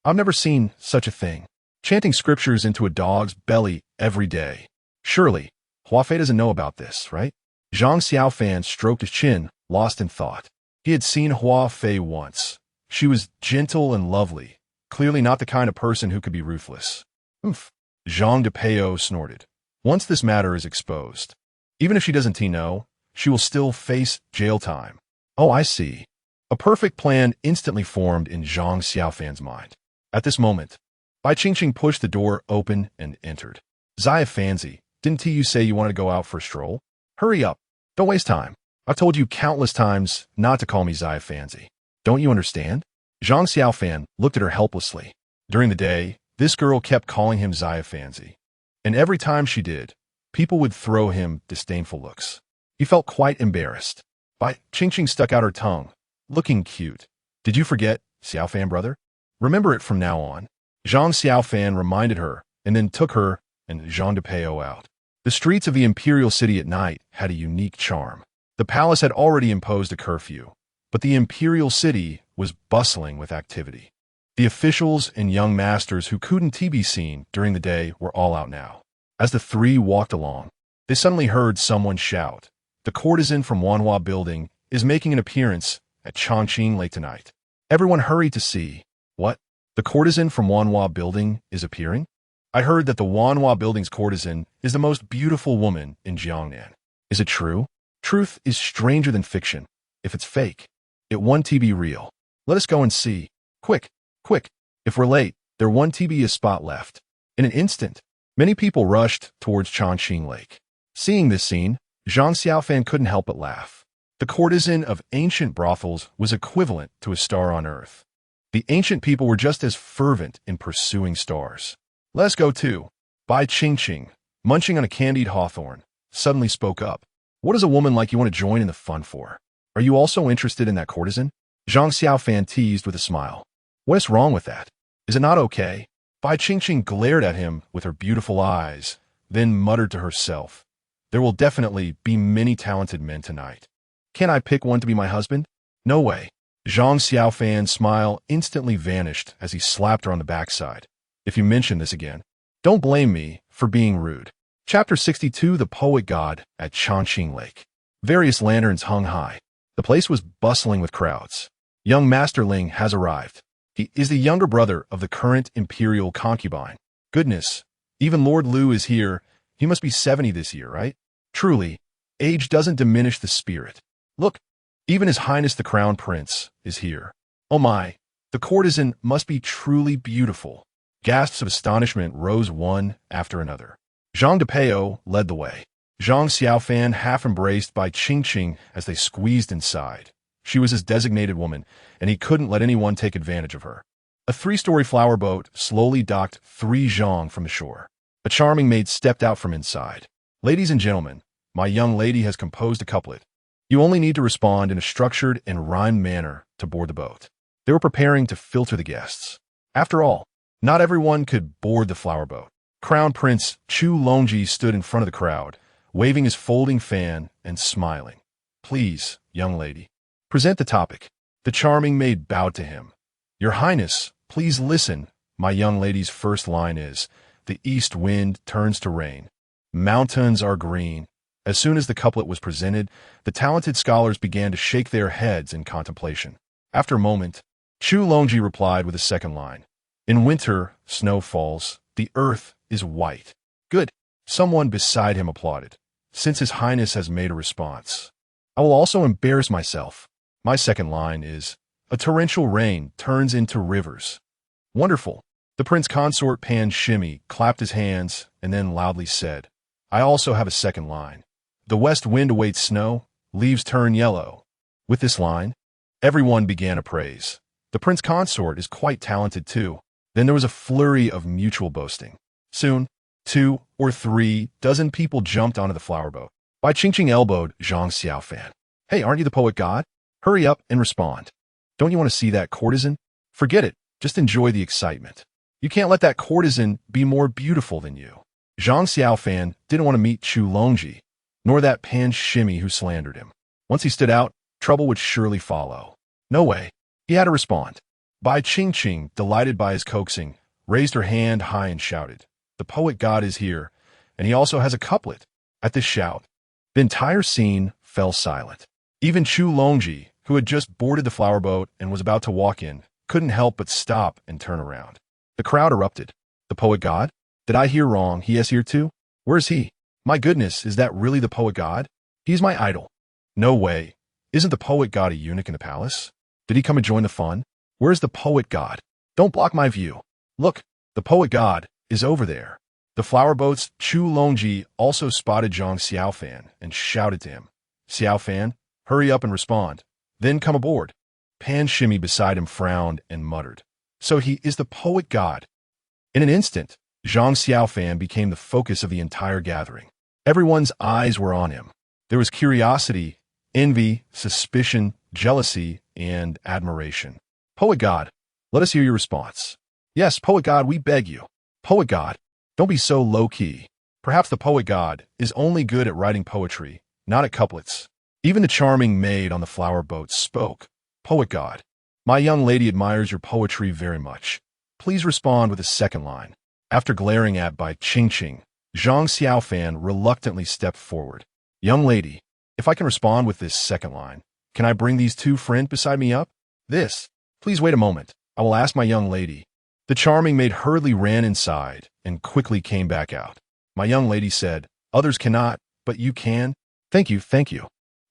I've never seen such a thing. Chanting scriptures into a dog's belly every day. Surely, Huafei doesn't know about this, right? Zhang Xiaofan stroked his chin, lost in thought. He had seen Huafei once. She was gentle and lovely, clearly not the kind of person who could be ruthless. Oof. Zhang Depeo snorted. Once this matter is exposed, even if she doesn't know, she will still face jail time. Oh, I see. A perfect plan instantly formed in Zhang Xiaofan's mind. At this moment, Bai Qingqing pushed the door open and entered. Xiaofanzi, didn't you say you wanted to go out for a stroll? Hurry up. Don't waste time. I've told you countless times not to call me Xiaofanzi. Don't you understand? Zhang Xiaofan looked at her helplessly. During the day, this girl kept calling him Xiaofanzi. And every time she did, people would throw him disdainful looks. He felt quite embarrassed. Bai Qingqing stuck out her tongue, looking cute. Did you forget, Xiaofan brother? Remember it from now on. Zhang Xiaofan reminded her and then took her and Zhang Depeo out. The streets of the imperial city at night had a unique charm. The palace had already imposed a curfew, but the imperial city was bustling with activity. The officials and young masters who couldn't be seen during the day were all out now. As the 3 walked along, they suddenly heard someone shout, "The courtesan from Wanhua Building is making an appearance at Chongqing Lake tonight. Everyone hurry to see. What? The courtesan from Wanhua Building is appearing? I heard that the Wanhua Building's courtesan is the most beautiful woman in Jiangnan. Is it true? Truth is stranger than fiction. If it's fake, it won't be real. Let us go and see. Quick, quick. If we're late, there won't be a spot left. In an instant, many people rushed towards Chongqing Lake. Seeing this scene, Zhang Xiaofan couldn't help but laugh. The courtesan of ancient brothels was equivalent to a star on earth. The ancient people were just as fervent in pursuing stars. Let's go too. Bai Qingqing, munching on a candied hawthorn, suddenly spoke up. What does a woman like you want to join in the fun for? Are you also interested in that courtesan? Zhang Xiaofan teased with a smile. What is wrong with that? Is it not okay? Bai Qingqing glared at him with her beautiful eyes, then muttered to herself. There will definitely be many talented men tonight. Can I pick one to be my husband? No way. Zhang Xiaofan's smile instantly vanished as he slapped her on the backside. If you mention this again, don't blame me for being rude. Chapter 62, The Poet God at Chongqing Lake. Various lanterns hung high. The place was bustling with crowds. Young Master Ling has arrived. He is the younger brother of the current imperial concubine. Goodness, even Lord Liu is here. He must be 70 this year, right? Truly, age doesn't diminish the spirit. Look, even His Highness the Crown Prince is here. Oh my, the courtesan must be truly beautiful. Gasps of astonishment rose one after another. Zhang Depeo led the way. Zhang Xiaofan half embraced Bai Qingqing as they squeezed inside. She was his designated woman, and he couldn't let anyone take advantage of her. A 3-story flower boat slowly docked 3 zhang from the shore. A charming maid stepped out from inside. Ladies and gentlemen, my young lady has composed a couplet. You only need to respond in a structured and rhymed manner to board the boat. They were preparing to filter the guests. After all, not everyone could board the flower boat. Crown Prince Chu Longji stood in front of the crowd, waving his folding fan and smiling. Please, young lady, present the topic. The charming maid bowed to him. Your Highness, please listen. My young lady's first line is, the east wind turns to rain. Mountains are green. As soon as the couplet was presented, the talented scholars began to shake their heads in contemplation. After a moment, Chu Longji replied with a second line. In winter, snow falls. The earth is white. Good. Someone beside him applauded. Since His Highness has made a response, I will also embarrass myself. My second line is, a torrential rain turns into rivers. Wonderful. The Prince Consort Pan Shimmy clapped his hands and then loudly said, I also have a second line. The west wind awaits snow, leaves turn yellow. With this line, everyone began to praise. The Prince Consort is quite talented too. Then there was a flurry of mutual boasting. Soon, 2 or 3 dozen people jumped onto the flower boat. Bai Qingqing elbowed Zhang Xiaofan. Hey, aren't you the poet god? Hurry up and respond. Don't you want to see that courtesan? Forget it. Just enjoy the excitement. You can't let that courtesan be more beautiful than you. Zhang Xiaofan didn't want to meet Chu Longji, nor that Pan Shimmy who slandered him. Once he stood out, trouble would surely follow. No way. He had to respond. Bai Qingqing, delighted by his coaxing, raised her hand high and shouted, the poet god is here, and he also has a couplet. At this shout, the entire scene fell silent. Even Chu Longji, who had just boarded the flower boat and was about to walk in, couldn't help but stop and turn around. The crowd erupted. The poet god? Did I hear wrong? He is here too? Where's he? My goodness, is that really the poet god? He's my idol. No way. Isn't the poet god a eunuch in the palace? Did he come and join the fun? Where's the poet god? Don't block my view. Look, the poet god is over there. The flower boat's Chu Longji also spotted Zhang Xiaofan and shouted to him, Xiaofan, hurry up and respond. Then come aboard. Pan Shimmy beside him frowned and muttered, so he is the poet god. In an instant, Zhang Xiaofan became the focus of the entire gathering. Everyone's eyes were on him. There was curiosity, envy, suspicion, jealousy, and admiration. Poet god, let us hear your response. Yes, poet god, we beg you. Poet god, don't be so low-key. Perhaps the poet god is only good at writing poetry, not at couplets. Even the charming maid on the flower boat spoke. Poet god, my young lady admires your poetry very much. Please respond with a second line. After glaring at Bai Qingqing, Zhang Xiaofan reluctantly stepped forward. Young lady, if I can respond with this second line, Can I bring these two friends beside me up? This. Please wait a moment. I will ask my young lady. The charming maid hurriedly ran inside and quickly came back out. My young lady said, others cannot, but you can. Thank you, thank you.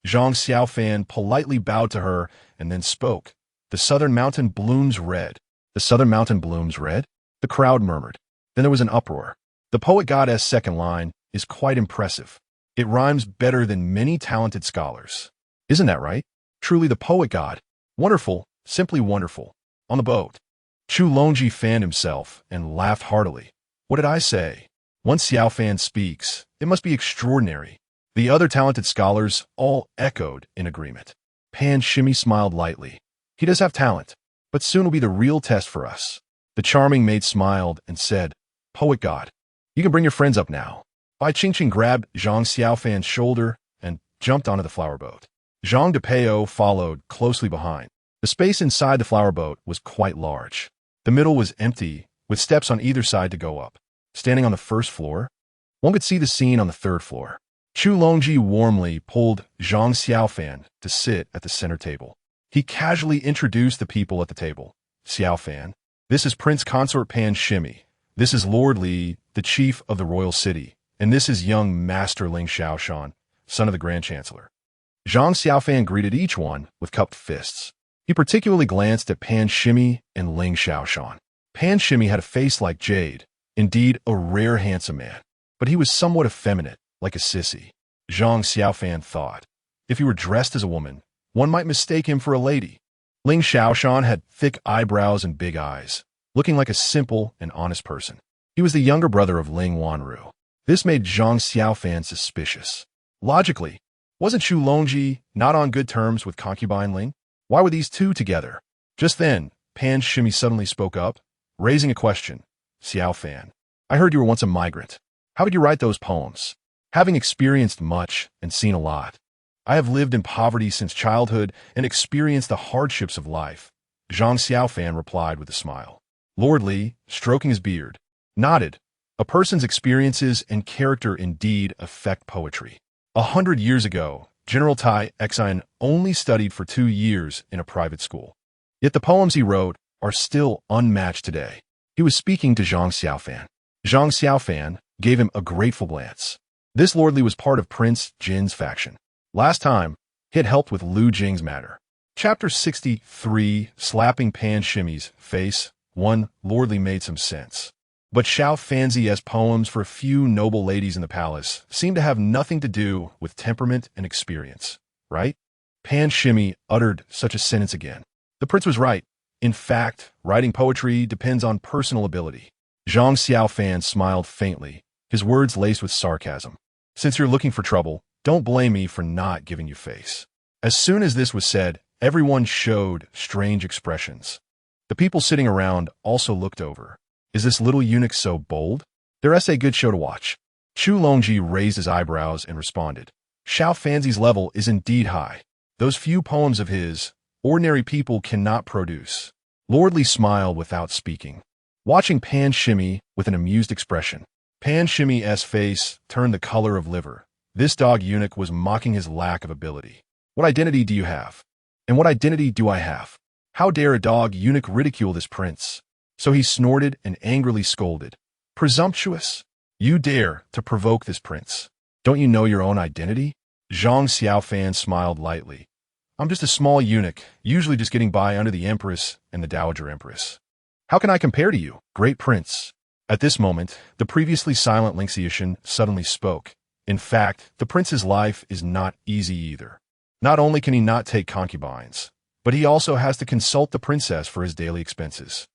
Zhang Xiaofan politely bowed to her and then spoke. The southern mountain blooms red. The southern mountain blooms red? The crowd murmured. Then there was an uproar. The poet goddess' second line is quite impressive. It rhymes better than many talented scholars. Isn't that right? Truly the poet god. Wonderful, simply wonderful. On the boat. Chu Longji fanned himself and laughed heartily. What did I say? Once Xiaofan speaks, it must be extraordinary. The other talented scholars all echoed in agreement. Pan Shimmy smiled lightly. He does have talent, but soon will be the real test for us. The charming maid smiled and said, Poet God, you can bring your friends up now. Bai Qingqing grabbed Zhang Xiaofan's shoulder and jumped onto the flower boat. Zhang Depeo followed closely behind. The space inside the flower boat was quite large. The middle was empty, with steps on either side to go up. Standing on the first floor, one could see the scene on the third floor. Chu Longji warmly pulled Zhang Xiaofan to sit at the center table. He casually introduced the people at the table. Xiaofan, this is Prince Consort Pan Shimmy. This is Lord Li, the chief of the royal city. And this is young Master Ling Xiaoshan, son of the Grand Chancellor. Zhang Xiaofan greeted each one with cupped fists. He particularly glanced at Pan Shimmy and Ling Xiaoshan. Pan Shimmy had a face like jade, indeed a rare handsome man, but he was somewhat effeminate, like a sissy. Zhang Xiaofan thought, if he were dressed as a woman, one might mistake him for a lady. Ling Xiaoshan had thick eyebrows and big eyes, looking like a simple and honest person. He was the younger brother of Ling Wanru. This made Zhang Xiaofan suspicious. Logically, wasn't Chu Longji not on good terms with concubine Ling? Why were these two together? Just then, Pan Shimmy suddenly spoke up, raising a question. Xiaofan, I heard you were once a migrant. How did you write those poems? Having experienced much and seen a lot, I have lived in poverty since childhood and experienced the hardships of life. Zhang Xiaofan replied with a smile. Lord Li, stroking his beard, nodded. A person's experiences and character indeed affect poetry. 100 years ago, General Tai Xian only studied for 2 years in a private school. Yet the poems he wrote are still unmatched today. He was speaking to Zhang Xiaofan. Zhang Xiaofan gave him a grateful glance. This Lord Li was part of Prince Jin's faction. Last time, he had helped with Lu Jing's matter. Chapter 63, Slapping Pan Shimmy's Face. 1. Lord Li made some sense. But Xiaofan's poems for a few noble ladies in the palace seemed to have nothing to do with temperament and experience, right? Pan Shimmy uttered such a sentence again. The prince was right. In fact, writing poetry depends on personal ability. Zhang Xiaofan smiled faintly, his words laced with sarcasm. Since you're looking for trouble, don't blame me for not giving you face. As soon as this was said, everyone showed strange expressions. The people sitting around also looked over. Is this little eunuch so bold? Their essay good show to watch. Chu Longji raised his eyebrows and responded. Xiaofan's level is indeed high. Those few poems of his, ordinary people cannot produce. Lord Li smiled without speaking, watching Pan Shimmy with an amused expression. Pan Shimmy's face turned the color of liver. This dog eunuch was mocking his lack of ability. What identity do you have? And what identity do I have? How dare a dog eunuch ridicule this prince? So he snorted and angrily scolded. Presumptuous! You dare to provoke this prince. Don't you know your own identity? Zhang Xiaofan smiled lightly. I'm just a small eunuch, usually just getting by under the Empress and the Dowager Empress. How can I compare to you, great prince? At this moment, the previously silent Ling Xiaoshan suddenly spoke. In fact, the prince's life is not easy either. Not only can he not take concubines, but he also has to consult the princess for his daily expenses.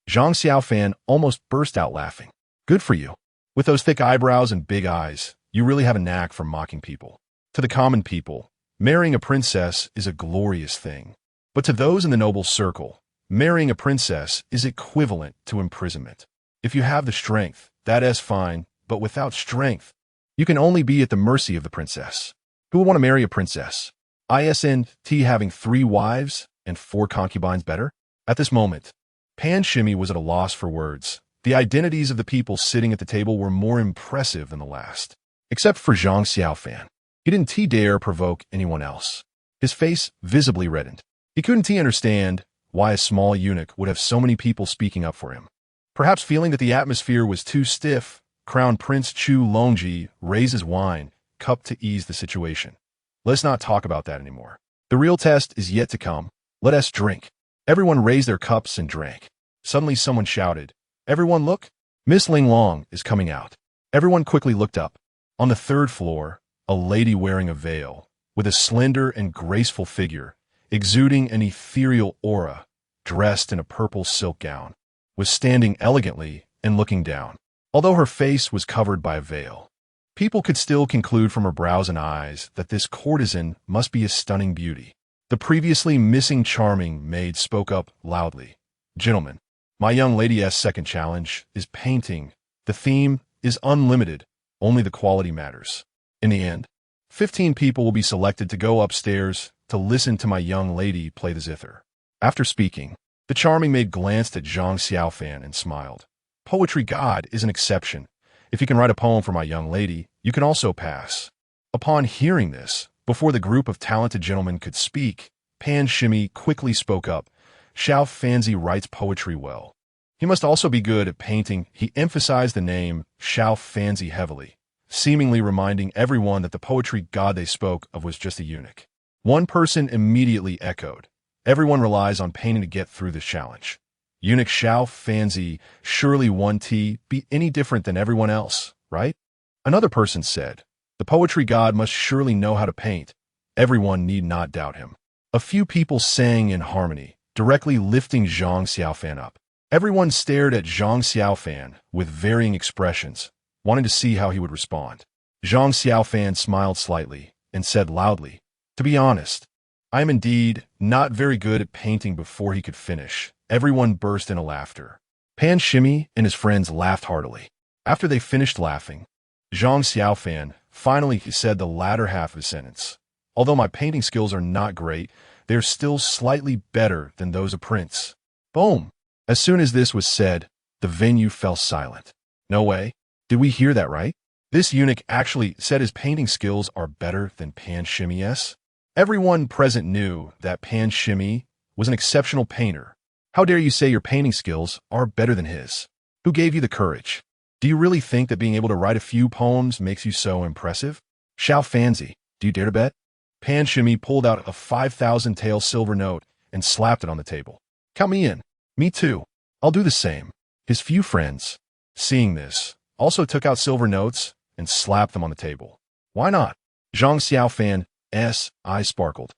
Zhang Xiaofan almost burst out laughing. Good for you. With those thick eyebrows and big eyes, you really have a knack for mocking people. To the common people, marrying a princess is a glorious thing. But to those in the noble circle, marrying a princess is equivalent to imprisonment. If you have the strength, that is fine, but without strength, you can only be at the mercy of the princess. Who would want to marry a princess? Isn't having 3 wives and 4 concubines better? At this moment, Pan Shimmy was at a loss for words. The identities of the people sitting at the table were more impressive than the last. Except for Zhang Xiaofan. He didn't dare provoke anyone else. His face visibly reddened. He couldn't understand why a small eunuch would have so many people speaking up for him. Perhaps feeling that the atmosphere was too stiff, Crown Prince Chu Longji raised his wine cup to ease the situation. Let's not talk about that anymore. The real test is yet to come. Let us drink. Everyone raised their cups and drank. Suddenly someone shouted, "Everyone look! Miss Ling Long is coming out." Everyone quickly looked up. On the third floor, a lady wearing a veil, with a slender and graceful figure, exuding an ethereal aura, dressed in a purple silk gown, was standing elegantly and looking down. Although her face was covered by a veil, people could still conclude from her brows and eyes that this courtesan must be a stunning beauty. The previously missing charming maid spoke up loudly. "Gentlemen, my young lady's second challenge is painting. The theme is unlimited. Only the quality matters. In the end, 15 people will be selected to go upstairs to listen to my young lady play the zither." After speaking, the charming maid glanced at Zhang Xiaofan and smiled. "Poetry god is an exception. If you can write a poem for my young lady, you can also pass." Upon hearing this, before the group of talented gentlemen could speak, Pan Shimmy quickly spoke up. "Xiao Fanzi writes poetry well. He must also be good at painting." He emphasized the name Xiao Fanzi heavily, seemingly reminding everyone that the poetry god they spoke of was just a eunuch. One person immediately echoed, "Everyone relies on painting to get through this challenge. Eunuch Xiao Fanzi, surely won't he be any different than everyone else, right?" Another person said, "The poetry god must surely know how to paint. Everyone need not doubt him." A few people sang in harmony, directly lifting Zhang Xiaofan up. Everyone stared at Zhang Xiaofan with varying expressions, wanting to see how he would respond. Zhang Xiaofan smiled slightly and said loudly, "To be honest, I am indeed not very good at painting." Before he could finish, everyone burst into laughter. Pan Shimmy and his friends laughed heartily. After they finished laughing, Zhang Xiaofan finally said the latter half of his sentence. "Although my painting skills are not great, they are still slightly better than those of Prince." Boom! As soon as this was said, the venue fell silent. No way. Did we hear that right? This eunuch actually said his painting skills are better than Pan Shimmy's? Everyone present knew that Pan Shimmy was an exceptional painter. How dare you say your painting skills are better than his? Who gave you the courage? Do you really think that being able to write a few poems makes you so impressive? Xiao Fanzi, do you dare to bet? Pan Shimmy pulled out a 5,000 tael silver note and slapped it on the table. "Count me in." "Me too. I'll do the same." His few friends, seeing this, also took out silver notes and slapped them on the table. "Why not?" Zhang Xiaofan's eyes sparkled.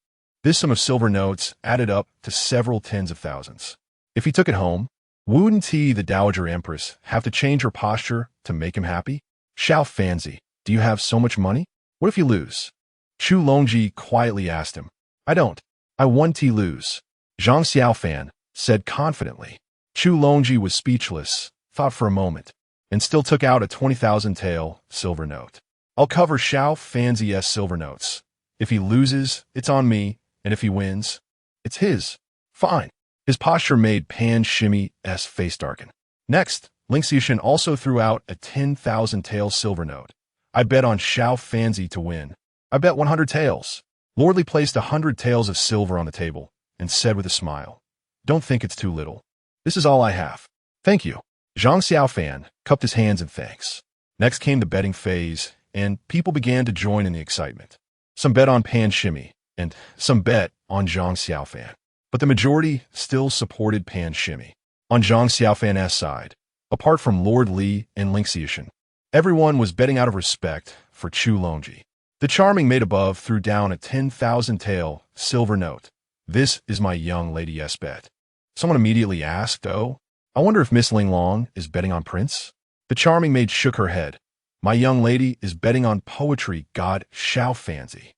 This sum of silver notes added up to several tens of thousands. If he took it home, wouldn't he, the Dowager Empress, have to change her posture to make him happy? "Xiao Fanzi, do you have so much money? What if you lose?" Chu Longji quietly asked him. "I don't. I won't lose," Zhang Xiaofan said confidently. Chu Longji was speechless, thought for a moment, and still took out a 20,000 tael silver note. "I'll cover Xiao Fanzi's silver notes. If he loses, it's on me, and if he wins, it's his." "Fine." His posture made Pan Shimmy's face darken. Next, Ling Xiaoshan also threw out a 10,000 tael silver note. "I bet on Xiao Fanzi to win. I bet 100 taels. Lordly placed 100 taels of silver on the table and said with a smile, "Don't think it's too little. This is all I have." "Thank you." Zhang Xiaofan cupped his hands in thanks. Next came the betting phase, and people began to join in the excitement. Some bet on Pan Shimmy, and some bet on Zhang Xiaofan. But the majority still supported Pan Shimmy. On Zhang Xiaofan's side, apart from Lord Li and Ling Xiaoshan, everyone was betting out of respect for Chu Longji. The charming maid above threw down a 10,000 tael silver note. "This is my young lady's bet." Someone immediately asked, "Oh, I wonder if Miss Ling Long is betting on Prince?" The charming maid shook her head. "My young lady is betting on poetry god Xiao Fanzi."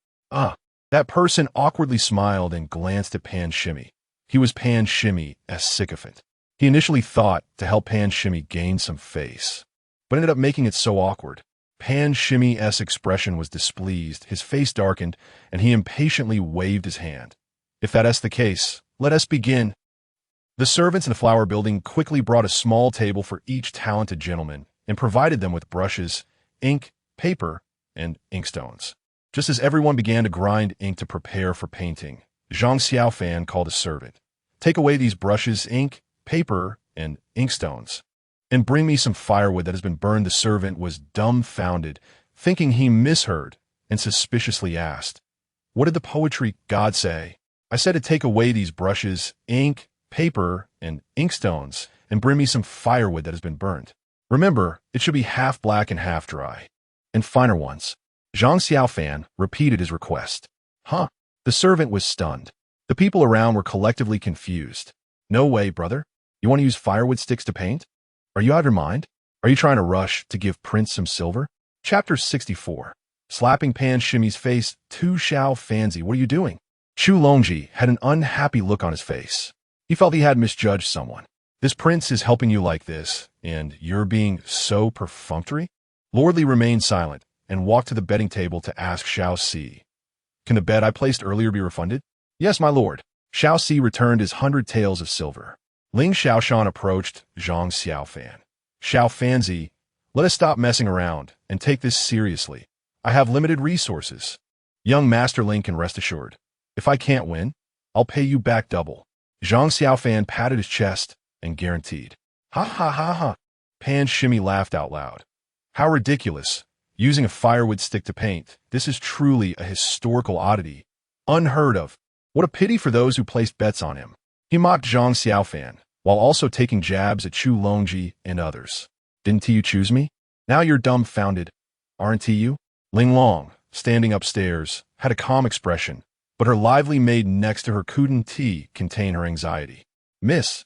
That person awkwardly smiled and glanced at Pan Shimmy. He was Pan Shimmy's sycophant. He initially thought to help Pan Shimmy gain some face, but ended up making it so awkward. Pan Shimmy's expression was displeased, his face darkened, and he impatiently waved his hand. "If that's the case, let us begin." The servants in the flower building quickly brought a small table for each talented gentleman and provided them with brushes, ink, paper, and inkstones. Just as everyone began to grind ink to prepare for painting, Zhang Xiaofan called a servant. "Take away these brushes, ink, paper, and inkstones, and bring me some firewood that has been burned." The servant was dumbfounded, thinking he misheard, and suspiciously asked, "What did the poetry god say?" "I said to take away these brushes, ink, paper, and inkstones, and bring me some firewood that has been burned. Remember, it should be half black and half dry, and finer ones." Zhang Xiaofan repeated his request. "Huh?" The servant was stunned. The people around were collectively confused. "No way, brother. You want to use firewood sticks to paint? Are you out of your mind? Are you trying to rush to give Prince some silver?" Chapter 64. Slapping Pan Shimmy's face. "Tu Xiao Fanzi, what are you doing?" Chu Longji had an unhappy look on his face. He felt he had misjudged someone. "This prince is helping you like this, and you're being so perfunctory?" Lordly remained silent and walked to the betting table to ask Xiao Si, "Can the bet I placed earlier be refunded?" "Yes, my lord." Xiao Si returned his 100 taels of silver. Ling Xiaoshan approached Zhang Xiaofan. "Xiao Fanzi, let us stop messing around and take this seriously. I have limited resources. Young Master Ling can rest assured. If I can't win, I'll pay you back double." Zhang Xiaofan patted his chest and guaranteed. "Ha ha ha ha." Pan Shimmy laughed out loud. "How ridiculous. Using a firewood stick to paint. This is truly a historical oddity. Unheard of. What a pity for those who placed bets on him." He mocked Zhang Xiaofan, while also taking jabs at Chu Longji and others. "Didn't you choose me? Now you're dumbfounded, aren't you?" Ling Long, standing upstairs, had a calm expression, but her lively maid next to her couldn't contain her anxiety. "Miss,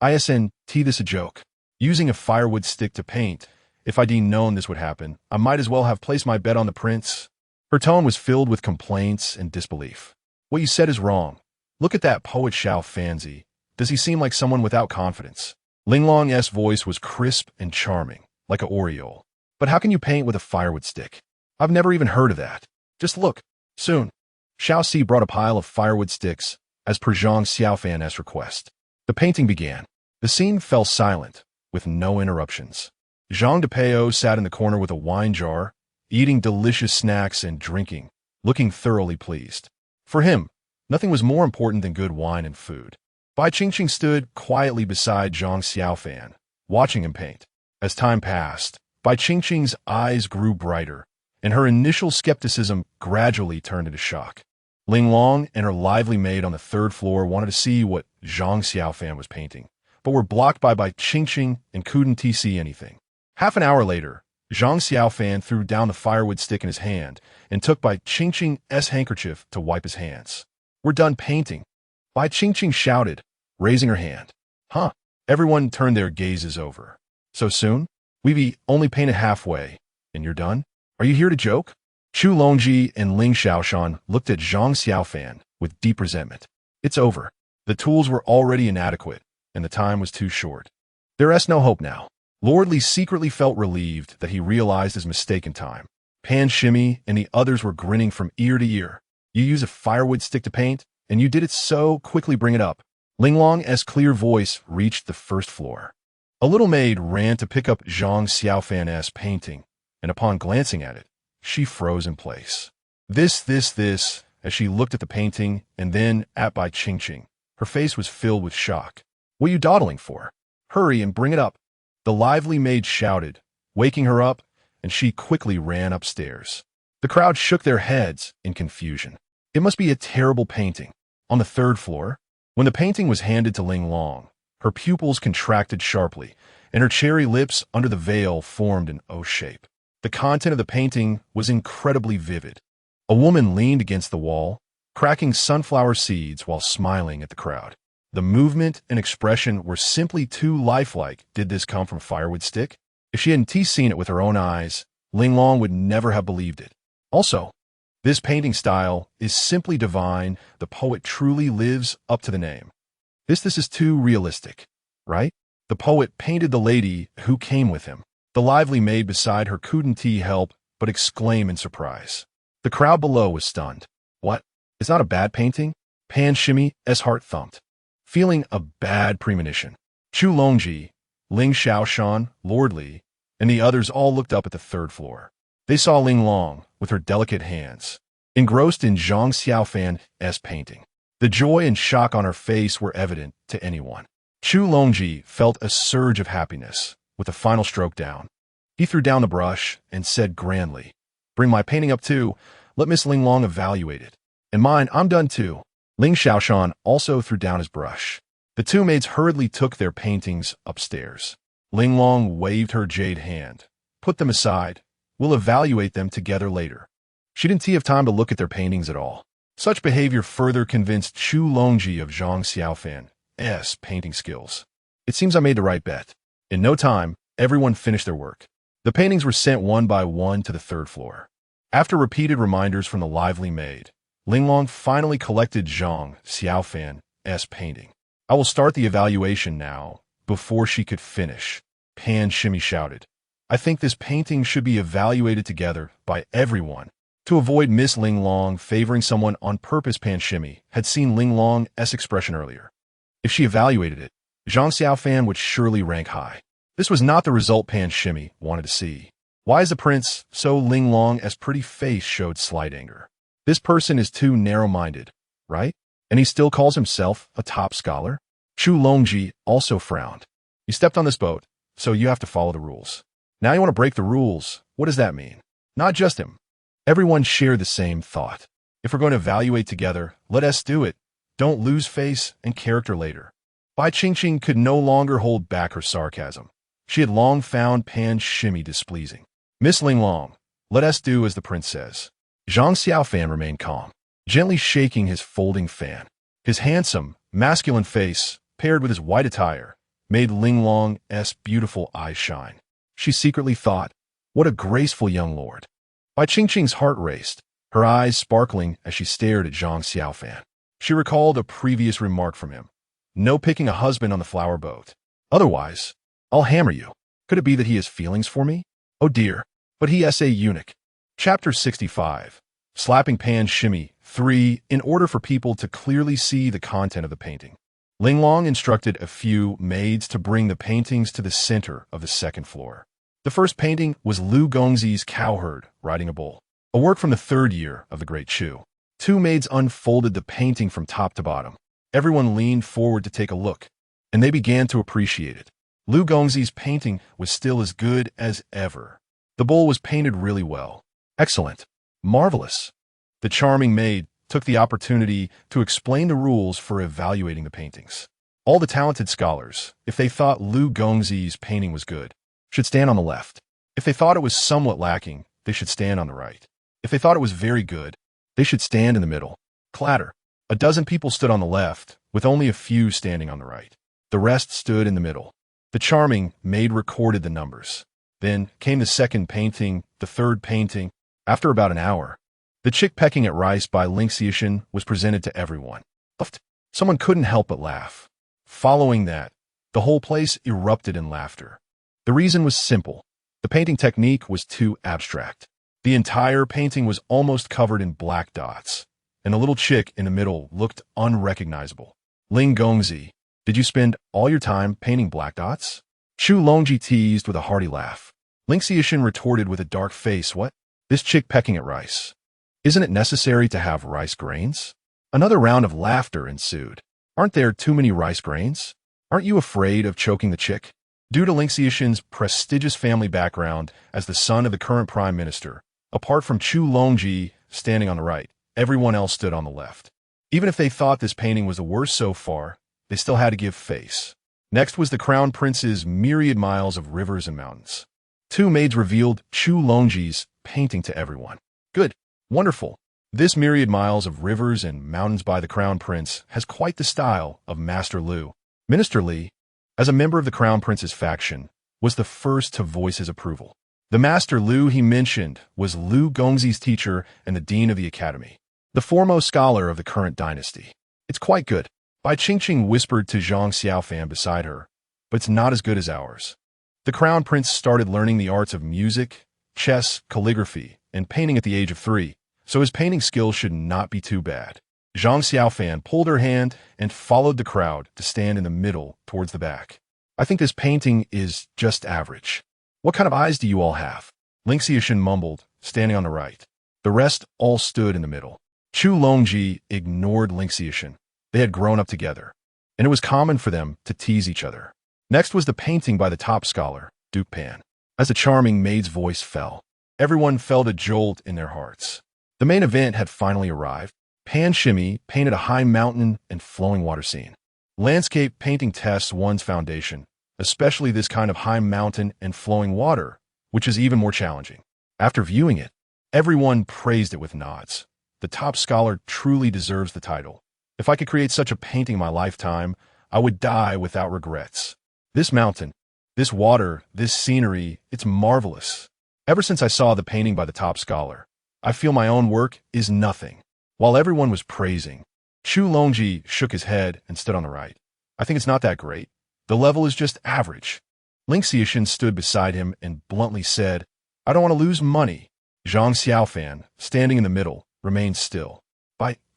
isn't this a joke? Using a firewood stick to paint. If I'd known this would happen, I might as well have placed my bet on the prince." Her tone was filled with complaints and disbelief. "What you said is wrong. Look at that poet Xiao Fanzi. Does he seem like someone without confidence?" Ling Long's voice was crisp and charming, like a aureole. "But how can you paint with a firewood stick? I've never even heard of that. Just look. Soon." Xiao Si brought a pile of firewood sticks, as per Zhang Xiaofan's request. The painting began. The scene fell silent, with no interruptions. Zhang Depeo sat in the corner with a wine jar, eating delicious snacks and drinking, looking thoroughly pleased. For him, nothing was more important than good wine and food. Bai Qingqing stood quietly beside Zhang Xiaofan, watching him paint. As time passed, Bai Qingqing's eyes grew brighter, and her initial skepticism gradually turned into shock. Ling Long and her lively maid on the third floor wanted to see what Zhang Xiaofan was painting, but were blocked by Bai Qingqing and couldn't see anything. Half an hour later, Zhang Xiaofan threw down the firewood stick in his hand and took Bai Qingqing's handkerchief to wipe his hands. "We're done painting," Bai Qingqing shouted, raising her hand. "Huh?" Everyone turned their gazes over. "So soon? We've only painted halfway, and you're done? Are you here to joke?" Chu Longji and Ling Xiaoshan looked at Zhang Xiaofan with deep resentment. "It's over. The tools were already inadequate, and the time was too short. There's no hope now." Lord Li secretly felt relieved that he realized his mistake in time. Pan Shimmy and the others were grinning from ear to ear. "You use a firewood stick to paint, and you did it so quickly. Bring it up." Ling Long's clear voice reached the first floor. A little maid ran to pick up Zhang Xiaofan's painting, and upon glancing at it, she froze in place. This, as she looked at the painting and then at Bai Qingqing. Her face was filled with shock. "What are you dawdling for? Hurry and bring it up." The lively maid shouted, waking her up, and she quickly ran upstairs. The crowd shook their heads in confusion. It must be a terrible painting. On the third floor, when the painting was handed to Ling Long, her pupils contracted sharply, and her cherry lips under the veil formed an O shape. The content of the painting was incredibly vivid. A woman leaned against the wall, cracking sunflower seeds while smiling at the crowd. The movement and expression were simply too lifelike. Did this come from a firewood stick? If she hadn't seen it with her own eyes, Ling Long would never have believed it. Also, this painting style is simply divine. The poet truly lives up to the name. This is too realistic, right? The poet painted the lady who came with him. The lively maid beside her couldn't help but exclaim in surprise. The crowd below was stunned. "What? It's not a bad painting?" Pan Shimmy's heart thumped, feeling a bad premonition. Chu Longji, Ling Xiaoshan, Lord Li, and the others all looked up at the third floor. They saw Ling Long with her delicate hands, engrossed in Zhang Xiaofan's painting. The joy and shock on her face were evident to anyone. Chu Longji felt a surge of happiness with the final stroke down. He threw down the brush and said grandly, "Bring my painting up too. Let Miss Linglong evaluate it. And mine, I'm done too." Ling Xiaoshan also threw down his brush. The two maids hurriedly took their paintings upstairs. Linglong waved her jade hand. "Put them aside. We'll evaluate them together later." She didn't have time to look at their paintings at all. Such behavior further convinced Chu Longji of Zhang Xiaofan's painting skills. It seems I made the right bet. In no time, everyone finished their work. The paintings were sent one by one to the third floor. After repeated reminders from the lively maid, Linglong finally collected Zhang Xiaofan's painting. "I will start the evaluation now." Before she could finish, Pan Shimmy shouted, "I think this painting should be evaluated together by everyone." To avoid Miss Linglong favoring someone on purpose, Pan Shimmy had seen Linglong's expression earlier. If she evaluated it, Zhang Xiaofan would surely rank high. This was not the result Pan Shimmy wanted to see. Why is the prince so Linglong's pretty face showed slight anger? This person is too narrow-minded, right? And he still calls himself a top scholar? Chu Longji also frowned. "You stepped on this boat, so you have to follow the rules. Now you want to break the rules. What does that mean?" Not just him. Everyone shared the same thought. If we're going to evaluate together, let us do it. Don't lose face and character later. Bai Qingqing could no longer hold back her sarcasm. She had long found Pan Shimmy displeasing. "Miss Linglong, let us do as the prince says." Zhang Xiaofan remained calm, gently shaking his folding fan. His handsome, masculine face, paired with his white attire, made Linglong's beautiful eyes shine. She secretly thought, what a graceful young lord. Bai Qingqing's heart raced, her eyes sparkling as she stared at Zhang Xiaofan. She recalled a previous remark from him. "No picking a husband on the flower boat. Otherwise, I'll hammer you." Could it be that he has feelings for me? Oh dear, but he is a eunuch. Chapter 65. Slapping Pan Shimmy 3. In order for people to clearly see the content of the painting, Linglong instructed a few maids to bring the paintings to the center of the second floor. The first painting was Lu Gongzi's cowherd riding a bull, a work from the third year of the Great Chu. Two maids unfolded the painting from top to bottom. Everyone leaned forward to take a look, and they began to appreciate it. Lu Gongzi's painting was still as good as ever. The bull was painted really well. Excellent. Marvelous. The charming maid took the opportunity to explain the rules for evaluating the paintings. All the talented scholars, if they thought Lu Gongzi's painting was good, should stand on the left. If they thought it was somewhat lacking, they should stand on the right. If they thought it was very good, they should stand in the middle. Clatter. A dozen people stood on the left, with only a few standing on the right. The rest stood in the middle. The charming maid recorded the numbers. Then came the second painting, the third painting. After about an hour, the chick pecking at rice by Ling Xiaoshan was presented to everyone. Someone couldn't help but laugh. Following that, the whole place erupted in laughter. The reason was simple. The painting technique was too abstract. The entire painting was almost covered in black dots, and the little chick in the middle looked unrecognizable. Ling Gongzi, did you spend all your time painting black dots? Chu Longji teased with a hearty laugh. Ling Xiaoshan retorted with a dark face, what? This chick pecking at rice. Isn't it necessary to have rice grains? Another round of laughter ensued. Aren't there too many rice grains? Aren't you afraid of choking the chick? Due to Ling Xiaoshan's prestigious family background as the son of the current prime minister, apart from Chu Longji standing on the right, everyone else stood on the left. Even if they thought this painting was the worst so far, they still had to give face. Next was the crown prince's myriad miles of rivers and mountains. Two maids revealed Chu Longji's painting to everyone. Good. Wonderful. This myriad miles of rivers and mountains by the crown prince has quite the style of Master Lu. Minister Li, as a member of the crown prince's faction, was the first to voice his approval. The Master Lu he mentioned was Lu Gongzi's teacher and the dean of the academy, the foremost scholar of the current dynasty. It's quite good. Bai Qingqing whispered to Zhang Xiaofan beside her, but it's not as good as ours. The crown prince started learning the arts of music, chess, calligraphy, and painting at the age of 3, so his painting skills should not be too bad. Zhang Xiaofan pulled her hand and followed the crowd to stand in the middle towards the back. I think this painting is just average. What kind of eyes do you all have? Ling Xiaoshan mumbled, standing on the right. The rest all stood in the middle. Chu Longji ignored Ling Xiaofan. They had grown up together, and it was common for them to tease each other. Next was the painting by the top scholar, Duke Pan. As the charming maid's voice fell, everyone felt a jolt in their hearts. The main event had finally arrived. Pan Shimmy painted a high mountain and flowing water scene. Landscape painting tests one's foundation, especially this kind of high mountain and flowing water, which is even more challenging. After viewing it, everyone praised it with nods. The top scholar truly deserves the title. If I could create such a painting in my lifetime, I would die without regrets. This mountain, this water, this scenery, it's marvelous. Ever since I saw the painting by the top scholar, I feel my own work is nothing. While everyone was praising, Chu Longji shook his head and stood on the right. I think it's not that great. The level is just average. Ling Xiaofan stood beside him and bluntly said, I don't want to lose money. Zhang Xiaofan, standing in the middle, remained still.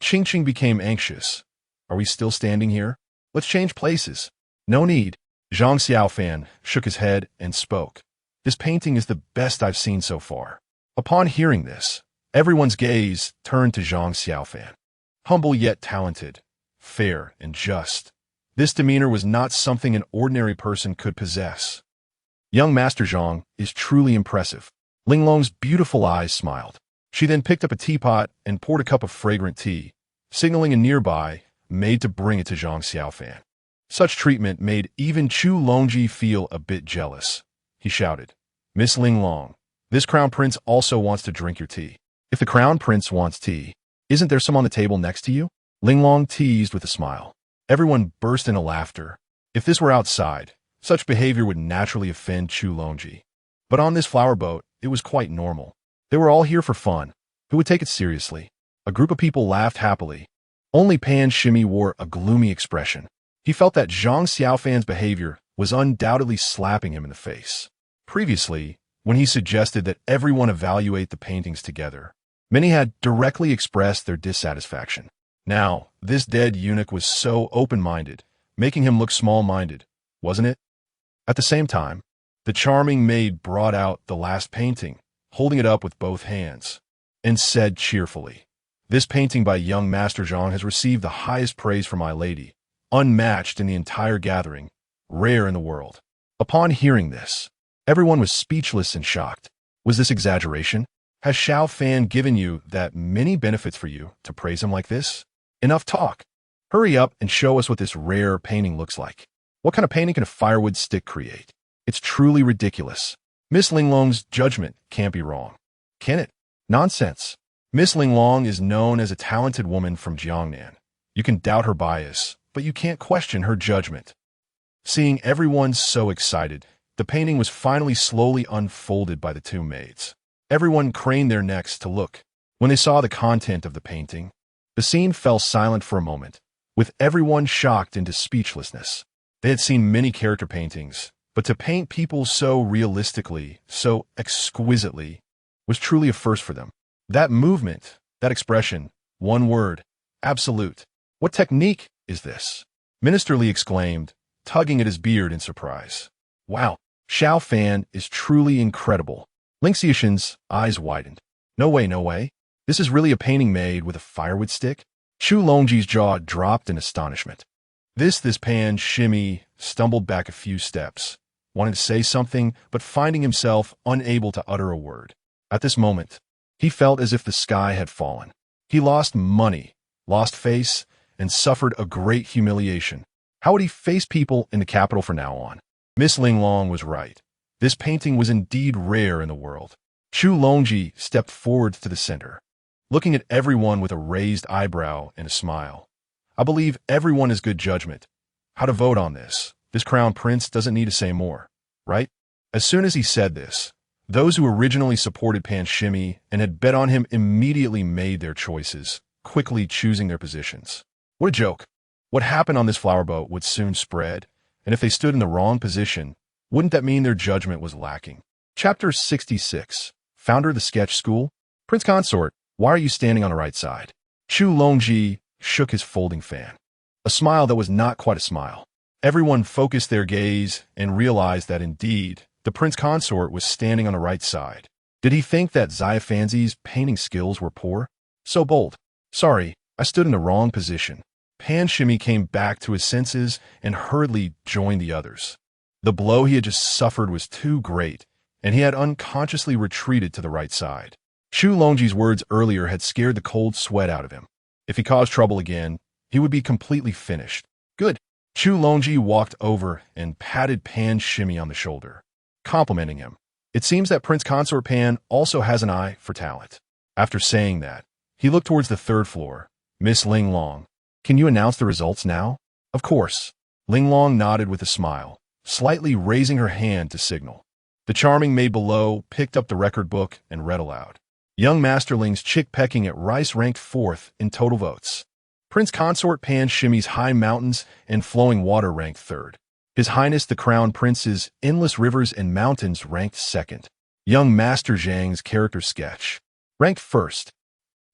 Qing became anxious. Are we still standing here? Let's change places. No need. Zhang Xiaofan shook his head and spoke. This painting is the best I've seen so far. Upon hearing this, everyone's gaze turned to Zhang Xiaofan. Humble yet talented, fair and just. This demeanor was not something an ordinary person could possess. Young Master Zhang is truly impressive. Linglong's beautiful eyes smiled. She then picked up a teapot and poured a cup of fragrant tea, signaling a nearby maid to bring it to Zhang Xiaofan. Such treatment made even Chu Longji feel a bit jealous. He shouted, Miss Linglong, this crown prince also wants to drink your tea. If the crown prince wants tea, isn't there some on the table next to you? Linglong teased with a smile. Everyone burst into laughter. If this were outside, such behavior would naturally offend Chu Longji. But on this flower boat, it was quite normal. They were all here for fun. Who would take it seriously? A group of people laughed happily. Only Pan Shimmy wore a gloomy expression. He felt that Zhang Xiaofan's behavior was undoubtedly slapping him in the face. Previously, when he suggested that everyone evaluate the paintings together, many had directly expressed their dissatisfaction. Now, this dead eunuch was so open-minded, making him look small-minded, wasn't it? At the same time, the charming maid brought out the last painting, holding it up with both hands, and said cheerfully, This painting by young Master Zhang has received the highest praise from my lady, unmatched in the entire gathering, rare in the world. Upon hearing this, everyone was speechless and shocked. Was this exaggeration? Has Xiaofan given you that many benefits for you to praise him like this? Enough talk. Hurry up and show us what this rare painting looks like. What kind of painting can a firewood stick create? It's truly ridiculous. Miss Linglong's judgment can't be wrong. Can it? Nonsense. Miss Linglong is known as a talented woman from Jiangnan. You can doubt her bias, but you can't question her judgment. Seeing everyone so excited, the painting was finally slowly unfolded by the two maids. Everyone craned their necks to look. When they saw the content of the painting, the scene fell silent for a moment, with everyone shocked into speechlessness. They had seen many character paintings, but to paint people so realistically, so exquisitely, was truly a first for them. That movement, that expression, one word, absolute. What technique is this? Minister Li exclaimed, tugging at his beard in surprise. Wow, Xiaofan is truly incredible. Ling Xiaofan's eyes widened. No way, no way. This is really a painting made with a firewood stick? Chu Longji's jaw dropped in astonishment. This Pan Shimmy stumbled back a few steps, wanting to say something, but finding himself unable to utter a word. At this moment, he felt as if the sky had fallen. He lost money, lost face, and suffered a great humiliation. How would he face people in the capital from now on? Miss Linglong was right. This painting was indeed rare in the world. Chu Longji stepped forward to the center, looking at everyone with a raised eyebrow and a smile. I believe everyone has good judgment. How to vote on this? This crown prince doesn't need to say more, right? As soon as he said this, those who originally supported Pan Shimmy and had bet on him immediately made their choices, quickly choosing their positions. What a joke. What happened on this flower boat would soon spread, and if they stood in the wrong position, wouldn't that mean their judgment was lacking? Chapter 66. Founder of the Sketch School. Prince Consort, why are you standing on the right side? Chu Longji shook his folding fan. A smile that was not quite a smile. Everyone focused their gaze and realized that indeed, the Prince Consort was standing on the right side. Did he think that Xiaofanzi's painting skills were poor? So bold. Sorry, I stood in the wrong position. Pan Shimmy came back to his senses and hurriedly joined the others. The blow he had just suffered was too great, and he had unconsciously retreated to the right side. Chu Longji's words earlier had scared the cold sweat out of him. If he caused trouble again, he would be completely finished. Good. Chu Longji walked over and patted Pan Shimmy on the shoulder, complimenting him. It seems that Prince Consort Pan also has an eye for talent. After saying that, he looked towards the third floor. Miss Ling Long, can you announce the results now? Of course. Ling Long nodded with a smile, slightly raising her hand to signal. The charming maid below picked up the record book and read aloud. Young Masterling's Chick Pecking at Rice ranked 4th in total votes. Prince Consort Pan Shimmy's High Mountains and Flowing Water ranked 3rd. His Highness the Crown Prince's Endless Rivers and Mountains ranked 2nd. Young Master Zhang's Character Sketch ranked 1st.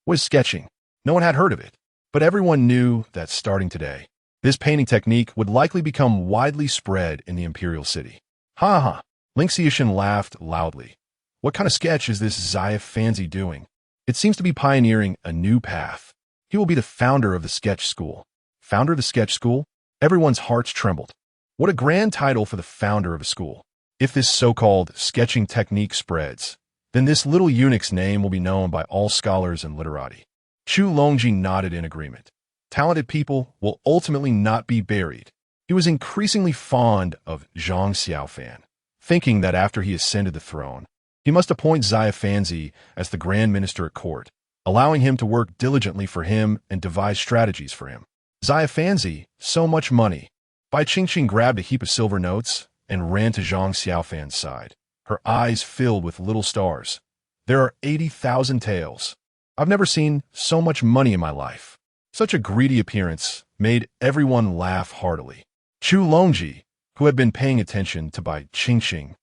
Was sketching. No one had heard of it, but everyone knew that starting today, this painting technique would likely become widely spread in the Imperial City. Ha ha! Ling Xiaofan laughed loudly. What kind of sketch is this Xiaofanzi doing? It seems to be pioneering a new path. He will be the founder of the sketch school. Founder of the sketch school? Everyone's hearts trembled. What a grand title for the founder of a school. If this so-called sketching technique spreads, then this little eunuch's name will be known by all scholars and literati. Chu Longji nodded in agreement. Talented people will ultimately not be buried. He was increasingly fond of Zhang Xiaofan, thinking that after he ascended the throne, he must appoint Xiaofanzi as the Grand Minister at court, allowing him to work diligently for him and devise strategies for him. Xiaofanzi, so much money. Bai Qingqing grabbed a heap of silver notes and ran to Zhang Xiaofan's side, her eyes filled with little stars. There are 80,000 taels. I've never seen so much money in my life. Such a greedy appearance made everyone laugh heartily. Chu Longji, who had been paying attention to Bai Qingqing,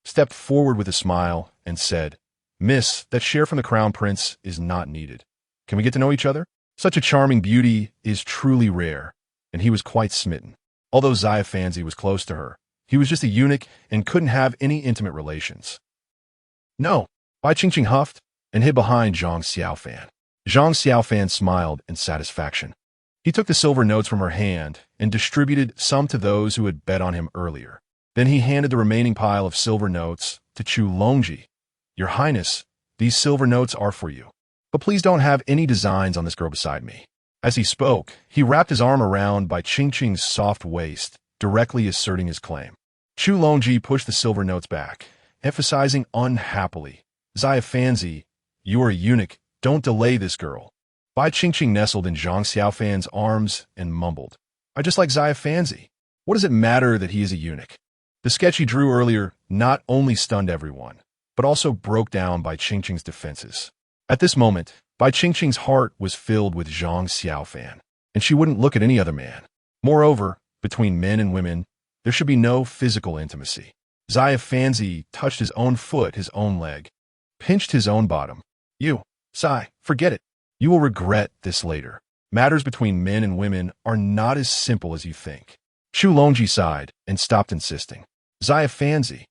stepped forward with a smile and said, Miss, that share from the Crown Prince is not needed. Can we get to know each other? Such a charming beauty is truly rare, and he was quite smitten. Although Xiaofanzi was close to her, he was just a eunuch and couldn't have any intimate relations. No, Bai Qingqing huffed and hid behind Zhang Xiaofan. Zhang Xiaofan smiled in satisfaction. He took the silver notes from her hand and distributed some to those who had bet on him earlier. Then he handed the remaining pile of silver notes to Chu Longji. Your Highness, these silver notes are for you. But please don't have any designs on this girl beside me. As he spoke, he wrapped his arm around Bai Qingqing's soft waist, directly asserting his claim. Chu Longji pushed the silver notes back, emphasizing unhappily, Xiaofanzi, you are a eunuch, don't delay this girl. Bai Qingqing nestled in Zhang Xiaofan's arms and mumbled, I just like Xiaofanzi. What does it matter that he is a eunuch? The sketch he drew earlier not only stunned everyone, but also broke down Bai Qingqing's defenses. At this moment, Bai Qingqing's heart was filled with Zhang Xiaofan, and she wouldn't look at any other man. Moreover, between men and women, there should be no physical intimacy. Xiaofanzi touched his own foot, his own leg, pinched his own bottom. You, Sai, forget it. You will regret this later. Matters between men and women are not as simple as you think. Chu Longji sighed and stopped insisting. Xiaofanzi,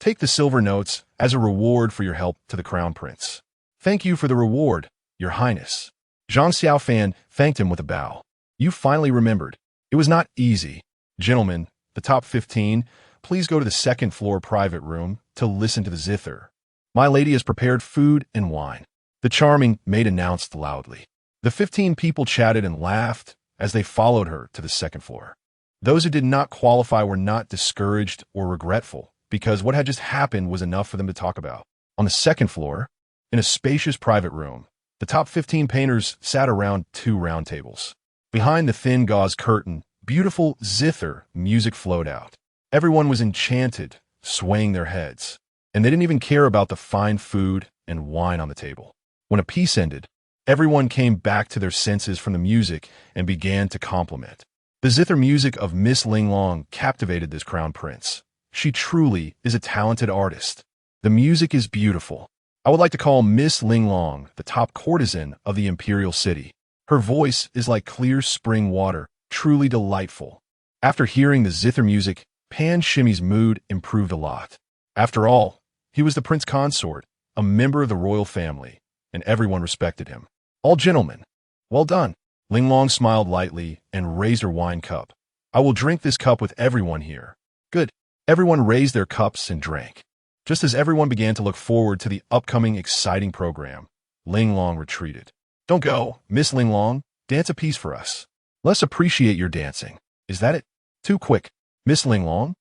take the silver notes as a reward for your help to the Crown Prince. Thank you for the reward, Your Highness. Zhang Xiaofan thanked him with a bow. You finally remembered. It was not easy. Gentlemen, the top 15, please go to the second floor private room to listen to the zither. My lady has prepared food and wine. The charming maid announced loudly. The 15 people chatted and laughed as they followed her to the second floor. Those who did not qualify were not discouraged or regretful, because what had just happened was enough for them to talk about. On the second floor, in a spacious private room, the top 15 painters sat around 2 round tables. Behind the thin gauze curtain, beautiful zither music flowed out. Everyone was enchanted, swaying their heads, and they didn't even care about the fine food and wine on the table. When a piece ended, everyone came back to their senses from the music and began to compliment. The zither music of Miss Ling Long captivated this crown prince. She truly is a talented artist. The music is beautiful. I would like to call Miss Ling Long the top courtesan of the imperial city. Her voice is like clear spring water, truly delightful. After hearing the zither music, Pan Shimmy's mood improved a lot. After all, he was the prince consort, a member of the royal family, and everyone respected him. All gentlemen, well done. Linglong smiled lightly and raised her wine cup. I will drink this cup with everyone here. Good. Everyone raised their cups and drank. Just as everyone began to look forward to the upcoming exciting program, Linglong retreated. Don't go, Miss Linglong. Dance a piece for us. Let's appreciate your dancing. Is that it? Too quick, Miss Linglong?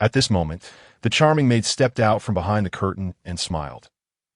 At this moment, the charming maid stepped out from behind the curtain and smiled.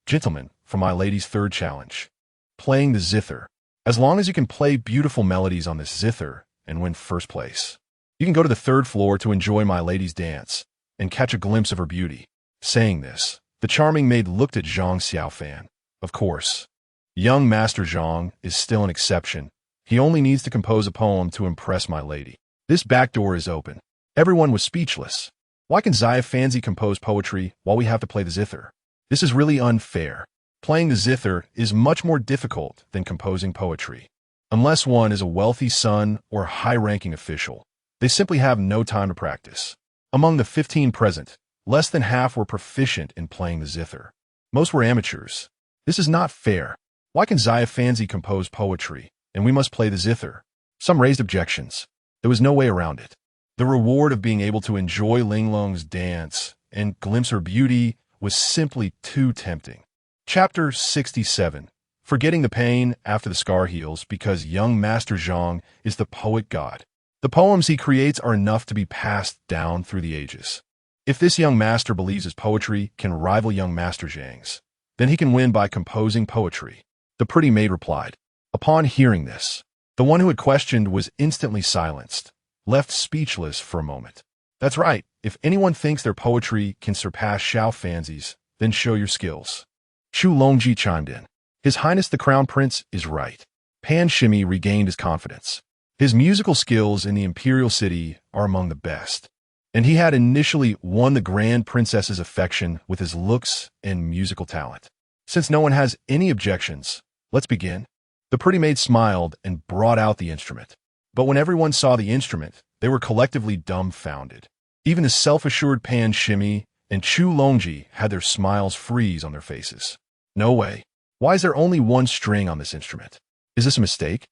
Gentlemen, for my lady's third challenge. Playing the zither. As long as you can play beautiful melodies on this zither and win first place, you can go to the third floor to enjoy my lady's dance and catch a glimpse of her beauty. Saying this, the charming maid looked at Zhang Xiaofan. Of course, young Master Zhang is still an exception. He only needs to compose a poem to impress my lady. This back door is open. Everyone was speechless. Why can Xiaofanzi compose poetry while we have to play the zither? This is really unfair. Playing the zither is much more difficult than composing poetry. Unless one is a wealthy son or high-ranking official, they simply have no time to practice. Among the 15 present, less than half were proficient in playing the zither. Most were amateurs. This is not fair. Why can Xiaofanzi compose poetry, and we must play the zither? Some raised objections. There was no way around it. The reward of being able to enjoy Linglong's dance and glimpse her beauty was simply too tempting. Chapter 67. Forgetting the pain after the scar heals because young Master Zhang is the poet god. The poems he creates are enough to be passed down through the ages. If this young master believes his poetry can rival young Master Zhang's, then he can win by composing poetry. The pretty maid replied. Upon hearing this, the one who had questioned was instantly silenced, left speechless for a moment. That's right. If anyone thinks their poetry can surpass Xiaofanzi's, then show your skills. Chu Longji chimed in. His Highness the Crown Prince is right. Pan Shimi regained his confidence. His musical skills in the imperial city are among the best, and he had initially won the Grand Princess's affection with his looks and musical talent. Since no one has any objections, let's begin. The pretty maid smiled and brought out the instrument. But when everyone saw the instrument, they were collectively dumbfounded. Even the self-assured Pan Shimi and Chu Longji had their smiles freeze on their faces. No way. Why is there only one string on this instrument? Is this a mistake?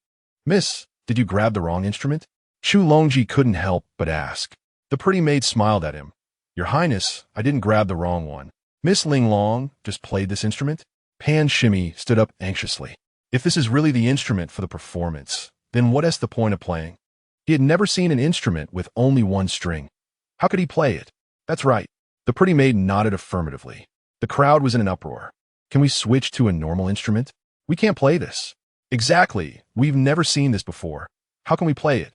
Miss, did you grab the wrong instrument? Chu Longji couldn't help but ask. The pretty maid smiled at him. Your Highness, I didn't grab the wrong one. Miss Linglong just played this instrument? Pan Shimi stood up anxiously. If this is really the instrument for the performance, then what is the point of playing? He had never seen an instrument with only one string. How could he play it? That's right. The pretty maid nodded affirmatively. The crowd was in an uproar. Can we switch to a normal instrument? We can't play this. Exactly. We've never seen this before. How can we play it?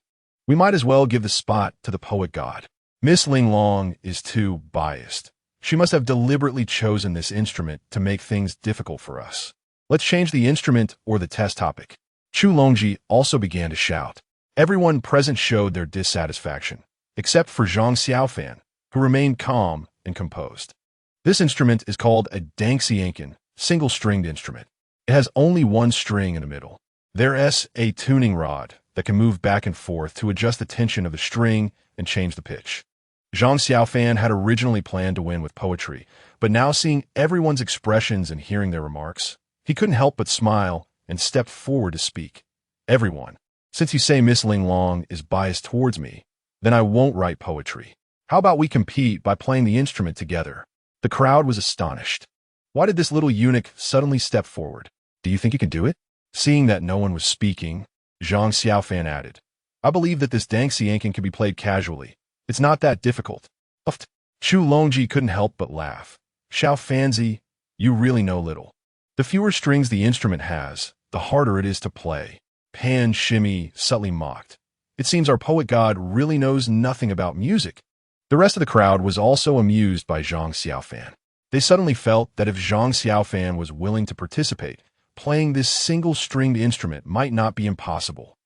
We might as well give the spot to the poet god. Miss Linglong is too biased. She must have deliberately chosen this instrument to make things difficult for us. Let's change the instrument or the test topic. Chu Longji also began to shout. Everyone present showed their dissatisfaction, except for Zhang Xiaofan, who remained calm and composed. This instrument is called a dangxiankan, single-stringed instrument. It has only one string in the middle. There is a tuning rod that can move back and forth to adjust the tension of the string and change the pitch. Zhang Xiaofan had originally planned to win with poetry, but now seeing everyone's expressions and hearing their remarks, he couldn't help but smile and stepped forward to speak. Everyone, since you say Miss Linglong is biased towards me, then I won't write poetry. How about we compete by playing the instrument together? The crowd was astonished. Why did this little eunuch suddenly step forward? Do you think he can do it? Seeing that no one was speaking, Zhang Xiaofan added, I believe that this dangxiankan can be played casually. It's not that difficult. Chu Longji couldn't help but laugh. Xiaofanzi, you really know little. The fewer strings the instrument has, the harder it is to play. Pan Shimi subtly mocked. It seems our poet god really knows nothing about music. The rest of the crowd was also amused by Zhang Xiaofan. They suddenly felt that if Zhang Xiaofan was willing to participate, playing this single-stringed instrument might not be impossible.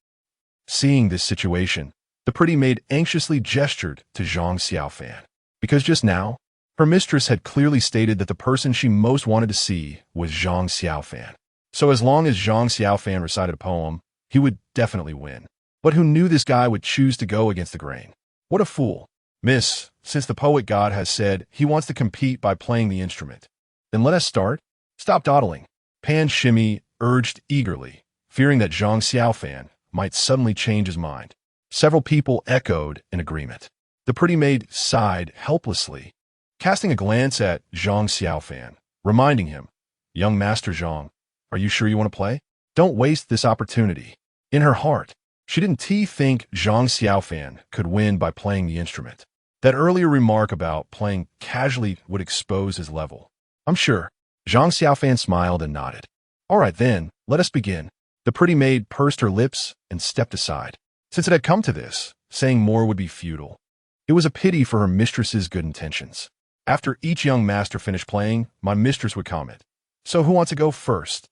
Seeing this situation, the pretty maid anxiously gestured to Zhang Xiaofan, because just now, her mistress had clearly stated that the person she most wanted to see was Zhang Xiaofan. So as long as Zhang Xiaofan recited a poem, he would definitely win. But who knew this guy would choose to go against the grain? What a fool. Miss, since the poet god has said he wants to compete by playing the instrument, then let us start. Stop dawdling. Pan Shimmy urged eagerly, fearing that Zhang Xiaofan might suddenly change his mind. Several people echoed in agreement. The pretty maid sighed helplessly, casting a glance at Zhang Xiaofan, reminding him, "Young Master Zhang, are you sure you want to play? Don't waste this opportunity." In her heart, she didn't think Zhang Xiaofan could win by playing the instrument. That earlier remark about playing casually would expose his level. "I'm sure." Zhang Xiaofan smiled and nodded. "All right then, let us begin." The pretty maid pursed her lips and stepped aside. Since it had come to this, saying more would be futile. It was a pity for her mistress's good intentions. After each young master finished playing, my mistress would comment, "So who wants to go first?"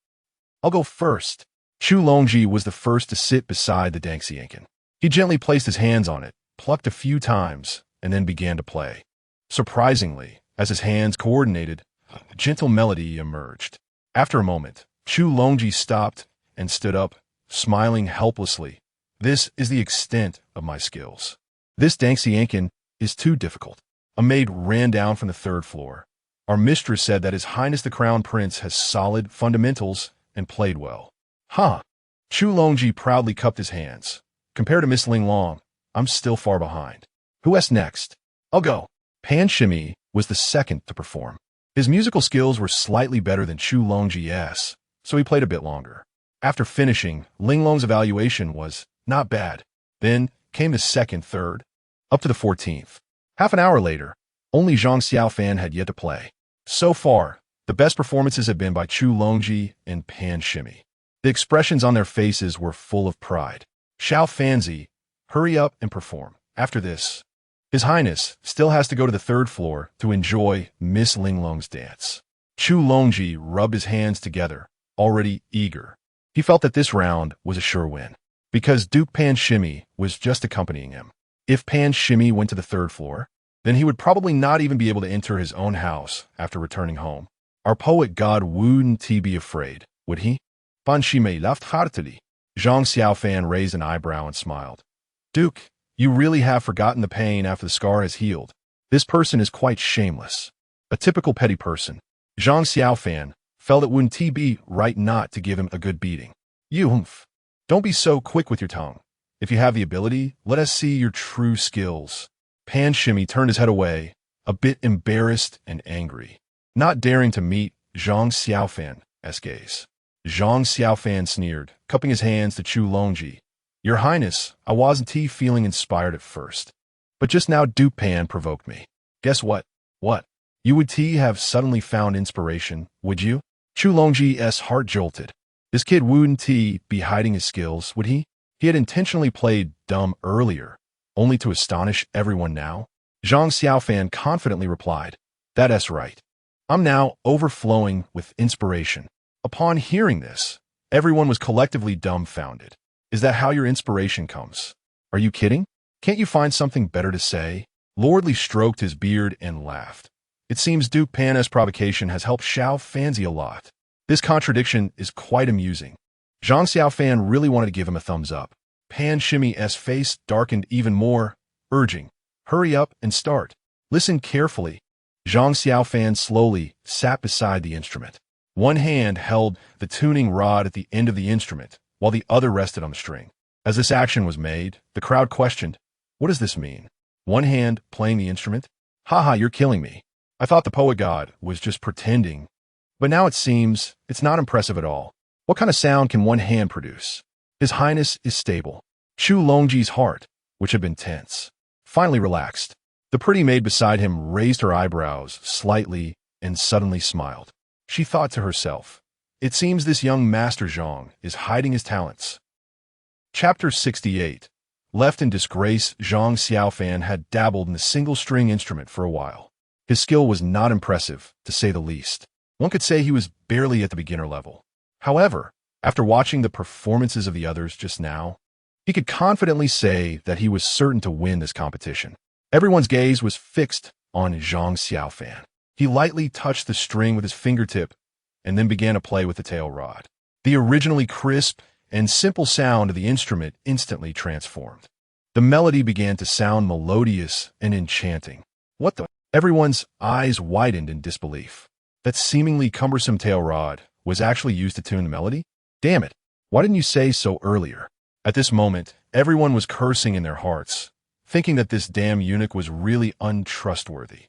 "I'll go first." Chu Longji was the first to sit beside the Xianqian. He gently placed his hands on it, plucked a few times, and then began to play. Surprisingly, as his hands coordinated, a gentle melody emerged. After a moment, Chu Longji stopped and stood up, smiling helplessly. "This is the extent of my skills. This Xianqian is too difficult." A maid ran down from the third floor. "Our mistress said that His Highness the Crown Prince has solid fundamentals and played well." "Huh." Chu Longji proudly cupped his hands. "Compared to Miss Ling Long, I'm still far behind." "Who is next?" "I'll go." Pan Shimmy was the second to perform. His musical skills were slightly better than Chu Longji's, so he played a bit longer. After finishing, Ling Long's evaluation was not bad. Then came the second, third, up to the 14th. Half an hour later, only Zhang Xiaofan had yet to play. So far, the best performances had been by Chu Longji and Pan Shimmy. The expressions on their faces were full of pride. "Xiaofanzi, hurry up and perform. After this, His Highness still has to go to the third floor to enjoy Miss Ling Long's dance." Chu Longji rubbed his hands together, already eager. He felt that this round was a sure win, because Duke Pan Shimmy was just accompanying him. If Pan Shimmy went to the third floor, then he would probably not even be able to enter his own house after returning home. Our poet god wouldn't be afraid, would he? Pan Shimmy laughed heartily. Zhang Xiaofan raised an eyebrow and smiled. "Duke, you really have forgotten the pain after the scar has healed. This person is quite shameless. A typical petty person." Zhang Xiaofan felt it wouldn't be right not to give him a good beating. "You, don't be so quick with your tongue. If you have the ability, let us see your true skills." Pan Shimmy turned his head away, a bit embarrassed and angry, not daring to meet Zhang Xiaofan's gaze. Zhang Xiaofan sneered, cupping his hands to Chu Longji. "Your Highness, I wasn't feeling inspired at first, but just now Duke Pan provoked me. Guess what? What? You would have suddenly found inspiration, would you?" Chu Longji's heart jolted. This kid wouldn't be hiding his skills, would he? He had intentionally played dumb earlier, only to astonish everyone now. Zhang Xiaofan confidently replied, "That's right. I'm now overflowing with inspiration." Upon hearing this, everyone was collectively dumbfounded. "Is that how your inspiration comes? Are you kidding? Can't you find something better to say?" Lordly stroked his beard and laughed. "It seems Duke Pan's provocation has helped Xiaofanzi a lot. This contradiction is quite amusing." Zhang Xiaofan really wanted to give him a thumbs up. Pan Shimmy's face darkened even more, urging, "Hurry up and start. Listen carefully." Zhang Xiaofan slowly sat beside the instrument. One hand held the tuning rod at the end of the instrument, while the other rested on the string. As this action was made, the crowd questioned, "What does this mean? One hand playing the instrument? Haha, you're killing me. I thought the poet god was just pretending, but now it seems it's not impressive at all. What kind of sound can one hand produce?" His Highness is stable. Chu Longji's heart, which had been tense, finally relaxed. The pretty maid beside him raised her eyebrows slightly and suddenly smiled. She thought to herself, "It seems this young Master Zhang is hiding his talents." Chapter 68. Left in disgrace, Zhang Xiaofan had dabbled in the single-string instrument for a while. His skill was not impressive, to say the least. One could say he was barely at the beginner level. However, after watching the performances of the others just now, he could confidently say that he was certain to win this competition. Everyone's gaze was fixed on Zhang Xiaofan. He lightly touched the string with his fingertip and then began to play with the tail rod. The originally crisp and simple sound of the instrument instantly transformed. The melody began to sound melodious and enchanting. "What the?" Everyone's eyes widened in disbelief. That seemingly cumbersome tail rod was actually used to tune the melody? Damn it, why didn't you say so earlier? At this moment, everyone was cursing in their hearts, thinking that this damn eunuch was really untrustworthy.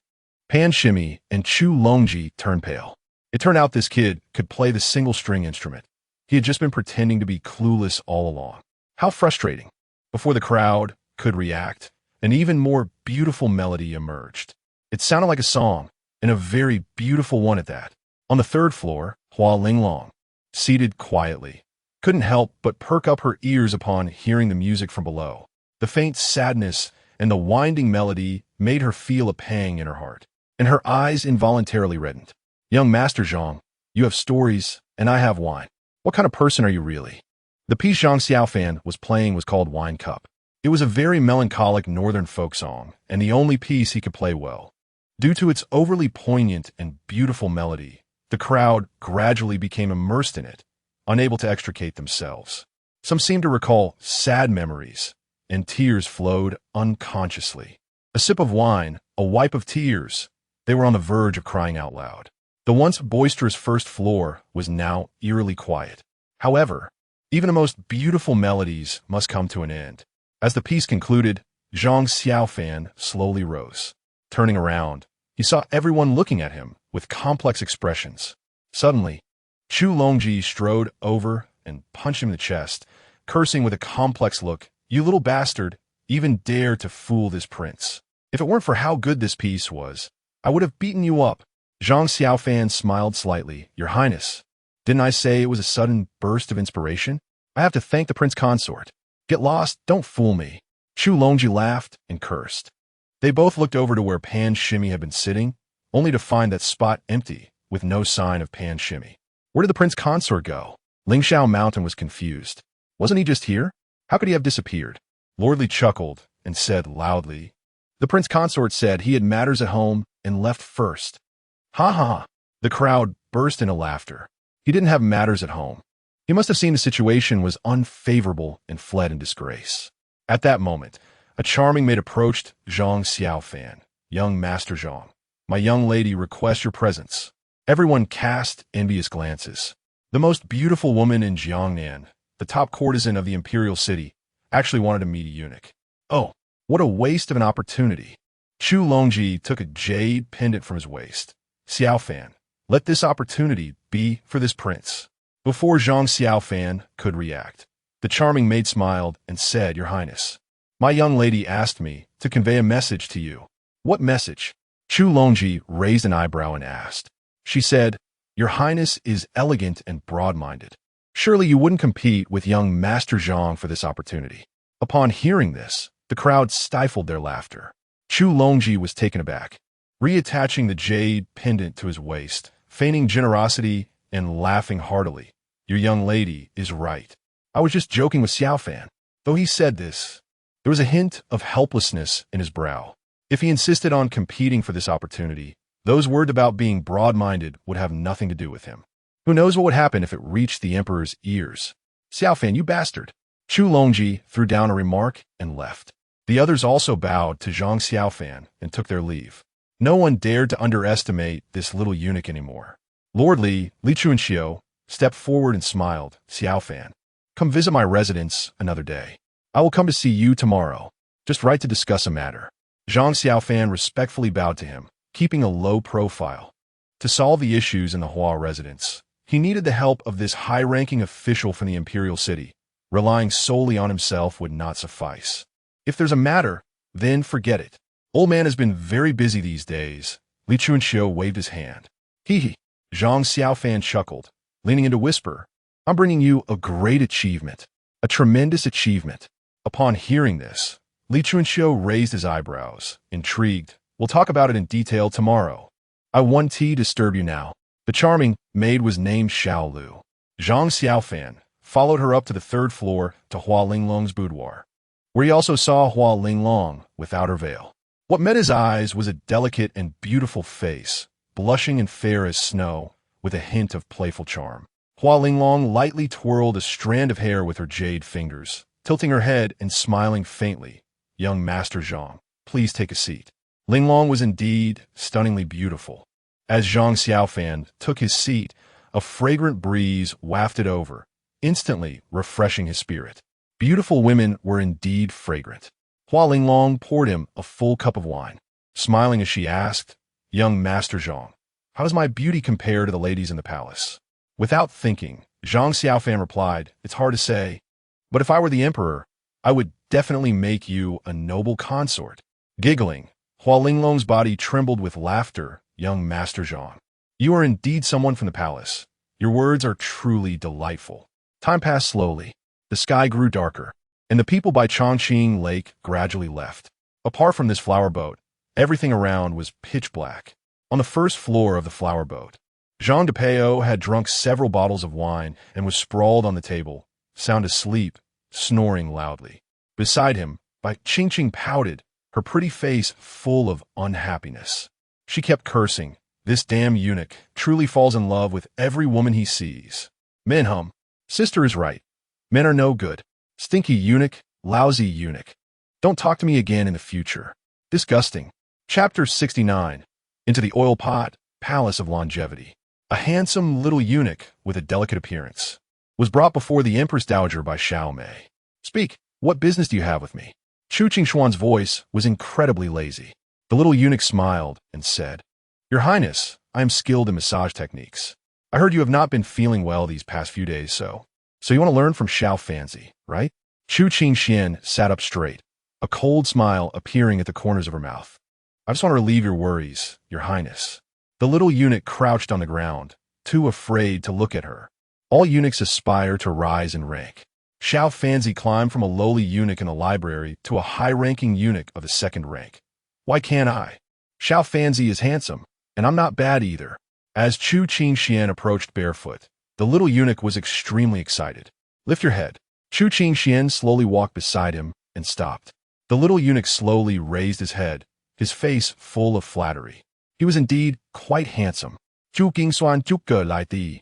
Pan Shimmy and Chu Longji turned pale. It turned out this kid could play the single-string instrument. He had just been pretending to be clueless all along. How frustrating. Before the crowd could react, an even more beautiful melody emerged. It sounded like a song, and a very beautiful one at that. On the third floor, Hua Linglong, seated quietly, couldn't help but perk up her ears upon hearing the music from below. The faint sadness and the winding melody made her feel a pang in her heart, and her eyes involuntarily reddened. Young Master Zhang, you have stories, and I have wine. What kind of person are you really? The piece Zhang Xiaofan was playing was called Wine Cup. It was a very melancholic northern folk song, and the only piece he could play well. Due to its overly poignant and beautiful melody, the crowd gradually became immersed in it, unable to extricate themselves. Some seemed to recall sad memories, and tears flowed unconsciously. A sip of wine, a wipe of tears. They were on the verge of crying out loud. The once boisterous first floor was now eerily quiet. However, even the most beautiful melodies must come to an end. As the piece concluded, Zhang Xiaofan slowly rose. Turning around, he saw everyone looking at him with complex expressions. Suddenly, Chu Longji strode over and punched him in the chest, cursing with a complex look, "You little bastard, even dare to fool this prince. If it weren't for how good this piece was, I would have beaten you up." Zhang Xiaofan smiled slightly. "Your Highness, didn't I say it was a sudden burst of inspiration? I have to thank the Prince Consort. Get lost, don't fool me." Chu Longji laughed and cursed. They both looked over to where Pan Shimmy had been sitting, only to find that spot empty, with no sign of Pan Shimmy. Where did the Prince Consort go? Lingshao Mountain was confused. Wasn't he just here? How could he have disappeared? Lord Li chuckled and said loudly, "The Prince Consort said he had matters at home and left first." Ha ha! The crowd burst into laughter. He didn't have matters at home. He must have seen the situation was unfavorable and fled in disgrace. At that moment, a charming maid approached Zhang Xiaofan. "Young Master Zhang, my young lady requests your presence." Everyone cast envious glances. The most beautiful woman in Jiangnan, the top courtesan of the imperial city, actually wanted to meet a eunuch. Oh, what a waste of an opportunity. Chu Longji took a jade pendant from his waist. "Xiaofan, let this opportunity be for this prince." Before Zhang Xiaofan could react, the charming maid smiled and said, "Your Highness, my young lady asked me to convey a message to you." "What message?" Chu Longji raised an eyebrow and asked. She said, "Your Highness is elegant and broad-minded. Surely you wouldn't compete with young Master Zhang for this opportunity." Upon hearing this, the crowd stifled their laughter. Chu Longji was taken aback, reattaching the jade pendant to his waist, feigning generosity and laughing heartily. "Your young lady is right. I was just joking with Xiaofan." Though he said this, there was a hint of helplessness in his brow. If he insisted on competing for this opportunity, those words about being broad-minded would have nothing to do with him. Who knows what would happen if it reached the emperor's ears? "Xiaofan, you bastard!" Chu Longji threw down a remark and left. The others also bowed to Zhang Xiaofan and took their leave. No one dared to underestimate this little eunuch anymore. Lord Li Chuanxiu, stepped forward and smiled. "Xiaofan, come visit my residence another day. I will come to see you tomorrow. Just right to discuss a matter." Zhang Xiaofan respectfully bowed to him, keeping a low profile. To solve the issues in the Hua residence, he needed the help of this high-ranking official from the imperial city. Relying solely on himself would not suffice. If there's a matter, then forget it. Old man has been very busy these days. Li Chuanxiu waved his hand. Hee hee. Zhang Xiaofan chuckled, leaning in to whisper, "I'm bringing you a great achievement. A tremendous achievement." Upon hearing this, Li Chuanxiu raised his eyebrows, intrigued. "We'll talk about it in detail tomorrow. I won't disturb you now." The charming maid was named Xiao Lu. Zhang Xiaofan followed her up to the third floor to Hua Linglong's boudoir, where he also saw Hua Linglong without her veil. What met his eyes was a delicate and beautiful face, blushing and fair as snow, with a hint of playful charm. Hua Linglong lightly twirled a strand of hair with her jade fingers, tilting her head and smiling faintly. "Young Master Zhang, please take a seat." Linglong was indeed stunningly beautiful. As Zhang Xiaofan took his seat, a fragrant breeze wafted over, instantly refreshing his spirit. Beautiful women were indeed fragrant. Hua Linglong poured him a full cup of wine, smiling as she asked, "Young Master Zhang, how does my beauty compare to the ladies in the palace?" Without thinking, Zhang Xiaofan replied, "It's hard to say, but if I were the emperor, I would definitely make you a noble consort." Giggling, Hua Linglong's body trembled with laughter. "Young Master Zhang, you are indeed someone from the palace. Your words are truly delightful." Time passed slowly. The sky grew darker, and the people by Chongqing Lake gradually left. Apart from this flower boat, everything around was pitch black. On the first floor of the flower boat, Jean de Peo had drunk several bottles of wine and was sprawled on the table, sound asleep, snoring loudly. Beside him, Bai Qingqing pouted, her pretty face full of unhappiness. She kept cursing, "This damn eunuch truly falls in love with every woman he sees." Men hum. Sister is right. Men are no good. Stinky eunuch, lousy eunuch. Don't talk to me again in the future. Disgusting. Chapter 69. Into the Oil Pot, Palace of Longevity. A handsome little eunuch with a delicate appearance was brought before the Empress Dowager by Xiao Mei. "Speak, what business do you have with me?" Chu Qingshuan's voice was incredibly lazy. The little eunuch smiled and said, "Your Highness, I am skilled in massage techniques. I heard you have not been feeling well these past few days, so you want to learn from Xiaofanzi, right?" Chu Qingxian sat up straight, a cold smile appearing at the corners of her mouth. "I just want to relieve your worries, Your Highness." The little eunuch crouched on the ground, too afraid to look at her. All eunuchs aspire to rise in rank. Xiaofanzi climbed from a lowly eunuch in the library to a high-ranking eunuch of the second rank. Why can't I? Xiaofanzi is handsome, and I'm not bad either. As Chu Qingxian approached barefoot, the little eunuch was extremely excited. "Lift your head." Chu Qingxian slowly walked beside him and stopped. The little eunuch slowly raised his head, his face full of flattery. He was indeed quite handsome. "Chu Qingxuan Zhuge Lai Di."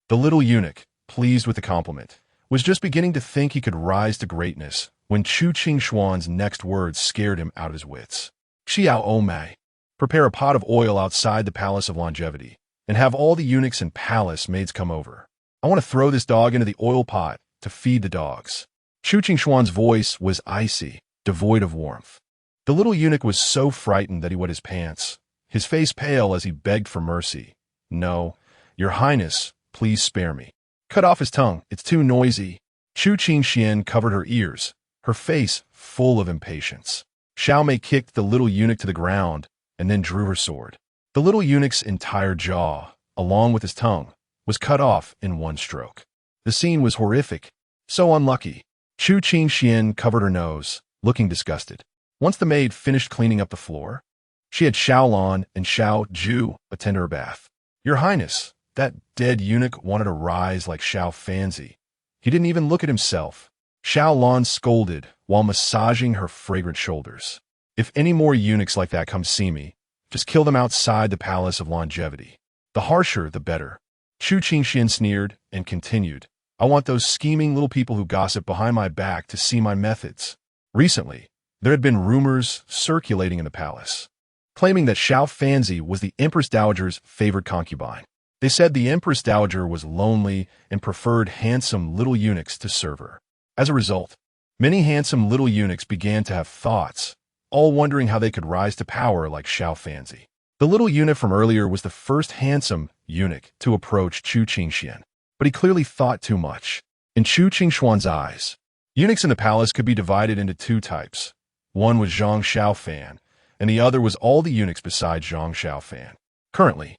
The little eunuch, pleased with the compliment, was just beginning to think he could rise to greatness when Chu Qingxuan's next words scared him out of his wits. "Xiao Omei, prepare a pot of oil outside the Palace of Longevity, and have all the eunuchs and palace maids come over. I want to throw this dog into the oil pot to feed the dogs." Chu Qingxuan's voice was icy, devoid of warmth. The little eunuch was so frightened that he wet his pants, his face pale as he begged for mercy. "No, Your Highness, please spare me." "Cut off his tongue, it's too noisy." Chu Qingxian covered her ears, her face full of impatience. Xiao Mei kicked the little eunuch to the ground and then drew her sword. The little eunuch's entire jaw, along with his tongue, was cut off in one stroke. The scene was horrific. So unlucky. Chu Qingxian covered her nose, looking disgusted. Once the maid finished cleaning up the floor, she had Xiao Lan and Xiao Ju attend to her bath. "Your Highness, that dead eunuch wanted to rise like Xiaofanzi. He didn't even look at himself." Xiao Lan scolded while massaging her fragrant shoulders. "If any more eunuchs like that come see me, just kill them outside the Palace of Longevity. The harsher, the better." Chu Qingxian sneered and continued, "I want those scheming little people who gossip behind my back to see my methods." Recently, there had been rumors circulating in the palace, claiming that Xiaofanzi was the Empress Dowager's favorite concubine. They said the Empress Dowager was lonely and preferred handsome little eunuchs to serve her. As a result, many handsome little eunuchs began to have thoughts, all wondering how they could rise to power like Xiaofanzi. The little eunuch from earlier was the first handsome eunuch to approach Chu Qingxian, but he clearly thought too much. In Chu Qingxuan's eyes, eunuchs in the palace could be divided into two types. One was Zhang Xiaofan, and the other was all the eunuchs besides Zhang Xiaofan. Currently,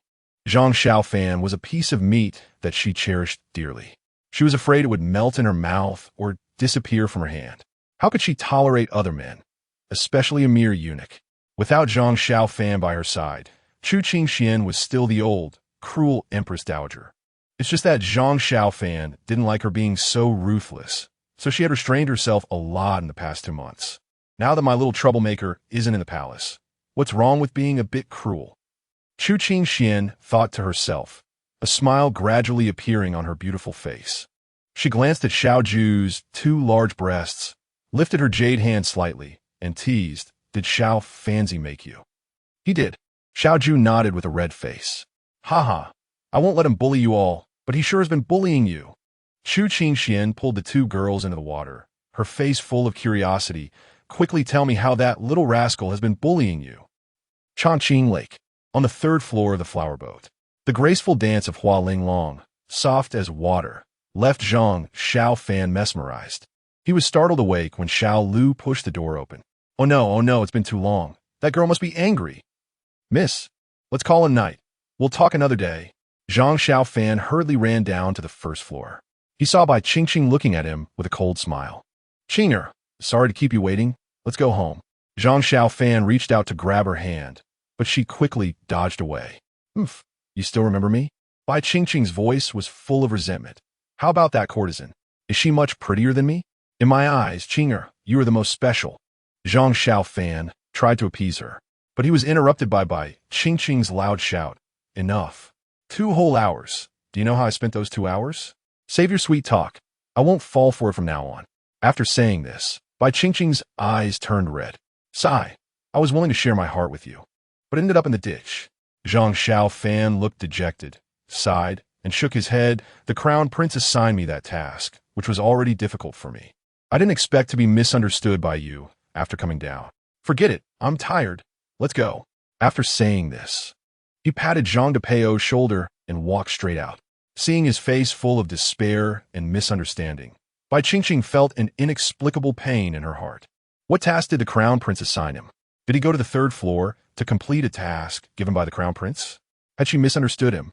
Zhang Xiaofan was a piece of meat that she cherished dearly. She was afraid it would melt in her mouth or disappear from her hand. How could she tolerate other men, especially a mere eunuch? Without Zhang Xiaofan by her side, Chu Qingxian was still the old, cruel Empress Dowager. It's just that Zhang Xiaofan didn't like her being so ruthless, so she had restrained herself a lot in the past 2 months. Now that my little troublemaker isn't in the palace, what's wrong with being a bit cruel? Chu Qingxian thought to herself, a smile gradually appearing on her beautiful face. She glanced at Xiao Ju's 2 large breasts, lifted her jade hand slightly, and teased, "Did Xiaofanzi make you?" "He did." Xiao Ju nodded with a red face. Haha. I won't let him bully you all, but he sure has been bullying you. Chu Qingxian pulled the two girls into the water, her face full of curiosity. Quickly tell me how that little rascal has been bullying you. Chongqing Lake, on the third floor of the flower boat. The graceful dance of Hua Linglong, soft as water, left Zhang Xiaofan mesmerized. He was startled awake when Xiao Lu pushed the door open. Oh no, it's been too long. That girl must be angry. Miss, let's call a night. We'll talk another day. Zhang Xiaofan hurriedly ran down to the first floor. He saw Bai Qingqing looking at him with a cold smile. Qinger, sorry to keep you waiting. Let's go home. Zhang Xiaofan reached out to grab her hand, but she quickly dodged away. You still remember me? Bai Qingqing's voice was full of resentment. How about that courtesan? Is she much prettier than me? In my eyes, Qinger, you are the most special. Zhang Xiaofan tried to appease her, but he was interrupted by Bai Qingqing's loud shout. Enough. 2 whole hours. Do you know how I spent those 2 hours? Save your sweet talk. I won't fall for it from now on. After saying this, Bai Qingqing's eyes turned red. Sigh. I was willing to share my heart with you, but ended up in the ditch. Zhang Xiaofan looked dejected, sighed, and shook his head. The crown prince assigned me that task, which was already difficult for me. I didn't expect to be misunderstood by you after coming down. Forget it. I'm tired. Let's go. After saying this, he patted Zhang Depeo's shoulder and walked straight out. Seeing his face full of despair and misunderstanding, Bai Qingqing felt an inexplicable pain in her heart. What task did the crown prince assign him? Did he go to the 3rd floor to complete a task given by the crown prince? Had she misunderstood him?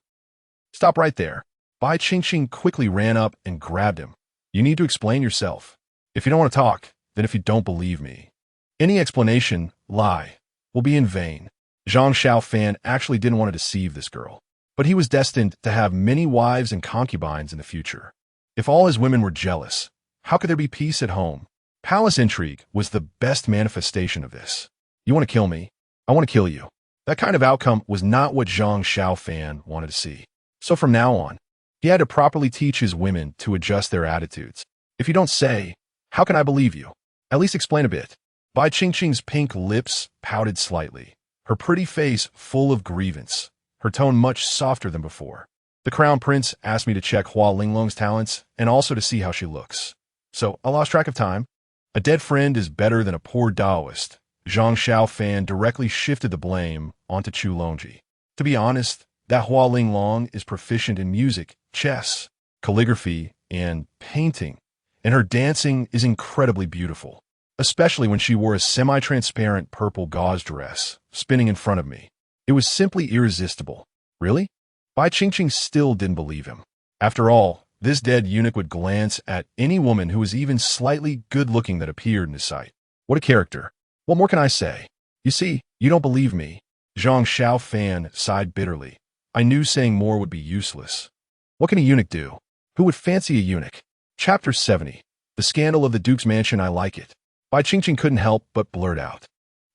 Stop right there. Bai Qingqing quickly ran up and grabbed him. You need to explain yourself. If you don't want to talk, then if you don't believe me, any explanation, lie, will be in vain. Zhang Xiaofan actually didn't want to deceive this girl, but he was destined to have many wives and concubines in the future. If all his women were jealous, how could there be peace at home? Palace intrigue was the best manifestation of this. You want to kill me? I want to kill you. That kind of outcome was not what Zhang Xiaofan wanted to see. So from now on, he had to properly teach his women to adjust their attitudes. If you don't say, how can I believe you? At least explain a bit. Bai Qingqing's pink lips pouted slightly, her pretty face full of grievance, her tone much softer than before. The crown prince asked me to check Hua Linglong's talents and also to see how she looks. So I lost track of time. A dead friend is better than a poor Taoist. Zhang Xiaofan directly shifted the blame onto Chu Longji. To be honest, that Hua Linglong is proficient in music, chess, calligraphy, and painting, and her dancing is incredibly beautiful, especially when she wore a semi-transparent purple gauze dress, spinning in front of me. It was simply irresistible. Really? Bai Qingqing still didn't believe him. After all, this dead eunuch would glance at any woman who was even slightly good-looking that appeared in his sight. What a character. What more can I say? You see, you don't believe me. Zhang Xiaofan sighed bitterly. I knew saying more would be useless. What can a eunuch do? Who would fancy a eunuch? Chapter 70. The Scandal of the Duke's Mansion. I like it. Bai Qingqing couldn't help but blurt out.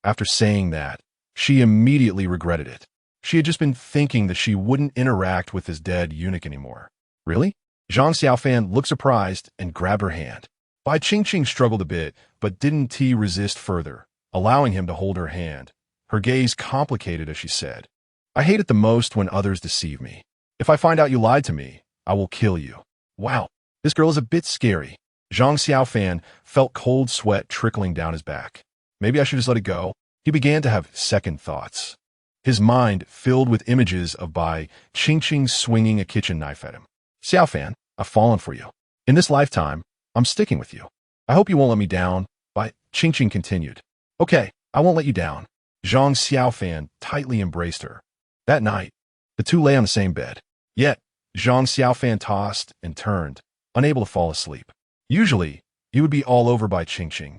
After saying that, she immediately regretted it. She had just been thinking that she wouldn't interact with this dead eunuch anymore. Really? Zhang Xiaofan looked surprised and grabbed her hand. Bai Qingqing struggled a bit, but didn't resist further, allowing him to hold her hand. Her gaze complicated as she said, I hate it the most when others deceive me. If I find out you lied to me, I will kill you. Wow, this girl is a bit scary. Zhang Xiaofan felt cold sweat trickling down his back. Maybe I should just let it go. He began to have second thoughts. His mind filled with images of Bai Qingqing swinging a kitchen knife at him. Xiaofan, I've fallen for you. In this lifetime, I'm sticking with you. I hope you won't let me down. Bai Qingqing continued. Okay, I won't let you down. Zhang Xiaofan tightly embraced her. That night, the two lay on the same bed. Yet, Zhang Xiaofan tossed and turned, unable to fall asleep. Usually, he would be all over Bai Qingqing,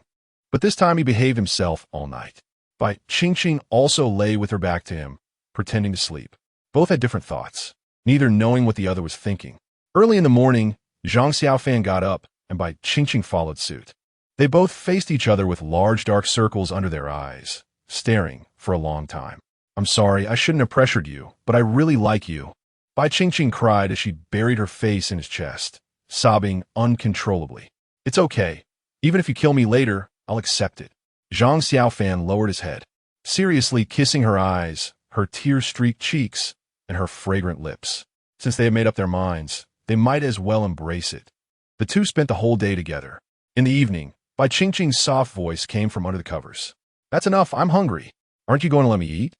but this time he behaved himself all night. Bai Qingqing also lay with her back to him, pretending to sleep. Both had different thoughts, neither knowing what the other was thinking. Early in the morning, Zhang Xiaofan got up, and Bai Qingqing followed suit. They both faced each other with large dark circles under their eyes, staring for a long time. I'm sorry, I shouldn't have pressured you, but I really like you. Bai Qingqing cried as she buried her face in his chest, sobbing uncontrollably. It's okay. Even if you kill me later, I'll accept it. Zhang Xiaofan lowered his head, seriously kissing her eyes, her tear-streaked cheeks, and her fragrant lips. Since they had made up their minds, they might as well embrace it. The two spent the whole day together. In the evening, Bai Qingqing's soft voice came from under the covers. That's enough, I'm hungry. Aren't you going to let me eat?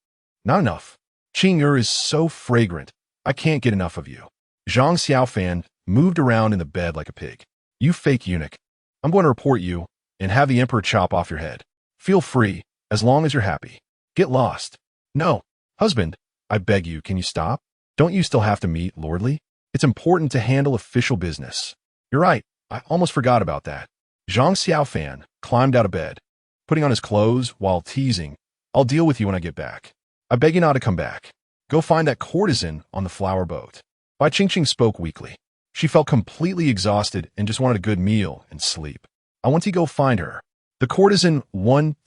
Not enough. Qing'er is so fragrant, I can't get enough of you. Zhang Xiaofan moved around in the bed like a pig. You fake eunuch. I'm going to report you and have the emperor chop off your head. Feel free, as long as you're happy. Get lost. No. Husband, I beg you, can you stop? Don't you still have to meet Lordly? It's important to handle official business. You're right, I almost forgot about that. Zhang Xiaofan climbed out of bed, putting on his clothes while teasing, I'll deal with you when I get back. I beg you not to come back. Go find that courtesan on the flower boat. Bai Qingqing spoke weakly. She felt completely exhausted and just wanted a good meal and sleep. I want to go find her. The courtesan won't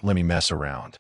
let me mess around.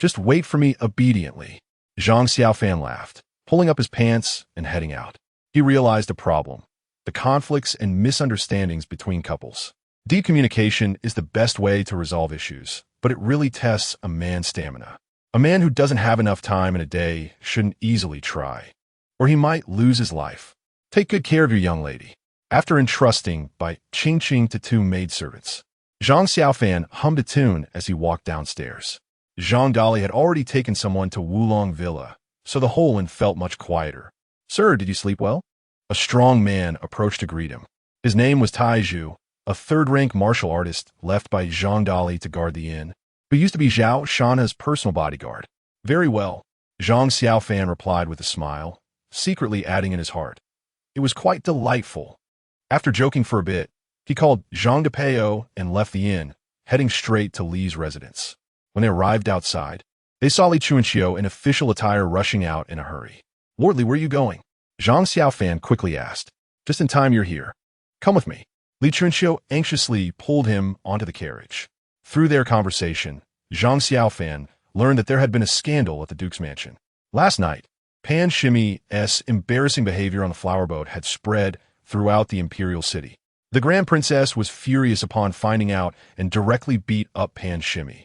Just wait for me obediently. Zhang Xiaofan laughed, pulling up his pants and heading out. He realized a problem: the conflicts and misunderstandings between couples. Deep communication is the best way to resolve issues, but it really tests a man's stamina. A man who doesn't have enough time in a day shouldn't easily try, or he might lose his life. Take good care of your young lady. After entrusting Bai Qingqing to two maidservants, Zhang Xiaofan hummed a tune as he walked downstairs. Zhang Dali had already taken someone to Wulong Villa, so the whole inn felt much quieter. Sir, did you sleep well? A strong man approached to greet him. His name was Taizhu, a third-rank martial artist left by Zhang Dali to guard the inn, who used to be Zhao Shana's personal bodyguard. Very well, Zhang Xiaofan replied with a smile, secretly adding in his heart. It was quite delightful. After joking for a bit, he called Zhang de Peo and left the inn, heading straight to Li's residence. When they arrived outside, they saw Li Chuanqiu in official attire rushing out in a hurry. Lord Li, where are you going? Zhang Xiaofan quickly asked. Just in time you're here. Come with me. Li Chuanqiu anxiously pulled him onto the carriage. Through their conversation, Zhang Xiaofan learned that there had been a scandal at the Duke's mansion. Last night, Pan Shimi's embarrassing behavior on the flower boat had spread throughout the imperial city. The Grand Princess was furious upon finding out and directly beat up Pan Shimi.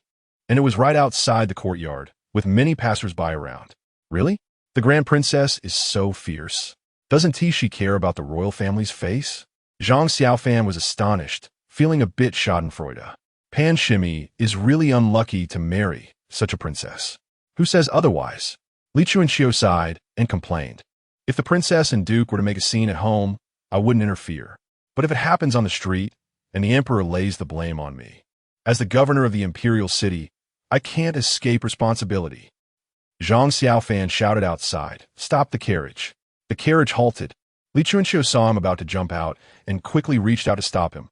And it was right outside the courtyard, with many passers-by around. Really? The Grand Princess is so fierce. Doesn't she care about the royal family's face? Zhang Xiaofan was astonished, feeling a bit schadenfreude. Pan Shimi is really unlucky to marry such a princess. Who says otherwise? Li Chuanqiu sighed and complained. If the princess and duke were to make a scene at home, I wouldn't interfere. But if it happens on the street, and the emperor lays the blame on me, as the governor of the imperial city, I can't escape responsibility. Zhang Xiaofan shouted outside, "Stop the carriage." The carriage halted. Li Chuanqiu saw him about to jump out and quickly reached out to stop him.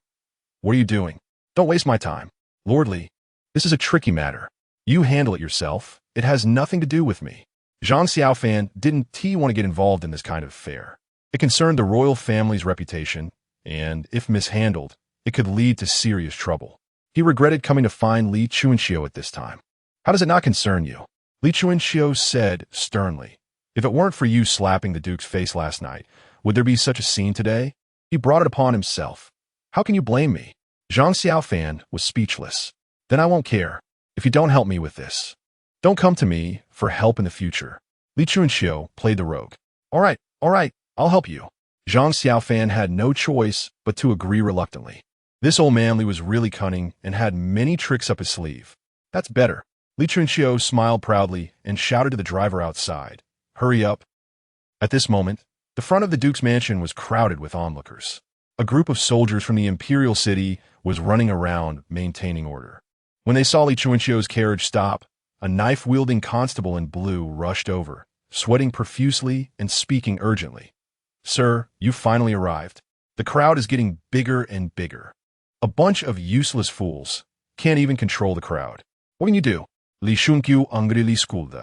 What are you doing? Don't waste my time. Lord Li, this is a tricky matter. You handle it yourself. It has nothing to do with me. Zhang Xiaofan didn't want to get involved in this kind of affair. It concerned the royal family's reputation, and if mishandled, it could lead to serious trouble. He regretted coming to find Li Chuanqiu at this time. How does it not concern you? Li Chuanqiu said sternly. If it weren't for you slapping the duke's face last night, would there be such a scene today? He brought it upon himself. How can you blame me? Zhang Xiaofan was speechless. Then I won't care, if you don't help me with this. Don't come to me for help in the future. Li Chuanqiu played the rogue. All right, I'll help you. Zhang Xiaofan had no choice but to agree reluctantly. This old man Li was really cunning and had many tricks up his sleeve. That's better. Li Chuanqiu smiled proudly and shouted to the driver outside. Hurry up. At this moment, the front of the Duke's mansion was crowded with onlookers. A group of soldiers from the imperial city was running around maintaining order. When they saw Li Chuanqiu's carriage stop, a knife-wielding constable in blue rushed over, sweating profusely and speaking urgently. Sir, you finally arrived. The crowd is getting bigger and bigger. A bunch of useless fools can't even control the crowd. What can you do? Li Chuanqiu angrily scolded.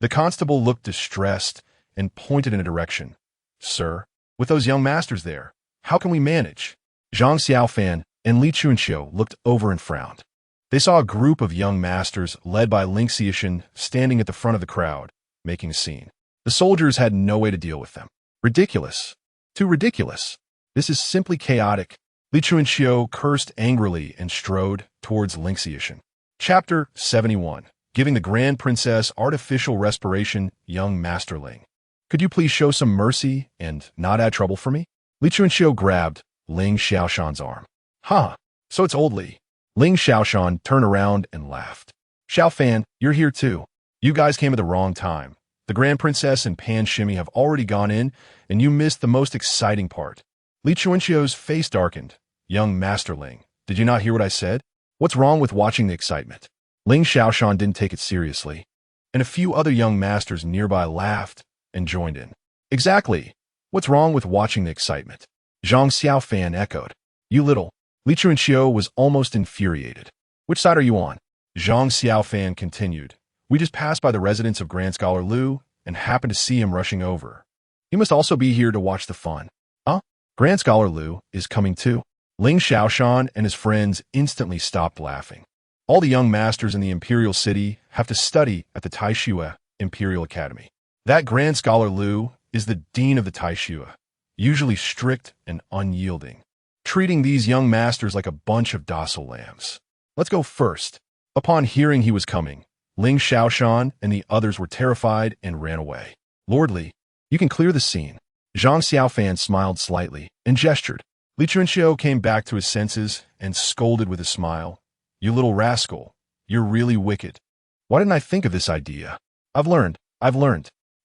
The constable looked distressed and pointed in a direction. Sir, with those young masters there, how can we manage? Zhang Xiaofan and Li Chuanqiu looked over and frowned. They saw a group of young masters led by Ling Xiaoshan standing at the front of the crowd, making a scene. The soldiers had no way to deal with them. Ridiculous. Too ridiculous. This is simply chaotic. Li Chuanqiu cursed angrily and strode towards Ling Xiaoshan. Chapter 71. Giving the Grand Princess Artificial Respiration, Young Master Ling. Could you please show some mercy and not add trouble for me? Li Chuanxiu grabbed Ling Xiaoshan's arm. Huh, so it's old Li. Ling Xiaoshan turned around and laughed. Xiaofan, you're here too. You guys came at the wrong time. The Grand Princess and Pan Shimmy have already gone in, and you missed the most exciting part. Li Chuanxiu's face darkened. Young Master Ling, did you not hear what I said? What's wrong with watching the excitement? Ling Xiaoshan didn't take it seriously, and a few other young masters nearby laughed and joined in. Exactly. What's wrong with watching the excitement? Zhang Xiaofan echoed. You little. Li Chuanxiu was almost infuriated. Which side are you on? Zhang Xiaofan continued. We just passed by the residence of Grand Scholar Lu and happened to see him rushing over. He must also be here to watch the fun. Huh? Grand Scholar Lu is coming too. Ling Xiaoshan and his friends instantly stopped laughing. All the young masters in the Imperial City have to study at the Taishua Imperial Academy. That Grand Scholar Lu is the dean of the Taishua, usually strict and unyielding, treating these young masters like a bunch of docile lambs. Let's go first. Upon hearing he was coming, Ling Xiaoshan and the others were terrified and ran away. Lord Li, you can clear the scene. Zhang Xiaofan smiled slightly and gestured. Li Chuanxiu came back to his senses and scolded with a smile. You little rascal, you're really wicked. Why didn't I think of this idea? I've learned.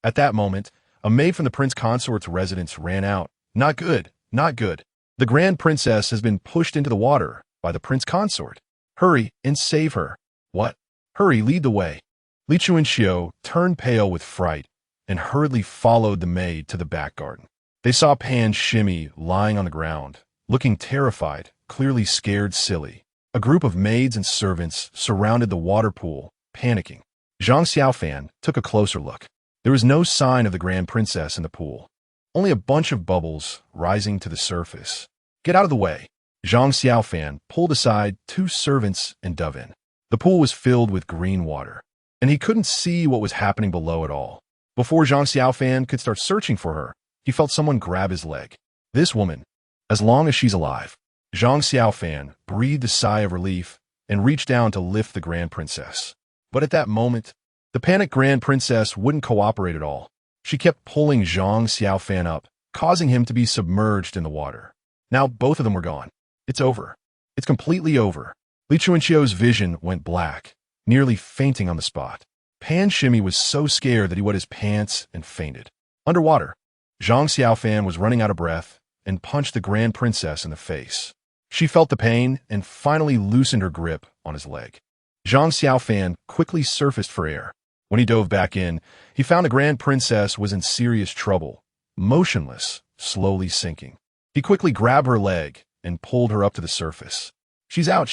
At that moment, a maid from the Prince Consort's residence ran out. Not good, not good. The Grand Princess has been pushed into the water by the Prince Consort. Hurry and save her. What? Hurry, lead the way. Li Chuanxiu turned pale with fright and hurriedly followed the maid to the back garden. They saw Pan Shimmy lying on the ground, looking terrified, clearly scared silly. A group of maids and servants surrounded the water pool, panicking. Zhang Xiaofan took a closer look. There was no sign of the Grand Princess in the pool, only a bunch of bubbles rising to the surface. Get out of the way. Zhang Xiaofan pulled aside two servants and dove in. The pool was filled with green water, and he couldn't see what was happening below at all. Before Zhang Xiaofan could start searching for her, he felt someone grab his leg. This woman, as long as she's alive. Zhang Xiaofan breathed a sigh of relief and reached down to lift the Grand Princess. But at that moment, the panicked Grand Princess wouldn't cooperate at all. She kept pulling Zhang Xiaofan up, causing him to be submerged in the water. Now both of them were gone. It's over. It's completely over. Li Chuanxiu's vision went black, nearly fainting on the spot. Pan Shimmy was so scared that he wet his pants and fainted. Underwater, Zhang Xiaofan was running out of breath and punched the Grand Princess in the face. She felt the pain and finally loosened her grip on his leg. Zhang Xiaofan quickly surfaced for air. When he dove back in, he found the Grand Princess was in serious trouble, motionless, slowly sinking. He quickly grabbed her leg and pulled her up to the surface. She's out.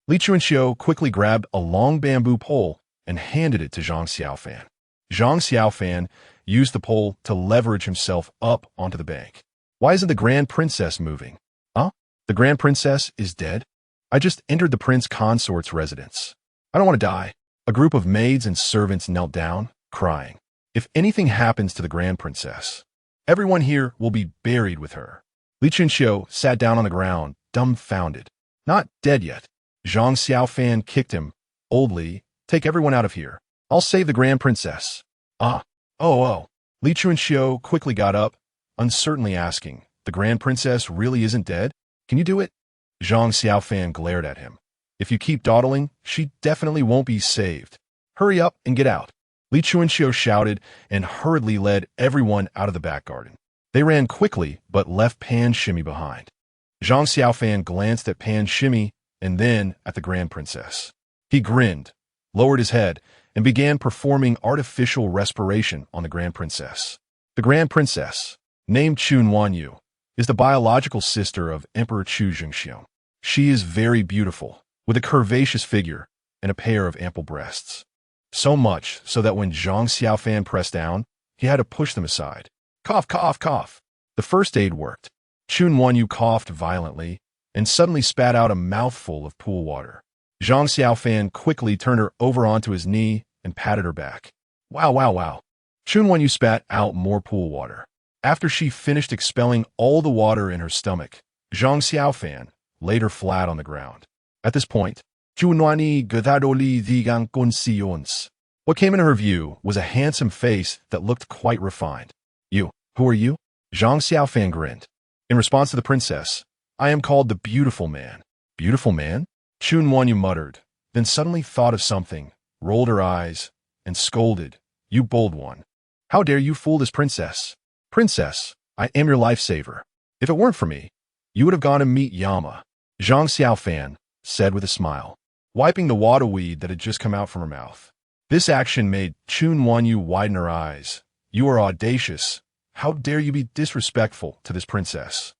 Li Chuanxiu quickly grabbed a long bamboo pole and handed it to Zhang Xiaofan. Zhang Xiaofan used the pole to leverage himself up onto the bank. Why isn't the Grand Princess moving? Huh? The Grand Princess is dead? I just entered the Prince Consort's residence. I don't want to die. A group of maids and servants knelt down, crying. If anything happens to the Grand Princess, everyone here will be buried with her. Li Chuanxiu sat down on the ground, dumbfounded. Not dead yet. Zhang Xiaofan kicked him. Old Li, take everyone out of here. I'll save the Grand Princess. Oh. Li Chuanxiu quickly got up, uncertainly asking, the Grand Princess really isn't dead? Can you do it? Zhang Xiaofan glared at him. If you keep dawdling, she definitely won't be saved. Hurry up and get out. Li Chuanxiu shouted and hurriedly led everyone out of the back garden. They ran quickly but left Pan Shimmy behind. Zhang Xiaofan glanced at Pan Shimmy and then at the Grand Princess. He grinned, lowered his head, and began performing artificial respiration on the Grand Princess. The Grand Princess, named Chun Wanyu, is the biological sister of Emperor Chu Zhengxiong. She is very beautiful, with a curvaceous figure and a pair of ample breasts. So much so that when Zhang Xiaofan pressed down, he had to push them aside. Cough. The first aid worked. Chun Wanyu coughed violently and suddenly spat out a mouthful of pool water. Zhang Xiaofan quickly turned her over onto his knee and patted her back. Wow. Chun Wanyu spat out more pool water. After she finished expelling all the water in her stomach, Zhang Xiaofan laid her flat on the ground. At this point, Chun Wanyu gadadoli digan consions. What came into her view was a handsome face that looked quite refined. You, who are you? Zhang Xiaofan grinned. In response to the princess, I am called the Beautiful Man. Beautiful Man? Chun Wanyu muttered, then suddenly thought of something, rolled her eyes, and scolded, You bold one. How dare you fool this princess? Princess, I am your lifesaver. If it weren't for me, you would have gone to meet Yama. Zhang Xiaofan said with a smile, wiping the water weed that had just come out from her mouth. This action made Chun Wanyu widen her eyes. You are audacious. How dare you be disrespectful to this princess?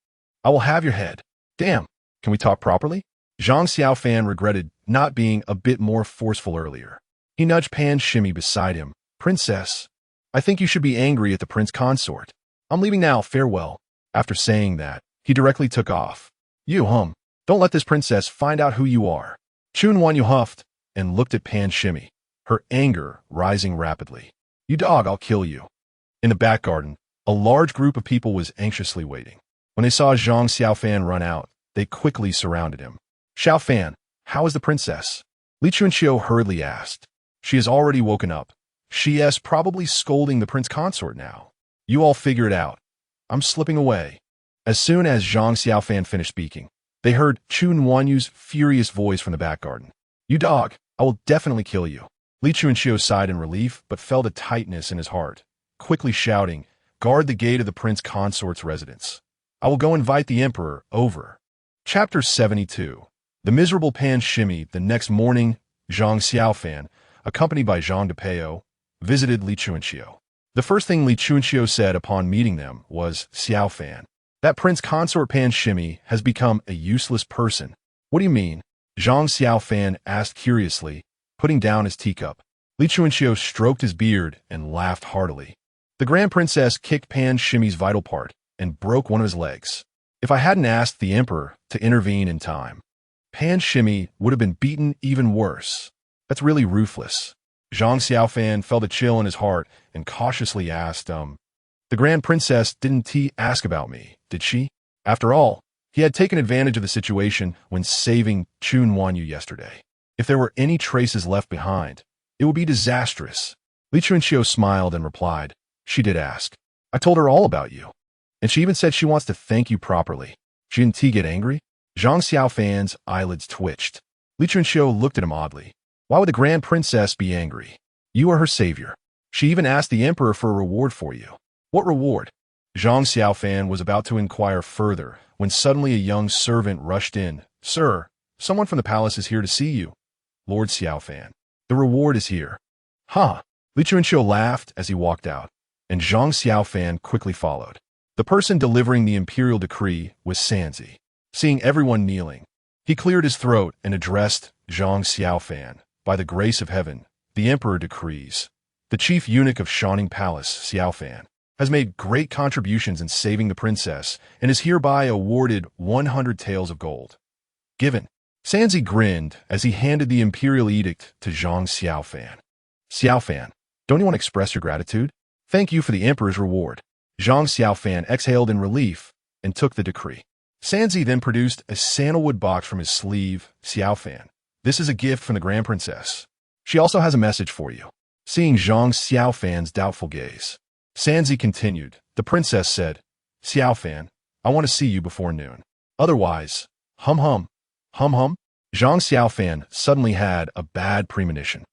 I will have your head. Damn, can we talk properly? Zhang Xiaofan regretted not being a bit more forceful earlier. He nudged Pan Shimmy beside him. Princess, I think you should be angry at the prince consort. I'm leaving now, farewell. After saying that, he directly took off. You, don't let this princess find out who you are. Chun Wanyu huffed and looked at Pan Shimmy, her anger rising rapidly. You dog, I'll kill you. In the back garden, a large group of people was anxiously waiting. When they saw Zhang Xiaofan run out, they quickly surrounded him. Xiaofan, how is the princess? Li Chunqiu hurriedly asked. She has already woken up. She is probably scolding the prince consort now. You all figure it out. I'm slipping away. As soon as Zhang Xiaofan finished speaking, they heard Chun Wanyu's furious voice from the back garden. You dog, I will definitely kill you. Li Chunqiu sighed in relief but felt a tightness in his heart, quickly shouting, Guard the gate of the prince consort's residence. I will go invite the emperor over. Chapter 72. The miserable Pan Shimmy. The next morning, Zhang Xiaofan, accompanied by Zhang Depeo, visited Li Chunqiu. The first thing Li Chunqiu said upon meeting them was, Xiaofan, that prince consort Pan Shimmy has become a useless person. What do you mean? Zhang Xiaofan asked curiously, putting down his teacup. Li Chunqiu stroked his beard and laughed heartily. The Grand Princess kicked Pan Shimmy's vital part and broke one of his legs. If I hadn't asked the emperor to intervene in time, Pan Shimmy would have been beaten even worse. That's really ruthless. Zhang Xiaofan felt a chill in his heart and cautiously asked, The Grand Princess didn't ask about me, did she? After all, he had taken advantage of the situation when saving Chun Wanyu yesterday. If there were any traces left behind, it would be disastrous. Li Chunqiu smiled and replied, She did ask. I told her all about you. And she even said she wants to thank you properly. She didn't get angry? Zhang Xiaofan's eyelids twitched. Li Chunqiu looked at him oddly. Why would the Grand Princess be angry? You are her savior. She even asked the emperor for a reward for you. What reward? Zhang Xiaofan was about to inquire further when suddenly a young servant rushed in. Sir, someone from the palace is here to see you. Lord Xiaofan. The reward is here. Huh. Li Chunqiu laughed as he walked out, and Zhang Xiaofan quickly followed. The person delivering the imperial decree was Sanzi. Seeing everyone kneeling, he cleared his throat and addressed Zhang Xiaofan. By the grace of heaven, the emperor decrees. The chief eunuch of Shining Palace, Xiaofan, has made great contributions in saving the princess and is hereby awarded 100 taels of gold. Given. Sanzi grinned as he handed the imperial edict to Zhang Xiaofan. Xiaofan, don't you want to express your gratitude? Thank you for the emperor's reward. Zhang Xiaofan exhaled in relief and took the decree. Sanzi then produced a sandalwood box from his sleeve. Xiaofan, this is a gift from the Grand Princess. She also has a message for you. Seeing Zhang Xiaofan's doubtful gaze, Sanzi continued. The princess said, Xiaofan, I want to see you before noon. Otherwise, hum. Zhang Xiaofan suddenly had a bad premonition.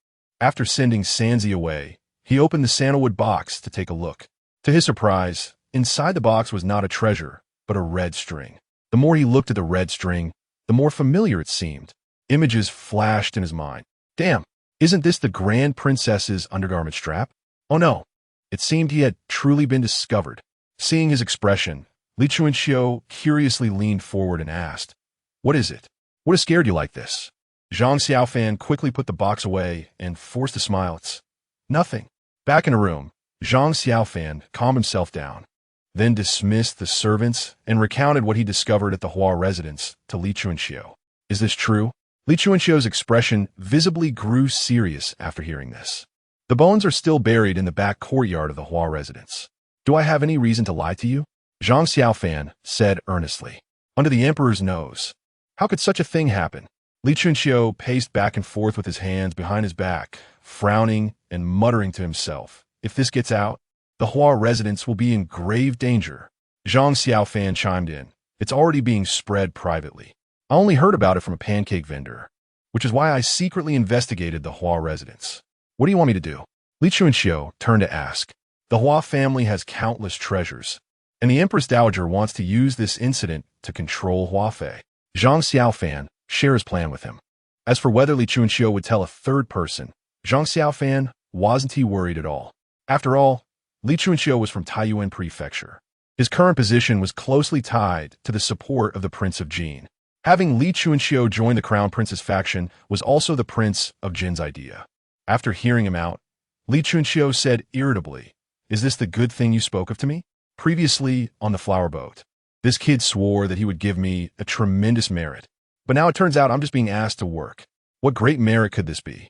After sending Sanzi away, he opened the sandalwood box to take a look. To his surprise, inside the box was not a treasure, but a red string. The more he looked at the red string, the more familiar it seemed. Images flashed in his mind. Damn, isn't this the Grand Princess's undergarment strap? Oh no, it seemed he had truly been discovered. Seeing his expression, Li Chunqiu curiously leaned forward and asked, What is it? What has scared you like this? Zhang Xiaofan quickly put the box away and forced a smile. It's nothing. Back in a room, Zhang Xiaofan calmed himself down, then dismissed the servants and recounted what he discovered at the Hua residence to Li Chunqiu. Is this true? Li Chunqiu's expression visibly grew serious after hearing this. The bones are still buried in the back courtyard of the Hua residence. Do I have any reason to lie to you? Zhang Xiaofan said earnestly. Under the emperor's nose. How could such a thing happen? Li Chunqiu paced back and forth with his hands behind his back, frowning and muttering to himself. If this gets out, the Hua residents will be in grave danger. Zhang Xiaofan chimed in. It's already being spread privately. I only heard about it from a pancake vendor, which is why I secretly investigated the Hua residence. What do you want me to do? Li Chuanxiu turned to ask. The Hua family has countless treasures, and the Empress Dowager wants to use this incident to control Huafei. Zhang Xiaofan shared his plan with him. As for whether Li Chuanxiu would tell a third person, Zhang Xiaofan wasn't worried at all. After all, Li Chuanxiu was from Taiyuan Prefecture. His current position was closely tied to the support of the Prince of Jin. Having Li Chuanxiu join the Crown Prince's faction was also the Prince of Jin's idea. After hearing him out, Li Chuanxiu said irritably, "Is this the good thing you spoke of to me? Previously, on the flower boat, this kid swore that he would give me a tremendous merit. But now it turns out I'm just being asked to work. What great merit could this be?"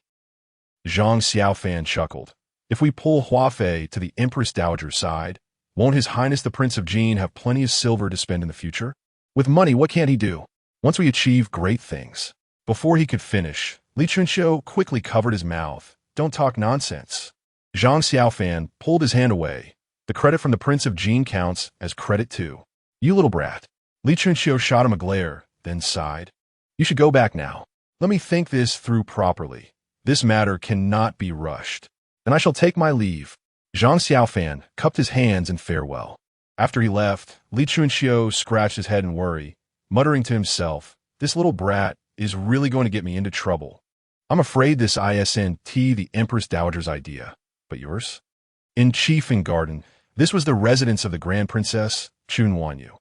Zhang Xiaofan chuckled. "If we pull Huafei to the Empress Dowager's side, won't His Highness the Prince of Jin have plenty of silver to spend in the future? With money, what can't he do? Once we achieve great things." Before he could finish, Li Chuanxiu quickly covered his mouth. "Don't talk nonsense." Zhang Xiaofan pulled his hand away. "The credit from the Prince of Jin counts as credit too. You little brat." Li Chuanxiu shot him a glare, then sighed. "You should go back now. Let me think this through properly. This matter cannot be rushed. And I shall take my leave." Zhang Xiaofan cupped his hands in farewell. After he left, Li Chuanxiu scratched his head in worry, muttering to himself, "This little brat is really going to get me into trouble. I'm afraid this isn't the Empress Dowager's idea, but yours?" In Chiefing Garden, this was the residence of the Grand Princess, Chun Wanyu.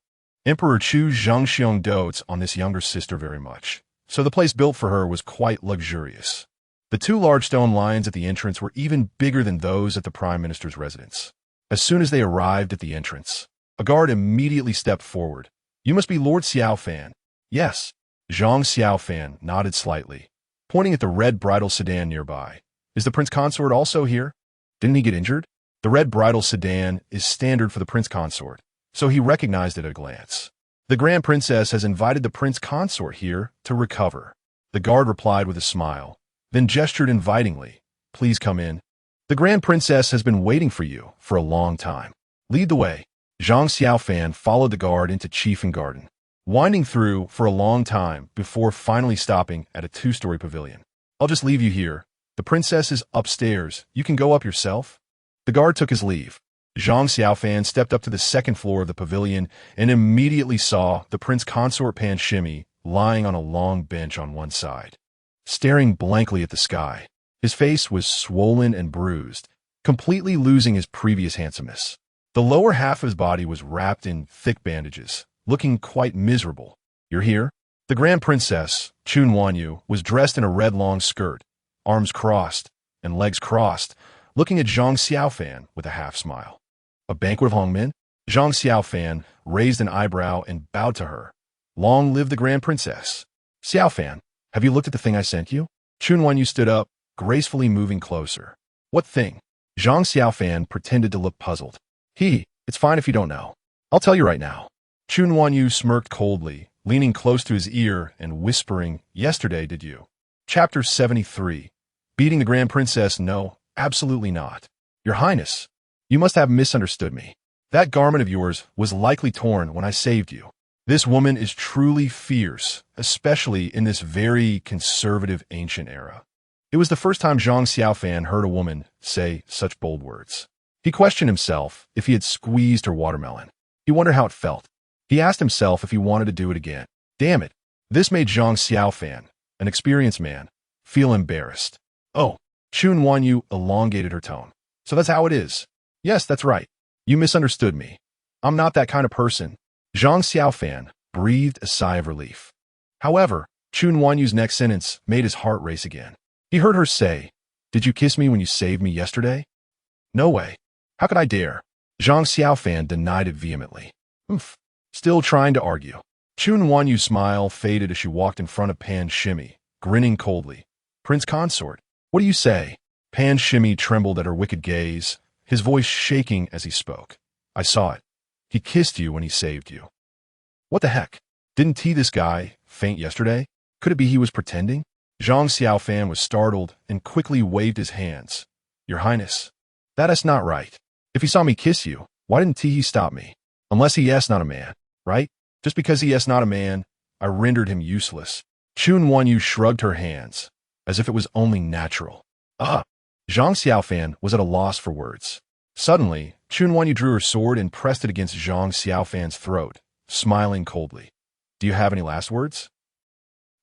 Emperor Chu Zhangxiong dotes on this younger sister very much, so the place built for her was quite luxurious. The two large stone lions at the entrance were even bigger than those at the Prime Minister's residence. As soon as they arrived at the entrance, a guard immediately stepped forward. "You must be Lord Xiaofan." "Yes." Zhang Xiaofan nodded slightly, pointing at the red bridal sedan nearby. "Is the Prince Consort also here? Didn't he get injured?" The red bridal sedan is standard for the Prince Consort, so he recognized it at a glance. "The Grand Princess has invited the Prince Consort here to recover." The guard replied with a smile, then gestured invitingly. "Please come in. The Grand Princess has been waiting for you for a long time. Lead the way." Zhang Xiaofan followed the guard into Chiefing Garden, winding through for a long time before finally stopping at a two-story pavilion. "I'll just leave you here. The princess is upstairs. You can go up yourself." The guard took his leave. Zhang Xiaofan stepped up to the second floor of the pavilion and immediately saw the Prince Consort Pan Shimmy lying on a long bench on one side, staring blankly at the sky. His face was swollen and bruised, completely losing his previous handsomeness. The lower half of his body was wrapped in thick bandages, looking quite miserable. "You're here?" The Grand Princess, Chun Wanyu, was dressed in a red long skirt, arms crossed and legs crossed, looking at Zhang Xiaofan with a half-smile. "A banquet of Hongmen?" Zhang Xiaofan raised an eyebrow and bowed to her. "Long live the Grand Princess." "Xiaofan, have you looked at the thing I sent you?" Chun Wanyu stood up, gracefully moving closer. "What thing?" Zhang Xiaofan pretended to look puzzled. It's fine if you don't know. I'll tell you right now." Chun Wanyu smirked coldly, leaning close to his ear and whispering, "Yesterday, did you?" Chapter 73. Beating the Grand Princess? No, absolutely not. "Your Highness, you must have misunderstood me. That garment of yours was likely torn when I saved you. This woman is truly fierce, especially in this very conservative ancient era." It was the first time Zhang Xiaofan heard a woman say such bold words. He questioned himself if he had squeezed her watermelon. He wondered how it felt. He asked himself if he wanted to do it again. Damn it. This made Zhang Xiaofan, an experienced man, feel embarrassed. "Oh," Chun Wanyu elongated her tone. "So that's how it is." "Yes, that's right. You misunderstood me. I'm not that kind of person." Zhang Xiaofan breathed a sigh of relief. However, Chun Wanyu's next sentence made his heart race again. He heard her say, "Did you kiss me when you saved me yesterday?" "No way. How could I dare?" Zhang Xiaofan denied it vehemently. "Oof." Still trying to argue. Chun Wanyu's smile faded as she walked in front of Pan Shimmy, grinning coldly. "Prince Consort, what do you say?" Pan Shimmy trembled at her wicked gaze, his voice shaking as he spoke. "I saw it. He kissed you when he saved you." "What the heck? Didn't this guy faint yesterday? Could it be he was pretending?" Zhang Xiaofan was startled and quickly waved his hands. Your Highness, that is not right. If he saw me kiss you, why didn't he stop me? Unless he is not a man, right? Just because he is not a man, I rendered him useless. Chun Wanyu shrugged her hands, as if it was only natural. Ah! Zhang Xiaofan was at a loss for words. Suddenly, Chun Wanyu drew her sword and pressed it against Zhang Xiaofan's throat, smiling coldly. Do you have any last words?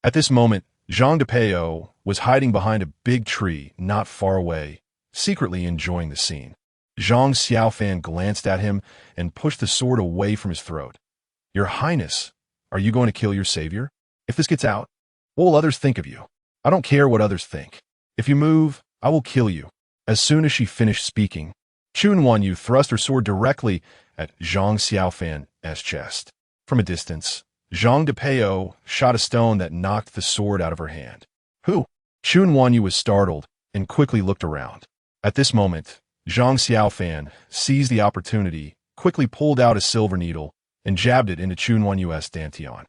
At this moment, Zhang Depeo was hiding behind a big tree not far away, secretly enjoying the scene. Zhang Xiaofan glanced at him and pushed the sword away from his throat. Your Highness, are you going to kill your savior? If this gets out, what will others think of you? I don't care what others think. If you move, I will kill you. As soon as she finished speaking, Chun Wanyu thrust her sword directly at Zhang Xiaofan's chest. From a distance, Zhang Depeo shot a stone that knocked the sword out of her hand. Who? Chun Wanyu was startled and quickly looked around. At this moment, Zhang Xiaofan seized the opportunity, quickly pulled out a silver needle, and jabbed it into Chun Wanyu's dantian.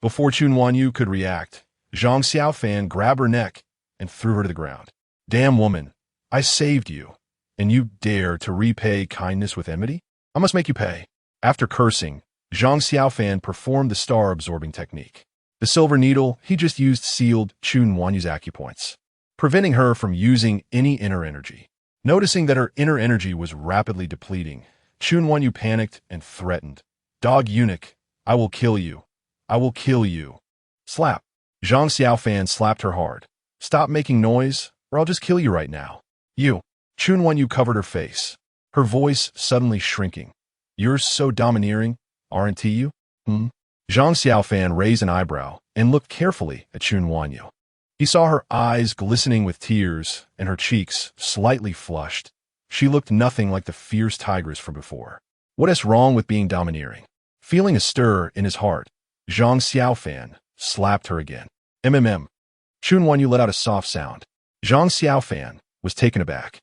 Before Chun Wanyu could react, Zhang Xiaofan grabbed her neck and threw her to the ground. Damn woman, I saved you, and you dare to repay kindness with enmity? I must make you pay. After cursing, Zhang Xiaofan performed the star-absorbing technique. The silver needle he just used sealed Chun Wanyu's acupoints, preventing her from using any inner energy. Noticing that her inner energy was rapidly depleting, Chun Wanyu panicked and threatened. Dog eunuch, I will kill you. I will kill you. Slap. Zhang Xiaofan slapped her hard. Stop making noise, or I'll just kill you right now. You. Chun Wanyu covered her face, her voice suddenly shrinking. You're so domineering, aren't you? Zhang Xiaofan raised an eyebrow and looked carefully at Chun Wanyu. He saw her eyes glistening with tears and her cheeks slightly flushed. She looked nothing like the fierce tigress from before. What is wrong with being domineering? Feeling a stir in his heart, Zhang Xiaofan slapped her again. Chun Wanyu let out a soft sound. Zhang Xiaofan was taken aback.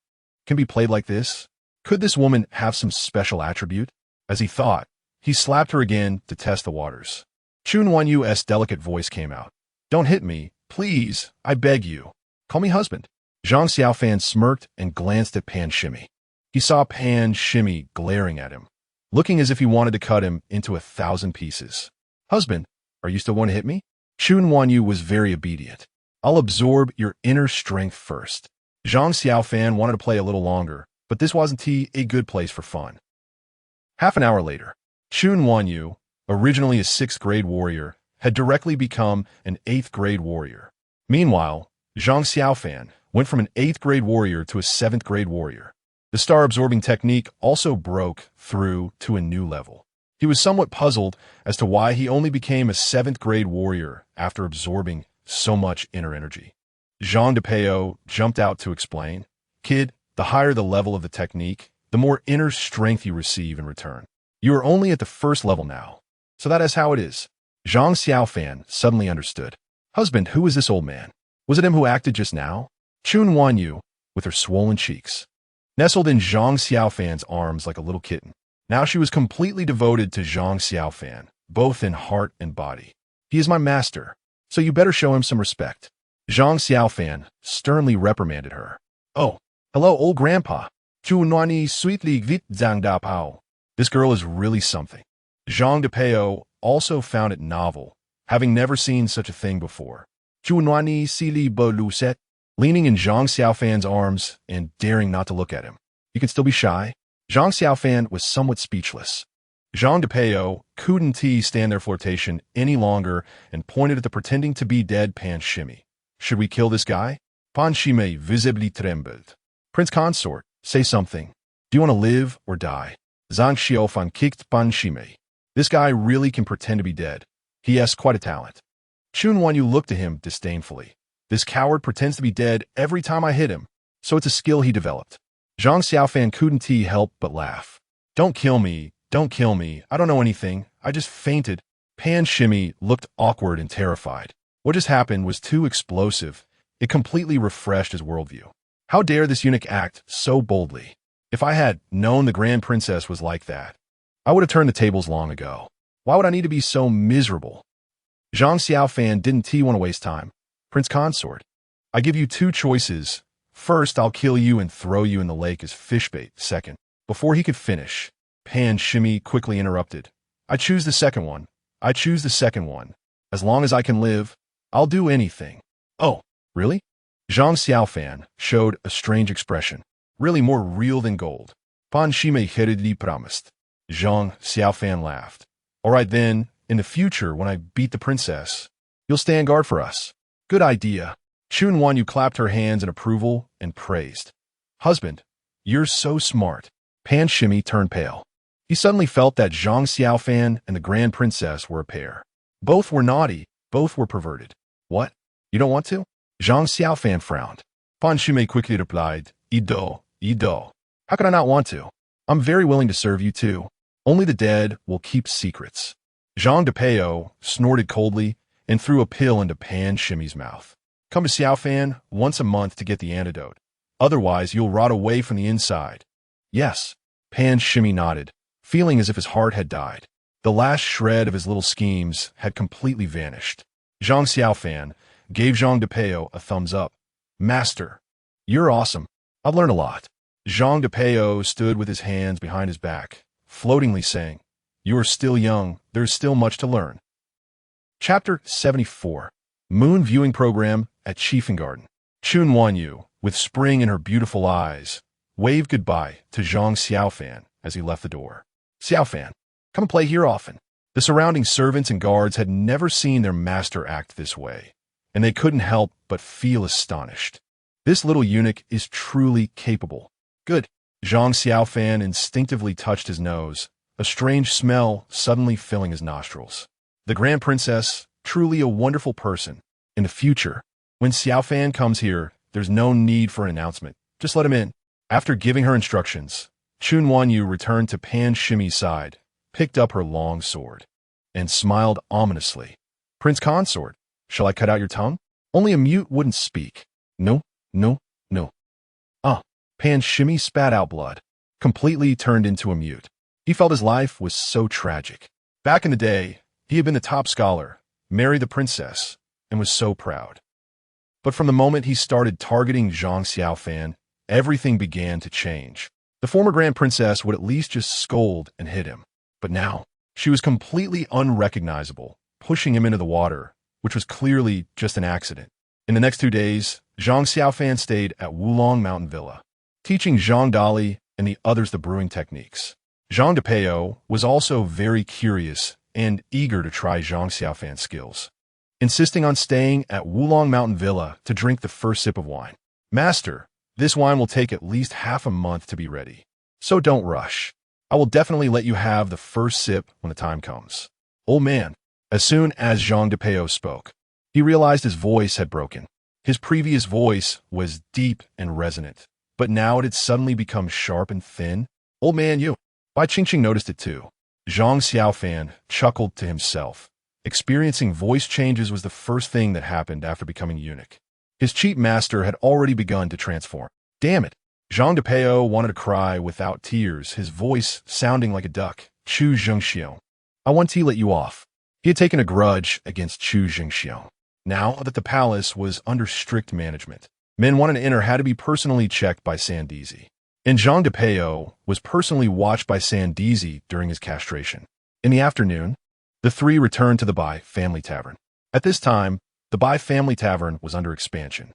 Can be played like this? Could this woman have some special attribute? As he thought, he slapped her again to test the waters. Chun Wanyu's delicate voice came out. Don't hit me, please, I beg you. Call me husband. Zhang Xiaofan smirked and glanced at Pan Shimmy. He saw Pan Shimmy glaring at him, looking as if he wanted to cut him into 1,000 pieces. Husband, are you still going to hit me? Chun Wanyu was very obedient. I'll absorb your inner strength first. Zhang Xiaofan wanted to play a little longer, but this wasn't a good place for fun. Half an hour later, Chun Wanyu, originally a 6th grade warrior, had directly become an 8th grade warrior. Meanwhile, Zhang Xiaofan went from an 8th grade warrior to a 7th grade warrior. The star-absorbing technique also broke through to a new level. He was somewhat puzzled as to why he only became a 7th grade warrior after absorbing so much inner energy. Zhang Depeo jumped out to explain, Kid, the higher the level of the technique, the more inner strength you receive in return. You are only at the 1st level now, so that is how it is. Zhang Xiaofan suddenly understood. Husband, who is this old man? Was it him who acted just now? Chun Wanyu, with her swollen cheeks, nestled in Zhang Xiaofan's arms like a little kitten. Now she was completely devoted to Zhang Xiaofan, both in heart and body. He is my master, so you better show him some respect. Zhang Xiaofan sternly reprimanded her. Oh, hello, old grandpa. Chu Nani sweetly vit zang da pao. This girl is really something. Zhang Depeo also found it novel, having never seen such a thing before. Chu Nani sili bo luset, leaning in Zhang Xiaofan's arms and daring not to look at him. You can still be shy. Zhang Xiaofan was somewhat speechless. Zhang Depeo couldn't stand their flirtation any longer and pointed at the pretending to be dead Pan Shimmy. Should we kill this guy? Pan Shimmy visibly trembled. Prince Consort, say something. Do you want to live or die? Zhang Xiaofan kicked Pan Shimmy. This guy really can pretend to be dead. He has quite a talent. Chun Wanyu looked at him disdainfully. This coward pretends to be dead every time I hit him, so it's a skill he developed. Zhang Xiaofan couldn't help but laugh. Don't kill me, don't kill me, I don't know anything, I just fainted. Pan Shimmy looked awkward and terrified. What just happened was too explosive. It completely refreshed his worldview. How dare this eunuch act so boldly? If I had known the Grand Princess was like that, I would have turned the tables long ago. Why would I need to be so miserable? Zhang Xiaofan didn't want to waste time. Prince Consort, I give you two choices. First, I'll kill you and throw you in the lake as fish bait. Second, before he could finish, Pan Shimmy quickly interrupted. I choose the second one. I choose the second one. As long as I can live, I'll do anything. Oh, really? Zhang Xiaofan showed a strange expression, really more real than gold. Pan Shime Heredi promised. Zhang Xiaofan laughed. All right then, in the future when I beat the princess, you'll stand guard for us. Good idea. Chun Wanyu clapped her hands in approval and praised. Husband, you're so smart. Pan Shimmy turned pale. He suddenly felt that Zhang Xiaofan and the Grand Princess were a pair. Both were naughty, both were perverted. What? You don't want to? Zhang Xiaofan frowned. Pan Shimmy quickly replied, Ido. How could I not want to? I'm very willing to serve you too. Only the dead will keep secrets. Zhang Depeo snorted coldly and threw a pill into Pan Shimmy's mouth. Come to Xiaofan once a month to get the antidote. Otherwise, you'll rot away from the inside. Yes. Pan Shimmy nodded, feeling as if his heart had died. The last shred of his little schemes had completely vanished. Zhang Xiaofan gave Zhang Depeo a thumbs up. Master, you're awesome. I've learned a lot. Zhang Depeo stood with his hands behind his back, floatingly saying, You are still young. There's still much to learn. Chapter 74. Moon Viewing Program at Garden. Chun Wanyu, with spring in her beautiful eyes, waved goodbye to Zhang Xiaofan as he left the door. Xiaofan, come and play here often. The surrounding servants and guards had never seen their master act this way, and they couldn't help but feel astonished. This little eunuch is truly capable. Good. Zhang Xiaofan instinctively touched his nose, a strange smell suddenly filling his nostrils. The Grand Princess, truly a wonderful person. In the future, when Xiaofan comes here, there's no need for an announcement. Just let him in. After giving her instructions, Chun Wanyu returned to Pan Shimmy's side, picked up her long sword, and smiled ominously. Prince Consort, shall I cut out your tongue? Only a mute wouldn't speak. No. Pan Shimmy spat out blood, completely turned into a mute. He felt his life was so tragic. Back in the day, he had been the top scholar, married the princess, and was so proud. But from the moment he started targeting Zhang Xiaofan, everything began to change. The former Grand Princess would at least just scold and hit him. But now, she was completely unrecognizable, pushing him into the water, which was clearly just an accident. In the next 2 days, Zhang Xiaofan stayed at Wulong Mountain Villa, teaching Zhang Dali and the others the brewing techniques. Zhang Depeo was also very curious and eager to try Zhang Xiaofan's skills, insisting on staying at Wulong Mountain Villa to drink the first sip of wine. Master, this wine will take at least half a month to be ready, so don't rush. I will definitely let you have the first sip when the time comes. Old man. As soon as Zhang Depeo spoke, he realized his voice had broken. His previous voice was deep and resonant, but now it had suddenly become sharp and thin. Old man, you. Bai Qingqing noticed it too. Zhang Xiaofan chuckled to himself. Experiencing voice changes was the first thing that happened after becoming eunuch. His cheap master had already begun to transform. Damn it. Zhang Depeo wanted to cry without tears, his voice sounding like a duck. Chu Zhengxiong. I want to let you off. He had taken a grudge against Chu Zhengxiong. Now that the palace was under strict management, men wanted to enter had to be personally checked by Sandizi. And Zhang Depeo was personally watched by Sandizi during his castration. In the afternoon, the three returned to the Bai family tavern. At this time, the Bai family tavern was under expansion.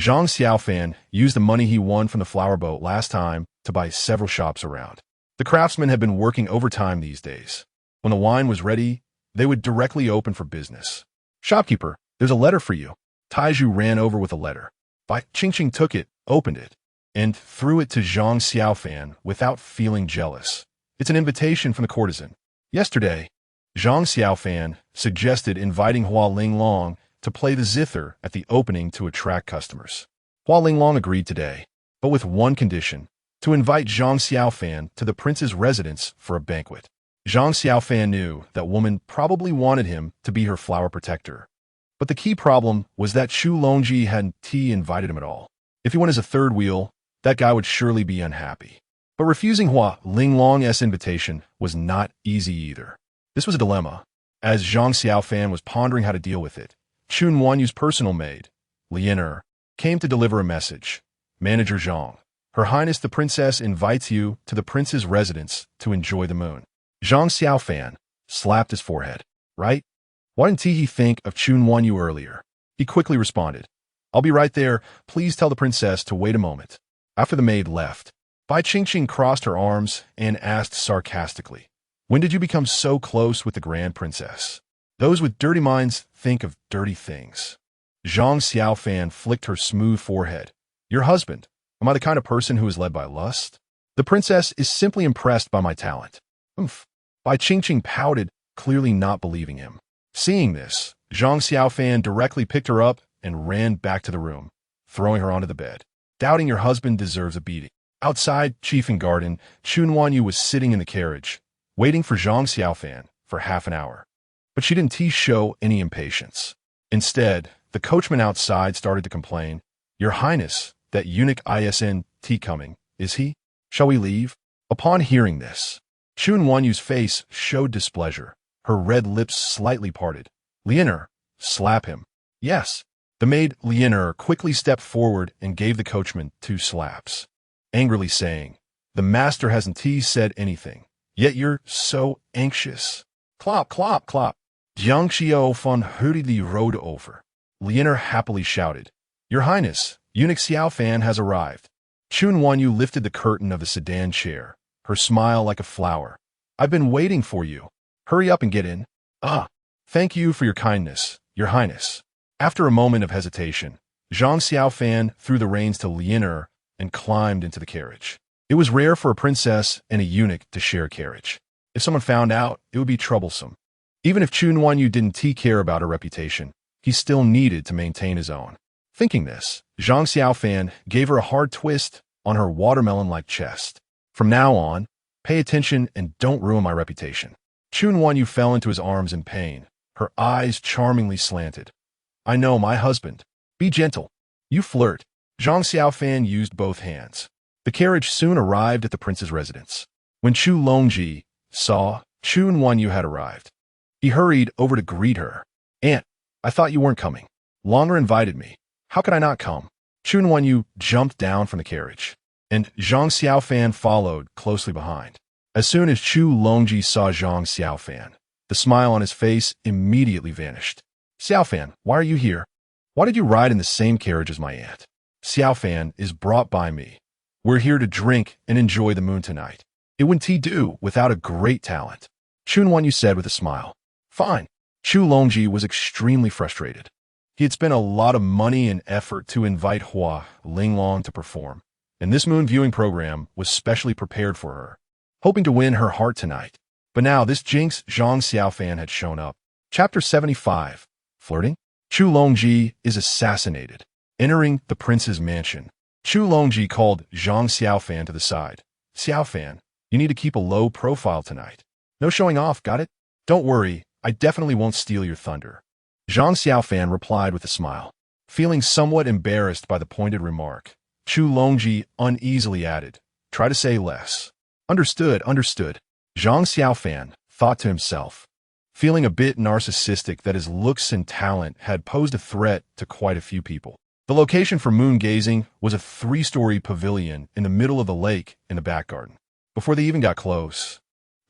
Zhang Xiaofan used the money he won from the flower boat last time to buy several shops around. The craftsmen had been working overtime these days. When the wine was ready, they would directly open for business. Shopkeeper, there's a letter for you. Taiju ran over with a letter. Bai Qingqing took it, opened it, and threw it to Zhang Xiaofan without feeling jealous. It's an invitation from the courtesan. Yesterday, Zhang Xiaofan suggested inviting Hua Linglong to play the zither at the opening to attract customers. Hua Linglong agreed today, but with one condition, to invite Zhang Xiaofan to the prince's residence for a banquet. Zhang Xiaofan knew that woman probably wanted him to be her flower protector. But the key problem was that Chu Longji hadn't invited him at all. If he went as a third wheel, that guy would surely be unhappy. But refusing Hua Linglong's invitation was not easy either. This was a dilemma. As Zhang Xiaofan was pondering how to deal with it, Chun Wanyu's personal maid, Lianer, Came to deliver a message. Manager Zhang. Her Highness the Princess invites you to the prince's residence to enjoy the moon. Zhang Xiaofan slapped his forehead. Right? Why didn't he think of Chun Wanyu earlier? He quickly responded. I'll be right there. Please tell the princess to wait a moment. After the maid left, Bai Qingqing crossed her arms and asked sarcastically, when did you become so close with the Grand Princess? Those with dirty minds think of dirty things. Zhang Xiaofan flicked her smooth forehead. Your husband. Am I the kind of person who is led by lust? The princess is simply impressed by my talent. Oomph. Bai Qingqing pouted, clearly not believing him. Seeing this, Zhang Xiaofan directly picked her up and ran back to the room, throwing her onto the bed. Doubting your husband deserves a beating. Outside Chief and Garden, Chun Wanyu was sitting in the carriage, waiting for Zhang Xiaofan for half an hour. But she didn't show any impatience. Instead, the coachman outside started to complain. Your Highness, that eunuch isn't coming, is he? Shall we leave? Upon hearing this, Chun Wanyu's face showed displeasure. Her red lips slightly parted. Lianer, slap him. Yes. The maid Lianer quickly stepped forward and gave the coachman 2 slaps, angrily saying, the master hasn't said anything, yet you're so anxious. Clop, clop, clop. Zhang Xiaofan hurried the road over. Lianer happily shouted, Your Highness, Eunuch Xiaofan has arrived. Chun Wanyu lifted the curtain of the sedan chair, her smile like a flower. I've been waiting for you. Hurry up and get in. Ah, thank you for your kindness, Your Highness. After a moment of hesitation, Zhang Xiaofan threw the reins to Lianer and climbed into the carriage. It was rare for a princess and a eunuch to share a carriage. If someone found out, it would be troublesome. Even if Chun Wanyu didn't care about her reputation, he still needed to maintain his own. Thinking this, Zhang Xiaofan gave her a hard twist on her watermelon-like chest. From now on, pay attention and don't ruin my reputation. Chun Wanyu fell into his arms in pain, her eyes charmingly slanted. I know, my husband. Be gentle. You flirt. Zhang Xiaofan used both hands. The carriage soon arrived at the prince's residence. When Chu Longji saw Chun Wanyu had arrived, he hurried over to greet her. Aunt, I thought you weren't coming. Longer invited me. How could I not come? Chun Wanyu jumped down from the carriage, and Zhang Xiaofan followed closely behind. As soon as Chu Longji saw Zhang Xiaofan, the smile on his face immediately vanished. Xiaofan, why are you here? Why did you ride in the same carriage as my aunt? Xiaofan is brought by me. We're here to drink and enjoy the moon tonight. It wouldn't do without a great talent. Chun Wanyu said with a smile. Fine. Chu Longji was extremely frustrated. He had spent a lot of money and effort to invite Hua Linglong to perform, and this moon viewing program was specially prepared for her, hoping to win her heart tonight. But now this jinx Zhang Xiaofan had shown up. Chapter 75. Flirting? Chu Longji is assassinated. Entering the prince's mansion, Chu Longji called Zhang Xiaofan to the side. Xiaofan, you need to keep a low profile tonight. No showing off, got it? Don't worry, I definitely won't steal your thunder. Zhang Xiaofan replied with a smile. Feeling somewhat embarrassed by the pointed remark, Chu Longji uneasily added, try to say less. Understood, understood. Zhang Xiaofan thought to himself, feeling a bit narcissistic that his looks and talent had posed a threat to quite a few people. The location for moon gazing was a 3-story pavilion in the middle of the lake in the back garden. Before they even got close,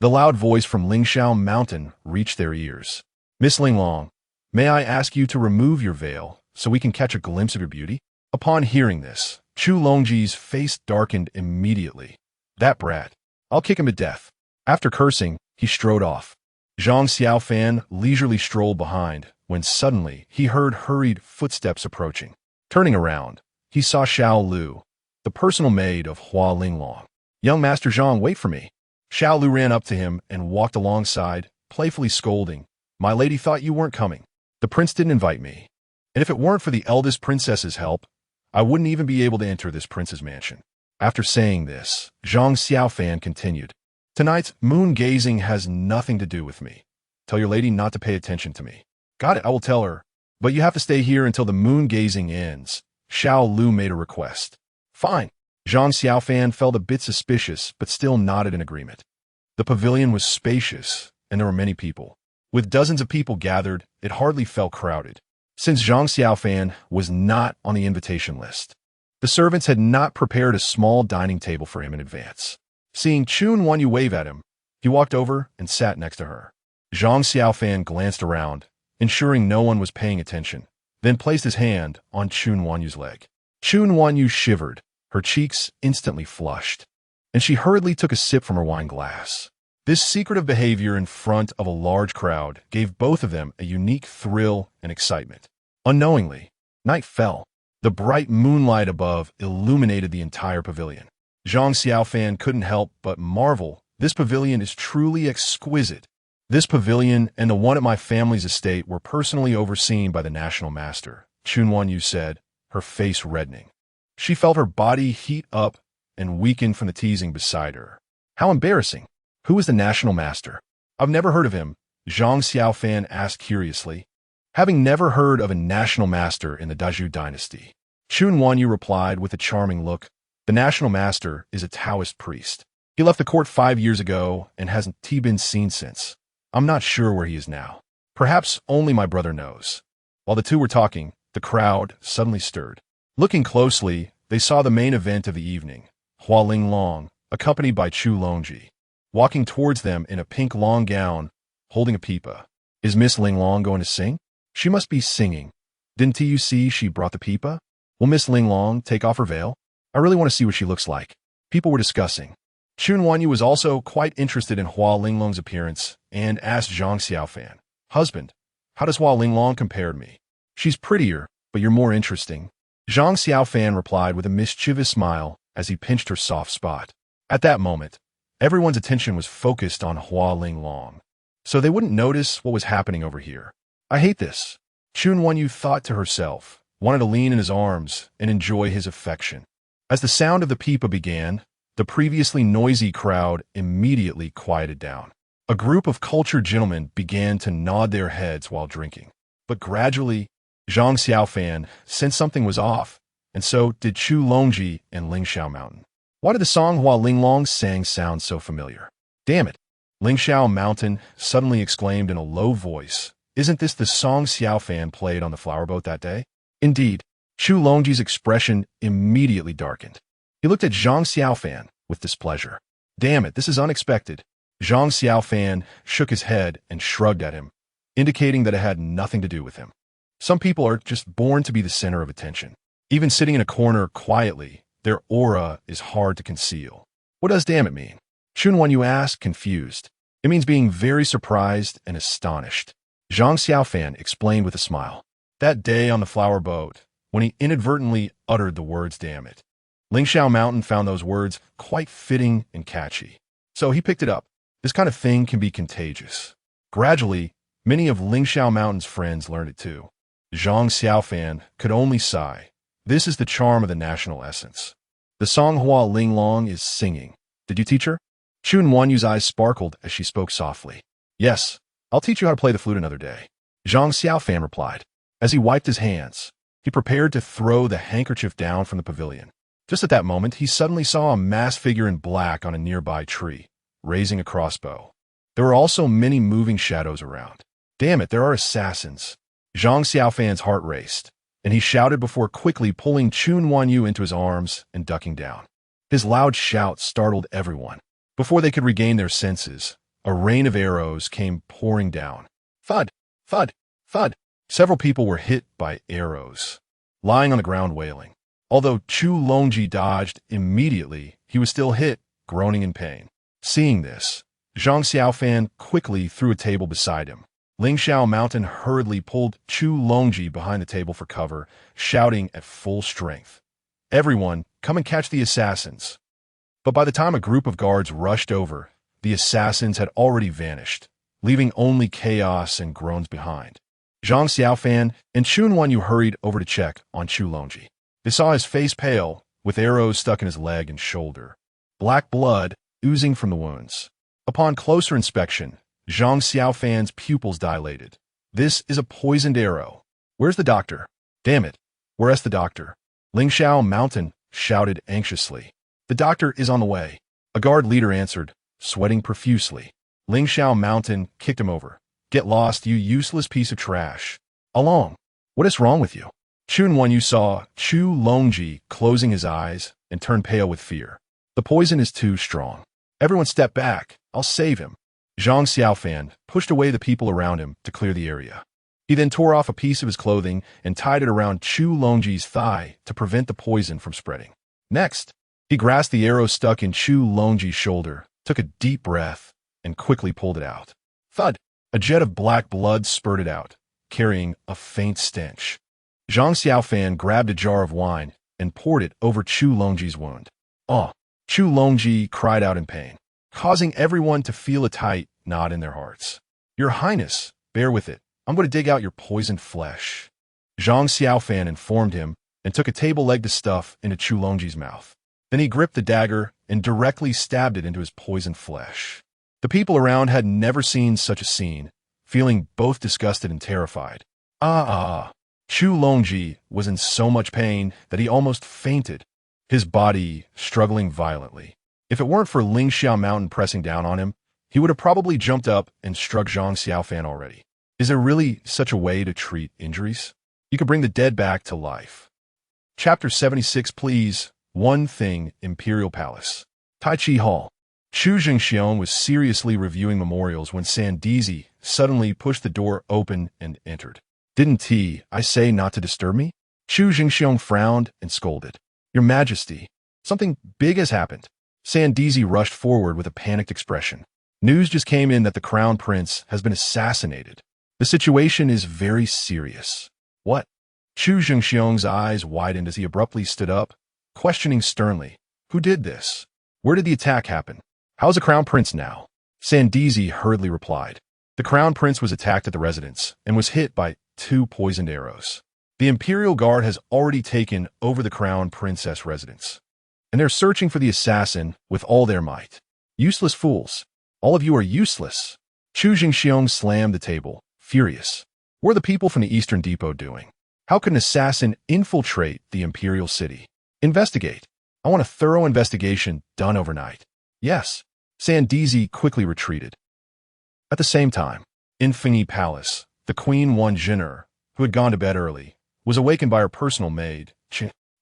the loud voice from Lingshao Mountain reached their ears. Miss Linglong, may I ask you to remove your veil so we can catch a glimpse of your beauty? Upon hearing this, Chu Longji's face darkened immediately. That brat. I'll kick him to death. After cursing, he strode off. Zhang Xiaofan leisurely strolled behind when suddenly he heard hurried footsteps approaching. Turning around, he saw Xiao Lu, the personal maid of Hua Linglong. Young Master Zhang, wait for me. Xiao Lu ran up to him and walked alongside, playfully scolding. My lady thought you weren't coming. The prince didn't invite me. And if it weren't for the eldest princess's help, I wouldn't even be able to enter this prince's mansion. After saying this, Zhang Xiaofan continued. Tonight's moon gazing has nothing to do with me. Tell your lady not to pay attention to me. Got it, I will tell her. But you have to stay here until the moon gazing ends. Xiao Lu made a request. Fine. Zhang Xiaofan felt a bit suspicious, but still nodded in agreement. The pavilion was spacious, and there were many people. With dozens of people gathered, it hardly felt crowded. since Zhang Xiaofan was not on the invitation list. The servants had not prepared a small dining table for him in advance. Seeing Chun Wanyu wave at him, he walked over and sat next to her. Zhang Xiaofan glanced around, ensuring no one was paying attention, then placed his hand on Chun Wanyu's leg. Chun Wanyu shivered, her cheeks instantly flushed, and she hurriedly took a sip from her wine glass. This secretive behavior in front of a large crowd gave both of them a unique thrill and excitement. Unknowingly, night fell. The bright moonlight above illuminated the entire pavilion. Zhang Xiaofan couldn't help but marvel. This pavilion is truly exquisite. This pavilion and the one at my family's estate were personally overseen by the national master, Chun Wanyu said, her face reddening. She felt her body heat up and weaken from the teasing beside her. How embarrassing. Who is the national master? I've never heard of him, Zhang Xiaofan asked curiously. Having never heard of a national master in the Dazhu dynasty, Chun Wanyu replied with a charming look. The national master is a Taoist priest. He left the court 5 years ago and hasn't been seen since. I'm not sure where he is now. Perhaps only my brother knows. While the two were talking, the crowd suddenly stirred. Looking closely, they saw the main event of the evening, Hua Linglong, accompanied by Chu Longji, walking towards them in a pink long gown, holding a pipa. Is Miss Linglong going to sing? She must be singing. Didn't you see she brought the pipa? Will Miss Linglong take off her veil? I really want to see what she looks like. People were discussing. Chun Wanyu was also quite interested in Hua Linglong's appearance and asked Zhang Xiaofan, Husband, how does Hua Linglong compare to me? She's prettier, but you're more interesting. Zhang Xiaofan replied with a mischievous smile as he pinched her soft spot. At that moment, everyone's attention was focused on Hua Linglong, so they wouldn't notice what was happening over here. I hate this. Chun Wanyu thought to herself, wanted to lean in his arms and enjoy his affection. As the sound of the pipa began, the previously noisy crowd immediately quieted down. A group of cultured gentlemen began to nod their heads while drinking. But gradually, Zhang Xiaofan sensed something was off, and so did Chu Longji and Lingxiao Mountain. Why did the song Hua Linglong sang sound so familiar? Damn it! Lingxiao Mountain suddenly exclaimed in a low voice, Isn't this the song Xiaofan played on the flower boat that day? Indeed. Chu Longji's expression immediately darkened. He looked at Zhang Xiaofan with displeasure. Damn it, this is unexpected. Zhang Xiaofan shook his head and shrugged at him, indicating that it had nothing to do with him. Some people are just born to be the center of attention. Even sitting in a corner quietly, their aura is hard to conceal. What does damn it mean? Chun Wanyu asked, confused. It means being very surprised and astonished. Zhang Xiaofan explained with a smile. That day on the flower boat, when he inadvertently uttered the words damn it, Lingxiao Mountain found those words quite fitting and catchy. So he picked it up. This kind of thing can be contagious. Gradually, many of Lingxiao Mountain's friends learned it too. Zhang Xiaofan could only sigh. This is the charm of the national essence. The song Hua Linglong is singing. Did you teach her? Chun Wanyu's eyes sparkled as she spoke softly. Yes, I'll teach you how to play the flute another day. Zhang Xiaofan replied. As he wiped his hands, he prepared to throw the handkerchief down from the pavilion. Just at that moment, he suddenly saw a masked figure in black on a nearby tree, raising a crossbow. There were also many moving shadows around. Damn it, there are assassins. Zhang Xiaofan's heart raced, and he shouted before quickly pulling Chun Wanyu into his arms and ducking down. His loud shout startled everyone. Before they could regain their senses, a rain of arrows came pouring down. Thud, thud, thud. Several people were hit by arrows, lying on the ground wailing. Although Chu Longji dodged immediately, he was still hit, groaning in pain. Seeing this, Zhang Xiaofan quickly threw a table beside him. Lingxiao Mountain hurriedly pulled Chu Longji behind the table for cover, shouting at full strength, Everyone, come and catch the assassins. But by the time a group of guards rushed over, the assassins had already vanished, leaving only chaos and groans behind. Zhang Xiaofan and Chun Wanyu hurried over to check on Chu Longji. They saw his face pale, with arrows stuck in his leg and shoulder, black blood oozing from the wounds. Upon closer inspection, Zhang Xiaofan's pupils dilated. This is a poisoned arrow. Where's the doctor? Damn it, where's the doctor? Lingxiao Mountain shouted anxiously. The doctor is on the way. A guard leader answered, sweating profusely. Lingxiao Mountain kicked him over. Get lost, you useless piece of trash. Along. What is wrong with you? Chun Wanyu saw Chu Longji closing his eyes and turned pale with fear. The poison is too strong. Everyone step back. I'll save him. Zhang Xiaofan pushed away the people around him to clear the area. He then tore off a piece of his clothing and tied it around Chu Longji's thigh to prevent the poison from spreading. Next, he grasped the arrow stuck in Chu Longji's shoulder, took a deep breath, and quickly pulled it out. Thud! A jet of black blood spurted out, carrying a faint stench. Zhang Xiaofan grabbed a jar of wine and poured it over Chu Longji's wound. Oh! Chu Longji cried out in pain, causing everyone to feel a tight knot in their hearts. Your Highness, bear with it. I'm going to dig out your poisoned flesh. Zhang Xiaofan informed him and took a table leg to stuff into Chu Longji's mouth. Then he gripped the dagger and directly stabbed it into his poisoned flesh. The people around had never seen such a scene, feeling both disgusted and terrified. Chu Longji was in so much pain that he almost fainted, his body struggling violently. If it weren't for Lingxia Mountain pressing down on him, he would have probably jumped up and struck Zhang Xiaofan already. Is there really such a way to treat injuries? You could bring the dead back to life. Chapter 76, please. One thing, Imperial Palace. Tai Chi Hall. Chu Jingxiong was seriously reviewing memorials when Sandizi suddenly pushed the door open and entered. Didn't I say not to disturb me? Chu Jingxiong frowned and scolded. Your Majesty, something big has happened. Sandizi rushed forward with a panicked expression. News just came in that the Crown Prince has been assassinated. The situation is very serious. What? Chu Jingxiong's eyes widened as he abruptly stood up, questioning sternly. Who did this? Where did the attack happen? How's the Crown Prince now? Sandizi hurriedly replied. The Crown Prince was attacked at the residence and was hit by 2 poisoned arrows. The Imperial Guard has already taken over the Crown Princess residence, and they're searching for the assassin with all their might. Useless fools. All of you are useless. Chu Jingxiong slammed the table, furious. What are the people from the Eastern Depot doing? How could an assassin infiltrate the Imperial City? Investigate. I want a thorough investigation done overnight. Yes. Sandizi quickly retreated. At the same time, in Fengyi Palace, the Queen Wan Jin'er, who had gone to bed early, was awakened by her personal maid.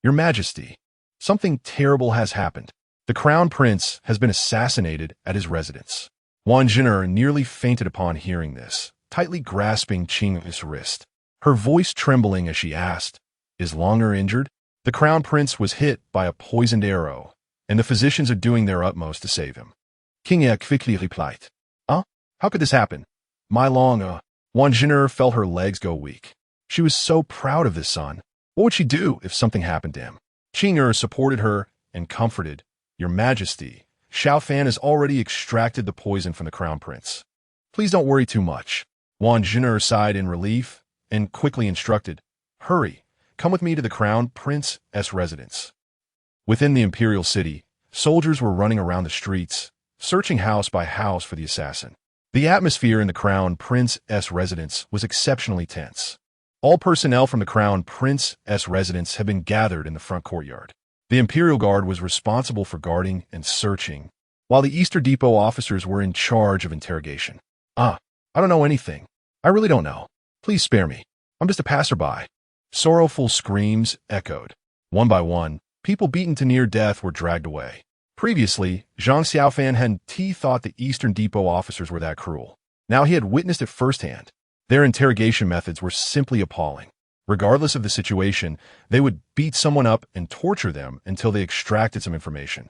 Your Majesty, something terrible has happened. The Crown Prince has been assassinated at his residence. Wan Jin'er nearly fainted upon hearing this, tightly grasping Qing's wrist. Her voice trembling as she asked, Is Longer injured? The Crown Prince was hit by a poisoned arrow, and the physicians are doing their utmost to save him. King Ye quickly replied. How could this happen? Wan Jin'er felt her legs go weak. She was so proud of this son. What would she do if something happened to him? Qing'er supported her and comforted. Your Majesty, Xiaofan has already extracted the poison from the Crown Prince. Please don't worry too much. Wan Jin'er sighed in relief and quickly instructed. Hurry, come with me to the Crown Prince's residence. Within the Imperial City, soldiers were running around the streets, searching house by house for the assassin. The atmosphere in the Crown Prince's residence was exceptionally tense. All personnel from the Crown Prince's residence had been gathered in the front courtyard. The Imperial Guard was responsible for guarding and searching, while the Eastern Depot officers were in charge of interrogation. I don't know anything. I really don't know. Please spare me. I'm just a passerby. Sorrowful screams echoed. One by one, people beaten to near death were dragged away. Previously, Zhang Xiaofan hadn't thought the Eastern Depot officers were that cruel. Now he had witnessed it firsthand. Their interrogation methods were simply appalling. Regardless of the situation, they would beat someone up and torture them until they extracted some information.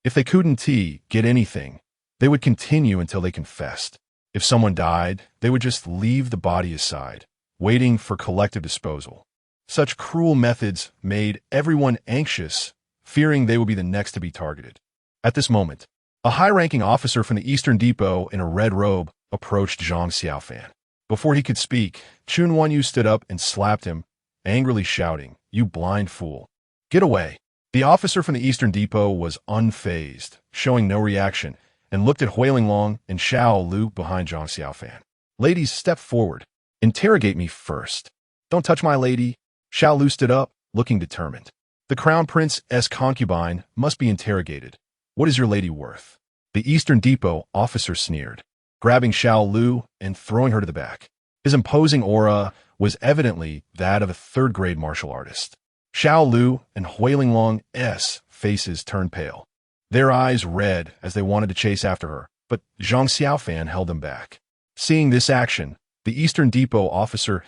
If they couldn't get anything, they would continue until they confessed. If someone died, they would just leave the body aside, waiting for collective disposal. Such cruel methods made everyone anxious, fearing they would be the next to be targeted. At this moment, a high-ranking officer from the Eastern Depot in a red robe approached Zhang Xiaofan. Before he could speak, Chun Wanyu stood up and slapped him, angrily shouting, You blind fool. Get away. The officer from the Eastern Depot was unfazed, showing no reaction, and looked at Huiling Long and Xiao Lu behind Zhang Xiaofan. Ladies, step forward. Interrogate me first. Don't touch my lady. Xiao Lu stood up, looking determined. The Crown Prince's concubine must be interrogated. What is your lady worth? The Eastern Depot officer sneered, grabbing Xiao Lu and throwing her to the back. His imposing aura was evidently that of a third-grade martial artist. Xiao Lu and Huilinglong's faces turned pale, their eyes red as they wanted to chase after her, but Zhang Xiaofan held them back. Seeing this action, the Eastern Depot officer's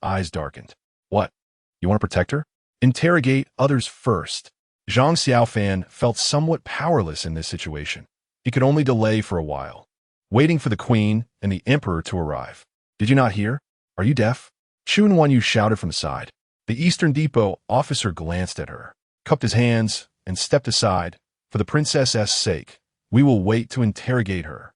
eyes darkened. What? You want to protect her? Interrogate others first. Zhang Xiaofan felt somewhat powerless in this situation. He could only delay for a while, waiting for the queen and the emperor to arrive. Did you not hear? Are you deaf? Chun Wanyu shouted from the side. The Eastern Depot officer glanced at her, cupped his hands, and stepped aside. For the princess's sake, we will wait to interrogate her.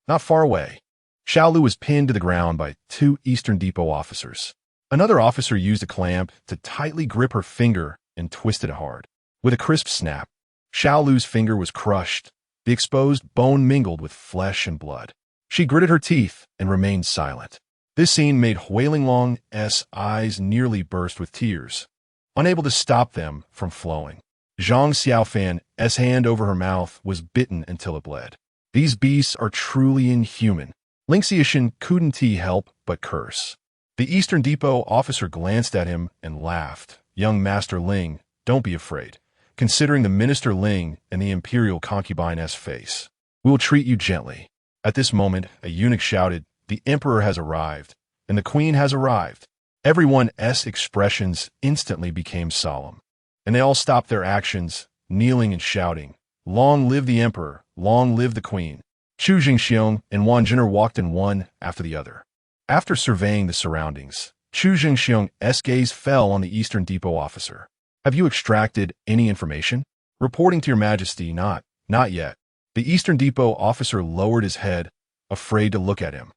Not far away, Xiao Lu was pinned to the ground by 2 Eastern Depot officers. Another officer used a clamp to tightly grip her finger and twisted it hard. With a crisp snap, Xiao Lu's finger was crushed. The exposed bone mingled with flesh and blood. She gritted her teeth and remained silent. This scene made Huilinglong's eyes nearly burst with tears, unable to stop them from flowing. Zhang Xiaofan's hand over her mouth was bitten until it bled. These beasts are truly inhuman. Ling Xiaoshan couldn't help but curse. The Eastern Depot officer glanced at him and laughed. Young Master Ling, don't be afraid. Considering the Minister Ling and the Imperial concubine's face, we will treat you gently. At this moment, a eunuch shouted, the Emperor has arrived, and the Queen has arrived. Everyone's expressions instantly became solemn, and they all stopped their actions, kneeling and shouting, long live the Emperor, long live the Queen. Chu Jingxiong and Wang Jin'er walked in one after the other. After surveying the surroundings, Chu Jingxiong's gaze fell on the Eastern Depot officer. Have you extracted any information? Reporting to your majesty, not yet. The Eastern Depot officer lowered his head, afraid to look at him.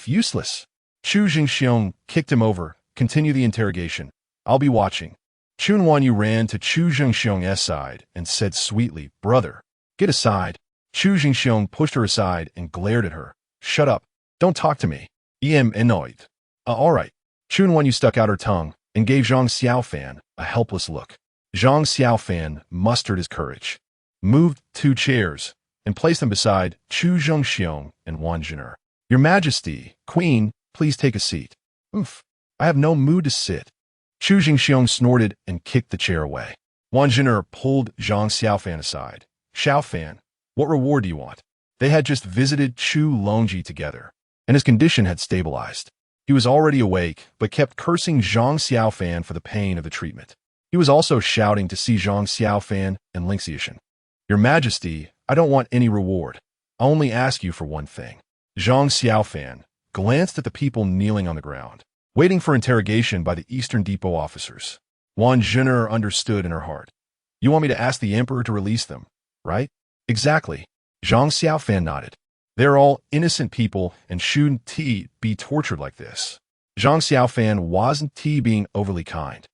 Useless. Chu Jingxiong kicked him over. Continue the interrogation. I'll be watching. Chun Wanyu ran to Chu Jingxiong's side and said sweetly, brother, get aside. Chu Jingxiong pushed her aside and glared at her. Shut up. Don't talk to me. I'm annoyed. All right. Chun Wanyu stuck out her tongue and gave Zhang Xiaofan a helpless look. Zhang Xiaofan mustered his courage, moved 2 chairs, and placed them beside Chu Jingxiong and Wang Jin'er. Your Majesty, Queen, please take a seat. I have no mood to sit. Chu Jingxiong snorted and kicked the chair away. Wang Jin'er pulled Zhang Xiaofan aside. Xiaofan, what reward do you want? They had just visited Chu Longji together, and his condition had stabilized. He was already awake, but kept cursing Zhang Xiaofan for the pain of the treatment. He was also shouting to see Zhang Xiaofan and Ling Xiaoshan. Your Majesty, I don't want any reward. I only ask you for one thing. Zhang Xiaofan glanced at the people kneeling on the ground, waiting for interrogation by the Eastern Depot officers. Wang Jin'er understood in her heart. You want me to ask the Emperor to release them, right? Exactly. Zhang Xiaofan nodded. They're all innocent people and shouldn't be tortured like this. Zhang Xiaofan wasn't being overly kind.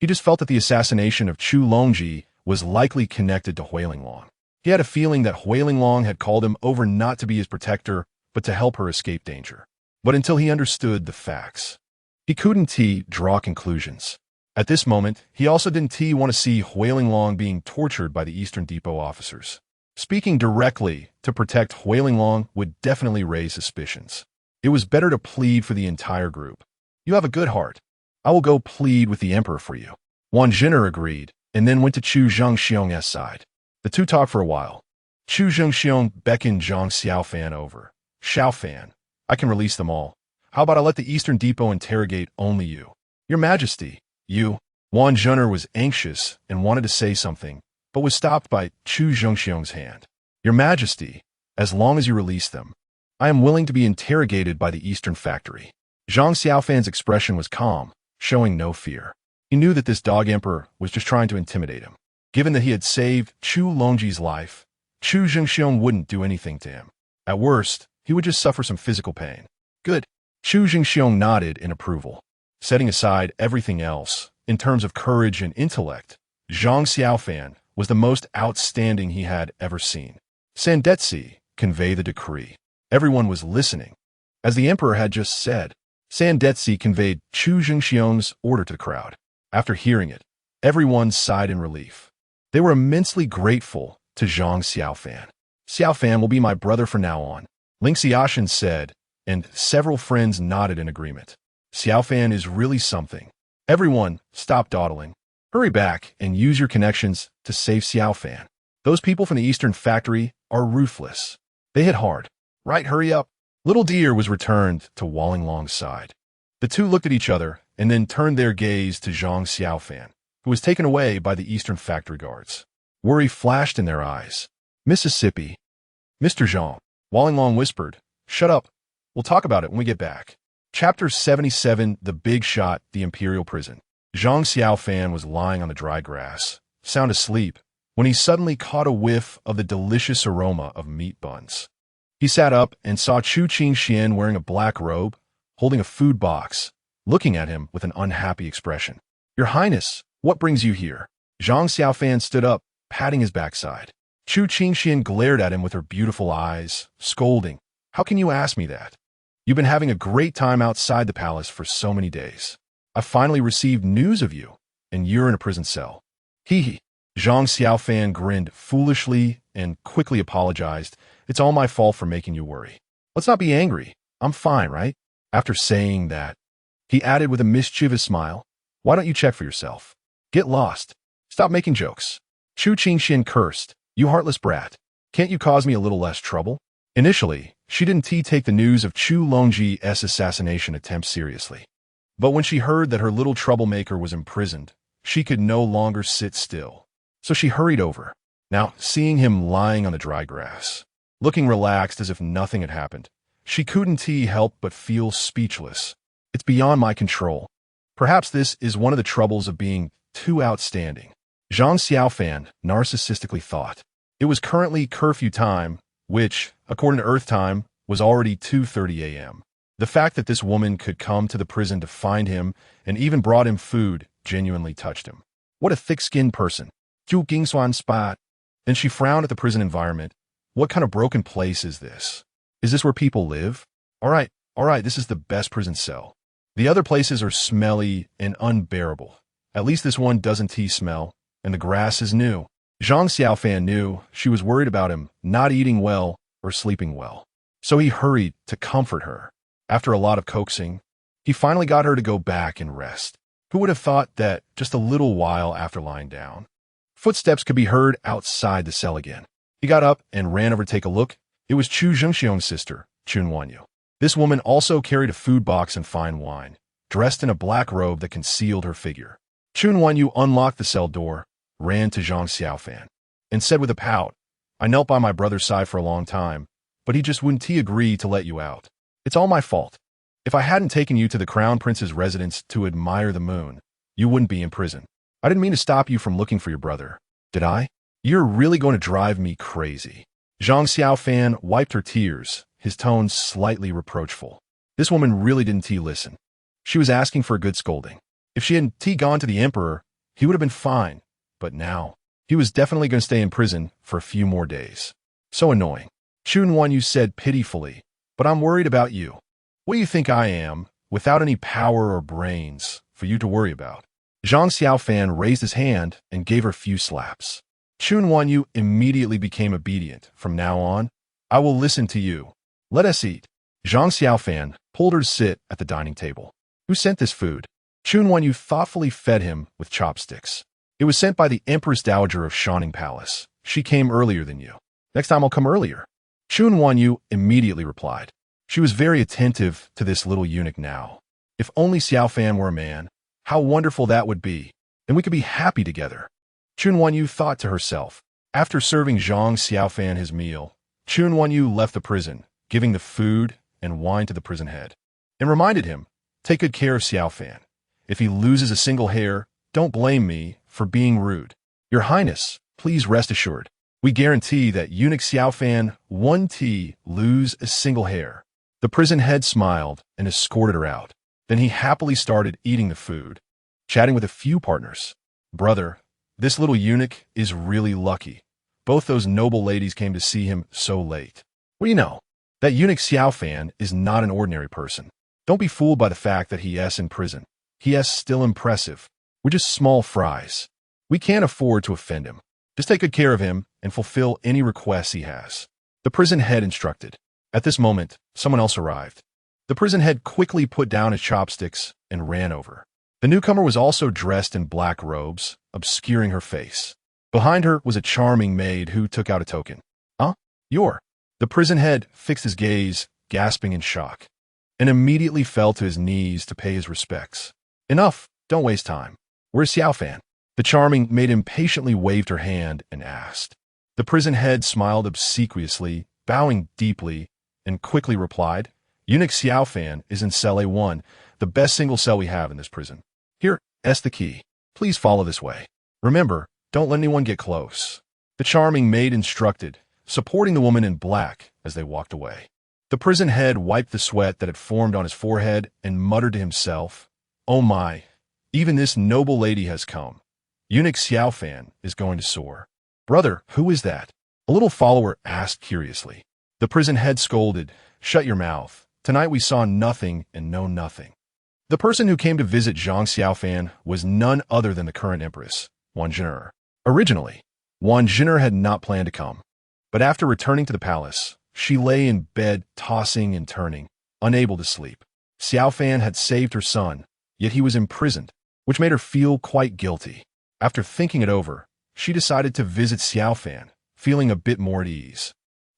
He just felt that the assassination of Chu Longji was likely connected to Huilinglong. He had a feeling that Huilinglong had called him over not to be his protector, but to help her escape danger. But until he understood the facts, he couldn't draw conclusions. At this moment, he also didn't want to see Huilinglong being tortured by the Eastern Depot officers. Speaking directly to protect Huilinglong would definitely raise suspicions. It was better to plead for the entire group. You have a good heart. I will go plead with the Emperor for you. Wang Jin'er agreed, and then went to Chu Jingxiong's side. The 2 talked for a while. Chu Jingxiong beckoned Zhang Xiaofan over. Xiaofan, I can release them all. How about I let the Eastern Depot interrogate only you? Your Majesty, you. Wang Jin'er was anxious and wanted to say something, but was stopped by Chu Jingxiong's hand. Your Majesty, as long as you release them, I am willing to be interrogated by the Eastern Factory. Zhang Xiaofan's expression was calm, showing no fear. He knew that this dog emperor was just trying to intimidate him. Given that he had saved Chu Longji's life, Chu Jingxiong wouldn't do anything to him. At worst, he would just suffer some physical pain. Good. Chu Jingxiong nodded in approval. Setting aside everything else, in terms of courage and intellect, Zhang Xiaofan was the most outstanding he had ever seen. Sandetsi, convey the decree. Everyone was listening. As the emperor had just said, Sandetsi conveyed Chu Jingxiong's order to the crowd. After hearing it, everyone sighed in relief. They were immensely grateful to Zhang Xiaofan. Xiaofan will be my brother from now on, Ling Xiaoshan said, and several friends nodded in agreement. Xiaofan is really something. Everyone, stop dawdling. Hurry back and use your connections to save Xiaofan. Those people from the Eastern Factory are ruthless. They hit hard. Right, hurry up. Little Deer was returned to Walling Long's side. The two looked at each other and then turned their gaze to Zhang Xiaofan, who was taken away by the Eastern Factory guards. Worry flashed in their eyes. Mississippi. Mr. Zhang, Walling Long whispered, shut up. We'll talk about it when we get back. Chapter 77, The Big Shot, the Imperial Prison. Zhang Xiaofan was lying on the dry grass, sound asleep, when he suddenly caught a whiff of the delicious aroma of meat buns. He sat up and saw Chu Qingxian wearing a black robe, holding a food box, looking at him with an unhappy expression. Your Highness, what brings you here? Zhang Xiaofan stood up, patting his backside. Chu Qingxian glared at him with her beautiful eyes, scolding. How can you ask me that? You've been having a great time outside the palace for so many days. I finally received news of you, and you're in a prison cell. Hee hee. Zhang Xiaofan grinned foolishly and quickly apologized. It's all my fault for making you worry. Let's not be angry. I'm fine, right? After saying that, he added with a mischievous smile, why don't you check for yourself? Get lost. Stop making jokes. Chu Qingxian cursed. You heartless brat. Can't you cause me a little less trouble? Initially, she didn't take the news of Chu Longji's assassination attempt seriously. But when she heard that her little troublemaker was imprisoned, she could no longer sit still. So she hurried over. Now, seeing him lying on the dry grass, looking relaxed as if nothing had happened, she couldn't help but feel speechless. It's beyond my control. Perhaps this is one of the troubles of being too outstanding. Zhang Xiaofan narcissistically thought. It was currently curfew time, which, according to Earth time, was already 2:30 a.m. The fact that this woman could come to the prison to find him and even brought him food genuinely touched him. What a thick-skinned person. Zhu Gingshuan spot. Then she frowned at the prison environment. What kind of broken place is this? Is this where people live? All right, this is the best prison cell. The other places are smelly and unbearable. At least this one doesn't smell, and the grass is new. Zhang Xiaofan knew she was worried about him not eating well or sleeping well. So he hurried to comfort her. After a lot of coaxing, he finally got her to go back and rest. Who would have thought that just a little while after lying down, footsteps could be heard outside the cell again. He got up and ran over to take a look. It was Chu Zhengxiong's sister, Chun Wanyu. This woman also carried a food box and fine wine, dressed in a black robe that concealed her figure. Chun Wanyu unlocked the cell door, ran to Zhang Xiaofan, and said with a pout, I knelt by my brother's side for a long time, but he just wouldn't agree to let you out. It's all my fault. If I hadn't taken you to the Crown Prince's residence to admire the moon, you wouldn't be in prison. I didn't mean to stop you from looking for your brother, did I? You're really going to drive me crazy. Zhang Xiaofan wiped her tears, his tone slightly reproachful. This woman really didn't listen. She was asking for a good scolding. If she hadn't gone to the emperor, he would have been fine. But now, he was definitely going to stay in prison for a few more days. So annoying. Chun Wanyu said pitifully, but I'm worried about you. What do you think I am, without any power or brains, for you to worry about? Zhang Xiaofan raised his hand and gave her a few slaps. Chun Wanyu immediately became obedient. From now on, I will listen to you. Let us eat. Zhang Xiaofan pulled her to sit at the dining table. Who sent this food? Chun Wanyu thoughtfully fed him with chopsticks. It was sent by the Empress Dowager of Shining Palace. She came earlier than you. Next time I'll come earlier. Chun Wanyu immediately replied. She was very attentive to this little eunuch now. If only Xiaofan were a man, how wonderful that would be, and we could be happy together. Chun Wanyu thought to herself. After serving Zhang Xiaofan his meal, Chun Wanyu left the prison, giving the food and wine to the prison head, and reminded him, take good care of Xiaofan. If he loses a single hair, don't blame me for being rude. Your Highness, please rest assured. We guarantee that eunuch Xiaofan won't lose a single hair. The prison head smiled and escorted her out. Then he happily started eating the food, chatting with a few partners. Brother, this little eunuch is really lucky. Both those noble ladies came to see him so late. What do you know? That eunuch Xiaofan is not an ordinary person. Don't be fooled by the fact that he is in prison. He is still impressive. We're just small fries. We can't afford to offend him. Just take good care of him and fulfill any requests he has. The prison head instructed. At this moment, someone else arrived. The prison head quickly put down his chopsticks and ran over. The newcomer was also dressed in black robes, obscuring her face. Behind her was a charming maid who took out a token. Huh? You're... The prison head fixed his gaze, gasping in shock, and immediately fell to his knees to pay his respects. Enough, don't waste time. Where's Xiaofan? The charming maid impatiently waved her hand and asked. The prison head smiled obsequiously, bowing deeply, and quickly replied, Eunuch Xiaofan is in cell A1, the best single cell we have in this prison. Here, that's the key. Please follow this way. Remember, don't let anyone get close. The charming maid instructed, supporting the woman in black as they walked away. The prison head wiped the sweat that had formed on his forehead and muttered to himself, Oh my, even this noble lady has come. Eunuch Xiaofan is going to soar. Brother, who is that? A little follower asked curiously. The prison head scolded, Shut your mouth. Tonight we saw nothing and know nothing. The person who came to visit Zhang Xiaofan was none other than the current empress, Wang Jin'er. Originally, Wang Jin'er had not planned to come. But after returning to the palace, she lay in bed, tossing and turning, unable to sleep. Xiaofan had saved her son, yet he was imprisoned, which made her feel quite guilty. After thinking it over, she decided to visit Xiaofan, feeling a bit more at ease.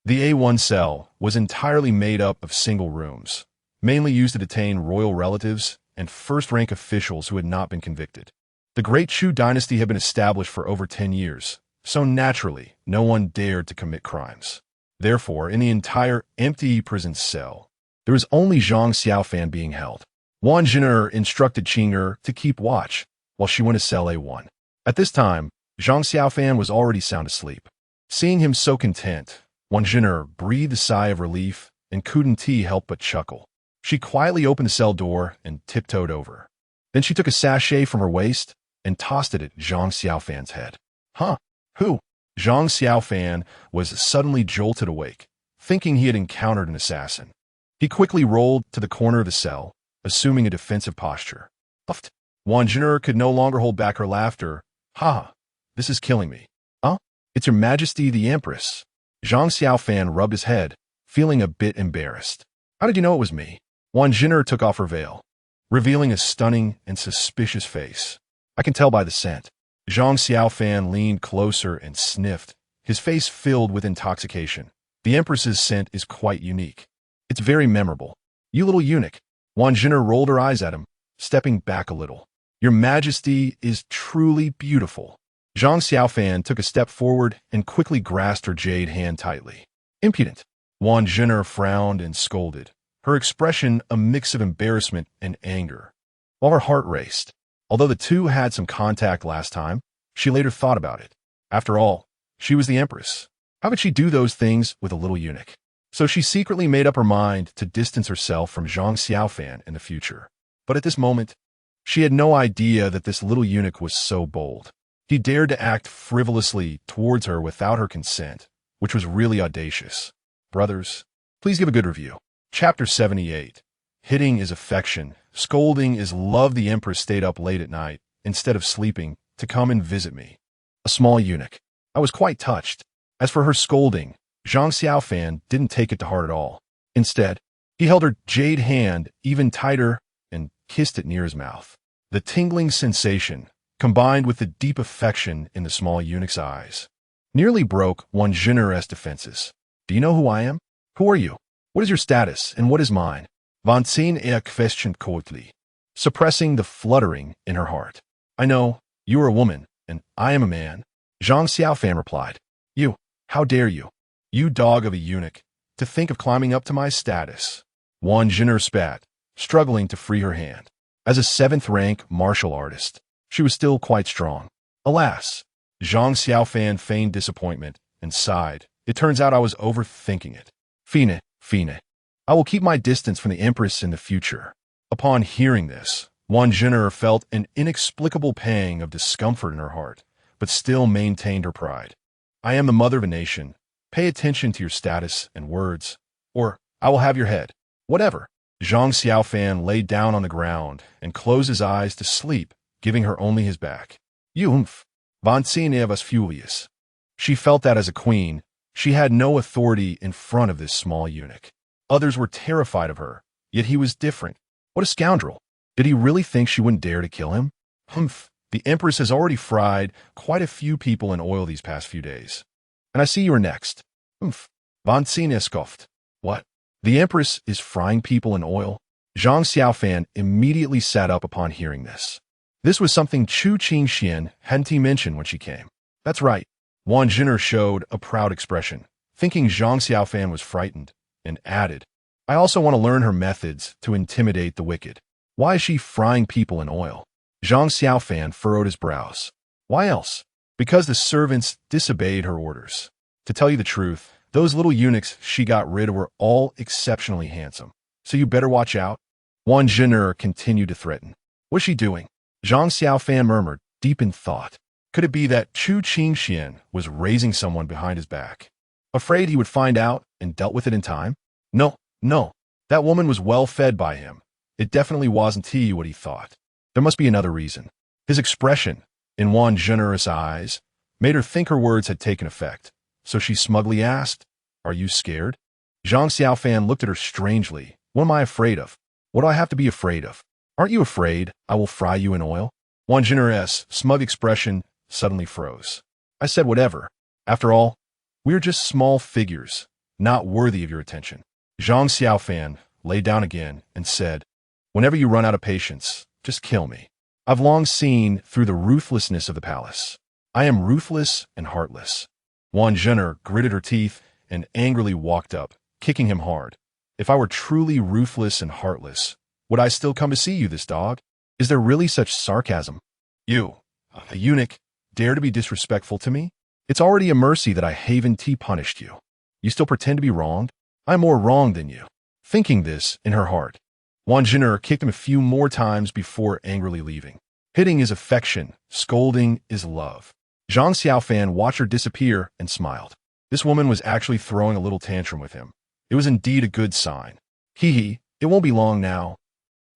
The A1 cell was entirely made up of single rooms, mainly used to detain royal relatives and first-rank officials who had not been convicted. The Great Chu dynasty had been established for over 10 years, so naturally, no one dared to commit crimes. Therefore, in the entire empty prison cell, there was only Zhang Xiaofan being held. Wang Jin'er instructed Qing'er to keep watch while she went to cell A1. At this time, Zhang Xiaofan was already sound asleep. Seeing him so content, Wang Jin'er breathed a sigh of relief and couldn't help but chuckle. She quietly opened the cell door and tiptoed over. Then she took a sachet from her waist and tossed it at Zhang Xiaofan's head. Huh? Who? Zhang Xiaofan was suddenly jolted awake, thinking he had encountered an assassin. He quickly rolled to the corner of the cell, assuming a defensive posture. Huffed. Wang Jin'er could no longer hold back her laughter. Ha! This is killing me. Huh? It's Your Majesty the Empress. Zhang Xiaofan rubbed his head, feeling a bit embarrassed. How did you know it was me? Wang Jin'er took off her veil, revealing a stunning and suspicious face. I can tell by the scent. Zhang Xiaofan leaned closer and sniffed, his face filled with intoxication. The Empress's scent is quite unique. It's very memorable. You little eunuch. Wang Jin'er rolled her eyes at him, stepping back a little. Your Majesty is truly beautiful. Zhang Xiaofan took a step forward and quickly grasped her jade hand tightly. Impudent. Wang Jin'er frowned and scolded, her expression a mix of embarrassment and anger, while her heart raced. Although the two had some contact last time, she later thought about it. After all, she was the Empress. How could she do those things with a little eunuch? So she secretly made up her mind to distance herself from Zhang Xiaofan in the future. But at this moment, she had no idea that this little eunuch was so bold. He dared to act frivolously towards her without her consent, which was really audacious. Brothers, please give a good review. Chapter 78. Hitting is affection. Scolding is love. The Empress stayed up late at night, instead of sleeping, to come and visit me. A small eunuch. I was quite touched. As for her scolding, Zhang Xiaofan didn't take it to heart at all. Instead, he held her jade hand even tighter and kissed it near his mouth. The tingling sensation, combined with the deep affection in the small eunuch's eyes, nearly broke Wang Jin'er's defenses. Do you know who I am? Who are you? What is your status, and what is mine? Vancine questioned coldly, suppressing the fluttering in her heart. I know, you are a woman, and I am a man. Zhang Xiaofan replied. You, how dare you? You dog of a eunuch, to think of climbing up to my status. Wang Jin'er spat, struggling to free her hand. As a 7th-rank martial artist, she was still quite strong. Alas, Zhang Xiaofan feigned disappointment and sighed. It turns out I was overthinking it. Fine. I will keep my distance from the Empress in the future. Upon hearing this, Wang Jin'er felt an inexplicable pang of discomfort in her heart, but still maintained her pride. I am the mother of a nation. Pay attention to your status and words, or I will have your head. Whatever. Zhang Xiaofan laid down on the ground and closed his eyes to sleep, giving her only his back. Youmph. Vancine was furious. She felt that as a queen, she had no authority in front of this small eunuch. Others were terrified of her, Yet he was different. What a scoundrel. Did he really think she wouldn't dare to kill him? Humph. The Empress has already fried quite a few people in oil these past few days. And I see you are next. Humph. Von Zineskopf. What? The Empress is frying people in oil? Zhang Xiaofan immediately sat up upon hearing this. This was something Chu Qingxian hadn't mentioned when she came. That's right. Wang Jiner showed a proud expression, thinking Zhang Xiaofan was frightened, and added, I also want to learn her methods to intimidate the wicked. Why is she frying people in oil? Zhang Xiaofan furrowed his brows. Why else? Because the servants disobeyed her orders. To tell you the truth, those little eunuchs she got rid of were all exceptionally handsome. So you better watch out. Wang Jiner continued to threaten. What's she doing? Zhang Xiaofan murmured, deep in thought. Could it be that Chu Qingxian was raising someone behind his back? Afraid he would find out and dealt with it in time? No. That woman was well fed by him. It definitely wasn't he what he thought. There must be another reason. His expression, in Wang Jiner's eyes, made her think her words had taken effect. So she smugly asked, Are you scared? Zhang Xiaofan looked at her strangely. What am I afraid of? What do I have to be afraid of? Aren't you afraid I will fry you in oil? Wang Jiner's smug expression suddenly froze. I said whatever. After all, we're just small figures, not worthy of your attention. Zhang Xiaofan lay down again and said, Whenever you run out of patience, just kill me. I've long seen through the ruthlessness of the palace. I am ruthless and heartless. Wang Jiner gritted her teeth and angrily walked up, kicking him hard. If I were truly ruthless and heartless, would I still come to see you, this dog? Is there really such sarcasm? You, a eunuch, dare to be disrespectful to me? It's already a mercy that I haven't punished you. You still pretend to be wronged? I'm more wronged than you. Thinking this in her heart, Wang Jiner kicked him a few more times before angrily leaving. Hitting is affection, scolding is love. Zhang Xiaofan watched her disappear and smiled. This woman was actually throwing a little tantrum with him. It was indeed a good sign. Hee, it won't be long now.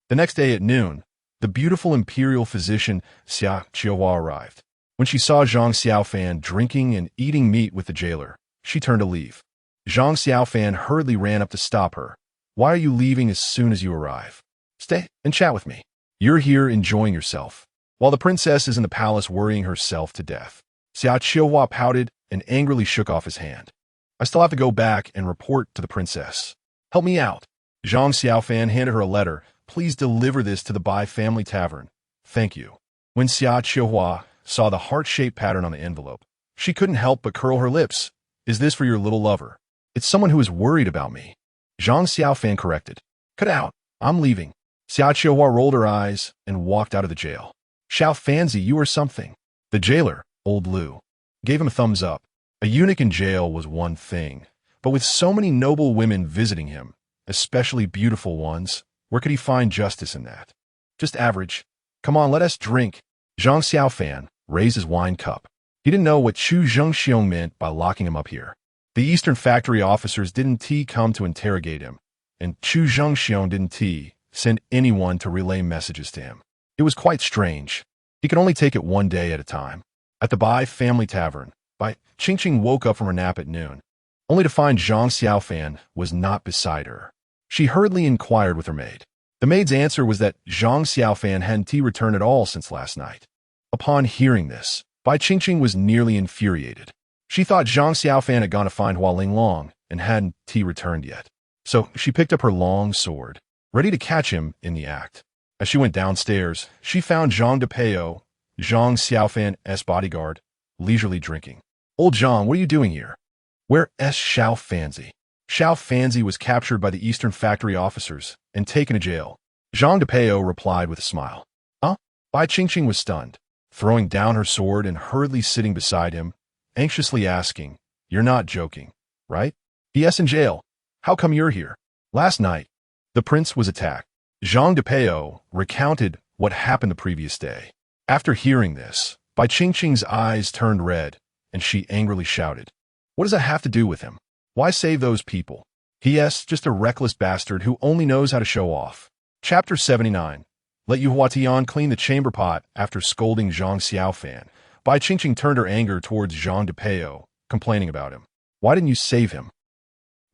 The next day at noon, the beautiful imperial physician Xia Qiuhua arrived. When she saw Zhang Xiaofan drinking and eating meat with the jailer, she turned to leave. Zhang Xiaofan hurriedly ran up to stop her. Why are you leaving as soon as you arrive? Stay and chat with me. You're here enjoying yourself, while the princess is in the palace worrying herself to death. Xia Qiuhua pouted and angrily shook off his hand. I still have to go back and report to the princess. Help me out. Zhang Xiaofan handed her a letter. Please deliver this to the Bai family tavern. Thank you. When Xia Qiuhua saw the heart-shaped pattern on the envelope, she couldn't help but curl her lips. Is this for your little lover? It's someone who is worried about me. Zhang Xiaofan corrected. Cut out. I'm leaving. Xia Qiuhua rolled her eyes and walked out of the jail. Xiaofanzi, you are something. The jailer, old Lu, gave him a thumbs up. A eunuch in jail was one thing, but with so many noble women visiting him, especially beautiful ones, where could he find justice in that? Just average. Come on, let us drink. Zhang Xiaofan raised his wine cup. He didn't know what Chu Zhengxiong meant by locking him up here. The Eastern factory officers didn't come to interrogate him, and Chu Zhengxiong didn't send anyone to relay messages to him. It was quite strange. He could only take it one day at a time. At the Bai family tavern, Bai Qingqing woke up from her nap at noon, only to find Zhang Xiaofan was not beside her. She hurriedly inquired with her maid. The maid's answer was that Zhang Xiaofan hadn't returned at all since last night. Upon hearing this, Bai Qingqing was nearly infuriated. She thought Zhang Xiaofan had gone to find Hua Linglong and hadn't returned yet. So she picked up her long sword, ready to catch him in the act. As she went downstairs, she found Zhang Depeo, Zhang Xiaofan's bodyguard, leisurely drinking. Old Zhang, what are you doing here? Where is Xiaofanzi? Xiaofanzi was captured by the Eastern factory officers and taken to jail. Zhang Depeo replied with a smile. Huh? Bai Qingqing was stunned, throwing down her sword and hurriedly sitting beside him, anxiously asking, You're not joking, right? Yes, in jail. How come you're here? Last night, the prince was attacked. Zhang Depeo recounted what happened the previous day. After hearing this, Bai Qingqing's eyes turned red, and she angrily shouted, What does that have to do with him? Why save those people? He.S. just a reckless bastard who only knows how to show off. Chapter 79. Let Yu Huatian clean the chamber pot after scolding Zhang Xiaofan. Bai Qingqing turned her anger towards Zhang Depeo, complaining about him. Why didn't you save him?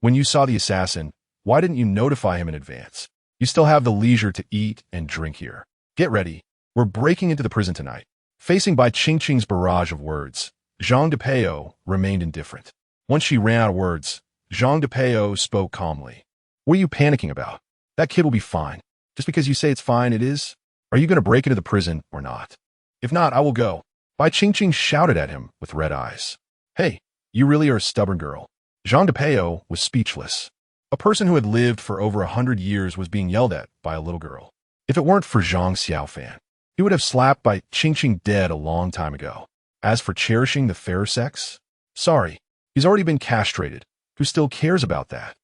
When you saw the assassin, why didn't you notify him in advance? You still have the leisure to eat and drink here. Get ready. We're breaking into the prison tonight. Facing Bai Qingqing's barrage of words, Zhang Depeo remained indifferent. Once she ran out of words, Zhang Depeo spoke calmly. What are you panicking about? That kid will be fine. Just because you say it's fine, it is? Are you going to break into the prison or not? If not, I will go. Bai Qingqing shouted at him with red eyes. Hey, you really are a stubborn girl. Zhang Depeo was speechless. A person who had lived for over 100 years was being yelled at by a little girl. If it weren't for Zhang Xiaofan, he would have slapped Bai Qingqing dead a long time ago. As for cherishing the fairer sex, sorry, he's already been castrated. Who still cares about that?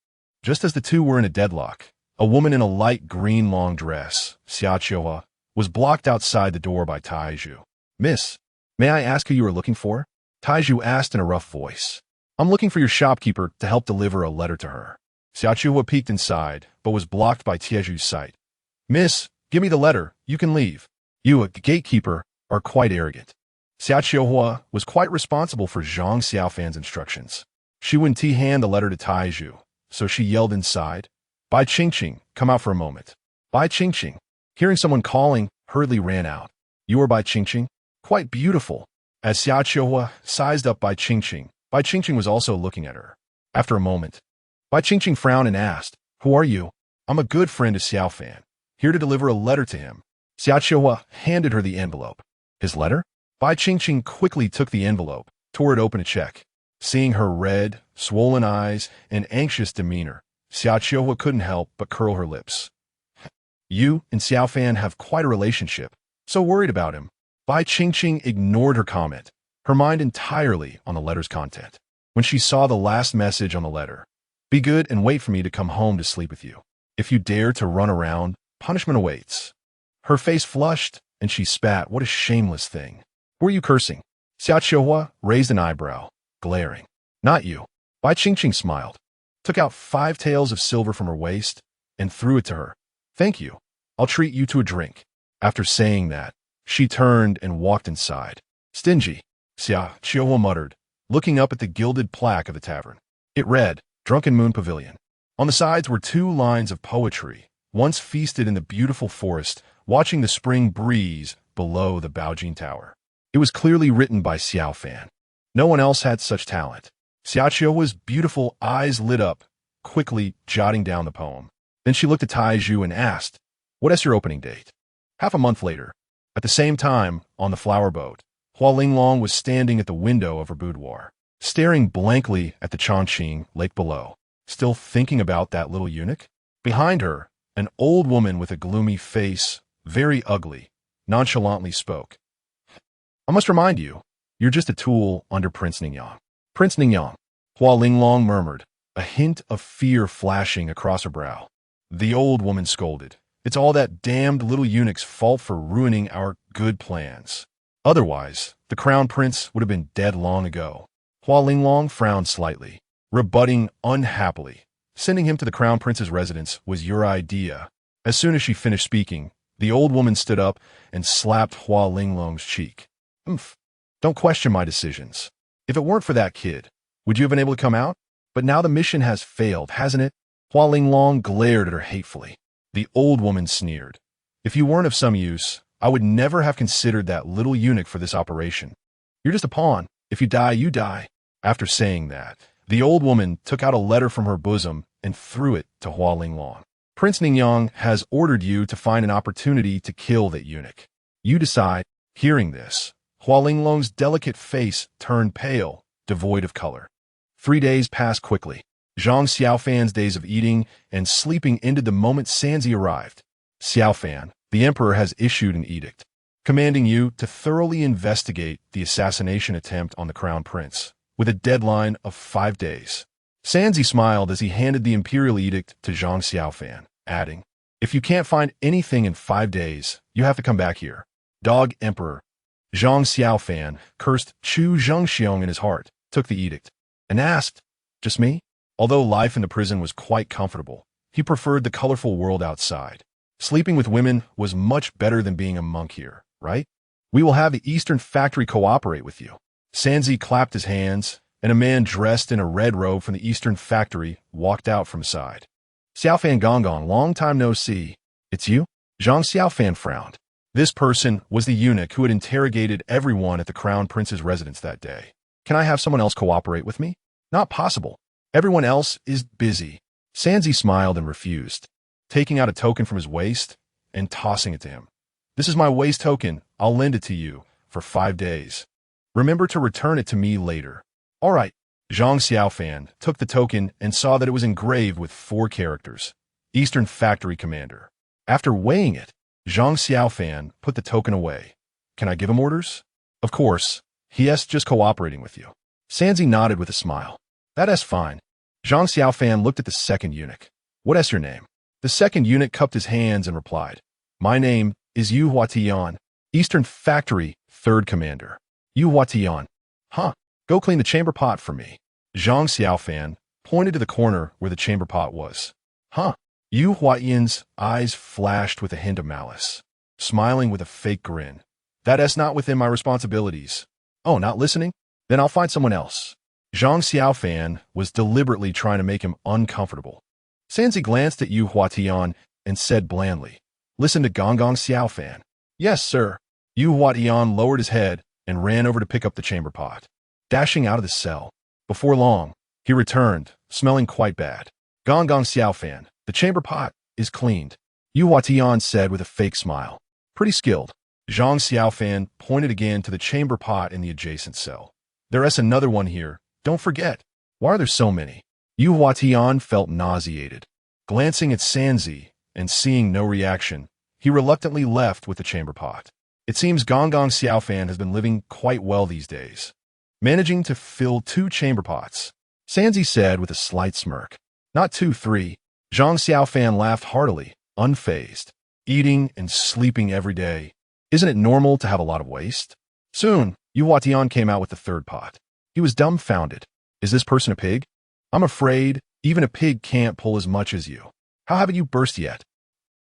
Just as the two were in a deadlock, a woman in a light green long dress, Xiaohua, was blocked outside the door by Taiju. Miss, may I ask who you are looking for? Taiju asked in a rough voice. I'm looking for your shopkeeper to help deliver a letter to her. Xiaohua peeked inside, but was blocked by Taiju's sight. Miss, give me the letter. You can leave. You, a gatekeeper, are quite arrogant. Xiaohua was quite responsible for Zhang Xiaofan's instructions. She wouldn't hand the letter to Taiju, so she yelled inside, Bai Qingqing, come out for a moment. Bai Qingqing, hearing someone calling, hurriedly ran out. You are Bai Qingqing? Quite beautiful. As Xiaohua sized up Bai Qingqing was also looking at her. After a moment, Bai Qingqing frowned and asked, Who are you? I'm a good friend of Xiaofan, here to deliver a letter to him. Xiaohua handed her the envelope. His letter? Bai Qingqing quickly took the envelope, tore it open to check. Seeing her red, swollen eyes and anxious demeanor, Xiaohua couldn't help but curl her lips. You and Xiaofan have quite a relationship. So worried about him. Bai Qingqing ignored her comment, her mind entirely on the letter's content. When she saw the last message on the letter, be good and wait for me to come home to sleep with you. If you dare to run around, punishment awaits. Her face flushed, and she spat. What a shameless thing. Who are you cursing? Xiaohua raised an eyebrow, glaring. Not you. Bai Qingqing smiled, took out 5 taels of silver from her waist, and threw it to her. Thank you. I'll treat you to a drink. After saying that, she turned and walked inside. Stingy, Xiaohua muttered, looking up at the gilded plaque of the tavern. It read, Drunken Moon Pavilion. On the sides were 2 lines of poetry, once feasted in the beautiful forest, watching the spring breeze below the Baojin Tower. It was clearly written by Xiaofan. No one else had such talent. Xiaohua's beautiful eyes lit up, quickly jotting down the poem. Then she looked at Taiju and asked, What is your opening date? Half a month later, at the same time, on the flower boat, Hua Linglong was standing at the window of her boudoir, staring blankly at the Chongqing lake below, still thinking about that little eunuch. Behind her, an old woman with a gloomy face, very ugly, nonchalantly spoke. I must remind you, you're just a tool under Prince Ningyang. Prince Ningyang, Hua Linglong murmured, a hint of fear flashing across her brow. The old woman scolded. It's all that damned little eunuch's fault for ruining our good plans. Otherwise, the crown prince would have been dead long ago. Hua Linglong frowned slightly, rebutting unhappily. Sending him to the crown prince's residence was your idea. As soon as she finished speaking, the old woman stood up and slapped Hua Linglong's cheek. Don't question my decisions. If it weren't for that kid, would you have been able to come out? But now the mission has failed, hasn't it? Hua Linglong glared at her hatefully. The old woman sneered. If you weren't of some use, I would never have considered that little eunuch for this operation. You're just a pawn. If you die, you die. After saying that, the old woman took out a letter from her bosom and threw it to Hua Linglong. Prince Ningyang has ordered you to find an opportunity to kill that eunuch. You decide. Hearing this, Hua Linglong's delicate face turned pale, devoid of color. 3 days passed quickly. Zhang Xiaofan's days of eating and sleeping ended the moment Sanzi arrived. Xiaofan, the emperor has issued an edict, commanding you to thoroughly investigate the assassination attempt on the crown prince, with a deadline of 5 days. Sanzi smiled as he handed the imperial edict to Zhang Xiaofan, adding, If you can't find anything in 5 days, you have to come back here. Dog Emperor. Zhang Xiaofan cursed Chu Zhengxiong in his heart, took the edict, and asked, Just me? Although life in the prison was quite comfortable, he preferred the colorful world outside. Sleeping with women was much better than being a monk here, right? We will have the Eastern Factory cooperate with you. Sanzi clapped his hands, and a man dressed in a red robe from the Eastern Factory walked out from side. Xiaofan Gonggong, long time no see. It's you? Zhang Xiaofan frowned. This person was the eunuch who had interrogated everyone at the crown prince's residence that day. Can I have someone else cooperate with me? Not possible. Everyone else is busy. Sanzi smiled and refused, taking out a token from his waist and tossing it to him. This is my waist token. I'll lend it to you for 5 days. Remember to return it to me later. All right. Zhang Xiaofan took the token and saw that it was engraved with 4 characters. Eastern Factory Commander. After weighing it, Zhang Xiaofan put the token away. Can I give him orders? Of course. He's just cooperating with you. Sanzi nodded with a smile. That's fine. Zhang Xiaofan looked at the second eunuch. What's your name? The second eunuch cupped his hands and replied. My name is Yu Huatian, Eastern Factory, 3rd Commander. Yu Huatian. Huh. Go clean the chamber pot for me. Zhang Xiaofan pointed to the corner where the chamber pot was. Huh. Yu Huatian's eyes flashed with a hint of malice, smiling with a fake grin. That's not within my responsibilities. Oh, not listening? Then I'll find someone else. Zhang Xiaofan was deliberately trying to make him uncomfortable. Sanzi glanced at Yu Huatian and said blandly, Listen to Gonggong Xiaofan. Yes, sir. Yu Huatian lowered his head and ran over to pick up the chamber pot, dashing out of the cell. Before long, he returned, smelling quite bad. Gonggong Xiaofan, the chamber pot is cleaned, Yu Huatian said with a fake smile. Pretty skilled. Zhang Xiaofan pointed again to the chamber pot in the adjacent cell. There's another one here. Don't forget. Why are there so many? Yu Huatian felt nauseated. Glancing at Sanzi and seeing no reaction, he reluctantly left with the chamber pot. It seems Gonggong Xiaofan has been living quite well these days, managing to fill 2 chamber pots. Sanzi said with a slight smirk. Not 2, 3. Zhang Xiaofan laughed heartily, unfazed. Eating and sleeping every day. Isn't it normal to have a lot of waste? Soon, Yu Huatian came out with the 3rd pot. He was dumbfounded. Is this person a pig? I'm afraid even a pig can't pull as much as you. How haven't you burst yet?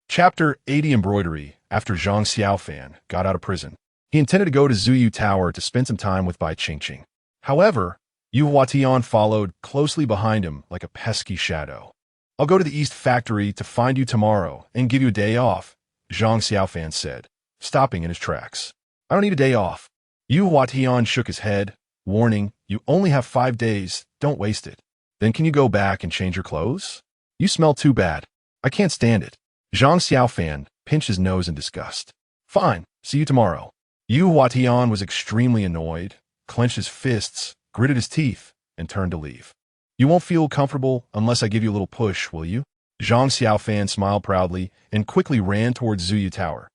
Chapter 80 Embroidery. After Zhang Xiaofan got out of prison, he intended to go to Zuyu Tower to spend some time with Bai Qingqing. However, Yu Huatian followed closely behind him like a pesky shadow. I'll go to the East Factory to find you tomorrow and give you a day off, Zhang Xiaofan said, stopping in his tracks. I don't need a day off. Yu Huatian shook his head, warning, you only have 5 days, don't waste it. Then can you go back and change your clothes? You smell too bad. I can't stand it. Zhang Xiaofan pinched his nose in disgust. Fine, see you tomorrow. Yu Huatian was extremely annoyed, clenched his fists, gritted his teeth, and turned to leave. You won't feel comfortable unless I give you a little push, will you? Zhang Xiaofan smiled proudly and quickly ran towards Zuyu Tower.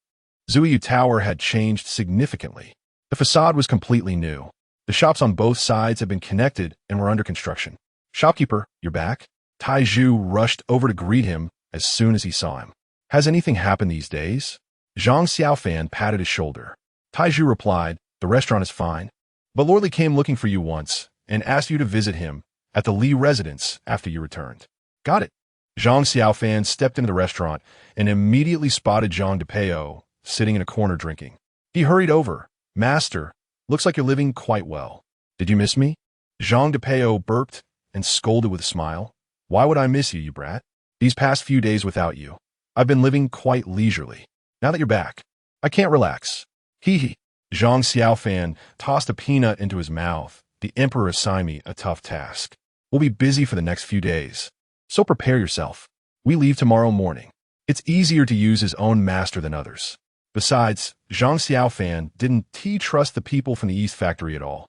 Zuyu Tower had changed significantly. The facade was completely new. The shops on both sides had been connected and were under construction. Shopkeeper, you're back? Tai Zhu rushed over to greet him as soon as he saw him. Has anything happened these days? Zhang Xiaofan patted his shoulder. Tai Zhu replied, the restaurant is fine. But Lord Li came looking for you once and asked you to visit him at the Li residence after you returned. Got it. Zhang Xiaofan stepped into the restaurant and immediately spotted Zhang Depeo sitting in a corner drinking. He hurried over. Master, looks like you're living quite well. Did you miss me? Zhang Depeo burped and scolded with a smile. Why would I miss you, you brat? These past few days without you, I've been living quite leisurely. Now that you're back, I can't relax. Hee hee. Zhang Xiaofan tossed a peanut into his mouth. The emperor assigned me a tough task. We'll be busy for the next few days. So prepare yourself. We leave tomorrow morning. It's easier to use his own master than others. Besides, Zhang Xiaofan didn't trust the people from the East Factory at all.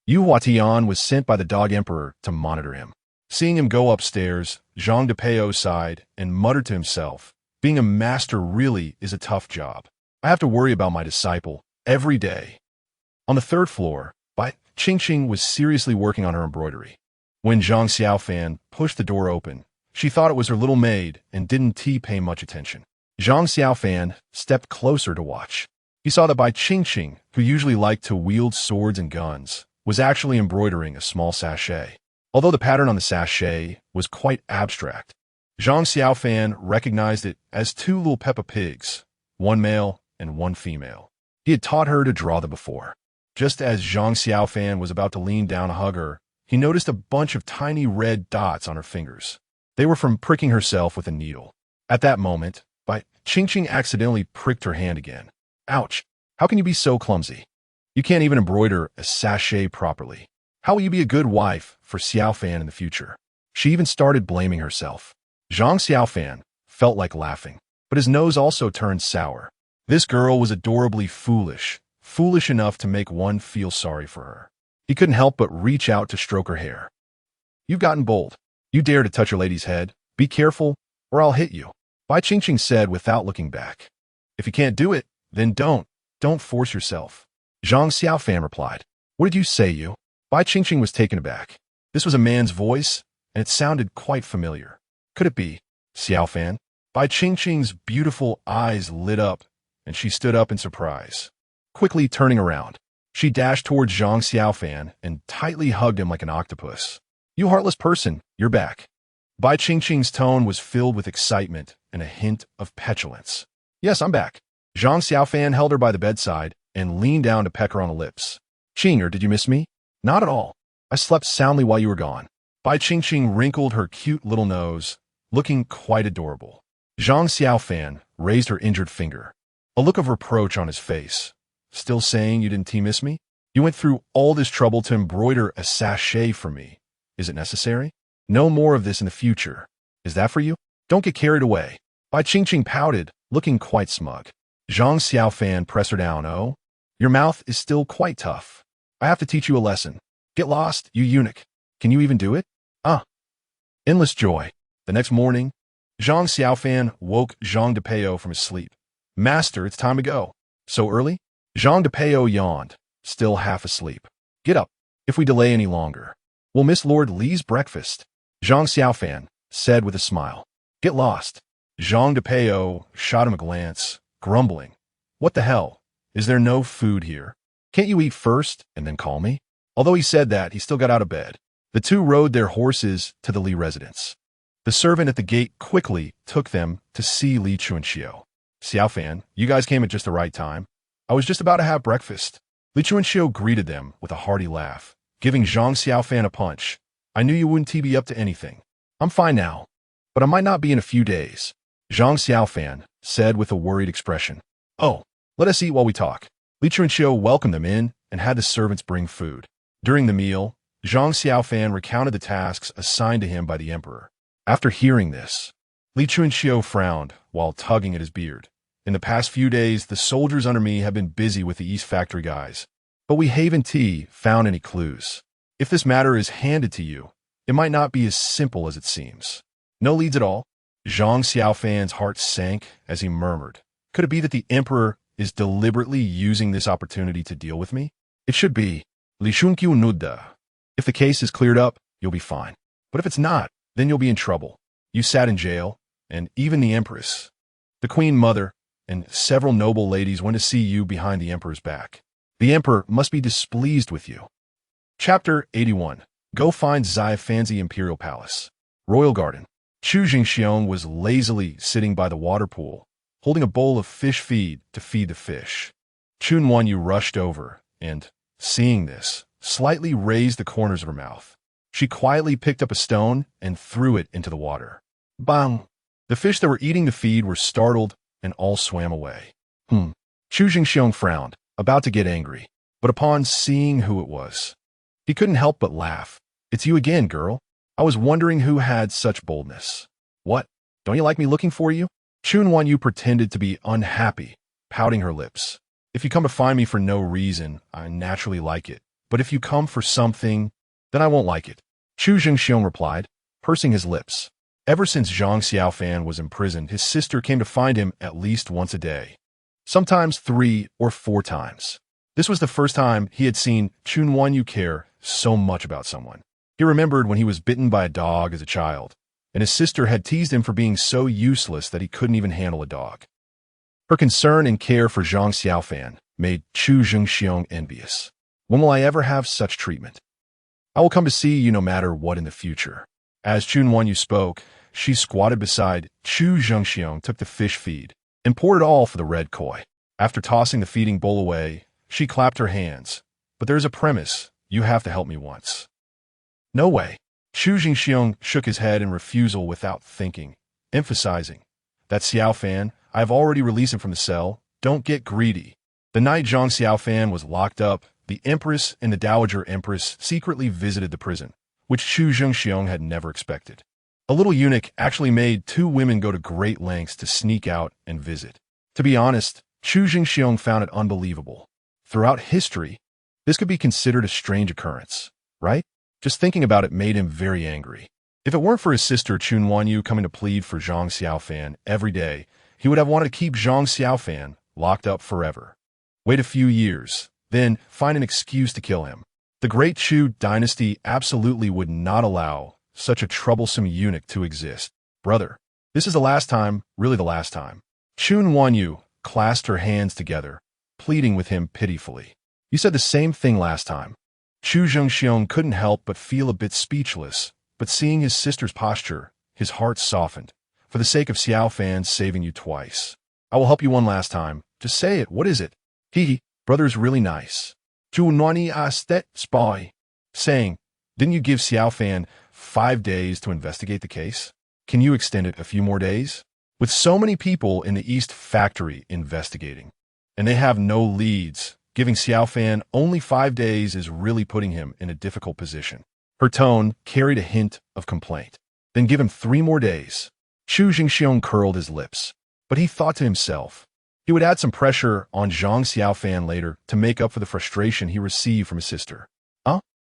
Yu Huatian was sent by the Dog Emperor to monitor him. Seeing him go upstairs, Zhang Depeo sighed and muttered to himself, being a master really is a tough job. I have to worry about my disciple every day. On the 3rd floor, Bai Qingqing was seriously working on her embroidery. When Zhang Xiaofan pushed the door open, she thought it was her little maid and didn't pay much attention. Zhang Xiaofan stepped closer to watch. He saw that Bai Qingqing, who usually liked to wield swords and guns, was actually embroidering a small sachet. Although the pattern on the sachet was quite abstract, Zhang Xiaofan recognized it as 2 little Peppa Pigs, 1 male and 1 female. He had taught her to draw them before. Just as Zhang Xiaofan was about to lean down to hug her, he noticed a bunch of tiny red dots on her fingers. They were from pricking herself with a needle. At that moment, Qingqing accidentally pricked her hand again. Ouch! How can you be so clumsy? You can't even embroider a sachet properly. How will you be a good wife for Xiaofan in the future? She even started blaming herself. Zhang Xiaofan felt like laughing, but his nose also turned sour. This girl was adorably foolish enough to make one feel sorry for her. He couldn't help but reach out to stroke her hair. You've gotten bold. You dare to touch your lady's head? Be careful, or I'll hit you. Bai Qingqing said without looking back. If you can't do it, then don't. Don't force yourself. Zhang Xiaofan replied. What did you say, you? Bai Qingqing was taken aback. This was a man's voice, and it sounded quite familiar. Could it be Xiaofan? Bai Qingqing's beautiful eyes lit up, and she stood up in surprise. Quickly turning around, she dashed towards Zhang Xiaofan and tightly hugged him like an octopus. You heartless person, you're back. Bai Qingqing's tone was filled with excitement and a hint of petulance. Yes, I'm back. Zhang Xiaofan held her by the bedside and leaned down to peck her on the lips. Qinger, did you miss me? Not at all. I slept soundly while you were gone. Bai Qingqing wrinkled her cute little nose, looking quite adorable. Zhang Xiaofan raised her injured finger, a look of reproach on his face. Still saying you didn't miss me? You went through all this trouble to embroider a sachet for me. Is it necessary? No more of this in the future. Is that for you? Don't get carried away. Bai Qingqing pouted, looking quite smug. Zhang Xiaofan pressed her down. Oh, your mouth is still quite tough. I have to teach you a lesson. Get lost, you eunuch. Can you even do it? Endless joy. The next morning, Zhang Xiaofan woke Zhang Depeo from his sleep. Master, it's time to go. So early? Zhang Depeo yawned, still half asleep. Get up. If we delay any longer, we'll miss Lord Li's breakfast. Zhang Xiaofan said with a smile. Get lost. Zhang Depeo shot him a glance, grumbling. What the hell? Is there no food here? Can't you eat first and then call me? Although he said that, he still got out of bed. The two rode their horses to the Li residence. The servant at the gate quickly took them to see Li Chuanxiu. Xiaofan, you guys came at just the right time. I was just about to have breakfast. Li Chuanxiu greeted them with a hearty laugh, giving Zhang Xiaofan a punch. I knew you wouldn't be up to anything. I'm fine now, but I might not be in a few days. Zhang Xiaofan said with a worried expression. Oh, let us eat while we talk. Li Chuanxiu welcomed them in and had the servants bring food. During the meal, Zhang Xiaofan recounted the tasks assigned to him by the emperor. After hearing this, Li Chuanxiu frowned while tugging at his beard. In the past few days, the soldiers under me have been busy with the East Factory guys, but we haven't found any clues. If this matter is handed to you, it might not be as simple as it seems. No leads at all? Zhang Xiaofan's heart sank as he murmured. Could it be that the emperor is deliberately using this opportunity to deal with me? It should be. Li Shunqiu Nudda. If the case is cleared up, you'll be fine. But if it's not, then you'll be in trouble. You sat in jail, and even the empress, the queen mother, and several noble ladies went to see you behind the emperor's back. The emperor must be displeased with you. Chapter 81. Go find Xiaofan's imperial palace. Royal garden. Chu Jingxiong was lazily sitting by the water pool, holding a bowl of fish feed to feed the fish. Chun Wanyu rushed over and, seeing this, slightly raised the corners of her mouth. She quietly picked up a stone and threw it into the water. Bang! The fish that were eating the feed were startled and all swam away. Chu Jingxiong frowned, about to get angry, but upon seeing who it was, he couldn't help but laugh. It's you again, girl. I was wondering who had such boldness. What? Don't you like me looking for you? Chun Wanyu pretended to be unhappy, pouting her lips. If you come to find me for no reason, I naturally like it. But if you come for something, then I won't like it. Chu Jingxiong replied, pursing his lips. Ever since Zhang Xiaofan was imprisoned, his sister came to find him at least once a day. Sometimes 3 or 4 times. This was the first time he had seen Chun Wanyu care so much about someone. He remembered when he was bitten by a dog as a child, and his sister had teased him for being so useless that he couldn't even handle a dog. Her concern and care for Zhang Xiaofan made Chu Jingxiong envious. When will I ever have such treatment? I will come to see you no matter what in the future. As Chun Wanyu spoke, she squatted beside Chu Jingxiong, took the fish feed, and poured it all for the red koi. After tossing the feeding bowl away, she clapped her hands. But there's a premise. You have to help me once. No way. Chu Jingxiong shook his head in refusal without thinking, emphasizing, "That Xiaofan, I have already released him from the cell. Don't get greedy." The night Zhang Xiaofan was locked up, the Empress and the Dowager Empress secretly visited the prison, which Chu Jingxiong had never expected. A little eunuch actually made two women go to great lengths to sneak out and visit. To be honest, Chu Jingxiong found it unbelievable. Throughout history, this could be considered a strange occurrence, right? Just thinking about it made him very angry. If it weren't for his sister Chun Wanyu coming to plead for Zhang Xiaofan every day, he would have wanted to keep Zhang Xiaofan locked up forever. Wait a few years, then find an excuse to kill him. The Great Chu dynasty absolutely would not allow such a troublesome eunuch to exist. Brother, this is the last time, really the last time. Chun Wanyu clasped her hands together, pleading with him pitifully. You said the same thing last time. Chu Jingxiong couldn't help but feel a bit speechless, but seeing his sister's posture, his heart softened. For the sake of Xiaofan saving you twice, I will help you one last time. Just say it. What is it? Hee, brother's really nice. Chu Nani astet spy. Saying, didn't you give Xiaofan 5 days to investigate the case? Can you extend it a few more days? With so many people in the East Factory investigating, and they have no leads, giving Xiaofan only 5 days is really putting him in a difficult position. Her tone carried a hint of complaint. Then give him 3 more days. Chu Jingxiong curled his lips, but he thought to himself, he would add some pressure on Zhang Xiaofan later to make up for the frustration he received from his sister.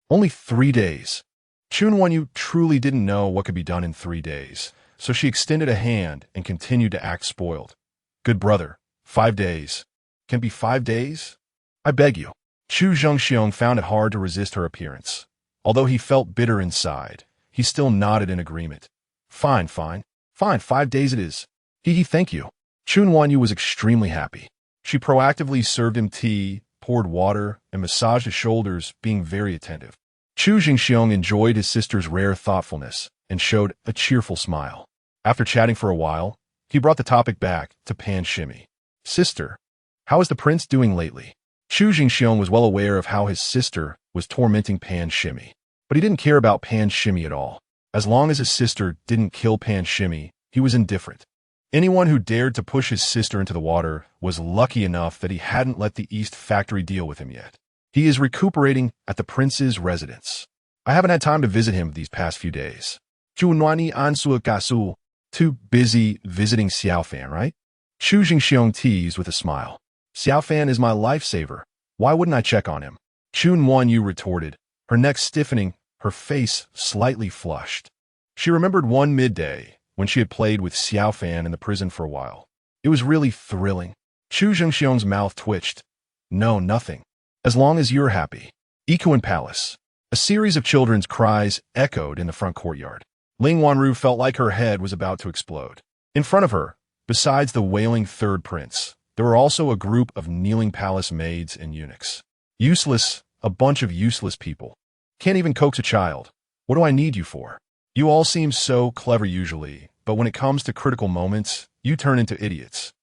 Only 3 days. Chun Wanyu truly didn't know what could be done in 3 days, so she extended a hand and continued to act spoiled. Good brother, 5 days. Can it be 5 days? I beg you. Chu Jingxiong found it hard to resist her appearance. Although he felt bitter inside, he still nodded in agreement. Fine, 5 days it is. Thank you. Chun Wanyu was extremely happy. She proactively served him tea, poured water, and massaged his shoulders, being very attentive. Chu Jingxiong enjoyed his sister's rare thoughtfulness and showed a cheerful smile. After chatting for a while, he brought the topic back to Pan Shimmy. Sister, how is the prince doing lately? Chu Jingxiong was well aware of how his sister was tormenting Pan Shimmy, but he didn't care about Pan Shimmy at all. As long as his sister didn't kill Pan Shimmy, he was indifferent. Anyone who dared to push his sister into the water was lucky enough that he hadn't let the East Factory deal with him yet. He is recuperating at the prince's residence. I haven't had time to visit him these past few days. Junwani Ansu Gasu, too busy visiting Xiaofan, right? Chu Jingxiong teased with a smile. Xiaofan is my lifesaver. Why wouldn't I check on him? Chun Wanyu retorted, her neck stiffening, her face slightly flushed. She remembered one midday when she had played with Xiaofan in the prison for a while. It was really thrilling. Chu Jingxiong's mouth twitched. No, nothing. As long as you're happy. Ikuan Palace. A series of children's cries echoed in the front courtyard. Ling Wanru felt like her head was about to explode. In front of her, besides the wailing third prince, there were also a group of kneeling palace maids and eunuchs. Useless, a bunch of useless people. Can't even coax a child. What do I need you for? You all seem so clever usually, but when it comes to critical moments, you turn into idiots.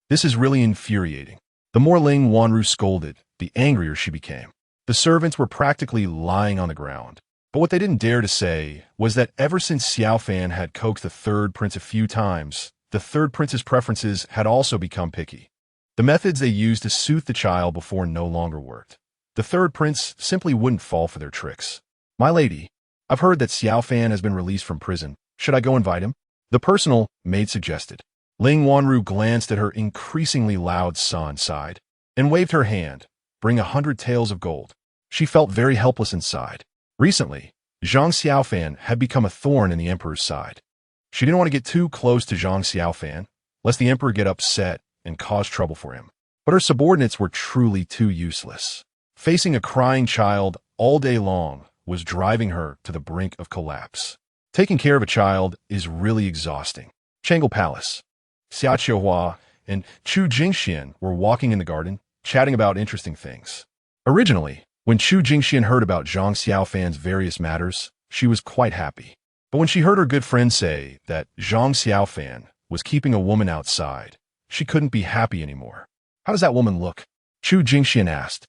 This is really infuriating. The more Ling Wanru scolded, the angrier she became. The servants were practically lying on the ground. But what they didn't dare to say was that ever since Xiaofan had coaxed the third prince a few times, the third prince's preferences had also become picky. The methods they used to soothe the child before no longer worked. The third prince simply wouldn't fall for their tricks. My lady, I've heard that Xiaofan has been released from prison. Should I go invite him? The personal maid suggested. Ling Wanru glanced at her increasingly loud son side and waved her hand, bring 100 taels of gold. She felt very helpless inside. Recently, Zhang Xiaofan had become a thorn in the emperor's side. She didn't want to get too close to Zhang Xiaofan, lest the emperor get upset and cause trouble for him. But her subordinates were truly too useless. Facing a crying child all day long was driving her to the brink of collapse. Taking care of a child is really exhausting. Chang'e Palace. Xia Qiuhua and Chu Jingxian were walking in the garden, chatting about interesting things. Originally, when Chu Jingxian heard about Zhang Xiaofan's various matters, she was quite happy. But when she heard her good friend say that Zhang Xiaofan was keeping a woman outside, she couldn't be happy anymore. How does that woman look? Chu Jingxian asked.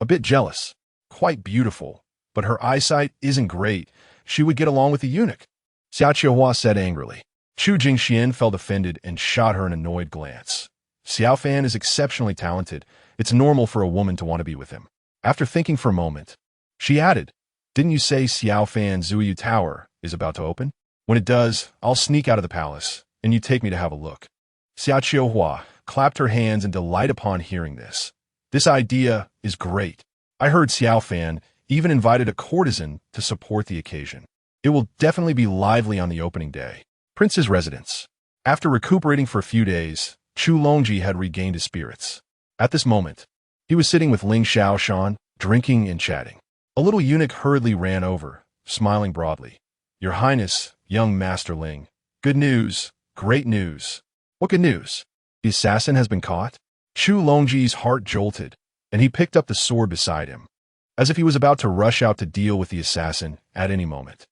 A bit jealous. Quite beautiful, but her eyesight isn't great. she would get along with the eunuch. Xiao Qiuhua said angrily. Chu Jingxian felt offended and shot her an annoyed glance. Xiaofan is exceptionally talented. It's normal for a woman to want to be with him. After thinking for a moment, she added, "Didn't you say Xiaofan Zuiyu Tower is about to open? When it does, I'll sneak out of the palace, and you take me to have a look." Xiao Qiuhua clapped her hands in delight upon hearing this. "This idea is great. I heard Xiaofan even invited a courtesan to support the occasion. It will definitely be lively on the opening day." Prince's residence. After recuperating for a few days, Chu Longji had regained his spirits. At this moment, he was sitting with Ling Xiaoshan, drinking and chatting. A little eunuch hurriedly ran over, smiling broadly. "Your Highness, young Master Ling. Good news, great news." "What good news?" "The assassin has been caught." Chu Longji's heart jolted, and he picked up the sword beside him, as if he was about to rush out to deal with the assassin at any moment.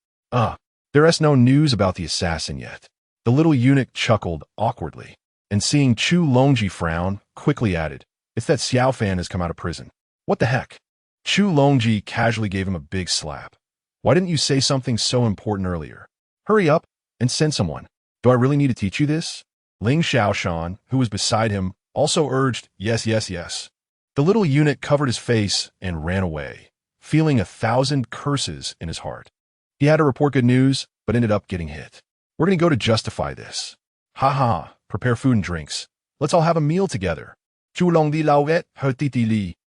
There is no news about the assassin yet." The little eunuch chuckled awkwardly, and seeing Chu Longji frown, quickly added, "It's that Xiaofan has come out of prison." "What the heck?" Chu Longji casually gave him a big slap. "Why didn't you say something so important earlier? Hurry up and send someone." "Do I really need to teach you this?" Ling Xiaoshan, who was beside him, also urged, "Yes, yes, yes." The little eunuch covered his face and ran away, feeling 1,000 curses in his heart. He had to report good news, but ended up getting hit. "We're going to go to justify this." "Ha ha, prepare food and drinks. Let's all have a meal together."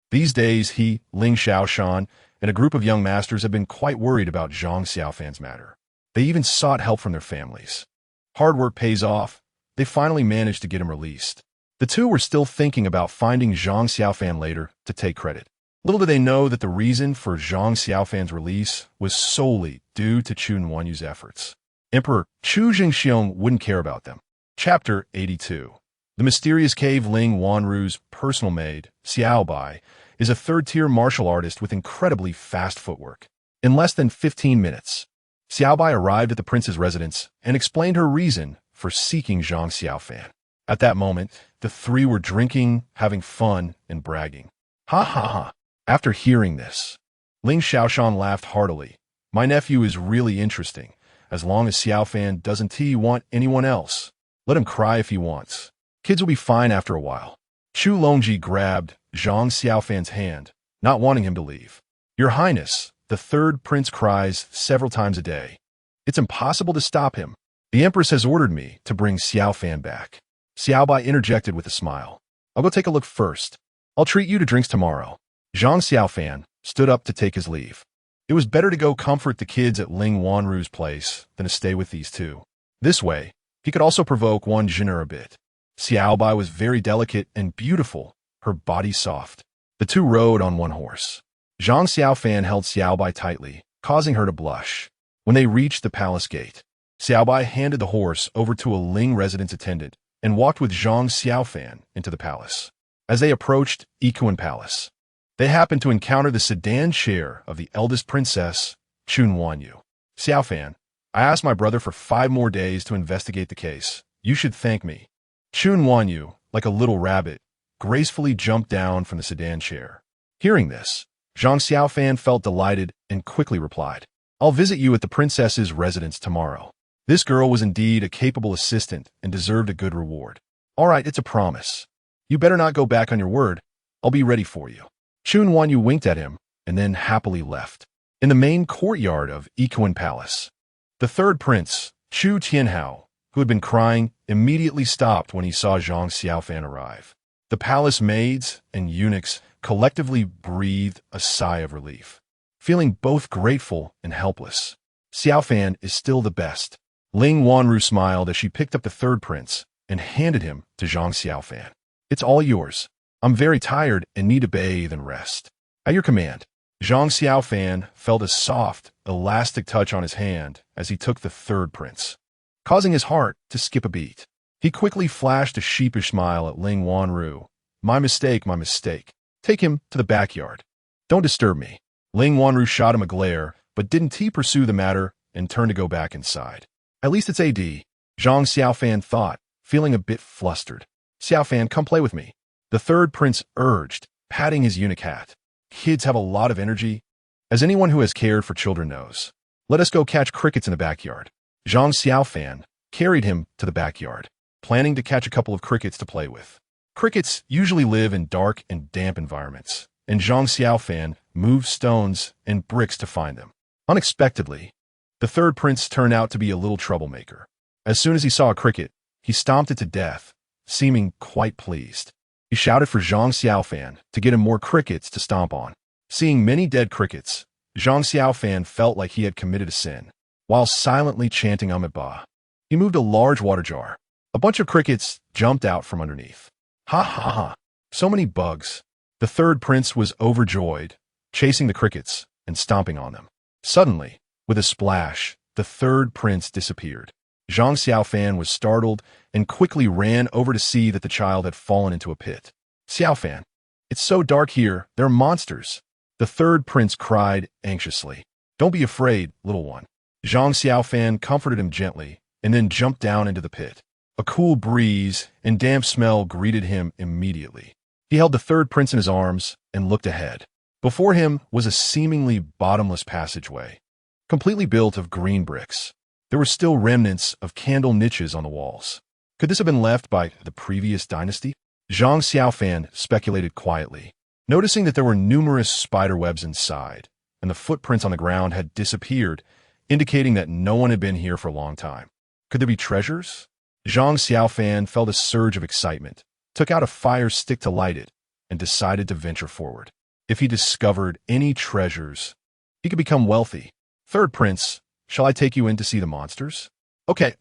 These days, he, Ling Xiaoshan, and a group of young masters have been quite worried about Zhang Xiaofan's matter. They even sought help from their families. Hard work pays off. They finally managed to get him released. The two were still thinking about finding Zhang Xiaofan later to take credit. Little did they know that the reason for Zhang Xiaofan's release was solely due to Chu Nuanyu's efforts. Emperor Chu Jingxiong wouldn't care about them. Chapter 82. The mysterious cave Ling Wanru's personal maid, Xiaobai, is a third-tier martial artist with incredibly fast footwork. In less than 15 minutes, Xiaobai arrived at the prince's residence and explained her reason for seeking Zhang Xiaofan. At that moment, the three were drinking, having fun, and bragging. Ha ha ha. After hearing this, Ling Xiaoshan laughed heartily. "My nephew is really interesting. As long as Xiaofan doesn't want anyone else, let him cry if he wants. Kids will be fine after a while." Chu Longji grabbed Zhang Xiaofan's hand, not wanting him to leave. "Your Highness, the third prince cries several times a day. It's impossible to stop him. The Empress has ordered me to bring Xiaofan back." Xiaobai interjected with a smile. "I'll go take a look first. I'll treat you to drinks tomorrow." Zhang Xiaofan stood up to take his leave. It was better to go comfort the kids at Ling Wanru's place than to stay with these two. This way, he could also provoke one Jin'er a bit. Xiaobai was very delicate and beautiful, her body soft. The two rode on one horse. Zhang Xiaofan held Xiaobai tightly, causing her to blush. When they reached the palace gate, Xiaobai handed the horse over to a Ling residence attendant and walked with Zhang Xiaofan into the palace. As they approached Ikuan Palace, they happened to encounter the sedan chair of the eldest princess, Chu Nuanyu. "Xiaofan, I asked my brother for 5 more days to investigate the case. You should thank me." Chu Nuanyu, like a little rabbit, gracefully jumped down from the sedan chair. Hearing this, Zhang Xiaofan felt delighted and quickly replied, "I'll visit you at the princess's residence tomorrow." This girl was indeed a capable assistant and deserved a good reward. "All right, it's a promise. You better not go back on your word. I'll be ready for you." Chu Nuanyu winked at him and then happily left. In the main courtyard of Ikuan Palace, the third prince, Chu Tianhao, who had been crying, immediately stopped when he saw Zhang Xiaofan arrive. The palace maids and eunuchs collectively breathed a sigh of relief, feeling both grateful and helpless. "Xiaofan is still the best." Ling Wanru smiled as she picked up the third prince and handed him to Zhang Xiaofan. "It's all yours. I'm very tired and need to bathe and rest." "At your command." Zhang Xiaofan felt a soft, elastic touch on his hand as he took the third prince, causing his heart to skip a beat. He quickly flashed a sheepish smile at Ling Wanru. My mistake, my mistake. Take him to the backyard. Don't disturb me." Ling Wanru shot him a glare, but didn't he pursue the matter and turned to go back inside. "At least it's AD," Zhang Xiaofan thought, feeling a bit flustered. "Xiaofan, come play with me," the third prince urged, patting his eunuch hat. Kids have a lot of energy, as anyone who has cared for children knows. Let us go catch crickets in the backyard. Zhang Xiaofan carried him to the backyard, planning to catch a couple of crickets to play with. Crickets usually live in dark and damp environments, and Zhang Xiaofan moved stones and bricks to find them. Unexpectedly, the third prince turned out to be a little troublemaker. As soon as he saw a cricket, he stomped it to death, seeming quite pleased. He shouted for Zhang Xiaofan to get him more crickets to stomp on. Seeing many dead crickets, Zhang Xiaofan felt like he had committed a sin. While silently chanting Ba, he moved a large water jar. A bunch of crickets jumped out from underneath. Ha ha ha! So many bugs. The third prince was overjoyed, chasing the crickets and stomping on them. Suddenly, with a splash, the third prince disappeared. Zhang Xiaofan was startled and quickly ran over to see that the child had fallen into a pit. Xiaofan, it's so dark here, there are monsters. The third prince cried anxiously. Don't be afraid, little one. Zhang Xiaofan comforted him gently and then jumped down into the pit. A cool breeze and damp smell greeted him immediately. He held the third prince in his arms and looked ahead. Before him was a seemingly bottomless passageway, completely built of green bricks. There were still remnants of candle niches on the walls. Could this have been left by the previous dynasty? Zhang Xiaofan speculated quietly, noticing that there were numerous spider webs inside, and the footprints on the ground had disappeared, indicating that no one had been here for a long time. Could there be treasures? Zhang Xiaofan felt a surge of excitement, took out a fire stick to light it, and decided to venture forward. If he discovered any treasures, he could become wealthy. Third prince, shall I take you in to see the monsters? Okay,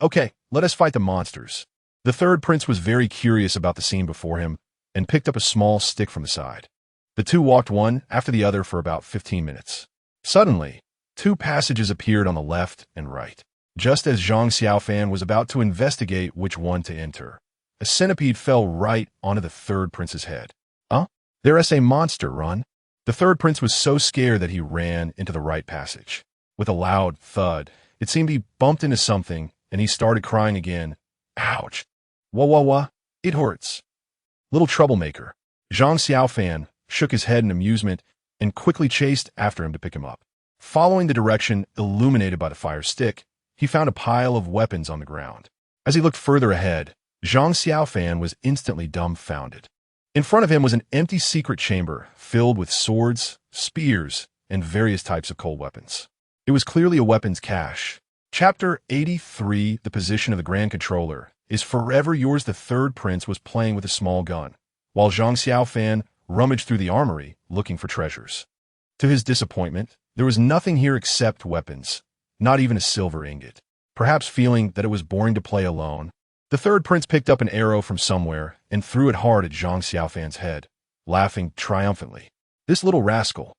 let us fight the monsters. The third prince was very curious about the scene before him and picked up a small stick from the side. The two walked one after the other for about 15 minutes. Suddenly, two passages appeared on the left and right. Just as Zhang Xiaofan was about to investigate which one to enter, a centipede fell right onto the third prince's head. There's a monster, run. The third prince was so scared that he ran into the right passage. With a loud thud, it seemed he bumped into something, and he started crying again. Ouch. Wah, it hurts. Little troublemaker. Zhang Xiaofan shook his head in amusement and quickly chased after him to pick him up. Following the direction illuminated by the fire stick, he found a pile of weapons on the ground. As he looked further ahead, Zhang Xiaofan was instantly dumbfounded. In front of him was an empty secret chamber filled with swords, spears, and various types of cold weapons. It was clearly a weapons cache. Chapter 83, The Position of the Grand Controller, is forever yours. The third prince was playing with a small gun, while Zhang Xiaofan rummaged through the armory looking for treasures. To his disappointment, there was nothing here except weapons, not even a silver ingot. Perhaps feeling that it was boring to play alone, the third prince picked up an arrow from somewhere and threw it hard at Zhang Xiaofan's head, laughing triumphantly. This little rascal.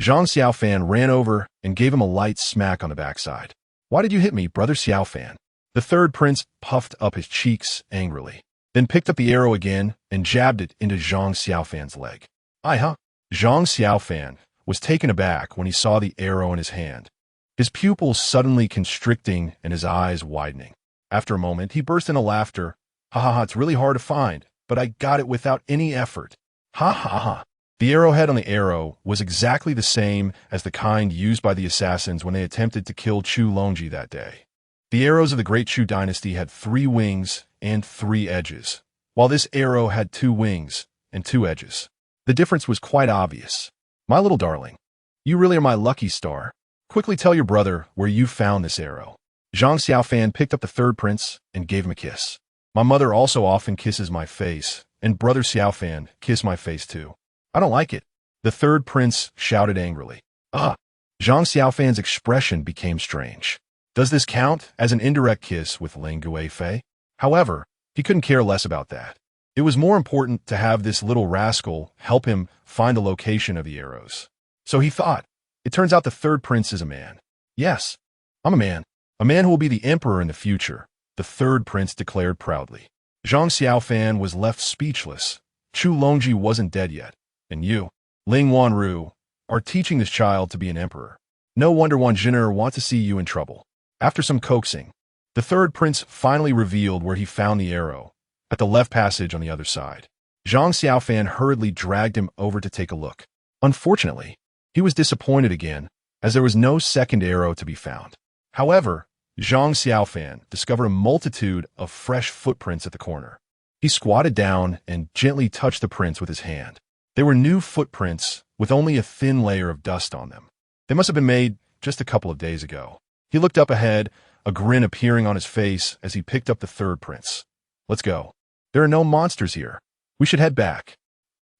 Zhang Xiaofan ran over and gave him a light smack on the backside. Why did you hit me, brother Xiaofan? The third prince puffed up his cheeks angrily, then picked up the arrow again and jabbed it into Zhang Xiaofan's leg. Zhang Xiaofan was taken aback when he saw the arrow in his hand, his pupils suddenly constricting and his eyes widening. After a moment, he burst into laughter. It's really hard to find, but I got it without any effort. The arrowhead on the arrow was exactly the same as the kind used by the assassins when they attempted to kill Chu Longji that day. The arrows of the Great Chu dynasty had 3 wings and 3 edges, while this arrow had 2 wings and 2 edges. The difference was quite obvious. My little darling, you really are my lucky star. Quickly tell your brother where you found this arrow. Zhang Xiaofan picked up the third prince and gave him a kiss. My mother also often kisses my face, and brother Xiaofan kissed my face too. I don't like it. The third prince shouted angrily. Zhang Xiaofan's expression became strange. Does this count as an indirect kiss with Ling Guifei? However, he couldn't care less about that. It was more important to have this little rascal help him find the location of the arrows. So he thought, it turns out the third prince is a man. Yes, I'm a man. A man who will be the emperor in the future, the third prince declared proudly. Zhang Xiaofan was left speechless. Chu Longji wasn't dead yet, and you, Ling Wanru, are teaching this child to be an emperor. No wonder Wan Jin'er wants to see you in trouble. After some coaxing, the third prince finally revealed where he found the arrow, at the left passage on the other side. Zhang Xiaofan hurriedly dragged him over to take a look. Unfortunately, he was disappointed again, as there was no second arrow to be found. However, Zhang Xiaofan discovered a multitude of fresh footprints at the corner. He squatted down and gently touched the prints with his hand. They were new footprints with only a thin layer of dust on them. They must have been made just a couple of days ago. He looked up ahead, a grin appearing on his face as he picked up the third prints. Let's go. There are no monsters here. We should head back.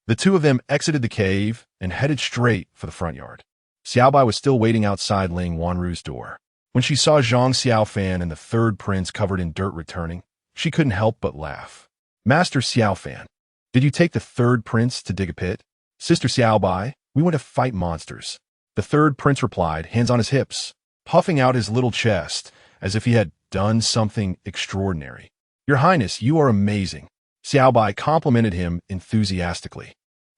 The two of them exited the cave and headed straight for the front yard. Xiaobai was still waiting outside Ling Wanru's door. When she saw Zhang Xiaofan and the third prince covered in dirt returning, she couldn't help but laugh. Master Xiaofan, did you take the third prince to dig a pit? Sister Xiaobai, we went to fight monsters. The third prince replied, hands on his hips, puffing out his little chest as if he had done something extraordinary. Your Highness, you are amazing. Xiaobai complimented him enthusiastically.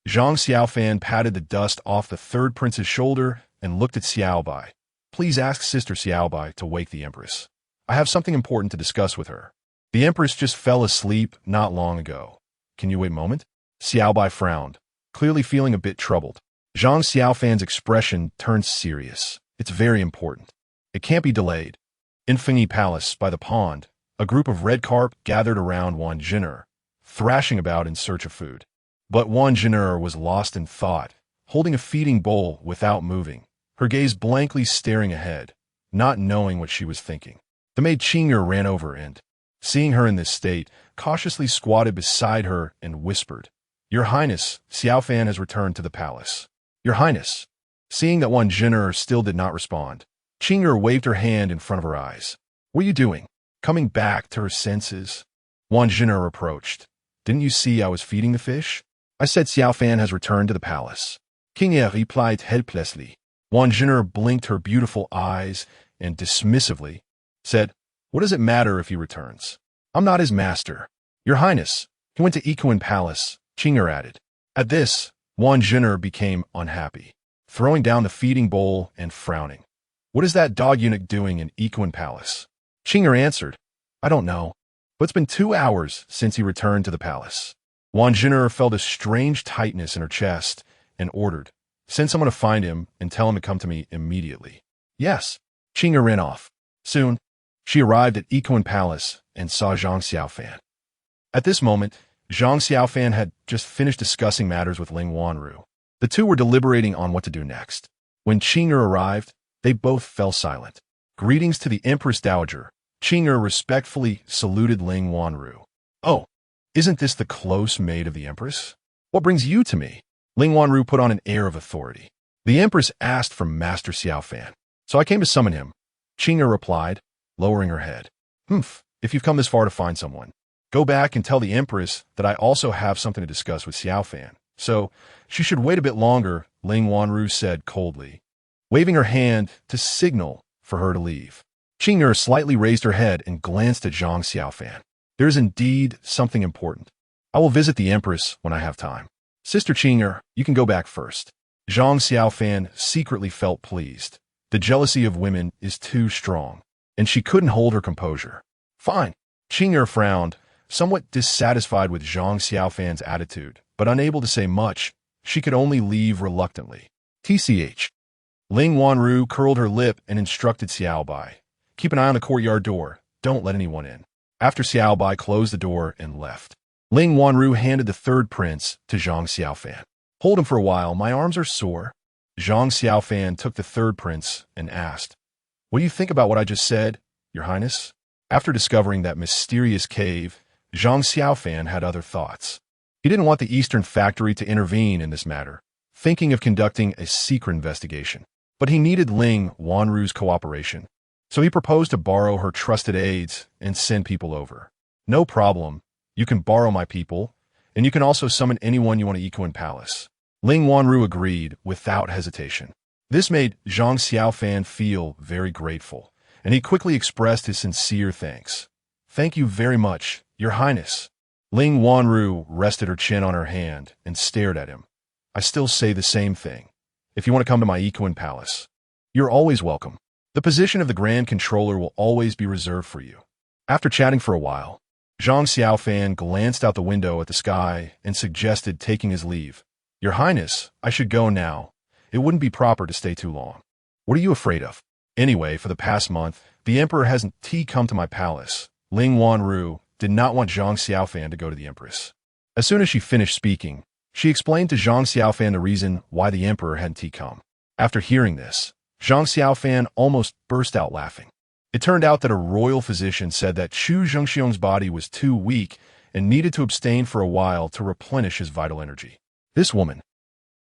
Zhang Xiaofan patted the dust off the third prince's shoulder and looked at Xiaobai. Please ask Sister Xiaobai to wake the Empress. I have something important to discuss with her. The Empress just fell asleep not long ago. Can you wait a moment? Xiaobai frowned, clearly feeling a bit troubled. Zhang Xiaofan's expression turned serious. It's very important. It can't be delayed. In Fengyi Palace, by the pond, a group of red carp gathered around Wan Jin'er, thrashing about in search of food. But Wan Jin'er was lost in thought, holding a feeding bowl without moving, her gaze blankly staring ahead, not knowing what she was thinking. The maid Qing'er ran over and, seeing her in this state, cautiously squatted beside her and whispered, Your Highness, Xiaofan has returned to the palace. Your Highness. Seeing that Wan Jin'er still did not respond, Qing'er waved her hand in front of her eyes. What are you doing? Coming back to her senses? Wan Jin'er approached. Didn't you see I was feeding the fish? I said Xiaofan has returned to the palace. Qing'er replied helplessly. Wan Jin'er blinked her beautiful eyes and dismissively said, What does it matter if he returns? I'm not his master. Your Highness, he went to Ikuan Palace, Qing'er added. At this, Wan Jin'er became unhappy, throwing down the feeding bowl and frowning. What is that dog eunuch doing in Ikuan Palace? Qing'er answered, I don't know, but it's been 2 hours since he returned to the palace. Wan Jin'er felt a strange tightness in her chest and ordered, Send someone to find him and tell him to come to me immediately. Yes. Qing'er ran off. Soon, she arrived at Ikuan Palace and saw Zhang Xiaofan. At this moment, Zhang Xiaofan had just finished discussing matters with Ling Wanru. The two were deliberating on what to do next. When Qing'er arrived, they both fell silent. Greetings to the Empress Dowager. Qing'er respectfully saluted Ling Wanru. Oh, isn't this the close maid of the Empress? What brings you to me? Ling Wanru put on an air of authority. The Empress asked for Master Xiaofan, so I came to summon him. Qing'er replied, lowering her head. If you've come this far to find someone, go back and tell the Empress that I also have something to discuss with Xiaofan. So, she should wait a bit longer, Ling Wanru said coldly, waving her hand to signal for her to leave. Qing'er slightly raised her head and glanced at Zhang Xiaofan. There is indeed something important. I will visit the Empress when I have time. Sister Qing'er, you can go back first. Zhang Xiaofan secretly felt pleased. The jealousy of women is too strong, and she couldn't hold her composure. Fine. Qing'er frowned, somewhat dissatisfied with Zhang Xiaofan's attitude, but unable to say much. She could only leave reluctantly. TCH. Ling Wanru curled her lip and instructed Xiaobai. Keep an eye on the courtyard door. Don't let anyone in. After Xiaobai closed the door and left, Ling Wanru handed the third prince to Zhang Xiaofan. Hold him for a while, my arms are sore. Zhang Xiaofan took the third prince and asked, What do you think about what I just said, Your Highness? After discovering that mysterious cave, Zhang Xiaofan had other thoughts. He didn't want the Eastern Factory to intervene in this matter, thinking of conducting a secret investigation. But he needed Ling Wanru's cooperation, so he proposed to borrow her trusted aides and send people over. No problem. You can borrow my people, and you can also summon anyone you want to Ikuan Palace. Ling Wanru agreed without hesitation. This made Zhang Xiaofan feel very grateful, and he quickly expressed his sincere thanks. Thank you very much, Your Highness. Ling Wanru rested her chin on her hand and stared at him. I still say the same thing. If you want to come to my Ikuan Palace, you're always welcome. The position of the Grand Controller will always be reserved for you. After chatting for a while, Zhang Xiaofan glanced out the window at the sky and suggested taking his leave. Your Highness, I should go now. It wouldn't be proper to stay too long. What are you afraid of? Anyway, for the past month, the emperor hasn't come to my palace. Ling Wanru did not want Zhang Xiaofan to go to the empress. As soon as she finished speaking, she explained to Zhang Xiaofan the reason why the emperor hadn't come. After hearing this, Zhang Xiaofan almost burst out laughing. It turned out that a royal physician said that Chu Zhengxiong's body was too weak and needed to abstain for a while to replenish his vital energy. This woman.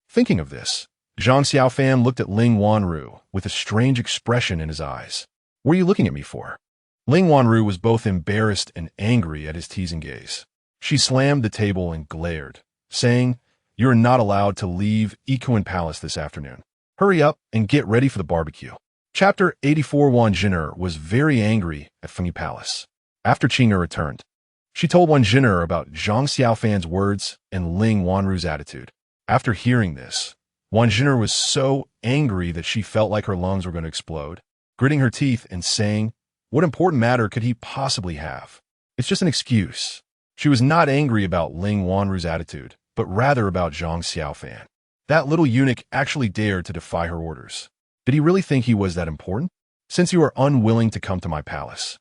Thinking of this, Zhang Xiaofan looked at Ling Wanru with a strange expression in his eyes. What are you looking at me for? Ling Wanru was both embarrassed and angry at his teasing gaze. She slammed the table and glared, saying, "You are not allowed to leave Ikuan Palace this afternoon. Hurry up and get ready for the barbecue." Chapter 84. Wan Jin'er was very angry at Fengyi Palace. After Qing'er returned, she told Wan Jin'er about Zhang Xiaofan's words and Ling Wanru's attitude. After hearing this, Wan Jin'er was so angry that she felt like her lungs were going to explode, gritting her teeth and saying, "What important matter could he possibly have? It's just an excuse." She was not angry about Ling Wanru's attitude, but rather about Zhang Xiaofan. That little eunuch actually dared to defy her orders. Did he really think he was that important? Since you are unwilling to come to my palace,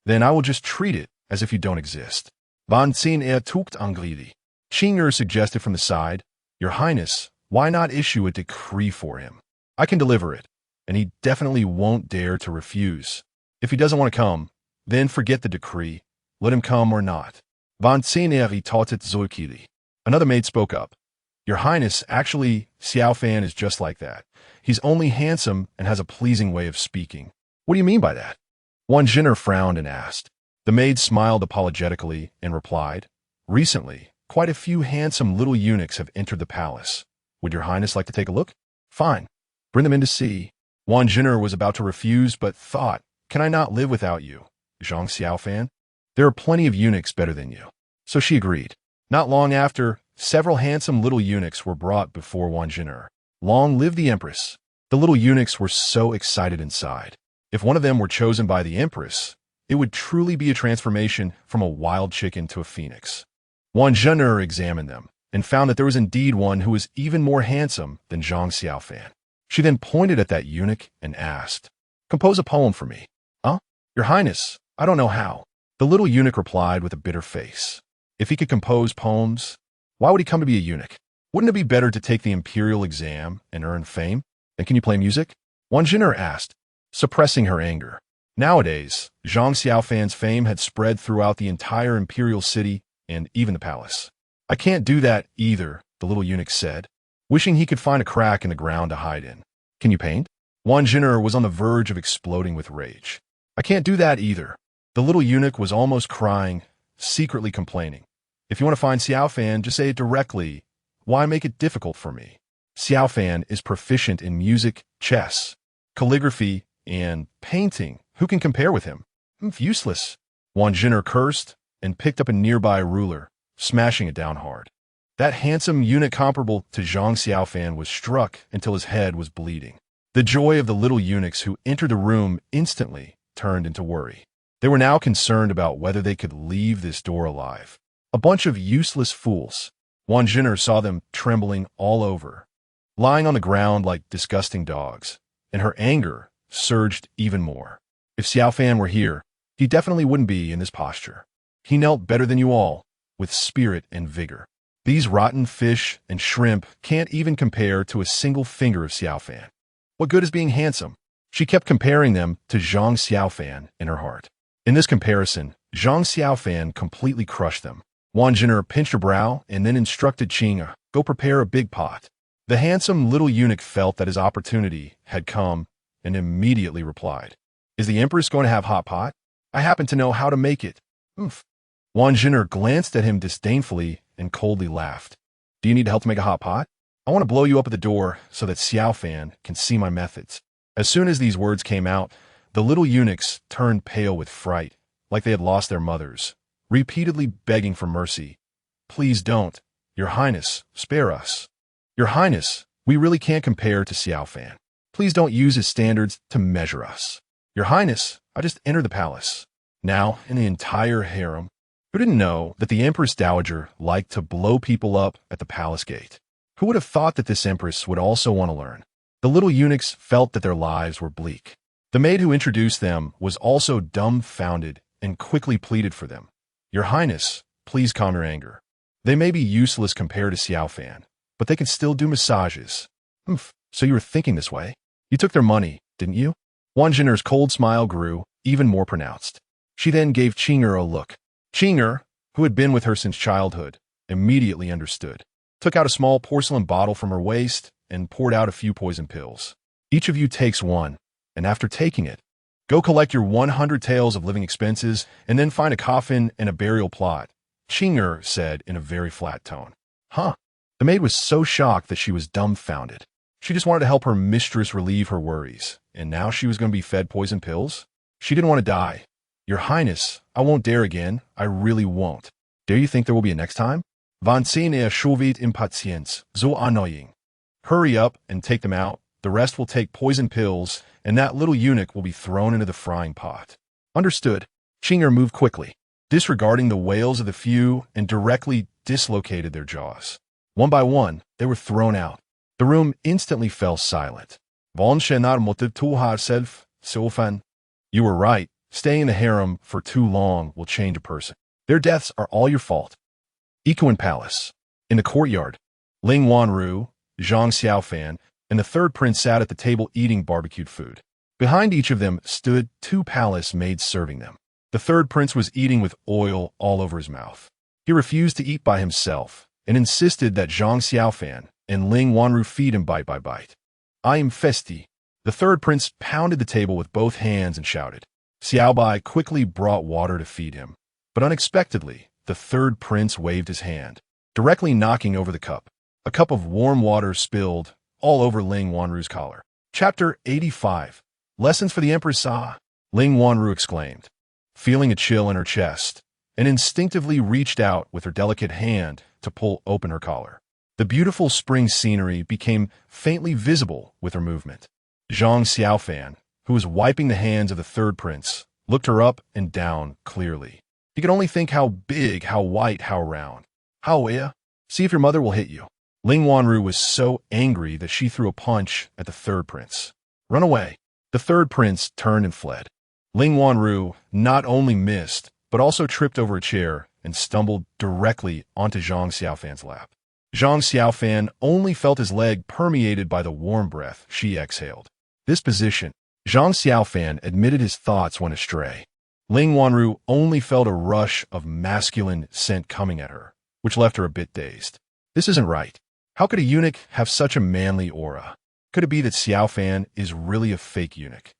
then I will just treat it as if you don't exist. Van Xin tucht angridi. Qing'er suggested from the side, "Your Highness, why not issue a decree for him? I can deliver it, and he definitely won't dare to refuse. If he doesn't want to come, then forget the decree. Let him come or not." Van Xin tautet zoikili. Another maid spoke up. "Your Highness, actually, Xiaofan is just like that. He's only handsome and has a pleasing way of speaking." "What do you mean by that?" Wan Jin'er frowned and asked. The maid smiled apologetically and replied, "Recently, quite a few handsome little eunuchs have entered the palace. Would your Highness like to take a look?" "Fine. Bring them in to see." Wan Jin'er was about to refuse, but thought, "Can I not live without you, Zhang Xiaofan? There are plenty of eunuchs better than you." So she agreed. Not long after, several handsome little eunuchs were brought before Wan Jin'er. Long live the Empress! The little eunuchs were so excited inside. If one of them were chosen by the Empress, it would truly be a transformation from a wild chicken to a phoenix. Wan Jin'er examined them and found that there was indeed one who was even more handsome than Zhang Xiaofan. She then pointed at that eunuch and asked, "Compose a poem for me." "Huh? Your Highness, I don't know how." The little eunuch replied with a bitter face. If he could compose poems, why would he come to be a eunuch? Wouldn't it be better to take the imperial exam and earn fame? "And can you play music?" Wan Jin'er asked, suppressing her anger. Nowadays, Zhang Xiaofan's fame had spread throughout the entire imperial city and even the palace. "I can't do that either," the little eunuch said, wishing he could find a crack in the ground to hide in. "Can you paint?" Wan Jin'er was on the verge of exploding with rage. "I can't do that either." The little eunuch was almost crying, secretly complaining. "If you want to find Xiaofan, just say it directly. Why make it difficult for me? Xiaofan is proficient in music, chess, calligraphy, and painting. Who can compare with him? Useless." Wan Jin'er cursed and picked up a nearby ruler, smashing it down hard. That handsome eunuch comparable to Zhang Xiaofan was struck until his head was bleeding. The joy of the little eunuchs who entered the room instantly turned into worry. They were now concerned about whether they could leave this door alive. A bunch of useless fools. Wan Jin'er saw them trembling all over, lying on the ground like disgusting dogs, and her anger surged even more. If Xiaofan were here, he definitely wouldn't be in this posture. He knelt better than you all, with spirit and vigor. These rotten fish and shrimp can't even compare to a single finger of Xiaofan. What good is being handsome? She kept comparing them to Zhang Xiaofan in her heart. In this comparison, Zhang Xiaofan completely crushed them. Wan Jin'er pinched her brow and then instructed Qing'er, "Go prepare a big pot." The handsome little eunuch felt that his opportunity had come and immediately replied, "Is the Empress going to have hot pot? I happen to know how to make it." "Oomph." Wan Jin'er glanced at him disdainfully and coldly laughed. "Do you need help to make a hot pot? I want to blow you up at the door so that Xiaofan can see my methods." As soon as these words came out, the little eunuchs turned pale with fright, like they had lost their mothers, repeatedly begging for mercy. "Please don't. Your Highness, spare us. Your Highness, we really can't compare to Xiaofan. Please don't use his standards to measure us. Your Highness, I just entered the palace." Now, in the entire harem, who didn't know that the Empress Dowager liked to blow people up at the palace gate? Who would have thought that this Empress would also want to learn? The little eunuchs felt that their lives were bleak. The maid who introduced them was also dumbfounded and quickly pleaded for them. Your Highness, please calm your anger. They may be useless compared to Xiaofan, but they can still do massages. So you were thinking this way? You took their money, didn't you? Wang Jin'er's cold smile grew even more pronounced. She then gave Qing'er a look. Qing'er, who had been with her since childhood, immediately understood, took out a small porcelain bottle from her waist and poured out a few poison pills. Each of you takes one, and after taking it, go collect your 100 taels of living expenses and then find a coffin and a burial plot, Qing'er said in a very flat tone. Huh? The maid was so shocked that she was dumbfounded. She just wanted to help her mistress relieve her worries, and now she was going to be fed poison pills? She didn't want to die. Your Highness, I won't dare again. I really won't. Dare you think there will be a next time? Vanzine schuvit impatience, so annoying. Hurry up and take them out. The rest will take poison pills, and that little eunuch will be thrown into the frying pot. Understood. Qing'er moved quickly, disregarding the wails of the few, and directly dislocated their jaws. One by one, they were thrown out. The room instantly fell silent. Von Shenar motiv tuhar self, Xiaofan. You were right. Staying in the harem for too long will change a person. Their deaths are all your fault. Ikuan Palace. In the courtyard, Ling Wanru, Zhang Xiaofan, and the third prince sat at the table eating barbecued food. Behind each of them stood 2 palace maids serving them. The third prince was eating with oil all over his mouth. He refused to eat by himself and insisted that Zhang Xiaofan and Ling Wanru feed him bite by bite. I am Festi. The third prince pounded the table with both hands and shouted. Xiaobai quickly brought water to feed him, but unexpectedly, the third prince waved his hand, directly knocking over the cup. A cup of warm water spilled all over Ling Wanru's collar. Chapter 85. Lessons for the Empress Ah! Ling Wanru exclaimed, feeling a chill in her chest, and instinctively reached out with her delicate hand to pull open her collar. The beautiful spring scenery became faintly visible with her movement. Zhang Xiaofan, who was wiping the hands of the third prince, looked her up and down clearly. He could only think how big, how white, how round. How, see if your mother will hit you. Ling Wanru was so angry that she threw a punch at the third prince. Run away. The third prince turned and fled. Ling Wanru not only missed, but also tripped over a chair and stumbled directly onto Zhang Xiaofan's lap. Zhang Xiaofan only felt his leg permeated by the warm breath she exhaled. This position, Zhang Xiaofan admitted his thoughts went astray. Ling Wanru only felt a rush of masculine scent coming at her, which left her a bit dazed. This isn't right. How could a eunuch have such a manly aura? Could it be that Xiaofan is really a fake eunuch?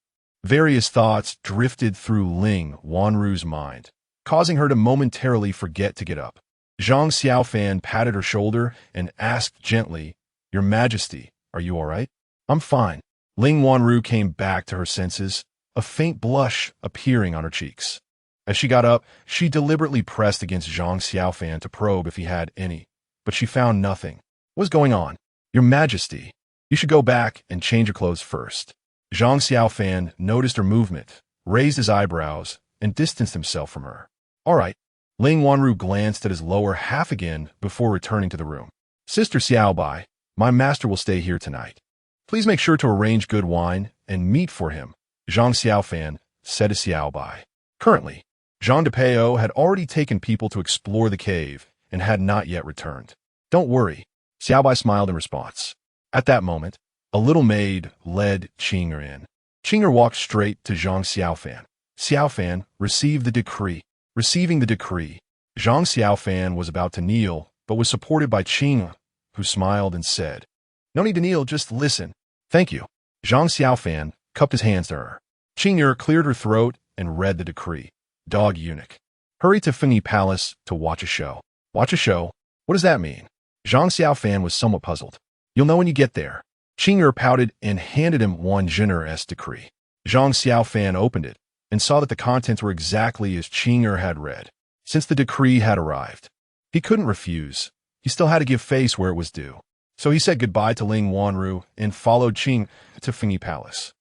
Various thoughts drifted through Ling Wanru's mind, causing her to momentarily forget to get up. Zhang Xiaofan patted her shoulder and asked gently, Your Majesty, are you all right? I'm fine. Ling Wanru came back to her senses, a faint blush appearing on her cheeks. As she got up, she deliberately pressed against Zhang Xiaofan to probe if he had any, but she found nothing. What's going on? Your Majesty, you should go back and change your clothes first. Zhang Xiaofan noticed her movement, raised his eyebrows, and distanced himself from her. All right. Ling Wanru glanced at his lower half again before returning to the room. Sister Xiaobai, my master will stay here tonight. Please make sure to arrange good wine and meat for him, Zhang Xiaofan said to Xiaobai. Currently, Jean de Peo had already taken people to explore the cave and had not yet returned. Don't worry, Xiaobai smiled in response. At that moment, a little maid led Qing'er in. Qing'er walked straight to Zhang Xiaofan. Xiaofan received the decree. Receiving the decree, Zhang Xiaofan was about to kneel, but was supported by Qing'er, who smiled and said, No need to kneel, just listen. Thank you. Zhang Xiaofan cupped his hands to her. Qing'er cleared her throat and read the decree. Dog eunuch. Hurry to Fengyi Palace to watch a show. Watch a show? What does that mean? Zhang Xiaofan was somewhat puzzled. You'll know when you get there. Qing'er pouted and handed him Wang Jin'er's decree. Zhang Xiaofan opened it and saw that the contents were exactly as Qing'er had read. Since the decree had arrived, he couldn't refuse. He still had to give face where it was due. So he said goodbye to Ling Wanru and followed Qing to Fengyi Palace.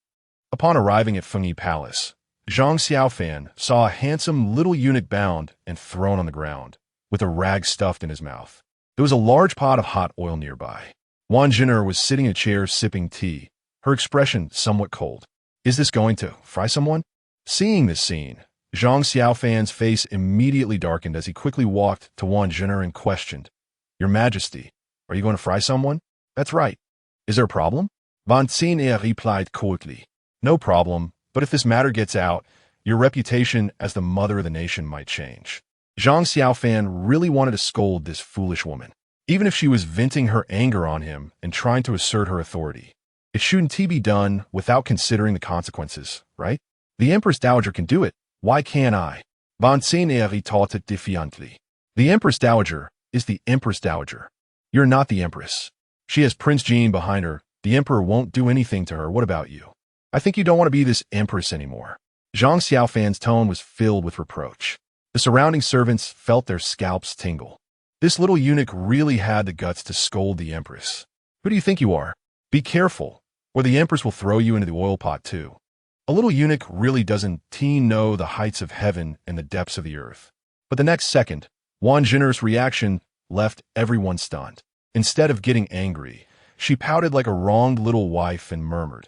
Upon arriving at Fengyi Palace, Zhang Xiaofan saw a handsome little eunuch bound and thrown on the ground, with a rag stuffed in his mouth. There was a large pot of hot oil nearby. Wang Jin'er was sitting in a chair sipping tea, her expression somewhat cold. Is this going to fry someone? Seeing this scene, Zhang Xiaofan's face immediately darkened as he quickly walked to Wan Zhin'er and questioned, Your Majesty, are you going to fry someone? That's right. Is there a problem? Van Zhin'er replied coldly. No problem, but if this matter gets out, your reputation as the mother of the nation might change. Zhang Xiaofan really wanted to scold this foolish woman, even if she was venting her anger on him and trying to assert her authority. It shouldn't be done without considering the consequences, right? The Empress Dowager can do it. Why can't I? Van Zhin'er retorted defiantly. The Empress Dowager is the Empress Dowager. You're not the Empress. She has Prince Jean behind her. The Emperor won't do anything to her. What about you? I think you don't want to be this Empress anymore. Zhang Xiaofan's tone was filled with reproach. The surrounding servants felt their scalps tingle. This little eunuch really had the guts to scold the Empress. Who do you think you are? Be careful, or the Empress will throw you into the oil pot too. A little eunuch really doesn't know the heights of heaven and the depths of the earth. But the next second, Wan Zhin'er's reaction left everyone stunned. Instead of getting angry, she pouted like a wronged little wife and murmured,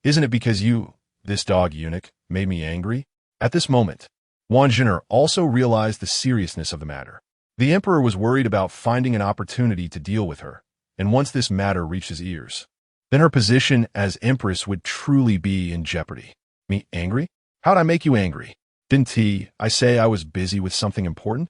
Isn't it because you, this dog eunuch, made me angry? At this moment, Wan Zhin'er also realized the seriousness of the matter. The emperor was worried about finding an opportunity to deal with her, and once this matter reached his ears, then her position as empress would truly be in jeopardy. Me angry? How'd I make you angry? Didn't I say I was busy with something important?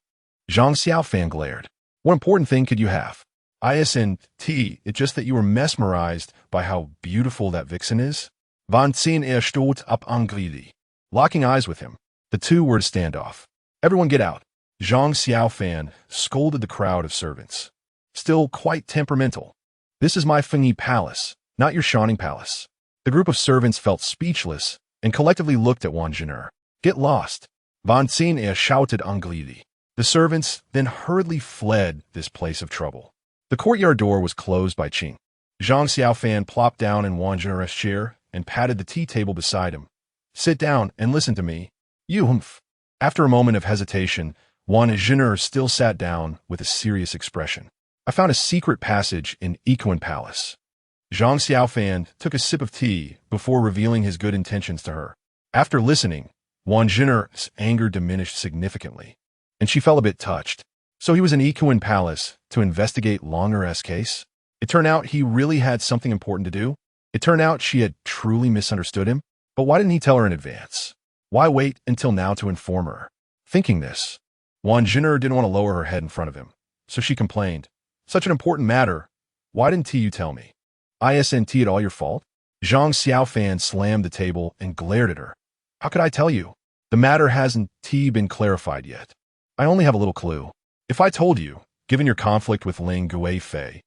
Zhang Xiaofan glared. What important thing could you have? Isn't it just that you were mesmerized by how beautiful that vixen is? Van Zhin'er stood up angrily. Locking eyes with him, the two were to stand off. Everyone get out. Zhang Xiaofan scolded the crowd of servants. Still quite temperamental. This is my Fengyi palace, not your Shining palace. The group of servants felt speechless and collectively looked at Wan Zhin'er. Get lost. Van Zhin'er shouted angrily. The servants then hurriedly fled this place of trouble. The courtyard door was closed by Qing. Zhang Xiaofan plopped down in Wan Zhin'er's chair and patted the tea table beside him. Sit down and listen to me. You humph. After a moment of hesitation, Wan Zhin'er still sat down with a serious expression. I found a secret passage in Ikuan Palace. Zhang Xiaofan took a sip of tea before revealing his good intentions to her. After listening, Wan Zhin'er's anger diminished significantly, and she felt a bit touched. So he was in Ikuan Palace to investigate Longer's case? It turned out he really had something important to do. It turned out she had truly misunderstood him. But why didn't he tell her in advance? Why wait until now to inform her? Thinking this, Wan Zhin'er didn't want to lower her head in front of him, so she complained. Such an important matter. Why didn't you tell me? Isn't it all your fault? Zhang Xiaofan slammed the table and glared at her. How could I tell you? The matter hasn't been clarified yet. I only have a little clue. If I told you, given your conflict with Ling Guifei,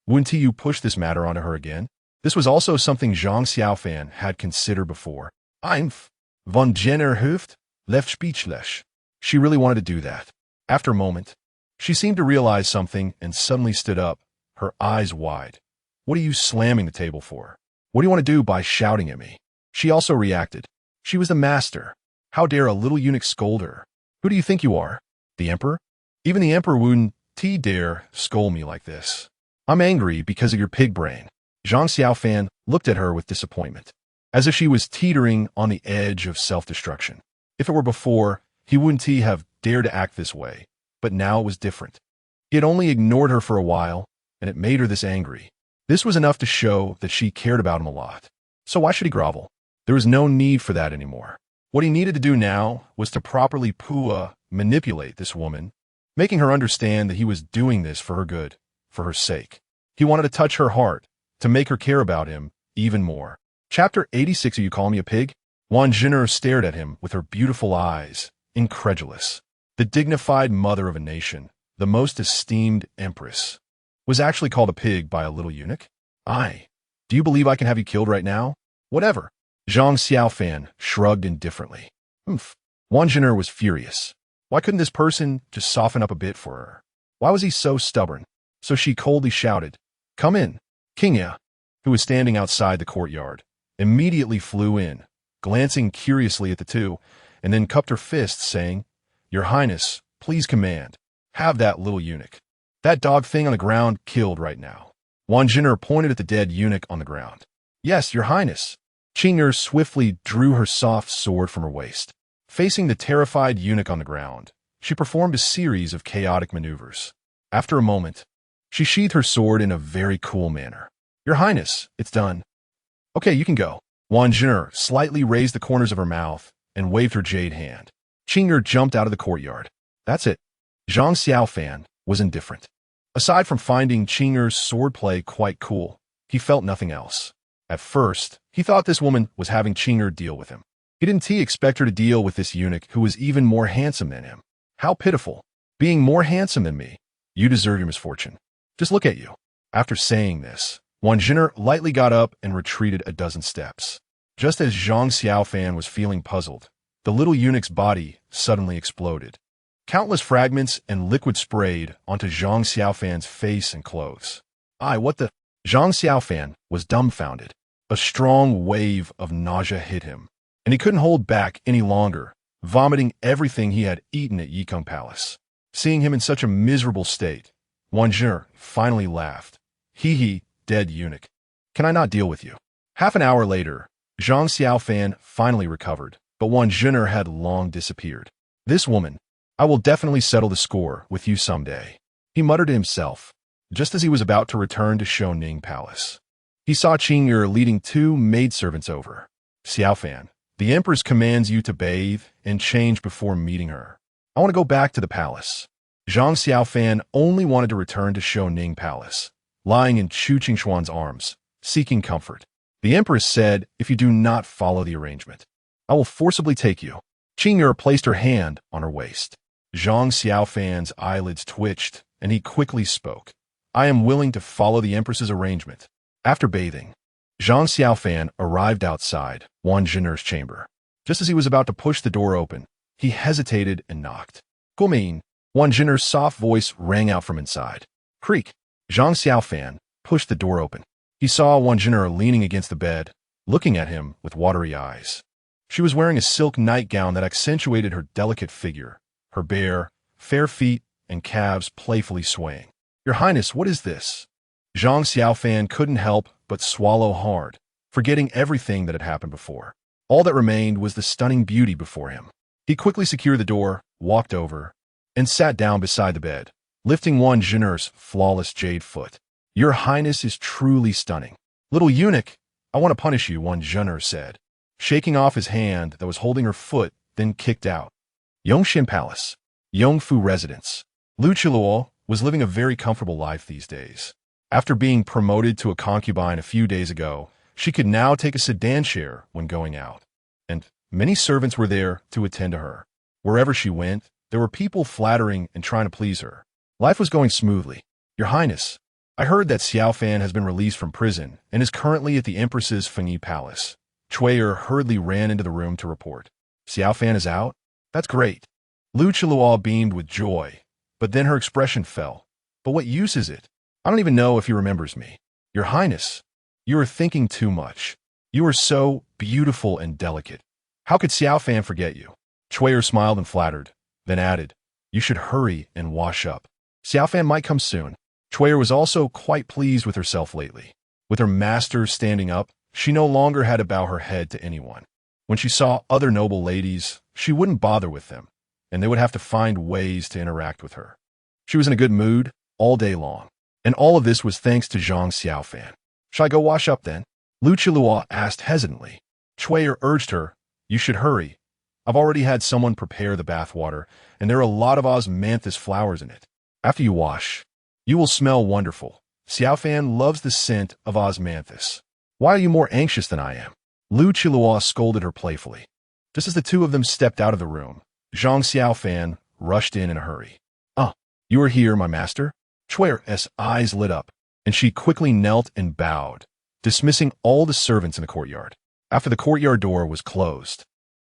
wouldn't you push this matter onto her again? This was also something Zhang Xiaofan had considered before. Von Zhin'er hoofed, left speechless. She really wanted to do that. After a moment, she seemed to realize something and suddenly stood up, her eyes wide. What are you slamming the table for? What do you want to do by shouting at me? She also reacted. She was the master. How dare a little eunuch scold her? Who do you think you are? The emperor? Even the emperor wouldn't dare scold me like this. I'm angry because of your pig brain. Zhang Xiaofan looked at her with disappointment, as if she was teetering on the edge of self-destruction. If it were before, he wouldn't have dared to act this way, but now it was different. He had only ignored her for a while, and it made her this angry. This was enough to show that she cared about him a lot. So why should he grovel? There was no need for that anymore. What he needed to do now was to properly manipulate this woman, making her understand that he was doing this for her good, for her sake. He wanted to touch her heart, to make her care about him even more. Chapter 86. Are you calling me a pig? Wan Zhin'er stared at him with her beautiful eyes, incredulous. The dignified mother of a nation, the most esteemed empress, was actually called a pig by a little eunuch? Do you believe I can have you killed right now? Whatever. Zhang Xiaofan shrugged indifferently. Wan Zhin'er was furious. Why couldn't this person just soften up a bit for her? Why was he so stubborn? So she coldly shouted, Come in. King Ya, who was standing outside the courtyard, immediately flew in, glancing curiously at the two, and then cupped her fists, saying, Your Highness, please command. Have that little eunuch. That dog thing on the ground killed right now. Wan Zhin'er pointed at the dead eunuch on the ground. Yes, your highness. Qing'er swiftly drew her soft sword from her waist. Facing the terrified eunuch on the ground, she performed a series of chaotic maneuvers. After a moment, she sheathed her sword in a very cool manner. Your highness, it's done. Okay, you can go. Wan Zhiner slightly raised the corners of her mouth and waved her jade hand. Qing'er jumped out of the courtyard. That's it. Zhang Xiaofan was indifferent. Aside from finding Qing'er's swordplay quite cool, he felt nothing else. At first, he thought this woman was having Qing'er deal with him. He didn't expect her to deal with this eunuch who was even more handsome than him. How pitiful. Being more handsome than me, you deserve your misfortune. Just look at you. After saying this, Wan Zhiner lightly got up and retreated a dozen steps. Just as Zhang Xiaofan was feeling puzzled, the little eunuch's body suddenly exploded. Countless fragments and liquid sprayed onto Zhang Xiaofan's face and clothes. What the? Zhang Xiaofan was dumbfounded. A strong wave of nausea hit him, and he couldn't hold back any longer, vomiting everything he had eaten at Yikong Palace. Seeing him in such a miserable state, Wan Zhiner finally laughed. Hee, dead eunuch. Can I not deal with you? Half an hour later, Zhang Xiaofan finally recovered, but Wan Zhiner had long disappeared. This woman, I will definitely settle the score with you someday, he muttered to himself, just as he was about to return to Shoning Palace. He saw Qing'er leading 2 maidservants over. Xiaofan, the Empress commands you to bathe and change before meeting her. I want to go back to the palace. Zhang Xiaofan only wanted to return to Shoning Palace, lying in Chu Qingshuan's arms, seeking comfort. The Empress said, if you do not follow the arrangement, I will forcibly take you. Qing'er placed her hand on her waist. Zhang Xiaofan's eyelids twitched, and he quickly spoke. I am willing to follow the Empress's arrangement. After bathing, Zhang Xiaofan arrived outside Wan Zhiner's chamber. Just as he was about to push the door open, he hesitated and knocked. Guomin, Wan Zhiner's soft voice rang out from inside. Creak. Zhang Xiaofan pushed the door open. He saw Wan Zhiner leaning against the bed, looking at him with watery eyes. She was wearing a silk nightgown that accentuated her delicate figure, her bare, fair feet and calves playfully swaying. Your Highness, what is this? Zhang Xiaofan couldn't help but swallow hard, forgetting everything that had happened before. All that remained was the stunning beauty before him. He quickly secured the door, walked over, and sat down beside the bed, lifting Wan Zhiner's flawless jade foot. Your Highness is truly stunning. Little eunuch, I want to punish you, Wan Zhiner said, shaking off his hand that was holding her foot, then kicked out. Yongxin Palace, Yongfu Residence. Lu Qiluo was living a very comfortable life these days. After being promoted to a concubine a few days ago, she could now take a sedan chair when going out, and many servants were there to attend to her. Wherever she went, there were people flattering and trying to please her. Life was going smoothly. Your Highness, I heard that Xiaofan has been released from prison and is currently at the Empress's Fengyi Palace. Chui'er hurriedly ran into the room to report. Xiaofan is out? That's great. Lu Qiluo beamed with joy, but then her expression fell. But what use is it? I don't even know if he remembers me. Your Highness, you are thinking too much. You are so beautiful and delicate. How could Xiaofan forget you? Chui'er smiled and flattered, then added, you should hurry and wash up. Xiaofan might come soon. Chui'er was also quite pleased with herself lately. With her master standing up, she no longer had to bow her head to anyone. When she saw other noble ladies, she wouldn't bother with them, and they would have to find ways to interact with her. She was in a good mood all day long, and all of this was thanks to Zhang Xiaofan. Shall I go wash up then? Lu Qiluo asked hesitantly. Chui'er urged her, you should hurry. I've already had someone prepare the bath water, and there are a lot of osmanthus flowers in it. After you wash, you will smell wonderful. Xiaofan loves the scent of osmanthus. Why are you more anxious than I am? Lu Qiluo scolded her playfully. Just as the two of them stepped out of the room, Zhang Xiaofan rushed in a hurry. You are here, my master? Chui'er's eyes lit up, and she quickly knelt and bowed, dismissing all the servants in the courtyard. After the courtyard door was closed,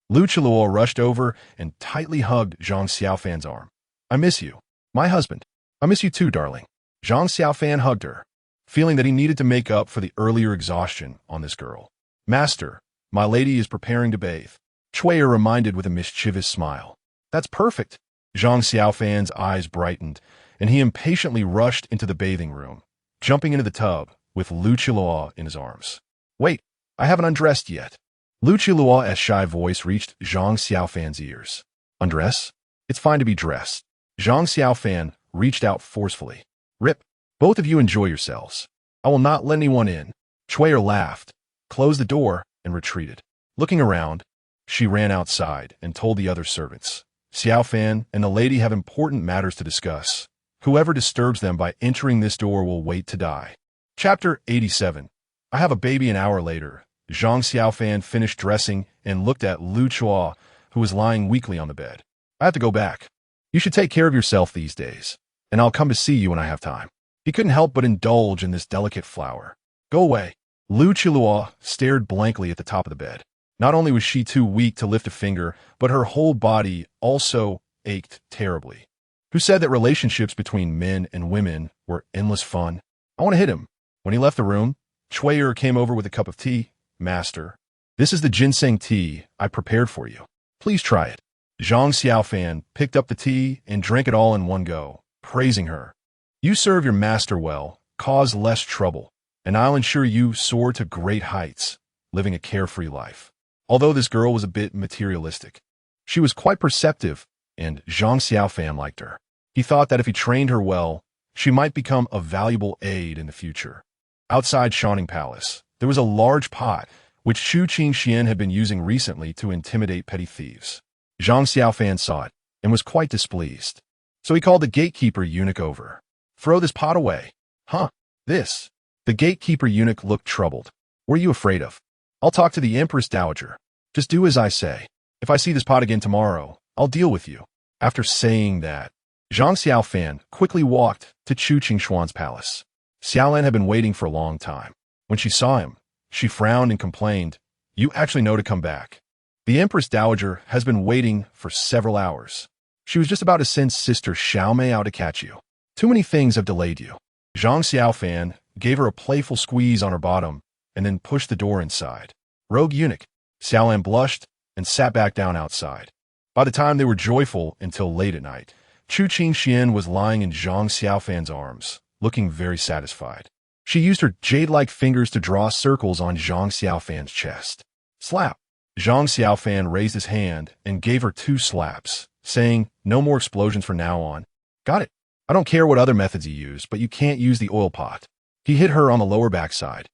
Lu Qiluo rushed over and tightly hugged Zhang Xiaofan's arm. I miss you, my husband. I miss you too, darling. Zhang Xiaofan hugged her, feeling that he needed to make up for the earlier exhaustion on this girl. Master, my lady is preparing to bathe. Chui'er reminded with a mischievous smile. That's perfect. Zhang Xiaofan's eyes brightened, and he impatiently rushed into the bathing room, jumping into the tub with Lu Qiluo in his arms. Wait, I haven't undressed yet. Lu Qilua's shy voice reached Zhang Xiaofan's ears. Undress? It's fine to be dressed. Zhang Xiaofan reached out forcefully. Rip. Both of you enjoy yourselves. I will not let anyone in. Chuyer laughed, closed the door, and retreated. Looking around, she ran outside and told the other servants, Xiaofan and the lady have important matters to discuss. Whoever disturbs them by entering this door will wait to die. Chapter 87. I have a baby an hour later. Zhang Xiaofan finished dressing and looked at Lu Chua, who was lying weakly on the bed. I have to go back. You should take care of yourself these days, and I'll come to see you when I have time. He couldn't help but indulge in this delicate flower. Go away. Lu Chilua stared blankly at the top of the bed. Not only was she too weak to lift a finger, but her whole body also ached terribly. Who said that relationships between men and women were endless fun? I want to hit him. When he left the room, Chuyer came over with a cup of tea. Master, this is the ginseng tea I prepared for you. Please try it. Zhang Xiaofan picked up the tea and drank it all in one go, praising her. You serve your master well, cause less trouble, and I'll ensure you soar to great heights, living a carefree life. Although this girl was a bit materialistic, she was quite perceptive, and Zhang Xiaofan liked her. He thought that if he trained her well, she might become a valuable aid in the future. Outside Shining Palace, there was a large pot, which Chu Qingxian had been using recently to intimidate petty thieves. Zhang Xiaofan saw it and was quite displeased. So he called the gatekeeper eunuch over. Throw this pot away. Huh? This? The gatekeeper eunuch looked troubled. What are you afraid of? I'll talk to the Empress Dowager. Just do as I say. If I see this pot again tomorrow, I'll deal with you. After saying that, Zhang Xiaofan quickly walked to Chu Qingxuan's palace. Xiaolan had been waiting for a long time. When she saw him, she frowned and complained, You actually know to come back. The Empress Dowager has been waiting for several hours. She was just about to send Sister Xiaomei out to catch you. Too many things have delayed you. Zhang Xiaofan gave her a playful squeeze on her bottom and then pushed the door inside. Rogue eunuch. Xiaolan blushed and sat back down outside. By the time they were joyful until late at night, Chu Qingxian was lying in Zhang Xiaofan's arms, looking very satisfied. She used her jade-like fingers to draw circles on Zhang Xiaofan's chest. Slap! Zhang Xiaofan raised his hand and gave her 2 slaps, saying, No more explosions from now on. Got it. I don't care what other methods you use, but you can't use the oil pot. He hit her on the lower backside,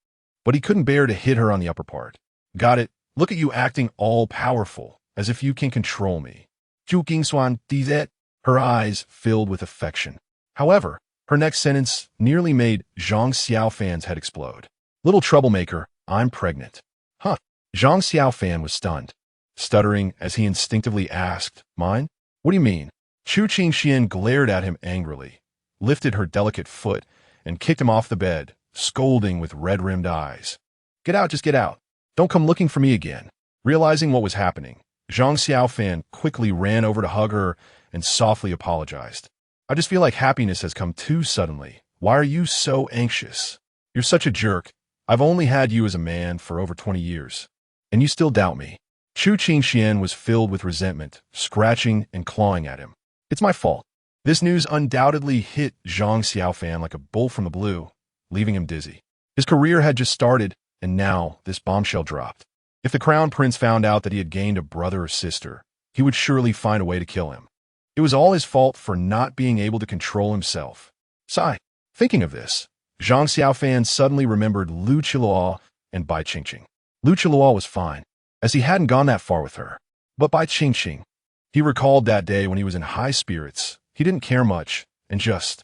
but he couldn't bear to hit her on the upper part. Got it. Look at you acting all-powerful, as if you can control me. Zhu Gingshuan dizet. Her eyes filled with affection. However, her next sentence nearly made Zhang Xiaofan's head explode. Little troublemaker, I'm pregnant. Huh. Zhang Xiaofan was stunned, stuttering as he instinctively asked, Mine? What do you mean? Chu Qingxian glared at him angrily, lifted her delicate foot, and kicked him off the bed, scolding with red-rimmed eyes. Get out, just get out. Don't come looking for me again. Realizing what was happening, Zhang Xiaofan quickly ran over to hug her and softly apologized. I just feel like happiness has come too suddenly. Why are you so anxious? You're such a jerk. I've only had you as a man for over 20 years, and you still doubt me. Chu Qingxian was filled with resentment, scratching and clawing at him. It's my fault. This news undoubtedly hit Zhang Xiaofan like a bolt from the blue, leaving him dizzy. His career had just started, and now this bombshell dropped. If the crown prince found out that he had gained a brother or sister, he would surely find a way to kill him. It was all his fault for not being able to control himself. Sigh. Thinking of this, Zhang Xiaofan suddenly remembered Lu Qilua and Bai Qingqing. Lu Qilua was fine, as he hadn't gone that far with her. But Bai Qingqing, he recalled that day when he was in high spirits. He didn't care much, and just.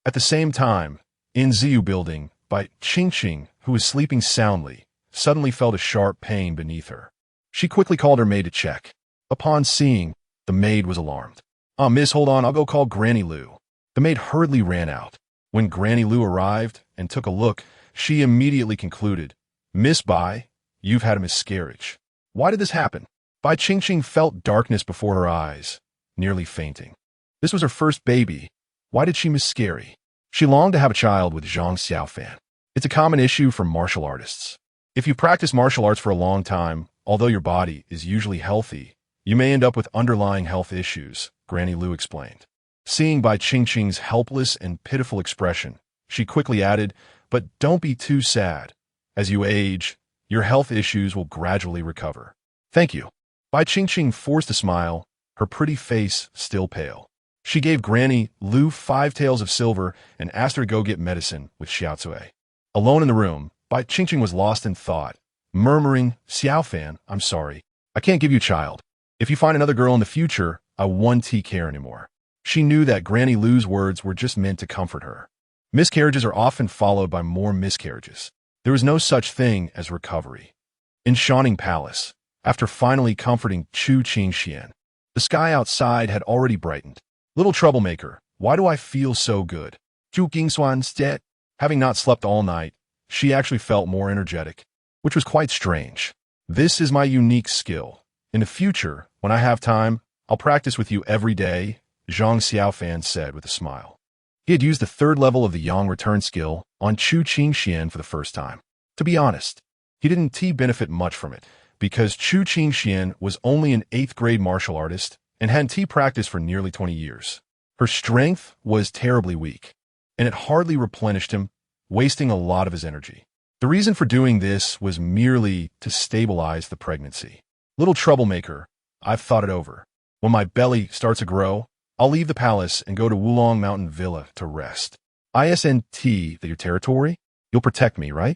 At the same time, in Ziyu building, Bai Qingqing, who was sleeping soundly, suddenly felt a sharp pain beneath her. She quickly called her maid to check. Upon seeing, the maid was alarmed. Miss, hold on, I'll go call Granny Lu. The maid hurriedly ran out. When Granny Lu arrived and took a look, she immediately concluded, Miss Bai, you've had a miscarriage. Why did this happen? Bai Qingqing felt darkness before her eyes, nearly fainting. This was her first baby. Why did she miscarry? She longed to have a child with Zhang Xiaofan. It's a common issue for martial artists. If you practice martial arts for a long time, although your body is usually healthy, you may end up with underlying health issues, Granny Lu explained. Seeing Bai Qingqing's helpless and pitiful expression, she quickly added, But don't be too sad. As you age, Your health issues will gradually recover. Thank you. Bai Qingqing forced a smile, her pretty face still pale. She gave Granny Lu 5 taels of silver and asked her to go get medicine with Xiaocui. Alone in the room, Bai Qingqing was lost in thought, murmuring, Xiaofan, I'm sorry. I can't give you a child. If you find another girl in the future, I won't care anymore. She knew that Granny Lu's words were just meant to comfort her. Miscarriages are often followed by more miscarriages. There was no such thing as recovery. In Shining Palace, after finally comforting Chu Qingxian, the sky outside had already brightened. Little troublemaker, why do I feel so good? Zhu Gingshuan's dead. Having not slept all night, she actually felt more energetic, which was quite strange. This is my unique skill. In the future, when I have time, I'll practice with you every day, Zhang Xiaofan said with a smile. He had used the 3rd level of the Yang return skill on Chu Qingxian for the first time. To be honest, he didn't benefit much from it, because Chu Qingxian was only an 8th grade martial artist and hadn't practiced for nearly 20 years. Her strength was terribly weak, and it hardly replenished him, wasting a lot of his energy. The reason for doing this was merely to stabilize the pregnancy. Little troublemaker, I've thought it over. When my belly starts to grow, I'll leave the palace and go to Wulong Mountain Villa to rest. Isn't that your territory? You'll protect me, right?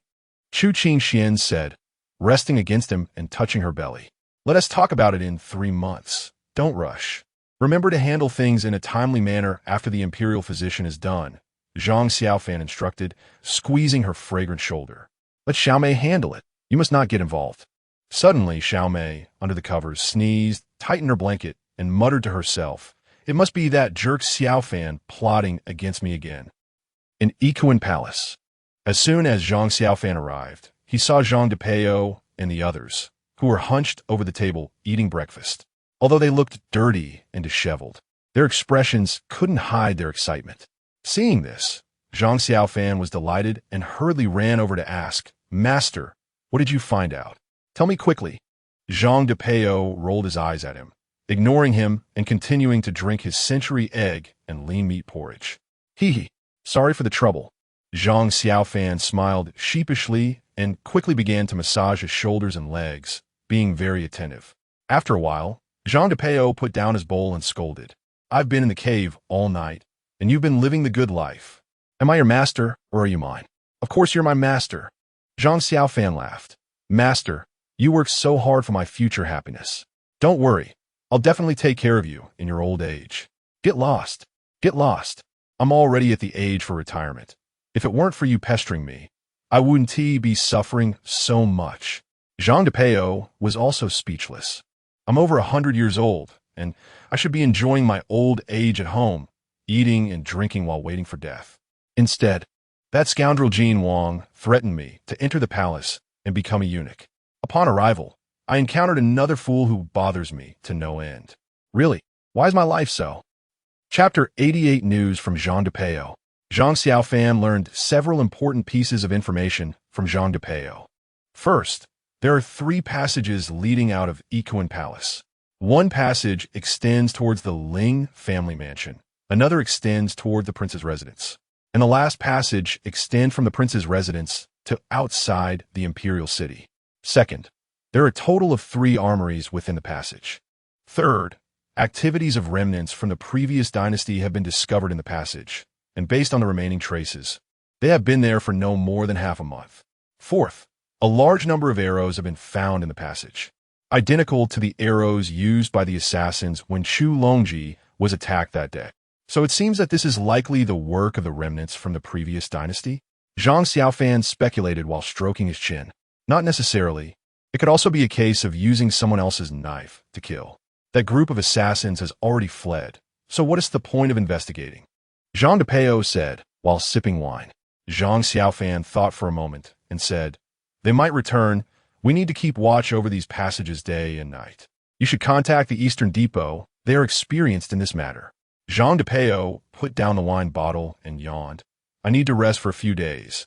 Chu Qingxian said, resting against him and touching her belly. Let us talk about it in 3 months. Don't rush. Remember to handle things in a timely manner after the imperial physician is done, Zhang Xiaofan instructed, squeezing her fragrant shoulder. Let Xiaomei handle it. You must not get involved. Suddenly, Xiaomei, under the covers, sneezed, tightened her blanket, and muttered to herself, it must be that jerk Xiaofan plotting against me again. In Ikuan Palace. As soon as Zhang Xiaofan arrived, he saw Zhang Depeo and the others, who were hunched over the table eating breakfast. Although they looked dirty and disheveled, their expressions couldn't hide their excitement. Seeing this, Zhang Xiaofan was delighted and hurriedly ran over to ask, Master, what did you find out? Tell me quickly. Zhang Depeo rolled his eyes at him, ignoring him and continuing to drink his century egg and lean meat porridge. Hee, sorry for the trouble. Zhang Xiaofan smiled sheepishly and quickly began to massage his shoulders and legs, being very attentive. After a while, Zhang Depeo put down his bowl and scolded. I've been in the cave all night, and you've been living the good life. Am I your master, or are you mine? Of course you're my master. Zhang Xiaofan laughed. Master, you work so hard for my future happiness. Don't worry. I'll definitely take care of you in your old age. Get lost. Get lost. I'm already at the age for retirement. If it weren't for you pestering me, I wouldn't be suffering so much. Zhang Depeo was also speechless. I'm over 100 years old, and I should be enjoying my old age at home, eating and drinking while waiting for death. Instead, that scoundrel Jin Wang threatened me to enter the palace and become a eunuch. Upon arrival, I encountered another fool who bothers me to no end. Really, why is my life so? Chapter 88 News from Zhang Depeo. Zhang Xiaofan learned several important pieces of information from Zhang Depeo. First, there are 3 passages leading out of Ikuan Palace. One passage extends towards the Ling family mansion. Another extends toward the prince's residence. And the last passage extends from the prince's residence to outside the imperial city. Second, there are a total of 3 armories within the passage. Third, activities of remnants from the previous dynasty have been discovered in the passage, and based on the remaining traces, they have been there for no more than half a month. Fourth, a large number of arrows have been found in the passage, identical to the arrows used by the assassins when Chu Longji was attacked that day. So it seems that this is likely the work of the remnants from the previous dynasty. Zhang Xiaofan speculated while stroking his chin. Not necessarily. It could also be a case of using someone else's knife to kill. That group of assassins has already fled, so what is the point of investigating? Zhang Depeo said, while sipping wine. Zhang Xiaofan thought for a moment and said, They might return. We need to keep watch over these passages day and night. You should contact the Eastern Depot. They are experienced in this matter. Zhang Depeo put down the wine bottle and yawned. I need to rest for a few days.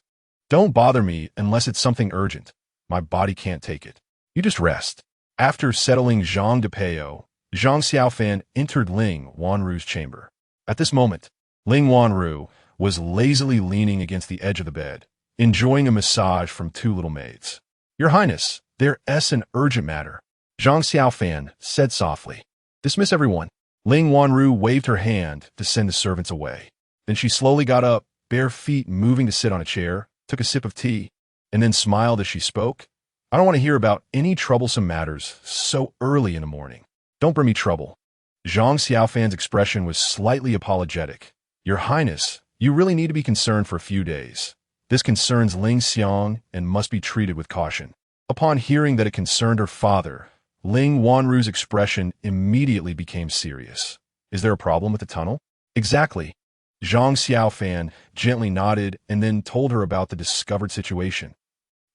Don't bother me unless it's something urgent. My body can't take it. You just rest. After settling Zhang Depeo, Zhang Xiaofan entered Ling Wanru's chamber. At this moment, Ling Wanru was lazily leaning against the edge of the bed, enjoying a massage from 2 little maids. Your Highness, there's an urgent matter, Zhang Xiaofan said softly. Dismiss everyone. Ling Wanru waved her hand to send the servants away. Then she slowly got up, bare feet moving to sit on a chair, took a sip of tea, and then smiled as she spoke. I don't want to hear about any troublesome matters so early in the morning. Don't bring me trouble. Zhang Xiaofan's expression was slightly apologetic. Your Highness, you really need to be concerned for a few days. This concerns Ling Xiang and must be treated with caution. Upon hearing that it concerned her father, Ling Wanru's expression immediately became serious. Is there a problem with the tunnel? Exactly. Zhang Xiaofan gently nodded and then told her about the discovered situation.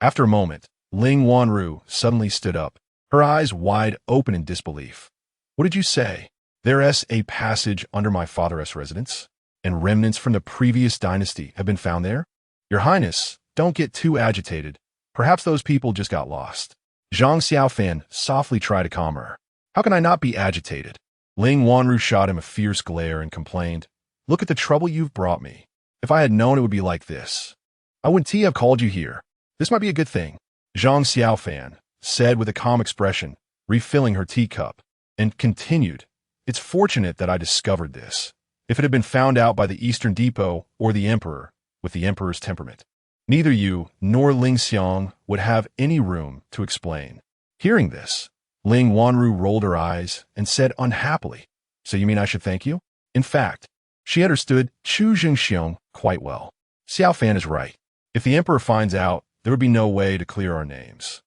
After a moment, Ling Wanru suddenly stood up, her eyes wide open in disbelief. What did you say? There's a passage under my father's residence, and remnants from the previous dynasty have been found there? Your Highness, don't get too agitated. Perhaps those people just got lost. Zhang Xiaofan softly tried to calm her. How can I not be agitated? Ling Wanru shot him a fierce glare and complained, Look at the trouble you've brought me. If I had known it would be like this, I wouldn't have called you here. This might be a good thing, Zhang Xiaofan said with a calm expression, refilling her teacup, and continued, It's fortunate that I discovered this. If it had been found out by the Eastern Depot or the Emperor, with the Emperor's temperament, neither you nor Ling Xiang would have any room to explain. Hearing this, Ling Wanru rolled her eyes and said unhappily, So you mean I should thank you? In fact, she understood Chu Jingxiong quite well. Xiaofan is right. If the Emperor finds out, there would be no way to clear our names.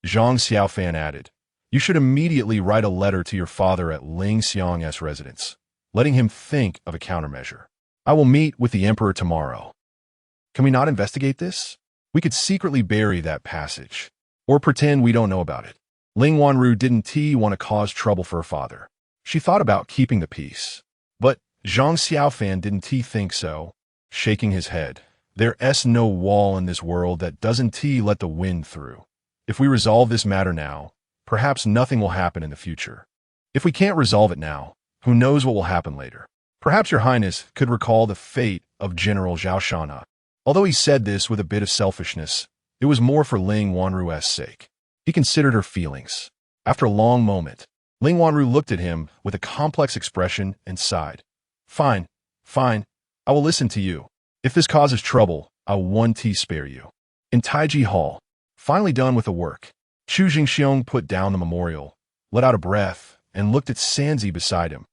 Zhang Xiaofan added, You should immediately write a letter to your father at Ling Xiang's residence, letting him think of a countermeasure. I will meet with the Emperor tomorrow. Can we not investigate this? We could secretly bury that passage, or pretend we don't know about it. Ling Wanru didn't want to cause trouble for her father. She thought about keeping the peace. But Zhang Xiaofan didn't think so, shaking his head. There's no wall in this world that doesn't let the wind through. If we resolve this matter now, perhaps nothing will happen in the future. If we can't resolve it now, who knows what will happen later? Perhaps your Highness could recall the fate of General Zhao Shana. Although he said this with a bit of selfishness, it was more for Ling Wanru's sake. He considered her feelings. After a long moment, Ling Wanru looked at him with a complex expression and sighed. Fine, I will listen to you. If this causes trouble, I'll spare you. In Taiji Hall, finally done with the work, Chu Jingxiong put down the memorial, let out a breath, and looked at Sanzi beside him.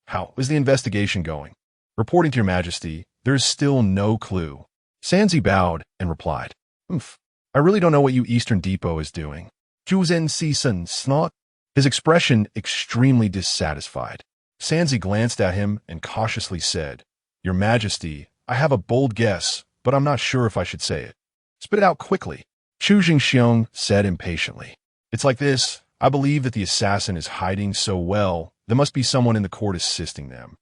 How is the investigation going? Reporting to your Majesty, there is still no clue. Sanzi bowed and replied, I really don't know what you Eastern Depot is doing. Zhuzen Sisun snot. His expression extremely dissatisfied. Sanzi glanced at him and cautiously said, Your Majesty, I have a bold guess, but I'm not sure if I should say it. Spit it out quickly. Chu Jingxiong said impatiently. It's like this. I believe that the assassin is hiding so well, there must be someone in the court assisting them.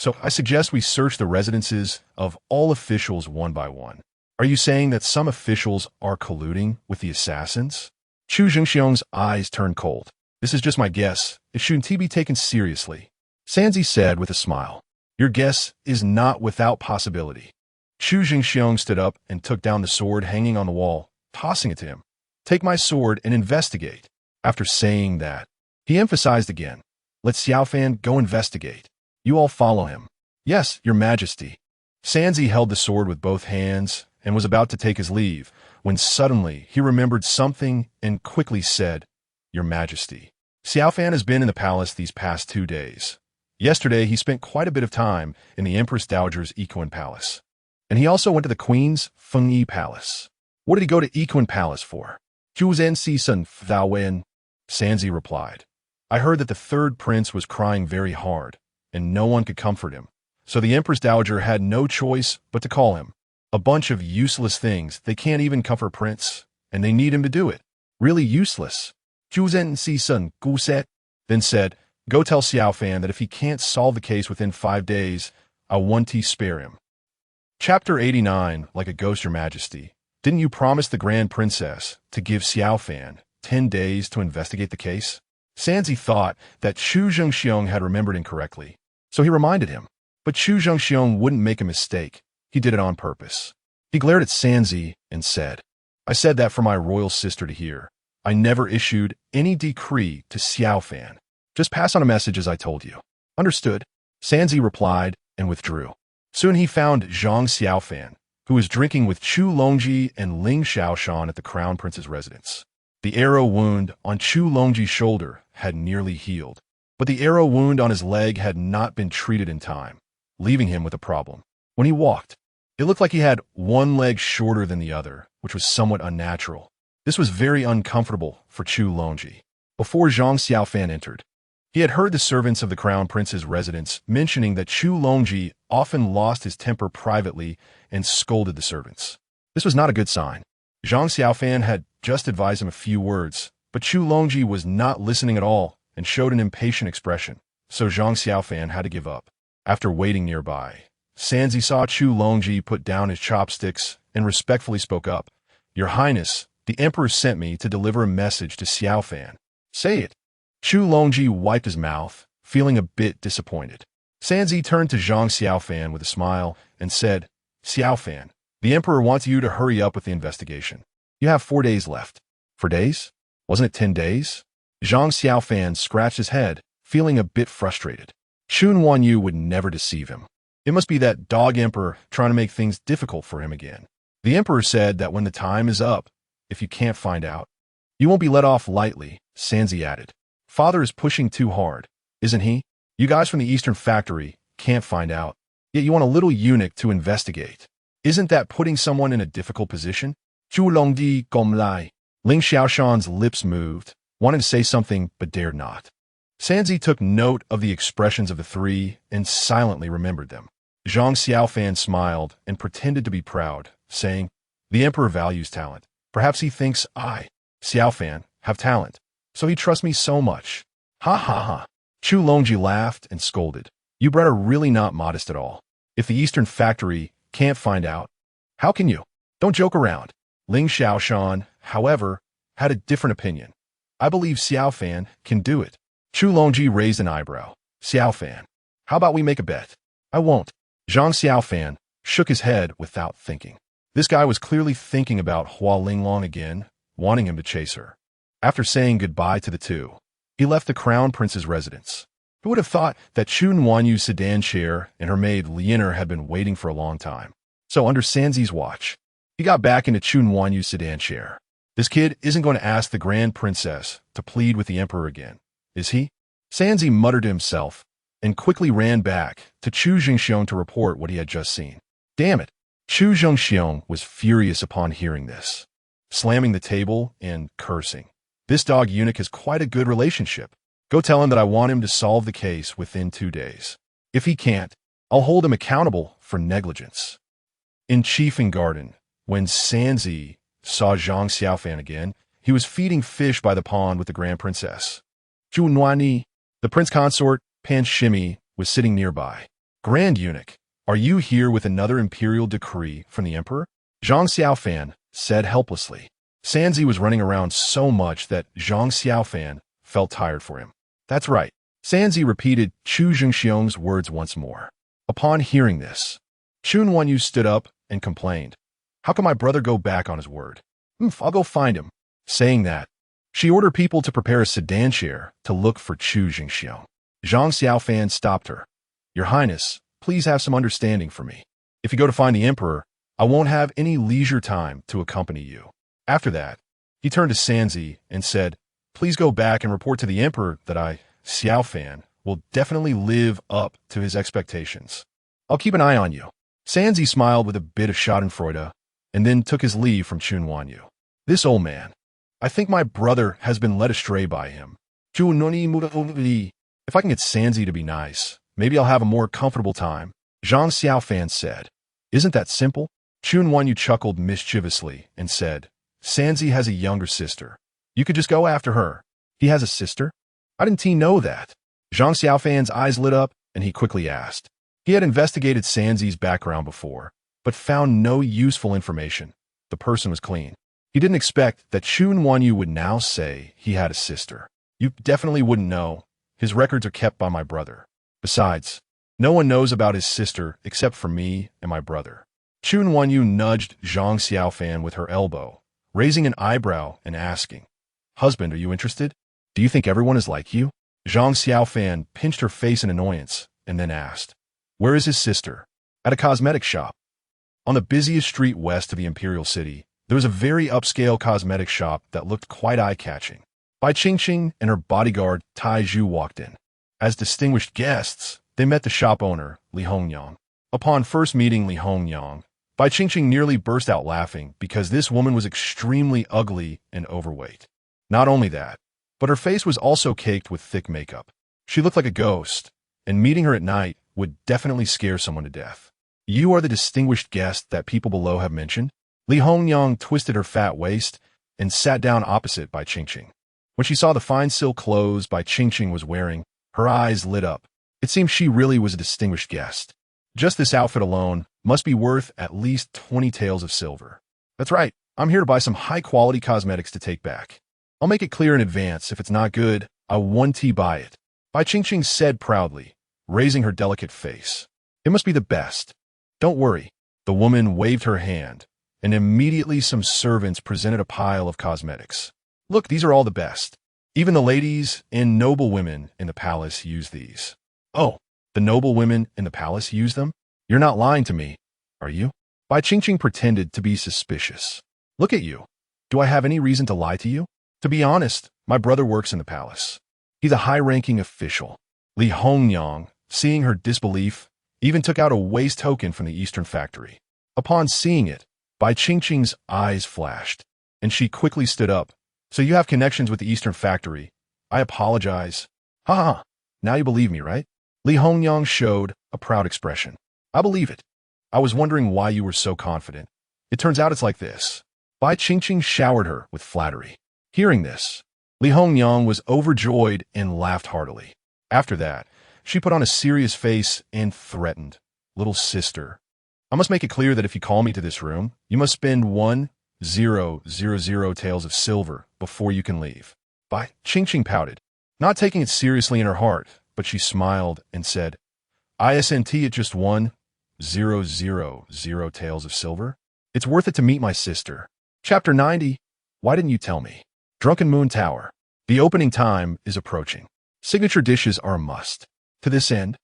So I suggest we search the residences of all officials one by one. Are you saying that some officials are colluding with the assassins? Chu Jingxiong's eyes turned cold. This is just my guess. It shouldn't be taken seriously. Sanzi said with a smile. Your guess is not without possibility. Chu Jingxiong stood up and took down the sword hanging on the wall, tossing it to him. Take my sword and investigate. After saying that, he emphasized again. Let Xiaofan go investigate. You all follow him. Yes, Your Majesty. Sanzi held the sword with both hands and was about to take his leave, when suddenly he remembered something and quickly said, Your Majesty, Xiaofan has been in the palace these past 2 days. Yesterday he spent quite a bit of time in the Empress Dowager's Equine Palace. And he also went to the Queen's Fengyi Palace. What did he go to Equine Palace for? Zhuzen Sisun Dawen, Sanzi replied. I heard that the third prince was crying very hard, and no one could comfort him. So the Empress Dowager had no choice but to call him. A bunch of useless things. They can't even comfort Prince, and they need him to do it. Really useless. Zhuzen Sisun Guset then said, Go tell Xiaofan that if he can't solve the case within 5 days, I'll spare him. Chapter 89, Like a Ghost, Your Majesty. Didn't you promise the Grand Princess to give Xiaofan 10 days to investigate the case? Sanzi thought that Chu Jingxiong had remembered incorrectly, so he reminded him. But Chu Jingxiong wouldn't make a mistake. He did it on purpose. He glared at Sanzi and said, I said that for my royal sister to hear. I never issued any decree to Xiaofan. Just pass on a message as I told you. Understood? Sanzi replied and withdrew. Soon he found Zhang Xiaofan, who was drinking with Chu Longji and Ling Xiaoshan at the Crown Prince's residence. The arrow wound on Chu Longji's shoulder had nearly healed, but the arrow wound on his leg had not been treated in time, leaving him with a problem. When he walked, it looked like he had one leg shorter than the other, which was somewhat unnatural. This was very uncomfortable for Chu Longji. Before Zhang Xiaofan entered, he had heard the servants of the Crown Prince's residence mentioning that Chu Longji often lost his temper privately and scolded the servants. This was not a good sign. Zhang Xiaofan had just advised him a few words, but Chu Longji was not listening at all and showed an impatient expression, so Zhang Xiaofan had to give up. After waiting nearby, Sanzi saw Chu Longji put down his chopsticks and respectfully spoke up. Your Highness, the Emperor sent me to deliver a message to Xiaofan. Say it. Chu Longji wiped his mouth, feeling a bit disappointed. Sanzi turned to Zhang Xiaofan with a smile and said, Xiaofan, the Emperor wants you to hurry up with the investigation. You have 4 days left. 4 days? Wasn't it 10 days? Zhang Xiaofan scratched his head, feeling a bit frustrated. Chun Wanyu would never deceive him. It must be that dog Emperor trying to make things difficult for him again. The Emperor said that when the time is up, if you can't find out, you won't be let off lightly, Sanzi added. Father is pushing too hard, isn't he? You guys from the Eastern Factory can't find out, yet you want a little eunuch to investigate. Isn't that putting someone in a difficult position? Chu Longdi Gom Lai. Ling Xiaoshan's lips moved, wanted to say something but dared not. Sanzi took note of the expressions of the three and silently remembered them. Zhang Xiaofan smiled and pretended to be proud, saying, The Emperor values talent. Perhaps he thinks I, Xiaofan, have talent, so he trusts me so much. Ha ha ha. Chu Longji laughed and scolded. You bred are really not modest at all. If the Eastern Factory can't find out, how can you? Don't joke around. Ling Xiaoshan, however, had a different opinion. I believe Xiaofan can do it. Chu Longji raised an eyebrow. Xiaofan, how about we make a bet? I won't. Zhang Xiaofan shook his head without thinking. This guy was clearly thinking about Hua Linglong again, wanting him to chase her. After saying goodbye to the two, he left the Crown Prince's residence. Who would have thought that Chun Wanyu's sedan chair and her maid Lianer had been waiting for a long time? So under Sanzi's watch, he got back into Chun Wanyu's sedan chair. This kid isn't going to ask the Grand Princess to plead with the Emperor again, is he? Sanzi muttered to himself and quickly ran back to Chu Jingxiong to report what he had just seen. Damn it! Chu Jingxiong was furious upon hearing this, slamming the table and cursing. This dog eunuch has quite a good relationship. Go tell him that I want him to solve the case within 2 days. If he can't, I'll hold him accountable for negligence. In Chiefing Garden, when Sanzi saw Zhang Xiaofan again, he was feeding fish by the pond with the Grand Princess. Zhu Nuani, the Prince Consort, Pan Shimi, was sitting nearby. Grand Eunuch, are you here with another imperial decree from the Emperor? Zhang Xiaofan said helplessly. Sanzi was running around so much that Zhang Xiaofan felt tired for him. That's right. Sanzi repeated Chu Jingxiong's words once more. Upon hearing this, Chun Wanyu stood up and complained. How can my brother go back on his word? I'll go find him. Saying that, she ordered people to prepare a sedan chair to look for Chu Jingxiong. Zhang Xiaofan stopped her. Your Highness, please have some understanding for me. If you go to find the Emperor, I won't have any leisure time to accompany you. After that, he turned to Sanzi and said, Please go back and report to the Emperor that I, Xiaofan, will definitely live up to his expectations. I'll keep an eye on you. Sanzi smiled with a bit of schadenfreude and then took his leave from Chun Wanyu. This old man, I think my brother has been led astray by him. If I can get Sanzi to be nice, maybe I'll have a more comfortable time, Zhang Xiaofan said. Isn't that simple? Chun Wanyu chuckled mischievously and said, Sanzi has a younger sister. You could just go after her. He has a sister? How didn't he know that? Zhang Xiaofan's eyes lit up and he quickly asked. He had investigated Sanzi's background before, but found no useful information. The person was clean. He didn't expect that Chun Wanyu would now say he had a sister. You definitely wouldn't know. His records are kept by my brother. Besides, no one knows about his sister except for me and my brother. Chun Wanyu nudged Zhang Xiaofan with her elbow, raising an eyebrow and asking, Husband, are you interested? Do you think everyone is like you? Zhang Xiaofan pinched her face in annoyance and then asked, where is his sister? At a cosmetic shop. On the busiest street west of the imperial city, there was a very upscale cosmetic shop that looked quite eye-catching. Bai Qingqing and her bodyguard Tai Zhu walked in. As distinguished guests, they met the shop owner, Li Hongyang. Upon first meeting Li Hongyang, Bai Qingqing nearly burst out laughing because this woman was extremely ugly and overweight. Not only that, but her face was also caked with thick makeup. She looked like a ghost, and meeting her at night would definitely scare someone to death. You are the distinguished guest that people below have mentioned? Li Hongyang twisted her fat waist and sat down opposite Bai Qingqing. When she saw the fine silk clothes Bai Qingqing was wearing, her eyes lit up. It seemed she really was a distinguished guest. Just this outfit alone must be worth at least 20 taels of silver. That's right, I'm here to buy some high-quality cosmetics to take back. I'll make it clear in advance if it's not good, I won't buy it. Bai Qingqing said proudly, raising her delicate face. It must be the best. Don't worry. The woman waved her hand, and immediately some servants presented a pile of cosmetics. Look, these are all the best. Even the ladies and noble women in the palace use these. Oh, the noble women in the palace use them? You're not lying to me, are you? Bai Qingqing pretended to be suspicious. Look at you. Do I have any reason to lie to you? To be honest, my brother works in the palace. He's a high-ranking official. Li Hongyang, seeing her disbelief, even took out a waste token from the Eastern factory. Upon seeing it, Bai Qingqing's eyes flashed, and she quickly stood up. So you have connections with the Eastern factory. I apologize. Ha ha, now you believe me, right? Li Hongyang showed a proud expression. I believe it. I was wondering why you were so confident. It turns out it's like this. Bai Qingqing showered her with flattery. Hearing this, Li Hongyang was overjoyed and laughed heartily. After that, she put on a serious face and threatened, little sister, I must make it clear that if you call me to this room, you must spend 1,000 taels of silver before you can leave. Bai Qingqing pouted, not taking it seriously in her heart, but she smiled and said, ISNT at just 1,000 taels of silver? It's worth it to meet my sister. Chapter 90. Why didn't you tell me? Drunken Moon Tower. The opening time is approaching. Signature dishes are a must. To this end,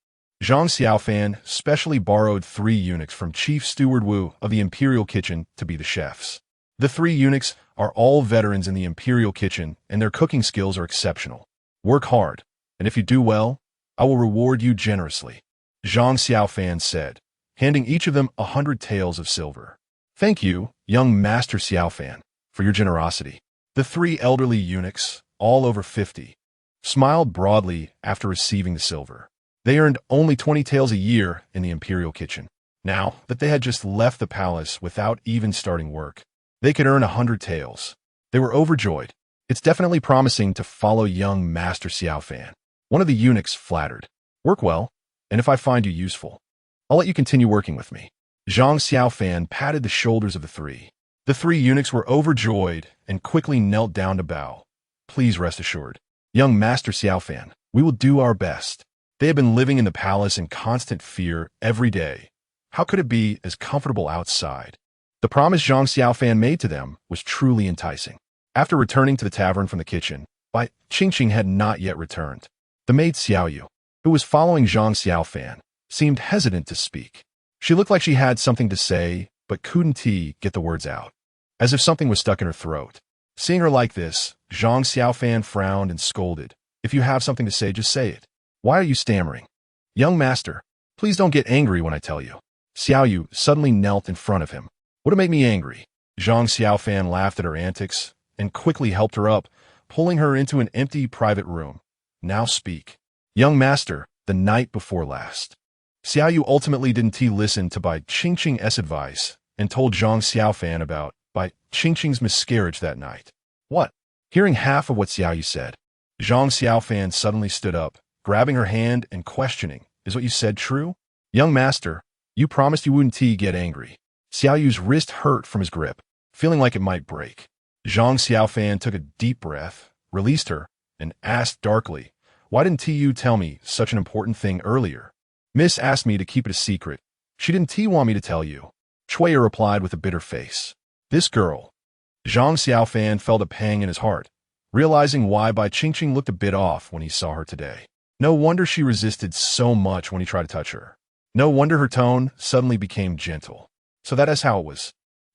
Zhang Xiaofan specially borrowed 3 eunuchs from Chief Steward Wu of the Imperial Kitchen to be the chefs. The 3 eunuchs are all veterans in the Imperial Kitchen, and their cooking skills are exceptional. Work hard, and if you do well, I will reward you generously, Zhang Xiaofan said, handing each of them 100 taels of silver. Thank you, young Master Xiaofan, for your generosity. The 3 elderly eunuchs, all over 50, smiled broadly after receiving the silver. They earned only 20 taels a year in the Imperial Kitchen. Now that they had just left the palace without even starting work, they could earn 100 taels. They were overjoyed. It's definitely promising to follow young Master Xiaofan. One of the eunuchs flattered. Work well, and if I find you useful, I'll let you continue working with me. Zhang Xiaofan patted the shoulders of the 3. The 3 eunuchs were overjoyed and quickly knelt down to bow. Please rest assured, young Master Xiaofan, we will do our best. They had been living in the palace in constant fear every day. How could it be as comfortable outside? The promise Zhang Xiaofan made to them was truly enticing. After returning to the tavern from the kitchen, Bai Qingqing had not yet returned. The maid Xiaoyu, who was following Zhang Xiaofan, seemed hesitant to speak. She looked like she had something to say, but couldn't get the words out, as if something was stuck in her throat. Seeing her like this, Zhang Xiaofan frowned and scolded. If you have something to say, just say it. Why are you stammering? Young master, please don't get angry when I tell you. Xiaoyu suddenly knelt in front of him. Would it make me angry? Zhang Xiaofan laughed at her antics and quickly helped her up, pulling her into an empty private room. Now speak. Young master, the night before last. Xiaoyu ultimately didn't listen to Bai Qingqing's advice and told Zhang Xiaofan about Bai Qingqing's miscarriage that night. What? Hearing half of what Xiaoyu said, Zhang Xiaofan suddenly stood up, grabbing her hand and questioning, is what you said true? Young master, you promised you wouldn't get angry. Xiaoyu's wrist hurt from his grip, feeling like it might break. Zhang Xiaofan took a deep breath, released her, and asked darkly, why didn't you tell me such an important thing earlier? Miss asked me to keep it a secret. She didn't want me to tell you. Chuya replied with a bitter face. This girl. Zhang Xiaofan felt a pang in his heart, realizing why Bai Qingqing looked a bit off when he saw her today. No wonder she resisted so much when he tried to touch her. No wonder her tone suddenly became gentle. So that is how it was.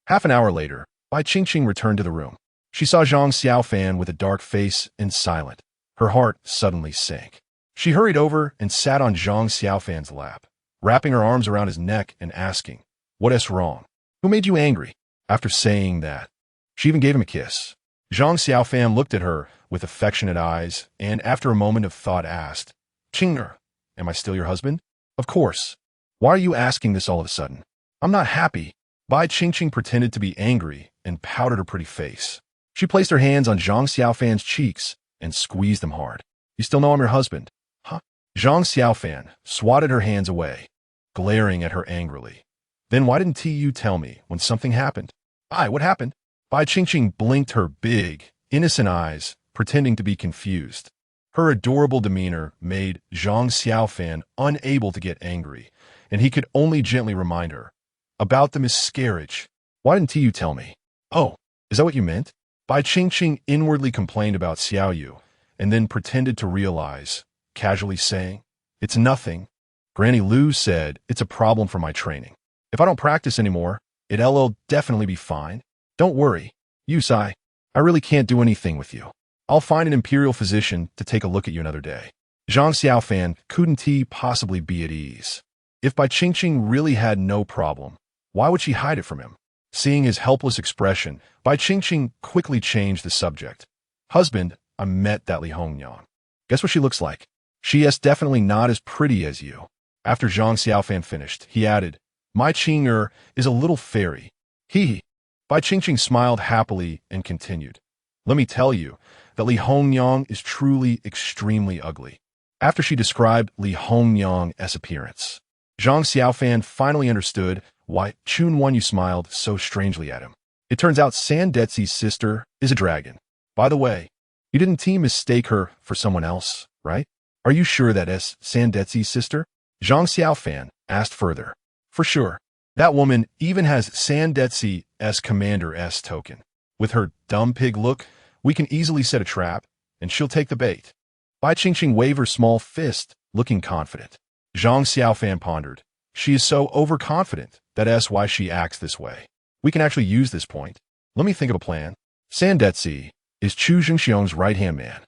Half an hour later, Bai Qingqing returned to the room. She saw Zhang Xiaofan with a dark face and silent. Her heart suddenly sank. She hurried over and sat on Zhang Xiaofan's lap, wrapping her arms around his neck and asking, "What is wrong? Who made you angry?" After saying that, she even gave him a kiss. Zhang Xiaofan looked at her with affectionate eyes and after a moment of thought asked, "Qing'er, am I still your husband?" "Of course. Why are you asking this all of a sudden?" "I'm not happy." Bai Qingqing pretended to be angry and pouted her pretty face. She placed her hands on Zhang Xiaofan's cheeks and squeezed them hard. "You still know I'm your husband, huh?" Zhang Xiaofan swatted her hands away, glaring at her angrily. "Then why didn't you tell me when something happened?" What happened?" Bai Qingqing blinked her big, innocent eyes, pretending to be confused. Her adorable demeanor made Zhang Xiaofan unable to get angry, and he could only gently remind her, "About the miscarriage. Why didn't you tell me?" "Oh, is that what you meant?" Bai Qingqing inwardly complained about Xiao Yu, and then pretended to realize, casually saying, "It's nothing. Granny Lu said it's a problem for my training. If I don't practice anymore, it'll definitely be fine. Don't worry, Yusai. I really can't do anything with you. I'll find an imperial physician to take a look at you another day." Zhang Xiaofan couldn't he possibly be at ease? If Bai Qingqing really had no problem, why would she hide it from him? Seeing his helpless expression, Bai Qingqing quickly changed the subject. "Husband, I met that Li Hongyang. Guess what she looks like? She is definitely not as pretty as you." After Zhang Xiaofan finished, he added, "My Qing'er is a little fairy. He." Bai Qingqing smiled happily and continued, "Let me tell you that Li Hongyang is truly extremely ugly." After she described Li Hongyang's appearance, Zhang Xiaofan finally understood why Chun Wan Yu smiled so strangely at him. It turns out San Detzi's sister is a dragon. By the way, you didn't mistake her for someone else, right? Are you sure that is San Detzi's sister? Zhang Xiaofan asked further. "For sure. That woman even has San Detzi's commander's token. With her dumb pig look, we can easily set a trap, and she'll take the bait." Bai Qingqing waved her small fist, looking confident. Zhang Xiaofan pondered. She is so overconfident, that's why she acts this way. We can actually use this point. Let me think of a plan. San Detzi is Chu Zhengxiong's right-hand man,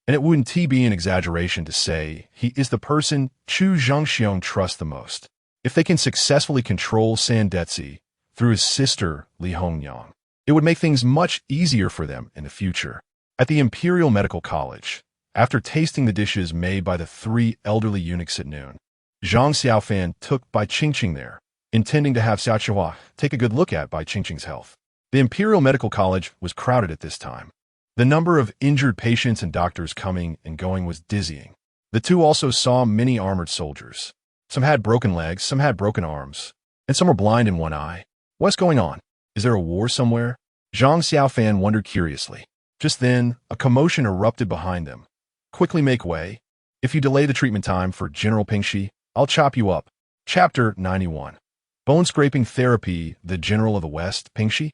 and it wouldn't be an exaggeration to say he is the person Chu Zhengxiong trusts the most. If they can successfully control San Detzi through his sister Li Hongyang, it would make things much easier for them in the future. At the Imperial Medical College, after tasting the dishes made by the 3 elderly eunuchs at noon, Zhang Xiaofan took Bai Qingqing there, intending to have Xiao Chihua take a good look at Bai Qingqing's health. The Imperial Medical College was crowded at this time. The number of injured patients and doctors coming and going was dizzying. The two also saw many armored soldiers. Some had broken legs, some had broken arms, and some were blind in one eye. What's going on? Is there a war somewhere? Zhang Xiaofan wondered curiously. Just then, a commotion erupted behind them. "Quickly make way. If you delay the treatment time for General Pingxi, I'll chop you up." Chapter 91. Bone-scraping therapy, the General of the West, Pingxi?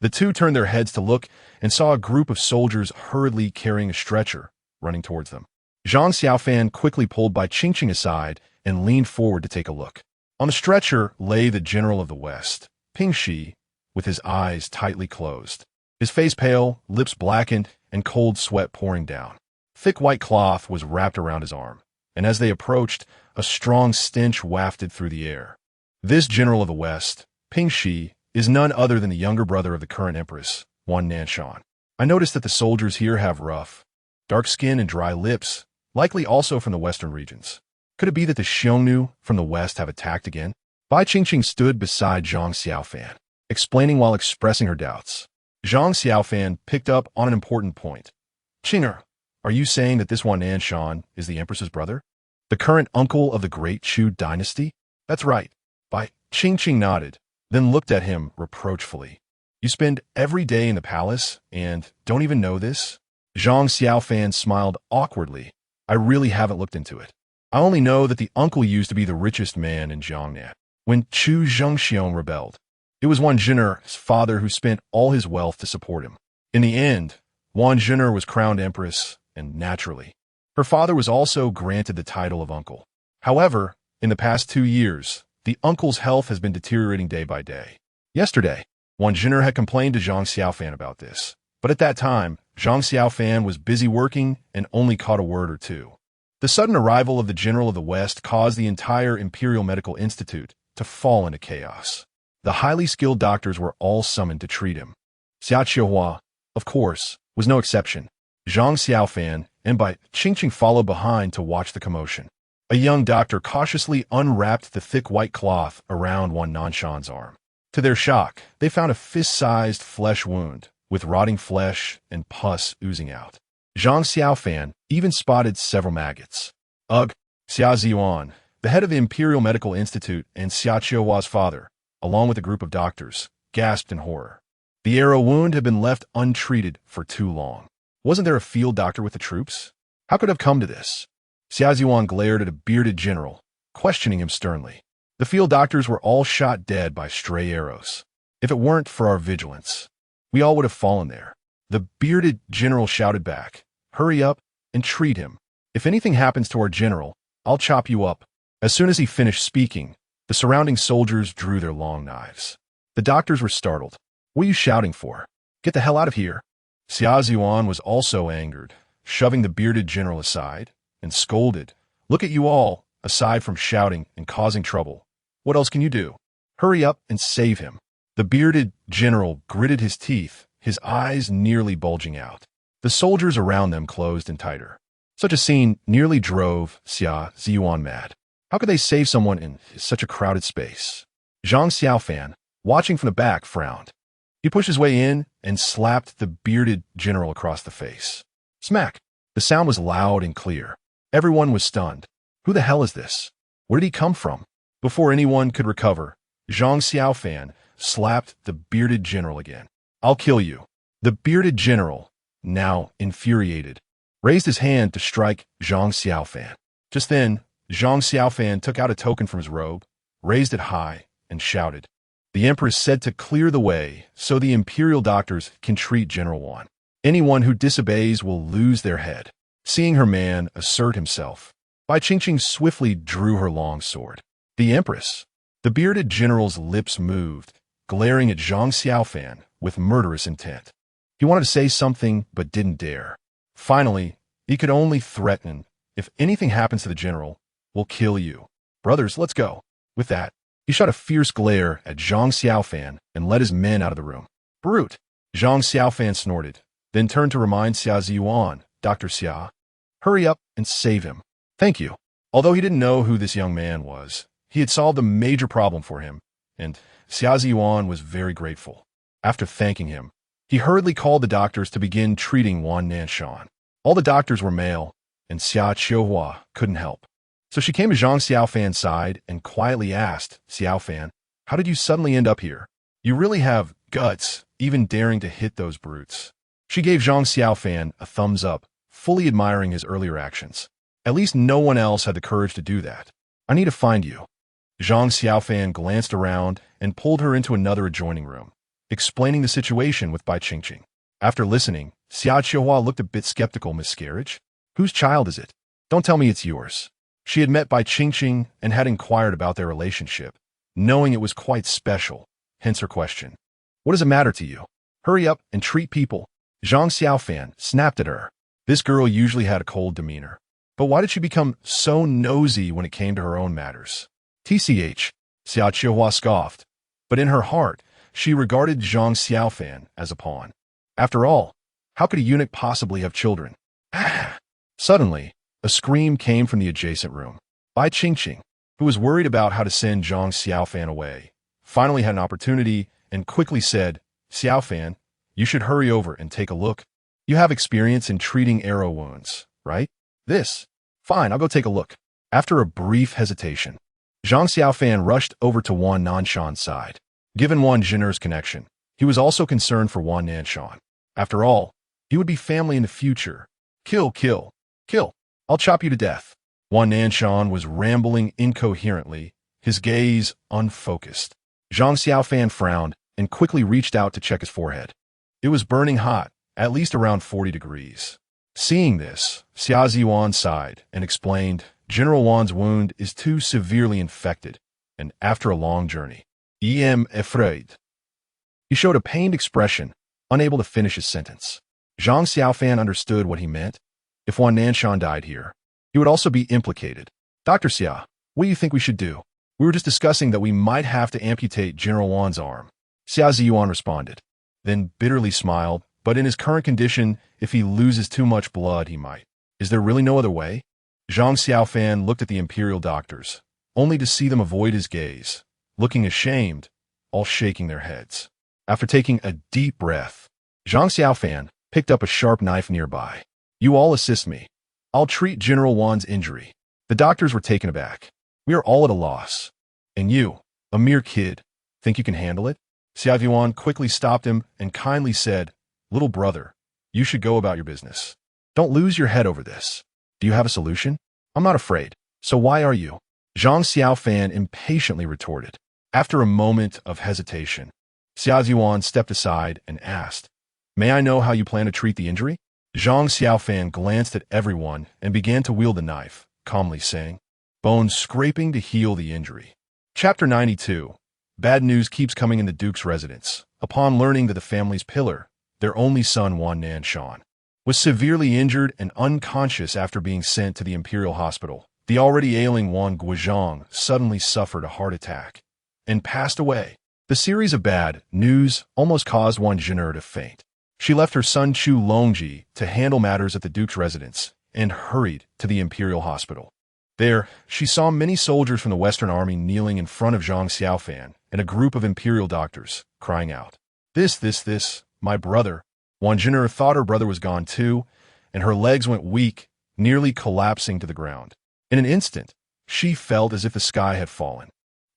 The two turned their heads to look and saw a group of soldiers hurriedly carrying a stretcher, running towards them. Zhang Xiaofan quickly pulled Bai Qingqing aside and leaned forward to take a look. On the stretcher lay the General of the West, Pingxi, with his eyes tightly closed. His face pale, lips blackened, and cold sweat pouring down. Thick white cloth was wrapped around his arm, and as they approached, a strong stench wafted through the air. This General of the West, Pingxi, is none other than the younger brother of the current Empress, Wan Nanshan. I noticed that the soldiers here have rough, dark skin and dry lips, likely also from the western regions. Could it be that the Xiongnu from the west have attacked again? Bai Qingqing stood beside Zhang Xiaofan, explaining while expressing her doubts. Zhang Xiaofan picked up on an important point. "Qing'er, are you saying that this Wan Nanshan is the Empress's brother? The current uncle of the Great Chu dynasty?" "That's right." Bai Qingqing nodded, then looked at him reproachfully. "You spend every day in the palace and don't even know this?" Zhang Xiaofan smiled awkwardly. "I really haven't looked into it. I only know that the uncle used to be the richest man in Jiangnan. When Chu Zhengxiong rebelled, it was Wan Jin'er's father who spent all his wealth to support him. In the end, Wan Zhin'er was crowned empress, and naturally, her father was also granted the title of uncle. However, in the past 2 years, the uncle's health has been deteriorating day by day. Yesterday, Wan Zhin'er had complained to Zhang Xiaofan about this, but at that time, Zhang Xiaofan was busy working and only caught a word or two. The sudden arrival of the General of the West caused the entire Imperial Medical Institute to fall into chaos. The highly skilled doctors were all summoned to treat him. Xia Qiuhua, of course, was no exception. Zhang Xiaofan and Bai Qingqing followed behind to watch the commotion. A young doctor cautiously unwrapped the thick white cloth around Wan Nanshan's arm. To their shock, they found a fist-sized flesh wound, with rotting flesh and pus oozing out. Zhang Xiaofan even spotted several maggots. Ugh! Xia Ziyuan, the head of the Imperial Medical Institute and Xia Qiuhua's father, along with a group of doctors, gasped in horror. The arrow wound had been left untreated for too long. Wasn't there a field doctor with the troops? How could it have come to this? Xia Ziyuan glared at a bearded general, questioning him sternly. The field doctors were all shot dead by stray arrows. If it weren't for our vigilance, we all would have fallen there. The bearded general shouted back, "Hurry up and treat him. If anything happens to our general, I'll chop you up." As soon as he finished speaking, the surrounding soldiers drew their long knives. The doctors were startled. "What are you shouting for? Get the hell out of here." Xia Ziyuan was also angered, shoving the bearded general aside, and scolded, "Look at you all, aside from shouting and causing trouble. What else can you do? Hurry up and save him." The bearded general gritted his teeth, his eyes nearly bulging out. The soldiers around them closed in tighter. Such a scene nearly drove Xia Ziyuan mad. How could they save someone in such a crowded space? Zhang Xiaofan, watching from the back, frowned. He pushed his way in and slapped the bearded general across the face. Smack! The sound was loud and clear. Everyone was stunned. Who the hell is this? Where did he come from? Before anyone could recover, Zhang Xiaofan slapped the bearded general again. "I'll kill you." The bearded general, now infuriated, raised his hand to strike Zhang Xiaofan. Just then, Zhang Xiaofan took out a token from his robe, raised it high, and shouted, "The Empress said to clear the way so the Imperial doctors can treat General Wan. Anyone who disobeys will lose their head." Seeing her man assert himself, Bai Qingqing swiftly drew her long sword. The Empress. The bearded general's lips moved, glaring at Zhang Xiaofan with murderous intent. He wanted to say something, but didn't dare. Finally, he could only threaten, "If anything happens to the general, we'll kill you. Brothers, let's go." With that, he shot a fierce glare at Zhang Xiaofan and led his men out of the room. "Brute!" Zhang Xiaofan snorted, then turned to remind Xia Ziyuan, "Dr. Xia, hurry up and save him." "Thank you." Although he didn't know who this young man was, he had solved a major problem for him, and Xia Ziyuan was very grateful. After thanking him, he hurriedly called the doctors to begin treating Wan Nanshan. All the doctors were male, and Xia Qiuhua couldn't help. So she came to Zhang Xiaofan's side and quietly asked, "Xiaofan, how did you suddenly end up here? You really have guts, even daring to hit those brutes." She gave Zhang Xiaofan a thumbs up, fully admiring his earlier actions. At least no one else had the courage to do that. "I need to find you." Zhang Xiaofan glanced around and pulled her into another adjoining room, explaining the situation with Bai Qingqing. After listening, Xia Qiuhua looked a bit skeptical. "Miscarriage? Whose child is it? Don't tell me it's yours." She had met Bai Qingqing and had inquired about their relationship, knowing it was quite special, hence her question. "What does it matter to you? Hurry up and treat people." Zhang Xiaofan snapped at her. This girl usually had a cold demeanor, but why did she become so nosy when it came to her own matters? "TCH," Xia Qiuhua scoffed, but in her heart, she regarded Zhang Xiaofan as a pawn. After all, how could a eunuch possibly have children? Suddenly, a scream came from the adjacent room. Bai Qingqing, who was worried about how to send Zhang Xiaofan away, finally had an opportunity and quickly said, "Xiaofan, you should hurry over and take a look. You have experience in treating arrow wounds, right?" "This? Fine, I'll go take a look." After a brief hesitation, Zhang Xiaofan rushed over to Wan Nanshan's side. Given Wan Zhin'er's connection, he was also concerned for Wan Nanshan. After all, he would be family in the future. "Kill, kill, kill. I'll chop you to death." Wan Nanshan was rambling incoherently, his gaze unfocused. Zhang Xiaofan frowned and quickly reached out to check his forehead. It was burning hot, at least around 40 degrees. Seeing this, Xia Ziyuan sighed and explained, General Wan's wound is too severely infected, and after a long journey, I am afraid. He showed a pained expression, unable to finish his sentence. Zhang Xiaofan understood what he meant. If Wan Nanshan died here, he would also be implicated. Dr. Xia, what do you think we should do? We were just discussing that we might have to amputate General Wan's arm. Xia Ziyuan responded, then bitterly smiled, but in his current condition, if he loses too much blood, he might. Is there really no other way? Zhang Xiaofan looked at the imperial doctors, only to see them avoid his gaze, looking ashamed, all shaking their heads. After taking a deep breath, Zhang Xiaofan picked up a sharp knife nearby. You all assist me. I'll treat General Wan's injury. The doctors were taken aback. We are all at a loss. And you, a mere kid, think you can handle it? Xia Ziyuan quickly stopped him and kindly said, Little brother, you should go about your business. Don't lose your head over this. Do you have a solution? I'm not afraid. So why are you? Zhang Xiaofan impatiently retorted. After a moment of hesitation, Xia Ziyuan stepped aside and asked, May I know how you plan to treat the injury? Zhang Xiaofan glanced at everyone and began to wield the knife, calmly saying, Bones scraping to heal the injury. Chapter 92. Bad news keeps coming in the Duke's residence. Upon learning that the family's pillar, their only son Wan Nanshan, was severely injured and unconscious after being sent to the imperial hospital, the already ailing Wan Guizhong suddenly suffered a heart attack and passed away. The series of bad news almost caused Wan Zhin'er to faint. She left her son Chu Longji to handle matters at the Duke's residence and hurried to the imperial hospital. There, she saw many soldiers from the Western Army kneeling in front of Zhang Xiaofan and a group of imperial doctors, crying out, This, my brother. Wan Zhin'er thought her brother was gone too, and her legs went weak, nearly collapsing to the ground. In an instant, she felt as if the sky had fallen.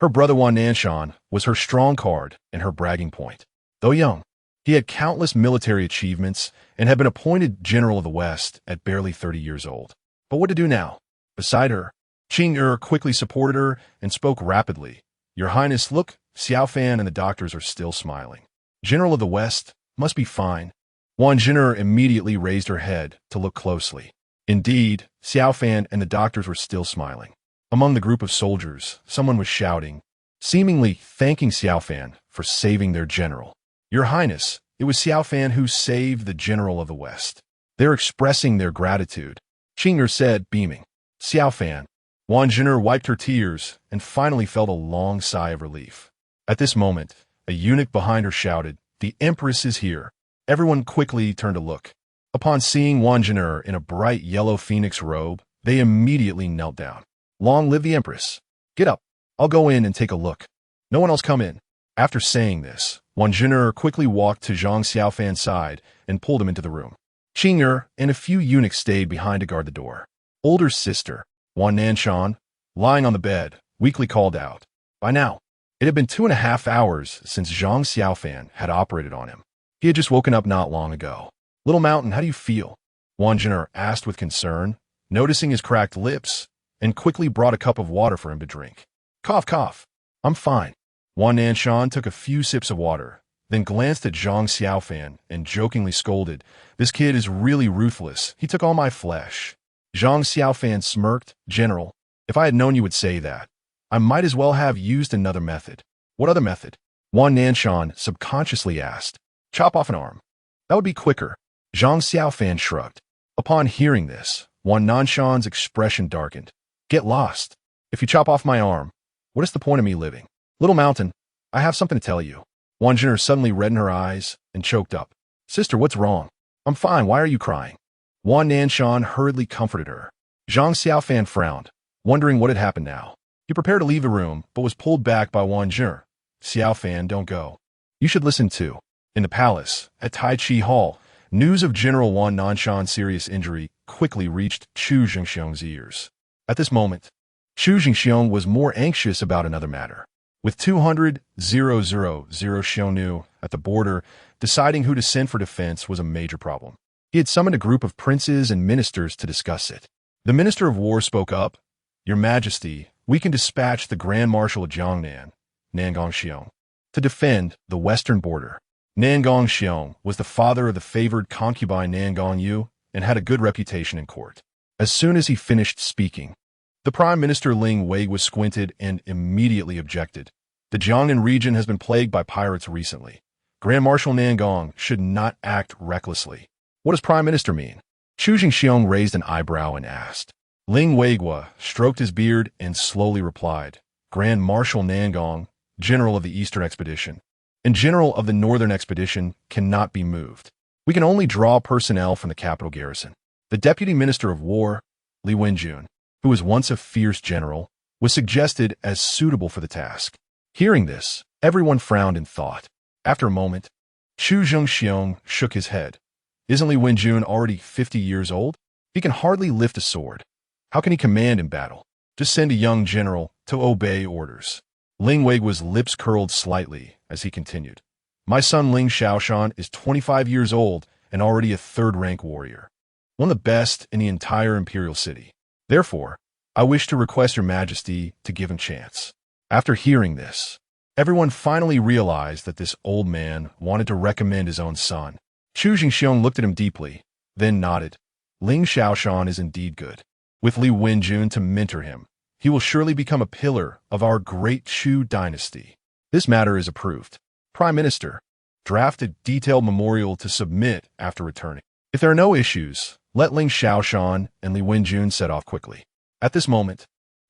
Her brother Wan Nanshan was her strong card and her bragging point. Though young, he had countless military achievements and had been appointed General of the West at barely 30 years old. But what to do now? Beside her, Qing quickly supported her and spoke rapidly. Your Highness, look, Xiaofan and the doctors are still smiling. General of the West must be fine. Wan Zhin'er immediately raised her head to look closely. Indeed, Xiaofan and the doctors were still smiling. Among the group of soldiers, someone was shouting, seemingly thanking Xiaofan for saving their general. Your Highness, it was Xiaofan who saved the General of the West. They're expressing their gratitude. Qing said, beaming. Xiaofan. Wan Zhin'er wiped her tears and finally felt a long sigh of relief. At this moment, a eunuch behind her shouted, The Empress is here. Everyone quickly turned to look. Upon seeing Wan Zhin'er in a bright yellow phoenix robe, they immediately knelt down. Long live the Empress. Get up. I'll go in and take a look. No one else come in. After saying this, Wan Zhin'er quickly walked to Zhang Xiaofan's side and pulled him into the room. Qing and a few eunuchs stayed behind to guard the door. Older sister, Wan Nanshan, lying on the bed, weakly called out. By now, it had been 2.5 hours since Zhang Xiaofan had operated on him. He had just woken up not long ago. Little Mountain, how do you feel? Wan Zhin'er asked with concern, noticing his cracked lips, and quickly brought a cup of water for him to drink. Cough, cough. I'm fine. Wan Nanshan took a few sips of water, then glanced at Zhang Xiaofan and jokingly scolded, This kid is really ruthless. He took all my flesh. Zhang Xiaofan smirked, General, if I had known you would say that, I might as well have used another method. What other method? Wan Nanshan subconsciously asked. Chop off an arm. That would be quicker. Zhang Xiaofan shrugged. Upon hearing this, Wan Nanshan's expression darkened. Get lost. If you chop off my arm, what is the point of me living? Little Mountain, I have something to tell you. Wan Zhin'er suddenly reddened her eyes and choked up. Sister, what's wrong? I'm fine. Why are you crying? Wan Nanshan hurriedly comforted her. Zhang Xiaofan frowned, wondering what had happened now. He prepared to leave the room, but was pulled back by Wan Zhin'er. Xiaofan, don't go. You should listen too. In the palace, at Tai Chi Hall, news of General Wan Nanshan's serious injury quickly reached Chu Zhengxiong's ears. At this moment, Chu Zhengxiong was more anxious about another matter. With 200,000 Xiongnu at the border, deciding who to send for defense was a major problem. He had summoned a group of princes and ministers to discuss it. The Minister of War spoke up, Your Majesty, we can dispatch the Grand Marshal of Jiangnan, Nangongxiong, to defend the western border. Nangong Xiong was the father of the favored concubine Nangong Yu and had a good reputation in court. As soon as he finished speaking, the Prime Minister Ling Wei was squinted and immediately objected. The Jiangnan region has been plagued by pirates recently. Grand Marshal Nangong should not act recklessly. What does Prime Minister mean? Chu Jingxiong raised an eyebrow and asked. Ling Weigua stroked his beard and slowly replied, Grand Marshal Nangong, General of the Eastern Expedition, and General of the Northern Expedition cannot be moved. We can only draw personnel from the capital garrison. The Deputy Minister of War, Li Wenjun, who was once a fierce general, was suggested as suitable for the task. Hearing this, everyone frowned in thought. After a moment, Chu Jingxiong shook his head. Isn't Li Wenjun already 50 years old? He can hardly lift a sword. How can he command in battle? Just send a young general to obey orders. Ling Weigua's lips curled slightly as he continued. My son Ling Xiaofan is 25 years old and already a third-rank warrior, one of the best in the entire imperial city. Therefore, I wish to request your majesty to give him chance. After hearing this, everyone finally realized that this old man wanted to recommend his own son. Chu Jingxiong looked at him deeply, then nodded. Ling Xiaoshan is indeed good. With Li Wenjun to mentor him, he will surely become a pillar of our great Chu dynasty. This matter is approved. Prime Minister, draft a detailed memorial to submit after returning. If there are no issues, let Ling Xiaoshan and Li Wenjun set off quickly. At this moment,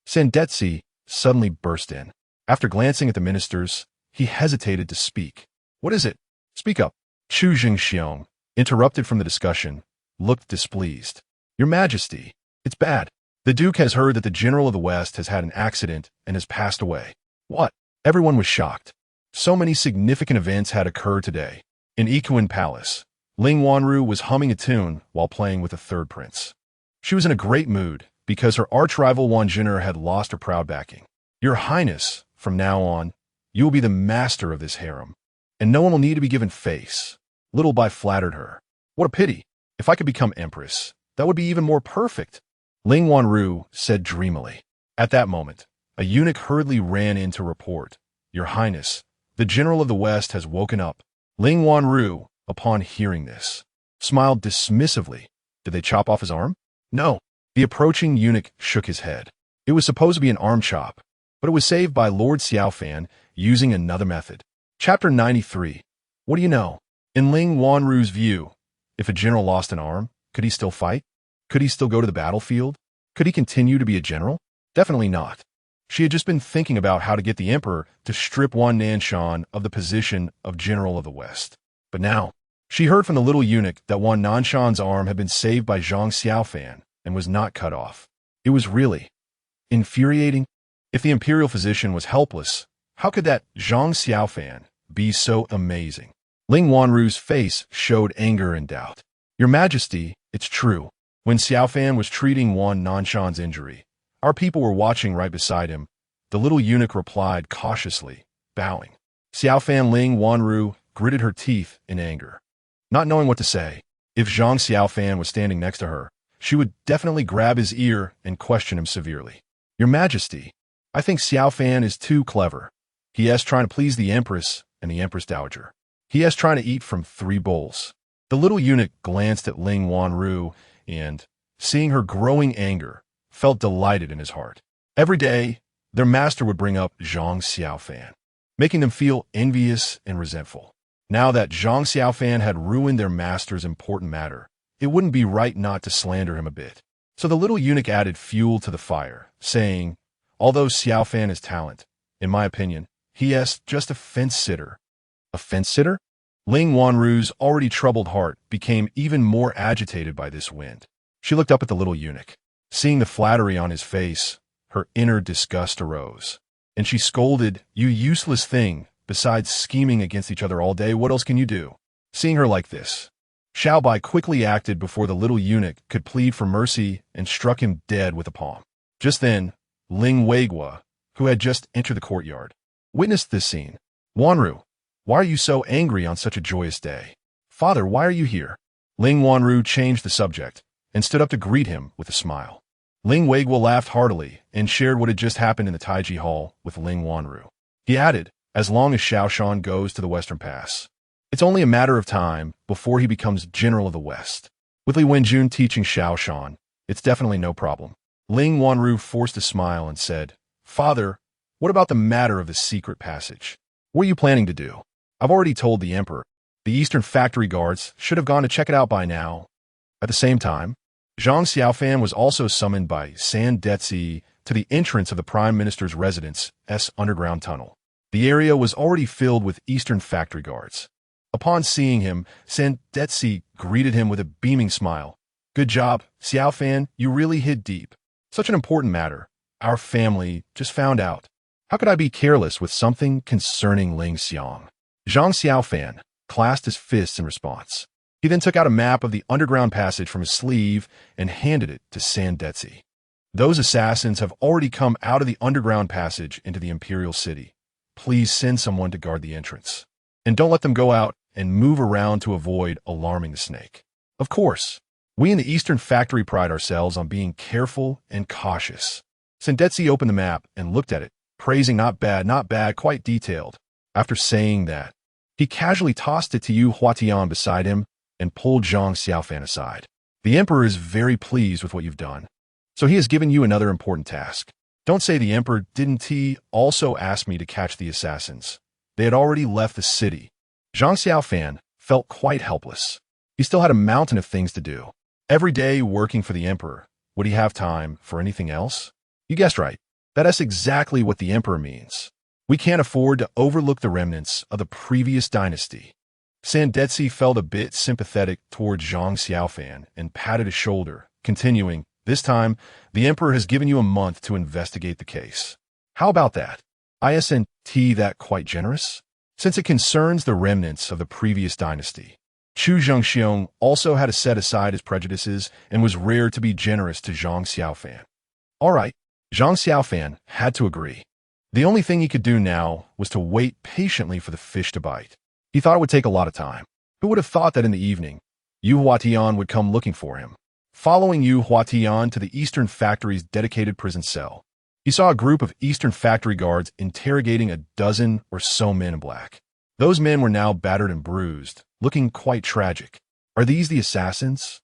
Sandetsi suddenly burst in. After glancing at the ministers, he hesitated to speak. What is it? Speak up. Chu Jingxiong, interrupted from the discussion, looked displeased. Your Majesty, it's bad. The Duke has heard that the General of the West has had an accident and has passed away. What? Everyone was shocked. So many significant events had occurred today. In Ikuan Palace, Ling Wanru was humming a tune while playing with the third prince. She was in a great mood because her arch-rival Wan Jinner had lost her proud backing. Your Highness, from now on, you will be the master of this harem, and no one will need to be given face. Little Bai flattered her. What a pity. If I could become empress, that would be even more perfect. Ling Wanru said dreamily. At that moment, a eunuch hurriedly ran in to report. Your Highness, the General of the West has woken up. Ling Wanru, upon hearing this, smiled dismissively. Did they chop off his arm? No. The approaching eunuch shook his head. It was supposed to be an arm chop, but it was saved by Lord Xiaofan using another method. Chapter 93. What do you know? In Ling Wanru's view, if a general lost an arm, could he still fight? Could he still go to the battlefield? Could he continue to be a general? Definitely not. She had just been thinking about how to get the emperor to strip Wan Nanshan of the position of General of the West. But now, she heard from the little eunuch that Wan Nanshan's arm had been saved by Zhang Xiaofan and was not cut off. It was really infuriating. If the imperial physician was helpless, how could that Zhang Xiaofan be so amazing? Ling Wanru's face showed anger and doubt. Your Majesty, it's true. When Xiaofan was treating Wan Nanshan's injury, our people were watching right beside him. The little eunuch replied cautiously, bowing. Xiaofan Ling Wanru gritted her teeth in anger. Not knowing what to say, if Zhang Xiaofan was standing next to her, she would definitely grab his ear and question him severely. Your Majesty, I think Xiaofan is too clever. He is trying to please the Empress and the Empress Dowager. He is trying to eat from 3 bowls. The little eunuch glanced at Ling Wanru and, seeing her growing anger, felt delighted in his heart. Every day, their master would bring up Zhang Xiaofan, making them feel envious and resentful. Now that Zhang Xiaofan had ruined their master's important matter, it wouldn't be right not to slander him a bit. So the little eunuch added fuel to the fire, saying, although Xiaofan is talent, in my opinion, he is just a fence-sitter. A fence-sitter? Ling Wanru's already troubled heart became even more agitated by this wind. She looked up at the little eunuch. Seeing the flattery on his face, her inner disgust arose. And she scolded, you useless thing, besides scheming against each other all day, what else can you do? Seeing her like this, Xiao Bai quickly acted before the little eunuch could plead for mercy and struck him dead with a palm. Just then, Ling Weigua, who had just entered the courtyard, witnessed this scene. Wanru, why are you so angry on such a joyous day? Father, why are you here? Ling Wanru changed the subject and stood up to greet him with a smile. Ling Weigua laughed heartily and shared what had just happened in the Taiji Hall with Ling Wanru. He added, as long as Xiaoshan goes to the Western Pass, It's only a matter of time before he becomes General of the West. With Li Wenjun teaching Xiaoshan, it's definitely no problem. Ling Wanru forced a smile and said, Father, what about the matter of the secret passage? What are you planning to do? I've already told the Emperor. The Eastern Factory guards should have gone to check it out by now. At the same time, Zhang Xiaofan was also summoned by San Detzi to the entrance of the Prime Minister's residence's underground tunnel. The area was already filled with Eastern Factory guards. Upon seeing him, San Detzi greeted him with a beaming smile. Good job, Xiaofan, you really hid deep. Such an important matter. Our family just found out. How could I be careless with something concerning Ling Xiang? Zhang Xiaofan clasped his fists in response. He then took out a map of the underground passage from his sleeve and handed it to San Detzi. Those assassins have already come out of the underground passage into the Imperial City. Please send someone to guard the entrance. And don't let them go out and move around to avoid alarming the snake. Of course, we in the Eastern Factory pride ourselves on being careful and cautious. San Detzi opened the map and looked at it, praising not bad, quite detailed. After saying that, he casually tossed it to Yu Huatian beside him and pulled Zhang Xiaofan aside. The Emperor is very pleased with what you've done, so he has given you another important task. Don't say the Emperor didn't. He also asked me to catch the assassins. They had already left the city. Zhang Xiaofan felt quite helpless. He still had a mountain of things to do. Every day working for the Emperor, would he have time for anything else? You guessed right. That's exactly what the Emperor means. We can't afford to overlook the remnants of the previous dynasty. San Detzi felt a bit sympathetic towards Zhang Xiaofan and patted his shoulder, continuing, this time, the Emperor has given you a month to investigate the case. How about that? Isn't that quite generous? Since it concerns the remnants of the previous dynasty. Chu Zhengxiong also had to set aside his prejudices and was rare to be generous to Zhang Xiaofan. All right, Zhang Xiaofan had to agree. The only thing he could do now was to wait patiently for the fish to bite. He thought it would take a lot of time. Who would have thought that in the evening, Yu Huatian would come looking for him? Following Yu Huatian to the Eastern Factory's dedicated prison cell, he saw a group of Eastern Factory guards interrogating a dozen or so men in black. Those men were now battered and bruised, looking quite tragic. Are these the assassins?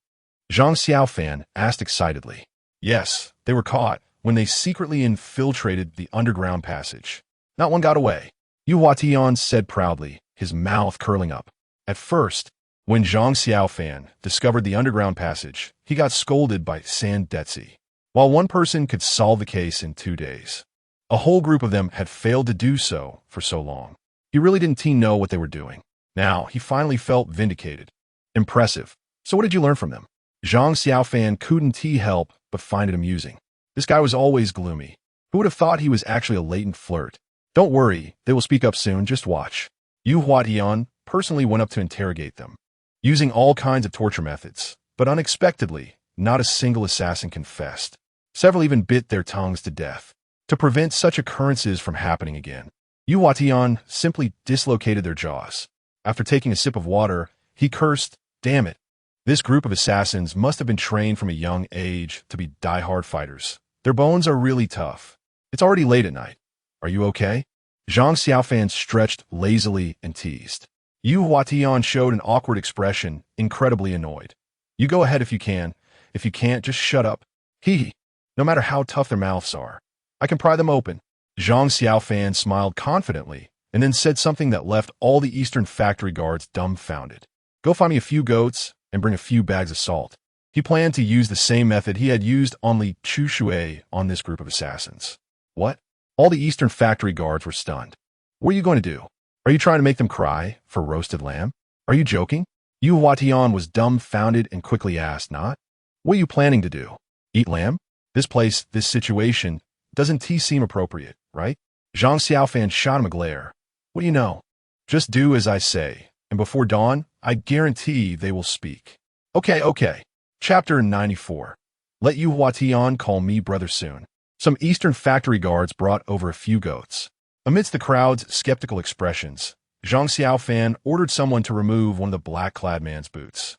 Zhang Xiaofan asked excitedly. Yes, they were caught when they secretly infiltrated the underground passage. Not one got away. Yu Huatian said proudly, his mouth curling up. At first, when Zhang Xiaofan discovered the underground passage, he got scolded by San Detzi. While one person could solve the case in 2 days, a whole group of them had failed to do so for so long. He really didn't know what they were doing. Now, he finally felt vindicated. Impressive. So what did you learn from them? Zhang Xiaofan couldn't help but find it amusing. This guy was always gloomy. Who would have thought he was actually a latent flirt? Don't worry, they will speak up soon, just watch. Yu Huatian personally went up to interrogate them, using all kinds of torture methods, but unexpectedly, not a single assassin confessed. Several even bit their tongues to death. To prevent such occurrences from happening again, Yu Huatian simply dislocated their jaws. After taking a sip of water, he cursed, damn it. This group of assassins must have been trained from a young age to be die-hard fighters. Their bones are really tough. It's already late at night. Are you okay? Zhang Xiaofan stretched lazily and teased. Yu Huatian showed an awkward expression, incredibly annoyed. You go ahead if you can. If you can't, just shut up. Hee. No matter how tough their mouths are, I can pry them open. Zhang Xiaofan smiled confidently and then said something that left all the Eastern Factory guards dumbfounded. Go find me a few goats and bring a few bags of salt. He planned to use the same method he had used on Li Chushui on this group of assassins. What? All the Eastern Factory guards were stunned. What are you going to do? Are you trying to make them cry for roasted lamb? Are you joking? Yu Huatian was dumbfounded and quickly asked, not? What are you planning to do? Eat lamb? This place, this situation, doesn't seem appropriate, right? Zhang Xiaofan shot him a glare. What do you know? Just do as I say, and before dawn, I guarantee they will speak. Okay. Chapter 94. Let Yu Huatian call me brother soon. Some Eastern Factory guards brought over a few goats. Amidst the crowd's skeptical expressions, Zhang Xiaofan ordered someone to remove one of the black-clad man's boots.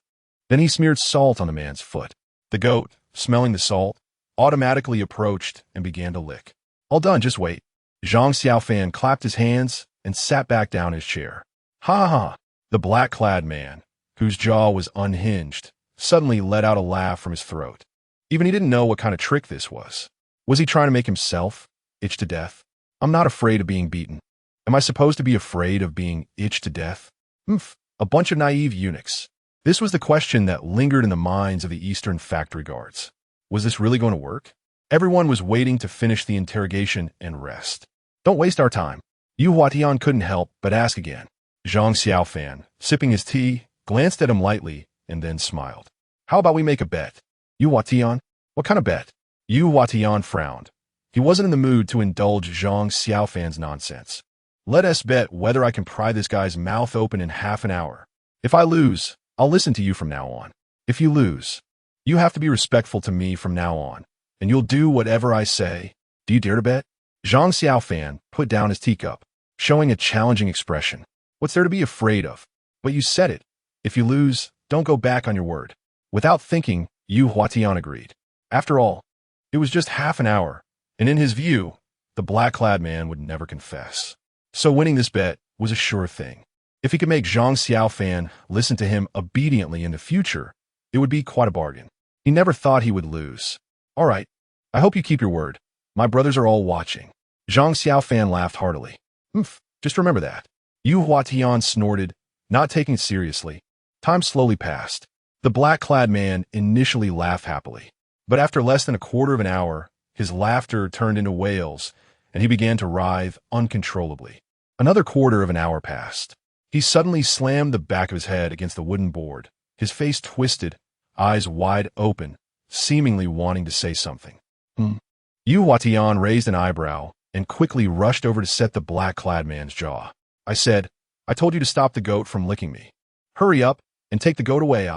Then he smeared salt on the man's foot. The goat, smelling the salt, automatically approached and began to lick. All done, just wait. Zhang Xiaofan clapped his hands and sat back down in his chair. Ha ha! The black-clad man, whose jaw was unhinged, suddenly let out a laugh from his throat. Even he didn't know what kind of trick this was. Was he trying to make himself itch to death? I'm not afraid of being beaten. Am I supposed to be afraid of being itched to death? A bunch of naive eunuchs. This was the question that lingered in the minds of the Eastern factory guards. Was this really going to work? Everyone was waiting to finish the interrogation and rest. Don't waste our time. Yu Huatian couldn't help but ask again. Zhang Xiaofan, sipping his tea, glanced at him lightly and then smiled. How about we make a bet? Yu Huatian? What kind of bet? Yu Huatian frowned. He wasn't in the mood to indulge Zhang Xiaofan's nonsense. Let us bet whether I can pry this guy's mouth open in half an hour. If I lose, I'll listen to you from now on. If you lose, you have to be respectful to me from now on, and you'll do whatever I say. Do you dare to bet? Zhang Xiaofan put down his teacup, showing a challenging expression. What's there to be afraid of? But you said it. If you lose, don't go back on your word. Without thinking, Yu Huatian agreed. After all, it was just half an hour, and in his view, the black-clad man would never confess. So winning this bet was a sure thing. If he could make Zhang Xiaofan listen to him obediently in the future, it would be quite a bargain. He never thought he would lose. All right, I hope you keep your word. My brothers are all watching. Zhang Xiaofan laughed heartily. Just remember that. Yu Huatian snorted, not taking it seriously. Time slowly passed. The black-clad man initially laughed happily, but after less than a quarter of an hour, his laughter turned into wails, and he began to writhe uncontrollably. Another quarter of an hour passed. He suddenly slammed the back of his head against the wooden board, his face twisted, eyes wide open, seemingly wanting to say something. Yu Huatian raised an eyebrow and quickly rushed over to set the black-clad man's jaw. I told you to stop the goat from licking me. Hurry up and take the goat away,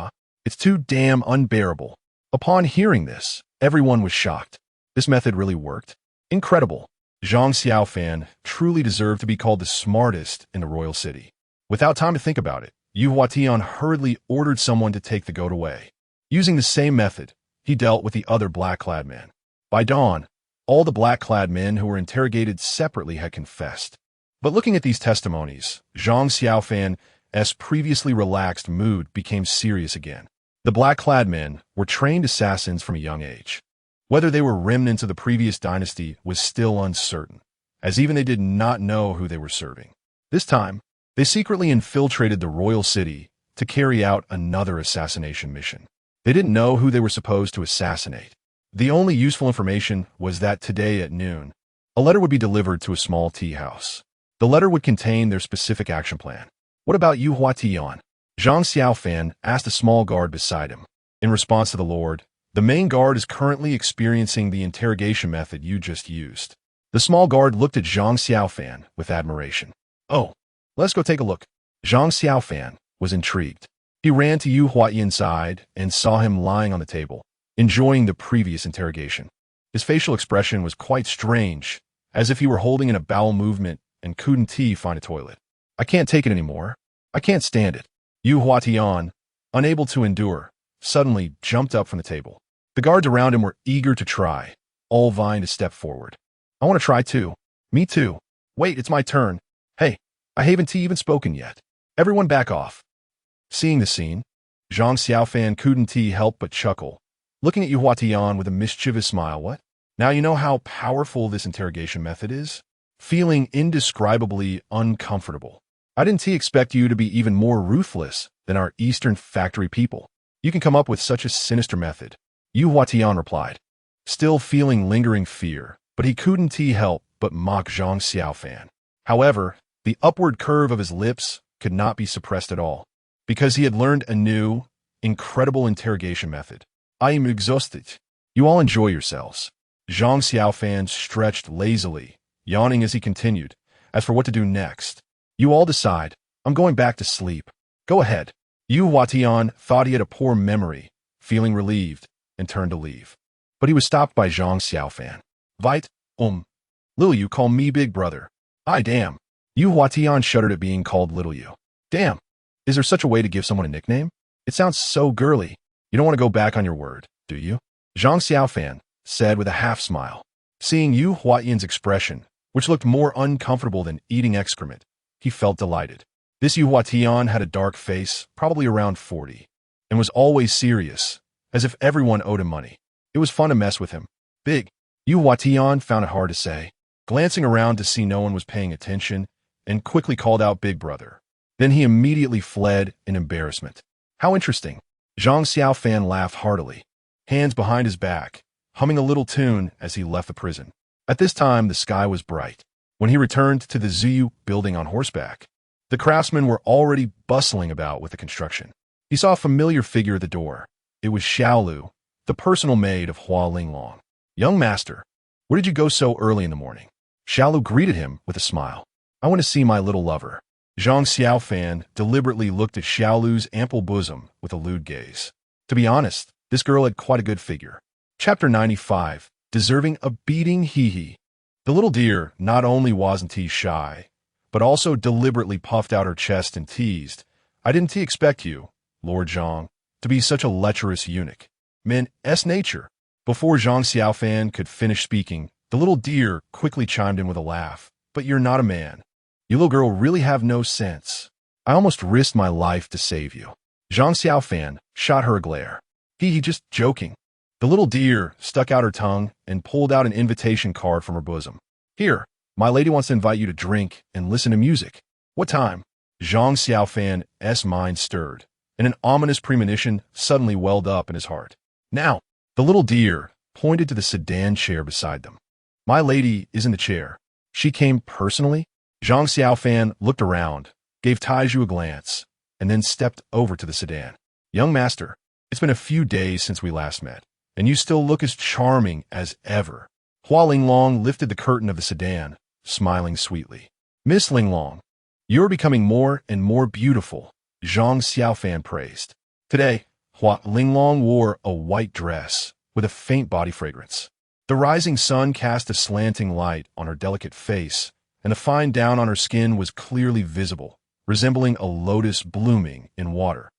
It's too damn unbearable. Upon hearing this, everyone was shocked. This method really worked. Incredible. Zhang Xiaofan truly deserved to be called the smartest in the royal city. Without time to think about it, Yu Huatian hurriedly ordered someone to take the goat away. Using the same method, he dealt with the other black-clad men. By dawn, all the black-clad men who were interrogated separately had confessed. But looking at these testimonies, Zhang Xiaofan's previously relaxed mood became serious again. The black-clad men were trained assassins from a young age. Whether they were remnants of the previous dynasty was still uncertain, as even they did not know who they were serving. This time, they secretly infiltrated the royal city to carry out another assassination mission. They didn't know who they were supposed to assassinate. The only useful information was that today at noon, a letter would be delivered to a small tea house. The letter would contain their specific action plan. What about Yu Huatian? Zhang Xiaofan asked a small guard beside him. In response to the lord, the main guard is currently experiencing the interrogation method you just used. The small guard looked at Zhang Xiaofan with admiration. Oh, let's go take a look. Zhang Xiaofan was intrigued. He ran to Yu Huatian's side and saw him lying on the table, enjoying the previous interrogation. His facial expression was quite strange, as if he were holding in a bowel movement and couldn't find a toilet. I can't take it anymore. I can't stand it. Yu Huatian, unable to endure, suddenly jumped up from the table. The guards around him were eager to try, all vying to step forward. I want to try too. Me too. Wait, it's my turn. Hey, I haven't even spoken yet. Everyone back off. Seeing the scene, Zhang Xiaofan couldn't help but chuckle, looking at Yu Huatian with a mischievous smile. What? Now you know how powerful this interrogation method is? Feeling indescribably uncomfortable. I didn't expect you to be even more ruthless than our Eastern factory people. You can come up with such a sinister method. Yu Huatian replied, still feeling lingering fear, but he couldn't help but mock Zhang Xiaofan. However, the upward curve of his lips could not be suppressed at all, because he had learned a new, incredible interrogation method. I am exhausted. You all enjoy yourselves. Zhang Xiaofan stretched lazily, yawning as he continued. As for what to do next, you all decide. I'm going back to sleep. Go ahead. Yu Huatian thought he had a poor memory, feeling relieved, and turned to leave. But he was stopped by Zhang Xiaofan. Vite, Little you call me big brother. I damn. Yu Huatian shuddered at being called Little you. Damn. Is there such a way to give someone a nickname? It sounds so girly. You don't want to go back on your word, do you? Zhang Xiaofan said with a half-smile. Seeing Yu Huatian's expression, which looked more uncomfortable than eating excrement, he felt delighted. This Yu Huatian had a dark face, probably around 40, and was always serious, as if everyone owed him money. It was fun to mess with him. Big Yu Huatian found it hard to say, glancing around to see no one was paying attention, and quickly called out Big Brother. Then he immediately fled in embarrassment. How interesting. Zhang Xiaofan laughed heartily, hands behind his back, humming a little tune as he left the prison. At this time, the sky was bright. When he returned to the Ziyu building on horseback, the craftsmen were already bustling about with the construction. He saw a familiar figure at the door. It was Xiaolu, the personal maid of Hua Linglong. Young master, where did you go so early in the morning? Xiaolu greeted him with a smile. I want to see my little lover. Zhang Xiaofan deliberately looked at Xiaolu's ample bosom with a lewd gaze. To be honest, this girl had quite a good figure. Chapter 95, Deserving a Beating Hee. The little deer not only wasn't shy, but also deliberately puffed out her chest and teased, I didn't expect you, Lord Zhang, to be such a lecherous eunuch. Men's nature. Before Zhang Xiaofan could finish speaking, the little deer quickly chimed in with a laugh. But you're not a man. You little girl really have no sense. I almost risked my life to save you. Zhang Xiaofan shot her a glare. He just joking. The little deer stuck out her tongue and pulled out an invitation card from her bosom. Here, my lady wants to invite you to drink and listen to music. What time? Zhang Xiaofan's mind stirred, and an ominous premonition suddenly welled up in his heart. Now, the little deer pointed to the sedan chair beside them. My lady is in the chair. She came personally? Zhang Xiaofan looked around, gave Taiju a glance, and then stepped over to the sedan. Young master, it's been a few days since we last met, and you still look as charming as ever. Hua Linglong lifted the curtain of the sedan, smiling sweetly. Miss Linglong, you're becoming more and more beautiful, Zhang Xiaofan praised. Today, Hua Linglong wore a white dress with a faint body fragrance. The rising sun cast a slanting light on her delicate face, and the fine down on her skin was clearly visible, resembling a lotus blooming in water.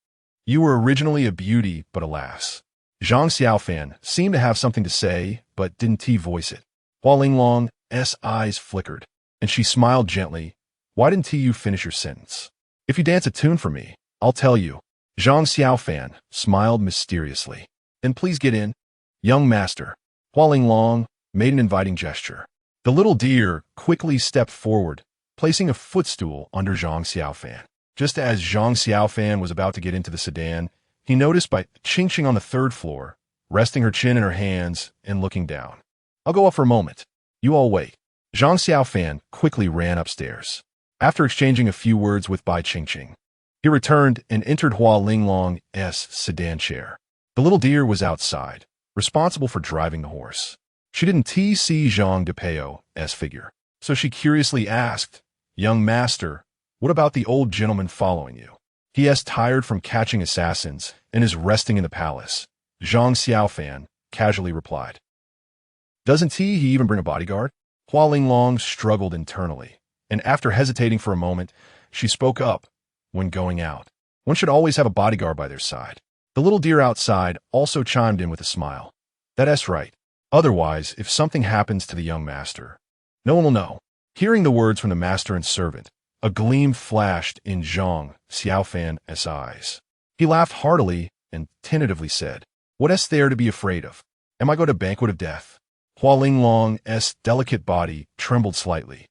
You were originally a beauty, but alas. Zhang Xiaofan seemed to have something to say, but didn't voice it. Hua Linglong's eyes flickered, and she smiled gently. Why didn't you finish your sentence? If you dance a tune for me, I'll tell you. Zhang Xiaofan smiled mysteriously. Then please get in. Young master. Hua Linglong made an inviting gesture. The little deer quickly stepped forward, placing a footstool under Zhang Xiaofan. Just as Zhang Xiaofan was about to get into the sedan, he noticed by Ching on the third floor, resting her chin in her hands and looking down. I'll go up for a moment. You all wait. Zhang Xiaofan quickly ran upstairs. After exchanging a few words with Bai Qingqing, he returned and entered Hua Linglong's sedan chair. The little deer was outside, responsible for driving the horse. She didn't see Zhang Depeo's figure, so she curiously asked, Young master, what about the old gentleman following you? He is tired from catching assassins and is resting in the palace. Zhang Xiaofan casually replied. Doesn't he even bring a bodyguard? Hua Linglong struggled internally, and after hesitating for a moment, she spoke up. When going out, one should always have a bodyguard by their side. The little deer outside also chimed in with a smile. That's right. Otherwise, if something happens to the young master, no one will know. Hearing the words from the master and servant, a gleam flashed in Zhang Xiaofan's eyes. He laughed heartily and tentatively said, What is there to be afraid of? Am I going to banquet of death? Hua Linglong's delicate body trembled slightly,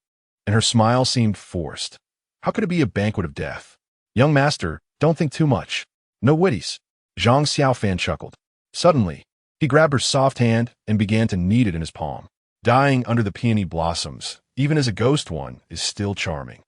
and her smile seemed forced. How could it be a banquet of death? Young master, don't think too much. No witties. Zhang Xiaofan chuckled. Suddenly, he grabbed her soft hand and began to knead it in his palm. Dying under the peony blossoms, even as a ghost one, is still charming.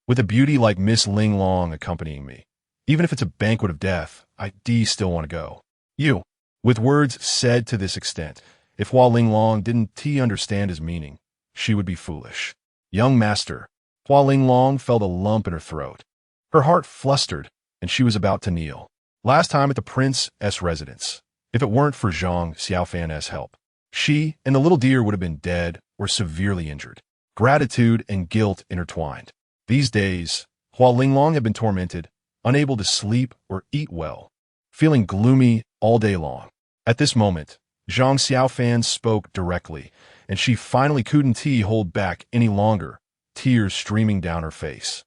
With a beauty like Miss Linglong accompanying me, even if it's a banquet of death, I still want to go. You. With words said to this extent, if Hua Linglong didn't understand his meaning, she would be foolish. Young master. Hua Linglong felt a lump in her throat. Her heart flustered, and she was about to kneel. Last time at the prince's residence, if it weren't for Zhang Xiaofan's help, she and the little deer would have been dead or severely injured. Gratitude and guilt intertwined. These days, Hua Linglong had been tormented, unable to sleep or eat well, feeling gloomy all day long. At this moment, Zhang Xiaofan spoke directly, and she finally couldn't hold back any longer, tears streaming down her face.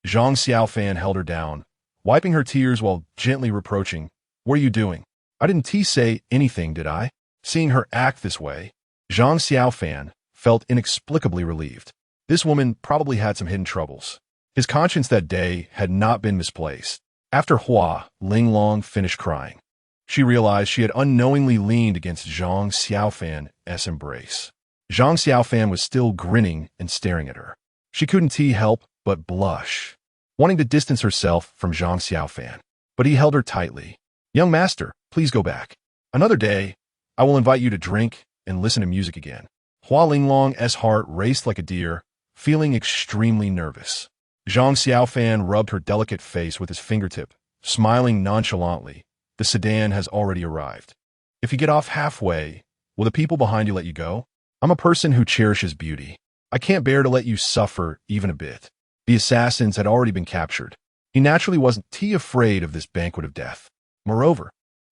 Zhang Xiaofan held her down, wiping her tears while gently reproaching, "What are you doing? I didn't say anything, did I?" Seeing her act this way, Zhang Xiaofan felt inexplicably relieved. This woman probably had some hidden troubles. His conscience that day had not been misplaced. After Hua Linglong finished crying, she realized she had unknowingly leaned against Zhang Xiaofan's embrace. Zhang Xiaofan was still grinning and staring at her. She couldn't help but blush, wanting to distance herself from Zhang Xiaofan. But he held her tightly. "Young master, please go back. Another day, I will invite you to drink and listen to music again." Hua Linglong's heart raced like a deer, feeling extremely nervous. Zhang Xiaofan rubbed her delicate face with his fingertip, smiling nonchalantly. "The sedan has already arrived. If you get off halfway, will the people behind you let you go? I'm a person who cherishes beauty. I can't bear to let you suffer even a bit." The assassins had already been captured. He naturally wasn't afraid of this banquet of death. Moreover,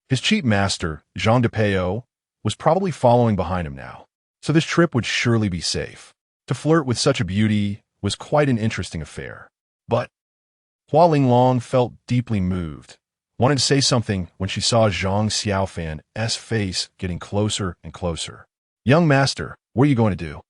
his cheap master, Zhang Depeo, was probably following behind him now, so this trip would surely be safe. To flirt with such a beauty was quite an interesting affair. But Hua Linglong felt deeply moved, wanted to say something when she saw Zhang Xiaofan's face getting closer and closer. "Young master, what are you going to do?"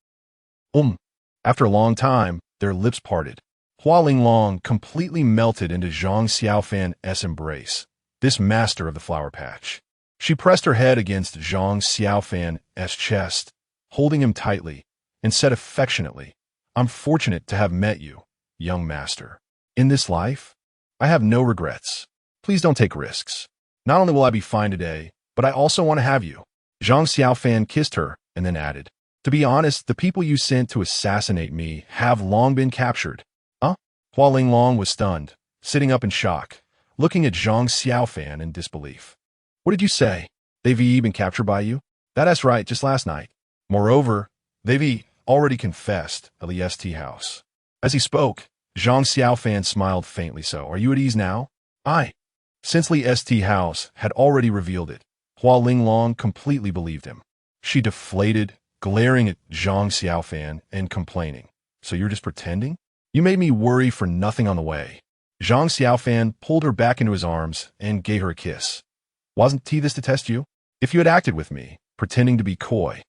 After a long time, their lips parted. Hua Linglong completely melted into Zhang Xiaofan's embrace, this master of the flower patch. She pressed her head against Zhang Xiaofan's chest, holding him tightly, and said affectionately, "I'm fortunate to have met you, young master. In this life, I have no regrets. Please don't take risks. Not only will I be fine today, but I also want to have you." Zhang Xiaofan kissed her and then added, "To be honest, the people you sent to assassinate me have long been captured." Huh? Hua Linglong was stunned, sitting up in shock, looking at Zhang Xiaofan in disbelief. "What did you say? They've been captured by you?" "That's right, just last night. Moreover, they've already confessed at the ST house." As he spoke, Zhang Xiaofan smiled faintly. "So, are you at ease now?" "Aye." Since the ST house had already revealed it, Hua Linglong completely believed him. She deflated, glaring at Zhang Xiaofan and complaining, "So you're just pretending? You made me worry for nothing on the way." Zhang Xiaofan pulled her back into his arms and gave her a kiss. "Wasn't this to test you? If you had acted with me, pretending to be coy,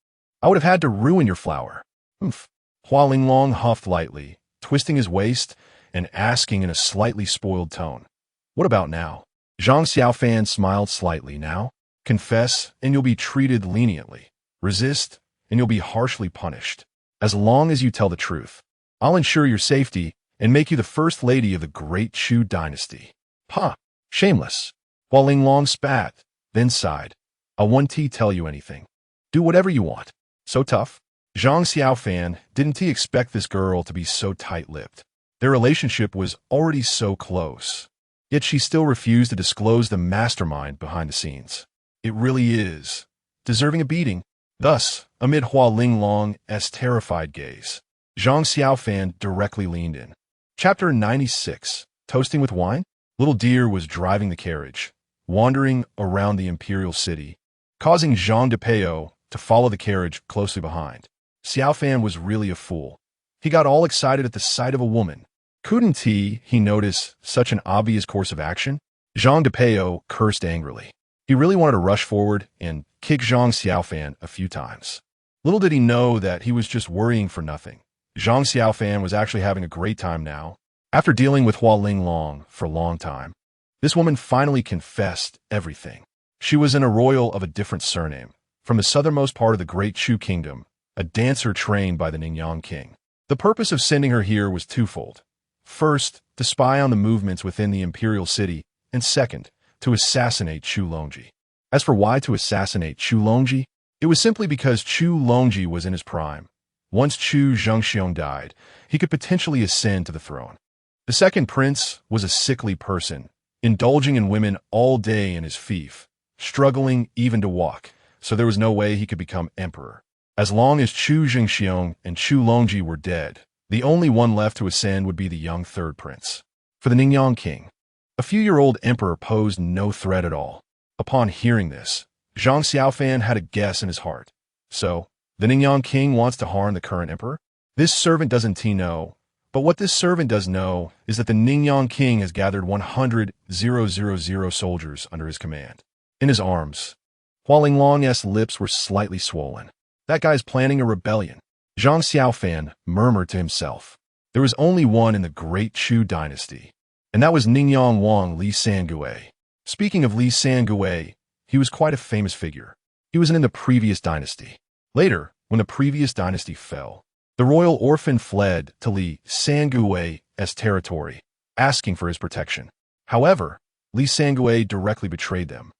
I would have had to ruin your flower." Hua Linglong huffed lightly, twisting his waist and asking in a slightly spoiled tone, "What about now?" Zhang Xiaofan smiled slightly. "Now? Confess, and you'll be treated leniently. Resist, and you'll be harshly punished. As long as you tell the truth, I'll ensure your safety and make you the first lady of the great Chu dynasty." "Ha! Shameless." Hua Linglong spat, then sighed. "I won't tell you anything. Do whatever you want." "So tough?" Zhang Xiaofan didn't expect this girl to be so tight-lipped. Their relationship was already so close, yet she still refused to disclose the mastermind behind the scenes. It really is deserving a beating. Thus, amid Hua Linglong's terrified gaze, Zhang Xiaofan directly leaned in. Chapter 96, Toasting with Wine? Little Deer was driving the carriage, wandering around the imperial city, causing Zhang Depeo to follow the carriage closely behind. Xiaofan was really a fool. He got all excited at the sight of a woman. Couldn't he notice such an obvious course of action? Zhang Depeo cursed angrily. He really wanted to rush forward and kick Zhang Xiaofan a few times. Little did he know that he was just worrying for nothing. Zhang Xiaofan was actually having a great time now. After dealing with Hua Linglong for a long time, this woman finally confessed everything. She was in a royal of a different surname, from the southernmost part of the great Chu kingdom, a dancer trained by the Ningyang king. The purpose of sending her here was twofold. First, to spy on the movements within the imperial city, and second, to assassinate Chu Longji. As for why to assassinate Chu Longji, it was simply because Chu Longji was in his prime. Once Chu Zhengxiong died, he could potentially ascend to the throne. The second prince was a sickly person, indulging in women all day in his fief, struggling even to walk, so there was no way he could become emperor. As long as Chu Zhengxiong and Chu Longji were dead, the only one left to ascend would be the young third prince. For the Ningyang king, a few-year-old emperor posed no threat at all. Upon hearing this, Zhang Xiaofan had a guess in his heart. So, the Ningyang king wants to harm the current emperor? This servant doesn't know But what this servant does know is that the Ningyang king has gathered 100,000 soldiers under his command. In his arms, Hua Linglong's lips were slightly swollen. That guy's planning a rebellion. Zhang Xiaofan murmured to himself. There was only one in the Great Chu dynasty, and that was Ningyang Wang Li Sangui. Speaking of Li Sangui, he was quite a famous figure. He wasn't in the previous dynasty. Later, when the previous dynasty fell, the royal orphan fled to Li Sangui's territory, asking for his protection. However, Li Sangui directly betrayed them,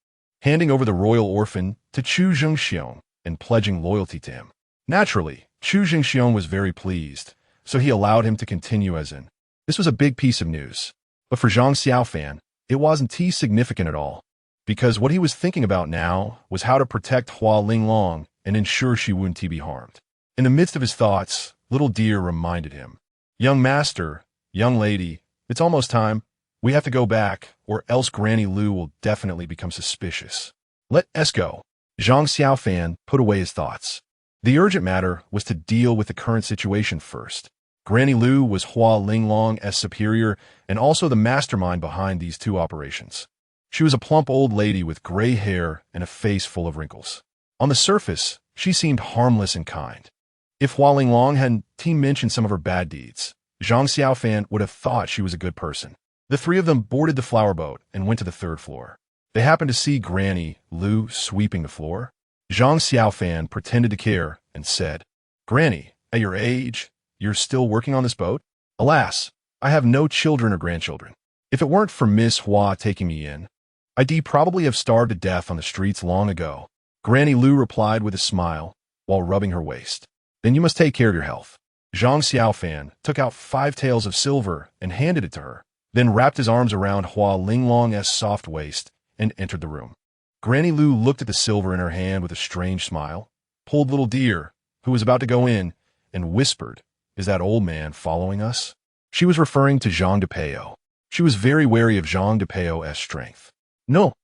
handing over the royal orphan to Chu Zhengxiong and pledging loyalty to him. Naturally, Chu Zhengxiong was very pleased, so he allowed him to continue as in. This was a big piece of news. But for Zhang Xiaofan, it wasn't significant at all, because what he was thinking about now was how to protect Hua Linglong and ensure she wouldn't be harmed. In the midst of his thoughts, Little Deer reminded him, "Young master, young lady, it's almost time. We have to go back, or else Granny Lu will definitely become suspicious. Let us go." Zhang Xiaofan put away his thoughts. The urgent matter was to deal with the current situation first. Granny Lu was Hua Linglong's superior and also the mastermind behind these two operations. She was a plump old lady with gray hair and a face full of wrinkles. On the surface, she seemed harmless and kind. If Hua Linglong hadn't mentioned some of her bad deeds, Zhang Xiaofan would have thought she was a good person. The three of them boarded the flower boat and went to the third floor. They happened to see Granny Lu sweeping the floor. Zhang Xiaofan pretended to care and said, "Granny, at your age, you're still working on this boat? Alas, I have no children or grandchildren. If it weren't for Miss Hua taking me in, I'd probably have starved to death on the streets long ago." Granny Lu replied with a smile while rubbing her waist. "Then you must take care of your health." Zhang Xiaofan took out 5 taels of silver and handed it to her, then wrapped his arms around Hua Linglong's soft waist and entered the room. Granny Lu looked at the silver in her hand with a strange smile, pulled Little Deer, who was about to go in, and whispered, "Is that old man following us?" She was referring to Zhang de Peo. She was very wary of Zhang de Peo's strength. "No."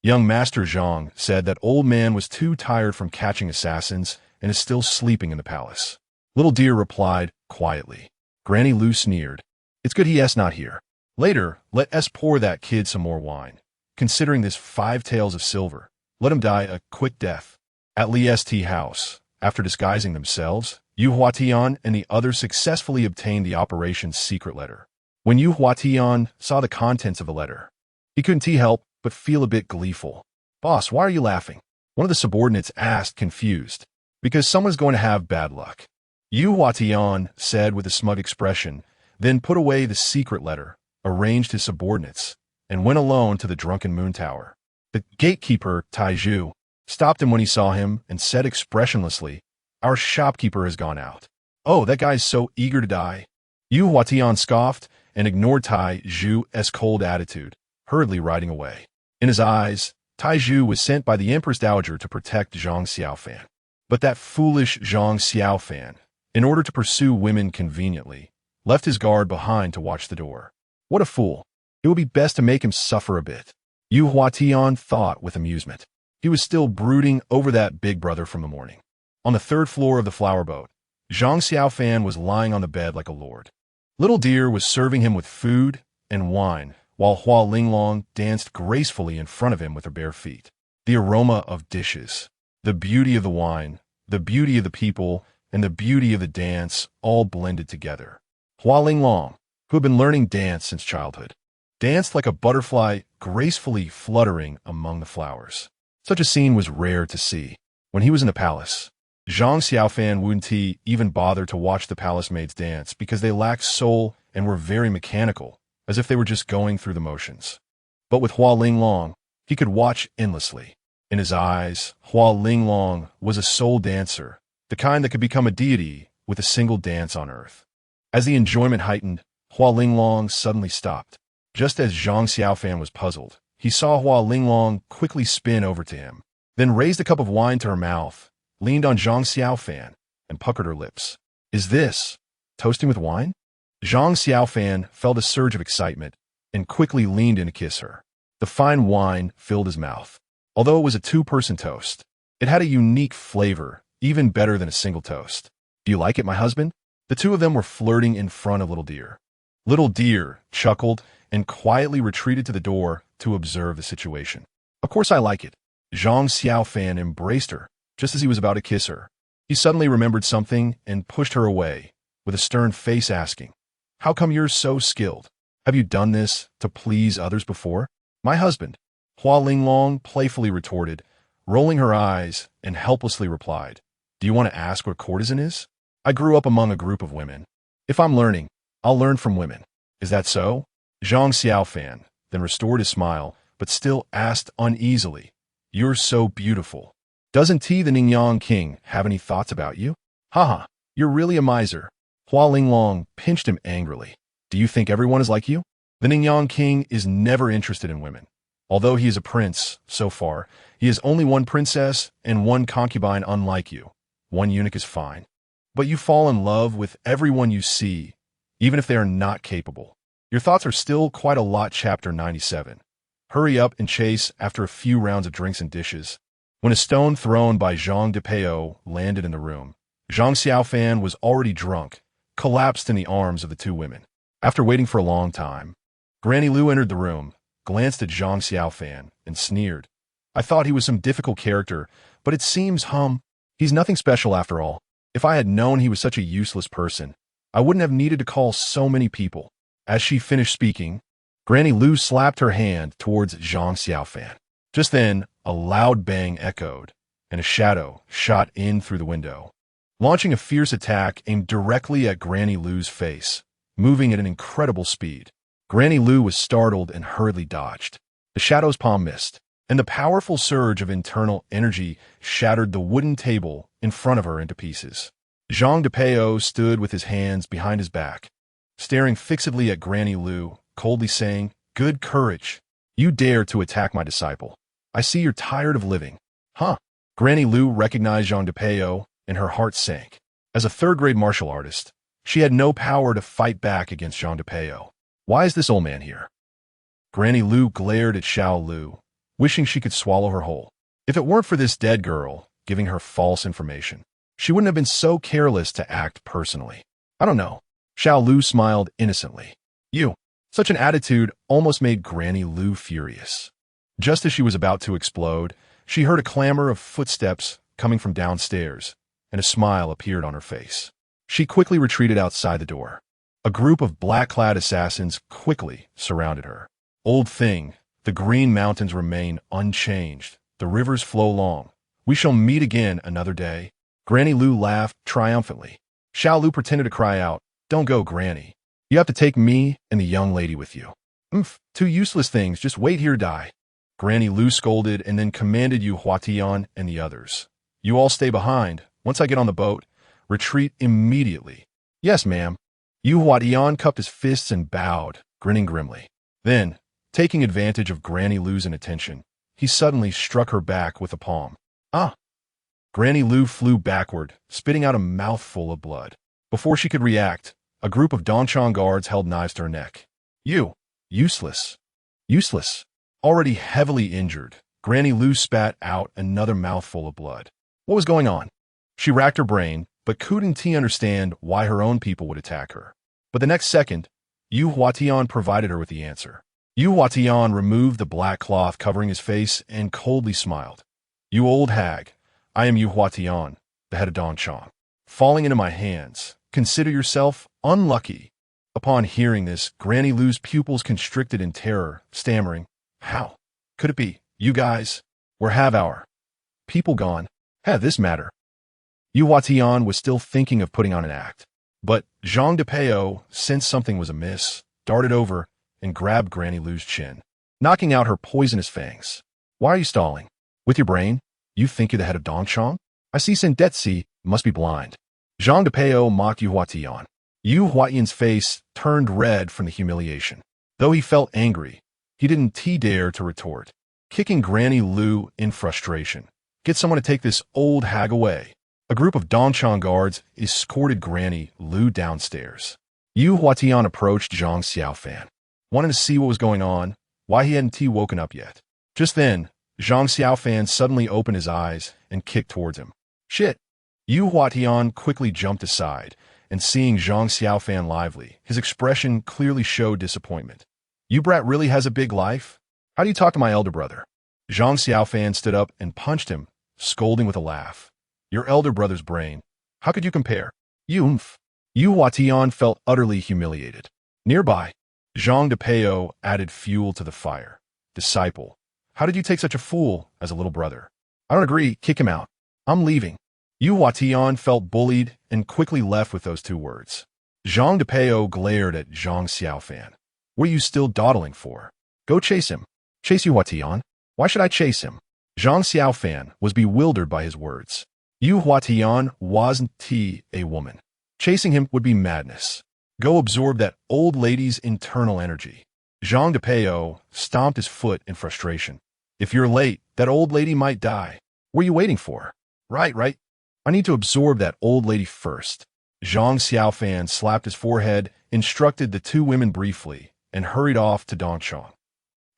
Young Master Zhang said that old man was too tired from catching assassins and is still sleeping in the palace. Little Deer replied quietly. Granny Lu sneered. "It's good he's not here. Later, let us pour that kid some more wine. Considering this 5 taels of silver, let him die a quick death." At Li's tea house, after disguising themselves, Yu Huatian and the others successfully obtained the operation's secret letter. When Yu Huatian saw the contents of the letter, he couldn't help but feel a bit gleeful. "Boss, why are you laughing?" one of the subordinates asked, confused. "Because someone's going to have bad luck," Yu Huatian said with a smug expression, then put away the secret letter, arranged his subordinates, and went alone to the Drunken Moon Tower. The gatekeeper, Taiju, stopped him when he saw him and said expressionlessly, "Our shopkeeper has gone out." "Oh, that guy's so eager to die." Yu Huatian scoffed and ignored Taiju's cold attitude, hurriedly riding away. In his eyes, Taiju was sent by the Empress Dowager to protect Zhang Xiaofan. But that foolish Zhang Xiaofan, in order to pursue women conveniently, left his guard behind to watch the door. What a fool. It would be best to make him suffer a bit, Yu Huatian thought with amusement. He was still brooding over that big brother from the morning. On the 3rd floor of the flower boat, Zhang Xiaofan was lying on the bed like a lord. Little Deer was serving him with food and wine, while Hua Linglong danced gracefully in front of him with her bare feet. The aroma of dishes, the beauty of the wine, the beauty of the people, and the beauty of the dance all blended together. Hua Linglong, who had been learning dance since childhood, danced like a butterfly gracefully fluttering among the flowers. Such a scene was rare to see. When he was in the palace, Zhang Xiaofan wouldn't even bother to watch the palace maids dance because they lacked soul and were very mechanical, as if they were just going through the motions. But with Hua Linglong, he could watch endlessly. In his eyes, Hua Linglong was a soul dancer, the kind that could become a deity with a single dance on earth. As the enjoyment heightened, Hua Linglong suddenly stopped. Just as Zhang Xiaofan was puzzled, he saw Hua Linglong quickly spin over to him, then raised a cup of wine to her mouth, leaned on Zhang Xiaofan, and puckered her lips. "Is this toasting with wine?" Zhang Xiaofan felt a surge of excitement and quickly leaned in to kiss her. The fine wine filled his mouth. Although it was a 2-person toast, it had a unique flavor, even better than a single toast. "Do you like it, my husband?" The two of them were flirting in front of Little Deer. Little Deer chuckled and quietly retreated to the door to observe the situation. Of course I like it. Zhang Xiaofan embraced her just as he was about to kiss her. He suddenly remembered something and pushed her away, with a stern face asking, "How come you're so skilled? Have you done this to please others before?" "My husband," Hua Linglong playfully retorted, rolling her eyes and helplessly replied, "Do you want to ask what courtesan is? I grew up among a group of women. If I'm learning, I'll learn from women." "Is that so?" Zhang Xiaofan then restored his smile, but still asked uneasily, "You're so beautiful. Doesn't T the Ningyang King have any thoughts about you?" "Haha, you're really a miser." Hua Linglong pinched him angrily. "Do you think everyone is like you? The Ningyang King is never interested in women. Although he is a prince, so far, he has only one princess and one concubine unlike you. One eunuch is fine. But you fall in love with everyone you see, even if they are not capable. Your thoughts are still quite a lot." Chapter 97. Hurry up and chase after a few rounds of drinks and dishes. When a stone thrown by Zhang Depeo landed in the room, Zhang Xiaofan was already drunk, collapsed in the arms of the two women. After waiting for a long time, Granny Lu entered the room, glanced at Zhang Xiaofan, and sneered. "I thought he was some difficult character, but it seems, he's nothing special after all. If I had known he was such a useless person, I wouldn't have needed to call so many people." As she finished speaking, Granny Lu slapped her hand towards Zhang Xiaofan. Just then, a loud bang echoed, and a shadow shot in through the window, launching a fierce attack aimed directly at Granny Lu's face, moving at an incredible speed. Granny Lu was startled and hurriedly dodged. The shadow's palm missed, and the powerful surge of internal energy shattered the wooden table in front of her into pieces. Zhang Depeo stood with his hands behind his back, staring fixedly at Granny Lu, coldly saying, "Good courage. You dare to attack my disciple. I see you're tired of living." "Huh." Granny Lu recognized Zhang Depeo, and her heart sank. As a third-grade martial artist, she had no power to fight back against Zhang Depeo. "Why is this old man here?" Granny Lu glared at Xiao Lu, wishing she could swallow her whole. If it weren't for this dead girl giving her false information, she wouldn't have been so careless to act personally. "I don't know." Xiao Lu smiled innocently. "You." Such an attitude almost made Granny Lu furious. Just as she was about to explode, she heard a clamor of footsteps coming from downstairs, and a smile appeared on her face. She quickly retreated outside the door. A group of black-clad assassins quickly surrounded her. "Old thing, the Green Mountains remain unchanged. The rivers flow long. We shall meet again another day." Granny Lu laughed triumphantly. Xiao Lu pretended to cry out, "Don't go, Granny. You have to take me and the young lady with you." Two useless things, just wait here to die." Granny Lu scolded and then commanded Yu Huatian and the others. "You all stay behind. Once I get on the boat, retreat immediately." "Yes, ma'am." Yu Huatian cupped his fists and bowed, grinning grimly. Then, taking advantage of Granny Lu's inattention, he suddenly struck her back with a palm. "Ah!" Granny Lu flew backward, spitting out a mouthful of blood. Before she could react, a group of Dongchang guards held knives to her neck. "You! Useless! Useless!" Already heavily injured, Granny Lu spat out another mouthful of blood. What was going on? She racked her brain, but couldn't understand why her own people would attack her. But the next second, Yu Huatian provided her with the answer. Yu Huatian removed the black cloth covering his face and coldly smiled. "You old hag, I am Yu Huatian, the head of Dongchang. Falling into my hands, consider yourself unlucky." Upon hearing this, Granny Lu's pupils constricted in terror, stammering, "How could it be? You guys, where have our people gone? Have this matter?" Yu Huatian was still thinking of putting on an act, but Zhang Depeo sensed something was amiss, darted over, and grabbed Granny Lu's chin, knocking out her poisonous fangs. "Why are you stalling? With your brain? You think you're the head of Dongchang? I see Sendetsi must be blind." Zhang Depeo mocked Yu Huatian. Yu Huatian's face turned red from the humiliation. Though he felt angry, he didn't dare to retort, kicking Granny Lu in frustration. "Get someone to take this old hag away." A group of Dongchang guards escorted Granny Lu downstairs. Yu Huatian approached Zhang Xiaofan, wanted to see what was going on, why he hadn't woken up yet. Just then, Zhang Xiaofan suddenly opened his eyes and kicked towards him. "Shit!" Yu Huatian quickly jumped aside and seeing Zhang Xiaofan lively, his expression clearly showed disappointment. You brat really has a big life? How do you talk to my elder brother? Zhang Xiaofan stood up and punched him, scolding with a laugh. Your elder brother's brain. How could you compare? Yumph. Yu Huatian felt utterly humiliated. Nearby, Zhang de Peo added fuel to the fire. Disciple, how did you take such a fool as a little brother? I don't agree, kick him out. I'm leaving. Yu Huatian felt bullied and quickly left with those two words. Zhang de Peo glared at Zhang Xiaofan. What are you still dawdling for? Go chase him. Chase Yu Huatian? Why should I chase him? Zhang Xiaofan was bewildered by his words. Yu Huatian wasn't a woman. Chasing him would be madness. Go absorb that old lady's internal energy. Zhang de Peo stomped his foot in frustration. If you're late, that old lady might die. What are you waiting for? Right. I need to absorb that old lady first. Zhang Xiaofan slapped his forehead, instructed the two women briefly, and hurried off to Dongchong.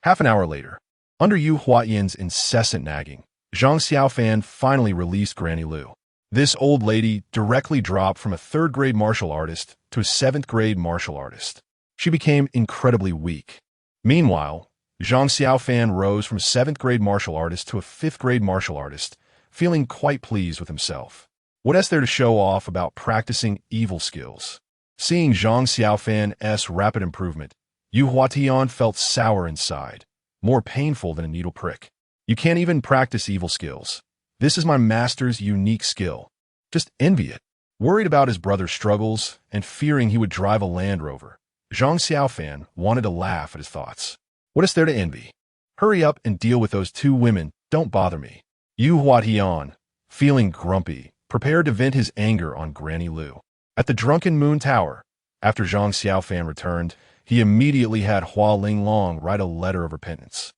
Half an hour later, under Yu Huatian's incessant nagging, Zhang Xiaofan finally released Granny Lu. This old lady directly dropped from a third-grade martial artist to a seventh-grade martial artist. She became incredibly weak. Meanwhile, Zhang Xiaofan rose from a seventh-grade martial artist to a fifth-grade martial artist, feeling quite pleased with himself. What is there to show off about practicing evil skills? Seeing Zhang Xiaofan's rapid improvement, Yu Huatian felt sour inside, more painful than a needle prick. You can't even practice evil skills. This is my master's unique skill. Just envy it. Worried about his brother's struggles and fearing he would drive a Land Rover, Zhang Xiaofan wanted to laugh at his thoughts. What is there to envy? Hurry up and deal with those two women. Don't bother me. Yu Huatian, feeling grumpy, prepared to vent his anger on Granny Lu. At the Drunken Moon Tower, after Zhang Xiaofan returned, he immediately had Hua Linglong write a letter of repentance.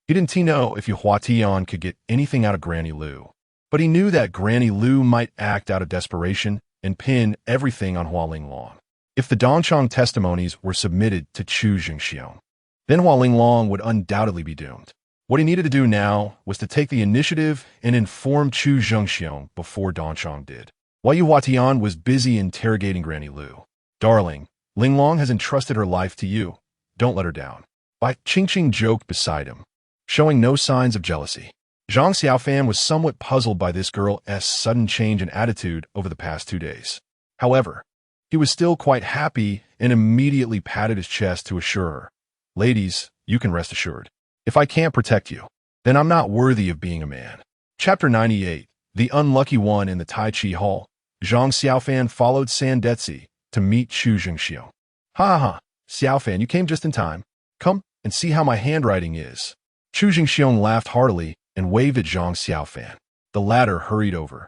He didn't know if Yu Huatian could get anything out of Granny Lu, but he knew that Granny Lu might act out of desperation and pin everything on Hua Linglong. If the Dongchong testimonies were submitted to Chu Jingxiong, then Hua Linglong would undoubtedly be doomed. What he needed to do now was to take the initiative and inform Chu Jingxiong before Dongchong did. While Yu Huatian was busy interrogating Granny Lu, Darling, Linglong has entrusted her life to you. Don't let her down. Bai Qingqing joked beside him, showing no signs of jealousy. Zhang Xiaofan was somewhat puzzled by this girl's sudden change in attitude over the past 2 days. However, he was still quite happy and immediately patted his chest to assure her, Ladies, you can rest assured. If I can't protect you, then I'm not worthy of being a man. Chapter 98, The Unlucky One in the Tai Chi Hall. Zhang Xiaofan followed Sandetsi to meet Chu Jingxiong. Ha, Xiaofan, you came just in time. Come and see how my handwriting is. Chu Jingxiong laughed heartily and waved at Zhang Xiaofan. The latter hurried over,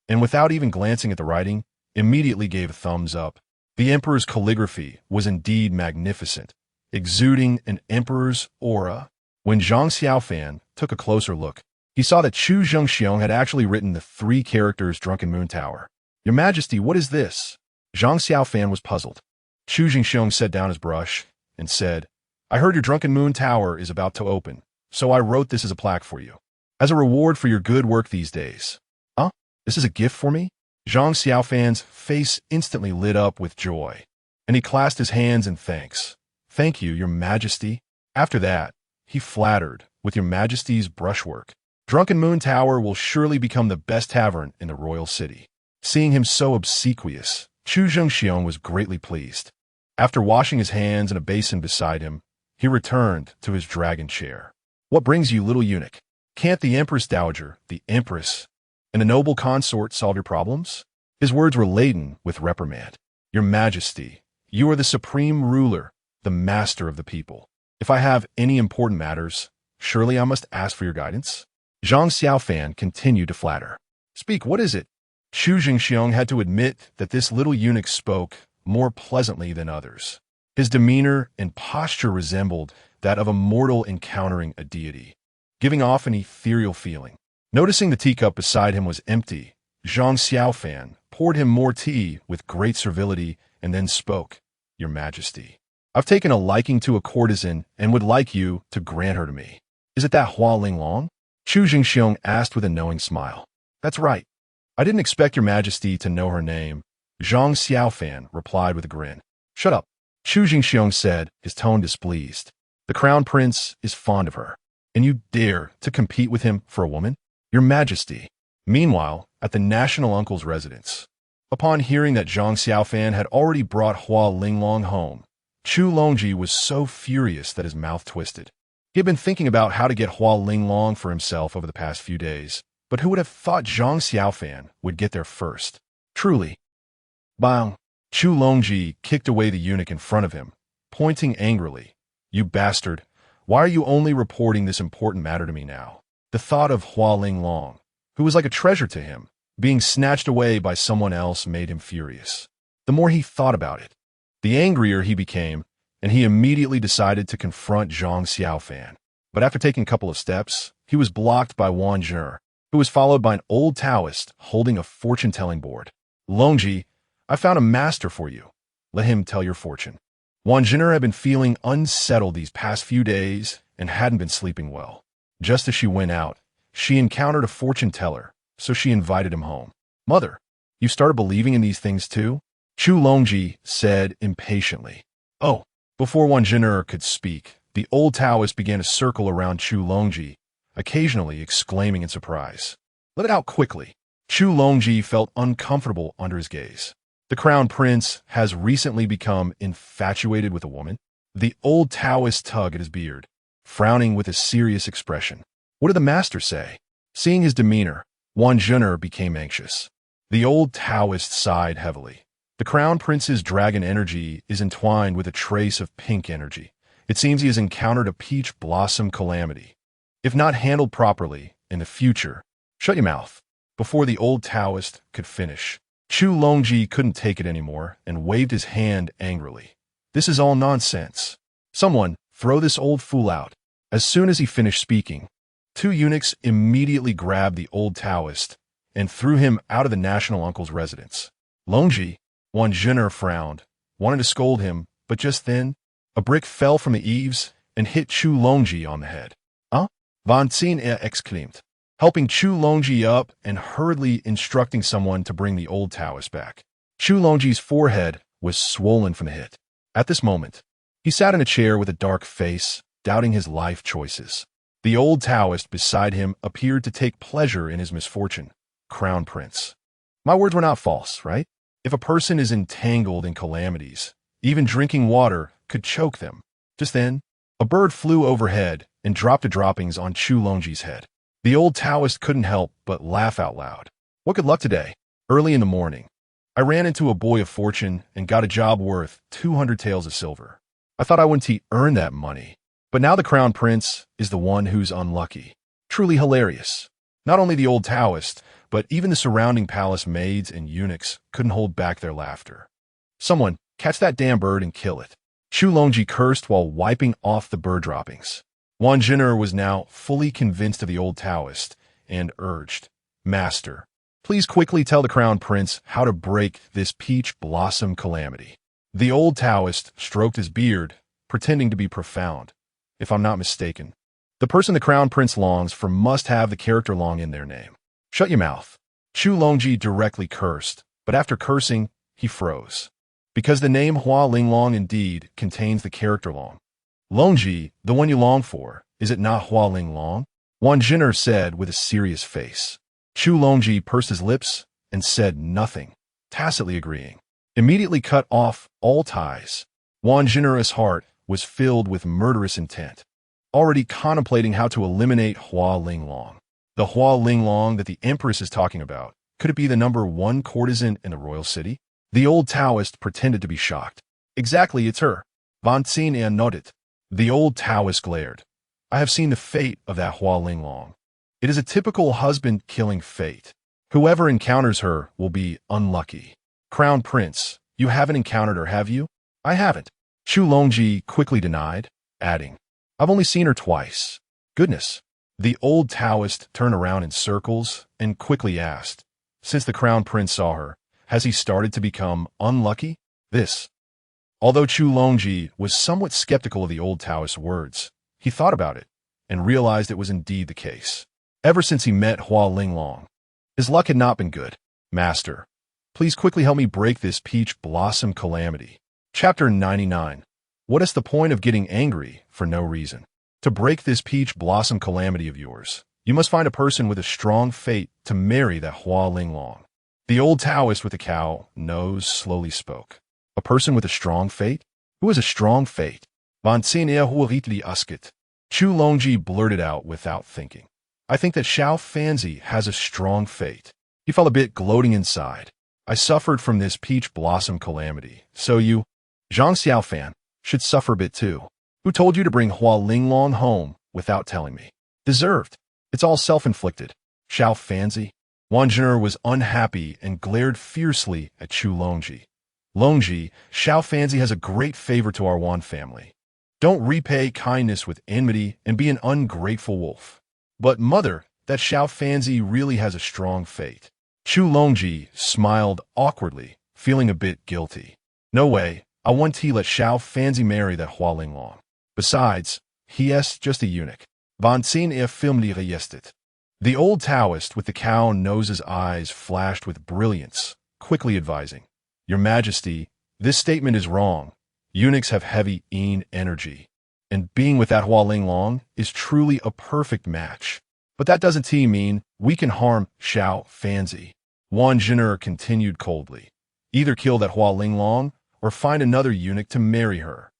and without even glancing at the writing, immediately gave a thumbs up. The emperor's calligraphy was indeed magnificent, exuding an emperor's aura. When Zhang Xiaofan took a closer look, he saw that Chu Jingxiong had actually written the 3 characters Drunken Moon Tower. Your Majesty, what is this? Zhang Xiaofan was puzzled. Chu Jingxiong set down his brush and said, I heard your Drunken Moon Tower is about to open, so I wrote this as a plaque for you, as a reward for your good work these days. Huh? This is a gift for me? Zhang Xiaofan's face instantly lit up with joy, and he clasped his hands in thanks. Thank you, Your Majesty. After that, he flattered, with Your Majesty's brushwork, Drunken Moon Tower will surely become the best tavern in the royal city. Seeing him so obsequious, Chu Jingxiong was greatly pleased. After washing his hands in a basin beside him, he returned to his dragon chair. What brings you, little eunuch? Can't the Empress Dowager, the Empress, and a noble consort solve your problems? His words were laden with reprimand. Your Majesty, you are the supreme ruler, the master of the people. If I have any important matters, surely I must ask for your guidance? Zhang Xiaofan continued to flatter. Speak, what is it? Chu Jingxiong had to admit that this little eunuch spoke more pleasantly than others. His demeanor and posture resembled that of a mortal encountering a deity, giving off an ethereal feeling. Noticing the teacup beside him was empty, Zhang Xiaofan poured him more tea with great servility and then spoke, Your Majesty, I've taken a liking to a courtesan and would like you to grant her to me. Is it that Hua Linglong? Chu Jingxiong asked with a knowing smile. That's right. I didn't expect Your Majesty to know her name, Zhang Xiaofan replied with a grin. Shut up, Chu Jingxiong said, his tone displeased. The crown prince is fond of her, and you dare to compete with him for a woman? Your Majesty. Meanwhile, at the national uncle's residence, upon hearing that Zhang Xiaofan had already brought Hua Linglong home, Chu Longji was so furious that his mouth twisted. He had been thinking about how to get Hua Linglong for himself over the past few days, but who would have thought Zhang Xiaofan would get there first? Truly. Bang! Chu Longji kicked away the eunuch in front of him, pointing angrily. You bastard! Why are you only reporting this important matter to me now? The thought of Hua Linglong, who was like a treasure to him, being snatched away by someone else made him furious. The more he thought about it, the angrier he became, and he immediately decided to confront Zhang Xiaofan. But after taking a couple of steps, he was blocked by Wan Zhiner, who was followed by an old Taoist holding a fortune-telling board. Longji, I found a master for you. Let him tell your fortune. Wan Zhiner had been feeling unsettled these past few days and hadn't been sleeping well. Just as she went out, she encountered a fortune teller, so she invited him home. Mother, you started believing in these things too? Chu Longji said impatiently. Oh, before Wan Zhiner could speak, the old Taoist began to circle around Chu Longji, occasionally exclaiming in surprise. Let it out quickly. Chu Longji felt uncomfortable under his gaze. The crown prince has recently become infatuated with a woman. The old Taoist tugged at his beard, frowning with a serious expression. What did the master say? Seeing his demeanor, Wan Zhiner became anxious. The old Taoist sighed heavily. The crown prince's dragon energy is entwined with a trace of pink energy. It seems he has encountered a peach blossom calamity. If not handled properly, in the future, shut your mouth. Before the old Taoist could finish, Chu Longji couldn't take it anymore and waved his hand angrily. This is all nonsense. Someone, throw this old fool out. As soon as he finished speaking, two eunuchs immediately grabbed the old Taoist and threw him out of the national uncle's residence. Longji, Wan Zhiner frowned, wanted to scold him, but just then, a brick fell from the eaves and hit Chu Longji on the head. Van Xin exclaimed, helping Chu Longji up and hurriedly instructing someone to bring the old Taoist back. Chu Longji's forehead was swollen from the hit. At this moment, he sat in a chair with a dark face, doubting his life choices. The old Taoist beside him appeared to take pleasure in his misfortune. Crown Prince. My words were not false, right? If a person is entangled in calamities, even drinking water could choke them. Just then, a bird flew overhead and dropped the droppings on Chu Longji's head. The old Taoist couldn't help but laugh out loud. What good luck today? Early in the morning, I ran into a boy of fortune and got a job worth 200 taels of silver. I thought I wouldn't earn that money, but now the crown prince is the one who's unlucky. Truly hilarious. Not only the old Taoist, but even the surrounding palace maids and eunuchs couldn't hold back their laughter. Someone, catch that damn bird and kill it. Chu Longji cursed while wiping off the bird droppings. Wan Zhiner was now fully convinced of the old Taoist and urged, Master, please quickly tell the crown prince how to break this peach blossom calamity. The old Taoist stroked his beard, pretending to be profound. If I'm not mistaken, the person the crown prince longs for must have the character Long in their name. Shut your mouth. Chu Longji directly cursed, but after cursing, he froze. Because the name Hua Linglong indeed contains the character Long. Longji, the one you long for, is it not Hua Linglong? Wan Zhiner said with a serious face. Chu Longji pursed his lips and said nothing, tacitly agreeing. Immediately cut off all ties. Wan Zhiner's heart was filled with murderous intent, already contemplating how to eliminate Hua Linglong. The Hua Linglong that the Empress is talking about, could it be the #1 courtesan in the royal city? The old Taoist pretended to be shocked. Exactly, it's her. Van Xin nodded. The old Taoist glared. I have seen the fate of that Hua Linglong. It is a typical husband-killing fate. Whoever encounters her will be unlucky. Crown Prince, you haven't encountered her, have you? I haven't. Chu Longji quickly denied, adding, I've only seen her twice. Goodness. The old Taoist turned around in circles and quickly asked, since the Crown Prince saw her, has he started to become unlucky? Although Chu Longji was somewhat skeptical of the old Taoist's words, he thought about it and realized it was indeed the case. Ever since he met Hua Linglong, his luck had not been good. Master, Please quickly help me break this peach blossom calamity. Chapter 99. What is the point of getting angry for no reason? To break this peach blossom calamity of yours, you must find a person with a strong fate to marry that Hua Linglong. The old Taoist with the cow nose slowly spoke. A person with a strong fate? Who has a strong fate? Chu Longji blurted out without thinking. I think that Xiaofan has a strong fate. He felt a bit gloating inside. I suffered from this peach blossom calamity, so you, Zhang Xiaofan, should suffer a bit too. Who told you to bring Hua Linglong home without telling me? Deserved. It's all self-inflicted. Xiaofan. Wan Zhen'er was unhappy and glared fiercely at Chu Longji. Longji, Xiaofan has a great favor to our Wan family. Don't repay kindness with enmity and be an ungrateful wolf. But mother, that Xiaofan really has a strong fate. Chu Longji smiled awkwardly, feeling a bit guilty. No way, I want to let Xiaofan marry that Hua Linglong. Besides, he is just a eunuch. The old Taoist with the cow nose's eyes flashed with brilliance, quickly advising, Your Majesty, this statement is wrong. Eunuchs have heavy energy, and being with that Hua Linglong is truly a perfect match. But that doesn't mean we can harm Xiaofan. Wan Zhen'er continued coldly. Either kill that Hua Linglong or find another eunuch to marry her.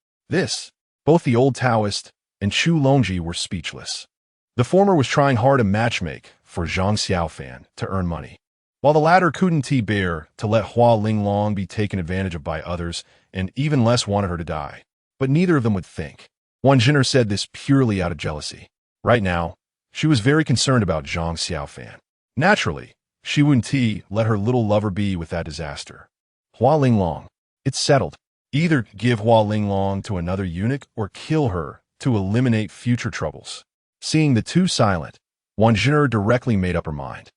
Both the old Taoist and Chu Longji were speechless. The former was trying hard to matchmake for Zhang Xiaofan to earn money, while the latter couldn't bear to let Hua Linglong be taken advantage of by others and even less wanted her to die. But neither of them would think. Wan Zhen'er said this purely out of jealousy. Right now, she was very concerned about Zhang Xiaofan. Naturally, she wouldn't let her little lover be with that disaster. Hua Linglong. It's settled. Either give Hua Linglong to another eunuch or kill her to eliminate future troubles. Seeing the two silent, Wan Zhen'er directly made up her mind.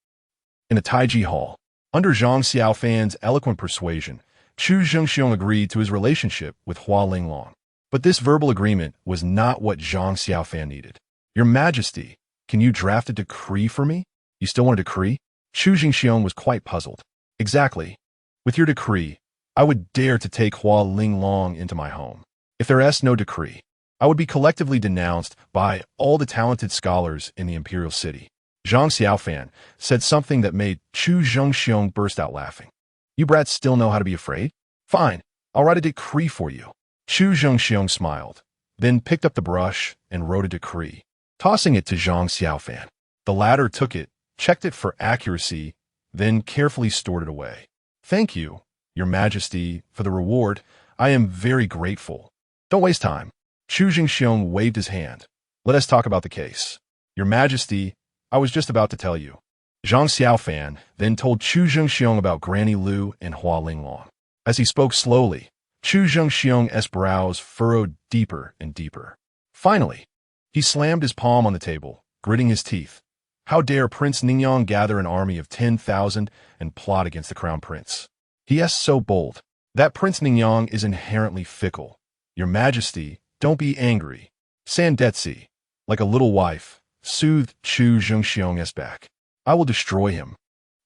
In a Taiji hall, under Zhang Xiaofan's eloquent persuasion, Chu Zhengxiong agreed to his relationship with Hua Linglong. But this verbal agreement was not what Zhang Xiaofan needed. Your Majesty, can you draft a decree for me? You still want a decree? Chu Zhengxiong was quite puzzled. Exactly. With your decree, I would dare to take Hua Linglong into my home. If there is no decree, I would be collectively denounced by all the talented scholars in the imperial city. Zhang Xiaofan said something that made Chu Zhengxiong burst out laughing. You brats still know how to be afraid? Fine, I'll write a decree for you. Chu Zhengxiong smiled, then picked up the brush and wrote a decree, tossing it to Zhang Xiaofan. The latter took it, checked it for accuracy, then carefully stored it away. Thank you, Your Majesty, for the reward. I am very grateful. Don't waste time. Chu Zhengxiong waved his hand. Let us talk about the case. Your Majesty, I was just about to tell you. Zhang Xiaofan then told Chu Zhengxiong about Granny Lu and Hua Linglong. As he spoke slowly, Chu Zhengxiong's brows furrowed deeper and deeper. Finally, he slammed his palm on the table, gritting his teeth. How dare Prince Ningyang gather an army of 10,000 and plot against the crown prince? He is so bold. That Prince Ningyang is inherently fickle. Your Majesty, don't be angry. Sandetsi, like a little wife, soothed Chu Zhengxiong's back. I will destroy him.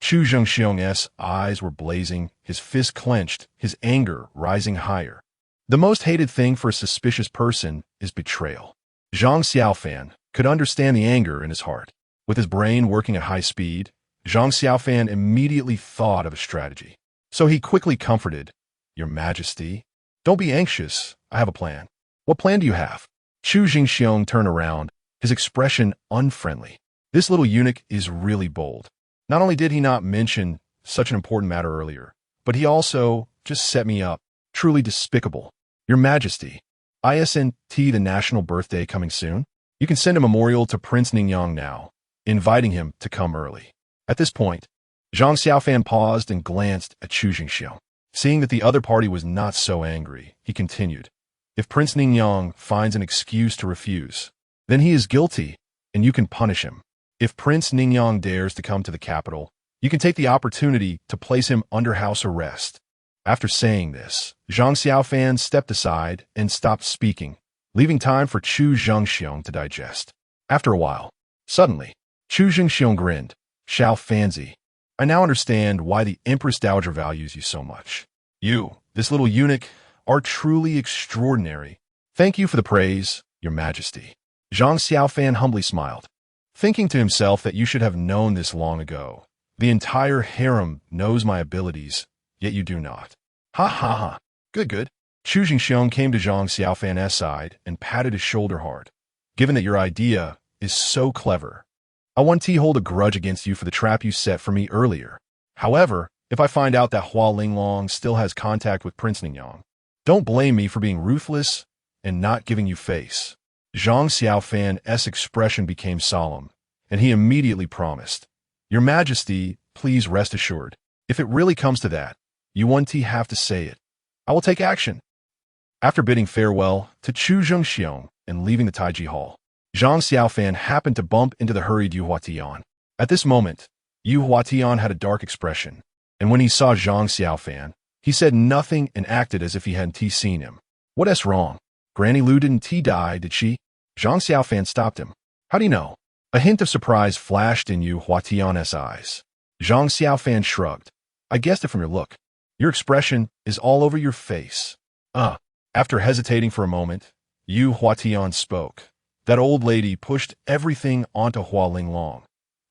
Chu Zhengxiong's eyes were blazing, his fist clenched, his anger rising higher. The most hated thing for a suspicious person is betrayal. Zhang Xiaofan could understand the anger in his heart. With his brain working at high speed, Zhang Xiaofan immediately thought of a strategy. So he quickly comforted, Your Majesty, don't be anxious, I have a plan. What plan do you have? Chu Zhengxiong turned around, his expression unfriendly. This little eunuch is really bold. Not only did he not mention such an important matter earlier, but he also just set me up. Truly despicable. Your Majesty, isn't the national birthday coming soon? You can send a memorial to Prince Ningyang now, inviting him to come early. At this point, Zhang Xiaofan paused and glanced at Chu Zhengxiong. Seeing that the other party was not so angry, he continued, If Prince Ningyang finds an excuse to refuse, then he is guilty, and you can punish him. If Prince Ningyang dares to come to the capital, you can take the opportunity to place him under house arrest. After saying this, Zhang Xiaofan stepped aside and stopped speaking, leaving time for Chu Zhengxiong to digest. After a while, suddenly, Chu Zhengxiong grinned. Xiaofan, I now understand why the Empress Dowager values you so much. You, this little eunuch, are truly extraordinary. Thank you for the praise, Your Majesty. Zhang Xiaofan humbly smiled, thinking to himself that you should have known this long ago. The entire harem knows my abilities, yet you do not. Ha ha ha. Good, good. Chu Jingxiong came to Zhang Xiaofan's side and patted his shoulder hard. Given that your idea is so clever, I want to hold a grudge against you for the trap you set for me earlier. However, if I find out that Hua Linglong still has contact with Prince Ningyang, don't blame me for being ruthless and not giving you face. Zhang Xiaofan's expression became solemn, and he immediately promised, Your Majesty, please rest assured. If it really comes to that, you won't have to say it. I will take action. After bidding farewell to Chu Jingxiong and leaving the Taiji Hall, Zhang Xiaofan happened to bump into the hurried Yu Huatian. At this moment, Yu Huatian had a dark expression, and when he saw Zhang Xiaofan, he said nothing and acted as if he hadn't seen him. What's wrong? Granny Lu didn't die, did she? Zhang Xiaofan stopped him. How do you know? A hint of surprise flashed in Yu Huatian's eyes. Zhang Xiaofan shrugged. I guessed it from your look. Your expression is all over your face. After hesitating for a moment, Yu Huatian spoke. That old lady pushed everything onto Hua Linglong.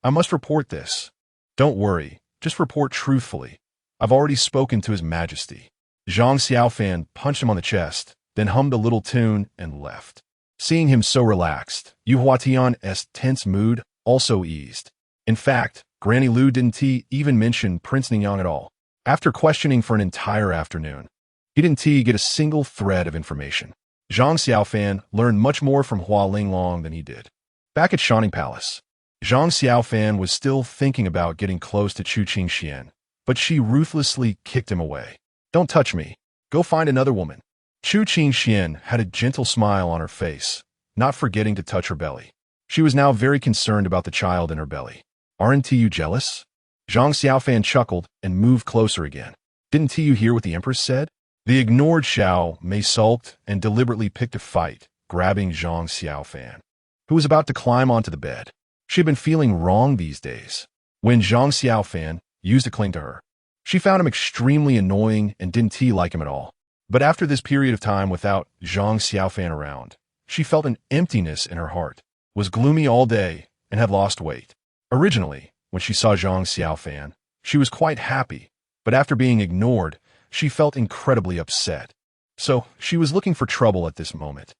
I must report this. Don't worry, just report truthfully. I've already spoken to His Majesty. Zhang Xiaofan punched him on the chest, then hummed a little tune and left. Seeing him so relaxed, Yu Huatian's tense mood also eased. In fact, Granny Lu didn't even mention Prince Ningyang at all. After questioning for an entire afternoon, he didn't get a single thread of information. Zhang Xiaofan learned much more from Hua Linglong than he did. Back at Shining Palace, Zhang Xiaofan was still thinking about getting close to Chu Qingxian, but she ruthlessly kicked him away. Don't touch me. Go find another woman. Chu Qingxian had a gentle smile on her face, not forgetting to touch her belly. She was now very concerned about the child in her belly. Aren't you jealous? Zhang Xiaofan chuckled and moved closer again. Didn't you hear what the Empress said? The ignored Xiao Mei sulked and deliberately picked a fight, grabbing Zhang Xiaofan, who was about to climb onto the bed. She had been feeling wrong these days. When Zhang Xiaofan used to cling to her, she found him extremely annoying and didn't like him at all. But after this period of time without Zhang Xiaofan around, she felt an emptiness in her heart, was gloomy all day, and had lost weight. Originally, when she saw Zhang Xiaofan, she was quite happy, but after being ignored, she felt incredibly upset. So, she was looking for trouble at this moment.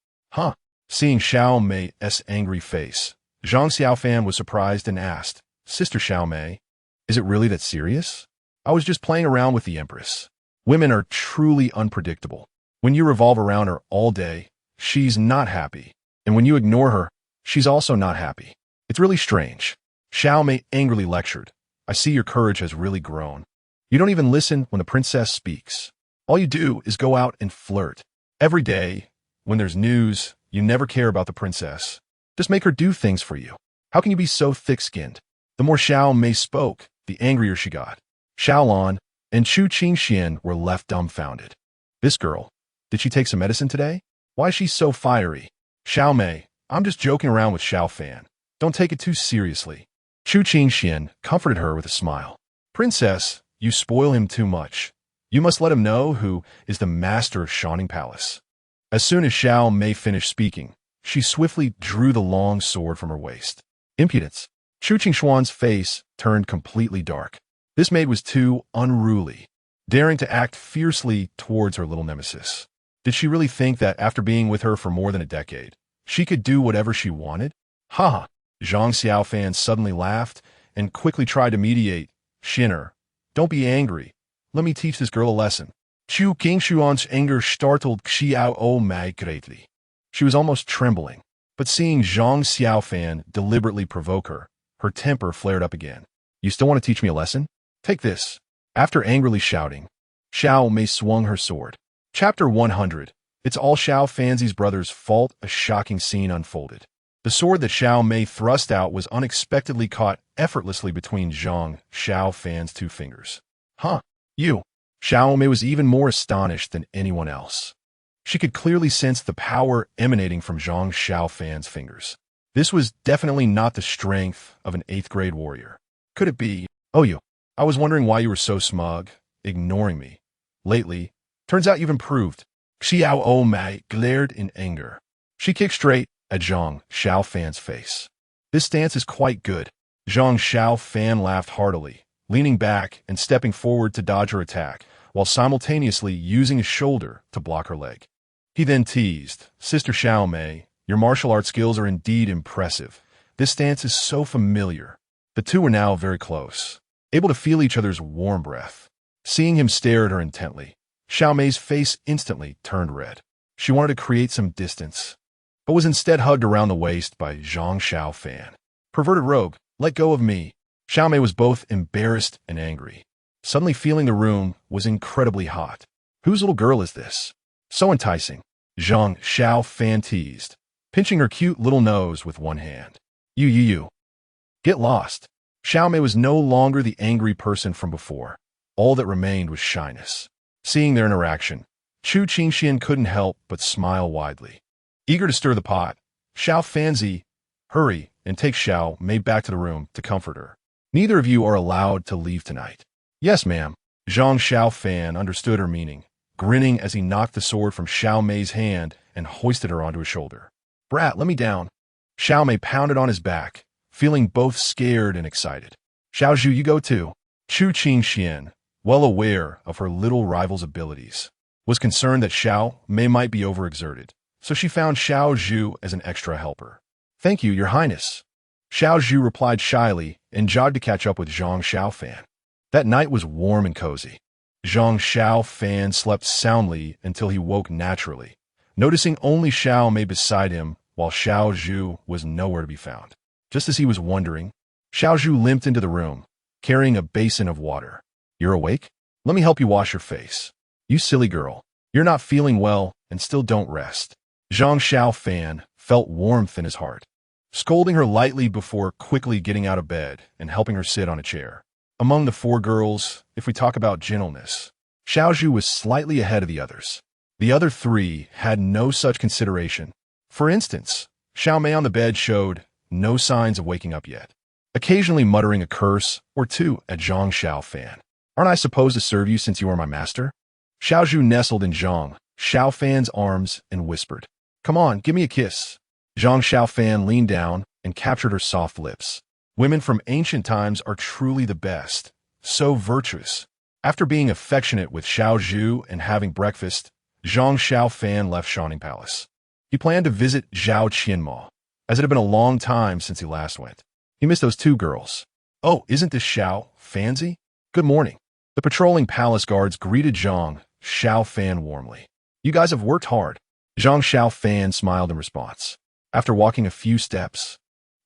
Seeing Xiao Mei's angry face, Zhang Xiaofan was surprised and asked, Sister Xiao Mei, is it really that serious? I was just playing around with the Empress. Women are truly unpredictable. When you revolve around her all day, she's not happy. And when you ignore her, she's also not happy. It's really strange. Xiao Mei angrily lectured. I see your courage has really grown. You don't even listen when the princess speaks. All you do is go out and flirt. Every day, when there's news, you never care about the princess. Just make her do things for you. How can you be so thick-skinned? The more Xiao Mei spoke, the angrier she got. Xiaolan and Chu Qingxian were left dumbfounded. This girl, did she take some medicine today? Why is she so fiery? Xiao Mei, I'm just joking around with Xiaofan. Don't take it too seriously. Chu Qingxian comforted her with a smile. Princess, you spoil him too much. You must let him know who is the master of Shining Palace. As soon as Xiao Mei finished speaking, she swiftly drew the long sword from her waist. Impudence. Chu Qingxuan's face turned completely dark. This maid was too unruly, daring to act fiercely towards her little nemesis. Did she really think that after being with her for more than a decade, she could do whatever she wanted? Ha! Zhang Xiaofan suddenly laughed and quickly tried to mediate. Shinner, don't be angry. Let me teach this girl a lesson. Chu Qingxuan's anger startled Xiao Mei greatly. She was almost trembling, but seeing Zhang Xiaofan deliberately provoke her, her temper flared up again. You still want to teach me a lesson? Take this. After angrily shouting, Xiao Mei swung her sword. Chapter 100. It's all Xiao Fanzi's brother's fault. A shocking scene unfolded. The sword that Xiao Mei thrust out was unexpectedly caught effortlessly between Zhang Xiaofan's two fingers. You. Xiao Mei was even more astonished than anyone else. She could clearly sense the power emanating from Zhang Xiaofan's fingers. This was definitely not the strength of an 8th grade warrior. Could it be? Oh, you. I was wondering why you were so smug, ignoring me. Lately, turns out you've improved. Xiao Mei glared in anger. She kicked straight at Zhang Xiaofan's face. This stance is quite good. Zhang Xiaofan laughed heartily, leaning back and stepping forward to dodge her attack, while simultaneously using his shoulder to block her leg. He then teased, Sister Xiao Mei, your martial arts skills are indeed impressive. This stance is so familiar. The two were now very close, able to feel each other's warm breath. Seeing him stare at her intently, Xiao Mei's face instantly turned red. She wanted to create some distance, but was instead hugged around the waist by Zhang Xiaofan. Perverted rogue, let go of me. Xiao Mei was both embarrassed and angry. Suddenly feeling the room was incredibly hot. Whose little girl is this? So enticing. Zhang Xiaofan teased, pinching her cute little nose with one hand. You. Get lost. Xiao Mei was no longer the angry person from before. All that remained was shyness. Seeing their interaction, Chu Qingxian couldn't help but smile widely. Eager to stir the pot, Xiao Fanzi, hurry and take Xiao Mei back to the room to comfort her. Neither of you are allowed to leave tonight. Yes, ma'am. Zhang Xiaofan understood her meaning, grinning as he knocked the sword from Xiao Mei's hand and hoisted her onto his shoulder. Brat, let me down. Xiao Mei pounded on his back, feeling both scared and excited. Xiao Zhu, you go too. Chu Qingxian, well aware of her little rival's abilities, was concerned that Xiao Mei might be overexerted, so she found Xiao Zhu as an extra helper. Thank you, Your Highness. Xiao Zhu replied shyly and jogged to catch up with Zhang Xiaofan. That night was warm and cozy. Zhang Xiaofan slept soundly until he woke naturally, noticing only Xiao Mei beside him while Xiao Zhu was nowhere to be found. Just as he was wondering, Xiao Zhu limped into the room, carrying a basin of water. You're awake? Let me help you wash your face. You silly girl. You're not feeling well and still don't rest. Zhang Xiaofan felt warmth in his heart, scolding her lightly before quickly getting out of bed and helping her sit on a chair. Among the four girls, if we talk about gentleness, Xiao Zhu was slightly ahead of the others. The other three had no such consideration. For instance, Xiao Mei on the bed showed no signs of waking up yet, occasionally muttering a curse or two at Zhang Xiaofan. Aren't I supposed to serve you since you are my master? Xiao Zhu nestled in Zhang Xiaofan's arms and whispered, Come on, give me a kiss. Zhang Xiaofan leaned down and captured her soft lips. Women from ancient times are truly the best, so virtuous. After being affectionate with Xiao Zhu and having breakfast, Zhang Xiaofan left Shining Palace. He planned to visit Zhao Qianmo, as it had been a long time since he last went. He missed those two girls. Oh, isn't this Xiao Fanzi? Good morning. The patrolling palace guards greeted Zhang Xiaofan warmly. You guys have worked hard. Zhang Xiaofan smiled in response. After walking a few steps,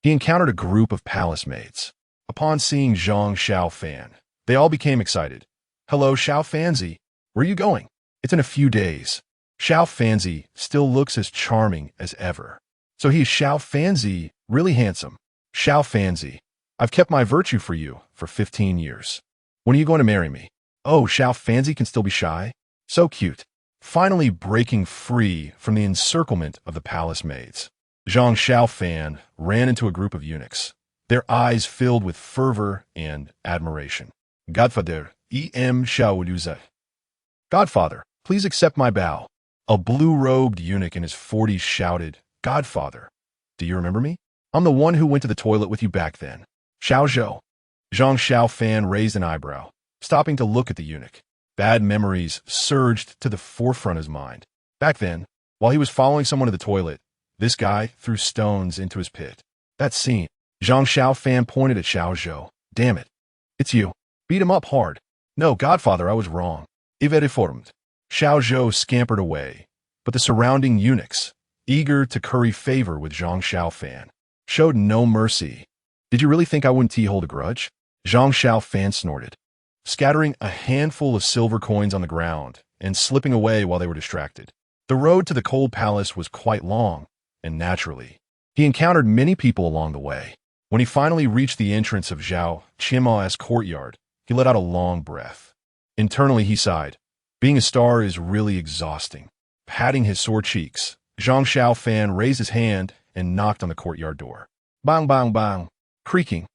he encountered a group of palace maids. Upon seeing Zhang Xiaofan, they all became excited. Hello, Xiao Fanzi. Where are you going? It's in a few days. Xiao Fanzi still looks as charming as ever. So he is Xiao Fanzi, really handsome. Xiao Fanzi, I've kept my virtue for you for 15 years. When are you going to marry me? Oh, Xiao Fanzi can still be shy? So cute. Finally breaking free from the encirclement of the palace maids, Zhang Xiaofan ran into a group of eunuchs, their eyes filled with fervor and admiration. Godfather, Xiaoluza. Godfather, please accept my bow. A blue-robed eunuch in his 40s shouted, Godfather, do you remember me? I'm the one who went to the toilet with you back then. Xiao Zhou. Zhang Xiaofan raised an eyebrow, stopping to look at the eunuch. Bad memories surged to the forefront of his mind. Back then, while he was following someone to the toilet, this guy threw stones into his pit. That scene. Zhang Xiaofan pointed at Xiao Zhou. Damn it. It's you. Beat him up hard. No, Godfather, I was wrong. Iverformed. Xiao Zhou scampered away, but the surrounding eunuchs, eager to curry favor with Zhang Xiaofan, showed no mercy. Did you really think I wouldn't hold a grudge? Zhang Xiaofan snorted, scattering a handful of silver coins on the ground and slipping away while they were distracted. The road to the cold palace was quite long, and naturally, he encountered many people along the way. When he finally reached the entrance of Zhao Qianmo's courtyard, he let out a long breath. Internally, he sighed. Being a star is really exhausting. Patting his sore cheeks, Zhang Xiaofan raised his hand and knocked on the courtyard door. Bang, bang, bang. Creaking.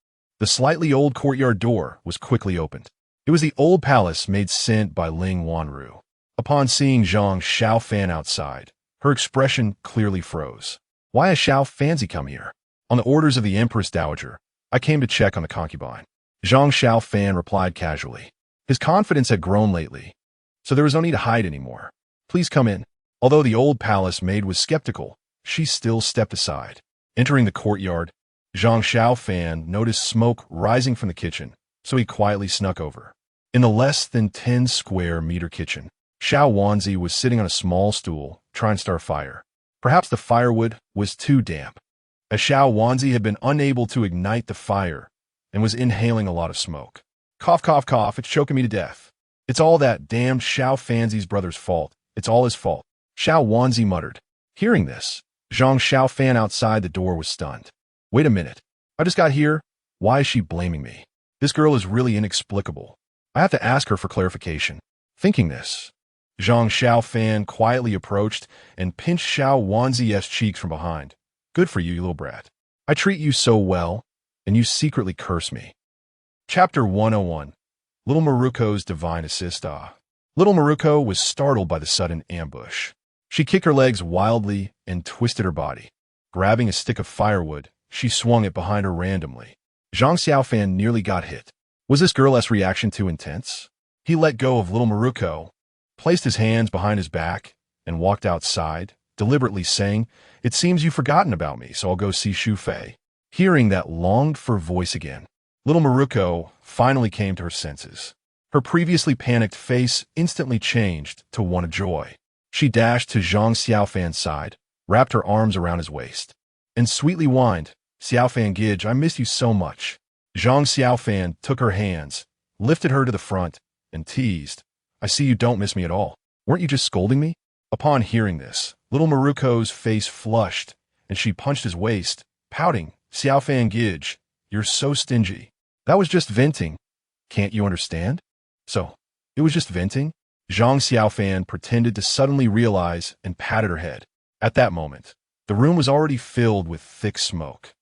The slightly old courtyard door was quickly opened. It was the old palace maid sent by Ling Wanru. Upon seeing Zhang Xiaofan outside, her expression clearly froze. Why has Xiaofanzi come here? On the orders of the Empress Dowager, I came to check on the concubine. Zhang Xiaofan replied casually. His confidence had grown lately, so there was no need to hide anymore. Please come in. Although the old palace maid was skeptical, she still stepped aside. Entering the courtyard, Zhang Xiaofan noticed smoke rising from the kitchen, so he quietly snuck over. In the less than 10 square meter kitchen, Xiao Wanzi was sitting on a small stool, trying to start a fire. Perhaps the firewood was too damp, as Xiao Wanzi had been unable to ignite the fire and was inhaling a lot of smoke. Cough, cough, cough, it's choking me to death. It's all that damned Xiaofanzi's brother's fault. It's all his fault, Xiao Wanzi muttered. Hearing this, Zhang Xiaofan outside the door was stunned. Wait a minute. I just got here. Why is she blaming me? This girl is really inexplicable. I have to ask her for clarification. Thinking this, Zhang Xiaofan quietly approached and pinched Xiao Wanzi's cheeks from behind. Good for you, you little brat. I treat you so well, and you secretly curse me. Chapter 101. Little Maruko's Divine Assist. Little Maruko was startled by the sudden ambush. She kicked her legs wildly and twisted her body. Grabbing a stick of firewood, she swung it behind her randomly. Zhang Xiaofan nearly got hit. Was this girl's reaction too intense? He let go of little Maruko, placed his hands behind his back, and walked outside, deliberately saying, "It seems you've forgotten about me, so I'll go see Shu Fei." Hearing that longed-for voice again, little Maruko finally came to her senses. Her previously panicked face instantly changed to one of joy. She dashed to Zhang Xiaofan's side, wrapped her arms around his waist, and sweetly whined, "Xiaofan Gidge, I miss you so much." Zhang Xiaofan took her hands, lifted her to the front, and teased, "I see you don't miss me at all. Weren't you just scolding me?" Upon hearing this, little Maruko's face flushed, and she punched his waist, pouting, "Xiaofan Gidge, you're so stingy. That was just venting. Can't you understand?" So, it was just venting? Zhang Xiaofan pretended to suddenly realize and patted her head. At that moment, the room was already filled with thick smoke.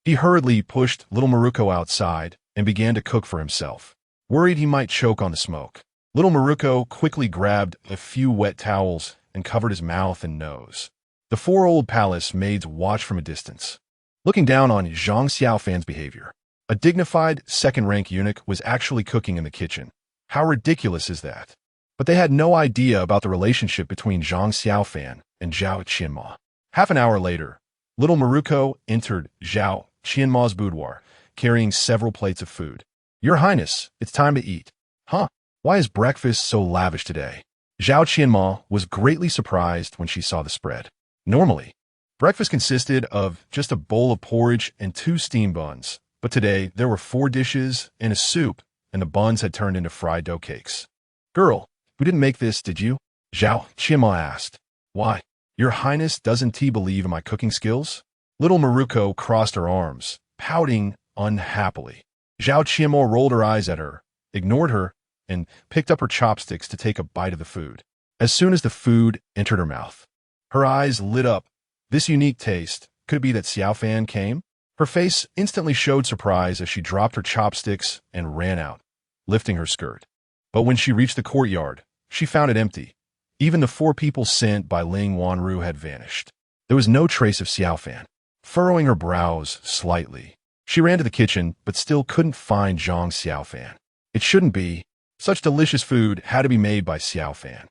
He hurriedly pushed little Maruko outside and began to cook for himself. Worried he might choke on the smoke, little Maruko quickly grabbed a few wet towels and covered his mouth and nose. The four old palace maids watched from a distance, looking down on Zhang Xiaofan's behavior. A dignified second-rank eunuch was actually cooking in the kitchen. How ridiculous is that? But they had no idea about the relationship between Zhang Xiaofan and Zhao Qianma. Half an hour later, little Maruko entered Zhao Qianma's boudoir, carrying several plates of food. "Your Highness, it's time to eat." "Huh? Why is breakfast so lavish today?" Zhao Qianma was greatly surprised when she saw the spread. Normally, breakfast consisted of just a bowl of porridge and 2 steamed buns, but today there were 4 dishes and a soup, and the buns had turned into fried dough cakes. "Girl, you didn't make this, did you?" Zhao Qianma asked. "Why? Your Highness doesn't he believe in my cooking skills?" Little Maruko crossed her arms, pouting unhappily. Zhao Qianma rolled her eyes at her, ignored her, and picked up her chopsticks to take a bite of the food. As soon as the food entered her mouth, her eyes lit up. This unique taste, could it be that Xiaofan came? Her face instantly showed surprise as she dropped her chopsticks and ran out, lifting her skirt. But when she reached the courtyard, she found it empty. Even the 4 people sent by Ling Wanru had vanished. There was no trace of Xiaofan. Furrowing her brows slightly, she ran to the kitchen but still couldn't find Zhang Xiaofan. It shouldn't be. Such delicious food had to be made by Xiaofan.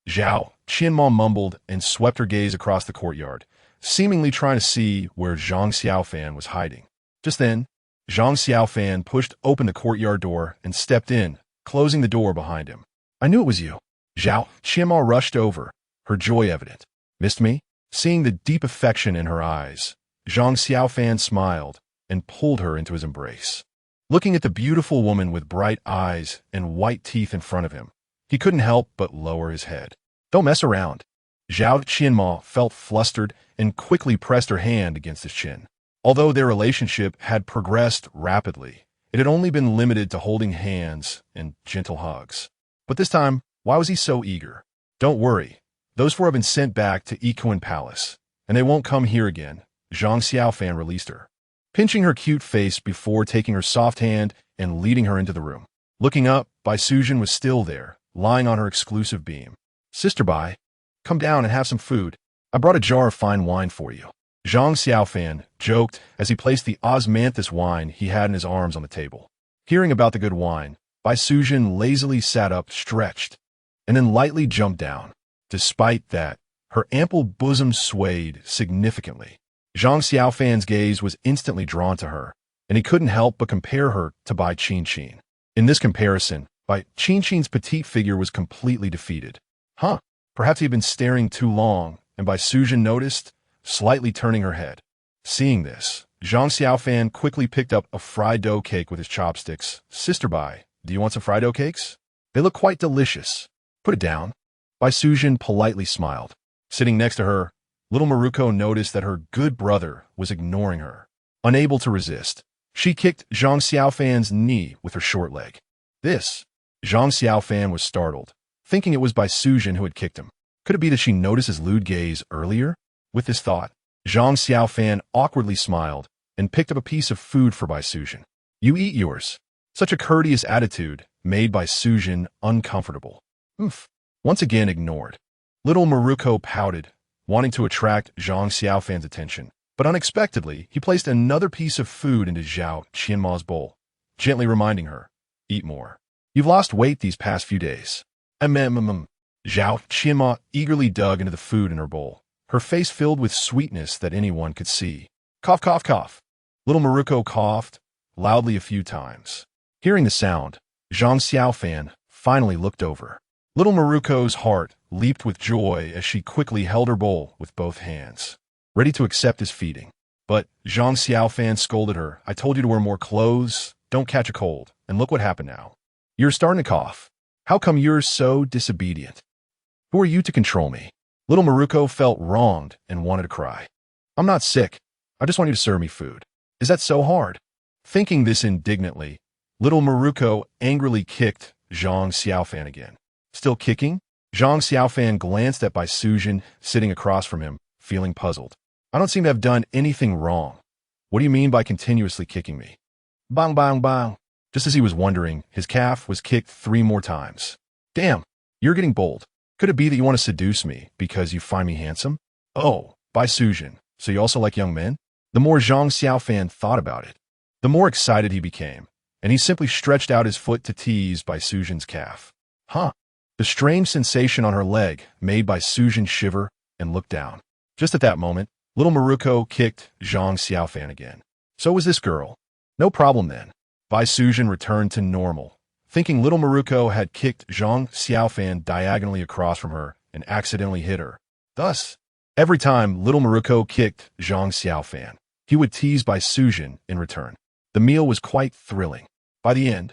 Zhao Qianma mumbled and swept her gaze across the courtyard, seemingly trying to see where Zhang Xiaofan was hiding. Just then, Zhang Xiaofan pushed open the courtyard door and stepped in, closing the door behind him. "I knew it was you." Zhao Qianma rushed over, her joy evident. "Missed me?" Seeing the deep affection in her eyes, Zhang Xiaofan smiled and pulled her into his embrace. Looking at the beautiful woman with bright eyes and white teeth in front of him, he couldn't help but lower his head. "Don't mess around." Zhao Qianma felt flustered and quickly pressed her hand against his chin. Although their relationship had progressed rapidly, it had only been limited to holding hands and gentle hugs. But this time, why was he so eager? "Don't worry. Those 4 have been sent back to Ikuan Palace, and they won't come here again." Zhang Xiaofan released her. pinching her cute face before taking her soft hand and leading her into the room. Looking up, Bai Sujin was still there, lying on her exclusive beam. Sister Bai, come down and have some food. I brought a jar of fine wine for you. Zhang Xiaofan joked as he placed the osmanthus wine he had in his arms on the table. Hearing about the good wine, Bai Sujin lazily sat up, stretched, and then lightly jumped down. Despite that, her ample bosom swayed significantly. Zhang Xiaofan's gaze was instantly drawn to her, and he couldn't help but compare her to Bai Qinqin. In this comparison, Bai Qinqin's petite figure was completely defeated. Perhaps he had been staring too long, and Bai Sujin noticed, slightly turning her head. Seeing this, Zhang Xiaofan quickly picked up a fried dough cake with his chopsticks. Sister Bai, do you want some fried dough cakes? They look quite delicious. Put it down. Bai Sujin politely smiled. Sitting next to her, little Maruko noticed that her good brother was ignoring her. Unable to resist, she kicked Zhang Xiaofan's knee with her short leg. Zhang Xiaofan was startled, thinking it was Bai Sujin who had kicked him. Could it be that she noticed his lewd gaze earlier? With this thought, Zhang Xiaofan awkwardly smiled and picked up a piece of food for Bai Sujin. You eat yours. Such a courteous attitude made Bai Sujin uncomfortable. Once again ignored. Little Maruko pouted, wanting to attract Zhang Xiaofan's attention, but unexpectedly, he placed another piece of food into Zhao Qianma's bowl, gently reminding her, eat more. You've lost weight these past few days. Zhao Qianma eagerly dug into the food in her bowl, her face filled with sweetness that anyone could see. Cough, cough, cough. Little Maruko coughed loudly a few times. Hearing the sound, Zhang Xiaofan finally looked over. Little Maruko's heart leaped with joy as she quickly held her bowl with both hands, ready to accept his feeding. But Zhang Xiaofan scolded her. I told you to wear more clothes, don't catch a cold, and look what happened now. You're starting to cough. How come you're so disobedient? Who are you to control me? Little Maruko felt wronged and wanted to cry. I'm not sick. I just want you to serve me food. Is that so hard? Thinking this indignantly, little Maruko angrily kicked Zhang Xiaofan again. Still kicking? Zhang Xiaofan glanced at Bai Sujin sitting across from him, feeling puzzled. I don't seem to have done anything wrong. What do you mean by continuously kicking me? Bang, bang, bang. Just as he was wondering, his calf was kicked 3 more times. Damn, you're getting bold. Could it be that you want to seduce me because you find me handsome? Oh, Bai Sujin, so you also like young men? The more Zhang Xiaofan thought about it, the more excited he became, and he simply stretched out his foot to tease Bai Sujin's calf. The strange sensation on her leg made Bai Sujin shiver and look down. Just at that moment, little Maruko kicked Zhang Xiaofan again. So was this girl. No problem then. Bai Sujin returned to normal, thinking little Maruko had kicked Zhang Xiaofan diagonally across from her and accidentally hit her. Thus, every time little Maruko kicked Zhang Xiaofan, he would tease Bai Sujin in return. The meal was quite thrilling. By the end,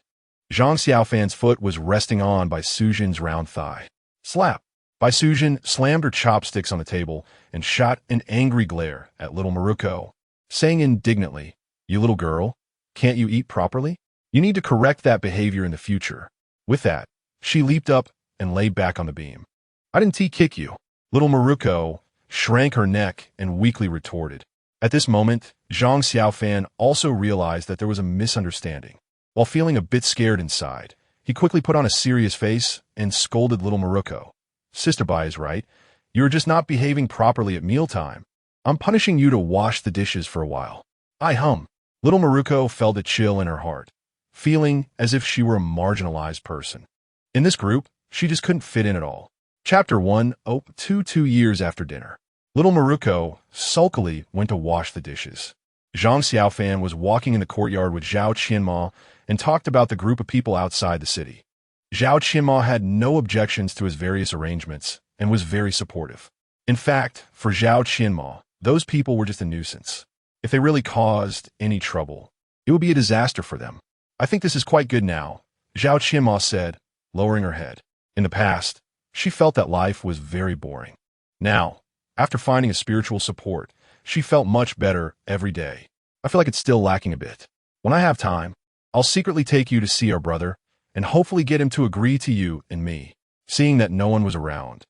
Zhang Xiaofan's foot was resting on Bai Sujin's round thigh. Slap! Bai Sujin slammed her chopsticks on the table and shot an angry glare at little Maruko, saying indignantly, You little girl, can't you eat properly? You need to correct that behavior in the future. With that, she leaped up and lay back on the beam. I didn't kick you. Little Maruko shrank her neck and weakly retorted. At this moment, Zhang Xiaofan also realized that there was a misunderstanding. While feeling a bit scared inside, he quickly put on a serious face and scolded little Maruko. Sister Bai is right. You are just not behaving properly at mealtime. I'm punishing you to wash the dishes for a while. Little Maruko felt a chill in her heart, feeling as if she were a marginalized person. In this group, she just couldn't fit in at all. Chapter 1, 2 years after dinner. Little Maruko sulkily went to wash the dishes. Zhang Xiaofan was walking in the courtyard with Zhao Qianma and talked about the group of people outside the city. Zhao Qianma had no objections to his various arrangements and was very supportive. In fact, for Zhao Qianma, those people were just a nuisance. If they really caused any trouble, it would be a disaster for them. I think this is quite good now, Zhao Qianma said, lowering her head. In the past, she felt that life was very boring. Now, after finding a spiritual support, she felt much better every day. I feel like it's still lacking a bit. When I have time, I'll secretly take you to see our brother and hopefully get him to agree to you and me. Seeing that no one was around,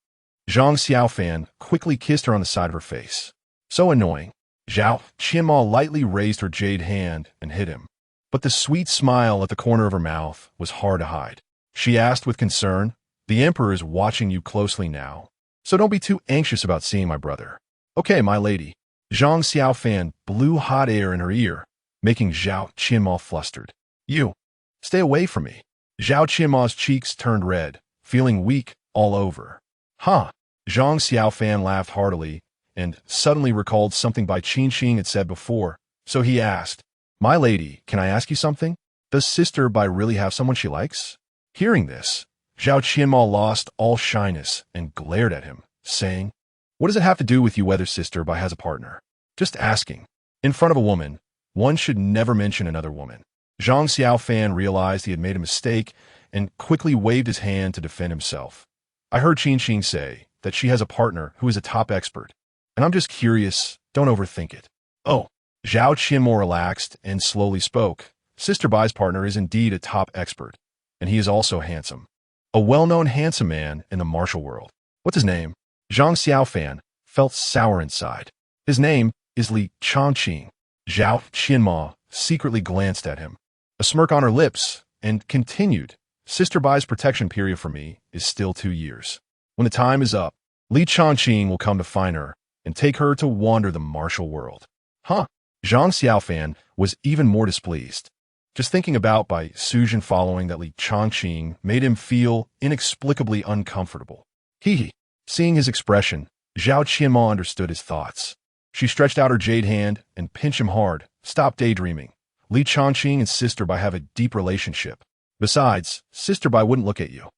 Zhang Xiaofan quickly kissed her on the side of her face. So annoying. Zhao Qianma lightly raised her jade hand and hit him. But the sweet smile at the corner of her mouth was hard to hide. She asked with concern, "The Emperor is watching you closely now, so don't be too anxious about seeing my brother." "Okay, my lady." Zhang Xiaofan blew hot air in her ear, making Zhao Qianma flustered. "You, stay away from me." Zhao Qianma's cheeks turned red, feeling weak all over. "Huh?" Zhang Xiaofan laughed heartily and suddenly recalled something Bai Qingqing had said before, so he asked, "My lady, can I ask you something? Does Sister Bai really have someone she likes?" Hearing this, Zhao Qianma lost all shyness and glared at him, saying, "What does it have to do with you whether Sister Bai has a partner? Just asking." In front of a woman, one should never mention another woman. Zhang Xiaofan realized he had made a mistake and quickly waved his hand to defend himself. "I heard Qingqing say that she has a partner who is a top expert, and I'm just curious, don't overthink it." "Oh." Zhao Qianmo relaxed and slowly spoke. "Sister Bai's partner is indeed a top expert, and he is also handsome. A well-known handsome man in the martial world." "What's his name?" Zhang Xiaofan felt sour inside. "His name is Li Changqing." Zhao Qianma secretly glanced at him, a smirk on her lips, and continued, "Sister Bai's protection period for me is still 2 years. When the time is up, Li Changqing will come to find her and take her to wander the martial world." "Huh?" Zhang Xiaofan was even more displeased. Just thinking about Bai Sujin following that Li Changqing made him feel inexplicably uncomfortable. Hee. Seeing his expression, Zhao Qianma understood his thoughts. She stretched out her jade hand and pinched him hard. "Stop daydreaming. Li Changqing and Sister Bai have a deep relationship. Besides, Sister Bai wouldn't look at you."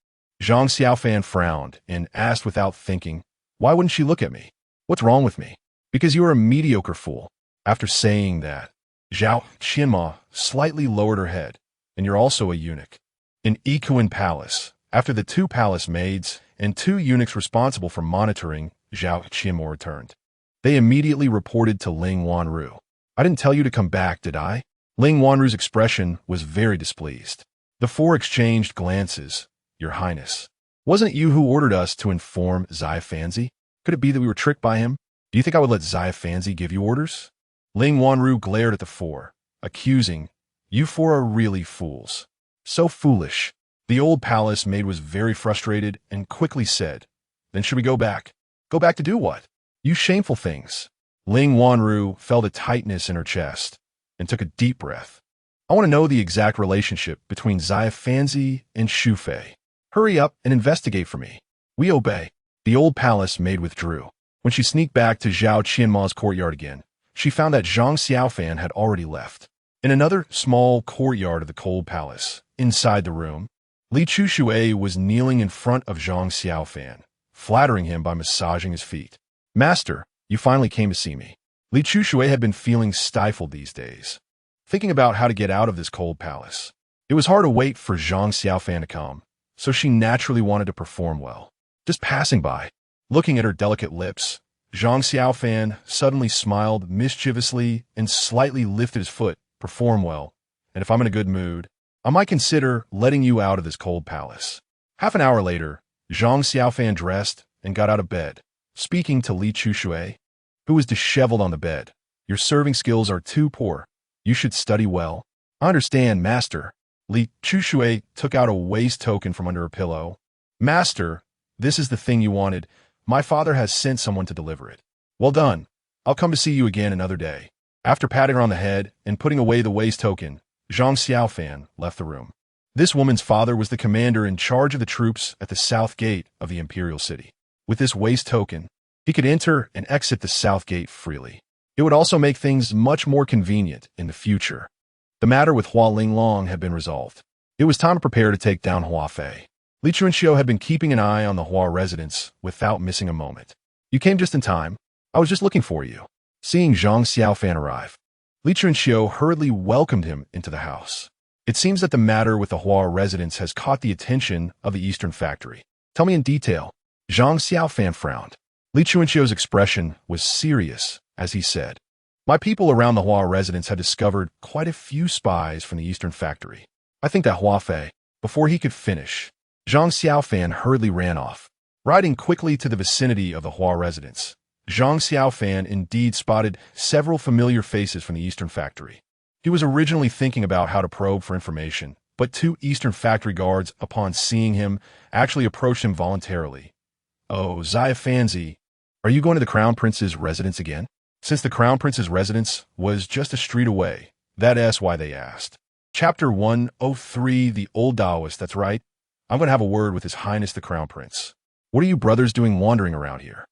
Zhang Xiaofan frowned and asked without thinking, "Why wouldn't she look at me? What's wrong with me?" "Because you are a mediocre fool." After saying that, Zhao Qianma slightly lowered her head. "And you're also a eunuch." In Ikuan Palace, after the 2 palace maids and 2 eunuchs responsible for monitoring Zhao Qianma returned, they immediately reported to Ling Wanru. "I didn't tell you to come back, did I?" Ling Wanru's expression was very displeased. The 4 exchanged glances. "Your Highness, wasn't it you who ordered us to inform Xiaofanzi? Could it be that we were tricked by him? Do you think I would let Xiaofanzi give you orders?" Ling Wanru glared at the 4, accusing, "You 4 are really fools. So foolish." The old palace maid was very frustrated and quickly said, "Then should we go back?" "Go back to do what?" "You shameful things." Ling Wanru felt a tightness in her chest and took a deep breath. "I want to know the exact relationship between Xiaofanzi and Shufei. Hurry up and investigate for me." "We obey." The old palace maid withdrew. When she sneaked back to Zhao Qianma's courtyard again, she found that Zhang Xiaofan had already left. In another small courtyard of the cold palace, inside the room, Li Chushui was kneeling in front of Zhang Xiaofan, flattering him by massaging his feet. "Master, you finally came to see me." Li Chushui had been feeling stifled these days, thinking about how to get out of this cold palace. It was hard to wait for Zhang Xiaofan to come, so she naturally wanted to perform well. Just passing by, looking at her delicate lips, Zhang Xiaofan suddenly smiled mischievously and slightly lifted his foot. "Perform well, and if I'm in a good mood, I might consider letting you out of this cold palace." Half an hour later, Zhang Xiaofan dressed and got out of bed, speaking to Li Chushui, who was disheveled on the bed. "Your serving skills are too poor. You should study well." "I understand, Master." Li Chushui took out a waist token from under her pillow. "Master, this is the thing you wanted. My father has sent someone to deliver it." "Well done. I'll come to see you again another day." After patting her on the head and putting away the waist token, Zhang Xiaofan left the room. This woman's father was the commander in charge of the troops at the south gate of the imperial city. With this waist token, he could enter and exit the south gate freely. It would also make things much more convenient in the future. The matter with Hua Linglong had been resolved. It was time to prepare to take down Hua Fei. Li Chunxiu had been keeping an eye on the Hua residence without missing a moment. "You came just in time. I was just looking for you." Seeing Zhang Xiaofan arrive, Li Chunxiu hurriedly welcomed him into the house. "It seems that the matter with the Hua residence has caught the attention of the Eastern Factory. Tell me in detail." Zhang Xiaofan frowned. Li Chunxiu's expression was serious as he said, "My people around the Hua residence had discovered quite a few spies from the Eastern Factory. I think that Hua Fei." Before he could finish, Zhang Xiaofan hurriedly ran off. Riding quickly to the vicinity of the Hua residence, Zhang Xiaofan indeed spotted several familiar faces from the Eastern Factory. He was originally thinking about how to probe for information, but two Eastern Factory guards, upon seeing him, actually approached him voluntarily. "Oh, Xiaofanzi, are you going to the Crown Prince's residence again?" Since the Crown Prince's residence was just a street away, that's why they asked. Chapter 103, The Old Taoist, that's right. I'm going to have a word with His Highness the Crown Prince. What are you brothers doing wandering around here?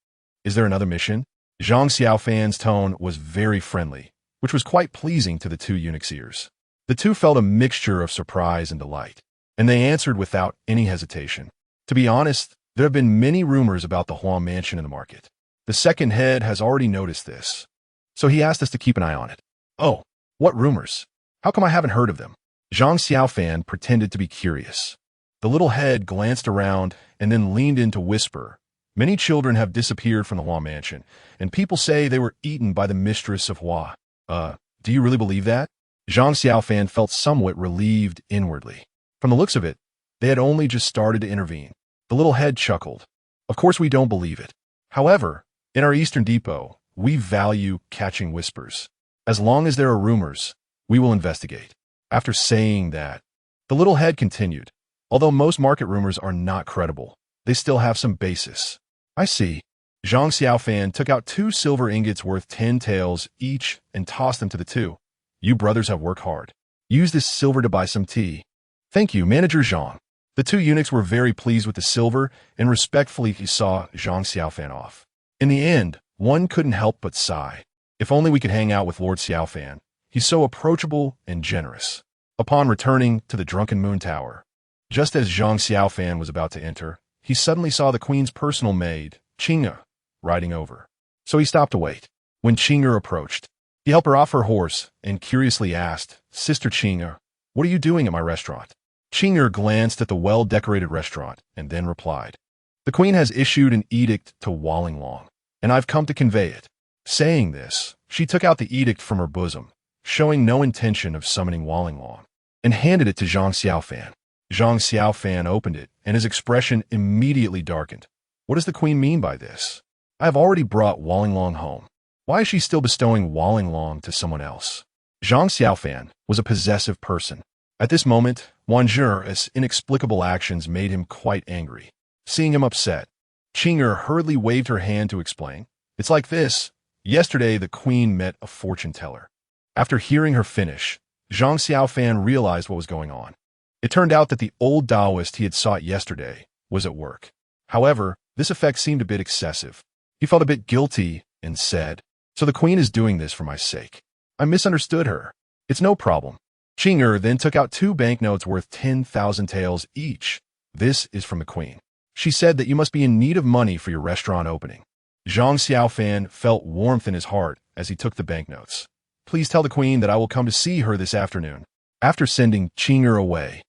Is there another mission? Zhang Xiaofan's tone was very friendly, which was quite pleasing to the two eunuchs' ears. The two felt a mixture of surprise and delight, and they answered without any hesitation. To be honest, there have been many rumors about the Huang mansion in the market. The second head has already noticed this, so he asked us to keep an eye on it. Oh, what rumors? How come I haven't heard of them? Zhang Xiaofan pretended to be curious. The little head glanced around and then leaned in to whisper, "Many children have disappeared from the Huang mansion, and people say they were eaten by the mistress of Hua. Do you really believe that?" Zhang Xiaofan felt somewhat relieved inwardly. From the looks of it, they had only just started to intervene. The little head chuckled. "Of course we don't believe it. However, in our Eastern Depot, we value catching whispers. As long as there are rumors, we will investigate." After saying that, the little head continued, "Although most market rumors are not credible, they still have some basis." "I see." Zhang Xiaofan took out 2 silver ingots worth 10 taels each and tossed them to the two. "You brothers have worked hard. Use this silver to buy some tea." "Thank you, Manager Zhang." The two eunuchs were very pleased with the silver and respectfully saw Zhang Xiaofan off. In the end, one couldn't help but sigh. If only we could hang out with Lord Xiaofan. He's so approachable and generous. Upon returning to the Drunken Moon Tower, just as Zhang Xiaofan was about to enter, he suddenly saw the queen's personal maid, Qing'e, riding over. So he stopped to wait. When Qing'e approached, he helped her off her horse and curiously asked, "Sister Qing'e, what are you doing at my restaurant?" Qing'e glanced at the well-decorated restaurant and then replied, "The queen has issued an edict to Wallinglong, and I've come to convey it." Saying this, she took out the edict from her bosom, showing no intention of summoning Wallinglong, and handed it to Zhang Xiaofan. Zhang Xiaofan opened it, and his expression immediately darkened. What does the queen mean by this? I have already brought Wallinglong home. Why is she still bestowing Wallinglong to someone else? Zhang Xiaofan was a possessive person. At this moment, Wanzhur's inexplicable actions made him quite angry. Seeing him upset, Qing'e hurriedly waved her hand to explain. "It's like this. Yesterday, the queen met a fortune teller." After hearing her finish, Zhang Xiaofan realized what was going on. It turned out that the old Taoist he had sought yesterday was at work. However, this effect seemed a bit excessive. He felt a bit guilty and said, "So the queen is doing this for my sake. I misunderstood her. It's no problem." Qing'e then took out 2 banknotes worth 10,000 taels each. "This is from the queen. She said that you must be in need of money for your restaurant opening." Zhang Xiaofan felt warmth in his heart as he took the banknotes. "Please tell the queen that I will come to see her this afternoon." After sending Qing'e away,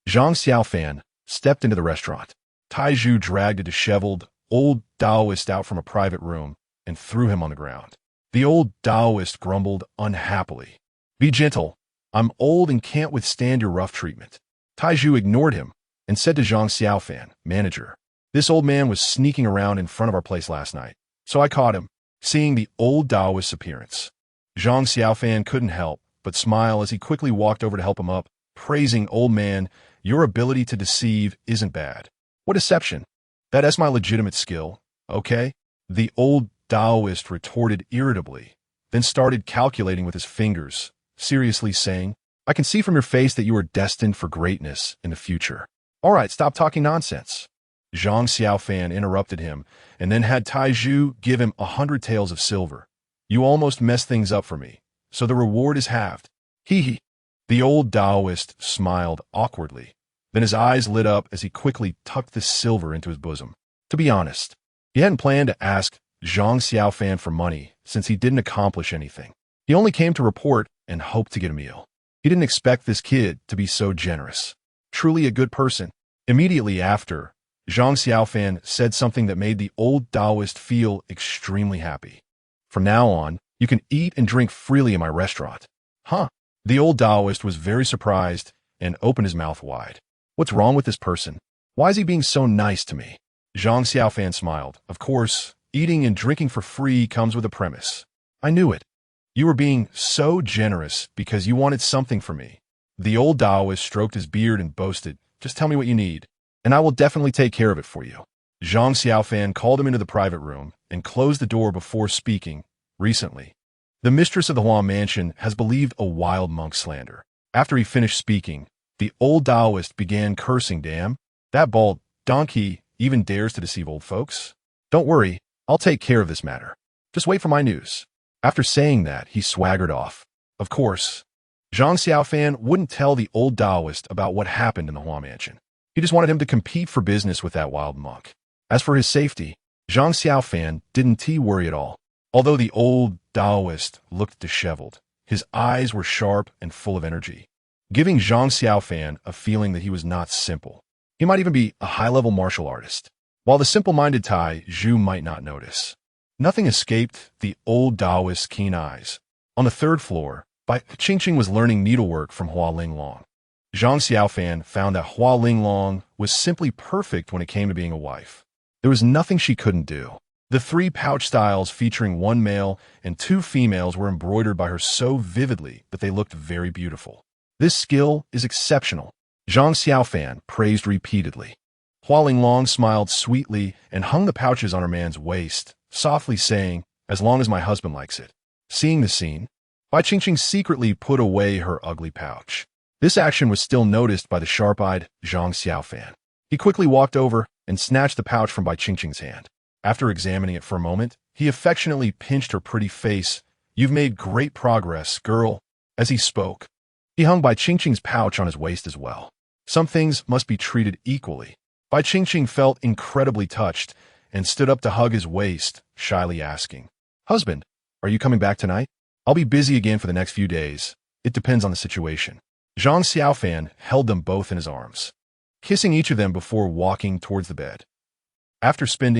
Zhang Xiaofan stepped into the restaurant. Taizhu dragged a disheveled, old Taoist out from a private room and threw him on the ground. The old Taoist grumbled unhappily. "Be gentle. I'm old and can't withstand your rough treatment." Taizhu ignored him and said to Zhang Xiaofan, "Manager, this old man was sneaking around in front of our place last night, so I caught him." Seeing the old Taoist's appearance, Zhang Xiaofan couldn't help but smile as he quickly walked over to help him up, praising, "Old man, your ability to deceive isn't bad." "What deception? That's my legitimate skill, okay?" The old Taoist retorted irritably, then started calculating with his fingers, seriously saying, "I can see from your face that you are destined for greatness in the future." "All right, stop talking nonsense." Zhang Xiaofan interrupted him and then had Taizhu give him 100 taels of silver. "You almost messed things up for me, so the reward is halved." "Hee hee." The old Taoist smiled awkwardly. Then his eyes lit up as he quickly tucked the silver into his bosom. To be honest, he hadn't planned to ask Zhang Xiaofan for money since he didn't accomplish anything. He only came to report and hoped to get a meal. He didn't expect this kid to be so generous. Truly a good person. Immediately after, Zhang Xiaofan said something that made the old Taoist feel extremely happy. "From now on, you can eat and drink freely in my restaurant." "Huh?" The old Taoist was very surprised and opened his mouth wide. "What's wrong with this person? Why is he being so nice to me?" Zhang Xiaofan smiled. "Of course, Eating and drinking for free comes with a premise. I knew it. You were being so generous because you wanted something from me. The old Taoist stroked his beard and boasted, just tell me what you need, and I will definitely take care of it for you. Zhang Xiaofan called him into the private room and closed the door before speaking. Recently, the mistress of the Hua mansion has believed a wild monk slander. After he finished speaking, the old Taoist began cursing. Damn, that bald donkey even dares to deceive old folks. Don't worry, I'll take care of this matter. Just wait for my news. After saying that, he swaggered off. Of course, Zhang Xiaofan wouldn't tell the old Taoist about what happened in the Hua mansion. He just wanted him to compete for business with that wild monk. As for his safety, Zhang Xiaofan didn't worry at all. Although the old Taoist looked disheveled, his eyes were sharp and full of energy, giving Zhang Xiaofan a feeling that he was not simple. He might even be a high-level martial artist, while the simple-minded Tai Zhu might not notice. Nothing escaped the old Taoist's keen eyes. On the third floor, Bai Qingqing was learning needlework from Hua Linglong. Zhang Xiaofan found that Hua Linglong was simply perfect when it came to being a wife. There was nothing she couldn't do. The 3 pouch styles featuring 1 male and 2 females were embroidered by her so vividly that they looked very beautiful. This skill is exceptional, Zhang Xiaofan praised repeatedly. Hua Linglong smiled sweetly and hung the pouches on her man's waist, softly saying, as long as my husband likes it. Seeing the scene, Bai Qingqing secretly put away her ugly pouch. This action was still noticed by the sharp-eyed Zhang Xiaofan. He quickly walked over and snatched the pouch from Bai Qingqing's hand. After examining it for a moment, he affectionately pinched her pretty face. You've made great progress, girl. As he spoke, he hung Bai Qingqing's pouch on his waist as well. Some things must be treated equally. Bai Qingqing felt incredibly touched and stood up to hug his waist, shyly asking, husband, are you coming back tonight? I'll be busy again for the next few days. It depends on the situation. Zhang Xiaofan held them both in his arms, kissing each of them before walking towards the bed. After spending